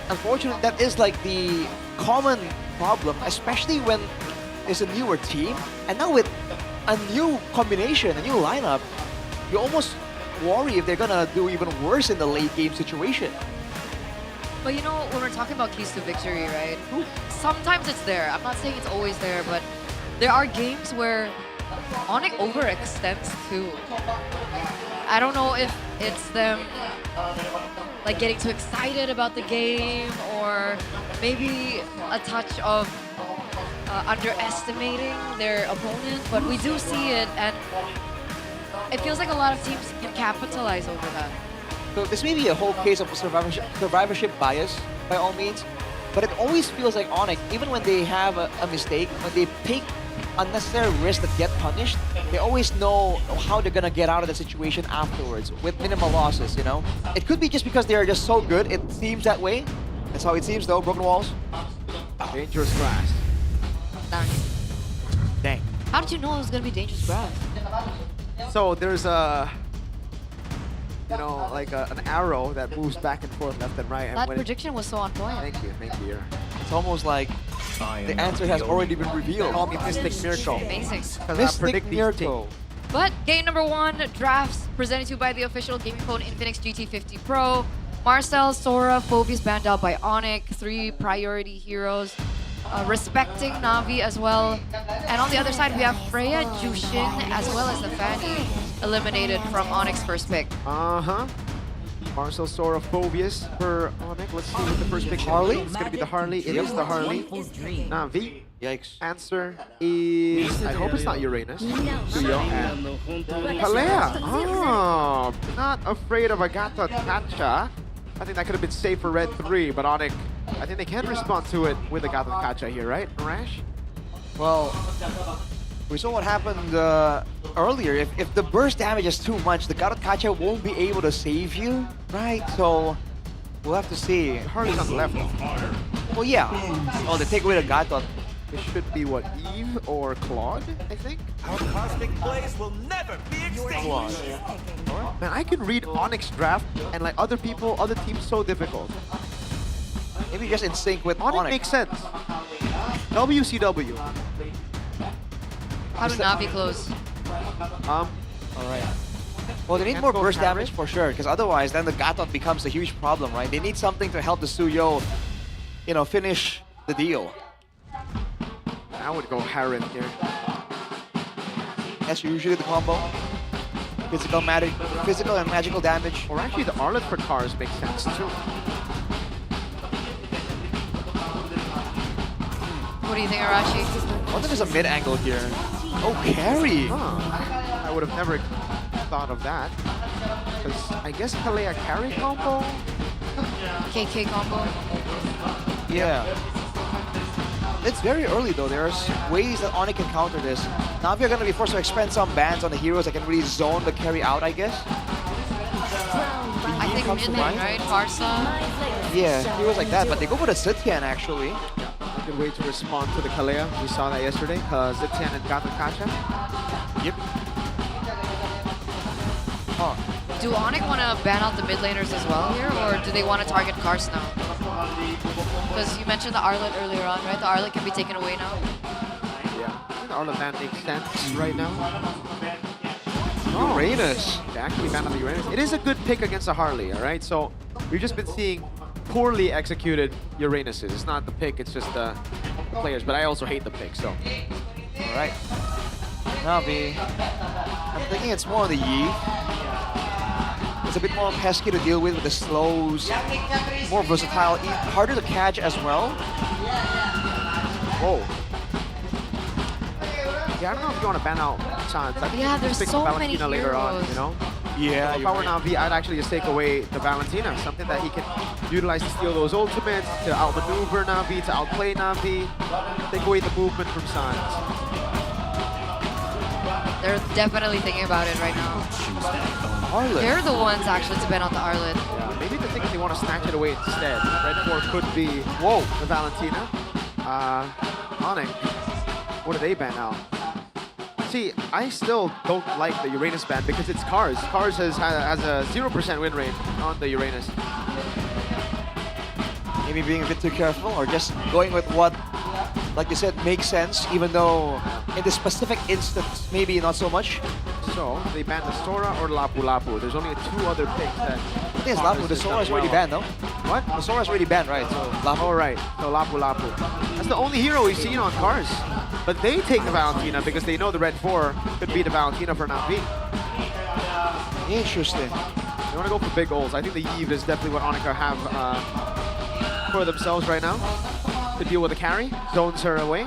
Speaker 5: Unfortunately, that is like the common problem, especially when it's a newer team. And now with a new combination, a new lineup, you almost worry if they're gonna do even worse in the late game situation.
Speaker 2: But you know, when we're talking about keys to victory, right? Sometimes it's there. I'm not saying it's always there, but there are games where Onyx overextends too. I don't know if it's them like getting too excited about the game, or maybe a touch of underestimating their opponent, but we do see it, and it feels like a lot of teams can capitalize over that.
Speaker 5: So this may be a whole case of survivorship bias, by all means, but it always feels like Onyx, even when they have a mistake, when they take unnecessary risks that get punished, they always know how they're gonna get out of the situation afterwards with minimal losses, you know? It could be just because they are just so good, it seems that way. That's how it seems though, Broken Walls.
Speaker 9: Dangerous grass.
Speaker 5: Dang.
Speaker 2: How did you know it was gonna be dangerous grass?
Speaker 9: So there's a, you know, like an arrow that moves back and forth, left and right. And
Speaker 2: That
Speaker 9: when
Speaker 2: prediction was so on point.
Speaker 9: Thank you.
Speaker 5: It's almost like the answer has already been revealed.
Speaker 9: Call me Mystic Miracle.
Speaker 2: Amazing.
Speaker 5: Mystic Miracle.
Speaker 2: But game number 1, drafts presented to you by the official gaming phone Infinix GT50 Pro. Marcel, Sora, Phobius banned out by Onyx, 3 priority heroes. Respecting Navi as well. And on the other side, we have Freya, Jushin, as well as the Fanny eliminated from Onyx first pick.
Speaker 9: Marcel, Sora, Phobius for Onyx. Let's see what the first pick
Speaker 5: Harley?
Speaker 9: It's gonna be the Harley. It is the Harley. Navi.
Speaker 5: Yikes.
Speaker 9: Answer is, I hope it's not Uranus. Suyo and Palea. Oh, not afraid of Agatha Kacha. I think that could have been safe for Red 3, but Onyx, I think they can respond to it with Agatha Kacha here, right, Rash?
Speaker 5: Well, we saw what happened earlier. If the burst damage is too much, the Garot Kacha won't be able to save you, right? So we'll have to see.
Speaker 9: Harley's on the left.
Speaker 5: Well, yeah. Oh, they take away the Gatot.
Speaker 9: It should be what, Eve or Claude, I think?
Speaker 18: Our cosmic blaze will never be extinguished.
Speaker 9: Man, I can read Onyx draft and like other people, other teams so difficult.
Speaker 5: Maybe just in sync with
Speaker 9: Onyx.
Speaker 5: Onyx.
Speaker 9: Makes sense. WCW.
Speaker 2: How do Navi close?
Speaker 5: Alright. Well, they need more burst damage for sure, because otherwise then the Gatot becomes a huge problem, right? They need something to help the Suyo, you know, finish the deal.
Speaker 9: I would go Harren here.
Speaker 5: That's usually the combo. Physical and magical damage.
Speaker 9: Or actually the Arlet for cars makes sense too.
Speaker 2: What do you think, Arashi?
Speaker 5: I wonder if there's a mid angle here. Oh, carry!
Speaker 9: I would have never thought of that. Because I guess Kalea carry combo?
Speaker 2: KK combo?
Speaker 5: Yeah. It's very early though. There's ways that Onyx can counter this. Navi are going to be forced to expend some bans on the heroes that can really zone the carry out, I guess.
Speaker 2: I think mid lane, right? Farsa?
Speaker 5: Yeah, heroes like that, but they go for the Zitian actually.
Speaker 9: A good way to respond to the Kalea. We saw that yesterday. Zitian and Gata Kacha.
Speaker 5: Yep.
Speaker 2: Do Onyx want to ban out the mid laners as well here, or do they want to target Kars now? Because you mentioned the Arlet earlier on, right? The Arlet can be taken away now.
Speaker 9: Yeah, I think the Arlet ban makes sense right now.
Speaker 5: Uranus.
Speaker 9: They actually banned on the Uranus. It is a good pick against a Harley, all right? So we've just been seeing poorly executed Uranuses. It's not the pick, it's just the players. But I also hate the pick, so.
Speaker 5: All right. Navi. I'm thinking it's more on the Yi. It's a bit more pesky to deal with the slows. More versatile, harder to catch as well.
Speaker 9: Whoa. Yeah, I don't know if you want to ban out Chance. I think
Speaker 2: Yeah,
Speaker 9: you can
Speaker 2: there's
Speaker 9: stick
Speaker 2: so
Speaker 9: with
Speaker 2: many
Speaker 9: Valentina later on,
Speaker 2: heroes.
Speaker 9: you know? Yeah, if I were Navi, I'd actually just take away the Valentina, something that he can utilize to steal those ultimates, to outmaneuver Navi, to outplay Navi, take away the movement from Sans.
Speaker 2: They're definitely thinking about it right now.
Speaker 9: Arlet.
Speaker 2: They're the ones actually to bet on the Arlet.
Speaker 9: Yeah, maybe the thing is they want to snatch it away instead. Red 4 could be, whoa, the Valentina. Onyx, what do they ban now? See, I still don't like the Uranus ban because it's Cars. Cars has a 0% win rate on the Uranus.
Speaker 5: Maybe being a bit too careful or just going with what, like you said, makes sense, even though in this specific instance, maybe not so much.
Speaker 9: So, they banned the Sora or Lapu Lapu. There's only 2 other picks that...
Speaker 5: I think it's Lapu. The Sora is already banned, no?
Speaker 9: What?
Speaker 5: The Sora is already banned, right? So, Lapu.
Speaker 9: Oh, right. So, Lapu Lapu. That's the only hero we've seen on Cars. But they take the Valentina because they know the Red 4 could be the Valentina for Navi.
Speaker 5: Interesting.
Speaker 9: They want to go for big goals. I think the Eve is definitely what Onika have for themselves right now to deal with the carry. Zones her away.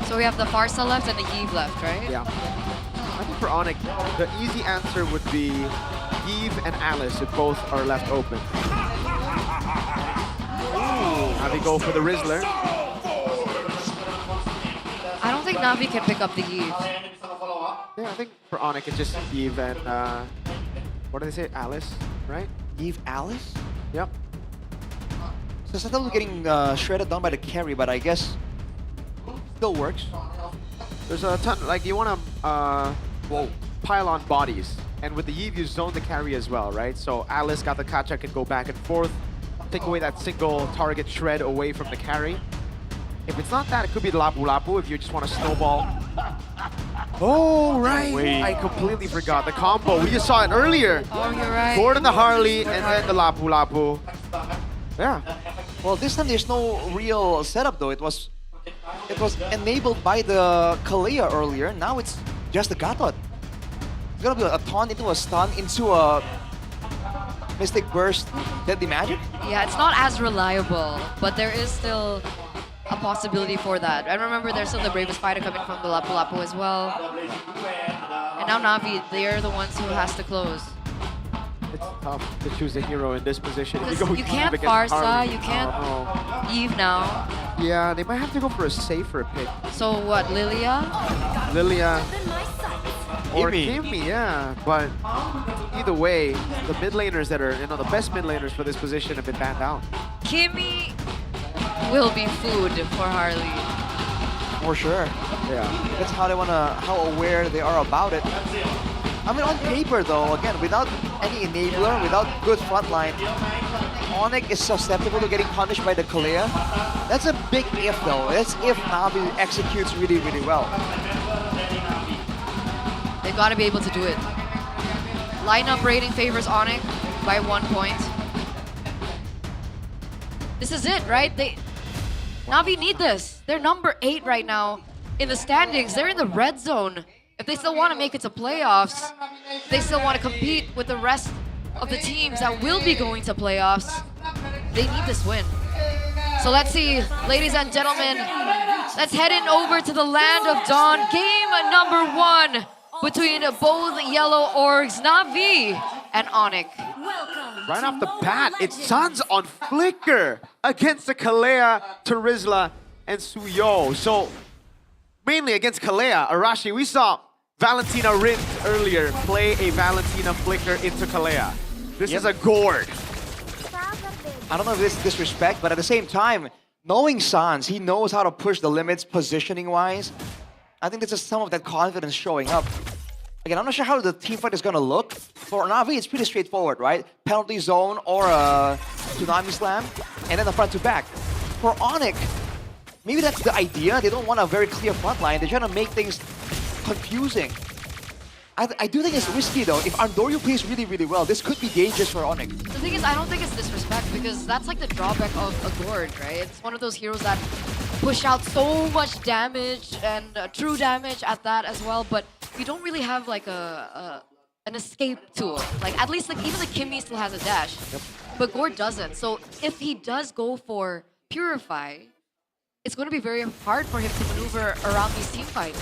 Speaker 2: So we have the Farsa left and the Eve left, right?
Speaker 9: Yeah. I think for Onyx, the easy answer would be Eve and Alice if both are left open. Now they go for the Rizzler.
Speaker 2: I don't think Navi can pick up the Eve.
Speaker 9: Yeah, I think for Onyx it's just Eve and, what do they say? Alice, right?
Speaker 5: Eve, Alice?
Speaker 9: Yep.
Speaker 5: So Sentinel was getting shredded down by the carry, but I guess still works.
Speaker 9: There's a ton, like you want to pile on bodies. And with the Eve, you zone the carry as well, right? So Alice got the Kacha, can go back and forth, take away that single target shred away from the carry. If it's not that, it could be the Lapu Lapu if you just want to snowball. Oh, right. I completely forgot the combo. We just saw it earlier.
Speaker 2: Oh, you're right.
Speaker 9: Gordon the Harley and then the Lapu Lapu. Yeah.
Speaker 5: Well, this time there's no real setup though. It was enabled by the Kalea earlier. Now it's just the Gatot. It's gonna be a taunt into a stun into a Mystic Burst, Deadly Magic.
Speaker 2: Yeah, it's not as reliable, but there is still a possibility for that. And remember, there's still the Bravest Fighter coming from the Lapu Lapu as well. And now Navi, they're the ones who has to close.
Speaker 9: It's tough to choose a hero in this position.
Speaker 2: You can't Farsa, you can't Eve now.
Speaker 9: Yeah, they might have to go for a safer pick.
Speaker 2: So what, Lilia?
Speaker 9: Lilia or Kimmy, yeah. But either way, the mid laners that are, the best mid laners for this position have been banned out.
Speaker 2: Kimmy will be food for Harley.
Speaker 5: For sure.
Speaker 9: Yeah.
Speaker 5: That's how they how aware they are about it. I mean, on paper though, again, without any enabler, without good frontline, Onyx is susceptible to getting punished by the Kalea. That's a big if though. That's if Navi executes really, really well.
Speaker 2: They've got to be able to do it. Lineup rating favors Onyx by 1 point. This is it, right? Navi need this. They're number 8 right now in the standings. They're in the red zone. If they still want to make it to playoffs, they still want to compete with the rest of the teams that will be going to playoffs, they need this win. So let's see, ladies and gentlemen, let's head in over to the land of Dawn. Game number 1 between both yellow orgs, Navi and Onyx.
Speaker 9: Right off the bat, it's Sans on Flicker against the Kalea, Terizla, and Suyo. So mainly against Kalea, Arashi, we saw Valentina Rin earlier play a Valentina Flicker into Kalea. This is a gourd.
Speaker 5: I don't know if this is disrespect, but at the same time, knowing Sans, he knows how to push the limits positioning-wise. I think this is some of that confidence showing up. Again, I'm not sure how the team fight is going to look. For Navi, it's pretty straightforward, right? Penalty zone or a Tsunami Slam, and then the front to back. For Onyx, maybe that's the idea. They don't want a very clear front line. They're trying to make things confusing. I do think it's risky though. If Andoryu plays really, really well, this could be dangerous for Onyx.
Speaker 2: The thing is, I don't think it's disrespect because that's like the drawback of a Gord, right? It's one of those heroes that push out so much damage and true damage at that as well, but you don't really have like an escape tool. Like at least like even the Kimmy still has a dash, but Gord doesn't. So if he does go for Purify, it's going to be very hard for him to maneuver around these team fights.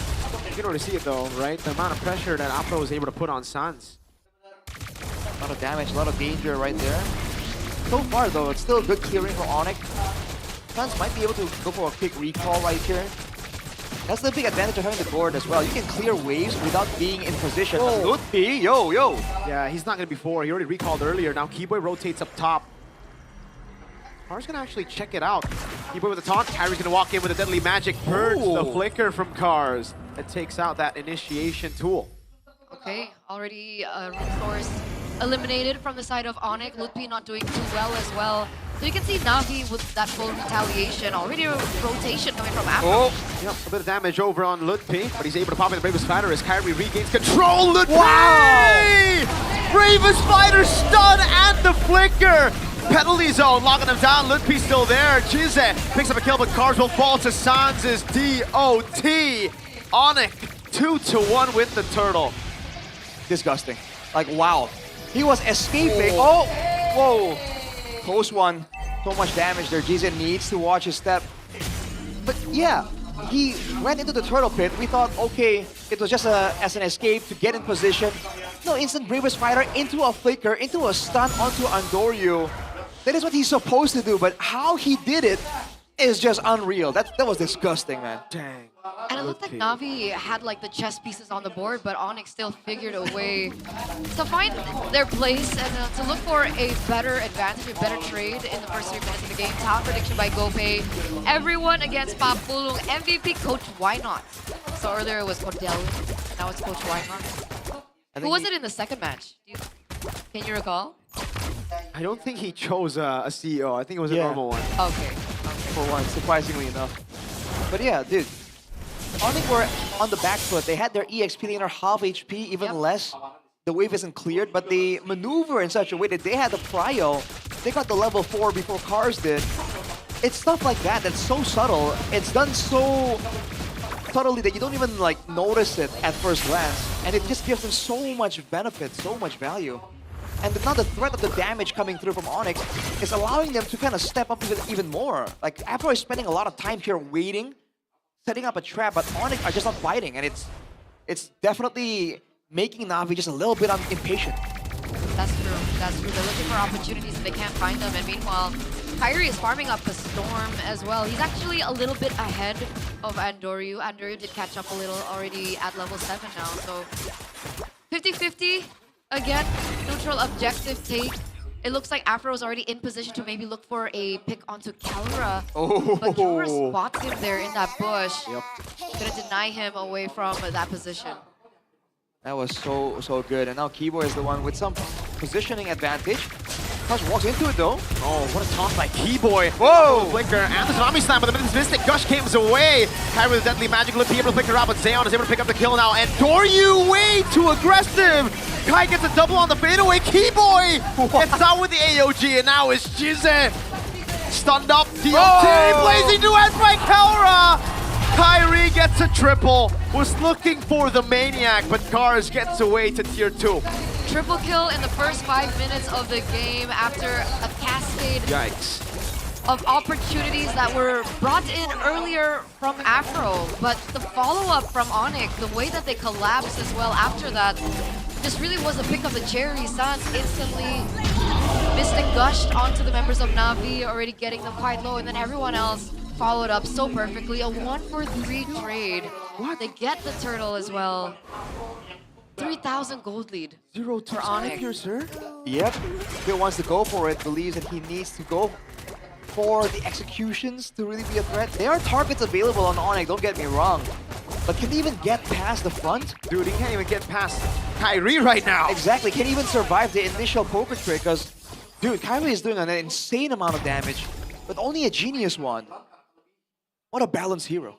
Speaker 9: You can already see it though, right? The amount of pressure that Afro was able to put on Sans.
Speaker 5: A lot of damage, a lot of danger right there. So far though, it's still good clearing for Onyx. Sans might be able to go for a quick recall right here. That's the big advantage of having the board as well. You can clear waves without being in position. Lutfi, yo.
Speaker 9: Yeah, he's not going to be 4. He already recalled earlier. Now Keyboy rotates up top. Cars going to actually check it out. Keyboy with the taunt. Kyrie's going to walk in with a deadly magic. Purge the flicker from Cars. That takes out that initiation tool.
Speaker 2: Okay, already resource eliminated from the side of Onyx. Lutfi not doing too well as well. So you can see Na'Vi with that full retaliation. Already a rotation coming from Afro.
Speaker 9: Yep, a bit of damage over on Lutfi, but he's able to pop in the Bravest Fighter as Kyrie regains control. Lutfi!
Speaker 5: Wow!
Speaker 9: Bravest Fighter stun and the flicker! Penalty zone locking him down. Lutfi still there. Jize picks up a kill, but Cars will fall to Sans' DOT. Onyx 2-1 with the turtle.
Speaker 5: Disgusting. Like, wow. He was escaping. Oh! Whoa. Close one. So much damage there. Jizen needs to watch his step. But yeah, he went into the turtle pit. We thought, okay, it was just as an escape to get in position. No, instant Bravest Fighter into a flicker, into a stun onto Andoryu. That is what he's supposed to do, but how he did it is just unreal. That was disgusting, man.
Speaker 9: Dang.
Speaker 2: And it looked like Na'Vi had like the chess pieces on the board, but Onyx still figured a way to find their place and to look for a better advantage, a better trade in the first 3 minutes of the game. Talent prediction by Gopay. Everyone against Papulong. MVP Coach Why Not? So earlier it was Cordell, now it's Coach Why Not. Who was it in the second match? Can you recall?
Speaker 9: I don't think he chose a CEO. I think it was a normal one.
Speaker 2: Okay.
Speaker 5: For one, surprisingly enough. But yeah, dude. Onyx were on the back foot. They had their EXP laner half HP, even less. The wave isn't cleared, but they maneuver in such a way that they had the prio. They got the level 4 before Cars did. It's stuff like that that's so subtle. It's done so subtly that you don't even like notice it at first glance. And it just gives them so much benefit, so much value. And now the threat of the damage coming through from Onyx is allowing them to kind of step up even more. Like, Afro is spending a lot of time here waiting, setting up a trap, but Onyx are just not fighting, and it's definitely making Na'Vi just a little bit impatient.
Speaker 2: That's true. That's true. They're looking for opportunities and they can't find them. And meanwhile, Kyrie is farming up the Storm as well. He's actually a little bit ahead of Andoryu. Andoryu did catch up a little already at level 7 now. So 50-50. Again, neutral objective take. It looks like Afro's already in position to maybe look for a pick onto Kalra. But Kalra spots him there in that bush. Gonna deny him away from that position.
Speaker 5: That was so good. And now Keyboy is the one with some positioning advantage. Touch walks into it though.
Speaker 9: Oh, what a taunt by Keyboy. Whoa! Flicker and the Tsunami Slam, but the Mystic Gush comes away. Kyrie with the deadly magic look, able to flicker out, but Zeon is able to pick up the kill now. And Doryu way too aggressive. Kai gets a double on the fadeaway. Keyboy gets out with the AOG, and now it's Jizen. Stunned up. DOT blazing duet by Kalra. Kyrie gets a triple. Was looking for the Maniac, but Cars gets away to tier 2.
Speaker 2: Triple kill in the first 5 minutes of the game after a cascade of opportunities that were brought in earlier from Afro. But the follow-up from Onyx, the way that they collapsed as well after that, just really was a pick of the cherry. Sans instantly Mystic gushed onto the members of Na'Vi, already getting them quite low, and then everyone else followed up so perfectly. A 1-for-3 trade. They get the turtle as well. 3,000 gold lead.
Speaker 5: 0
Speaker 2: for Onyx.
Speaker 5: here, sir. Yep. Phil wants to go for it, believes that he needs to go for the executions to really be a threat. There are targets available on Onyx, don't get me wrong. But can he even get past the front?
Speaker 9: Dude, he can't even get past Kyrie right now.
Speaker 5: Exactly, can't even survive the initial poker trick because, dude, Kyrie is doing an insane amount of damage, but only a genius one. What a balanced hero.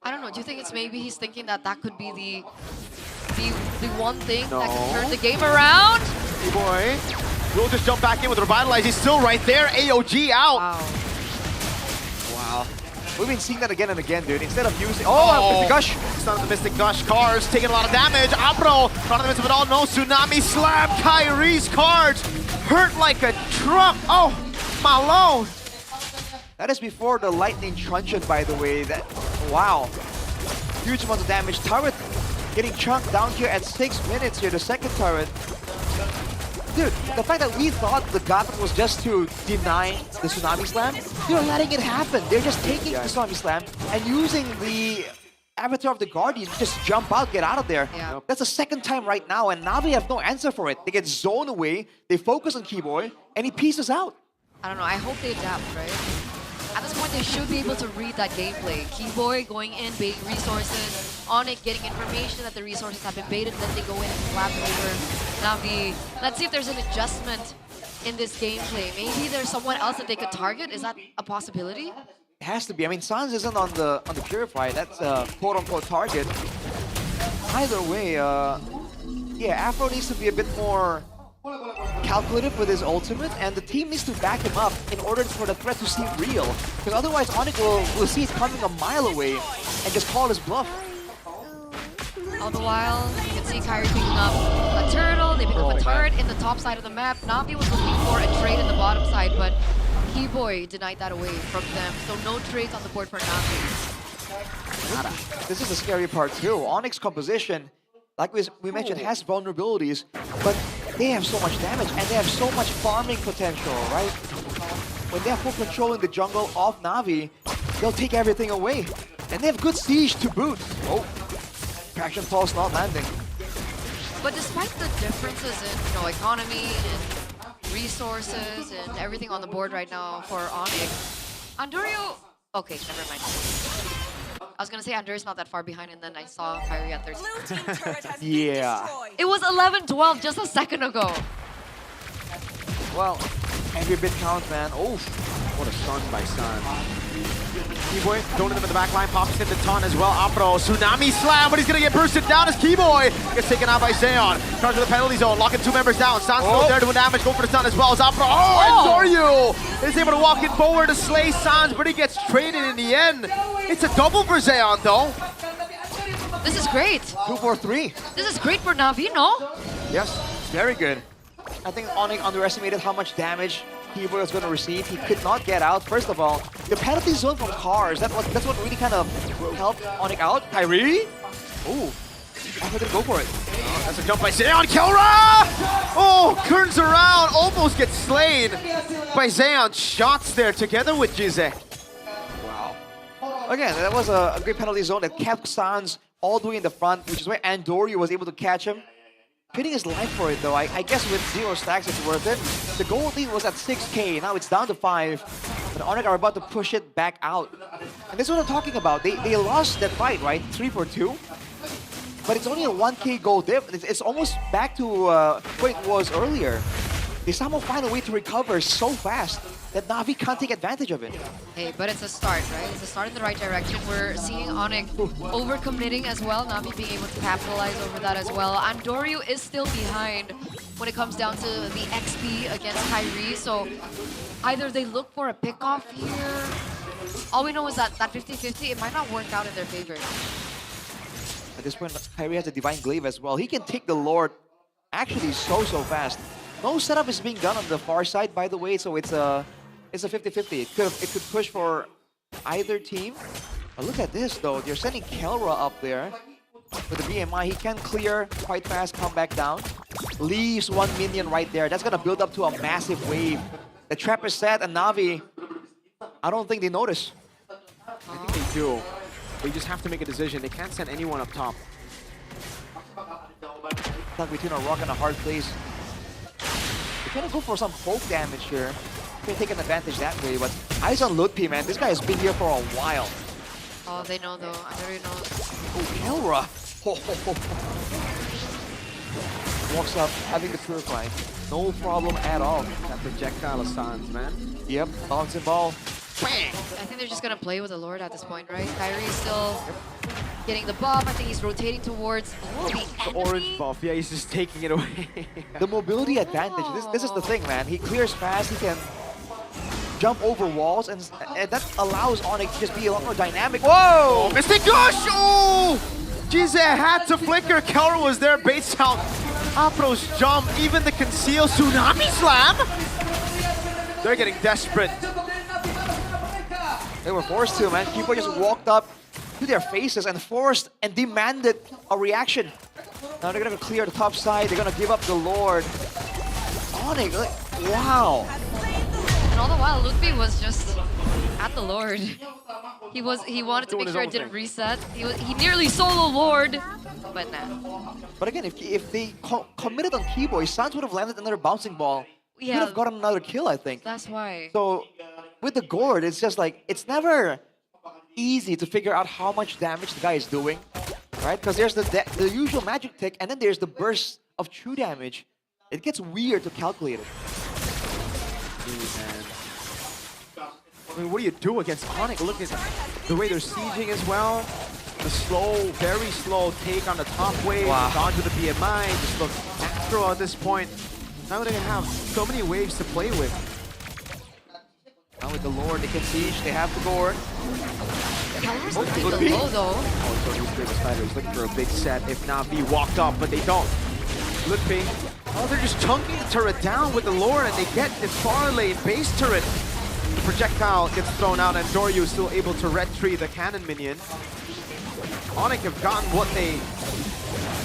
Speaker 2: I don't know, do you think it's maybe he's thinking that that could be the one thing that can turn the game around?
Speaker 9: Boy, we'll just jump back in with Revitalize. He's still right there. AOG out.
Speaker 5: Wow. We've been seeing that again and again, dude. Instead of using... Mystic Gush!
Speaker 9: Stun of the Mystic Gush. Cars taking a lot of damage. Apro, not in the midst of it all. No Tsunami Slam. Kyrie's cards hurt like a truck. Oh, my lord.
Speaker 5: That is before the lightning truncheon, by the way. That, wow. Huge amount of damage. Turret getting chunked down here at 6 minutes here, the second turret. Dude, the fact that we thought the Gotham was just to deny the Tsunami Slam, they're letting it happen. They're just taking the Tsunami Slam and using the Avatar of the Guardian to just jump out, get out of there.
Speaker 2: Yeah.
Speaker 5: That's the second time right now, and Navi have no answer for it. They get zoned away, they focus on Keyboy, and he pieces out.
Speaker 2: I don't know, I hope they adapt, right? At this point, they should be able to read that gameplay. Keyboy going in, baiting resources, Onyx getting information that the resources have been baited, then they go in and slap over Navi. Let's see if there's an adjustment in this gameplay. Maybe there's someone else that they could target. Is that a possibility?
Speaker 5: It has to be. I mean, Sans isn't on the Purify. That's a quote-unquote target. Either way, yeah, Afro needs to be a bit more calculative with his ultimate, and the team needs to back him up in order for the threat to seem real. Because otherwise, Onyx will see it coming a mile away and just call his bluff.
Speaker 2: All the while, you can see Kyrie picking up a turtle. They pick up a turret in the top side of the map. Navi was looking for a trade in the bottom side, but Keyboy denied that away from them. So no trades on the board for Navi.
Speaker 5: This is the scary part too. Onyx composition, like we mentioned, has vulnerabilities, but they have so much damage and they have so much farming potential, right? When they have full control in the jungle of Navi, they'll take everything away. And they have good siege to boot. Oh, Traction Pulse not landing.
Speaker 2: But despite the differences in economy and resources and everything on the board right now for Onyx, Andorio... Okay, never mind. I was gonna say Andorio's not that far behind, and then I saw Kyrie at 13.
Speaker 5: Yeah.
Speaker 2: It was 11-12 just a second ago.
Speaker 5: Well, every bit counts, man. Oh,
Speaker 9: what a stun by Sun. Keyboy throwing him in the back line, pops into Ton as well. Afro, Tsunami Slam, but he's gonna get bursted down as Keyboy gets taken out by Zeon. Comes to the penalty zone, locking 2 members down. Sans still there doing damage, go for the stun as well as Afro. Oh, and Zoryu is able to walk in forward to slay Sans, but he gets traded in the end. It's a double for Zeon though.
Speaker 2: This is great.
Speaker 5: 2-4-3.
Speaker 2: This is great for Navi, no?
Speaker 5: Yes, very good. I think Onyx underestimated how much damage Keyboy was going to receive. He could not get out. First of all, the penalty zone from cars, that's what really kind of helped Onyx out. Kyrie? Ooh, I'm going to go for it.
Speaker 9: Oh, that's a jump by Zeon. Kelra! Oh, turns around, almost gets slain by Zeon. Shots there together with Jizek.
Speaker 5: Wow. Again, that was a great penalty zone that kept Sans all the way in the front, which is where Andorio was able to catch him. Pitting his life for it though. I guess with 0 stacks it's worth it. The gold lead was at 6k, now it's down to 5. But Onyx are about to push it back out. And this is what I'm talking about. They lost that fight, right? 3-4-2. But it's only a 1k gold dip. It's almost back to where it was earlier. They somehow find a way to recover so fast that Navi can't take advantage of it.
Speaker 2: Hey, but it's a start, right? It's a start in the right direction. We're seeing Onyx overcommitting as well, Navi being able to capitalize over that as well. Andorio is still behind when it comes down to the XP against Kyrie, so either they look for a pick-off here. All we know is that 50-50, it might not work out in their favor.
Speaker 5: At this point, Kyrie has a Divine Glaive as well. He can take the Lord actually so fast. No setup is being done on the far side, by the way, so it's a 50-50. It could push for either team. But look at this, though. They're sending Kelra up there with the BMI. He can clear quite fast, come back down. Leaves 1 minion right there. That's going to build up to a massive wave. The trap is set, and Navi, I don't think they notice.
Speaker 9: I think they do. They just have to make a decision. They can't send anyone up top.
Speaker 5: Stuck between a rock and a hard place. They're gonna go for some poke damage here. Can take an advantage that way, but eyes on Lutpi, man. This guy has been here for a while.
Speaker 2: Oh, they know though. I already know.
Speaker 5: Oh, Kelra! Walks up, having the Purify. No problem at all.
Speaker 9: That projectile of Sans, man.
Speaker 5: Yep, bouncing ball. Bang!
Speaker 2: I think they're just gonna play with the Lord at this point, right? Kyrie is still getting the buff. I think he's rotating towards the
Speaker 9: orange buff. Yeah, he's just taking it away.
Speaker 5: The mobility advantage. This is the thing, man. He clears fast. He can jump over walls, and that allows Onyx to just be a lot more dynamic.
Speaker 9: Whoa! Mystic Gush! Oh! Jize had to flicker. Kelra was there. Baits out. Afro's jump. Even the conceal Tsunami Slam. They're getting desperate.
Speaker 5: They were forced to, man. People just walked up to their faces and forced and demanded a reaction. Now they're gonna clear the top side. They're gonna give up the Lord. Onyx, like, wow.
Speaker 2: And all the while, Ludwig was just at the Lord. He wanted to make sure it didn't reset. He nearly solo Lord, but nah.
Speaker 5: But again, if they committed on Keyboy, Sans would have landed another bouncing ball. He
Speaker 2: Yeah.
Speaker 5: would have gotten another kill, I think.
Speaker 2: That's why.
Speaker 5: So with the Gourd, it's just like, it's never easy to figure out how much damage the guy is doing, right? Because there's the usual magic tick, and then there's the burst of true damage. It gets weird to calculate it.
Speaker 9: I mean, what do you do against Onyx? Look at the way they're sieging as well. The slow, very slow take on the top wave.
Speaker 5: Wow.
Speaker 9: Onto the BMI. Just look natural at this point. Now they're going to have so many waves to play with.
Speaker 5: Now with the Lord, they can siege. They have the Gourd.
Speaker 2: Calor's
Speaker 5: Oh,
Speaker 2: kind
Speaker 5: good
Speaker 2: of
Speaker 5: beat.
Speaker 2: low though.
Speaker 9: Oh, so he's Davis Spider. He's looking for a big set. If not, be walked up, but they don't. Ludwig. Oh, they're just chunking the turret down with the Lord, and they get the far lane base turret. The projectile gets thrown out, and Doryu is still able to retrieve the cannon minion. Onyx have gotten what they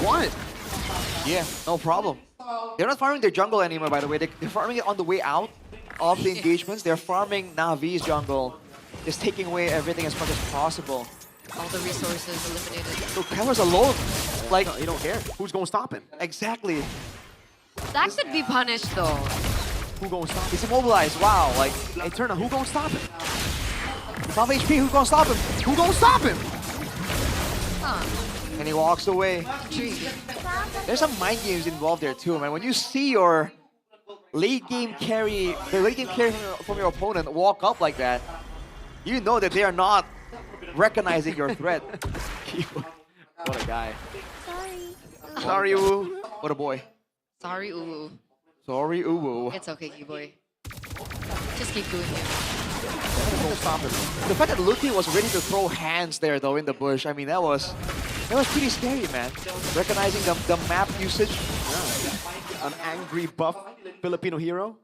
Speaker 9: wanted.
Speaker 5: Yeah, no problem. They're not farming their jungle anymore, by the way. They're farming it on the way out of the engagements. They're farming Navi's jungle, just taking away everything as much as possible.
Speaker 2: All the resources eliminated.
Speaker 5: So Kella's alone. Like,
Speaker 9: you don't care. Who's going to stop him?
Speaker 5: Exactly.
Speaker 2: That could be punished though.
Speaker 9: Who going to stop him?
Speaker 5: He's immobilized. Wow. Like,
Speaker 9: hey, Turner, who going to stop him?
Speaker 5: Top HP. Who's gonna stop him?
Speaker 9: Who going to stop him?
Speaker 2: Huh.
Speaker 5: And he walks away. There's some mind games involved there too, man. When you see your late game carry, the late game carry from your opponent walk up like that, you know that they are not recognizing your threat.
Speaker 9: What a guy.
Speaker 8: Sorry.
Speaker 5: Sorry, Uwu. What a boy.
Speaker 2: Sorry, Uwu.
Speaker 5: Sorry, Uwu.
Speaker 2: It's okay, Keyboy. Just keep doing it.
Speaker 5: Stop him. The fact that Lucky was ready to throw hands there though in the bush, I mean that was pretty scary, man. Recognizing the map usage.
Speaker 9: Yeah. An angry buff Filipino hero.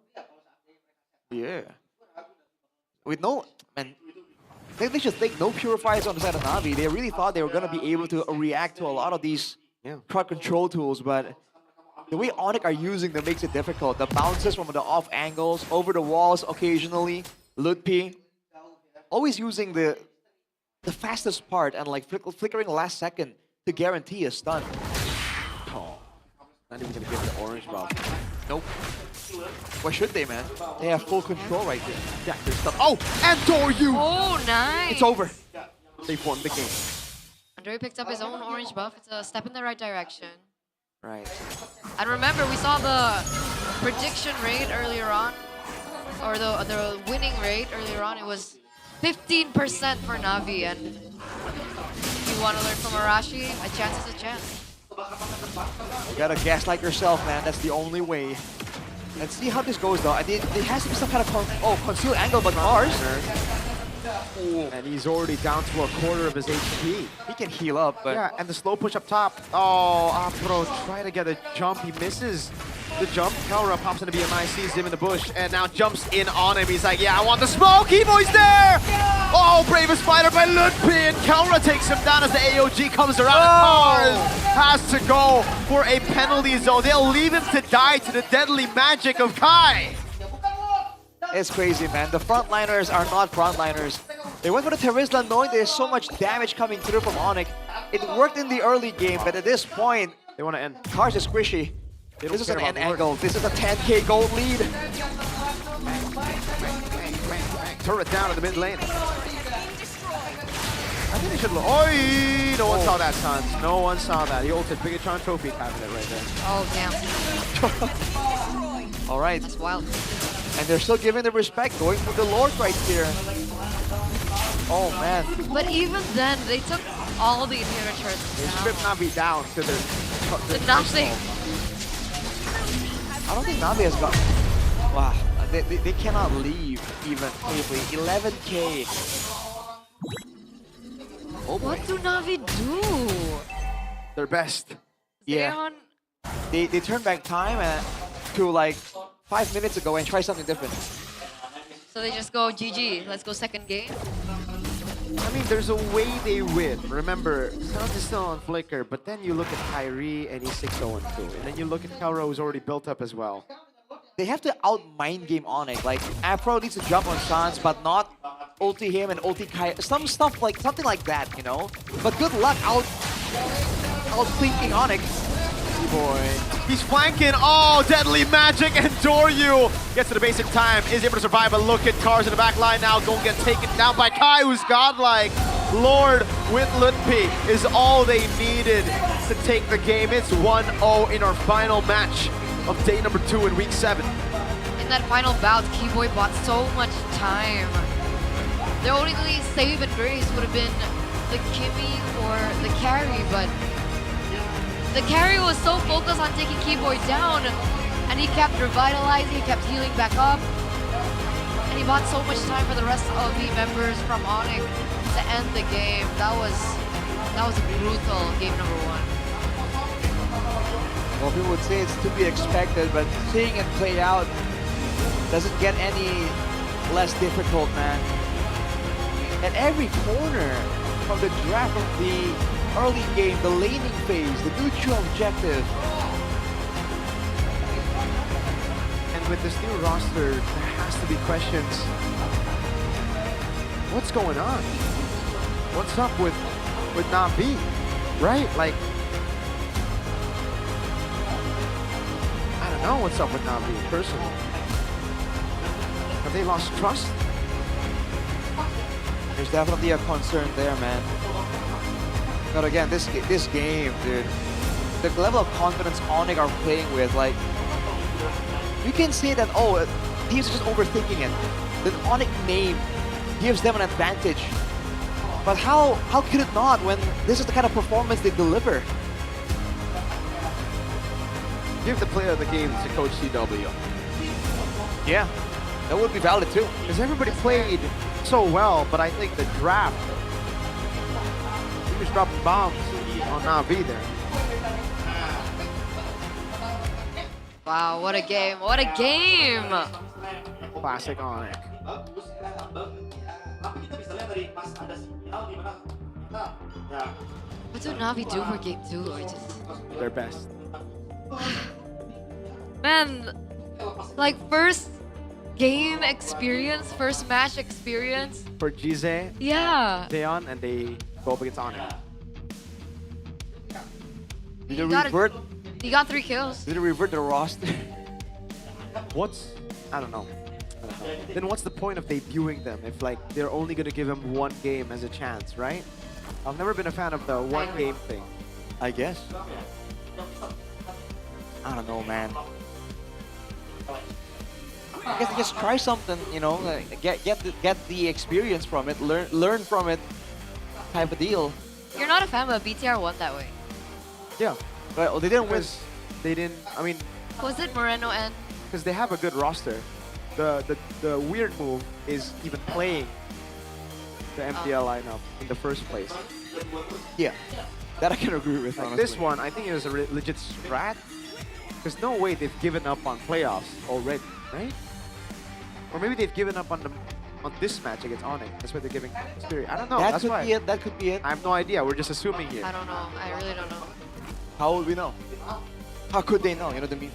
Speaker 5: Yeah. With no, man, they should think no purifiers on the side of Navi. They really thought they were gonna be able to react to a lot of these crowd control tools, but the way Onyx are using them makes it difficult. The bounces from the off angles, over the walls occasionally. Ludwig always using the fastest part and like flickering the last second to guarantee a stun.
Speaker 9: Oh, not even gonna give the orange buff.
Speaker 5: Nope. Why should they, man? They have full control right there.
Speaker 9: Yeah, there's stuff. Oh, and Doryu!
Speaker 2: Oh, nice.
Speaker 5: It's over.
Speaker 9: They've won the game.
Speaker 2: Andre picked up his own orange buff. It's a step in the right direction.
Speaker 5: Right.
Speaker 2: And remember, we saw the prediction rate earlier on, or the winning rate earlier on. It was 15% for Navi, and if you want to learn from Arashi, a chance is a chance.
Speaker 5: You gotta gaslight yourself, man. That's the only way. Let's see how this goes, though. There has to be some kind of concealed angle, but ours.
Speaker 9: And he's already down to a quarter of his HP.
Speaker 5: He can heal up, but
Speaker 9: yeah, and the slow push up top. Oh, Afro try to get a jump. He misses the jump. Kelra pops into BMI, sees him in the bush, and now jumps in on him. He's like, yeah, I want the smoke. Keyboy's there. Oh, bravest fighter by Ludwig, and Kelra takes him down as the AOG comes around. And Mars has to go for a penalty zone. They'll leave him to die to the deadly magic of Kai.
Speaker 5: it's crazy, man. The frontliners are not frontliners. They went for the Terizla knowing there's so much damage coming through from Onyx. It worked in the early game, but at this point,
Speaker 9: they want to end.
Speaker 5: Cars is squishy. This is an end angle. This is a 10k gold lead.
Speaker 9: Turret down in the mid lane. I think they should look. Oi! No one saw that, Sans. No one saw that. He ulted Bigatron Trophy cabinet right there.
Speaker 2: Oh, damn.
Speaker 5: All right.
Speaker 2: That's wild.
Speaker 5: And they're still giving the respect, going for the Lord right here. Oh, man.
Speaker 2: But even then, they took all the inhibitor turrets
Speaker 9: They
Speaker 2: down.
Speaker 9: stripped Navi down to
Speaker 2: To nothing.
Speaker 5: I don't think Navi has got... Wow. They cannot leave even safely. 11k. Oh boy.
Speaker 2: What do Navi do?
Speaker 9: Their best.
Speaker 5: Yeah. They turn back time to like 5 minutes ago and try something different.
Speaker 2: So they just go GG. Let's go second game.
Speaker 9: I mean, there's a way they win. Remember, Sounds is still on Flicker, but then you look at Kyrie and he's 6-0-2. And then you look at Kelro, who's already built up as well.
Speaker 5: They have to out-mind game Onyx. Like, Afro needs to jump on Sans, but not ulti him and ulti Kai. Some stuff like, something like that, you know? But good luck out-thinking Onyx.
Speaker 9: Boy. He's flanking. Oh, deadly magic, and Doryu gets to the basic time, is able to survive, but look at Cars in the back line now, don't get taken down by Kai, who's godlike. Lord with Lutpi is all they needed to take the game. It's 1-0 in our final match of day number 2 in week 7.
Speaker 2: In that final bout, Keyboy bought so much time. The only save and grace would have been the Kimmy or the carry, but the carry was so focused on taking Keyboy down, and he kept revitalizing, he kept healing back up, and he bought so much time for the rest of the members from Onyx to end the game. That was a brutal game number 1.
Speaker 5: Well, people would say it's to be expected, but seeing it play out doesn't get any less difficult, man. At every corner from the draft of the early game, the laning phase, the neutral objective.
Speaker 9: And with this new roster, there has to be questions. What's going on? What's up with Navi, right? Like, I don't know what's up with Navi, personally. Have they lost trust?
Speaker 5: There's definitely a concern there, man. But again, this game, dude, the level of confidence Onyx are playing with, like, you can say that, oh, teams are just overthinking it. The Onyx name gives them an advantage. But how could it not when this is the kind of performance they deliver?
Speaker 9: Give the player of the game to Coach CW.
Speaker 5: Yeah, that would be valid too.
Speaker 9: Because everybody played so well, but I think the draft, he was dropping bombs on Navi there.
Speaker 2: Wow, what a game, what a game!
Speaker 9: Classic Onyx.
Speaker 2: What do Navi do for game 2, or just...
Speaker 9: Their best.
Speaker 2: Man, like first game experience, first match experience.
Speaker 9: For Gize,
Speaker 2: Yeah.
Speaker 9: Deon, and they go up against Onyx.
Speaker 5: Did they revert?
Speaker 2: He got 3 kills.
Speaker 5: Did they revert the roster?
Speaker 9: I don't know. Then what's the point of debuting them if like they're only gonna give them one game as a chance, right? I've never been a fan of the one game thing.
Speaker 5: I guess. I don't know, man. I guess just try something, you know, like, get the experience from it, learn from it, type of deal.
Speaker 2: You're not a fan, but BTR won that way.
Speaker 9: Yeah, but they didn't win. They didn't. I mean,
Speaker 2: Was it Moreno and...
Speaker 9: because they have a good roster. The weird move is even playing the MPL lineup in the first place.
Speaker 5: Yeah, that I can agree with.
Speaker 9: Like
Speaker 5: Honestly.
Speaker 9: this one, I think it was a legit strat. There's no way they've given up on playoffs already, right? Or maybe they've given up on this match against Onyx. That's why they're giving Spirit. I don't know.
Speaker 5: That
Speaker 9: That's
Speaker 5: could
Speaker 9: why.
Speaker 5: be it. That could be it.
Speaker 9: I have no idea. We're just assuming here.
Speaker 2: I don't know. I really don't know.
Speaker 5: How would we know? How could they know? You know what I mean?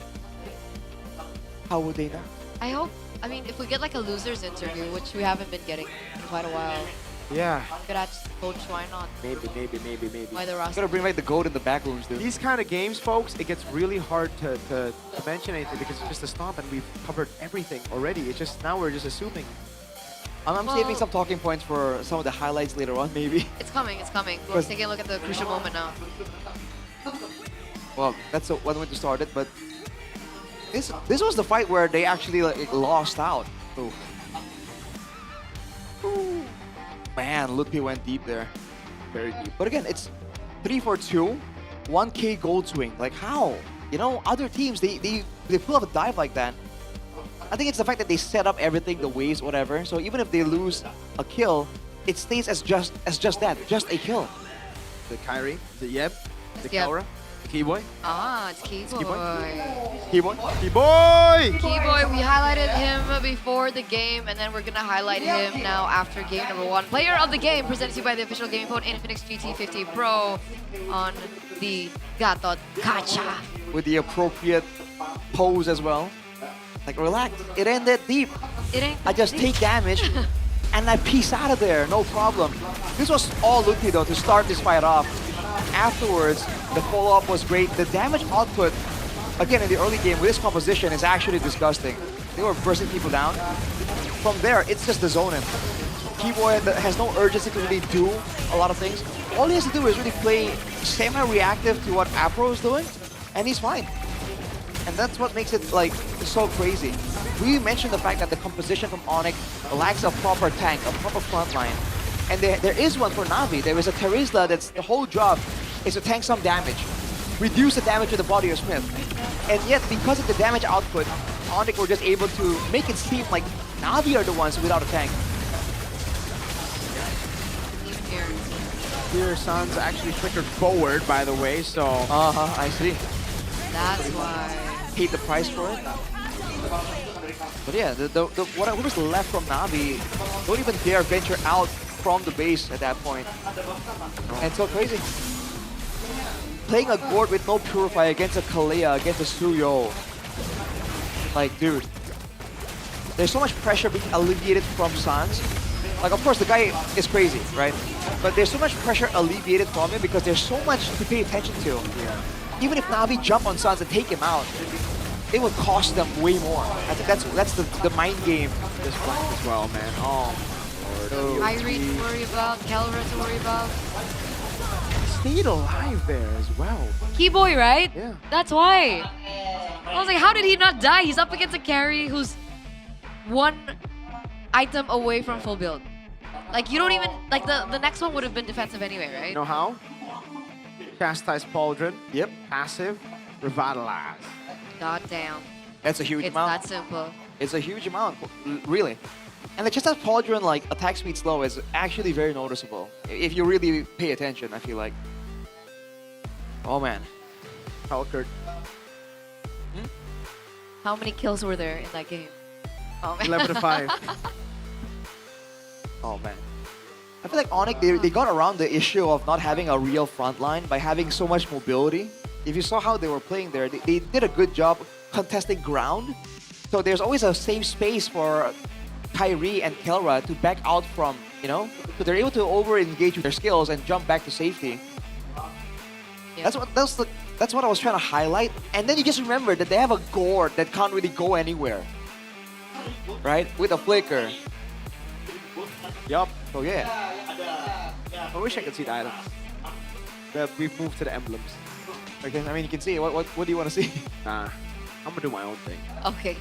Speaker 5: How would they know?
Speaker 2: I hope, I mean, if we get like a loser's interview, which we haven't been getting in quite a while,
Speaker 9: Yeah.
Speaker 2: could ask Coach, why not?
Speaker 9: Maybe.
Speaker 2: Why the roster?
Speaker 5: Gotta bring back the goat in the back rooms, dude.
Speaker 9: These kind of games, folks, it gets really hard to mention anything because it's just a stomp and we've covered everything already. It's just now we're just assuming.
Speaker 5: I'm saving some talking points for some of the highlights later on, maybe.
Speaker 2: It's coming, it's coming. We're taking a look at the crucial moment now.
Speaker 5: Well, that's one way to start it, but this was the fight where they actually like, lost out. Ooh. Ooh. Man, Lutpi went deep there. Very deep. But again, it's 3-4-2, 1K gold swing. Like how? You know, other teams, they pull off a dive like that. I think it's the fact that they set up everything, the waves, whatever. So even if they lose a kill, it stays as just that, just a kill.
Speaker 9: The Kyrie, the Yeb, the
Speaker 2: Yep.
Speaker 9: Kaura. Keyboy?
Speaker 2: Ah, it's Keyboy.
Speaker 9: Keyboy?
Speaker 1: Keyboy!
Speaker 2: Keyboy, we highlighted him before the game, and then we're gonna highlight him now after game number 1. Player of the game presented to you by the official gaming phone Infinix GT50 Pro on the Gatot Kacha.
Speaker 5: With the appropriate pose as well. Like, relax, it ain't that deep.
Speaker 2: It ain't
Speaker 5: I just take damage and I peace out of there, no problem. This was all Luthi though to start this fight off. Afterwards, the follow-up was great. The damage output, again in the early game with this composition, is actually disgusting. They were bursting people down. From there, it's just the zoning. Keyboy has no urgency to really do a lot of things. All he has to do is really play semi-reactive to what Apro is doing, and he's fine. And that's what makes it like so crazy. We mentioned the fact that the composition from Onyx lacks a proper tank, a proper frontline. And there is one for Na'Vi. There is a Terizla that's the whole job is to tank some damage, reduce the damage to the body of Smith. And yet, because of the damage output, Onyx were just able to make it seem like Na'Vi are the ones without a tank.
Speaker 9: Here, Sans actually flickered forward, by the way, so...
Speaker 5: I see.
Speaker 2: That's why.
Speaker 5: Paid the price for it. But yeah, what was left from Na'Vi don't even dare venture out from the base at that point. And so crazy. Playing a Gord with no Purify against a Kalea, against a Suyo. Like, dude. There's so much pressure being alleviated from Sans. Like, of course, the guy is crazy, right? But there's so much pressure alleviated from him because there's so much to pay attention to.
Speaker 9: Yeah.
Speaker 5: Even if Na'Vi jump on Sans and take him out, it would cost them way more. I think that's the mind game.
Speaker 9: This flank as well, man. Oh, Lord.
Speaker 2: Irene to worry about, Kelra to worry about.
Speaker 9: Stayed alive there as well.
Speaker 2: Keyboy, right?
Speaker 9: Yeah.
Speaker 2: That's why. I was like, how did he not die? He's up against a carry who's 1 item away from full build. Like, you don't even, like, the next one would have been defensive anyway, right?
Speaker 9: You know how? Chastise Pauldron.
Speaker 5: Yep.
Speaker 9: Passive. Revitalize.
Speaker 2: God damn.
Speaker 5: That's a huge
Speaker 2: It's
Speaker 5: amount.
Speaker 2: that simple.
Speaker 5: It's a huge amount, really. And just as Pauldron, like, attack speed slow is actually very noticeable. If you really pay attention, I feel like. Oh, man.
Speaker 9: Halkerd.
Speaker 2: How many kills were there in that game? Oh, man.
Speaker 9: 11 to 5.
Speaker 5: Oh, man. I feel like Onyx, they got around the issue of not having a real front line by having so much mobility. If you saw how they were playing there, they did a good job contesting ground. So there's always a safe space for Kyrie and Kelra to back out from, you know? So they're able to over-engage with their skills and jump back to safety.
Speaker 2: Yeah.
Speaker 5: That's what I was trying to highlight. And then you just remember that they have a Gord that can't really go anywhere. Right? With a flicker.
Speaker 9: Yup.
Speaker 5: So yeah.
Speaker 9: I wish I could see the items. We've moved to the emblems.
Speaker 5: Okay, I mean, you can see. What do you want to see?
Speaker 9: Nah. I'm gonna do my own thing.
Speaker 2: Okay.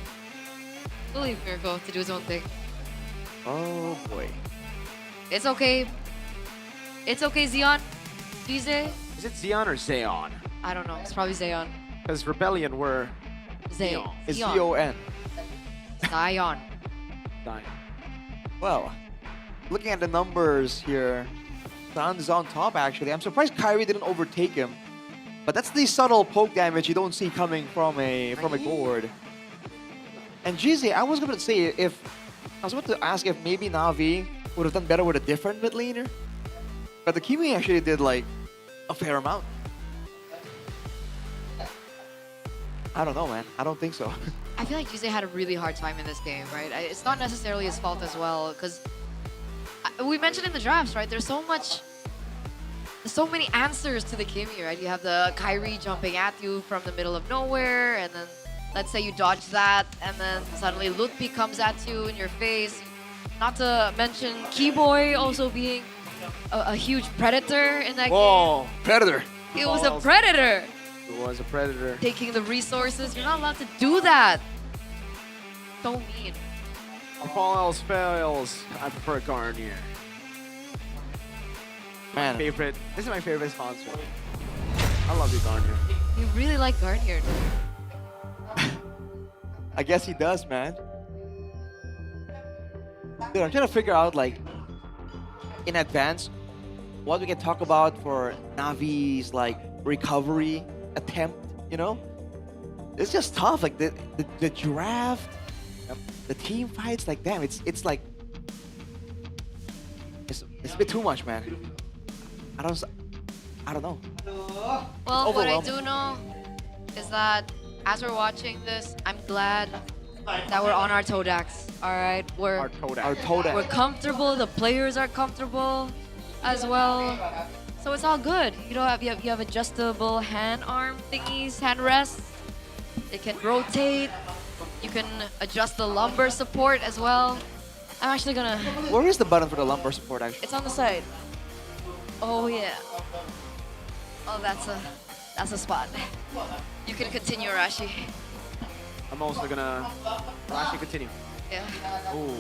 Speaker 2: We'll leave Miracle to do his own thing.
Speaker 5: Oh, boy.
Speaker 2: It's okay. It's okay, Xeon. Gize.
Speaker 9: Is it Xeon or Xeon?
Speaker 2: I don't know. It's probably Xeon.
Speaker 9: Because Rebellion were...
Speaker 2: Xeon.
Speaker 5: It's Z-O-N.
Speaker 2: Zion.
Speaker 9: Dying.
Speaker 5: Well, looking at the numbers here, Sans is on top actually. I'm surprised Kyrie didn't overtake him. But that's the subtle poke damage you don't see coming from a Gord. And Gize, I was going to say I was about to ask if maybe Na'Vi would have done better with a different mid laner. But the Kimi actually did like a fair amount. I don't know, man. I don't think so.
Speaker 2: I feel like Gize had a really hard time in this game, right? It's not necessarily his fault as well, because we mentioned in the drafts, right? There's so many answers to the Kimi, right? You have the Kyrie jumping at you from the middle of nowhere, and then let's say you dodge that, and then suddenly Lutpi comes at you in your face. Not to mention Keyboy also being a huge predator in that game.
Speaker 5: Predator.
Speaker 2: It was a predator.
Speaker 9: It was a predator.
Speaker 2: Taking the resources. You're not allowed to do that. So mean.
Speaker 9: If all else fails, I prefer Garnier.
Speaker 5: Man.
Speaker 9: This is my favorite sponsor. I love you, Garnier.
Speaker 2: You really like Garnier.
Speaker 5: I guess he does, man. Dude, I'm trying to figure out, like, in advance, what we can talk about for Navi's, like, recovery attempt, you know? It's just tough. Like the draft, the team fights, like damn, it's like it's a bit too much, man. I don't know.
Speaker 2: Well, what I do know is that as we're watching this, I'm glad that we're on our Todaks. All right,
Speaker 9: Our Todak.
Speaker 2: we're comfortable. The players are comfortable as well. So it's all good. You know, you have adjustable hand arm thingies, hand rests. It can rotate. You can adjust the lumbar support as well. I'm actually gonna.
Speaker 5: Where is the button for the lumbar support actually?
Speaker 2: It's on the side. Oh yeah. Oh, that's a spot. You can continue, Rashi.
Speaker 9: I'm also gonna actually continue.
Speaker 2: Yeah.
Speaker 9: Ooh,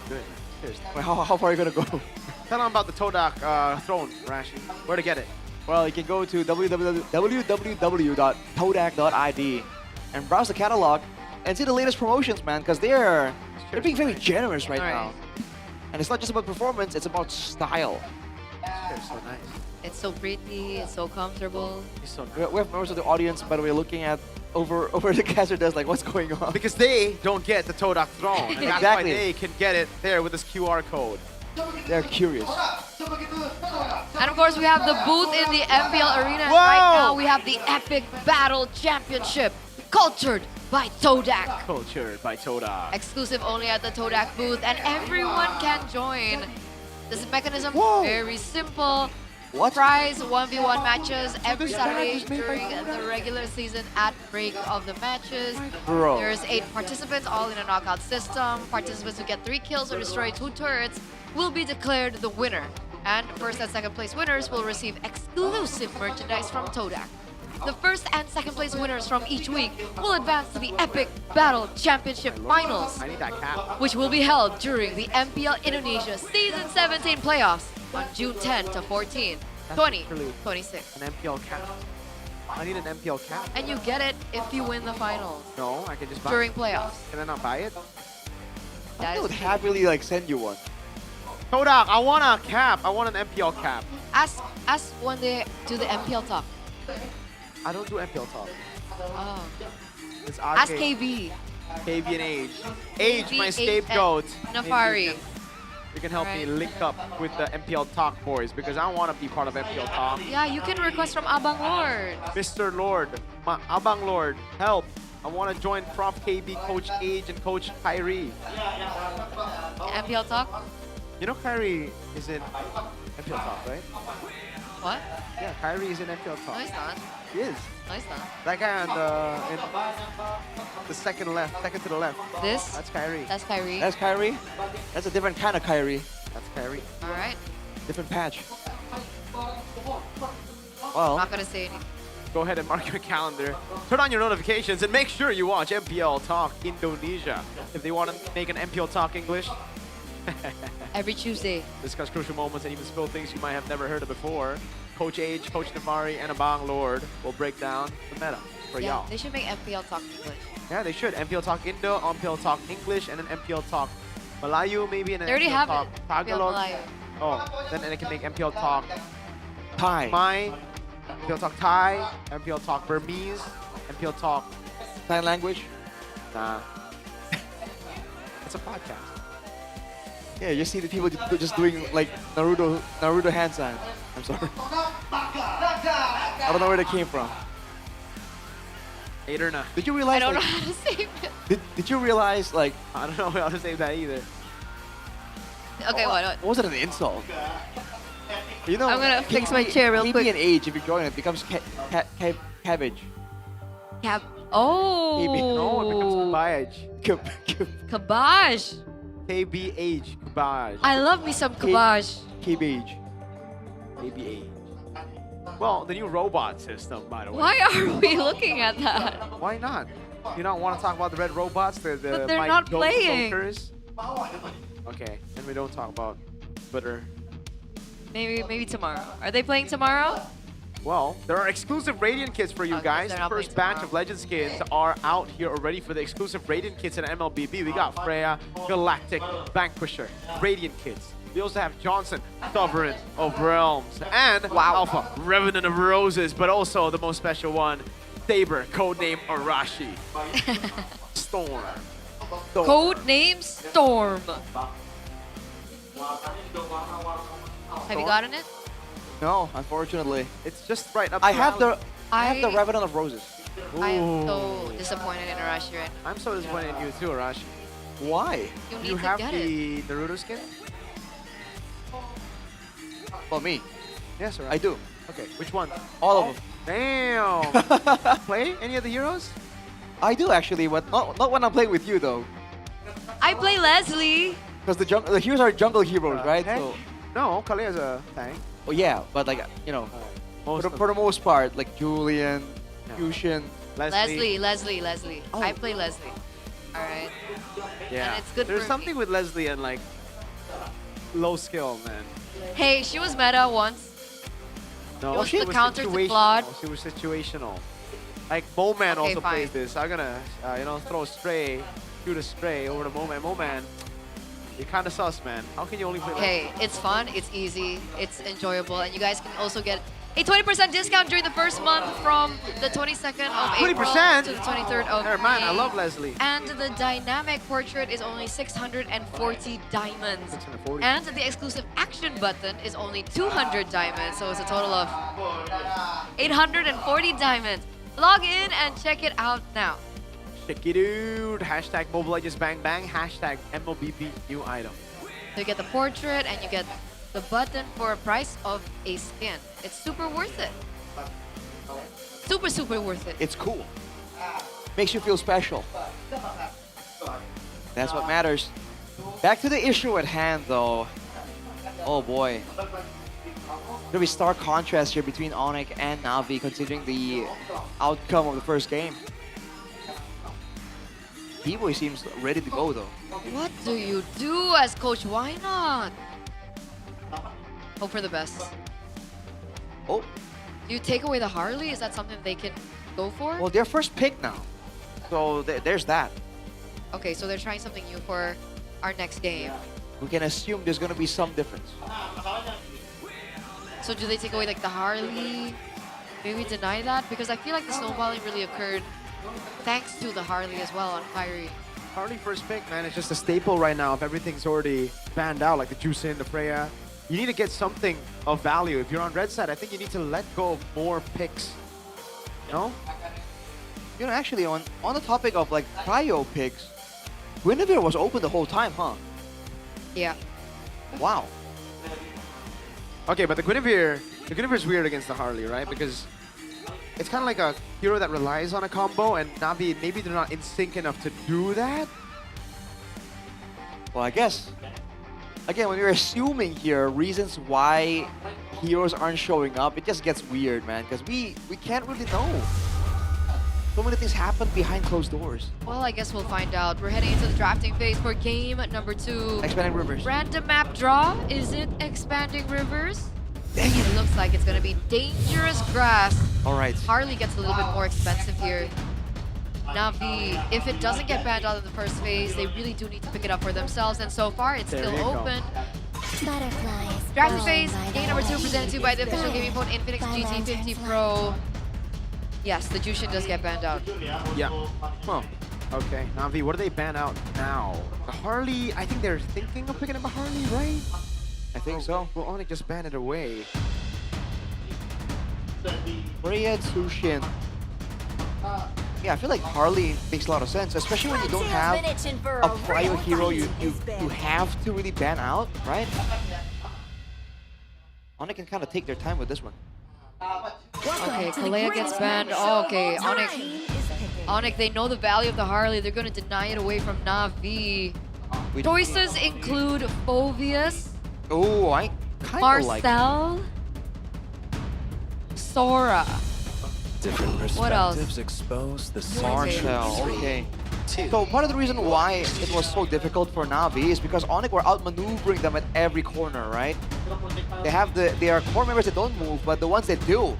Speaker 9: good. Cheers.
Speaker 5: Wait, how far are you gonna go?
Speaker 9: Tell them about the Todak throne, Rashi. Where to get it?
Speaker 5: Well, you can go to www.todak.id and browse the catalog and see the latest promotions, man, because they're being very generous right now. And it's not just about performance, it's about style.
Speaker 9: They're so nice.
Speaker 2: It's so pretty, it's so comfortable.
Speaker 9: It's so
Speaker 5: We have members of the audience, by the way, looking at over the caster desk like, what's going on?
Speaker 9: Because they don't get the Todak throne. And that's
Speaker 5: Exactly.
Speaker 9: why they can get it there with this QR code.
Speaker 5: They're curious.
Speaker 2: And of course, we have the booth in the MPL arena. And
Speaker 9: Whoa!
Speaker 2: right now, we have the Epic Battle Championship, cultured by Todak.
Speaker 9: Cultured by Todak.
Speaker 2: Exclusive only at the Todak booth, and everyone can join. This mechanism very simple.
Speaker 5: What?
Speaker 2: Prize 1v1 matches every Saturday during the regular season at break of the matches.
Speaker 5: Bro.
Speaker 2: There's 8 participants, all in a knockout system. Participants who get 3 kills or destroy 2 turrets will be declared the winner. And first and second place winners will receive exclusive merchandise from Todak. The first and second place winners from each week will advance to the Epic Battle Championship Finals,
Speaker 9: I need that cap.
Speaker 2: which will be held during the MPL Indonesia Season 17 playoffs on June 10 to 14, 2026.
Speaker 9: An MPL cap. I need an MPL cap.
Speaker 2: And you get it if you win the finals
Speaker 9: No, I can just buy
Speaker 2: during
Speaker 9: it.
Speaker 2: playoffs.
Speaker 9: Can I not buy it?
Speaker 5: I would happily like send you one.
Speaker 9: Todak, I want a cap. I want an MPL cap.
Speaker 2: Ask when they do the MPL talk.
Speaker 9: I don't do MPL talk.
Speaker 2: Oh.
Speaker 9: It's
Speaker 2: Ask
Speaker 9: arcade.
Speaker 2: KB.
Speaker 9: KB and Age. Age,
Speaker 2: KB,
Speaker 9: my
Speaker 2: Age,
Speaker 9: scapegoat.
Speaker 2: and Nafari.
Speaker 9: You can help me link up with the MPL Talk boys because I want to be part of MPL Talk.
Speaker 2: Yeah, you can request from Abang Lord.
Speaker 9: Mr. Lord, Abang Lord, help. I want to join Prof. KB, Coach Age, and Coach Kyrie.
Speaker 2: MPL talk?
Speaker 9: You know Kyrie is in MPL Talk, right?
Speaker 2: What?
Speaker 9: Yeah, Kyrie is in MPL Talk.
Speaker 2: No, he's not.
Speaker 9: He is.
Speaker 2: No, he's not.
Speaker 9: That guy on the second to the left.
Speaker 2: This?
Speaker 9: That's Kyrie.
Speaker 2: That's Kyrie.
Speaker 5: That's Kyrie? That's a different kind of Kyrie.
Speaker 9: That's Kyrie.
Speaker 2: All right.
Speaker 5: Different patch.
Speaker 2: I'm
Speaker 5: Well,
Speaker 2: not gonna say anything.
Speaker 9: Go ahead and mark your calendar. Turn on your notifications and make sure you watch MPL Talk Indonesia. If they want to make an MPL Talk English,
Speaker 2: Every Tuesday.
Speaker 9: discuss crucial moments and even spill things you might have never heard of before. Coach Age, Coach Nafari, and Abang Lord will break down the meta for
Speaker 2: Yeah,
Speaker 9: y'all.
Speaker 2: they should make MPL talk English.
Speaker 9: Yeah, they should. MPL Talk Indo, MPL Talk English, and an MPL Talk Malayu, maybe, and an
Speaker 2: They already
Speaker 9: MPL
Speaker 2: have
Speaker 9: Talk
Speaker 2: it. MPL
Speaker 9: Tagalog.
Speaker 2: Malayu.
Speaker 9: Oh, then they can make MPL Talk
Speaker 5: Thai.
Speaker 9: Mai, MPL Talk Thai, MPL Talk Burmese, MPL Talk
Speaker 5: Sign language?
Speaker 9: Nah. It's a podcast.
Speaker 5: Yeah, you see the people just doing like Naruto hand signs. I'm sorry. I don't know where they came from.
Speaker 9: Aderna.
Speaker 5: Did you realize?
Speaker 2: I don't know
Speaker 5: like,
Speaker 2: how to say it.
Speaker 5: Did you realize like?
Speaker 9: I don't know how to say that either.
Speaker 2: Okay, what?
Speaker 5: What was it an insult? You know,
Speaker 2: I'm gonna fix my chair real quick.
Speaker 5: PB and Age, if you join it, becomes cabbage.
Speaker 2: Cab. Oh.
Speaker 9: No, it becomes
Speaker 2: Kabash.
Speaker 9: KBH. Kabaj.
Speaker 2: I love me some Kabash.
Speaker 5: Cabbage.
Speaker 9: KBH. Well, the new robot system, by the way.
Speaker 2: Why are we looking at that?
Speaker 9: Why not? You don't want to talk about the red robots? The
Speaker 2: But they're
Speaker 9: Mike
Speaker 2: not
Speaker 9: Joe
Speaker 2: playing.
Speaker 9: Smokers? Okay, then we don't talk about Twitter.
Speaker 2: Maybe tomorrow. Are they playing tomorrow?
Speaker 9: Well, there are exclusive Radiant kits for you guys.
Speaker 2: they're
Speaker 9: The
Speaker 2: not
Speaker 9: first
Speaker 2: playing
Speaker 9: batch of Legend skins are out here already for the exclusive Radiant kits in MLBB. We got Freya, Galactic, Vanquisher, Radiant kits. We also have Johnson, Sovereign of Realms, and Alpha, Revenant of Roses, but also the most special one, Saber, codename Arashi. Storm.
Speaker 2: Code name Storm. Have you gotten it?
Speaker 5: No, unfortunately.
Speaker 9: It's just right up
Speaker 5: I
Speaker 9: your
Speaker 5: have
Speaker 9: alley.
Speaker 5: I have the Revenant of Roses.
Speaker 2: I am so disappointed in Arashi right now.
Speaker 9: I'm so disappointed in you too, Arashi.
Speaker 5: Why?
Speaker 2: You need
Speaker 9: You
Speaker 2: to
Speaker 9: have
Speaker 2: get
Speaker 9: the Naruto skin?
Speaker 5: Well, me.
Speaker 9: Yes, sir.
Speaker 5: I do.
Speaker 9: Okay, which one?
Speaker 5: All of them.
Speaker 9: Damn! Play any of the heroes?
Speaker 5: I do actually, but not when I'm playing with you though.
Speaker 2: I play Leslie.
Speaker 5: Because the heroes are jungle heroes, right?
Speaker 9: Heck?
Speaker 5: So,
Speaker 9: No, Kalea's a tank.
Speaker 5: oh yeah, but like you know, for the most part, like Julian, Fusion,
Speaker 2: Leslie.
Speaker 9: Oh.
Speaker 2: I play Leslie. All right.
Speaker 9: Yeah.
Speaker 2: And it's good
Speaker 9: There's
Speaker 2: for
Speaker 9: something with Leslie and like low skill, man.
Speaker 2: Hey, she was meta once.
Speaker 9: No,
Speaker 2: It was the counter to Claude.
Speaker 9: She was situational. Like Moman
Speaker 2: Okay,
Speaker 9: also
Speaker 2: fine.
Speaker 9: plays this. I'm gonna, throw a stray, shoot a stray over to Moman. Moman, you're kind of sus, man. How can you only play?
Speaker 2: Hey, it's fun, it's easy, it's enjoyable, and you guys can also get a 20% discount during the first month from the 22nd of April
Speaker 9: 20%?
Speaker 2: to the 23rd of
Speaker 9: Hey, man,
Speaker 2: May.
Speaker 9: I love Leslie.
Speaker 2: And the dynamic portrait is only 640 diamonds.
Speaker 9: 640.
Speaker 2: And the exclusive action button is only 200 diamonds, so it's a total of 840 diamonds. Log in and check it out now.
Speaker 9: Check it out. Hashtag Mobile Legends Bang Bang. Hashtag MLBB new item.
Speaker 2: So you get the portrait and you get the button for a price of a skin. It's super worth it. Super, super worth it.
Speaker 5: it's cool. Makes you feel special. That's what matters. Back to the issue at hand, though. Oh boy. There'll be stark contrast here between Onyx and Navi, considering the outcome of the first game. D-Boy seems ready to go, though.
Speaker 2: What do you do as coach? Why not? Hope for the best.
Speaker 5: Oh,
Speaker 2: Do you take away the Harley? Is that something they can go for?
Speaker 5: well, their first pick now. So there's that.
Speaker 2: Okay, so they're trying something new for our next game.
Speaker 5: We can assume there's gonna be some difference.
Speaker 2: So do they take away like the Harley? Maybe deny that? Because I feel like the snowballing really occurred thanks to the Harley as well on Kyrie.
Speaker 9: Harley first pick, man. It's just a staple right now. If everything's already banned out, like the Juicin, the Freya, you need to get something of value. If you're on red side, I think you need to let go of more picks. No?
Speaker 5: You know, actually, on the topic of like cryo picks, Guinevere was open the whole time, huh?
Speaker 2: Yeah.
Speaker 5: Wow.
Speaker 9: Okay, but the Guinevere's weird against the Harley, right? Because it's kind of like a hero that relies on a combo, and Navi, maybe they're not in sync enough to do that.
Speaker 5: Well, I guess. Again, when you're assuming here reasons why heroes aren't showing up, it just gets weird, man. Because we can't really know. So many things happen behind closed doors.
Speaker 2: Well, I guess we'll find out. We're heading into the drafting phase for game number 2.
Speaker 5: Expanding Rivers.
Speaker 2: Random map draw. Is it Expanding Rivers? It looks like it's going to be Dangerous Grass.
Speaker 5: All right.
Speaker 2: Harley gets a little bit more expensive here. Navi, if it doesn't get banned out of the first phase, they really do need to pick it up for themselves. And so far, it's
Speaker 9: There
Speaker 2: still
Speaker 9: you go.
Speaker 2: open. Drafting phase, game number 2 presented to you by the official gaming phone Infinix GT50 Pro. Yes, the Jushin does get banned out.
Speaker 9: Yeah. Huh. Okay, Navi, what do they ban out now? The Harley, I think they're thinking of picking up a Harley, right?
Speaker 5: I think so.
Speaker 9: Well, Onyx just banned it away.
Speaker 5: Freya Tsushin. Yeah, I feel like Harley makes a lot of sense, especially when you don't have a prior hero you have to really ban out, right? Onyx can kind of take their time with this one.
Speaker 2: Okay, Kalea gets banned. Oh, okay, Onyx, they know the value of the Harley. They're going to deny it away from Navi. Choices include Phovius,
Speaker 5: Oh, I kind of like
Speaker 2: Marcel, Sora.
Speaker 23: Different
Speaker 2: What else?
Speaker 23: perspectives expose the
Speaker 5: Marshall. Okay. So part of the reason why it was so difficult for Navi is because Onyx were outmaneuvering them at every corner, right? They are core members that don't move, but the ones that do,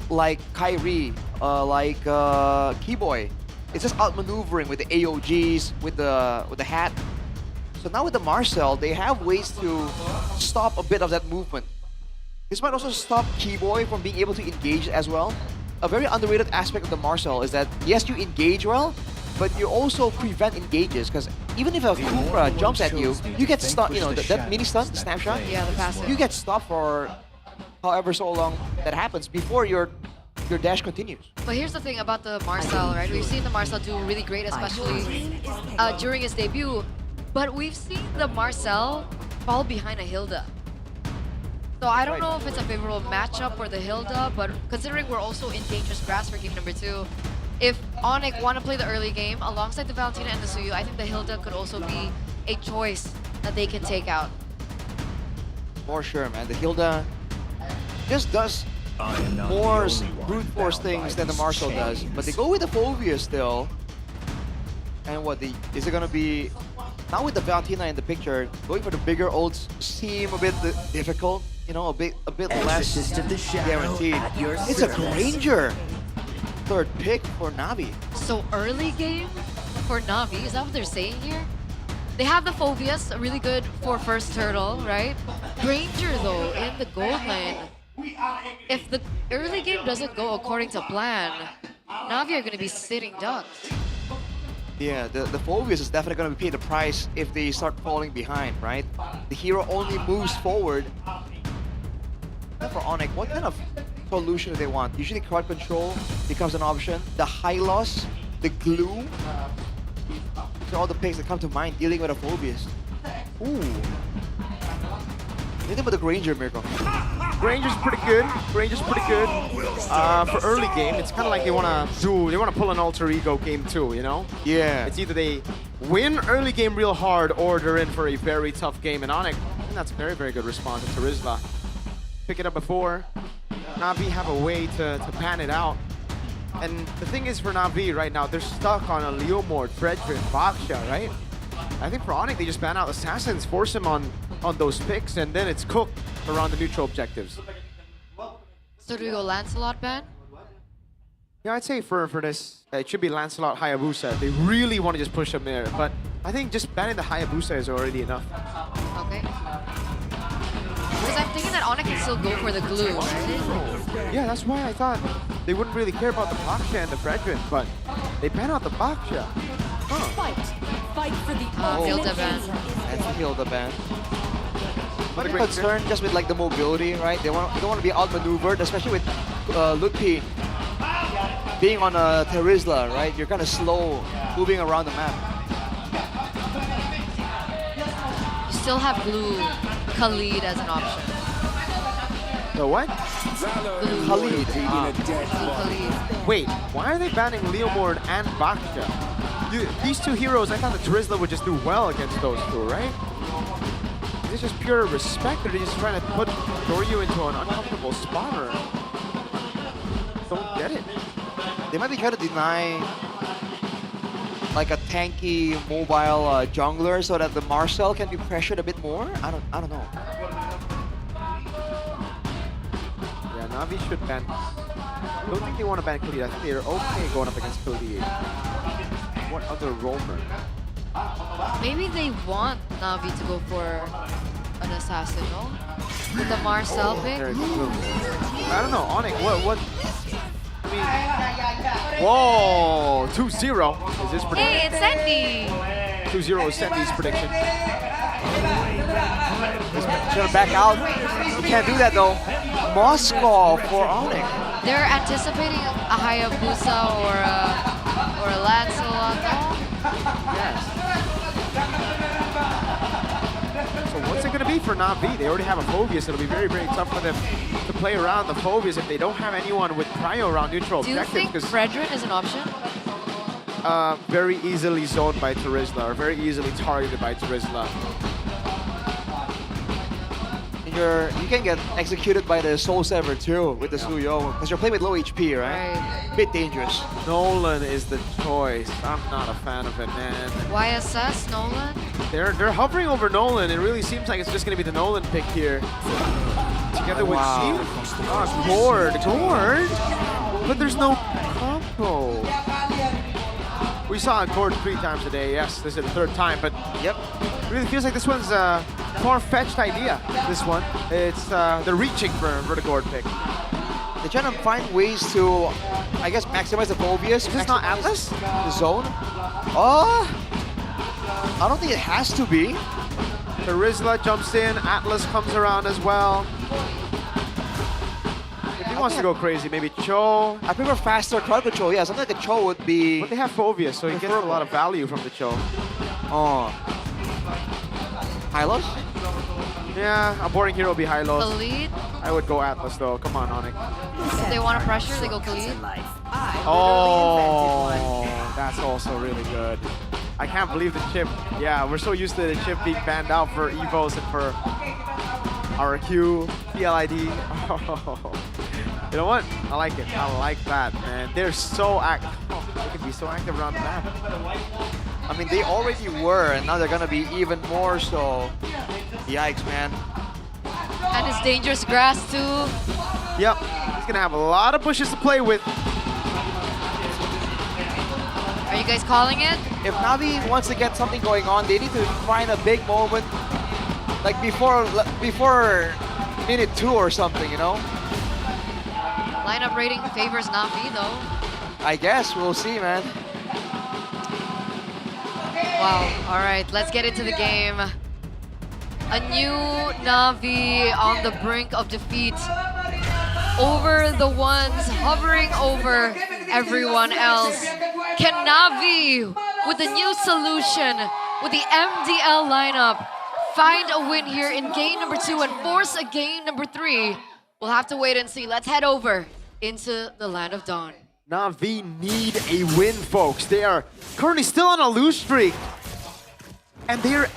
Speaker 5: like Kyrie, like Keyboy, it's just outmaneuvering with the AOGs, with the hat. So now with the Marcel, they have ways to stop a bit of that movement. This might also stop Keyboy from being able to engage as well. A very underrated aspect of the Marcel is that, yes, you engage well, but you also prevent engages, because even if a Cupra jumps at you, you get stuck, you know, that mini stun, the snapshot?
Speaker 2: Yeah, the passive.
Speaker 5: You get stopped for however so long that happens before your dash continues.
Speaker 2: But here's the thing about the Marcel, right? We've seen the Marcel do really great, especially during his debut. But we've seen the Marcel fall behind a Hilda. So I don't know if it's a favorable matchup for the Hilda, but considering we're also in dangerous grass for game number 2, if Onyx want to play the early game alongside the Valentina and the Suyu, I think the Hilda could also be a choice that they can take out.
Speaker 5: For sure, man. The Hilda just does more brute force things than the Marcel does, but they go with the Phobia still. And what, is it gonna be, now with the Valentina in the picture, going for the bigger ults seem a bit difficult, you know, a bit less guaranteed. It's a Granger third pick for Na'Vi.
Speaker 2: So early game for Na'Vi, is that what they're saying here? They have the Phobias, really good for first turtle, right? Granger though, in the gold lane. If the early game doesn't go according to plan, Na'Vi are going to be sitting ducks.
Speaker 5: Yeah, the Phobias is definitely going to be paid the price if they start falling behind, right? The hero only moves forward. For Onyx, what kind of solution do they want? Usually crowd control becomes an option. The high loss, the glue. These are all the picks that come to mind dealing with the Phobias. Ooh. Anything about the Granger, Mirko?
Speaker 9: Granger's pretty good. Granger's pretty good. For early game, it's kind of like they want to pull an alter ego game too, you know?
Speaker 5: Yeah.
Speaker 9: It's either they win early game real hard or they're in for a very tough game. And Onyx, I think that's a very, very good response to Rizla. Pick it up before. Na'Vi have a way to pan it out. And the thing is for Na'Vi right now, they're stuck on a Leomord, Frederick, Baksha, right? I think for Onyx, they just ban out Assassins, force him on those picks, and then it's cooked around the neutral objectives.
Speaker 2: So do we go Lancelot ban?
Speaker 9: Yeah, I'd say for this, it should be Lancelot, Hayabusa. They really want to just push him there, but I think just banning the Hayabusa is already enough.
Speaker 2: Okay. Because I'm thinking that Onyx can still go for the glue, right?
Speaker 9: Yeah, that's why I thought they wouldn't really care about the Baksha and the Fredrin, but they ban out the Baksha.
Speaker 13: Fight for the
Speaker 2: Hilda ban.
Speaker 5: That's the Hilda ban. But I'm concerned just with like the mobility, right? They don't want to be outmaneuvered, especially with Lutpi being on a Terizla, right? You're kind of slow moving around the map.
Speaker 2: You still have glue Khalid as an option.
Speaker 9: The what?
Speaker 5: Khalid.
Speaker 2: Khalid.
Speaker 9: Wait, why are they banning Leomord and Baksha? These two heroes, I thought the Terizla would just do well against those two, right? Is this just pure respect, or are they just trying to put Doryu into an uncomfortable spot, or don't get it?
Speaker 5: They might be trying to deny like a tanky mobile jungler so that the Marcel can be pressured a bit more. I don't know.
Speaker 9: Yeah, Na'Vi should ban. I don't think they want to ban Khalid. I think they're okay going up against Khalid. What other roamer?
Speaker 2: Maybe they want Na'Vi to go for an assassin, no? With the Marcel pick?
Speaker 9: I don't know, Onyx, what? I mean, whoa, 2-0 is his prediction.
Speaker 2: Hey, it's Sandy!
Speaker 9: 2-0 is Sandy's prediction.
Speaker 5: He's gonna back out. You can't do that though. Moscow for Onyx.
Speaker 2: They're anticipating a Hayabusa or a Lancelot, no?
Speaker 5: Yes.
Speaker 9: So what's it going to be for Na'Vi? They already have a Phobias. It'll be very, very tough for them to play around the Phobias if they don't have anyone with Cryo around neutral
Speaker 2: Do you
Speaker 9: objective.
Speaker 2: think Fredrin is an option?
Speaker 9: Very easily zoned by Terizla, or very easily targeted by Terizla.
Speaker 5: You can get executed by the Soul Sever too with the Suyo because you're playing with low HP, right? Bit dangerous.
Speaker 9: Nolan is the choice. I'm not a fan of it, man.
Speaker 2: YSS, Nolan?
Speaker 9: They're hovering over Nolan. It really seems like it's just going to be the Nolan pick here. Together with Steve. Gord. But there's no combo. We saw Gord 3 times today. Yes, this is the third time, but
Speaker 5: yep.
Speaker 9: Really feels like this one's a far-fetched idea. This one, it's they're reaching for a Gord pick.
Speaker 5: They're trying to find ways to, I guess, maximize the Phobias. Is
Speaker 9: this not Atlas?
Speaker 5: The zone? Oh, I don't think it has to be.
Speaker 9: The Rizla jumps in, Atlas comes around as well. If he wants to go crazy, maybe Cho.
Speaker 5: I prefer faster crowd control. Yeah, something like a Cho would be.
Speaker 9: But they have Phobia, so he gets a lot of value from the Cho.
Speaker 5: Oh. Hylos?
Speaker 9: Yeah, a boring hero would be Hylos.
Speaker 2: Khalid.
Speaker 9: I would go Atlas though. Come on, Onyx.
Speaker 2: If they want to pressure, they go Khalid.
Speaker 9: Oh, that's also really good. I can't believe the chip. Yeah, we're so used to the chip being banned out for Evos and for RQ, PLID. Oh. You know what? I like it. I like that, man. They're so active. Oh, they can be so active around the map.
Speaker 5: I mean, they already were, and now they're gonna be even more so. Yikes, man.
Speaker 2: And it's dangerous grass too.
Speaker 9: Yep, he's gonna have a lot of bushes to play with.
Speaker 2: Are you guys calling it?
Speaker 5: If Navi wants to get something going on, they need to find a big moment, like before minute 2 or something, you know?
Speaker 2: Lineup rating favors Navi though.
Speaker 5: I guess, we'll see, man.
Speaker 2: Wow, all right, let's get into the game. A new Navi on the brink of defeat. Over the ones, hovering over everyone else. Can Navi, with a new solution, with the MDL lineup, find a win here in game number 2 and force a game number 3? We'll have to wait and see. Let's head over into the Land of Dawn.
Speaker 9: Navi need a win, folks. They are currently still on a lose streak. And they're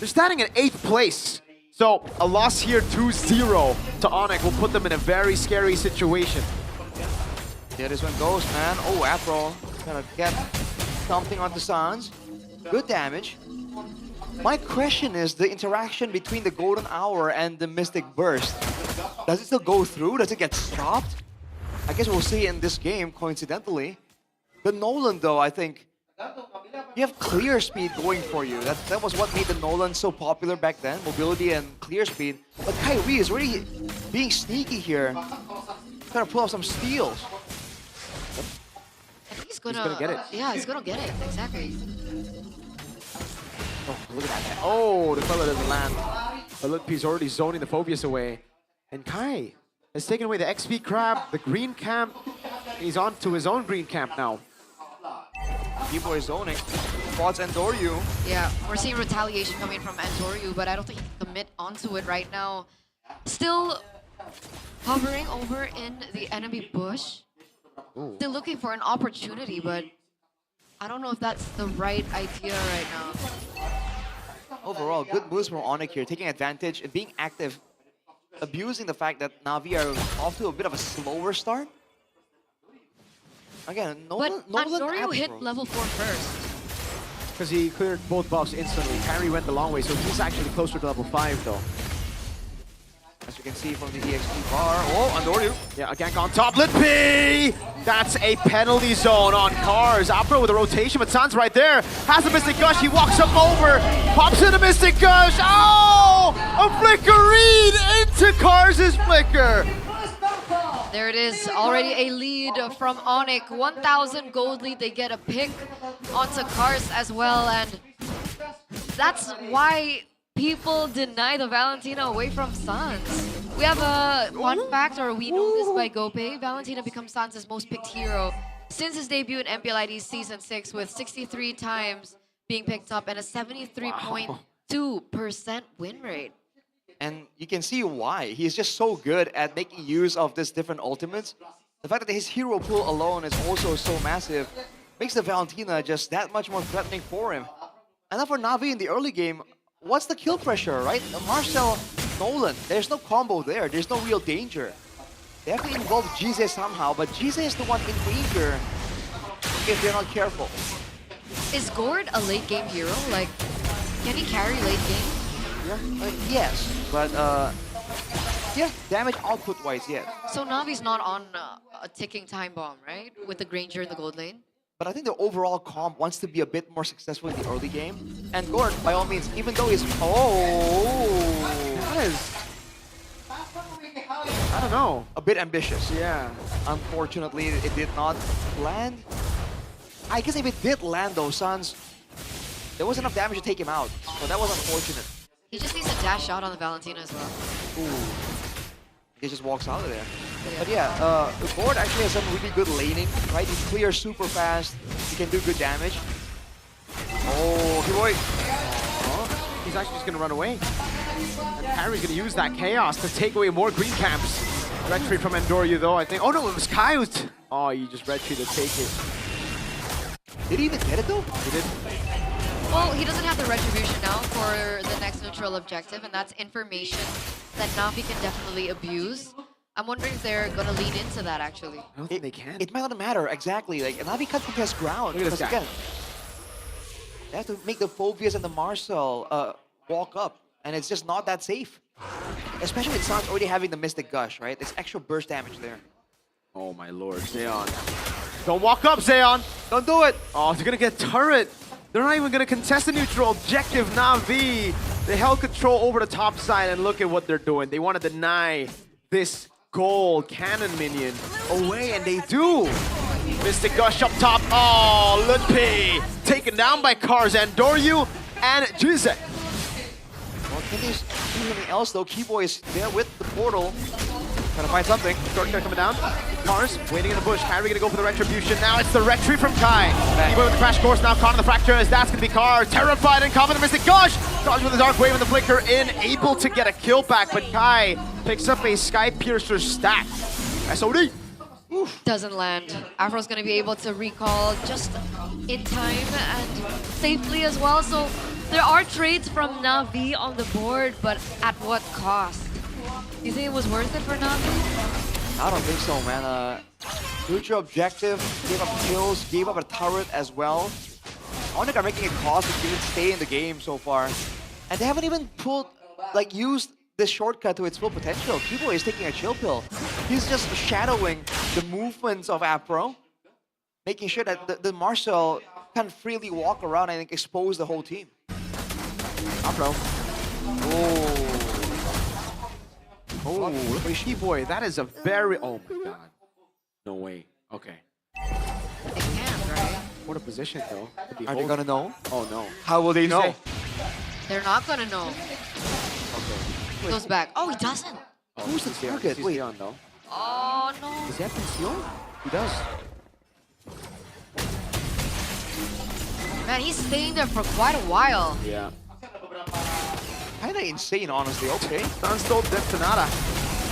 Speaker 9: standing at 8th place. So a loss here 2-0 to Onyx will put them in a very scary situation.
Speaker 5: Yeah, this one goes, man. Oh, Afro gonna get something onto Sans. Good damage. My question is the interaction between the Golden Hour and the Mystic Burst. Does it still go through? Does it get stopped? I guess we'll see in this game, coincidentally. The Nolan, though, I think, you have clear speed going for you. That was what made the Nolan so popular back then, mobility and clear speed. But Kyrie is really being sneaky here. He's gonna pull off some steals.
Speaker 2: I think he's gonna
Speaker 9: get it.
Speaker 2: Yeah, he's gonna get it, exactly.
Speaker 9: Oh, look at that. Oh, the fella doesn't land. But look, he's already zoning the Phobias away. And Kai has taken away the XP Crab, the green camp. He's on to his own green camp now.
Speaker 5: People are zoning. Quads Endoryu.
Speaker 2: Yeah, we're seeing retaliation coming from Endoryu, but I don't think he can commit onto it right now. Still hovering over in the enemy bush.
Speaker 9: Ooh.
Speaker 2: Still looking for an opportunity, but I don't know if that's the right idea right now.
Speaker 5: Overall, good moves from Onyx here, taking advantage and being active, abusing the fact that Navi are off to a bit of a slower start. Again,
Speaker 2: But Endoryu hit level 4 first.
Speaker 9: Because he cleared both buffs instantly. Kyrie went the long way, so he's actually closer to level 5 though.
Speaker 5: As you can see from the EXP bar. Oh, Endoryu.
Speaker 9: Yeah, a gank on top. Litpi! That's a penalty zone on Cars. Afro with a rotation, but Sans right there. Has a Mystic Gush. He walks up over. Pops in a Mystic Gush. Oh! A flicker read into Cars' flicker.
Speaker 2: There it is, already a lead from Onyx. 1,000 gold lead. They get a pick onto Cars as well, and that's why people deny the Valentina away from Sans. We have a fun fact, or we know this by GoPay. Valentina becomes Sans' most picked hero since his debut in MPL Season 6 with 63 times being picked up and a 73.2% win rate.
Speaker 5: And you can see why. He's just so good at making use of these different ultimates. The fact that his hero pool alone is also so massive makes the Valentina just that much more threatening for him. And then for Navi in the early game, what's the kill pressure, right? Marcel, Nolan, there's no combo there. There's no real danger. They have to involve Jize somehow, but Jize is the one in danger if they're not careful.
Speaker 2: Is Gord a late game hero? Like, can he carry late game?
Speaker 5: Yeah, yes, but yeah, damage output wise, yes.
Speaker 2: So Navi's not on a ticking time bomb, right? With the Granger in the gold lane?
Speaker 5: But I think the overall comp wants to be a bit more successful in the early game. And Gord, by all means, even though he's...
Speaker 9: That is... I don't know.
Speaker 5: A bit ambitious.
Speaker 9: Yeah.
Speaker 5: Unfortunately, it did not land. I guess if it did land though, Suns, there was enough damage to take him out. So that was unfortunate.
Speaker 2: He just needs to dash out on the Valentina as well.
Speaker 5: Ooh. He just walks out of there. But yeah, the board actually has some really good laning, right? He clears super fast. He can do good damage. Oh, Kiboy.
Speaker 9: He's actually just going to run away. And Harry's going to use that chaos to take away more green camps. Retreat from Endoryu though, I think. Oh no, it was Coyote. Oh, you just retreat to take it.
Speaker 5: Did he even get it though?
Speaker 9: He did.
Speaker 2: Well, he doesn't have the retribution now for the next neutral objective, and that's information that Na'Vi can definitely abuse. I'm wondering if they're gonna lean into that actually.
Speaker 9: I don't think they can.
Speaker 5: It might not matter, exactly. Like, Na'Vi can't contest ground.
Speaker 9: Look at this
Speaker 5: Because
Speaker 9: guy.
Speaker 5: again, they have to make the Phobias and the Marcel walk up, and it's just not that safe. Especially with Sans already having the Mystic Gush, right? There's extra burst damage there.
Speaker 9: Oh my lord, Zeon. Don't walk up, Zeon!
Speaker 5: Don't do it!
Speaker 9: Oh, they're gonna get turret! They're not even gonna contest the neutral objective, Na'Vi! They held control over the top side, and look at what they're doing. They want to deny this gold cannon minion away, and they do! Mystic Gush up top. Oh, Ludpi! Taken down by Cars and Doryu and Jizek.
Speaker 5: Well, can they do something else though? Keyboy is there with the portal. Trying to find something.
Speaker 9: Shortcut coming down. Cars waiting in the bush. Harry gonna go for the retribution. Now it's the retreat from Kai. Keyboy with the crash course now caught in the fracture as that's gonna be Car. Terrified and confident. Mystic Gush! Dodge with the dark wave and the flicker in. Able to get a kill back, but Kai picks up a Sky Piercer stack. SOD!
Speaker 2: Doesn't land. Afro's gonna be able to recall just in time and safely as well. So there are trades from Na'Vi on the board, but at what cost? You think it was worth it for Na'Vi?
Speaker 5: I don't think so, man. Neutral objective, gave up kills, gave up a turret as well. Onyx are making it cost to even stay in the game so far. And they haven't even used this shortcut to its full potential. Keyboy is taking a chill pill. He's just shadowing the movements of Afro, making sure that the Marcel can freely walk around and expose the whole team. Afro.
Speaker 9: Oh, look at Keyboy. That is a very... Oh my god. No way. Okay.
Speaker 2: They can, right?
Speaker 9: What a position, though.
Speaker 5: Are they gonna know?
Speaker 9: Oh no.
Speaker 5: How will they know?
Speaker 2: They're not gonna know.
Speaker 9: Okay.
Speaker 2: Goes back. Oh, he doesn't.
Speaker 9: Oh,
Speaker 5: Who's the target?
Speaker 9: Wait. On, though.
Speaker 2: Oh, no.
Speaker 9: Does he have conceal? He does.
Speaker 2: Man, he's staying there for quite a while.
Speaker 9: Yeah.
Speaker 5: Kinda insane, honestly. Okay.
Speaker 9: Sunstone Detonata.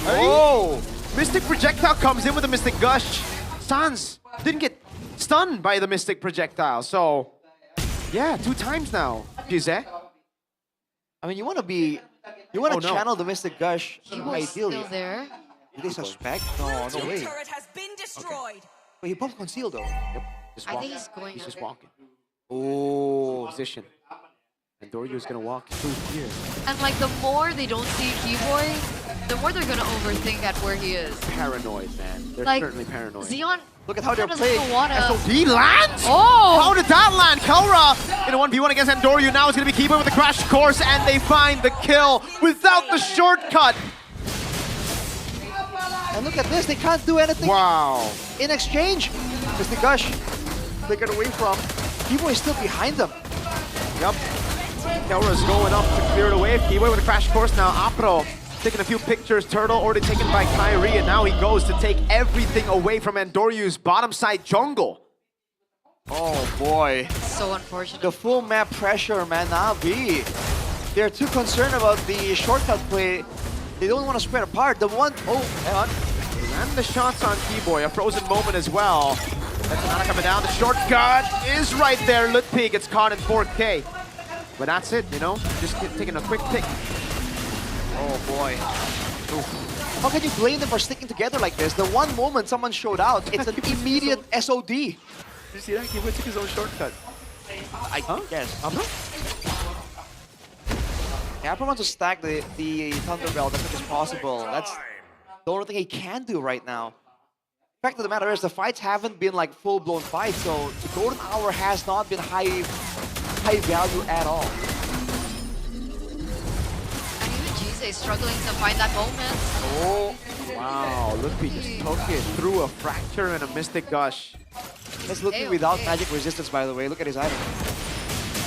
Speaker 5: Oh!
Speaker 9: Mystic Projectile comes in with a Mystic Gush. Sans didn't get stunned by the Mystic Projectile, so... Yeah, 2 times now. Jizek.
Speaker 5: I mean, you want to channel the Mystic Gush, ideally.
Speaker 2: Still there.
Speaker 5: Do they suspect? No, no way.
Speaker 13: turret has been destroyed.
Speaker 5: But he popped concealed though.
Speaker 9: Yep. Just
Speaker 2: I
Speaker 9: walking.
Speaker 2: think he's going
Speaker 9: He's just
Speaker 2: under.
Speaker 9: walking.
Speaker 5: Oh.
Speaker 9: Position. And Doryu's gonna walk through here.
Speaker 2: And like the more they don't see Keyboy, the more they're gonna overthink at where he is.
Speaker 9: Paranoid, man. They're
Speaker 2: Like,
Speaker 9: certainly paranoid.
Speaker 2: Xeon,
Speaker 5: Look at how they're
Speaker 2: doesn't
Speaker 5: playing.
Speaker 2: wanna...
Speaker 9: SOD lands?
Speaker 2: Oh!
Speaker 9: How did that land? Kelra in a 1v1 against Endoryu. Now it's going to be Keyboy with the crash course, and they find the kill without the shortcut.
Speaker 5: And look at this, they can't do anything.
Speaker 9: Wow.
Speaker 5: In exchange, Mystic Gush flickered away from. Keyboy is still behind them.
Speaker 9: Yep. Kelra's going up to clear it away. Keyboy with a crash course now. Apro taking a few pictures. Turtle already taken by Kyrie, and now he goes to take everything away from Endoryu's bottom side jungle.
Speaker 5: Oh boy.
Speaker 2: So unfortunate.
Speaker 5: The full map pressure, man. Na'Vi. They're too concerned about the shortcut play. They don't want to spread apart. The one... Oh, hang on.
Speaker 9: And the shots on Keyboy. A frozen moment as well. That's Anana coming down. The shortcut is right there. Ludpi gets caught in 4K. But that's it, you know? Just taking a quick pick.
Speaker 5: Oh boy. Oof. How can you blame them for sticking together like this? The one moment someone showed out, it's an immediate SOD.
Speaker 9: Did you see that? Keyboy took his own shortcut.
Speaker 5: I guess. Yeah, Apple wants to stack the Thunder Belt as much as possible. That's the only thing he can do right now. Fact of the matter is, the fights haven't been like full-blown fights, so the golden hour has not been high value at all.
Speaker 2: And even Jise is struggling to find that moment.
Speaker 9: Oh, wow. Ludwig just took it through a fracture and a Mystic Gush.
Speaker 5: That's Ludwig without magic resistance, by the way. Look at his item.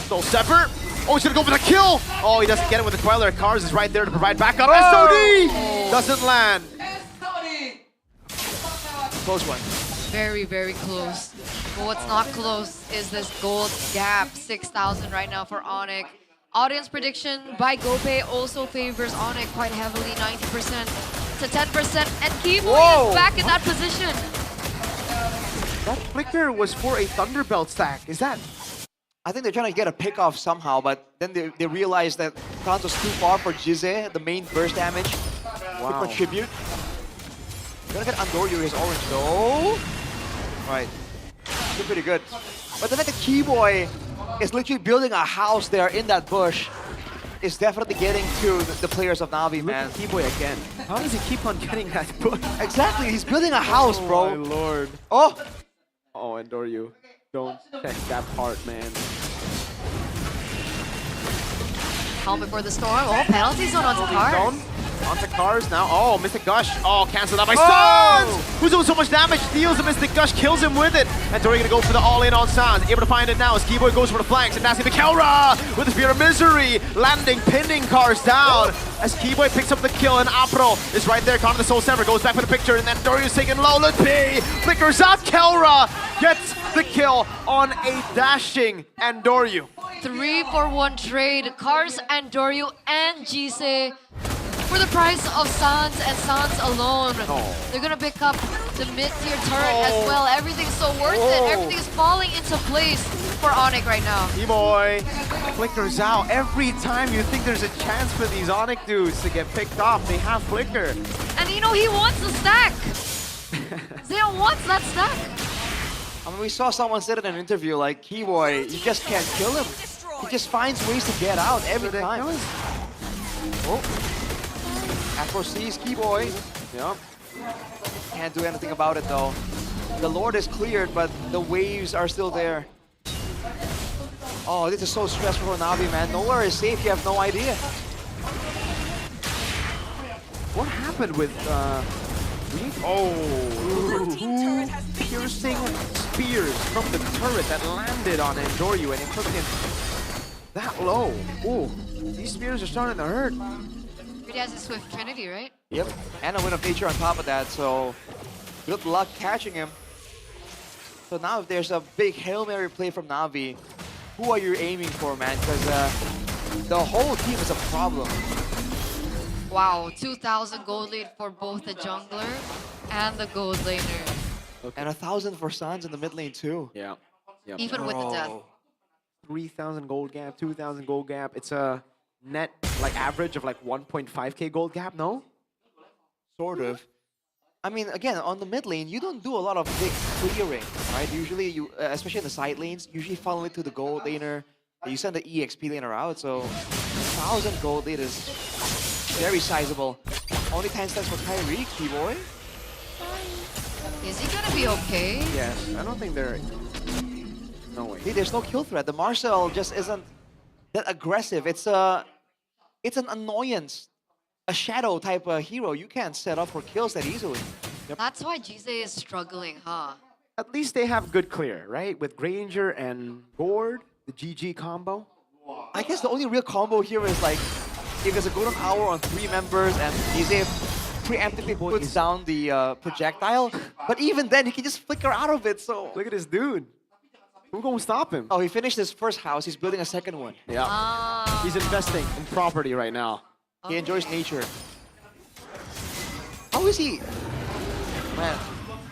Speaker 9: Soul Sever. Oh, he's gonna go for the kill. Oh, he doesn't get it with the Queller. Cars is right there to provide backup. SOD doesn't land.
Speaker 5: Close one.
Speaker 2: Very, very close. But what's not close is this gold gap. 6,000 right now for Onyx. Audience prediction by Gope also favors Onyx quite heavily, 90% to 10%. And Kivo is back in that position.
Speaker 9: That flicker was for a Thunderbelt stack. Is that?
Speaker 5: I think they're trying to get a pick off somehow, but then they realized that Kant was too far for Jise, the main burst damage, to contribute. Gonna get Andoryu his orange though. Right. Still pretty good. But the fact that Keyboy is literally building a house there in that bush is definitely getting to the players of Na'Vi, man.
Speaker 9: Look at Keyboy again. How does he keep on getting that bush?
Speaker 5: Exactly, he's building a house, bro.
Speaker 9: Oh my lord.
Speaker 5: Oh!
Speaker 9: Oh, Andoryu. Don't check that part, man.
Speaker 2: Calm before the storm. Oh, penalty zone onto Cars.
Speaker 9: Onto Cars now. Oh, Mystic Gush. Oh, cancelled out by Sans! Who's doing so much damage? Steals the Mystic Gush, kills him with it. And Tori gonna go for the all-in on Sans. Able to find it now as Keyboy goes for the flanks. And Nasty Kelra with the Spear of Misery. Landing, pinning Cars down. As Keyboy picks up the kill and Apro is right there. Caught in the Soul Sever. Goes back for the picture. And then Dorio's taking low. Ludwig flickers out. Kelra gets the kill on a dashing Andoryu.
Speaker 2: 3-for-1 trade. Cars, Andoryu, and Jise. For the price of Sans and Sans alone. They're gonna pick up the mid-tier turret as well. Everything's so worth it. Everything's falling into place for Onyx right now.
Speaker 9: Keyboy flickers out. Every time you think there's a chance for these Onyx dudes to get picked off, they have flicker.
Speaker 2: And you know, he wants the stack. Zeo wants that stack.
Speaker 5: I mean, we saw someone said in an interview, like, Keyboy, you just can't kill him. He just finds ways to get out every time. Oh. Afro sees Keyboy. Yep. Can't do anything about it though. The Lord is cleared, but the waves are still there. Oh, this is so stressful for Na'Vi, man. Nowhere is safe, you have no idea.
Speaker 9: What happened with piercing spears from the turret that landed on Andoryu and it took him that low. Ooh, these spears are starting to hurt.
Speaker 2: He has a Swift Trinity, right?
Speaker 5: Yep, and a Wind of Nature on top of that, so good luck catching him. So now if there's a big Hail Mary play from Na'Vi, who are you aiming for, man? Because the whole team is a problem.
Speaker 2: Wow, 2,000 gold lead for both the jungler and the gold laner.
Speaker 5: And 1,000 for Sans in the mid lane too.
Speaker 9: Yeah. Yep.
Speaker 2: Even with the death.
Speaker 9: 3,000 gold gap, 2,000 gold gap. It's a net like average of like 1.5k gold gap, no?
Speaker 5: Sort of. I mean, again, on the mid lane, you don't do a lot of big clearing, right? Usually, you, especially in the side lanes, usually funnel it to the gold laner. You send the EXP laner out, so 1,000 gold lead is very sizable. Only 10 stacks for Kyrie, Keyboy.
Speaker 2: Is he gonna be okay?
Speaker 9: Yes, I don't think they're... No way.
Speaker 5: See, there's no kill threat. The Marcel just isn't that aggressive. It's an annoyance. A shadow type of hero. You can't set up for kills that easily.
Speaker 2: Yep. That's why Jise is struggling, huh?
Speaker 9: At least they have good clear, right? With Granger and Gord, the GG combo.
Speaker 5: I guess the only real combo here is like, if there's a golden hour on 3 members and Jise preemptively puts down the projectile. But even then, he can just flicker out of it, so...
Speaker 9: Look at this dude. Who's gonna stop him?
Speaker 5: Oh, he finished his first house. He's building a second one.
Speaker 9: Yeah. He's investing in property right now.
Speaker 5: He enjoys nature. How is he? Man,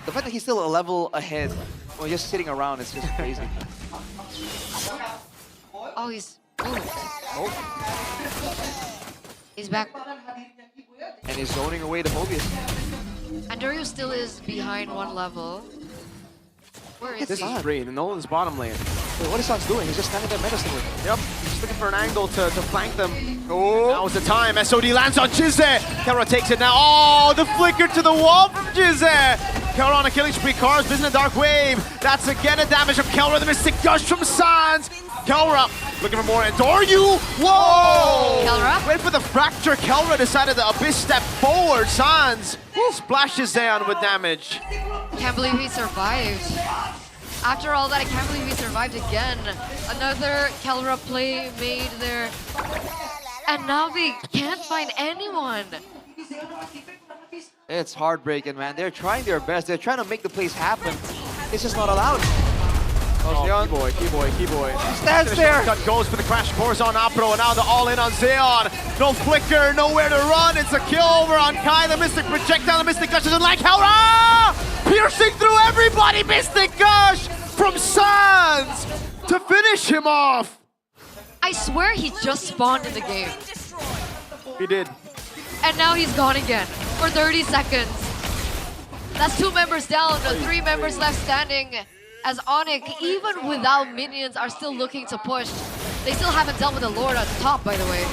Speaker 5: the fact that he's still a level ahead while just sitting around is just crazy.
Speaker 2: Oh, he's... Oh. He's back.
Speaker 5: And he's zoning away the Mobius.
Speaker 2: Andoryu still is behind 1 level. Where is
Speaker 9: This
Speaker 2: he?
Speaker 9: is Rain, and Nolan's bottom lane.
Speaker 5: Wait, what is Sans doing? He's just standing there menacingly.
Speaker 9: Yep, he's just looking for an angle to flank them. Oh, now's the time. SOD lands on Jise. Kelra takes it now. Oh, the flicker to the wall from Jise. Kelra on a killing spree, Cars, Vision and Dark Wave. That's again a damage from Kelra, the Mystic Gush from Sans. Kelra looking for more Endoryu. Whoa!
Speaker 2: Kelra?
Speaker 9: Wait for the fracture. Kelra decided to Abyss step forward. Sans splashes down with damage.
Speaker 2: Can't believe he survived. After all that, I can't believe he survived again. Another Kelra play made there. And now they can't find anyone.
Speaker 5: It's heartbreaking, man. They're trying their best. They're trying to make the plays happen. It's just not allowed.
Speaker 9: Oh, key boy.
Speaker 5: He stands there.
Speaker 9: Cut goes for the crash course on Apro, and now the all-in on Zeon. No flicker, nowhere to run. It's a kill over on Kai. The Mystic projectile, the Mystic Gush doesn't like Kelra! Piercing through everybody, Mystic Gush from Sans to finish him off.
Speaker 2: I swear he just spawned in the game.
Speaker 9: He did.
Speaker 2: And now he's gone again for 30 seconds. That's 2 members down, 3 members left standing. As Onyx, even without minions, are still looking to push. They still haven't dealt with the Lord at the top, by the way.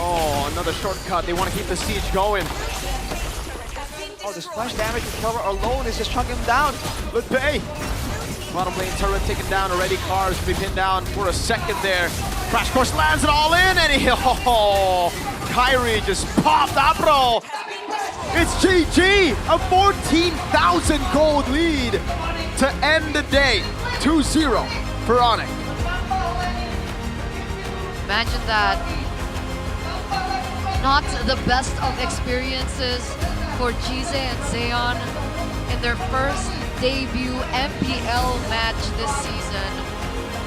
Speaker 9: Oh, another shortcut. They want to keep the siege going.
Speaker 5: Oh, the splash damage from Kelra alone is just chunking him down.
Speaker 9: Let's pay. Bottom lane turret taken down already. Cars to be pinned down for a second there. Crash course lands it all in, and Kyrie just popped Apro. It's GG, a 14,000 gold lead to end the day. 2-0 for Onyx.
Speaker 2: Imagine that. Not the best of experiences for Jize and Zeon in their first debut MPL match this season,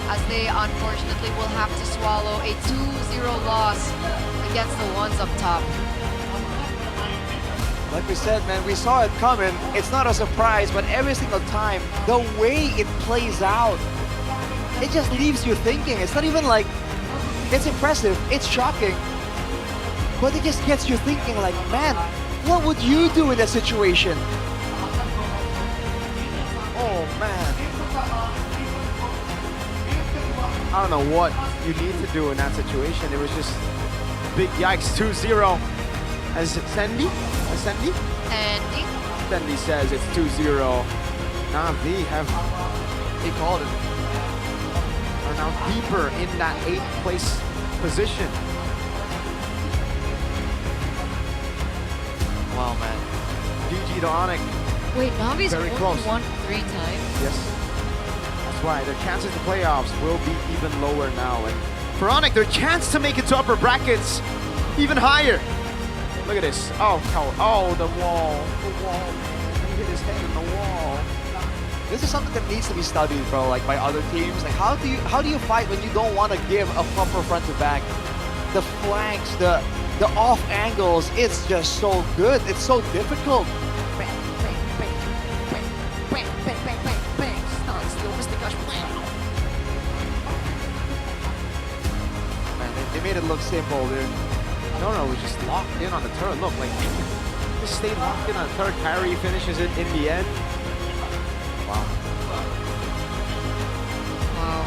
Speaker 2: as they unfortunately will have to swallow a 2-0 loss against the ones up top.
Speaker 5: Like we said, man, we saw it coming. It's not a surprise, but every single time, the way it plays out, it just leaves you thinking. It's not even like, it's impressive, it's shocking, but it just gets you thinking like, man, what would you do in that situation? Oh, man.
Speaker 9: I don't know what you need to do in that situation. It was just big yikes, 2-0. As Sandy?
Speaker 2: Andy?
Speaker 9: Sandy says it's 2-0. Navi
Speaker 5: he called it.
Speaker 9: Are now deeper in that 8th place position.
Speaker 5: Wow, man.
Speaker 9: GG to Onyx.
Speaker 2: Wait, Navi's
Speaker 9: very
Speaker 2: only
Speaker 9: close.
Speaker 2: won 3 times?
Speaker 9: Yes. That's why their chances to playoffs will be even lower now. And for Onyx, their chance to make it to upper brackets even higher. Look at this. Oh, the wall. The wall, man. He hit his head on the wall.
Speaker 5: This is something that needs to be studied, bro, like by other teams. Like how do you fight when you don't want to give a proper front to back? The flanks, the off angles, it's just so good. It's so difficult. Man, they made it look simple, dude.
Speaker 9: No, it was just locked in on the turret. Look, like, just stayed locked in on the turret. Kyrie finishes it in the end. Wow.
Speaker 2: Wow.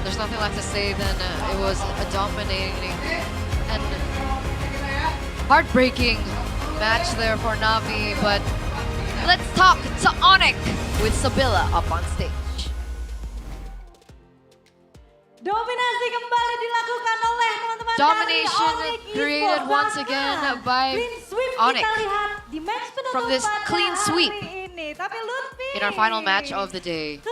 Speaker 2: There's nothing left to say then. It was a dominating and heartbreaking match there for Navi, but let's talk to Onyx with Sabila up on stage.
Speaker 6: Dominasi kembali dilakukan oleh teman-teman
Speaker 2: Domination
Speaker 6: dari Onyx
Speaker 2: created
Speaker 6: Esports.
Speaker 2: once again by
Speaker 6: Clean sweep
Speaker 2: Onyx
Speaker 6: kita lihat di match penutup
Speaker 2: from this
Speaker 6: pada
Speaker 2: clean sweep
Speaker 6: hari ini. Tapi Lutfi,
Speaker 2: in our final match of the day.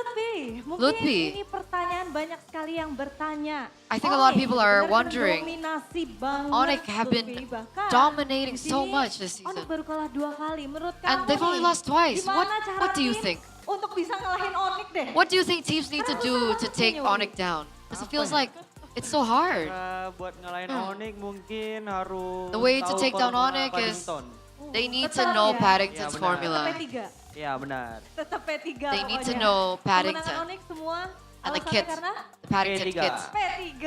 Speaker 6: mungkin
Speaker 2: Lutfi.
Speaker 6: ini pertanyaan banyak sekali yang bertanya.
Speaker 2: I think a lot of people are
Speaker 6: Onyx
Speaker 2: wondering.
Speaker 6: mendominasi banget,
Speaker 2: Onyx have been
Speaker 6: Lutfi. Bahkan
Speaker 2: dominating
Speaker 6: di
Speaker 2: so
Speaker 6: sini
Speaker 2: much this season.
Speaker 6: Onyx baru kalah 2 kali. Menurut
Speaker 2: And
Speaker 6: kamu
Speaker 2: they've only
Speaker 6: nih,
Speaker 2: lost twice.
Speaker 6: gimana
Speaker 2: What do you
Speaker 6: cara
Speaker 2: think?
Speaker 6: tim untuk bisa ngalahin Onyx deh?
Speaker 2: What do you think teams need to do to take Onyx down? Because it feels like it's so hard.
Speaker 11: Buat ngalahin Onyx mungkin harus
Speaker 2: The way to
Speaker 11: tahu
Speaker 2: take down
Speaker 11: formula
Speaker 2: Onyx is
Speaker 11: Paddington.
Speaker 2: they need to
Speaker 6: Tetap
Speaker 2: know
Speaker 6: ya.
Speaker 2: Paddington's
Speaker 11: Ya, benar.
Speaker 2: formula.
Speaker 6: P3.
Speaker 11: Ya benar.
Speaker 6: Tetap P3
Speaker 2: They need to
Speaker 6: pokoknya.
Speaker 2: know
Speaker 6: Kemenangan
Speaker 2: Paddington
Speaker 6: Onyx semua
Speaker 2: and the
Speaker 6: alasannya
Speaker 2: kits,
Speaker 6: karena
Speaker 2: the Paddington
Speaker 11: P3.
Speaker 2: kits,
Speaker 6: P3.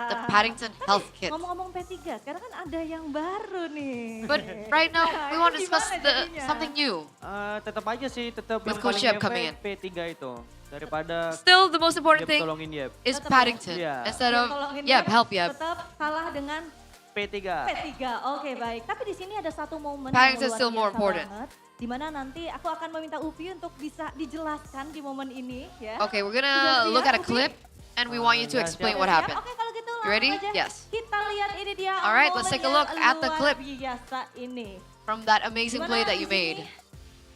Speaker 2: the Paddington health kit.
Speaker 6: Ngomong-ngomong P3, sekarang kan ada yang baru nih.
Speaker 2: But right now we
Speaker 6: Nah,
Speaker 2: want to
Speaker 6: ini
Speaker 2: discuss
Speaker 6: gimana jadinya?
Speaker 2: something new.
Speaker 11: Tetap aja sih, tetap
Speaker 2: With
Speaker 11: yang
Speaker 2: Coach
Speaker 11: paling
Speaker 2: Yep coming in.
Speaker 11: P3 itu daripada
Speaker 2: Still, the most important
Speaker 11: Yep
Speaker 2: thing
Speaker 11: tolongin Yep.
Speaker 2: is
Speaker 6: Tetap
Speaker 2: Paddington
Speaker 11: ya?
Speaker 2: instead
Speaker 6: Yang
Speaker 2: of
Speaker 6: tolongin
Speaker 2: Yep,
Speaker 6: Yep,
Speaker 2: help Yep.
Speaker 6: Tetap kalah dengan
Speaker 11: P3.
Speaker 6: P3. Oke, baik. Tapi di sini ada satu momen
Speaker 2: Paddington's
Speaker 6: yang
Speaker 2: still more
Speaker 6: luar
Speaker 2: important.
Speaker 6: biasa banget. Dimana nanti aku akan meminta Upi untuk bisa dijelaskan di momen ini ya.
Speaker 2: Okay, we're
Speaker 6: Sudah
Speaker 2: gonna
Speaker 6: siap,
Speaker 2: look at a
Speaker 6: Upi?
Speaker 2: clip and we want you to explain what happened.
Speaker 6: Oke, kalau gitu
Speaker 2: You ready?
Speaker 6: langsung aja
Speaker 2: Yes.
Speaker 6: kita lihat ini dia.
Speaker 2: Alright, let's take a look
Speaker 6: momen yang
Speaker 2: at the clip.
Speaker 6: luar biasa ini.
Speaker 2: From that amazing
Speaker 6: Dimana
Speaker 2: play that
Speaker 6: di
Speaker 2: you
Speaker 6: sini
Speaker 2: made.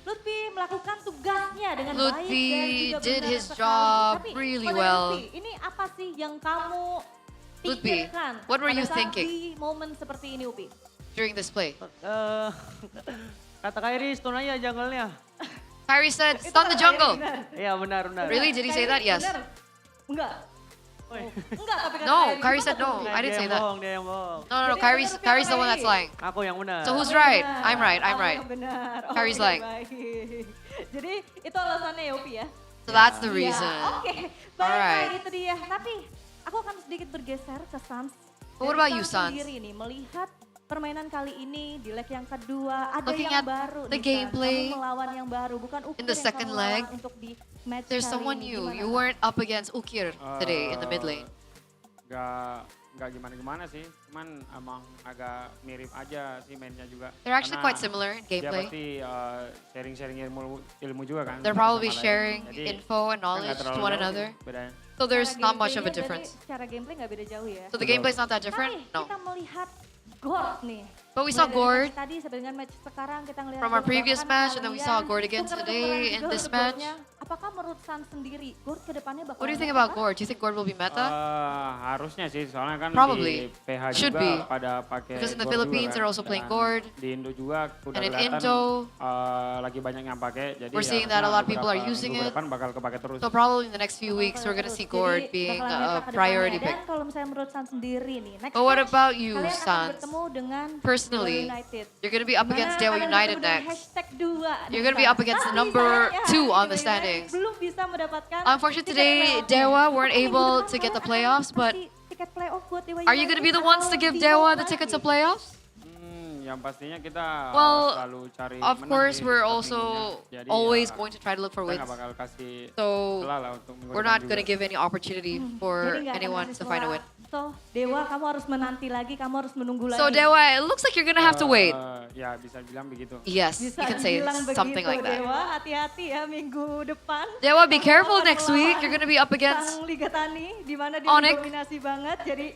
Speaker 6: Lutfi melakukan tugasnya dengan
Speaker 2: Lutfi
Speaker 6: baik dan juga
Speaker 2: did
Speaker 6: benar
Speaker 2: his
Speaker 6: sekali.
Speaker 2: job
Speaker 6: Tapi,
Speaker 2: really
Speaker 6: pada
Speaker 2: well.
Speaker 6: Lutfi, ini apa sih yang kamu
Speaker 2: Lutfi,
Speaker 6: pikirkan
Speaker 2: what were
Speaker 6: pada
Speaker 2: you
Speaker 6: saat
Speaker 2: thinking?
Speaker 6: di momen seperti ini, Upi?
Speaker 2: During this play.
Speaker 11: Kata Kyrie, stun aja jungle-nya.
Speaker 2: Kyrie said, stun the jungle.
Speaker 11: Iya benar.
Speaker 2: Really? Did he say that? Yes.
Speaker 6: Benar. Enggak. Enggak, tapi kata
Speaker 2: No,
Speaker 6: Kyrie.
Speaker 2: Kyrie
Speaker 6: Gimana
Speaker 2: said
Speaker 6: tuh?
Speaker 2: no. I didn't say that.
Speaker 11: Dia yang bohong.
Speaker 2: No, Kyrie's the one that's lying.
Speaker 11: Aku yang benar.
Speaker 2: So who's
Speaker 6: Aku yang
Speaker 2: right?
Speaker 6: benar.
Speaker 2: I'm right. I'm
Speaker 6: Aku
Speaker 2: right.
Speaker 6: yang benar.
Speaker 2: Kyrie's
Speaker 6: Oke,
Speaker 2: lying.
Speaker 6: baik. Jadi itu alasannya ya, Upi ya?
Speaker 2: So that's the
Speaker 6: Iya,
Speaker 2: reason.
Speaker 6: Oke, baiklah
Speaker 2: Alright.
Speaker 6: itu dia. Tapi aku akan sedikit bergeser ke Sans.
Speaker 2: But what
Speaker 6: Dari
Speaker 2: about you, Sans?
Speaker 6: sendiri nih, melihat permainan kali ini di leg yang kedua ada
Speaker 2: Looking
Speaker 6: yang
Speaker 2: at
Speaker 6: baru
Speaker 2: the
Speaker 6: nih, Sans.
Speaker 2: gameplay
Speaker 6: Kamu melawan yang baru, bukan Ukir
Speaker 2: in the
Speaker 6: yang
Speaker 2: second
Speaker 6: kamu lawan
Speaker 2: leg,
Speaker 6: untuk di match
Speaker 2: There's
Speaker 6: kali
Speaker 2: someone
Speaker 6: ini.
Speaker 2: new.
Speaker 6: Gimana,
Speaker 2: You
Speaker 6: Sans?
Speaker 2: weren't up against Ukir today in the mid lane.
Speaker 12: Nggak gimana-gimana sih, cuman emang agak mirip aja sih mainnya juga.
Speaker 2: They're actually
Speaker 12: Karena
Speaker 2: quite similar in gameplay.
Speaker 12: Dia pasti sharing-sharing ilmu juga kan.
Speaker 2: They're
Speaker 12: satu
Speaker 2: probably
Speaker 12: sama lain.
Speaker 2: sharing
Speaker 12: Jadi,
Speaker 2: info and
Speaker 12: kan nggak
Speaker 2: knowledge to
Speaker 12: terlalu
Speaker 2: one
Speaker 12: jauh
Speaker 2: another.
Speaker 12: sih bedanya.
Speaker 2: So there's
Speaker 6: Cara
Speaker 2: not much of a
Speaker 6: gameplaynya
Speaker 2: difference.
Speaker 6: berarti Secara gameplay nggak beda jauh ya.
Speaker 2: So the gameplay's not that different?
Speaker 6: Tapi
Speaker 2: No.
Speaker 6: kita melihat Gord nih.
Speaker 2: But we saw
Speaker 6: Mulai dari
Speaker 2: Gord
Speaker 6: match tadi sampai dengan match sekarang kita ngelihat
Speaker 2: from our
Speaker 6: Gord,
Speaker 2: previous
Speaker 6: bahkan
Speaker 2: match and then we saw
Speaker 6: kalian
Speaker 2: Gord again
Speaker 6: tuker-tukeran
Speaker 2: today in
Speaker 6: juga
Speaker 2: this
Speaker 6: untuk
Speaker 2: match.
Speaker 6: Gordnya. Apakah menurut San sendiri Gord ke depannya bakal
Speaker 2: What do you think about Gord? Do you think Gord will be meta?
Speaker 12: Harusnya sih, soalnya kan
Speaker 2: Probably.
Speaker 12: di PH
Speaker 2: Should
Speaker 12: juga
Speaker 2: be.
Speaker 12: pada pakai
Speaker 2: Because in the
Speaker 12: Gord
Speaker 2: Philippines
Speaker 12: juga
Speaker 2: they're
Speaker 12: kan.
Speaker 2: also playing
Speaker 12: Dan
Speaker 2: Gord.
Speaker 12: Di Indo juga udah
Speaker 2: And in
Speaker 12: kelihatan
Speaker 2: Indo,
Speaker 12: lagi banyak yang pakai. Jadi
Speaker 2: we're seeing that a lot of people are using
Speaker 12: minggu
Speaker 2: it.
Speaker 12: depan bakal kepake terus.
Speaker 2: So probably in the next few weeks we're gonna see Gord
Speaker 6: Jadi
Speaker 2: being
Speaker 6: bakalan
Speaker 2: a
Speaker 6: meta ke
Speaker 2: priority
Speaker 6: depannya.
Speaker 2: pick.
Speaker 6: Dan kalau misalnya menurut San sendiri nih, next
Speaker 2: But what
Speaker 6: match,
Speaker 2: about you,
Speaker 6: kalian akan
Speaker 2: Sans?
Speaker 6: bertemu dengan
Speaker 2: Personally,
Speaker 6: Dewa United.
Speaker 2: you're gonna be up against
Speaker 6: Dimana
Speaker 2: Dewa
Speaker 6: kalian
Speaker 2: United
Speaker 6: bertemu dengan
Speaker 2: next.
Speaker 6: hashtag 2
Speaker 2: You're gonna be up against the number 2 on the standings.
Speaker 6: Belum bisa mendapatkan
Speaker 2: Unfortunately
Speaker 6: tiket
Speaker 2: today,
Speaker 6: playoff-nya.
Speaker 2: Dewa weren't
Speaker 6: Tapi minggu
Speaker 2: able
Speaker 6: depan
Speaker 2: to get the
Speaker 6: kalian
Speaker 2: playoffs,
Speaker 6: akan
Speaker 2: but
Speaker 6: kasih tiket playoff buat Dewa
Speaker 2: are you gonna be the
Speaker 6: United
Speaker 2: ones to
Speaker 6: atau
Speaker 2: give
Speaker 6: di
Speaker 2: Dewa
Speaker 6: bawah
Speaker 2: the ticket
Speaker 6: lagi?
Speaker 2: to playoffs?
Speaker 12: Yang pastinya kita
Speaker 2: Well,
Speaker 12: selalu cari
Speaker 2: of
Speaker 12: menang
Speaker 2: course
Speaker 12: sih
Speaker 2: we're
Speaker 12: setiap
Speaker 2: also
Speaker 12: minggunya. Jadi
Speaker 2: always
Speaker 12: ya,
Speaker 2: going to try to look for
Speaker 12: kita
Speaker 2: wins.
Speaker 12: nggak bakal kasih
Speaker 2: So
Speaker 12: celah lah untuk minggu
Speaker 2: we're
Speaker 12: depan
Speaker 2: not gonna
Speaker 12: juga.
Speaker 2: give any opportunity for
Speaker 6: Jadi nggak akan
Speaker 2: anyone
Speaker 6: kasih
Speaker 2: to find a
Speaker 6: celah.
Speaker 2: win.
Speaker 6: So, Dewa kamu harus menanti lagi, kamu harus menunggu lagi.
Speaker 2: So Dewa, it looks like you're gonna have to wait.
Speaker 12: Ya bisa bilang begitu.
Speaker 2: Yes,
Speaker 6: Bisa
Speaker 2: you can say
Speaker 6: dibilang
Speaker 2: something
Speaker 6: begitu,
Speaker 2: like that.
Speaker 6: Dewa, hati-hati ya minggu depan.
Speaker 2: Dewa, be
Speaker 6: Kamu
Speaker 2: careful
Speaker 6: akan
Speaker 2: next week. You're
Speaker 6: melawan
Speaker 2: gonna be up against
Speaker 6: sang Liga Tani, di mana dia
Speaker 2: Onyx.
Speaker 6: dominasi banget. Jadi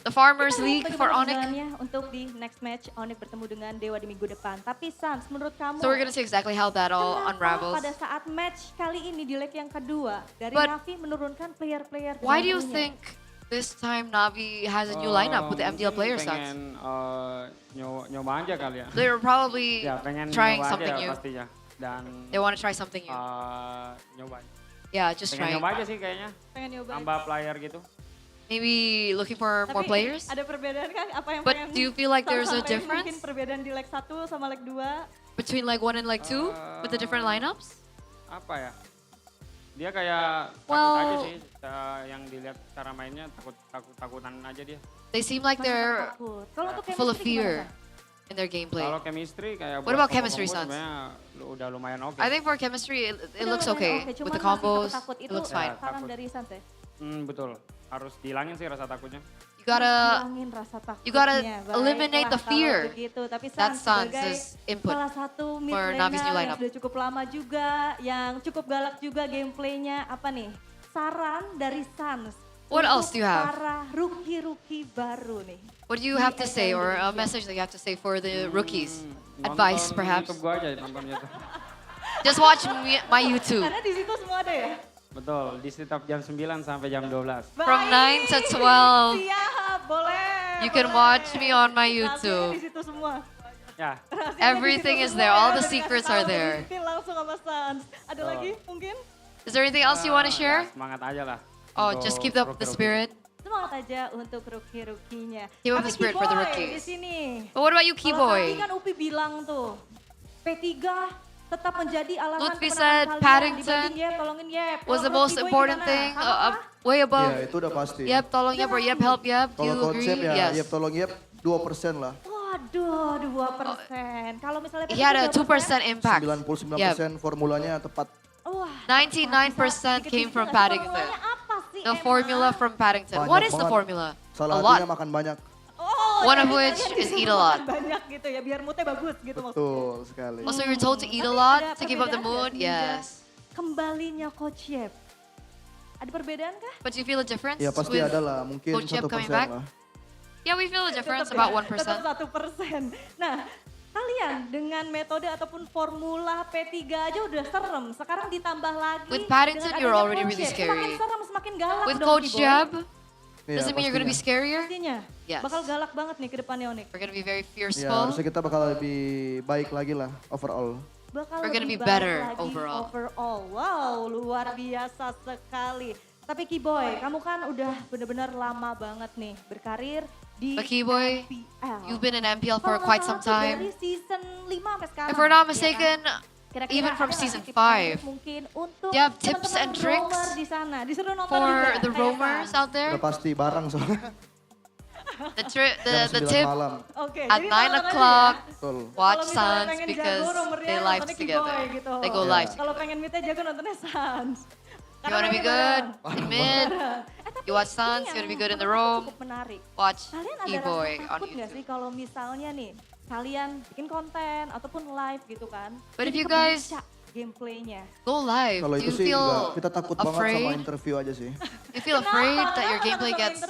Speaker 2: the Farmers
Speaker 6: kita lihat
Speaker 2: League for
Speaker 6: bagaimana
Speaker 2: Onyx.
Speaker 6: jalannya untuk di next match Onyx bertemu dengan Dewa di minggu depan. Tapi Sans, menurut kamu
Speaker 2: So we're gonna see exactly how that all
Speaker 6: kenapa
Speaker 2: unravels.
Speaker 6: pada saat match kali ini di leg yang kedua dari
Speaker 2: But
Speaker 6: Navi menurunkan player-player
Speaker 2: Why do you
Speaker 6: barunya?
Speaker 2: think this time Navi has a new lineup with the MDL players?
Speaker 12: Pengen nyoba aja kali ya.
Speaker 2: They're probably
Speaker 12: Ya, pengen
Speaker 2: trying
Speaker 12: nyoba
Speaker 2: something
Speaker 12: aja
Speaker 2: new.
Speaker 12: pastinya. Dan
Speaker 2: They want to try something new.
Speaker 12: nyoba.
Speaker 2: Yeah, just
Speaker 12: Pengen
Speaker 2: trying.
Speaker 12: nyoba aja sih kayaknya.
Speaker 6: Pengen nyoba.
Speaker 12: Tambah player gitu.
Speaker 2: Maybe looking for more
Speaker 6: Tapi
Speaker 2: players.
Speaker 6: ada perbedaan kan? Apa yang
Speaker 2: But
Speaker 6: pengen
Speaker 2: do you feel like there's a
Speaker 6: sampai
Speaker 2: difference
Speaker 6: Mungkin perbedaan di leg 1 sama leg 2.
Speaker 2: between leg 1 and leg 2 with the different lineups?
Speaker 12: Apa ya? Dia kayak takut
Speaker 2: Well-
Speaker 12: aja sih. Yang dilihat cara mainnya takutan aja dia.
Speaker 2: They seem like they're
Speaker 6: Takut. Kalau untuk
Speaker 2: full of
Speaker 6: chemistry gimana,
Speaker 2: fear in their gameplay.
Speaker 12: Kalau chemistry kayak
Speaker 2: What
Speaker 12: buat
Speaker 2: about chemistry,
Speaker 12: combo-combo
Speaker 2: Sans?
Speaker 12: sebenarnya udah lumayan oke.
Speaker 2: I think for chemistry, it
Speaker 6: Udah
Speaker 2: looks
Speaker 6: lumayan
Speaker 2: okay.
Speaker 6: oke,
Speaker 2: With the
Speaker 6: cuman masih
Speaker 2: combos,
Speaker 6: takut-takut.
Speaker 2: it
Speaker 6: Itu
Speaker 2: looks fine.
Speaker 6: saran
Speaker 12: takut.
Speaker 6: dari Sans ya?
Speaker 12: Betul. Harus dihilangin sih rasa takutnya.
Speaker 2: You gotta
Speaker 6: Hilangin rasa takutnya.
Speaker 2: you gotta
Speaker 6: Baiklah
Speaker 2: eliminate the
Speaker 6: kalau
Speaker 2: fear.
Speaker 6: begitu. Tapi
Speaker 2: That's
Speaker 6: Sans sebagai
Speaker 2: Sans's input
Speaker 6: salah satu mid
Speaker 2: for
Speaker 6: laner
Speaker 2: Navi's new
Speaker 6: yang
Speaker 2: lineup.
Speaker 6: sudah cukup lama juga, yang cukup galak juga gameplaynya, apa nih? Saran dari Sans.
Speaker 2: What
Speaker 6: untuk
Speaker 2: else do you have?
Speaker 6: Para rookie-rookie baru nih.
Speaker 2: What do you
Speaker 6: di
Speaker 2: have to say, or a
Speaker 6: Indonesia.
Speaker 2: message that you have to say for the rookies?
Speaker 12: Nonton
Speaker 2: Advice, perhaps.
Speaker 12: YouTube gua aja nonton YouTube.
Speaker 2: Just watch my YouTube
Speaker 6: Karena di situ semua ada ya?
Speaker 12: Betul, di setiap jam 9 sampai jam 12.
Speaker 2: from 9 to 12.
Speaker 6: Siap, boleh.
Speaker 2: You can watch me on my
Speaker 6: Rahasianya
Speaker 2: YouTube.
Speaker 6: di situ semua.
Speaker 12: Ya,
Speaker 6: Rahasianya
Speaker 2: Everything
Speaker 6: di
Speaker 2: is
Speaker 6: situ
Speaker 2: there.
Speaker 6: semua
Speaker 2: All
Speaker 6: ya,
Speaker 2: the
Speaker 6: udah
Speaker 2: secrets
Speaker 6: dikasih
Speaker 2: are
Speaker 6: tahu,
Speaker 2: there.
Speaker 6: di-spill langsung sama Sans. Ada
Speaker 12: Oh.
Speaker 6: lagi mungkin?
Speaker 2: Is there anything else you want to share?
Speaker 12: Ya, semangat aja lah.
Speaker 2: Oh,
Speaker 12: untuk
Speaker 2: just keep up the
Speaker 12: rookie-rookie.
Speaker 2: spirit.
Speaker 6: Semangat aja untuk rookie-rookinya.
Speaker 2: Keep up
Speaker 6: Tapi
Speaker 2: the spirit for the
Speaker 6: Keyboy
Speaker 2: rookies.
Speaker 6: di sini.
Speaker 2: But what about you,
Speaker 6: Kalau tadi
Speaker 2: Keyboy?
Speaker 6: kan Upi bilang tuh, P3 tetap menjadi alasan
Speaker 2: Lutfi
Speaker 6: kemenangan
Speaker 2: said
Speaker 6: kalian
Speaker 2: Paddington
Speaker 6: dibanding Yep, tolongin Yep.
Speaker 2: Was the
Speaker 6: Kalau
Speaker 2: most
Speaker 6: Keyboy
Speaker 2: important
Speaker 6: gimana?
Speaker 2: thing,
Speaker 6: Sama
Speaker 2: way above.
Speaker 7: Ya, itu udah pasti.
Speaker 2: Yep, tolong Yep, or Yep, help Yep. Do
Speaker 7: Kalau
Speaker 2: you agree?
Speaker 7: konsep ya,
Speaker 2: Yes.
Speaker 7: Yep tolong Yep 2% lah.
Speaker 6: Waduh, 2%. Kalau misalnya
Speaker 2: He had a 2% impact.
Speaker 7: 99% formulanya tepat.
Speaker 6: Wah,
Speaker 2: 99% came from Paddington.
Speaker 6: formulanya apa sih
Speaker 2: The
Speaker 6: emang?
Speaker 2: formula from Paddington.
Speaker 7: Banyak
Speaker 2: What is the
Speaker 7: banget.
Speaker 2: formula?
Speaker 7: Salah
Speaker 2: A lot.
Speaker 7: satunya makan banyak.
Speaker 6: Oh,
Speaker 2: One of
Speaker 6: jadi
Speaker 2: which
Speaker 6: kalian
Speaker 2: is
Speaker 6: disuruh
Speaker 2: eat a lot.
Speaker 6: makan banyak gitu ya, biar moodnya bagus gitu maksudnya.
Speaker 7: Betul sekali.
Speaker 2: Also, you're told to eat a
Speaker 6: Tapi
Speaker 2: lot
Speaker 6: ada
Speaker 2: to keep up the
Speaker 6: perbedaan
Speaker 2: mood.
Speaker 6: nggak semenjak
Speaker 2: Yes.
Speaker 6: Kembalinya Coach Yep. Ada perbedaan kah?
Speaker 2: But do you feel a difference?
Speaker 7: Ya pasti
Speaker 2: with
Speaker 7: ada lah, mungkin
Speaker 2: Coach Yep
Speaker 7: 1%
Speaker 2: coming back?
Speaker 7: lah.
Speaker 2: Yeah, we feel a difference,
Speaker 6: Tetep
Speaker 2: about
Speaker 6: ya,
Speaker 2: 1%.
Speaker 6: Tetap 1%. Nah, kalian dengan metode ataupun formula P3 aja udah serem. Sekarang ditambah lagi.
Speaker 2: With Paddington,
Speaker 6: dengan
Speaker 2: you're
Speaker 6: adanya
Speaker 2: already
Speaker 6: Coach
Speaker 2: really
Speaker 6: Yep.
Speaker 2: scary.
Speaker 6: Semakin serem, semakin galak
Speaker 2: With
Speaker 6: dong,
Speaker 2: Coach
Speaker 6: Kiboy.
Speaker 2: Jeb,
Speaker 7: Iya,
Speaker 2: does it mean you're gonna be
Speaker 7: pastinya.
Speaker 2: scarier?
Speaker 6: Pastinya.
Speaker 2: Yes.
Speaker 6: Bakal galak banget nih ke depannya Onyx.
Speaker 2: We're gonna be very
Speaker 7: Ya,
Speaker 2: fearful.
Speaker 7: harusnya kita bakal lebih baik lagi lah overall.
Speaker 6: Bakal
Speaker 2: We're gonna
Speaker 6: lebih
Speaker 2: be
Speaker 6: baik
Speaker 2: better
Speaker 6: lagi
Speaker 2: overall.
Speaker 6: Wow, luar biasa sekali. Tapi Kiboy, kamu kan udah bener-bener lama banget nih berkarir di
Speaker 2: But Kiboy,
Speaker 6: MPL.
Speaker 2: you've been in MPL
Speaker 6: Kalau
Speaker 2: for
Speaker 6: nggak
Speaker 2: quite
Speaker 6: salah
Speaker 2: some
Speaker 6: tuh
Speaker 2: time.
Speaker 6: Dari season 5 sampai sekarang.
Speaker 2: If we're not
Speaker 6: ya kan?
Speaker 2: mistaken,
Speaker 6: Kira-kira
Speaker 2: even from
Speaker 6: ada nggak
Speaker 2: season
Speaker 6: sih tips and
Speaker 2: 5,
Speaker 6: trik mungkin untuk
Speaker 2: do you have tips
Speaker 6: teman-teman
Speaker 2: and tricks
Speaker 6: roamer di sana. Disuruh nonton
Speaker 2: for
Speaker 6: juga,
Speaker 2: the
Speaker 6: kayak
Speaker 2: roamers
Speaker 6: San.
Speaker 2: out there?
Speaker 7: Udah pasti bareng soalnya.
Speaker 2: The
Speaker 7: Jam 9
Speaker 2: tip
Speaker 7: malam.
Speaker 6: Oke,
Speaker 2: at
Speaker 6: jadi
Speaker 2: 9
Speaker 6: nonton aja
Speaker 2: o'clock,
Speaker 6: ya.
Speaker 7: Betul.
Speaker 2: watch
Speaker 6: Kalau misalnya
Speaker 2: Sans
Speaker 6: pengen
Speaker 2: because
Speaker 6: jago roamernya,
Speaker 2: they live
Speaker 6: nontonnya
Speaker 2: together.
Speaker 6: Kiboy gitu.
Speaker 2: They go
Speaker 7: Yeah.
Speaker 2: live.
Speaker 6: Kalau pengen midnya jago nontonnya Sans.
Speaker 2: You wanna be good in mid, you watch Sans, you wanna be good in the roam,
Speaker 6: Cukup menarik.
Speaker 2: watch
Speaker 6: Kalian ada
Speaker 2: E-Boy
Speaker 6: rasa
Speaker 2: on
Speaker 6: takut nggak sih
Speaker 2: YouTube.
Speaker 6: kalau misalnya nih kalian bikin konten ataupun live gitu kan?
Speaker 2: But if
Speaker 6: jadi
Speaker 2: you guys
Speaker 6: kebaca gameplaynya.
Speaker 2: go live,
Speaker 7: Kalau
Speaker 2: do
Speaker 7: itu
Speaker 2: you
Speaker 7: sih
Speaker 2: feel
Speaker 7: enggak, kita takut banget sama
Speaker 2: afraid?
Speaker 7: interview aja sih.
Speaker 2: You feel afraid that your gameplay gets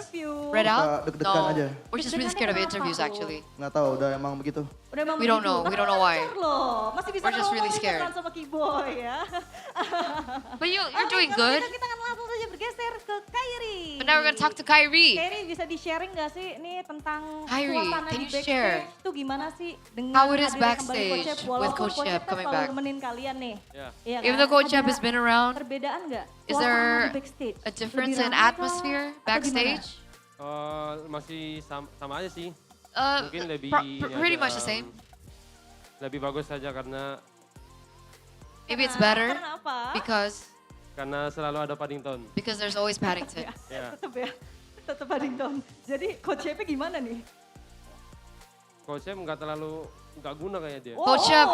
Speaker 2: read out?
Speaker 7: Deg-degan aja.
Speaker 2: We're just really scared of interviews actually.
Speaker 7: Nggak tahu, udah emang begitu.
Speaker 6: Udah emang
Speaker 2: We don't
Speaker 6: begitu.
Speaker 2: know. We
Speaker 6: Tapi
Speaker 2: don't know why.
Speaker 6: lancar loh. Masih bisa
Speaker 2: We're just really
Speaker 6: ngomong
Speaker 2: scared.
Speaker 6: kan sama Kiboy ya.
Speaker 2: But you're
Speaker 6: Oke,
Speaker 2: doing
Speaker 6: kalau
Speaker 2: good.
Speaker 6: gitu kita akan langsung saja bergeser ke Kyrie.
Speaker 2: But now we're gonna talk to Kyrie.
Speaker 6: Kyrie bisa di-sharing nggak sih nih tentang
Speaker 2: Kyrie,
Speaker 6: suasana
Speaker 2: can
Speaker 6: di
Speaker 2: you
Speaker 6: backstage
Speaker 2: share
Speaker 6: itu gimana sih dengan
Speaker 2: how it is
Speaker 6: hadirnya kembali
Speaker 2: backstage
Speaker 6: Coach Yep,
Speaker 2: with
Speaker 6: walaupun
Speaker 2: Coach
Speaker 6: Coach
Speaker 2: Yep
Speaker 6: Yep
Speaker 2: coming
Speaker 6: selalu
Speaker 2: back?
Speaker 6: nemenin kalian nih. Iya
Speaker 2: Even
Speaker 6: kan?
Speaker 2: though Coach Yep
Speaker 6: Ada
Speaker 2: has been around,
Speaker 6: perbedaan nggak?
Speaker 2: is
Speaker 6: Suasana
Speaker 2: there
Speaker 6: di backstage?
Speaker 2: a difference
Speaker 6: Lebih
Speaker 2: in
Speaker 6: ramai kah?
Speaker 2: atmosphere
Speaker 6: Atau
Speaker 2: backstage?
Speaker 14: Masih sama aja sih.
Speaker 2: Uh,
Speaker 14: Mungkin lebih
Speaker 2: pretty much the same.
Speaker 14: Lebih bagus saja karena
Speaker 2: Maybe it's better
Speaker 6: Karena apa?
Speaker 14: karena selalu ada Paddington.
Speaker 2: because there's always Paddington.
Speaker 14: Ya.
Speaker 6: Tetep ya, tetep Paddington. Jadi Coach Yep gimana nih?
Speaker 14: Coachnya nggak guna kayak dia.
Speaker 2: Coach Yep.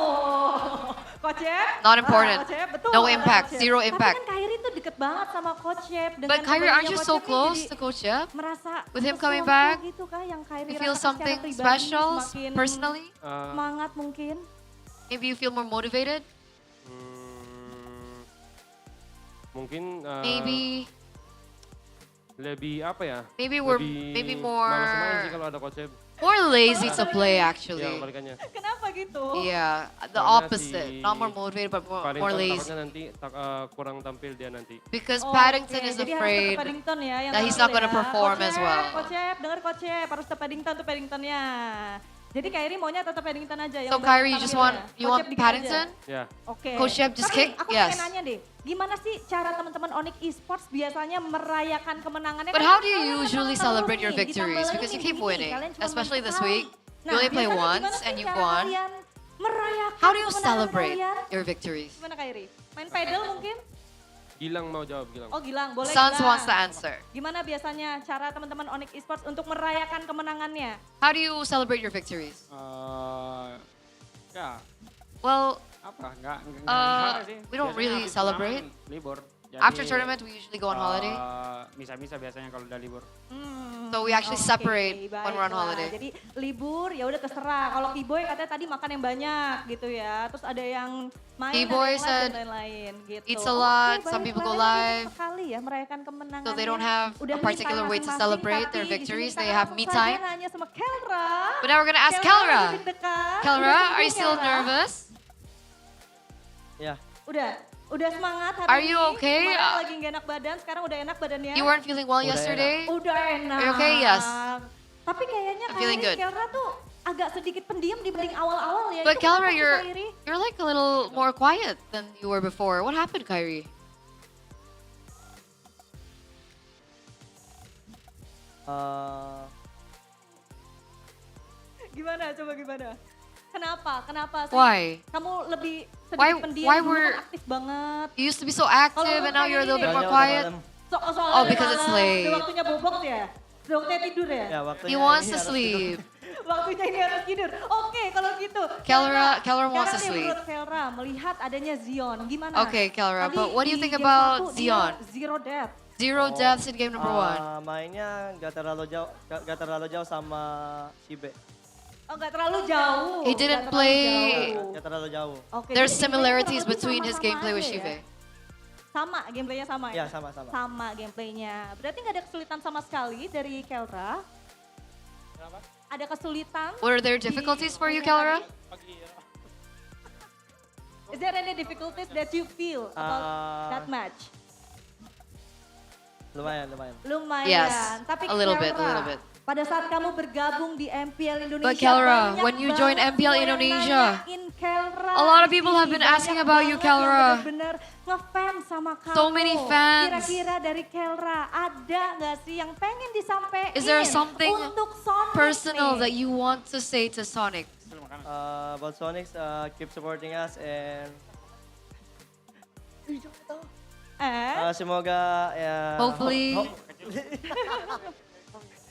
Speaker 6: Coach Yep?
Speaker 2: Not important.
Speaker 6: Coach Yep, betul.
Speaker 2: No
Speaker 6: kata
Speaker 2: impact,
Speaker 6: Coach Yep.
Speaker 2: zero impact.
Speaker 6: Tapi kan Kyrie tuh deket banget sama Coach Yep. Dengan
Speaker 2: But Kyrie, aren't you
Speaker 6: kembalinya
Speaker 2: so
Speaker 6: Coach Yep nih
Speaker 2: close
Speaker 6: jadi
Speaker 2: to Coach Yep?
Speaker 6: merasa
Speaker 2: With him
Speaker 6: ada
Speaker 2: coming
Speaker 6: sesuatu
Speaker 2: back,
Speaker 6: gitu kah yang Kyrie
Speaker 2: you feel
Speaker 6: rasakan secara
Speaker 2: something
Speaker 6: pribadi,
Speaker 2: special
Speaker 6: semakin
Speaker 2: personally?
Speaker 6: semangat mungkin?
Speaker 2: Maybe you feel more motivated?
Speaker 14: Mungkin
Speaker 2: Maybe
Speaker 14: lebih apa ya?
Speaker 2: Maybe we're-
Speaker 14: lebih
Speaker 2: maybe more-
Speaker 14: malas main sih kalau ada coachnya.
Speaker 2: more lazy to play actually.
Speaker 14: Yang kebalikannya.
Speaker 6: Kenapa gitu?
Speaker 2: Yeah, the
Speaker 14: Soalnya
Speaker 2: opposite.
Speaker 14: si
Speaker 2: Not more motivated, but more
Speaker 14: Paddington
Speaker 2: lazy.
Speaker 14: takutnya nanti kurang tampil dia nanti.
Speaker 2: Because
Speaker 6: Oh,
Speaker 2: Paddington
Speaker 6: oke.
Speaker 2: is
Speaker 6: Jadi harus
Speaker 2: afraid
Speaker 6: tetap Paddington ya yang
Speaker 2: that he's
Speaker 6: tampil
Speaker 2: not going to
Speaker 6: ya.
Speaker 2: perform
Speaker 6: Coach
Speaker 2: as
Speaker 6: Yep,
Speaker 2: well.
Speaker 6: Coach Yep, denger Coach Yep, harus tetap Paddington tuh Paddingtonnya. Jadi Kyrie maunya tetap Paddington aja.
Speaker 2: So
Speaker 6: yang
Speaker 2: Kyrie, you
Speaker 6: tampil
Speaker 2: just
Speaker 6: ya.
Speaker 2: want
Speaker 6: Coach
Speaker 2: you want
Speaker 6: Yep dikit
Speaker 2: Paddington?
Speaker 6: aja.
Speaker 14: Ya.
Speaker 6: Oke.
Speaker 2: Coach Yep just
Speaker 6: Tapi
Speaker 2: kick?
Speaker 6: aku
Speaker 2: Yes.
Speaker 6: pengen nanya deh, gimana sih cara teman-teman Onyx Esports biasanya merayakan kemenangannya?
Speaker 2: But
Speaker 6: Kan
Speaker 2: how do you
Speaker 6: kalian
Speaker 2: usually
Speaker 6: menang
Speaker 2: celebrate
Speaker 6: terus
Speaker 2: your
Speaker 6: nih,
Speaker 2: victories?
Speaker 6: ditambah
Speaker 2: Because
Speaker 6: lagi
Speaker 2: you keep
Speaker 6: gini,
Speaker 2: winning,
Speaker 6: kalian cuma
Speaker 2: especially
Speaker 6: main
Speaker 2: this
Speaker 6: sekali.
Speaker 2: week.
Speaker 6: Nah,
Speaker 2: You only play
Speaker 6: biasanya
Speaker 2: once
Speaker 6: gimana sih
Speaker 2: and you've
Speaker 6: cara
Speaker 2: won.
Speaker 6: kalian merayakan
Speaker 2: How do you
Speaker 6: kemenangan
Speaker 2: celebrate
Speaker 6: kalian?
Speaker 2: your victories?
Speaker 6: Gimana Kyrie? Main pedal mungkin?
Speaker 14: Gilang mau jawab, Gilang.
Speaker 6: Oh Gilang, boleh
Speaker 2: Sans
Speaker 6: Gilang.
Speaker 2: wants to answer.
Speaker 6: Gimana biasanya cara teman-teman Onyx Esports untuk merayakan kemenangannya?
Speaker 2: How do you celebrate your victories?
Speaker 12: Ya,
Speaker 2: Well,
Speaker 12: apa? Nggak sih.
Speaker 2: we don't
Speaker 12: Biasanya
Speaker 2: really
Speaker 12: habis
Speaker 2: celebrate.
Speaker 12: turnamen, libur. Jadi,
Speaker 2: After tournament, we usually go on holiday.
Speaker 12: Misa-misa biasanya kalau udah libur.
Speaker 2: So we actually
Speaker 6: Oke,
Speaker 2: separate when we're on
Speaker 6: baiklah.
Speaker 2: holiday.
Speaker 6: Jadi libur ya udah terserah. Kalau Kiboy katanya tadi makan yang banyak gitu ya. Terus ada yang main,
Speaker 2: Kiboy
Speaker 6: ada yang live
Speaker 2: said
Speaker 6: dan lain-lain gitu.
Speaker 2: eats a lot, some
Speaker 6: Baiklah,
Speaker 2: people go
Speaker 6: kalian
Speaker 2: live.
Speaker 6: bisa sekali ya merayakan kemenangan.
Speaker 2: So they don't have a particular way to celebrate their victories. They have me time.
Speaker 6: Nanya sama Kelra.
Speaker 2: But now we're gonna ask
Speaker 6: Kelra,
Speaker 2: Kelra.
Speaker 6: lebih deg-degan.
Speaker 2: Kelra,
Speaker 6: Udah
Speaker 2: are you
Speaker 6: sembuh,
Speaker 2: still
Speaker 6: Kelra?
Speaker 2: nervous?
Speaker 11: Ya.
Speaker 6: Udah semangat hari
Speaker 2: Are
Speaker 6: ini.
Speaker 2: you okay?
Speaker 6: Kemarin lagi gak enak badan, sekarang udah enak badannya.
Speaker 2: You weren't feeling well yesterday?
Speaker 6: Udah enak.
Speaker 2: Are you okay? Yes.
Speaker 6: Tapi kayaknya
Speaker 2: I'm feeling
Speaker 6: Kyrie
Speaker 2: good.
Speaker 6: Kelra tuh agak sedikit pendiam dibanding awal-awal ya.
Speaker 2: But
Speaker 6: Itu kenapa
Speaker 2: Kelra,
Speaker 6: sih,
Speaker 2: you're
Speaker 6: Kyrie?
Speaker 2: like a little more quiet than you were before. What happened, Kyrie?
Speaker 6: Gimana? Coba gimana? Kenapa sih?
Speaker 2: Why?
Speaker 6: Kamu lebih sedikit
Speaker 2: Why-
Speaker 6: pendiam,
Speaker 2: why
Speaker 6: dulu
Speaker 2: were-
Speaker 6: kan aktif banget.
Speaker 2: You used to be so active and now you're a little bit more quiet.
Speaker 6: Soalnya
Speaker 2: Oh, because it's
Speaker 6: malam,
Speaker 2: late.
Speaker 6: udah waktunya bobok ya? Udah waktunya tidur ya?
Speaker 11: Ya, waktunya
Speaker 2: He wants
Speaker 11: ini
Speaker 2: to
Speaker 11: harus
Speaker 2: sleep.
Speaker 6: Waktunya ini harus tidur. Oke, kalau gitu.
Speaker 2: Kelra wants to
Speaker 6: nih,
Speaker 2: sleep.
Speaker 6: menurut Kelra melihat adanya Zion, gimana?
Speaker 2: Okay, Kelra,
Speaker 6: Tadi
Speaker 2: but what do you
Speaker 6: di
Speaker 2: think
Speaker 6: game
Speaker 2: about
Speaker 6: 1 dia
Speaker 2: Zion?
Speaker 6: Zero death.
Speaker 2: 0 deaths in game number 1.
Speaker 11: Mainnya nggak terlalu jauh sama Shibe.
Speaker 6: Oh, nggak terlalu jauh.
Speaker 2: He didn't play.
Speaker 11: Nggak terlalu jauh.
Speaker 6: Oke,
Speaker 2: There's
Speaker 6: jadi
Speaker 2: similarities
Speaker 6: gameplaynya
Speaker 2: between his
Speaker 6: sama-sama
Speaker 2: gameplay with
Speaker 6: aja ya?
Speaker 2: Shive.
Speaker 6: Sama, gameplaynya sama ya?
Speaker 11: Ya, sama-sama.
Speaker 6: Sama gameplaynya. Berarti nggak ada kesulitan sama sekali dari Kelra? Ada kesulitan?
Speaker 2: Were there difficulties for you, Kelra?
Speaker 6: Is there any difficulties that you feel about that match?
Speaker 11: Lumayan.
Speaker 6: Lumayan.
Speaker 2: Yes,
Speaker 6: Tapi
Speaker 2: a little
Speaker 6: Kelra,
Speaker 2: bit.
Speaker 6: pada saat kamu bergabung di MPL Indonesia,
Speaker 2: But Kelra,
Speaker 6: banyak
Speaker 2: when you join
Speaker 6: banget
Speaker 2: MPL
Speaker 6: yang
Speaker 2: Indonesia,
Speaker 6: nanyain Kelra
Speaker 2: a lot of
Speaker 6: di
Speaker 2: people
Speaker 6: sini.
Speaker 2: have been asking
Speaker 6: Banyak
Speaker 2: about you,
Speaker 6: banget yang
Speaker 2: Kelra.
Speaker 6: bener-bener ngefans sama kamu.
Speaker 2: So many fans.
Speaker 6: Kira-kira dari Kelra, ada nggak sih yang pengen disampaikan
Speaker 2: Is there something
Speaker 6: untuk Sonic
Speaker 2: personal
Speaker 6: nih?
Speaker 2: that you want to say to Sonic?
Speaker 11: About Sonics, keep supporting us and semoga ya.
Speaker 2: Hopefully.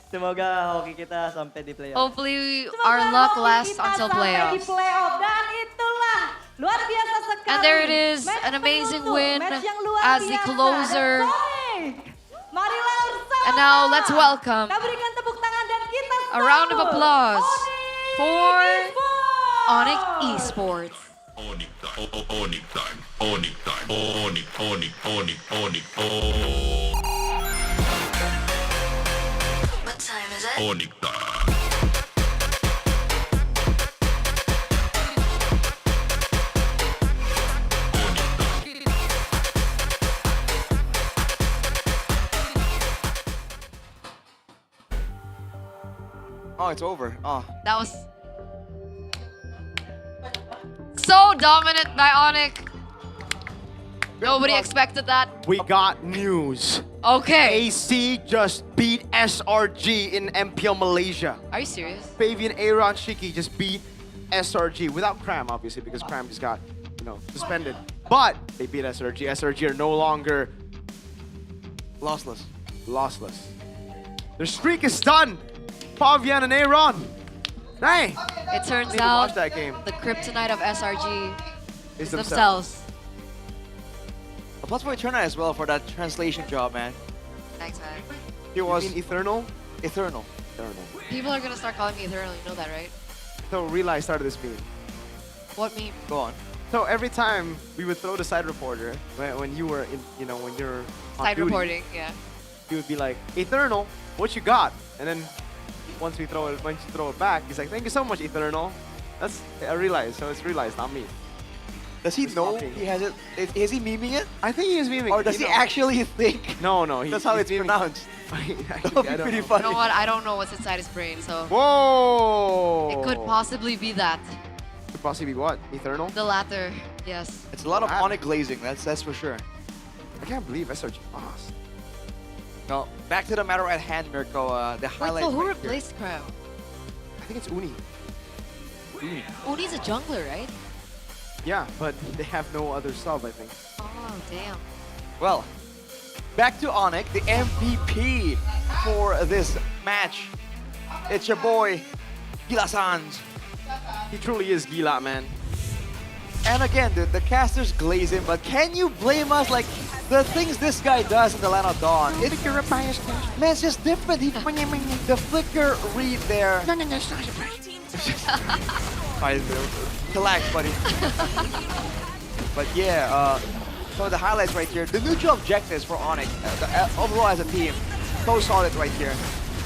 Speaker 11: Semoga hoki kita sampai di playoff.
Speaker 2: Hopefully
Speaker 6: Semoga
Speaker 2: our luck
Speaker 6: hoki
Speaker 2: lasts
Speaker 6: kita
Speaker 2: until
Speaker 6: sampai di
Speaker 2: playoffs.
Speaker 6: playoff. Dan itulah luar biasa sekali.
Speaker 2: And there it is,
Speaker 6: Match
Speaker 2: an amazing
Speaker 6: penutup,
Speaker 2: win
Speaker 6: match yang luar
Speaker 2: as the
Speaker 6: biasa.
Speaker 2: closer.
Speaker 6: Dan Sonic, marilah bersama.
Speaker 2: And now let's welcome
Speaker 6: Kita berikan tepuk tangan dan kita
Speaker 2: a round of
Speaker 6: sambut
Speaker 2: applause for Onyx
Speaker 6: Esports.
Speaker 2: Esports.
Speaker 16: Onyx time.
Speaker 13: What time is it?
Speaker 16: Onyx time.
Speaker 5: Oh, it's over. Oh.
Speaker 2: That was so dominant by Onyx. Nobody expected that.
Speaker 9: We got news.
Speaker 2: Okay.
Speaker 9: AC just beat SRG in MPL Malaysia.
Speaker 2: Are you serious?
Speaker 9: Fabian Aaron Shiki just beat SRG without Cram, obviously, because Cram just got, suspended. But they beat SRG. SRG are no longer
Speaker 5: Lossless.
Speaker 9: Their streak is done. Fabian and Aaron. Hey.
Speaker 2: It turns
Speaker 9: Need to
Speaker 2: out
Speaker 9: watch that game.
Speaker 2: the kryptonite of SRG
Speaker 9: Is
Speaker 2: is themselves.
Speaker 5: Plus for Eterna as well for that translation job, man.
Speaker 2: Thanks, man.
Speaker 5: He was
Speaker 9: mean Eternal?
Speaker 5: Eternal.
Speaker 2: People are gonna start calling me Eternal, you know that, right?
Speaker 9: So Relay started this meme.
Speaker 2: What meme?
Speaker 5: Go on.
Speaker 9: So every time we would throw the side reporter, when you were when you're on
Speaker 2: Side
Speaker 9: duty,
Speaker 2: reporting, yeah.
Speaker 9: he would be like, Eternal, what you got? And then once you throw it back, he's like, thank you so much, Eternal. I realized, so it's realized, not me.
Speaker 5: Does he know he has it? Is he memeing it?
Speaker 9: I think he is memeing.
Speaker 5: Or does he actually think?
Speaker 9: No.
Speaker 5: That's how it's pronounced. That would be pretty funny.
Speaker 2: You know what? I don't know what's inside his brain, so
Speaker 9: Whoa!
Speaker 2: it could possibly be that.
Speaker 9: Could possibly be what? Eternal?
Speaker 2: The latter, yes.
Speaker 5: It's a lot of Onyx glazing. That's for sure.
Speaker 9: I can't believe SRG lost.
Speaker 5: No, back to the matter at hand, Mirko. The
Speaker 2: Wait,
Speaker 5: highlight.
Speaker 2: so who
Speaker 5: right here.
Speaker 2: replaced Crow?
Speaker 9: I think it's Uni.
Speaker 2: Uni's a jungler, right?
Speaker 9: Yeah, but they have no other sub, I think.
Speaker 2: Oh, damn.
Speaker 5: Well, back to Onyx, the MVP for this match. It's your boy, Gila Sanz.
Speaker 9: He truly is Gila, man.
Speaker 5: And again, the casters glaze him, but can you blame us? Like, the things this guy does in the Land of Dawn, man, it's just different. The flicker read there. Relax, buddy. But yeah, some of the highlights right here. The neutral objectives for Onyx, overall as a team, so solid right here.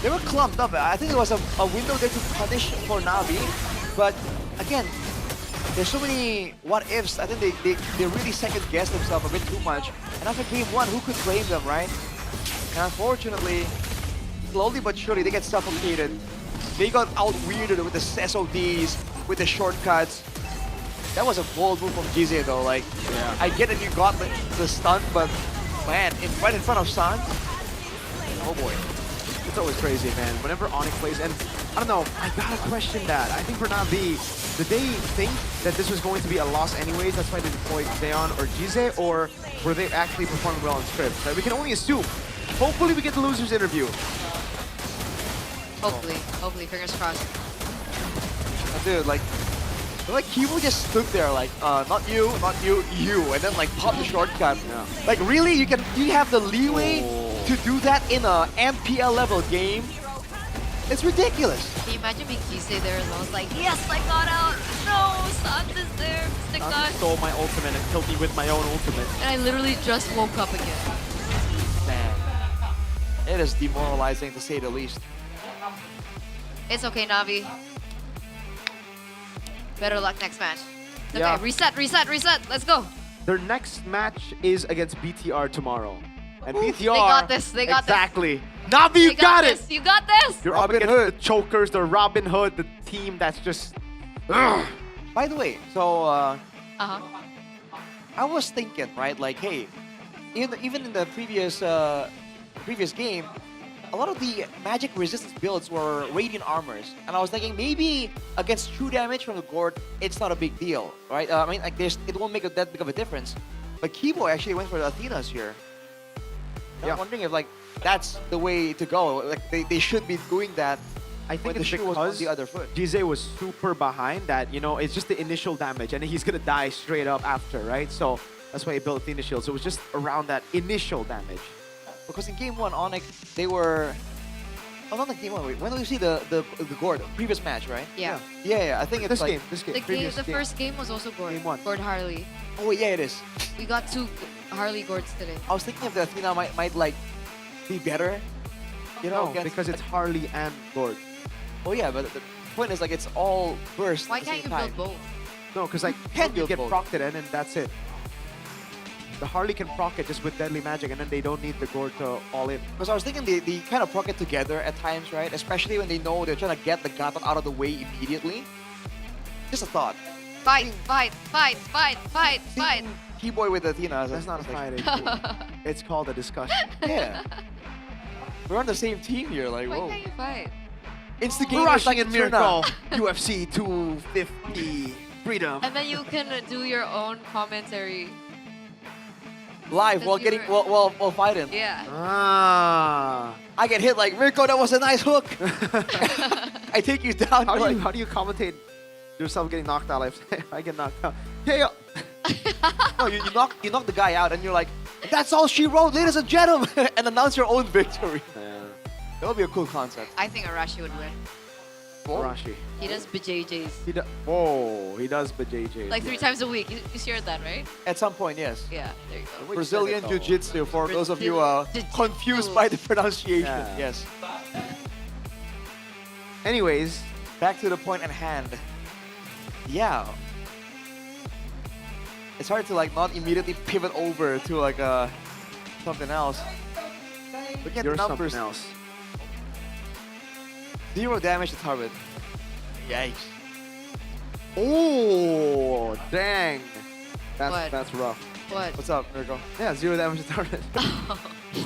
Speaker 5: They were clumped up. I think it was a window there to punish for Navi, but again, there's so many what-ifs. I think they really second-guessed themselves a bit too much. And after game one, who could blame them, right? And unfortunately, slowly but surely, they get suffocated. They got out-weirded with the SODs, with the shortcuts. That was a bold move from GZ though. Like, yeah. I get that you got the stun, but man, right in front of San. Oh boy.
Speaker 9: It's always crazy, man. Whenever Onyx plays, and I don't know, I gotta question that. I think for Navi, did they think that this was going to be a loss anyways? That's why they deployed Dayon or Gize, or were they actually performing well on script? Right? We can only assume. Hopefully we get the loser's interview.
Speaker 2: Hopefully, fingers crossed.
Speaker 5: Dude, like Kimu just stood there like, not you, you, and then like pop the shortcut.
Speaker 9: Yeah.
Speaker 5: Like really, you have the leeway to do that in a MPL level game, it's ridiculous.
Speaker 2: Can you imagine being Jisei there as well? It's like, yes, I got out. No, Sans is there. Stick
Speaker 9: I stole my ultimate and killed me with my own ultimate.
Speaker 2: And I literally just woke up again.
Speaker 5: Man, it is demoralizing to say the least.
Speaker 2: It's okay, Navi. Better luck next match. Okay,
Speaker 9: Yeah.
Speaker 2: reset. Let's go.
Speaker 9: Their next match is against BTR tomorrow. And BTR...
Speaker 2: They got this. They got
Speaker 9: exactly. Navi, you
Speaker 2: They
Speaker 9: got it!
Speaker 2: You got this.
Speaker 9: You're up against the chokers, the Robin Hood, the team that's just... Ugh.
Speaker 5: By the way, so
Speaker 2: Uh-huh.
Speaker 5: I was thinking, right? Like, hey, even in the previous game, a lot of the magic resistance builds were radiant armors, and I was thinking maybe against true damage from the Gord, it's not a big deal, right? I mean, like, it won't make that big of a difference. But Keyboy actually went for the Athenas here. I'm wondering if like that's the way to go. Like they should be doing that.
Speaker 9: I think
Speaker 5: when the
Speaker 9: it's
Speaker 5: shoe was on
Speaker 9: because
Speaker 5: the other foot.
Speaker 9: Jisei was super behind that, you know, it's just the initial damage and he's gonna die straight up after, right? So that's why he built Athena Shield. So it was just around that initial damage.
Speaker 5: Because in game 1, Onyx, they were... Oh, not in game 1, wait. When did you see the Gord? Previous match, right?
Speaker 2: Yeah.
Speaker 5: Yeah, I think it's
Speaker 9: This
Speaker 5: like...
Speaker 9: game.
Speaker 2: The first game was also Gord.
Speaker 9: Game 1.
Speaker 2: Gord Harley.
Speaker 5: Oh, yeah, it is.
Speaker 2: We got 2 Harley Gords today.
Speaker 5: I was thinking if the Athena might like, be better. You know,
Speaker 9: No,
Speaker 5: against-
Speaker 9: because it's Harley and Gord.
Speaker 5: Oh, yeah, but the point is, like, it's all burst
Speaker 2: Why
Speaker 5: at the
Speaker 2: can't
Speaker 5: same
Speaker 2: you
Speaker 5: time.
Speaker 2: build both?
Speaker 9: No, because like
Speaker 5: Can
Speaker 9: you
Speaker 5: build
Speaker 9: get
Speaker 5: both.
Speaker 9: procced in and that's it. The Harley can proc it just with deadly magic and then they don't need the Gord to all in.
Speaker 5: Because I was thinking they kind of proc it together at times, right? Especially when they know they're trying to get the Gatot out of the way immediately. Just a thought.
Speaker 2: Fight.
Speaker 5: Keyboy with Athena.
Speaker 9: That's not a fight. It's called a discussion.
Speaker 5: Yeah. We're on the same team here, like,
Speaker 2: Why
Speaker 5: whoa.
Speaker 2: can't you fight?
Speaker 5: Instigator
Speaker 9: Rushing
Speaker 5: like
Speaker 9: in
Speaker 5: Miracle.
Speaker 9: UFC 250 Freedom.
Speaker 2: And then you can do your own commentary.
Speaker 5: Live while getting while fighting.
Speaker 2: Yeah.
Speaker 9: Ah.
Speaker 5: I get hit like Mirko, that was a nice hook. I take you down.
Speaker 9: How do you commentate yourself getting knocked out? Like, I get knocked out. Yeah.
Speaker 5: No, you knock the guy out and you're like, that's all she wrote, ladies and gentlemen, and announce your own victory. That would be a cool concept.
Speaker 2: I think Arashi would win.
Speaker 9: Arashi.
Speaker 2: He does BJJs.
Speaker 9: He does BJJ.
Speaker 2: Like 3 times a week. You shared that, right?
Speaker 5: At some point, yes.
Speaker 2: Yeah, there you go.
Speaker 5: Brazilian Jiu-Jitsu, for those of you confused by the pronunciation.
Speaker 9: Yeah.
Speaker 5: Yes.
Speaker 9: Anyways,
Speaker 5: back to the point at hand. Yeah. It's hard to like not immediately pivot over to like something else. Look at the numbers.
Speaker 9: Something else.
Speaker 5: 0 damage to target. Yikes.
Speaker 9: Oh, dang.
Speaker 2: What?
Speaker 9: That's rough.
Speaker 2: What?
Speaker 5: What's up, Mirko?
Speaker 9: Yeah, 0 damage to target.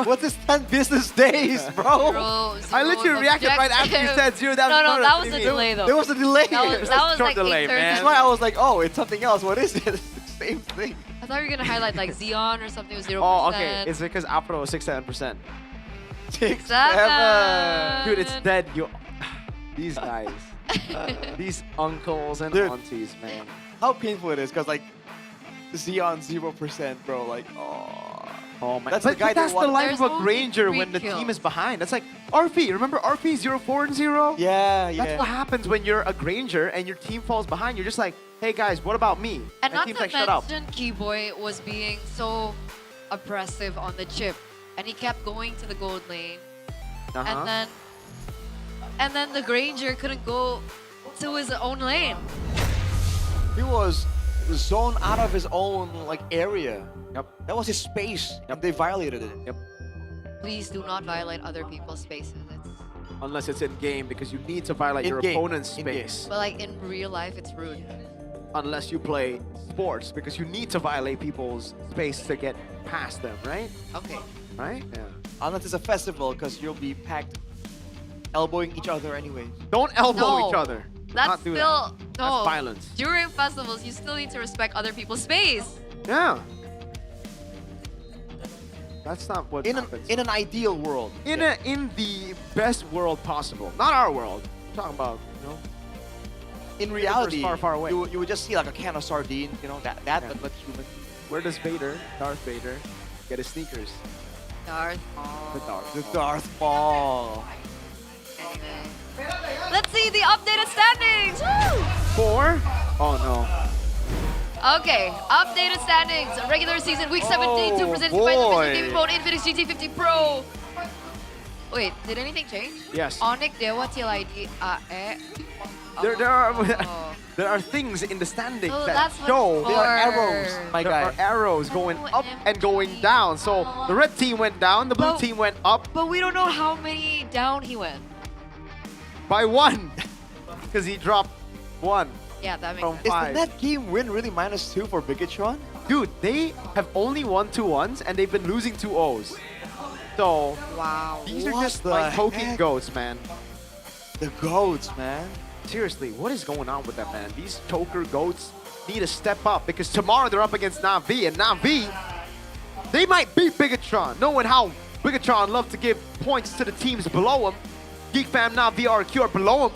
Speaker 5: What's this 10 business days, bro?
Speaker 9: I literally reacted right after you said 0 damage to
Speaker 2: No,
Speaker 9: target.
Speaker 2: that was the delay though.
Speaker 5: There was a delay.
Speaker 2: That was like
Speaker 9: delay,
Speaker 2: 8:30.
Speaker 9: man.
Speaker 5: That's why I was like, oh, it's something else. What is it? It's the same thing.
Speaker 2: I thought you were gonna highlight like Xeon or something with 0%.
Speaker 9: Oh, okay. It's because Apro was 6-7%.
Speaker 2: 6-7.
Speaker 9: Dude, it's dead. These guys. These uncles and
Speaker 5: Dude.
Speaker 9: aunties, man.
Speaker 5: How painful it is, because like, Xeon 0%, bro. Like,
Speaker 9: Oh my!
Speaker 5: That's
Speaker 9: but
Speaker 5: the guy
Speaker 9: that's
Speaker 5: that
Speaker 9: the
Speaker 5: won.
Speaker 9: life of
Speaker 2: There's
Speaker 9: a
Speaker 2: only
Speaker 9: Granger
Speaker 2: 3
Speaker 9: when the
Speaker 2: kills.
Speaker 9: team is behind. That's like RP. Remember RP 0-4 and 0?
Speaker 5: Yeah, yeah.
Speaker 9: That's what happens when you're a Granger and your team falls behind. You're just like, hey guys, what about me?
Speaker 2: And not
Speaker 9: team's
Speaker 2: to
Speaker 9: like, shut up.
Speaker 2: mention, Keyboy was being so oppressive on the chip, and he kept going to the gold lane,
Speaker 9: Uh-huh.
Speaker 2: and then the Granger couldn't go to his own lane.
Speaker 5: He was zoned out of his own like area.
Speaker 9: Yep.
Speaker 5: That was his space, and they violated it.
Speaker 9: Yep.
Speaker 2: Please do not violate other people's spaces.
Speaker 9: Unless it's in game because you need to violate your
Speaker 5: In-game.
Speaker 9: opponent's
Speaker 5: In-game.
Speaker 9: space.
Speaker 2: But like in real life, it's rude.
Speaker 9: Unless you play sports because you need to violate people's space to get past them, right?
Speaker 2: Okay.
Speaker 9: Right? Yeah.
Speaker 5: Unless it's a festival, because you'll be packed, elbowing each other anyway.
Speaker 9: Don't elbow
Speaker 2: No.
Speaker 9: each other.
Speaker 2: That's
Speaker 9: Not do
Speaker 2: still
Speaker 9: that.
Speaker 2: no
Speaker 9: That's violence.
Speaker 2: During festivals, you still need to respect other people's space.
Speaker 9: Yeah. That's not what
Speaker 5: In
Speaker 9: happens.
Speaker 5: an ideal world.
Speaker 9: In the best world possible, not our world. I'm talking about, you know.
Speaker 5: In reality,
Speaker 9: far, far away.
Speaker 5: You would just see like a can of sardines, you know, that
Speaker 9: Yeah.
Speaker 5: but human.
Speaker 9: Where does Vader, Darth Vader, get his sneakers?
Speaker 2: Darth Maul.
Speaker 5: The Darth Maul.
Speaker 2: Let's see the updated standings. Woo!
Speaker 9: 4? Oh no.
Speaker 2: Okay, updated standings. Regular season, week 17, 2 presented by the
Speaker 9: boy.
Speaker 2: Gaming Mode Infinix GT50 Pro. Wait, did anything change?
Speaker 9: Yes.
Speaker 2: Onyx, Dewa, TLID, AE.
Speaker 9: There are things in the standings
Speaker 2: Oh,
Speaker 9: that
Speaker 2: that's what
Speaker 9: show
Speaker 2: There are arrows,
Speaker 5: my
Speaker 9: there
Speaker 5: guy.
Speaker 9: are arrows going up and going down. So the red team went down, the blue
Speaker 2: But-
Speaker 9: team went up
Speaker 2: But we don't know how many down he went.
Speaker 9: by 1 because he dropped 1
Speaker 2: Yeah, that makes
Speaker 9: from
Speaker 2: sense.
Speaker 5: Is
Speaker 9: 5.
Speaker 5: the net game win really -2 for Bigatron?
Speaker 9: Dude, they have only won 2 1s and they've been losing 2 0s. So
Speaker 2: Wow.
Speaker 9: these are
Speaker 5: What
Speaker 9: just
Speaker 5: the
Speaker 9: like poking
Speaker 5: heck?
Speaker 9: goats, man.
Speaker 5: The goats, man.
Speaker 9: Seriously, what is going on with them, man? These choker goats need to step up because tomorrow they're up against Na'Vi, and Na'Vi, they might beat Bigatron, knowing how Bigatron love to give points to the teams below him. Geek Fam, Na'Vi, RQ are below him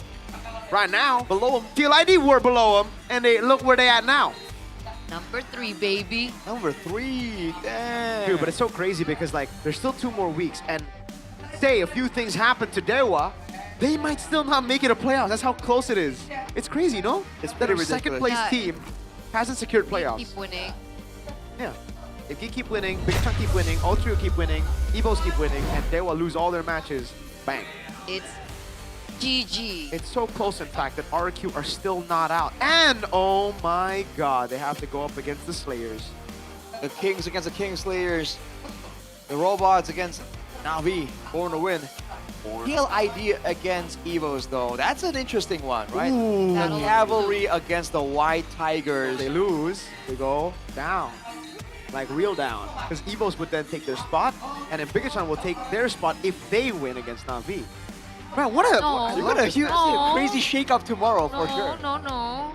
Speaker 9: right now.
Speaker 5: Below him.
Speaker 9: TLID were below him, and they look where they at now.
Speaker 2: Number 3, baby.
Speaker 5: Number 3, damn.
Speaker 9: Dude, but it's so crazy because like there's still 2 more weeks, and say a few things happen to Dewa, they might still not make it a playoffs. That's how close it is. It's crazy, no?
Speaker 5: It's
Speaker 9: That
Speaker 5: pretty
Speaker 9: our second
Speaker 5: ridiculous.
Speaker 9: place
Speaker 2: Yeah.
Speaker 9: team hasn't secured playoffs.
Speaker 2: Keep winning.
Speaker 9: Yeah. If Geek keep winning, Bigatron keep winning, Ultra keep winning, Evos keep winning, and Dewa lose all their matches, bang.
Speaker 2: It's GG.
Speaker 9: It's so close, in fact, that RQ are still not out. And, oh my god, they have to go up against the Slayers.
Speaker 5: The Kings against the Kingslayers. The Robots against Na'Vi. Born to win. TLID against Evos, though. That's an interesting one, right?
Speaker 9: Ooh.
Speaker 5: The Cavalry against the White Tigers.
Speaker 9: They lose, they go down. Like real down. Because Evos would then take their spot, and then Bigatron will take their spot if they win against Na'Vi. Man, what a,
Speaker 2: No.
Speaker 5: You got a huge,
Speaker 2: No.
Speaker 5: crazy shake-up tomorrow, for
Speaker 2: No,
Speaker 5: sure.
Speaker 2: no.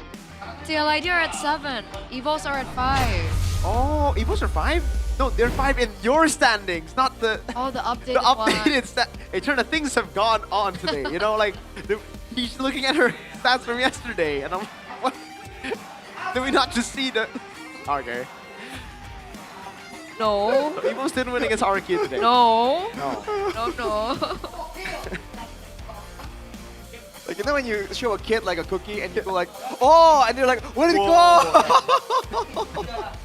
Speaker 2: TLID are at 7. Evos are at 5.
Speaker 9: Oh, Evos are 5? No, they're 5 in your standings, not the
Speaker 2: Oh, the updated
Speaker 9: the updated stat. Hey, Turner, things have gone on today. You know, like he's looking at her stats from yesterday, and I'm like, what? Did we not just see the? Okay.
Speaker 2: No.
Speaker 9: So Evos didn't win against RQ today.
Speaker 2: No.
Speaker 9: No.
Speaker 2: No.
Speaker 5: Like, you know when you show a kid like a cookie and you go like, oh, and you're like, where did it go?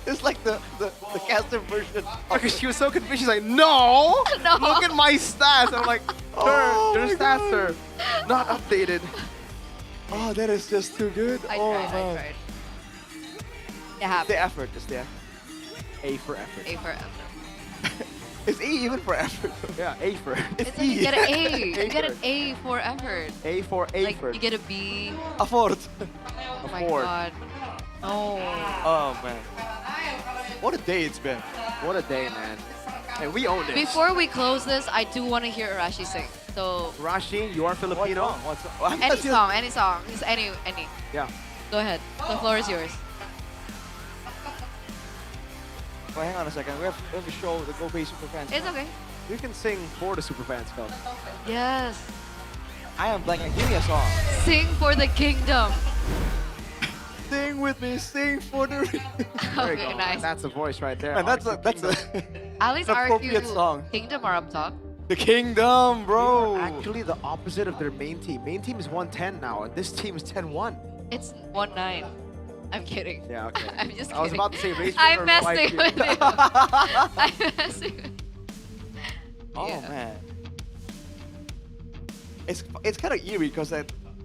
Speaker 5: It's like the caster version.
Speaker 9: Because she was so confused, she's like, no!
Speaker 2: No.
Speaker 9: Look at my stats! I'm like,
Speaker 5: Oh
Speaker 9: your
Speaker 5: my
Speaker 9: stats are not updated.
Speaker 5: Oh, that is just too good.
Speaker 2: I
Speaker 5: Oh,
Speaker 2: tried.
Speaker 5: man.
Speaker 2: It
Speaker 5: The
Speaker 2: happened.
Speaker 5: effort is there.
Speaker 9: A for effort.
Speaker 2: A for effort.
Speaker 5: Is E even for effort?
Speaker 9: Yeah, A for
Speaker 2: It's like you get an A. You get an A for effort.
Speaker 9: A for
Speaker 2: Like
Speaker 9: effort.
Speaker 2: you get a B.
Speaker 5: Afford.
Speaker 2: Oh my
Speaker 9: Afford.
Speaker 2: god. No.
Speaker 5: Oh, man. What a day it's been.
Speaker 9: What a day, man. Hey, we own this.
Speaker 2: Before we close this, I do want to hear Arashi sing. So
Speaker 9: Rashi, you are Filipino.
Speaker 5: What's
Speaker 2: any song, just any.
Speaker 9: Yeah.
Speaker 2: Go ahead. The floor is yours.
Speaker 5: Wait, hang on a second. We have to show the Go Pay Super Fans.
Speaker 2: It's okay.
Speaker 9: You can sing for the superfans, Phil.
Speaker 2: Yes.
Speaker 5: I am blanking. Give me a song.
Speaker 2: Sing for the kingdom.
Speaker 5: Sing with me, sing for the.
Speaker 9: There you
Speaker 2: Okay,
Speaker 9: go.
Speaker 2: nice.
Speaker 9: That's a voice right there.
Speaker 5: And that's
Speaker 9: RQ Kingdom.
Speaker 2: At least
Speaker 5: an appropriate
Speaker 2: RQ
Speaker 5: song.
Speaker 2: Kingdom are up top.
Speaker 5: The Kingdom, bro.
Speaker 9: Actually, the opposite of their main team. Main team is 110 now, and this team is 10-1.
Speaker 2: It's 1-9. I'm kidding.
Speaker 9: Yeah, okay.
Speaker 2: I'm just kidding.
Speaker 9: I was about to say race.
Speaker 2: I'm messing with you. I'm messing with
Speaker 5: Oh
Speaker 2: Yeah.
Speaker 5: man. It's kind of eerie because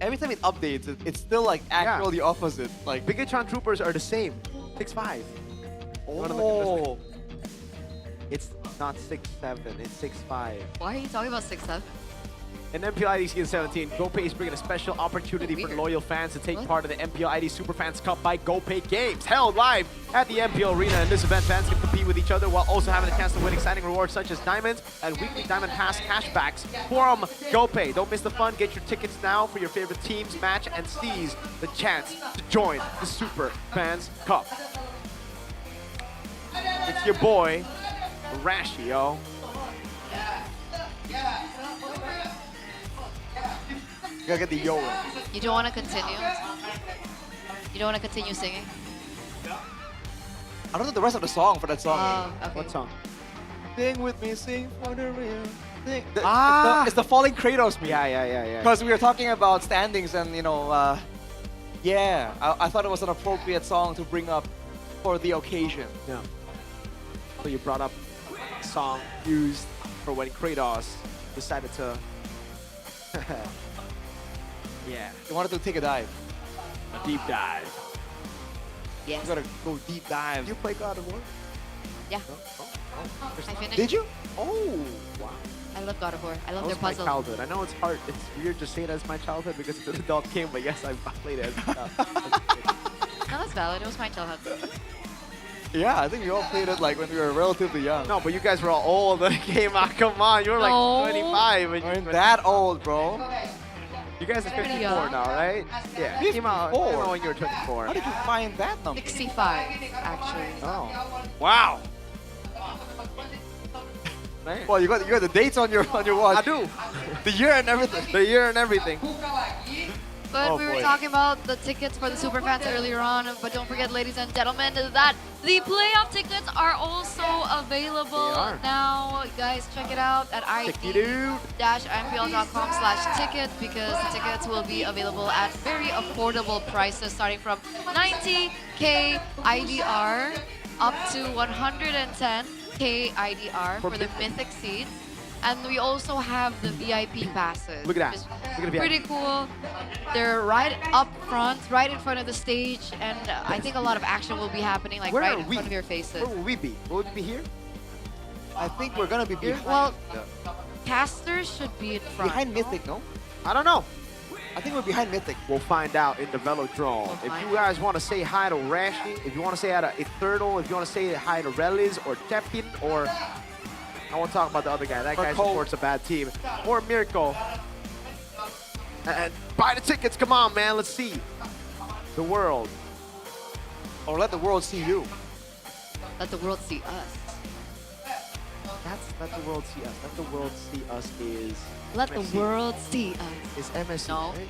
Speaker 5: every time it updates, it's still like actually opposite. Like
Speaker 9: Bigatron Troopers are the same. 6'5".
Speaker 5: Oh.
Speaker 9: It's not 6'7", it's 6'5".
Speaker 2: Why are you talking about 6-7?
Speaker 9: In MPL ID Season 17, GoPay is bringing a special opportunity
Speaker 2: Oh,
Speaker 9: for
Speaker 2: weird.
Speaker 9: loyal fans to take part in the MPL ID Superfans Cup by GoPay Games, held live at the MPL Arena. In this event, fans can compete with each other while also having a chance to win exciting rewards such as diamonds and weekly Diamond Pass cashbacks from GoPay. Don't miss the fun. Get your tickets now for your favorite teams match and seize the chance to join the Superfans Cup. It's your boy, Rashi, yo.
Speaker 5: You gotta get the yo.
Speaker 2: You don't want to continue? You don't want to continue singing?
Speaker 5: I don't know the rest of the song for that song.
Speaker 2: Okay.
Speaker 9: What song?
Speaker 5: Sing with me, sing for the real thing.
Speaker 9: Ah!
Speaker 5: It's the falling Kratos meme.
Speaker 9: Yeah.
Speaker 5: Because we were talking about standings and, I thought it was an appropriate song to bring up for the occasion.
Speaker 9: Yeah. So you brought up a song used for when Kratos decided to... yeah.
Speaker 5: You wanted to take a dive.
Speaker 9: A deep dive.
Speaker 2: Yes.
Speaker 5: You gotta go deep dive.
Speaker 9: You play God of War?
Speaker 2: Yeah.
Speaker 9: Oh.
Speaker 2: I finished.
Speaker 5: Did you?
Speaker 9: Oh, wow.
Speaker 2: I love God of War. I love
Speaker 9: That
Speaker 2: their
Speaker 9: was my
Speaker 2: puzzle.
Speaker 9: childhood. I know it's hard. It's weird to say it as my childhood because it's an adult game, but yes, I played it as a child.
Speaker 2: No, that's valid. It was my childhood.
Speaker 5: Yeah, I think we all played it like when we were relatively young.
Speaker 9: No, but you guys were all old when it came out. Come on, you were like
Speaker 2: No.
Speaker 9: 25.
Speaker 5: We weren't that old, bro.
Speaker 9: You guys are
Speaker 2: Pretty
Speaker 9: 54
Speaker 2: young.
Speaker 9: now, right? Yeah. It came out when you were 24.
Speaker 5: How did you find that number?
Speaker 2: 65, actually.
Speaker 9: Oh. Wow.
Speaker 5: Well, you got the dates on your watch.
Speaker 9: I do.
Speaker 5: The year and everything.
Speaker 9: The year and everything.
Speaker 2: But
Speaker 9: Oh,
Speaker 2: we were
Speaker 9: boy.
Speaker 2: talking about the tickets for the super fans earlier on. But don't forget, ladies and gentlemen, that the playoff tickets are also available
Speaker 9: They are.
Speaker 2: now. Guys, check it out at id-mpl.com/ticket because the tickets will be available at very affordable prices, starting from 90K IDR up to 110K IDR for the Mythic seats. And we also have the VIP passes.
Speaker 9: Look at that.
Speaker 2: which is
Speaker 9: Look at the VIP.
Speaker 2: Pretty cool. They're right up front, right in front of the stage, and I think a lot of action will be happening, like
Speaker 9: Where
Speaker 2: right
Speaker 9: are
Speaker 2: in
Speaker 9: we?
Speaker 2: front of your faces.
Speaker 9: Where will we be? Will we be here?
Speaker 5: I think we're gonna be
Speaker 2: Here?
Speaker 5: behind.
Speaker 2: Well, casters should be in front.
Speaker 5: Behind Mythic, no?
Speaker 9: I don't know.
Speaker 5: I think we're behind Mythic.
Speaker 9: We'll find out in the Velodrome. If you guys want to say hi to Rashi, if you want to say hi to Eternal, if you want to say hi to Relis or Tepin, or I won't talk about the other guy. That guy supports a bad team. Or Mirko. And buy the tickets. Come on, man. Let's see the world.
Speaker 5: Or let the world see you.
Speaker 2: Let the world see us.
Speaker 9: That's let the world see us. Let the world see us is.
Speaker 2: Let the
Speaker 9: MSC.
Speaker 2: world see us.
Speaker 9: Is MSC,
Speaker 2: No.
Speaker 9: right?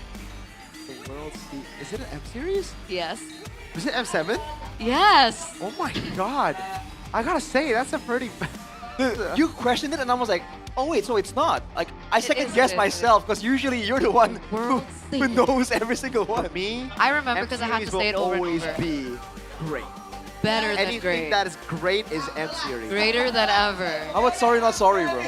Speaker 9: The world see. Is it an M series?
Speaker 2: Yes.
Speaker 9: Is it M7?
Speaker 2: Yes.
Speaker 9: Oh my god. I gotta say, that's a pretty.
Speaker 5: You questioned it and I was like, oh wait, so it's not. Like, I second
Speaker 2: is,
Speaker 5: guessed
Speaker 2: it is.
Speaker 5: myself because usually you're the one who knows every single one.
Speaker 9: Me?
Speaker 2: I remember because I have to say it over and
Speaker 9: always
Speaker 2: over.
Speaker 9: be great.
Speaker 2: Better than
Speaker 9: Anything
Speaker 2: great.
Speaker 9: that is great is M series.
Speaker 2: Greater than ever.
Speaker 5: How about sorry not sorry, bro?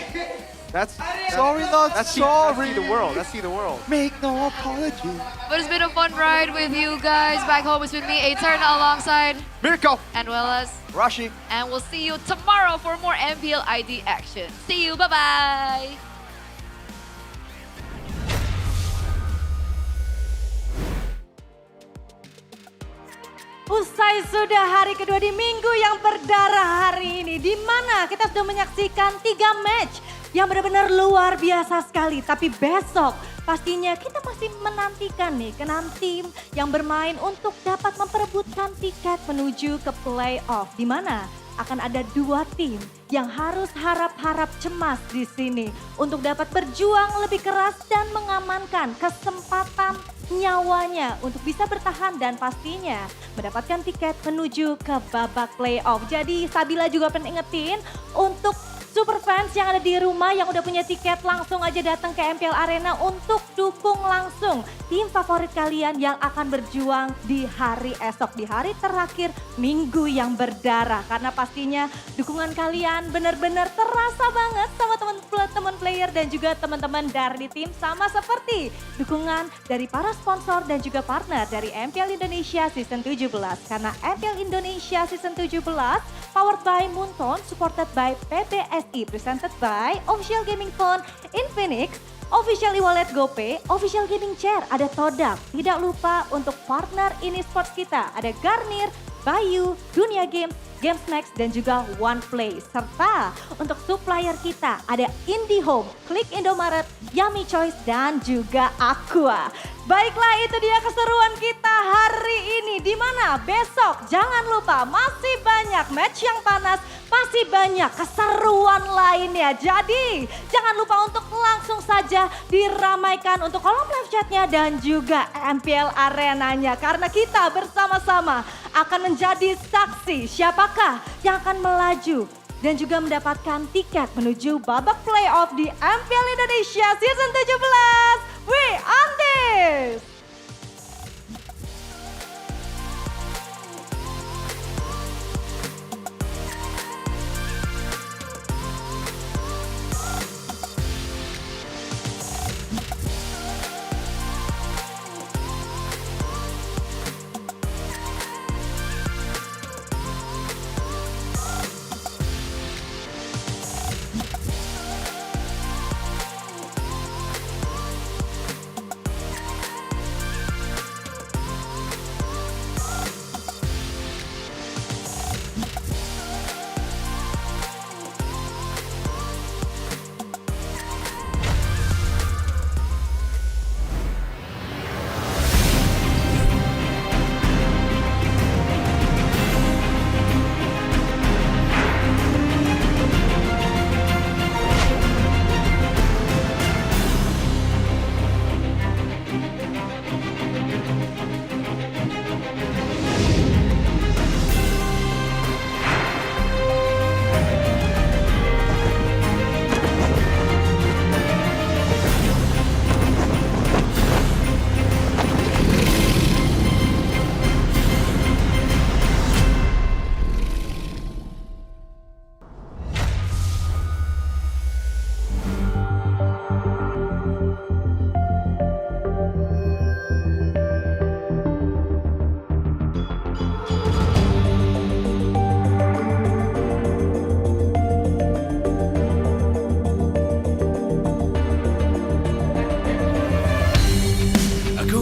Speaker 9: That's
Speaker 5: Sorry not
Speaker 9: that's
Speaker 5: sorry.
Speaker 9: See the world. That's see the world.
Speaker 5: Make no apology.
Speaker 2: But it's been a fun ride with you guys. Back home is with me, Eterna, alongside
Speaker 9: Mirko
Speaker 2: and well as
Speaker 5: Rashi.
Speaker 2: And we'll see you tomorrow for more MPL ID action. See you. Bye-bye.
Speaker 6: Usai sudah hari kedua di minggu yang berdarah hari ini, di mana kita sudah menyaksikan 3 match yang benar-benar luar biasa sekali. Tapi besok pastinya kita masih menantikan nih ke-6 tim yang bermain untuk dapat memperebutkan tiket menuju ke playoff, di mana akan ada 2 tim yang harus harap-harap cemas di sini untuk dapat berjuang lebih keras dan mengamankan kesempatan nyawanya untuk bisa bertahan dan pastinya mendapatkan tiket menuju ke babak playoff. Jadi Sabila juga pengen ingetin untuk super fans yang ada di rumah yang udah punya tiket, langsung aja datang ke MPL Arena untuk dukung langsung tim favorit kalian yang akan berjuang di hari esok, di hari terakhir minggu yang berdarah. Karena pastinya dukungan kalian benar-benar terasa banget sama teman-teman player dan juga teman-teman dari tim, sama seperti dukungan dari para sponsor dan juga partner dari MPL Indonesia Season 17. Karena MPL Indonesia Season 17 powered by Moonton, supported by PBSI, presented by Official Gaming Phone, Infinix, Official e-wallet GoPay, Official Gaming Chair, ada Todak. Tidak lupa untuk partner ini sports kita, ada Garnier, Bayu, Dunia Games, GamesMax dan juga OnePlay. Serta untuk supplier kita ada IndiHome, Klik Indomaret, Yummy Choice dan juga Aqua. Baiklah, itu dia keseruan kita hari ini, di mana besok jangan lupa masih banyak match yang panas, masih banyak keseruan lainnya. Jadi jangan lupa untuk langsung saja diramaikan untuk kolom live chatnya dan juga MPL Arenanya. Karena kita bersama-sama akan menjadi saksi siapakah yang akan melaju dan juga mendapatkan tiket menuju babak playoff di MPL Indonesia Season 17. We on this!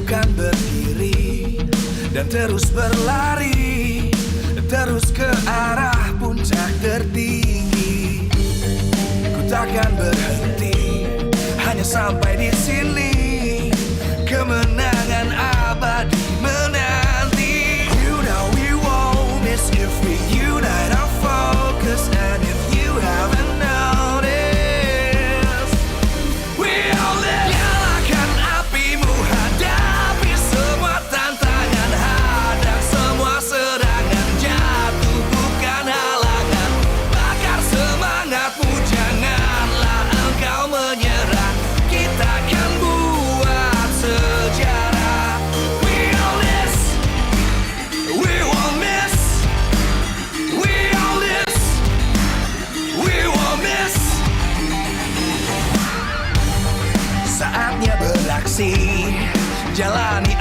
Speaker 16: Kan berdiri dan terus berlari, terus ke arah puncak tertinggi. Ku takkan berhenti, hanya sampai di sini. Kemenangan abadi menanti. You know we won't miss if we unite our focus. And if you haven't noticed, we all live. Nyalakan apimu, hadapi semua tantangan, hadang semua serangan, jatuh bukan halangan. Bakar semangatmu, janganlah engkau menyerah. Kita akan buat sejarah. We all this, we won't miss. We all this, we won't miss. Saatnya beraksi, jalani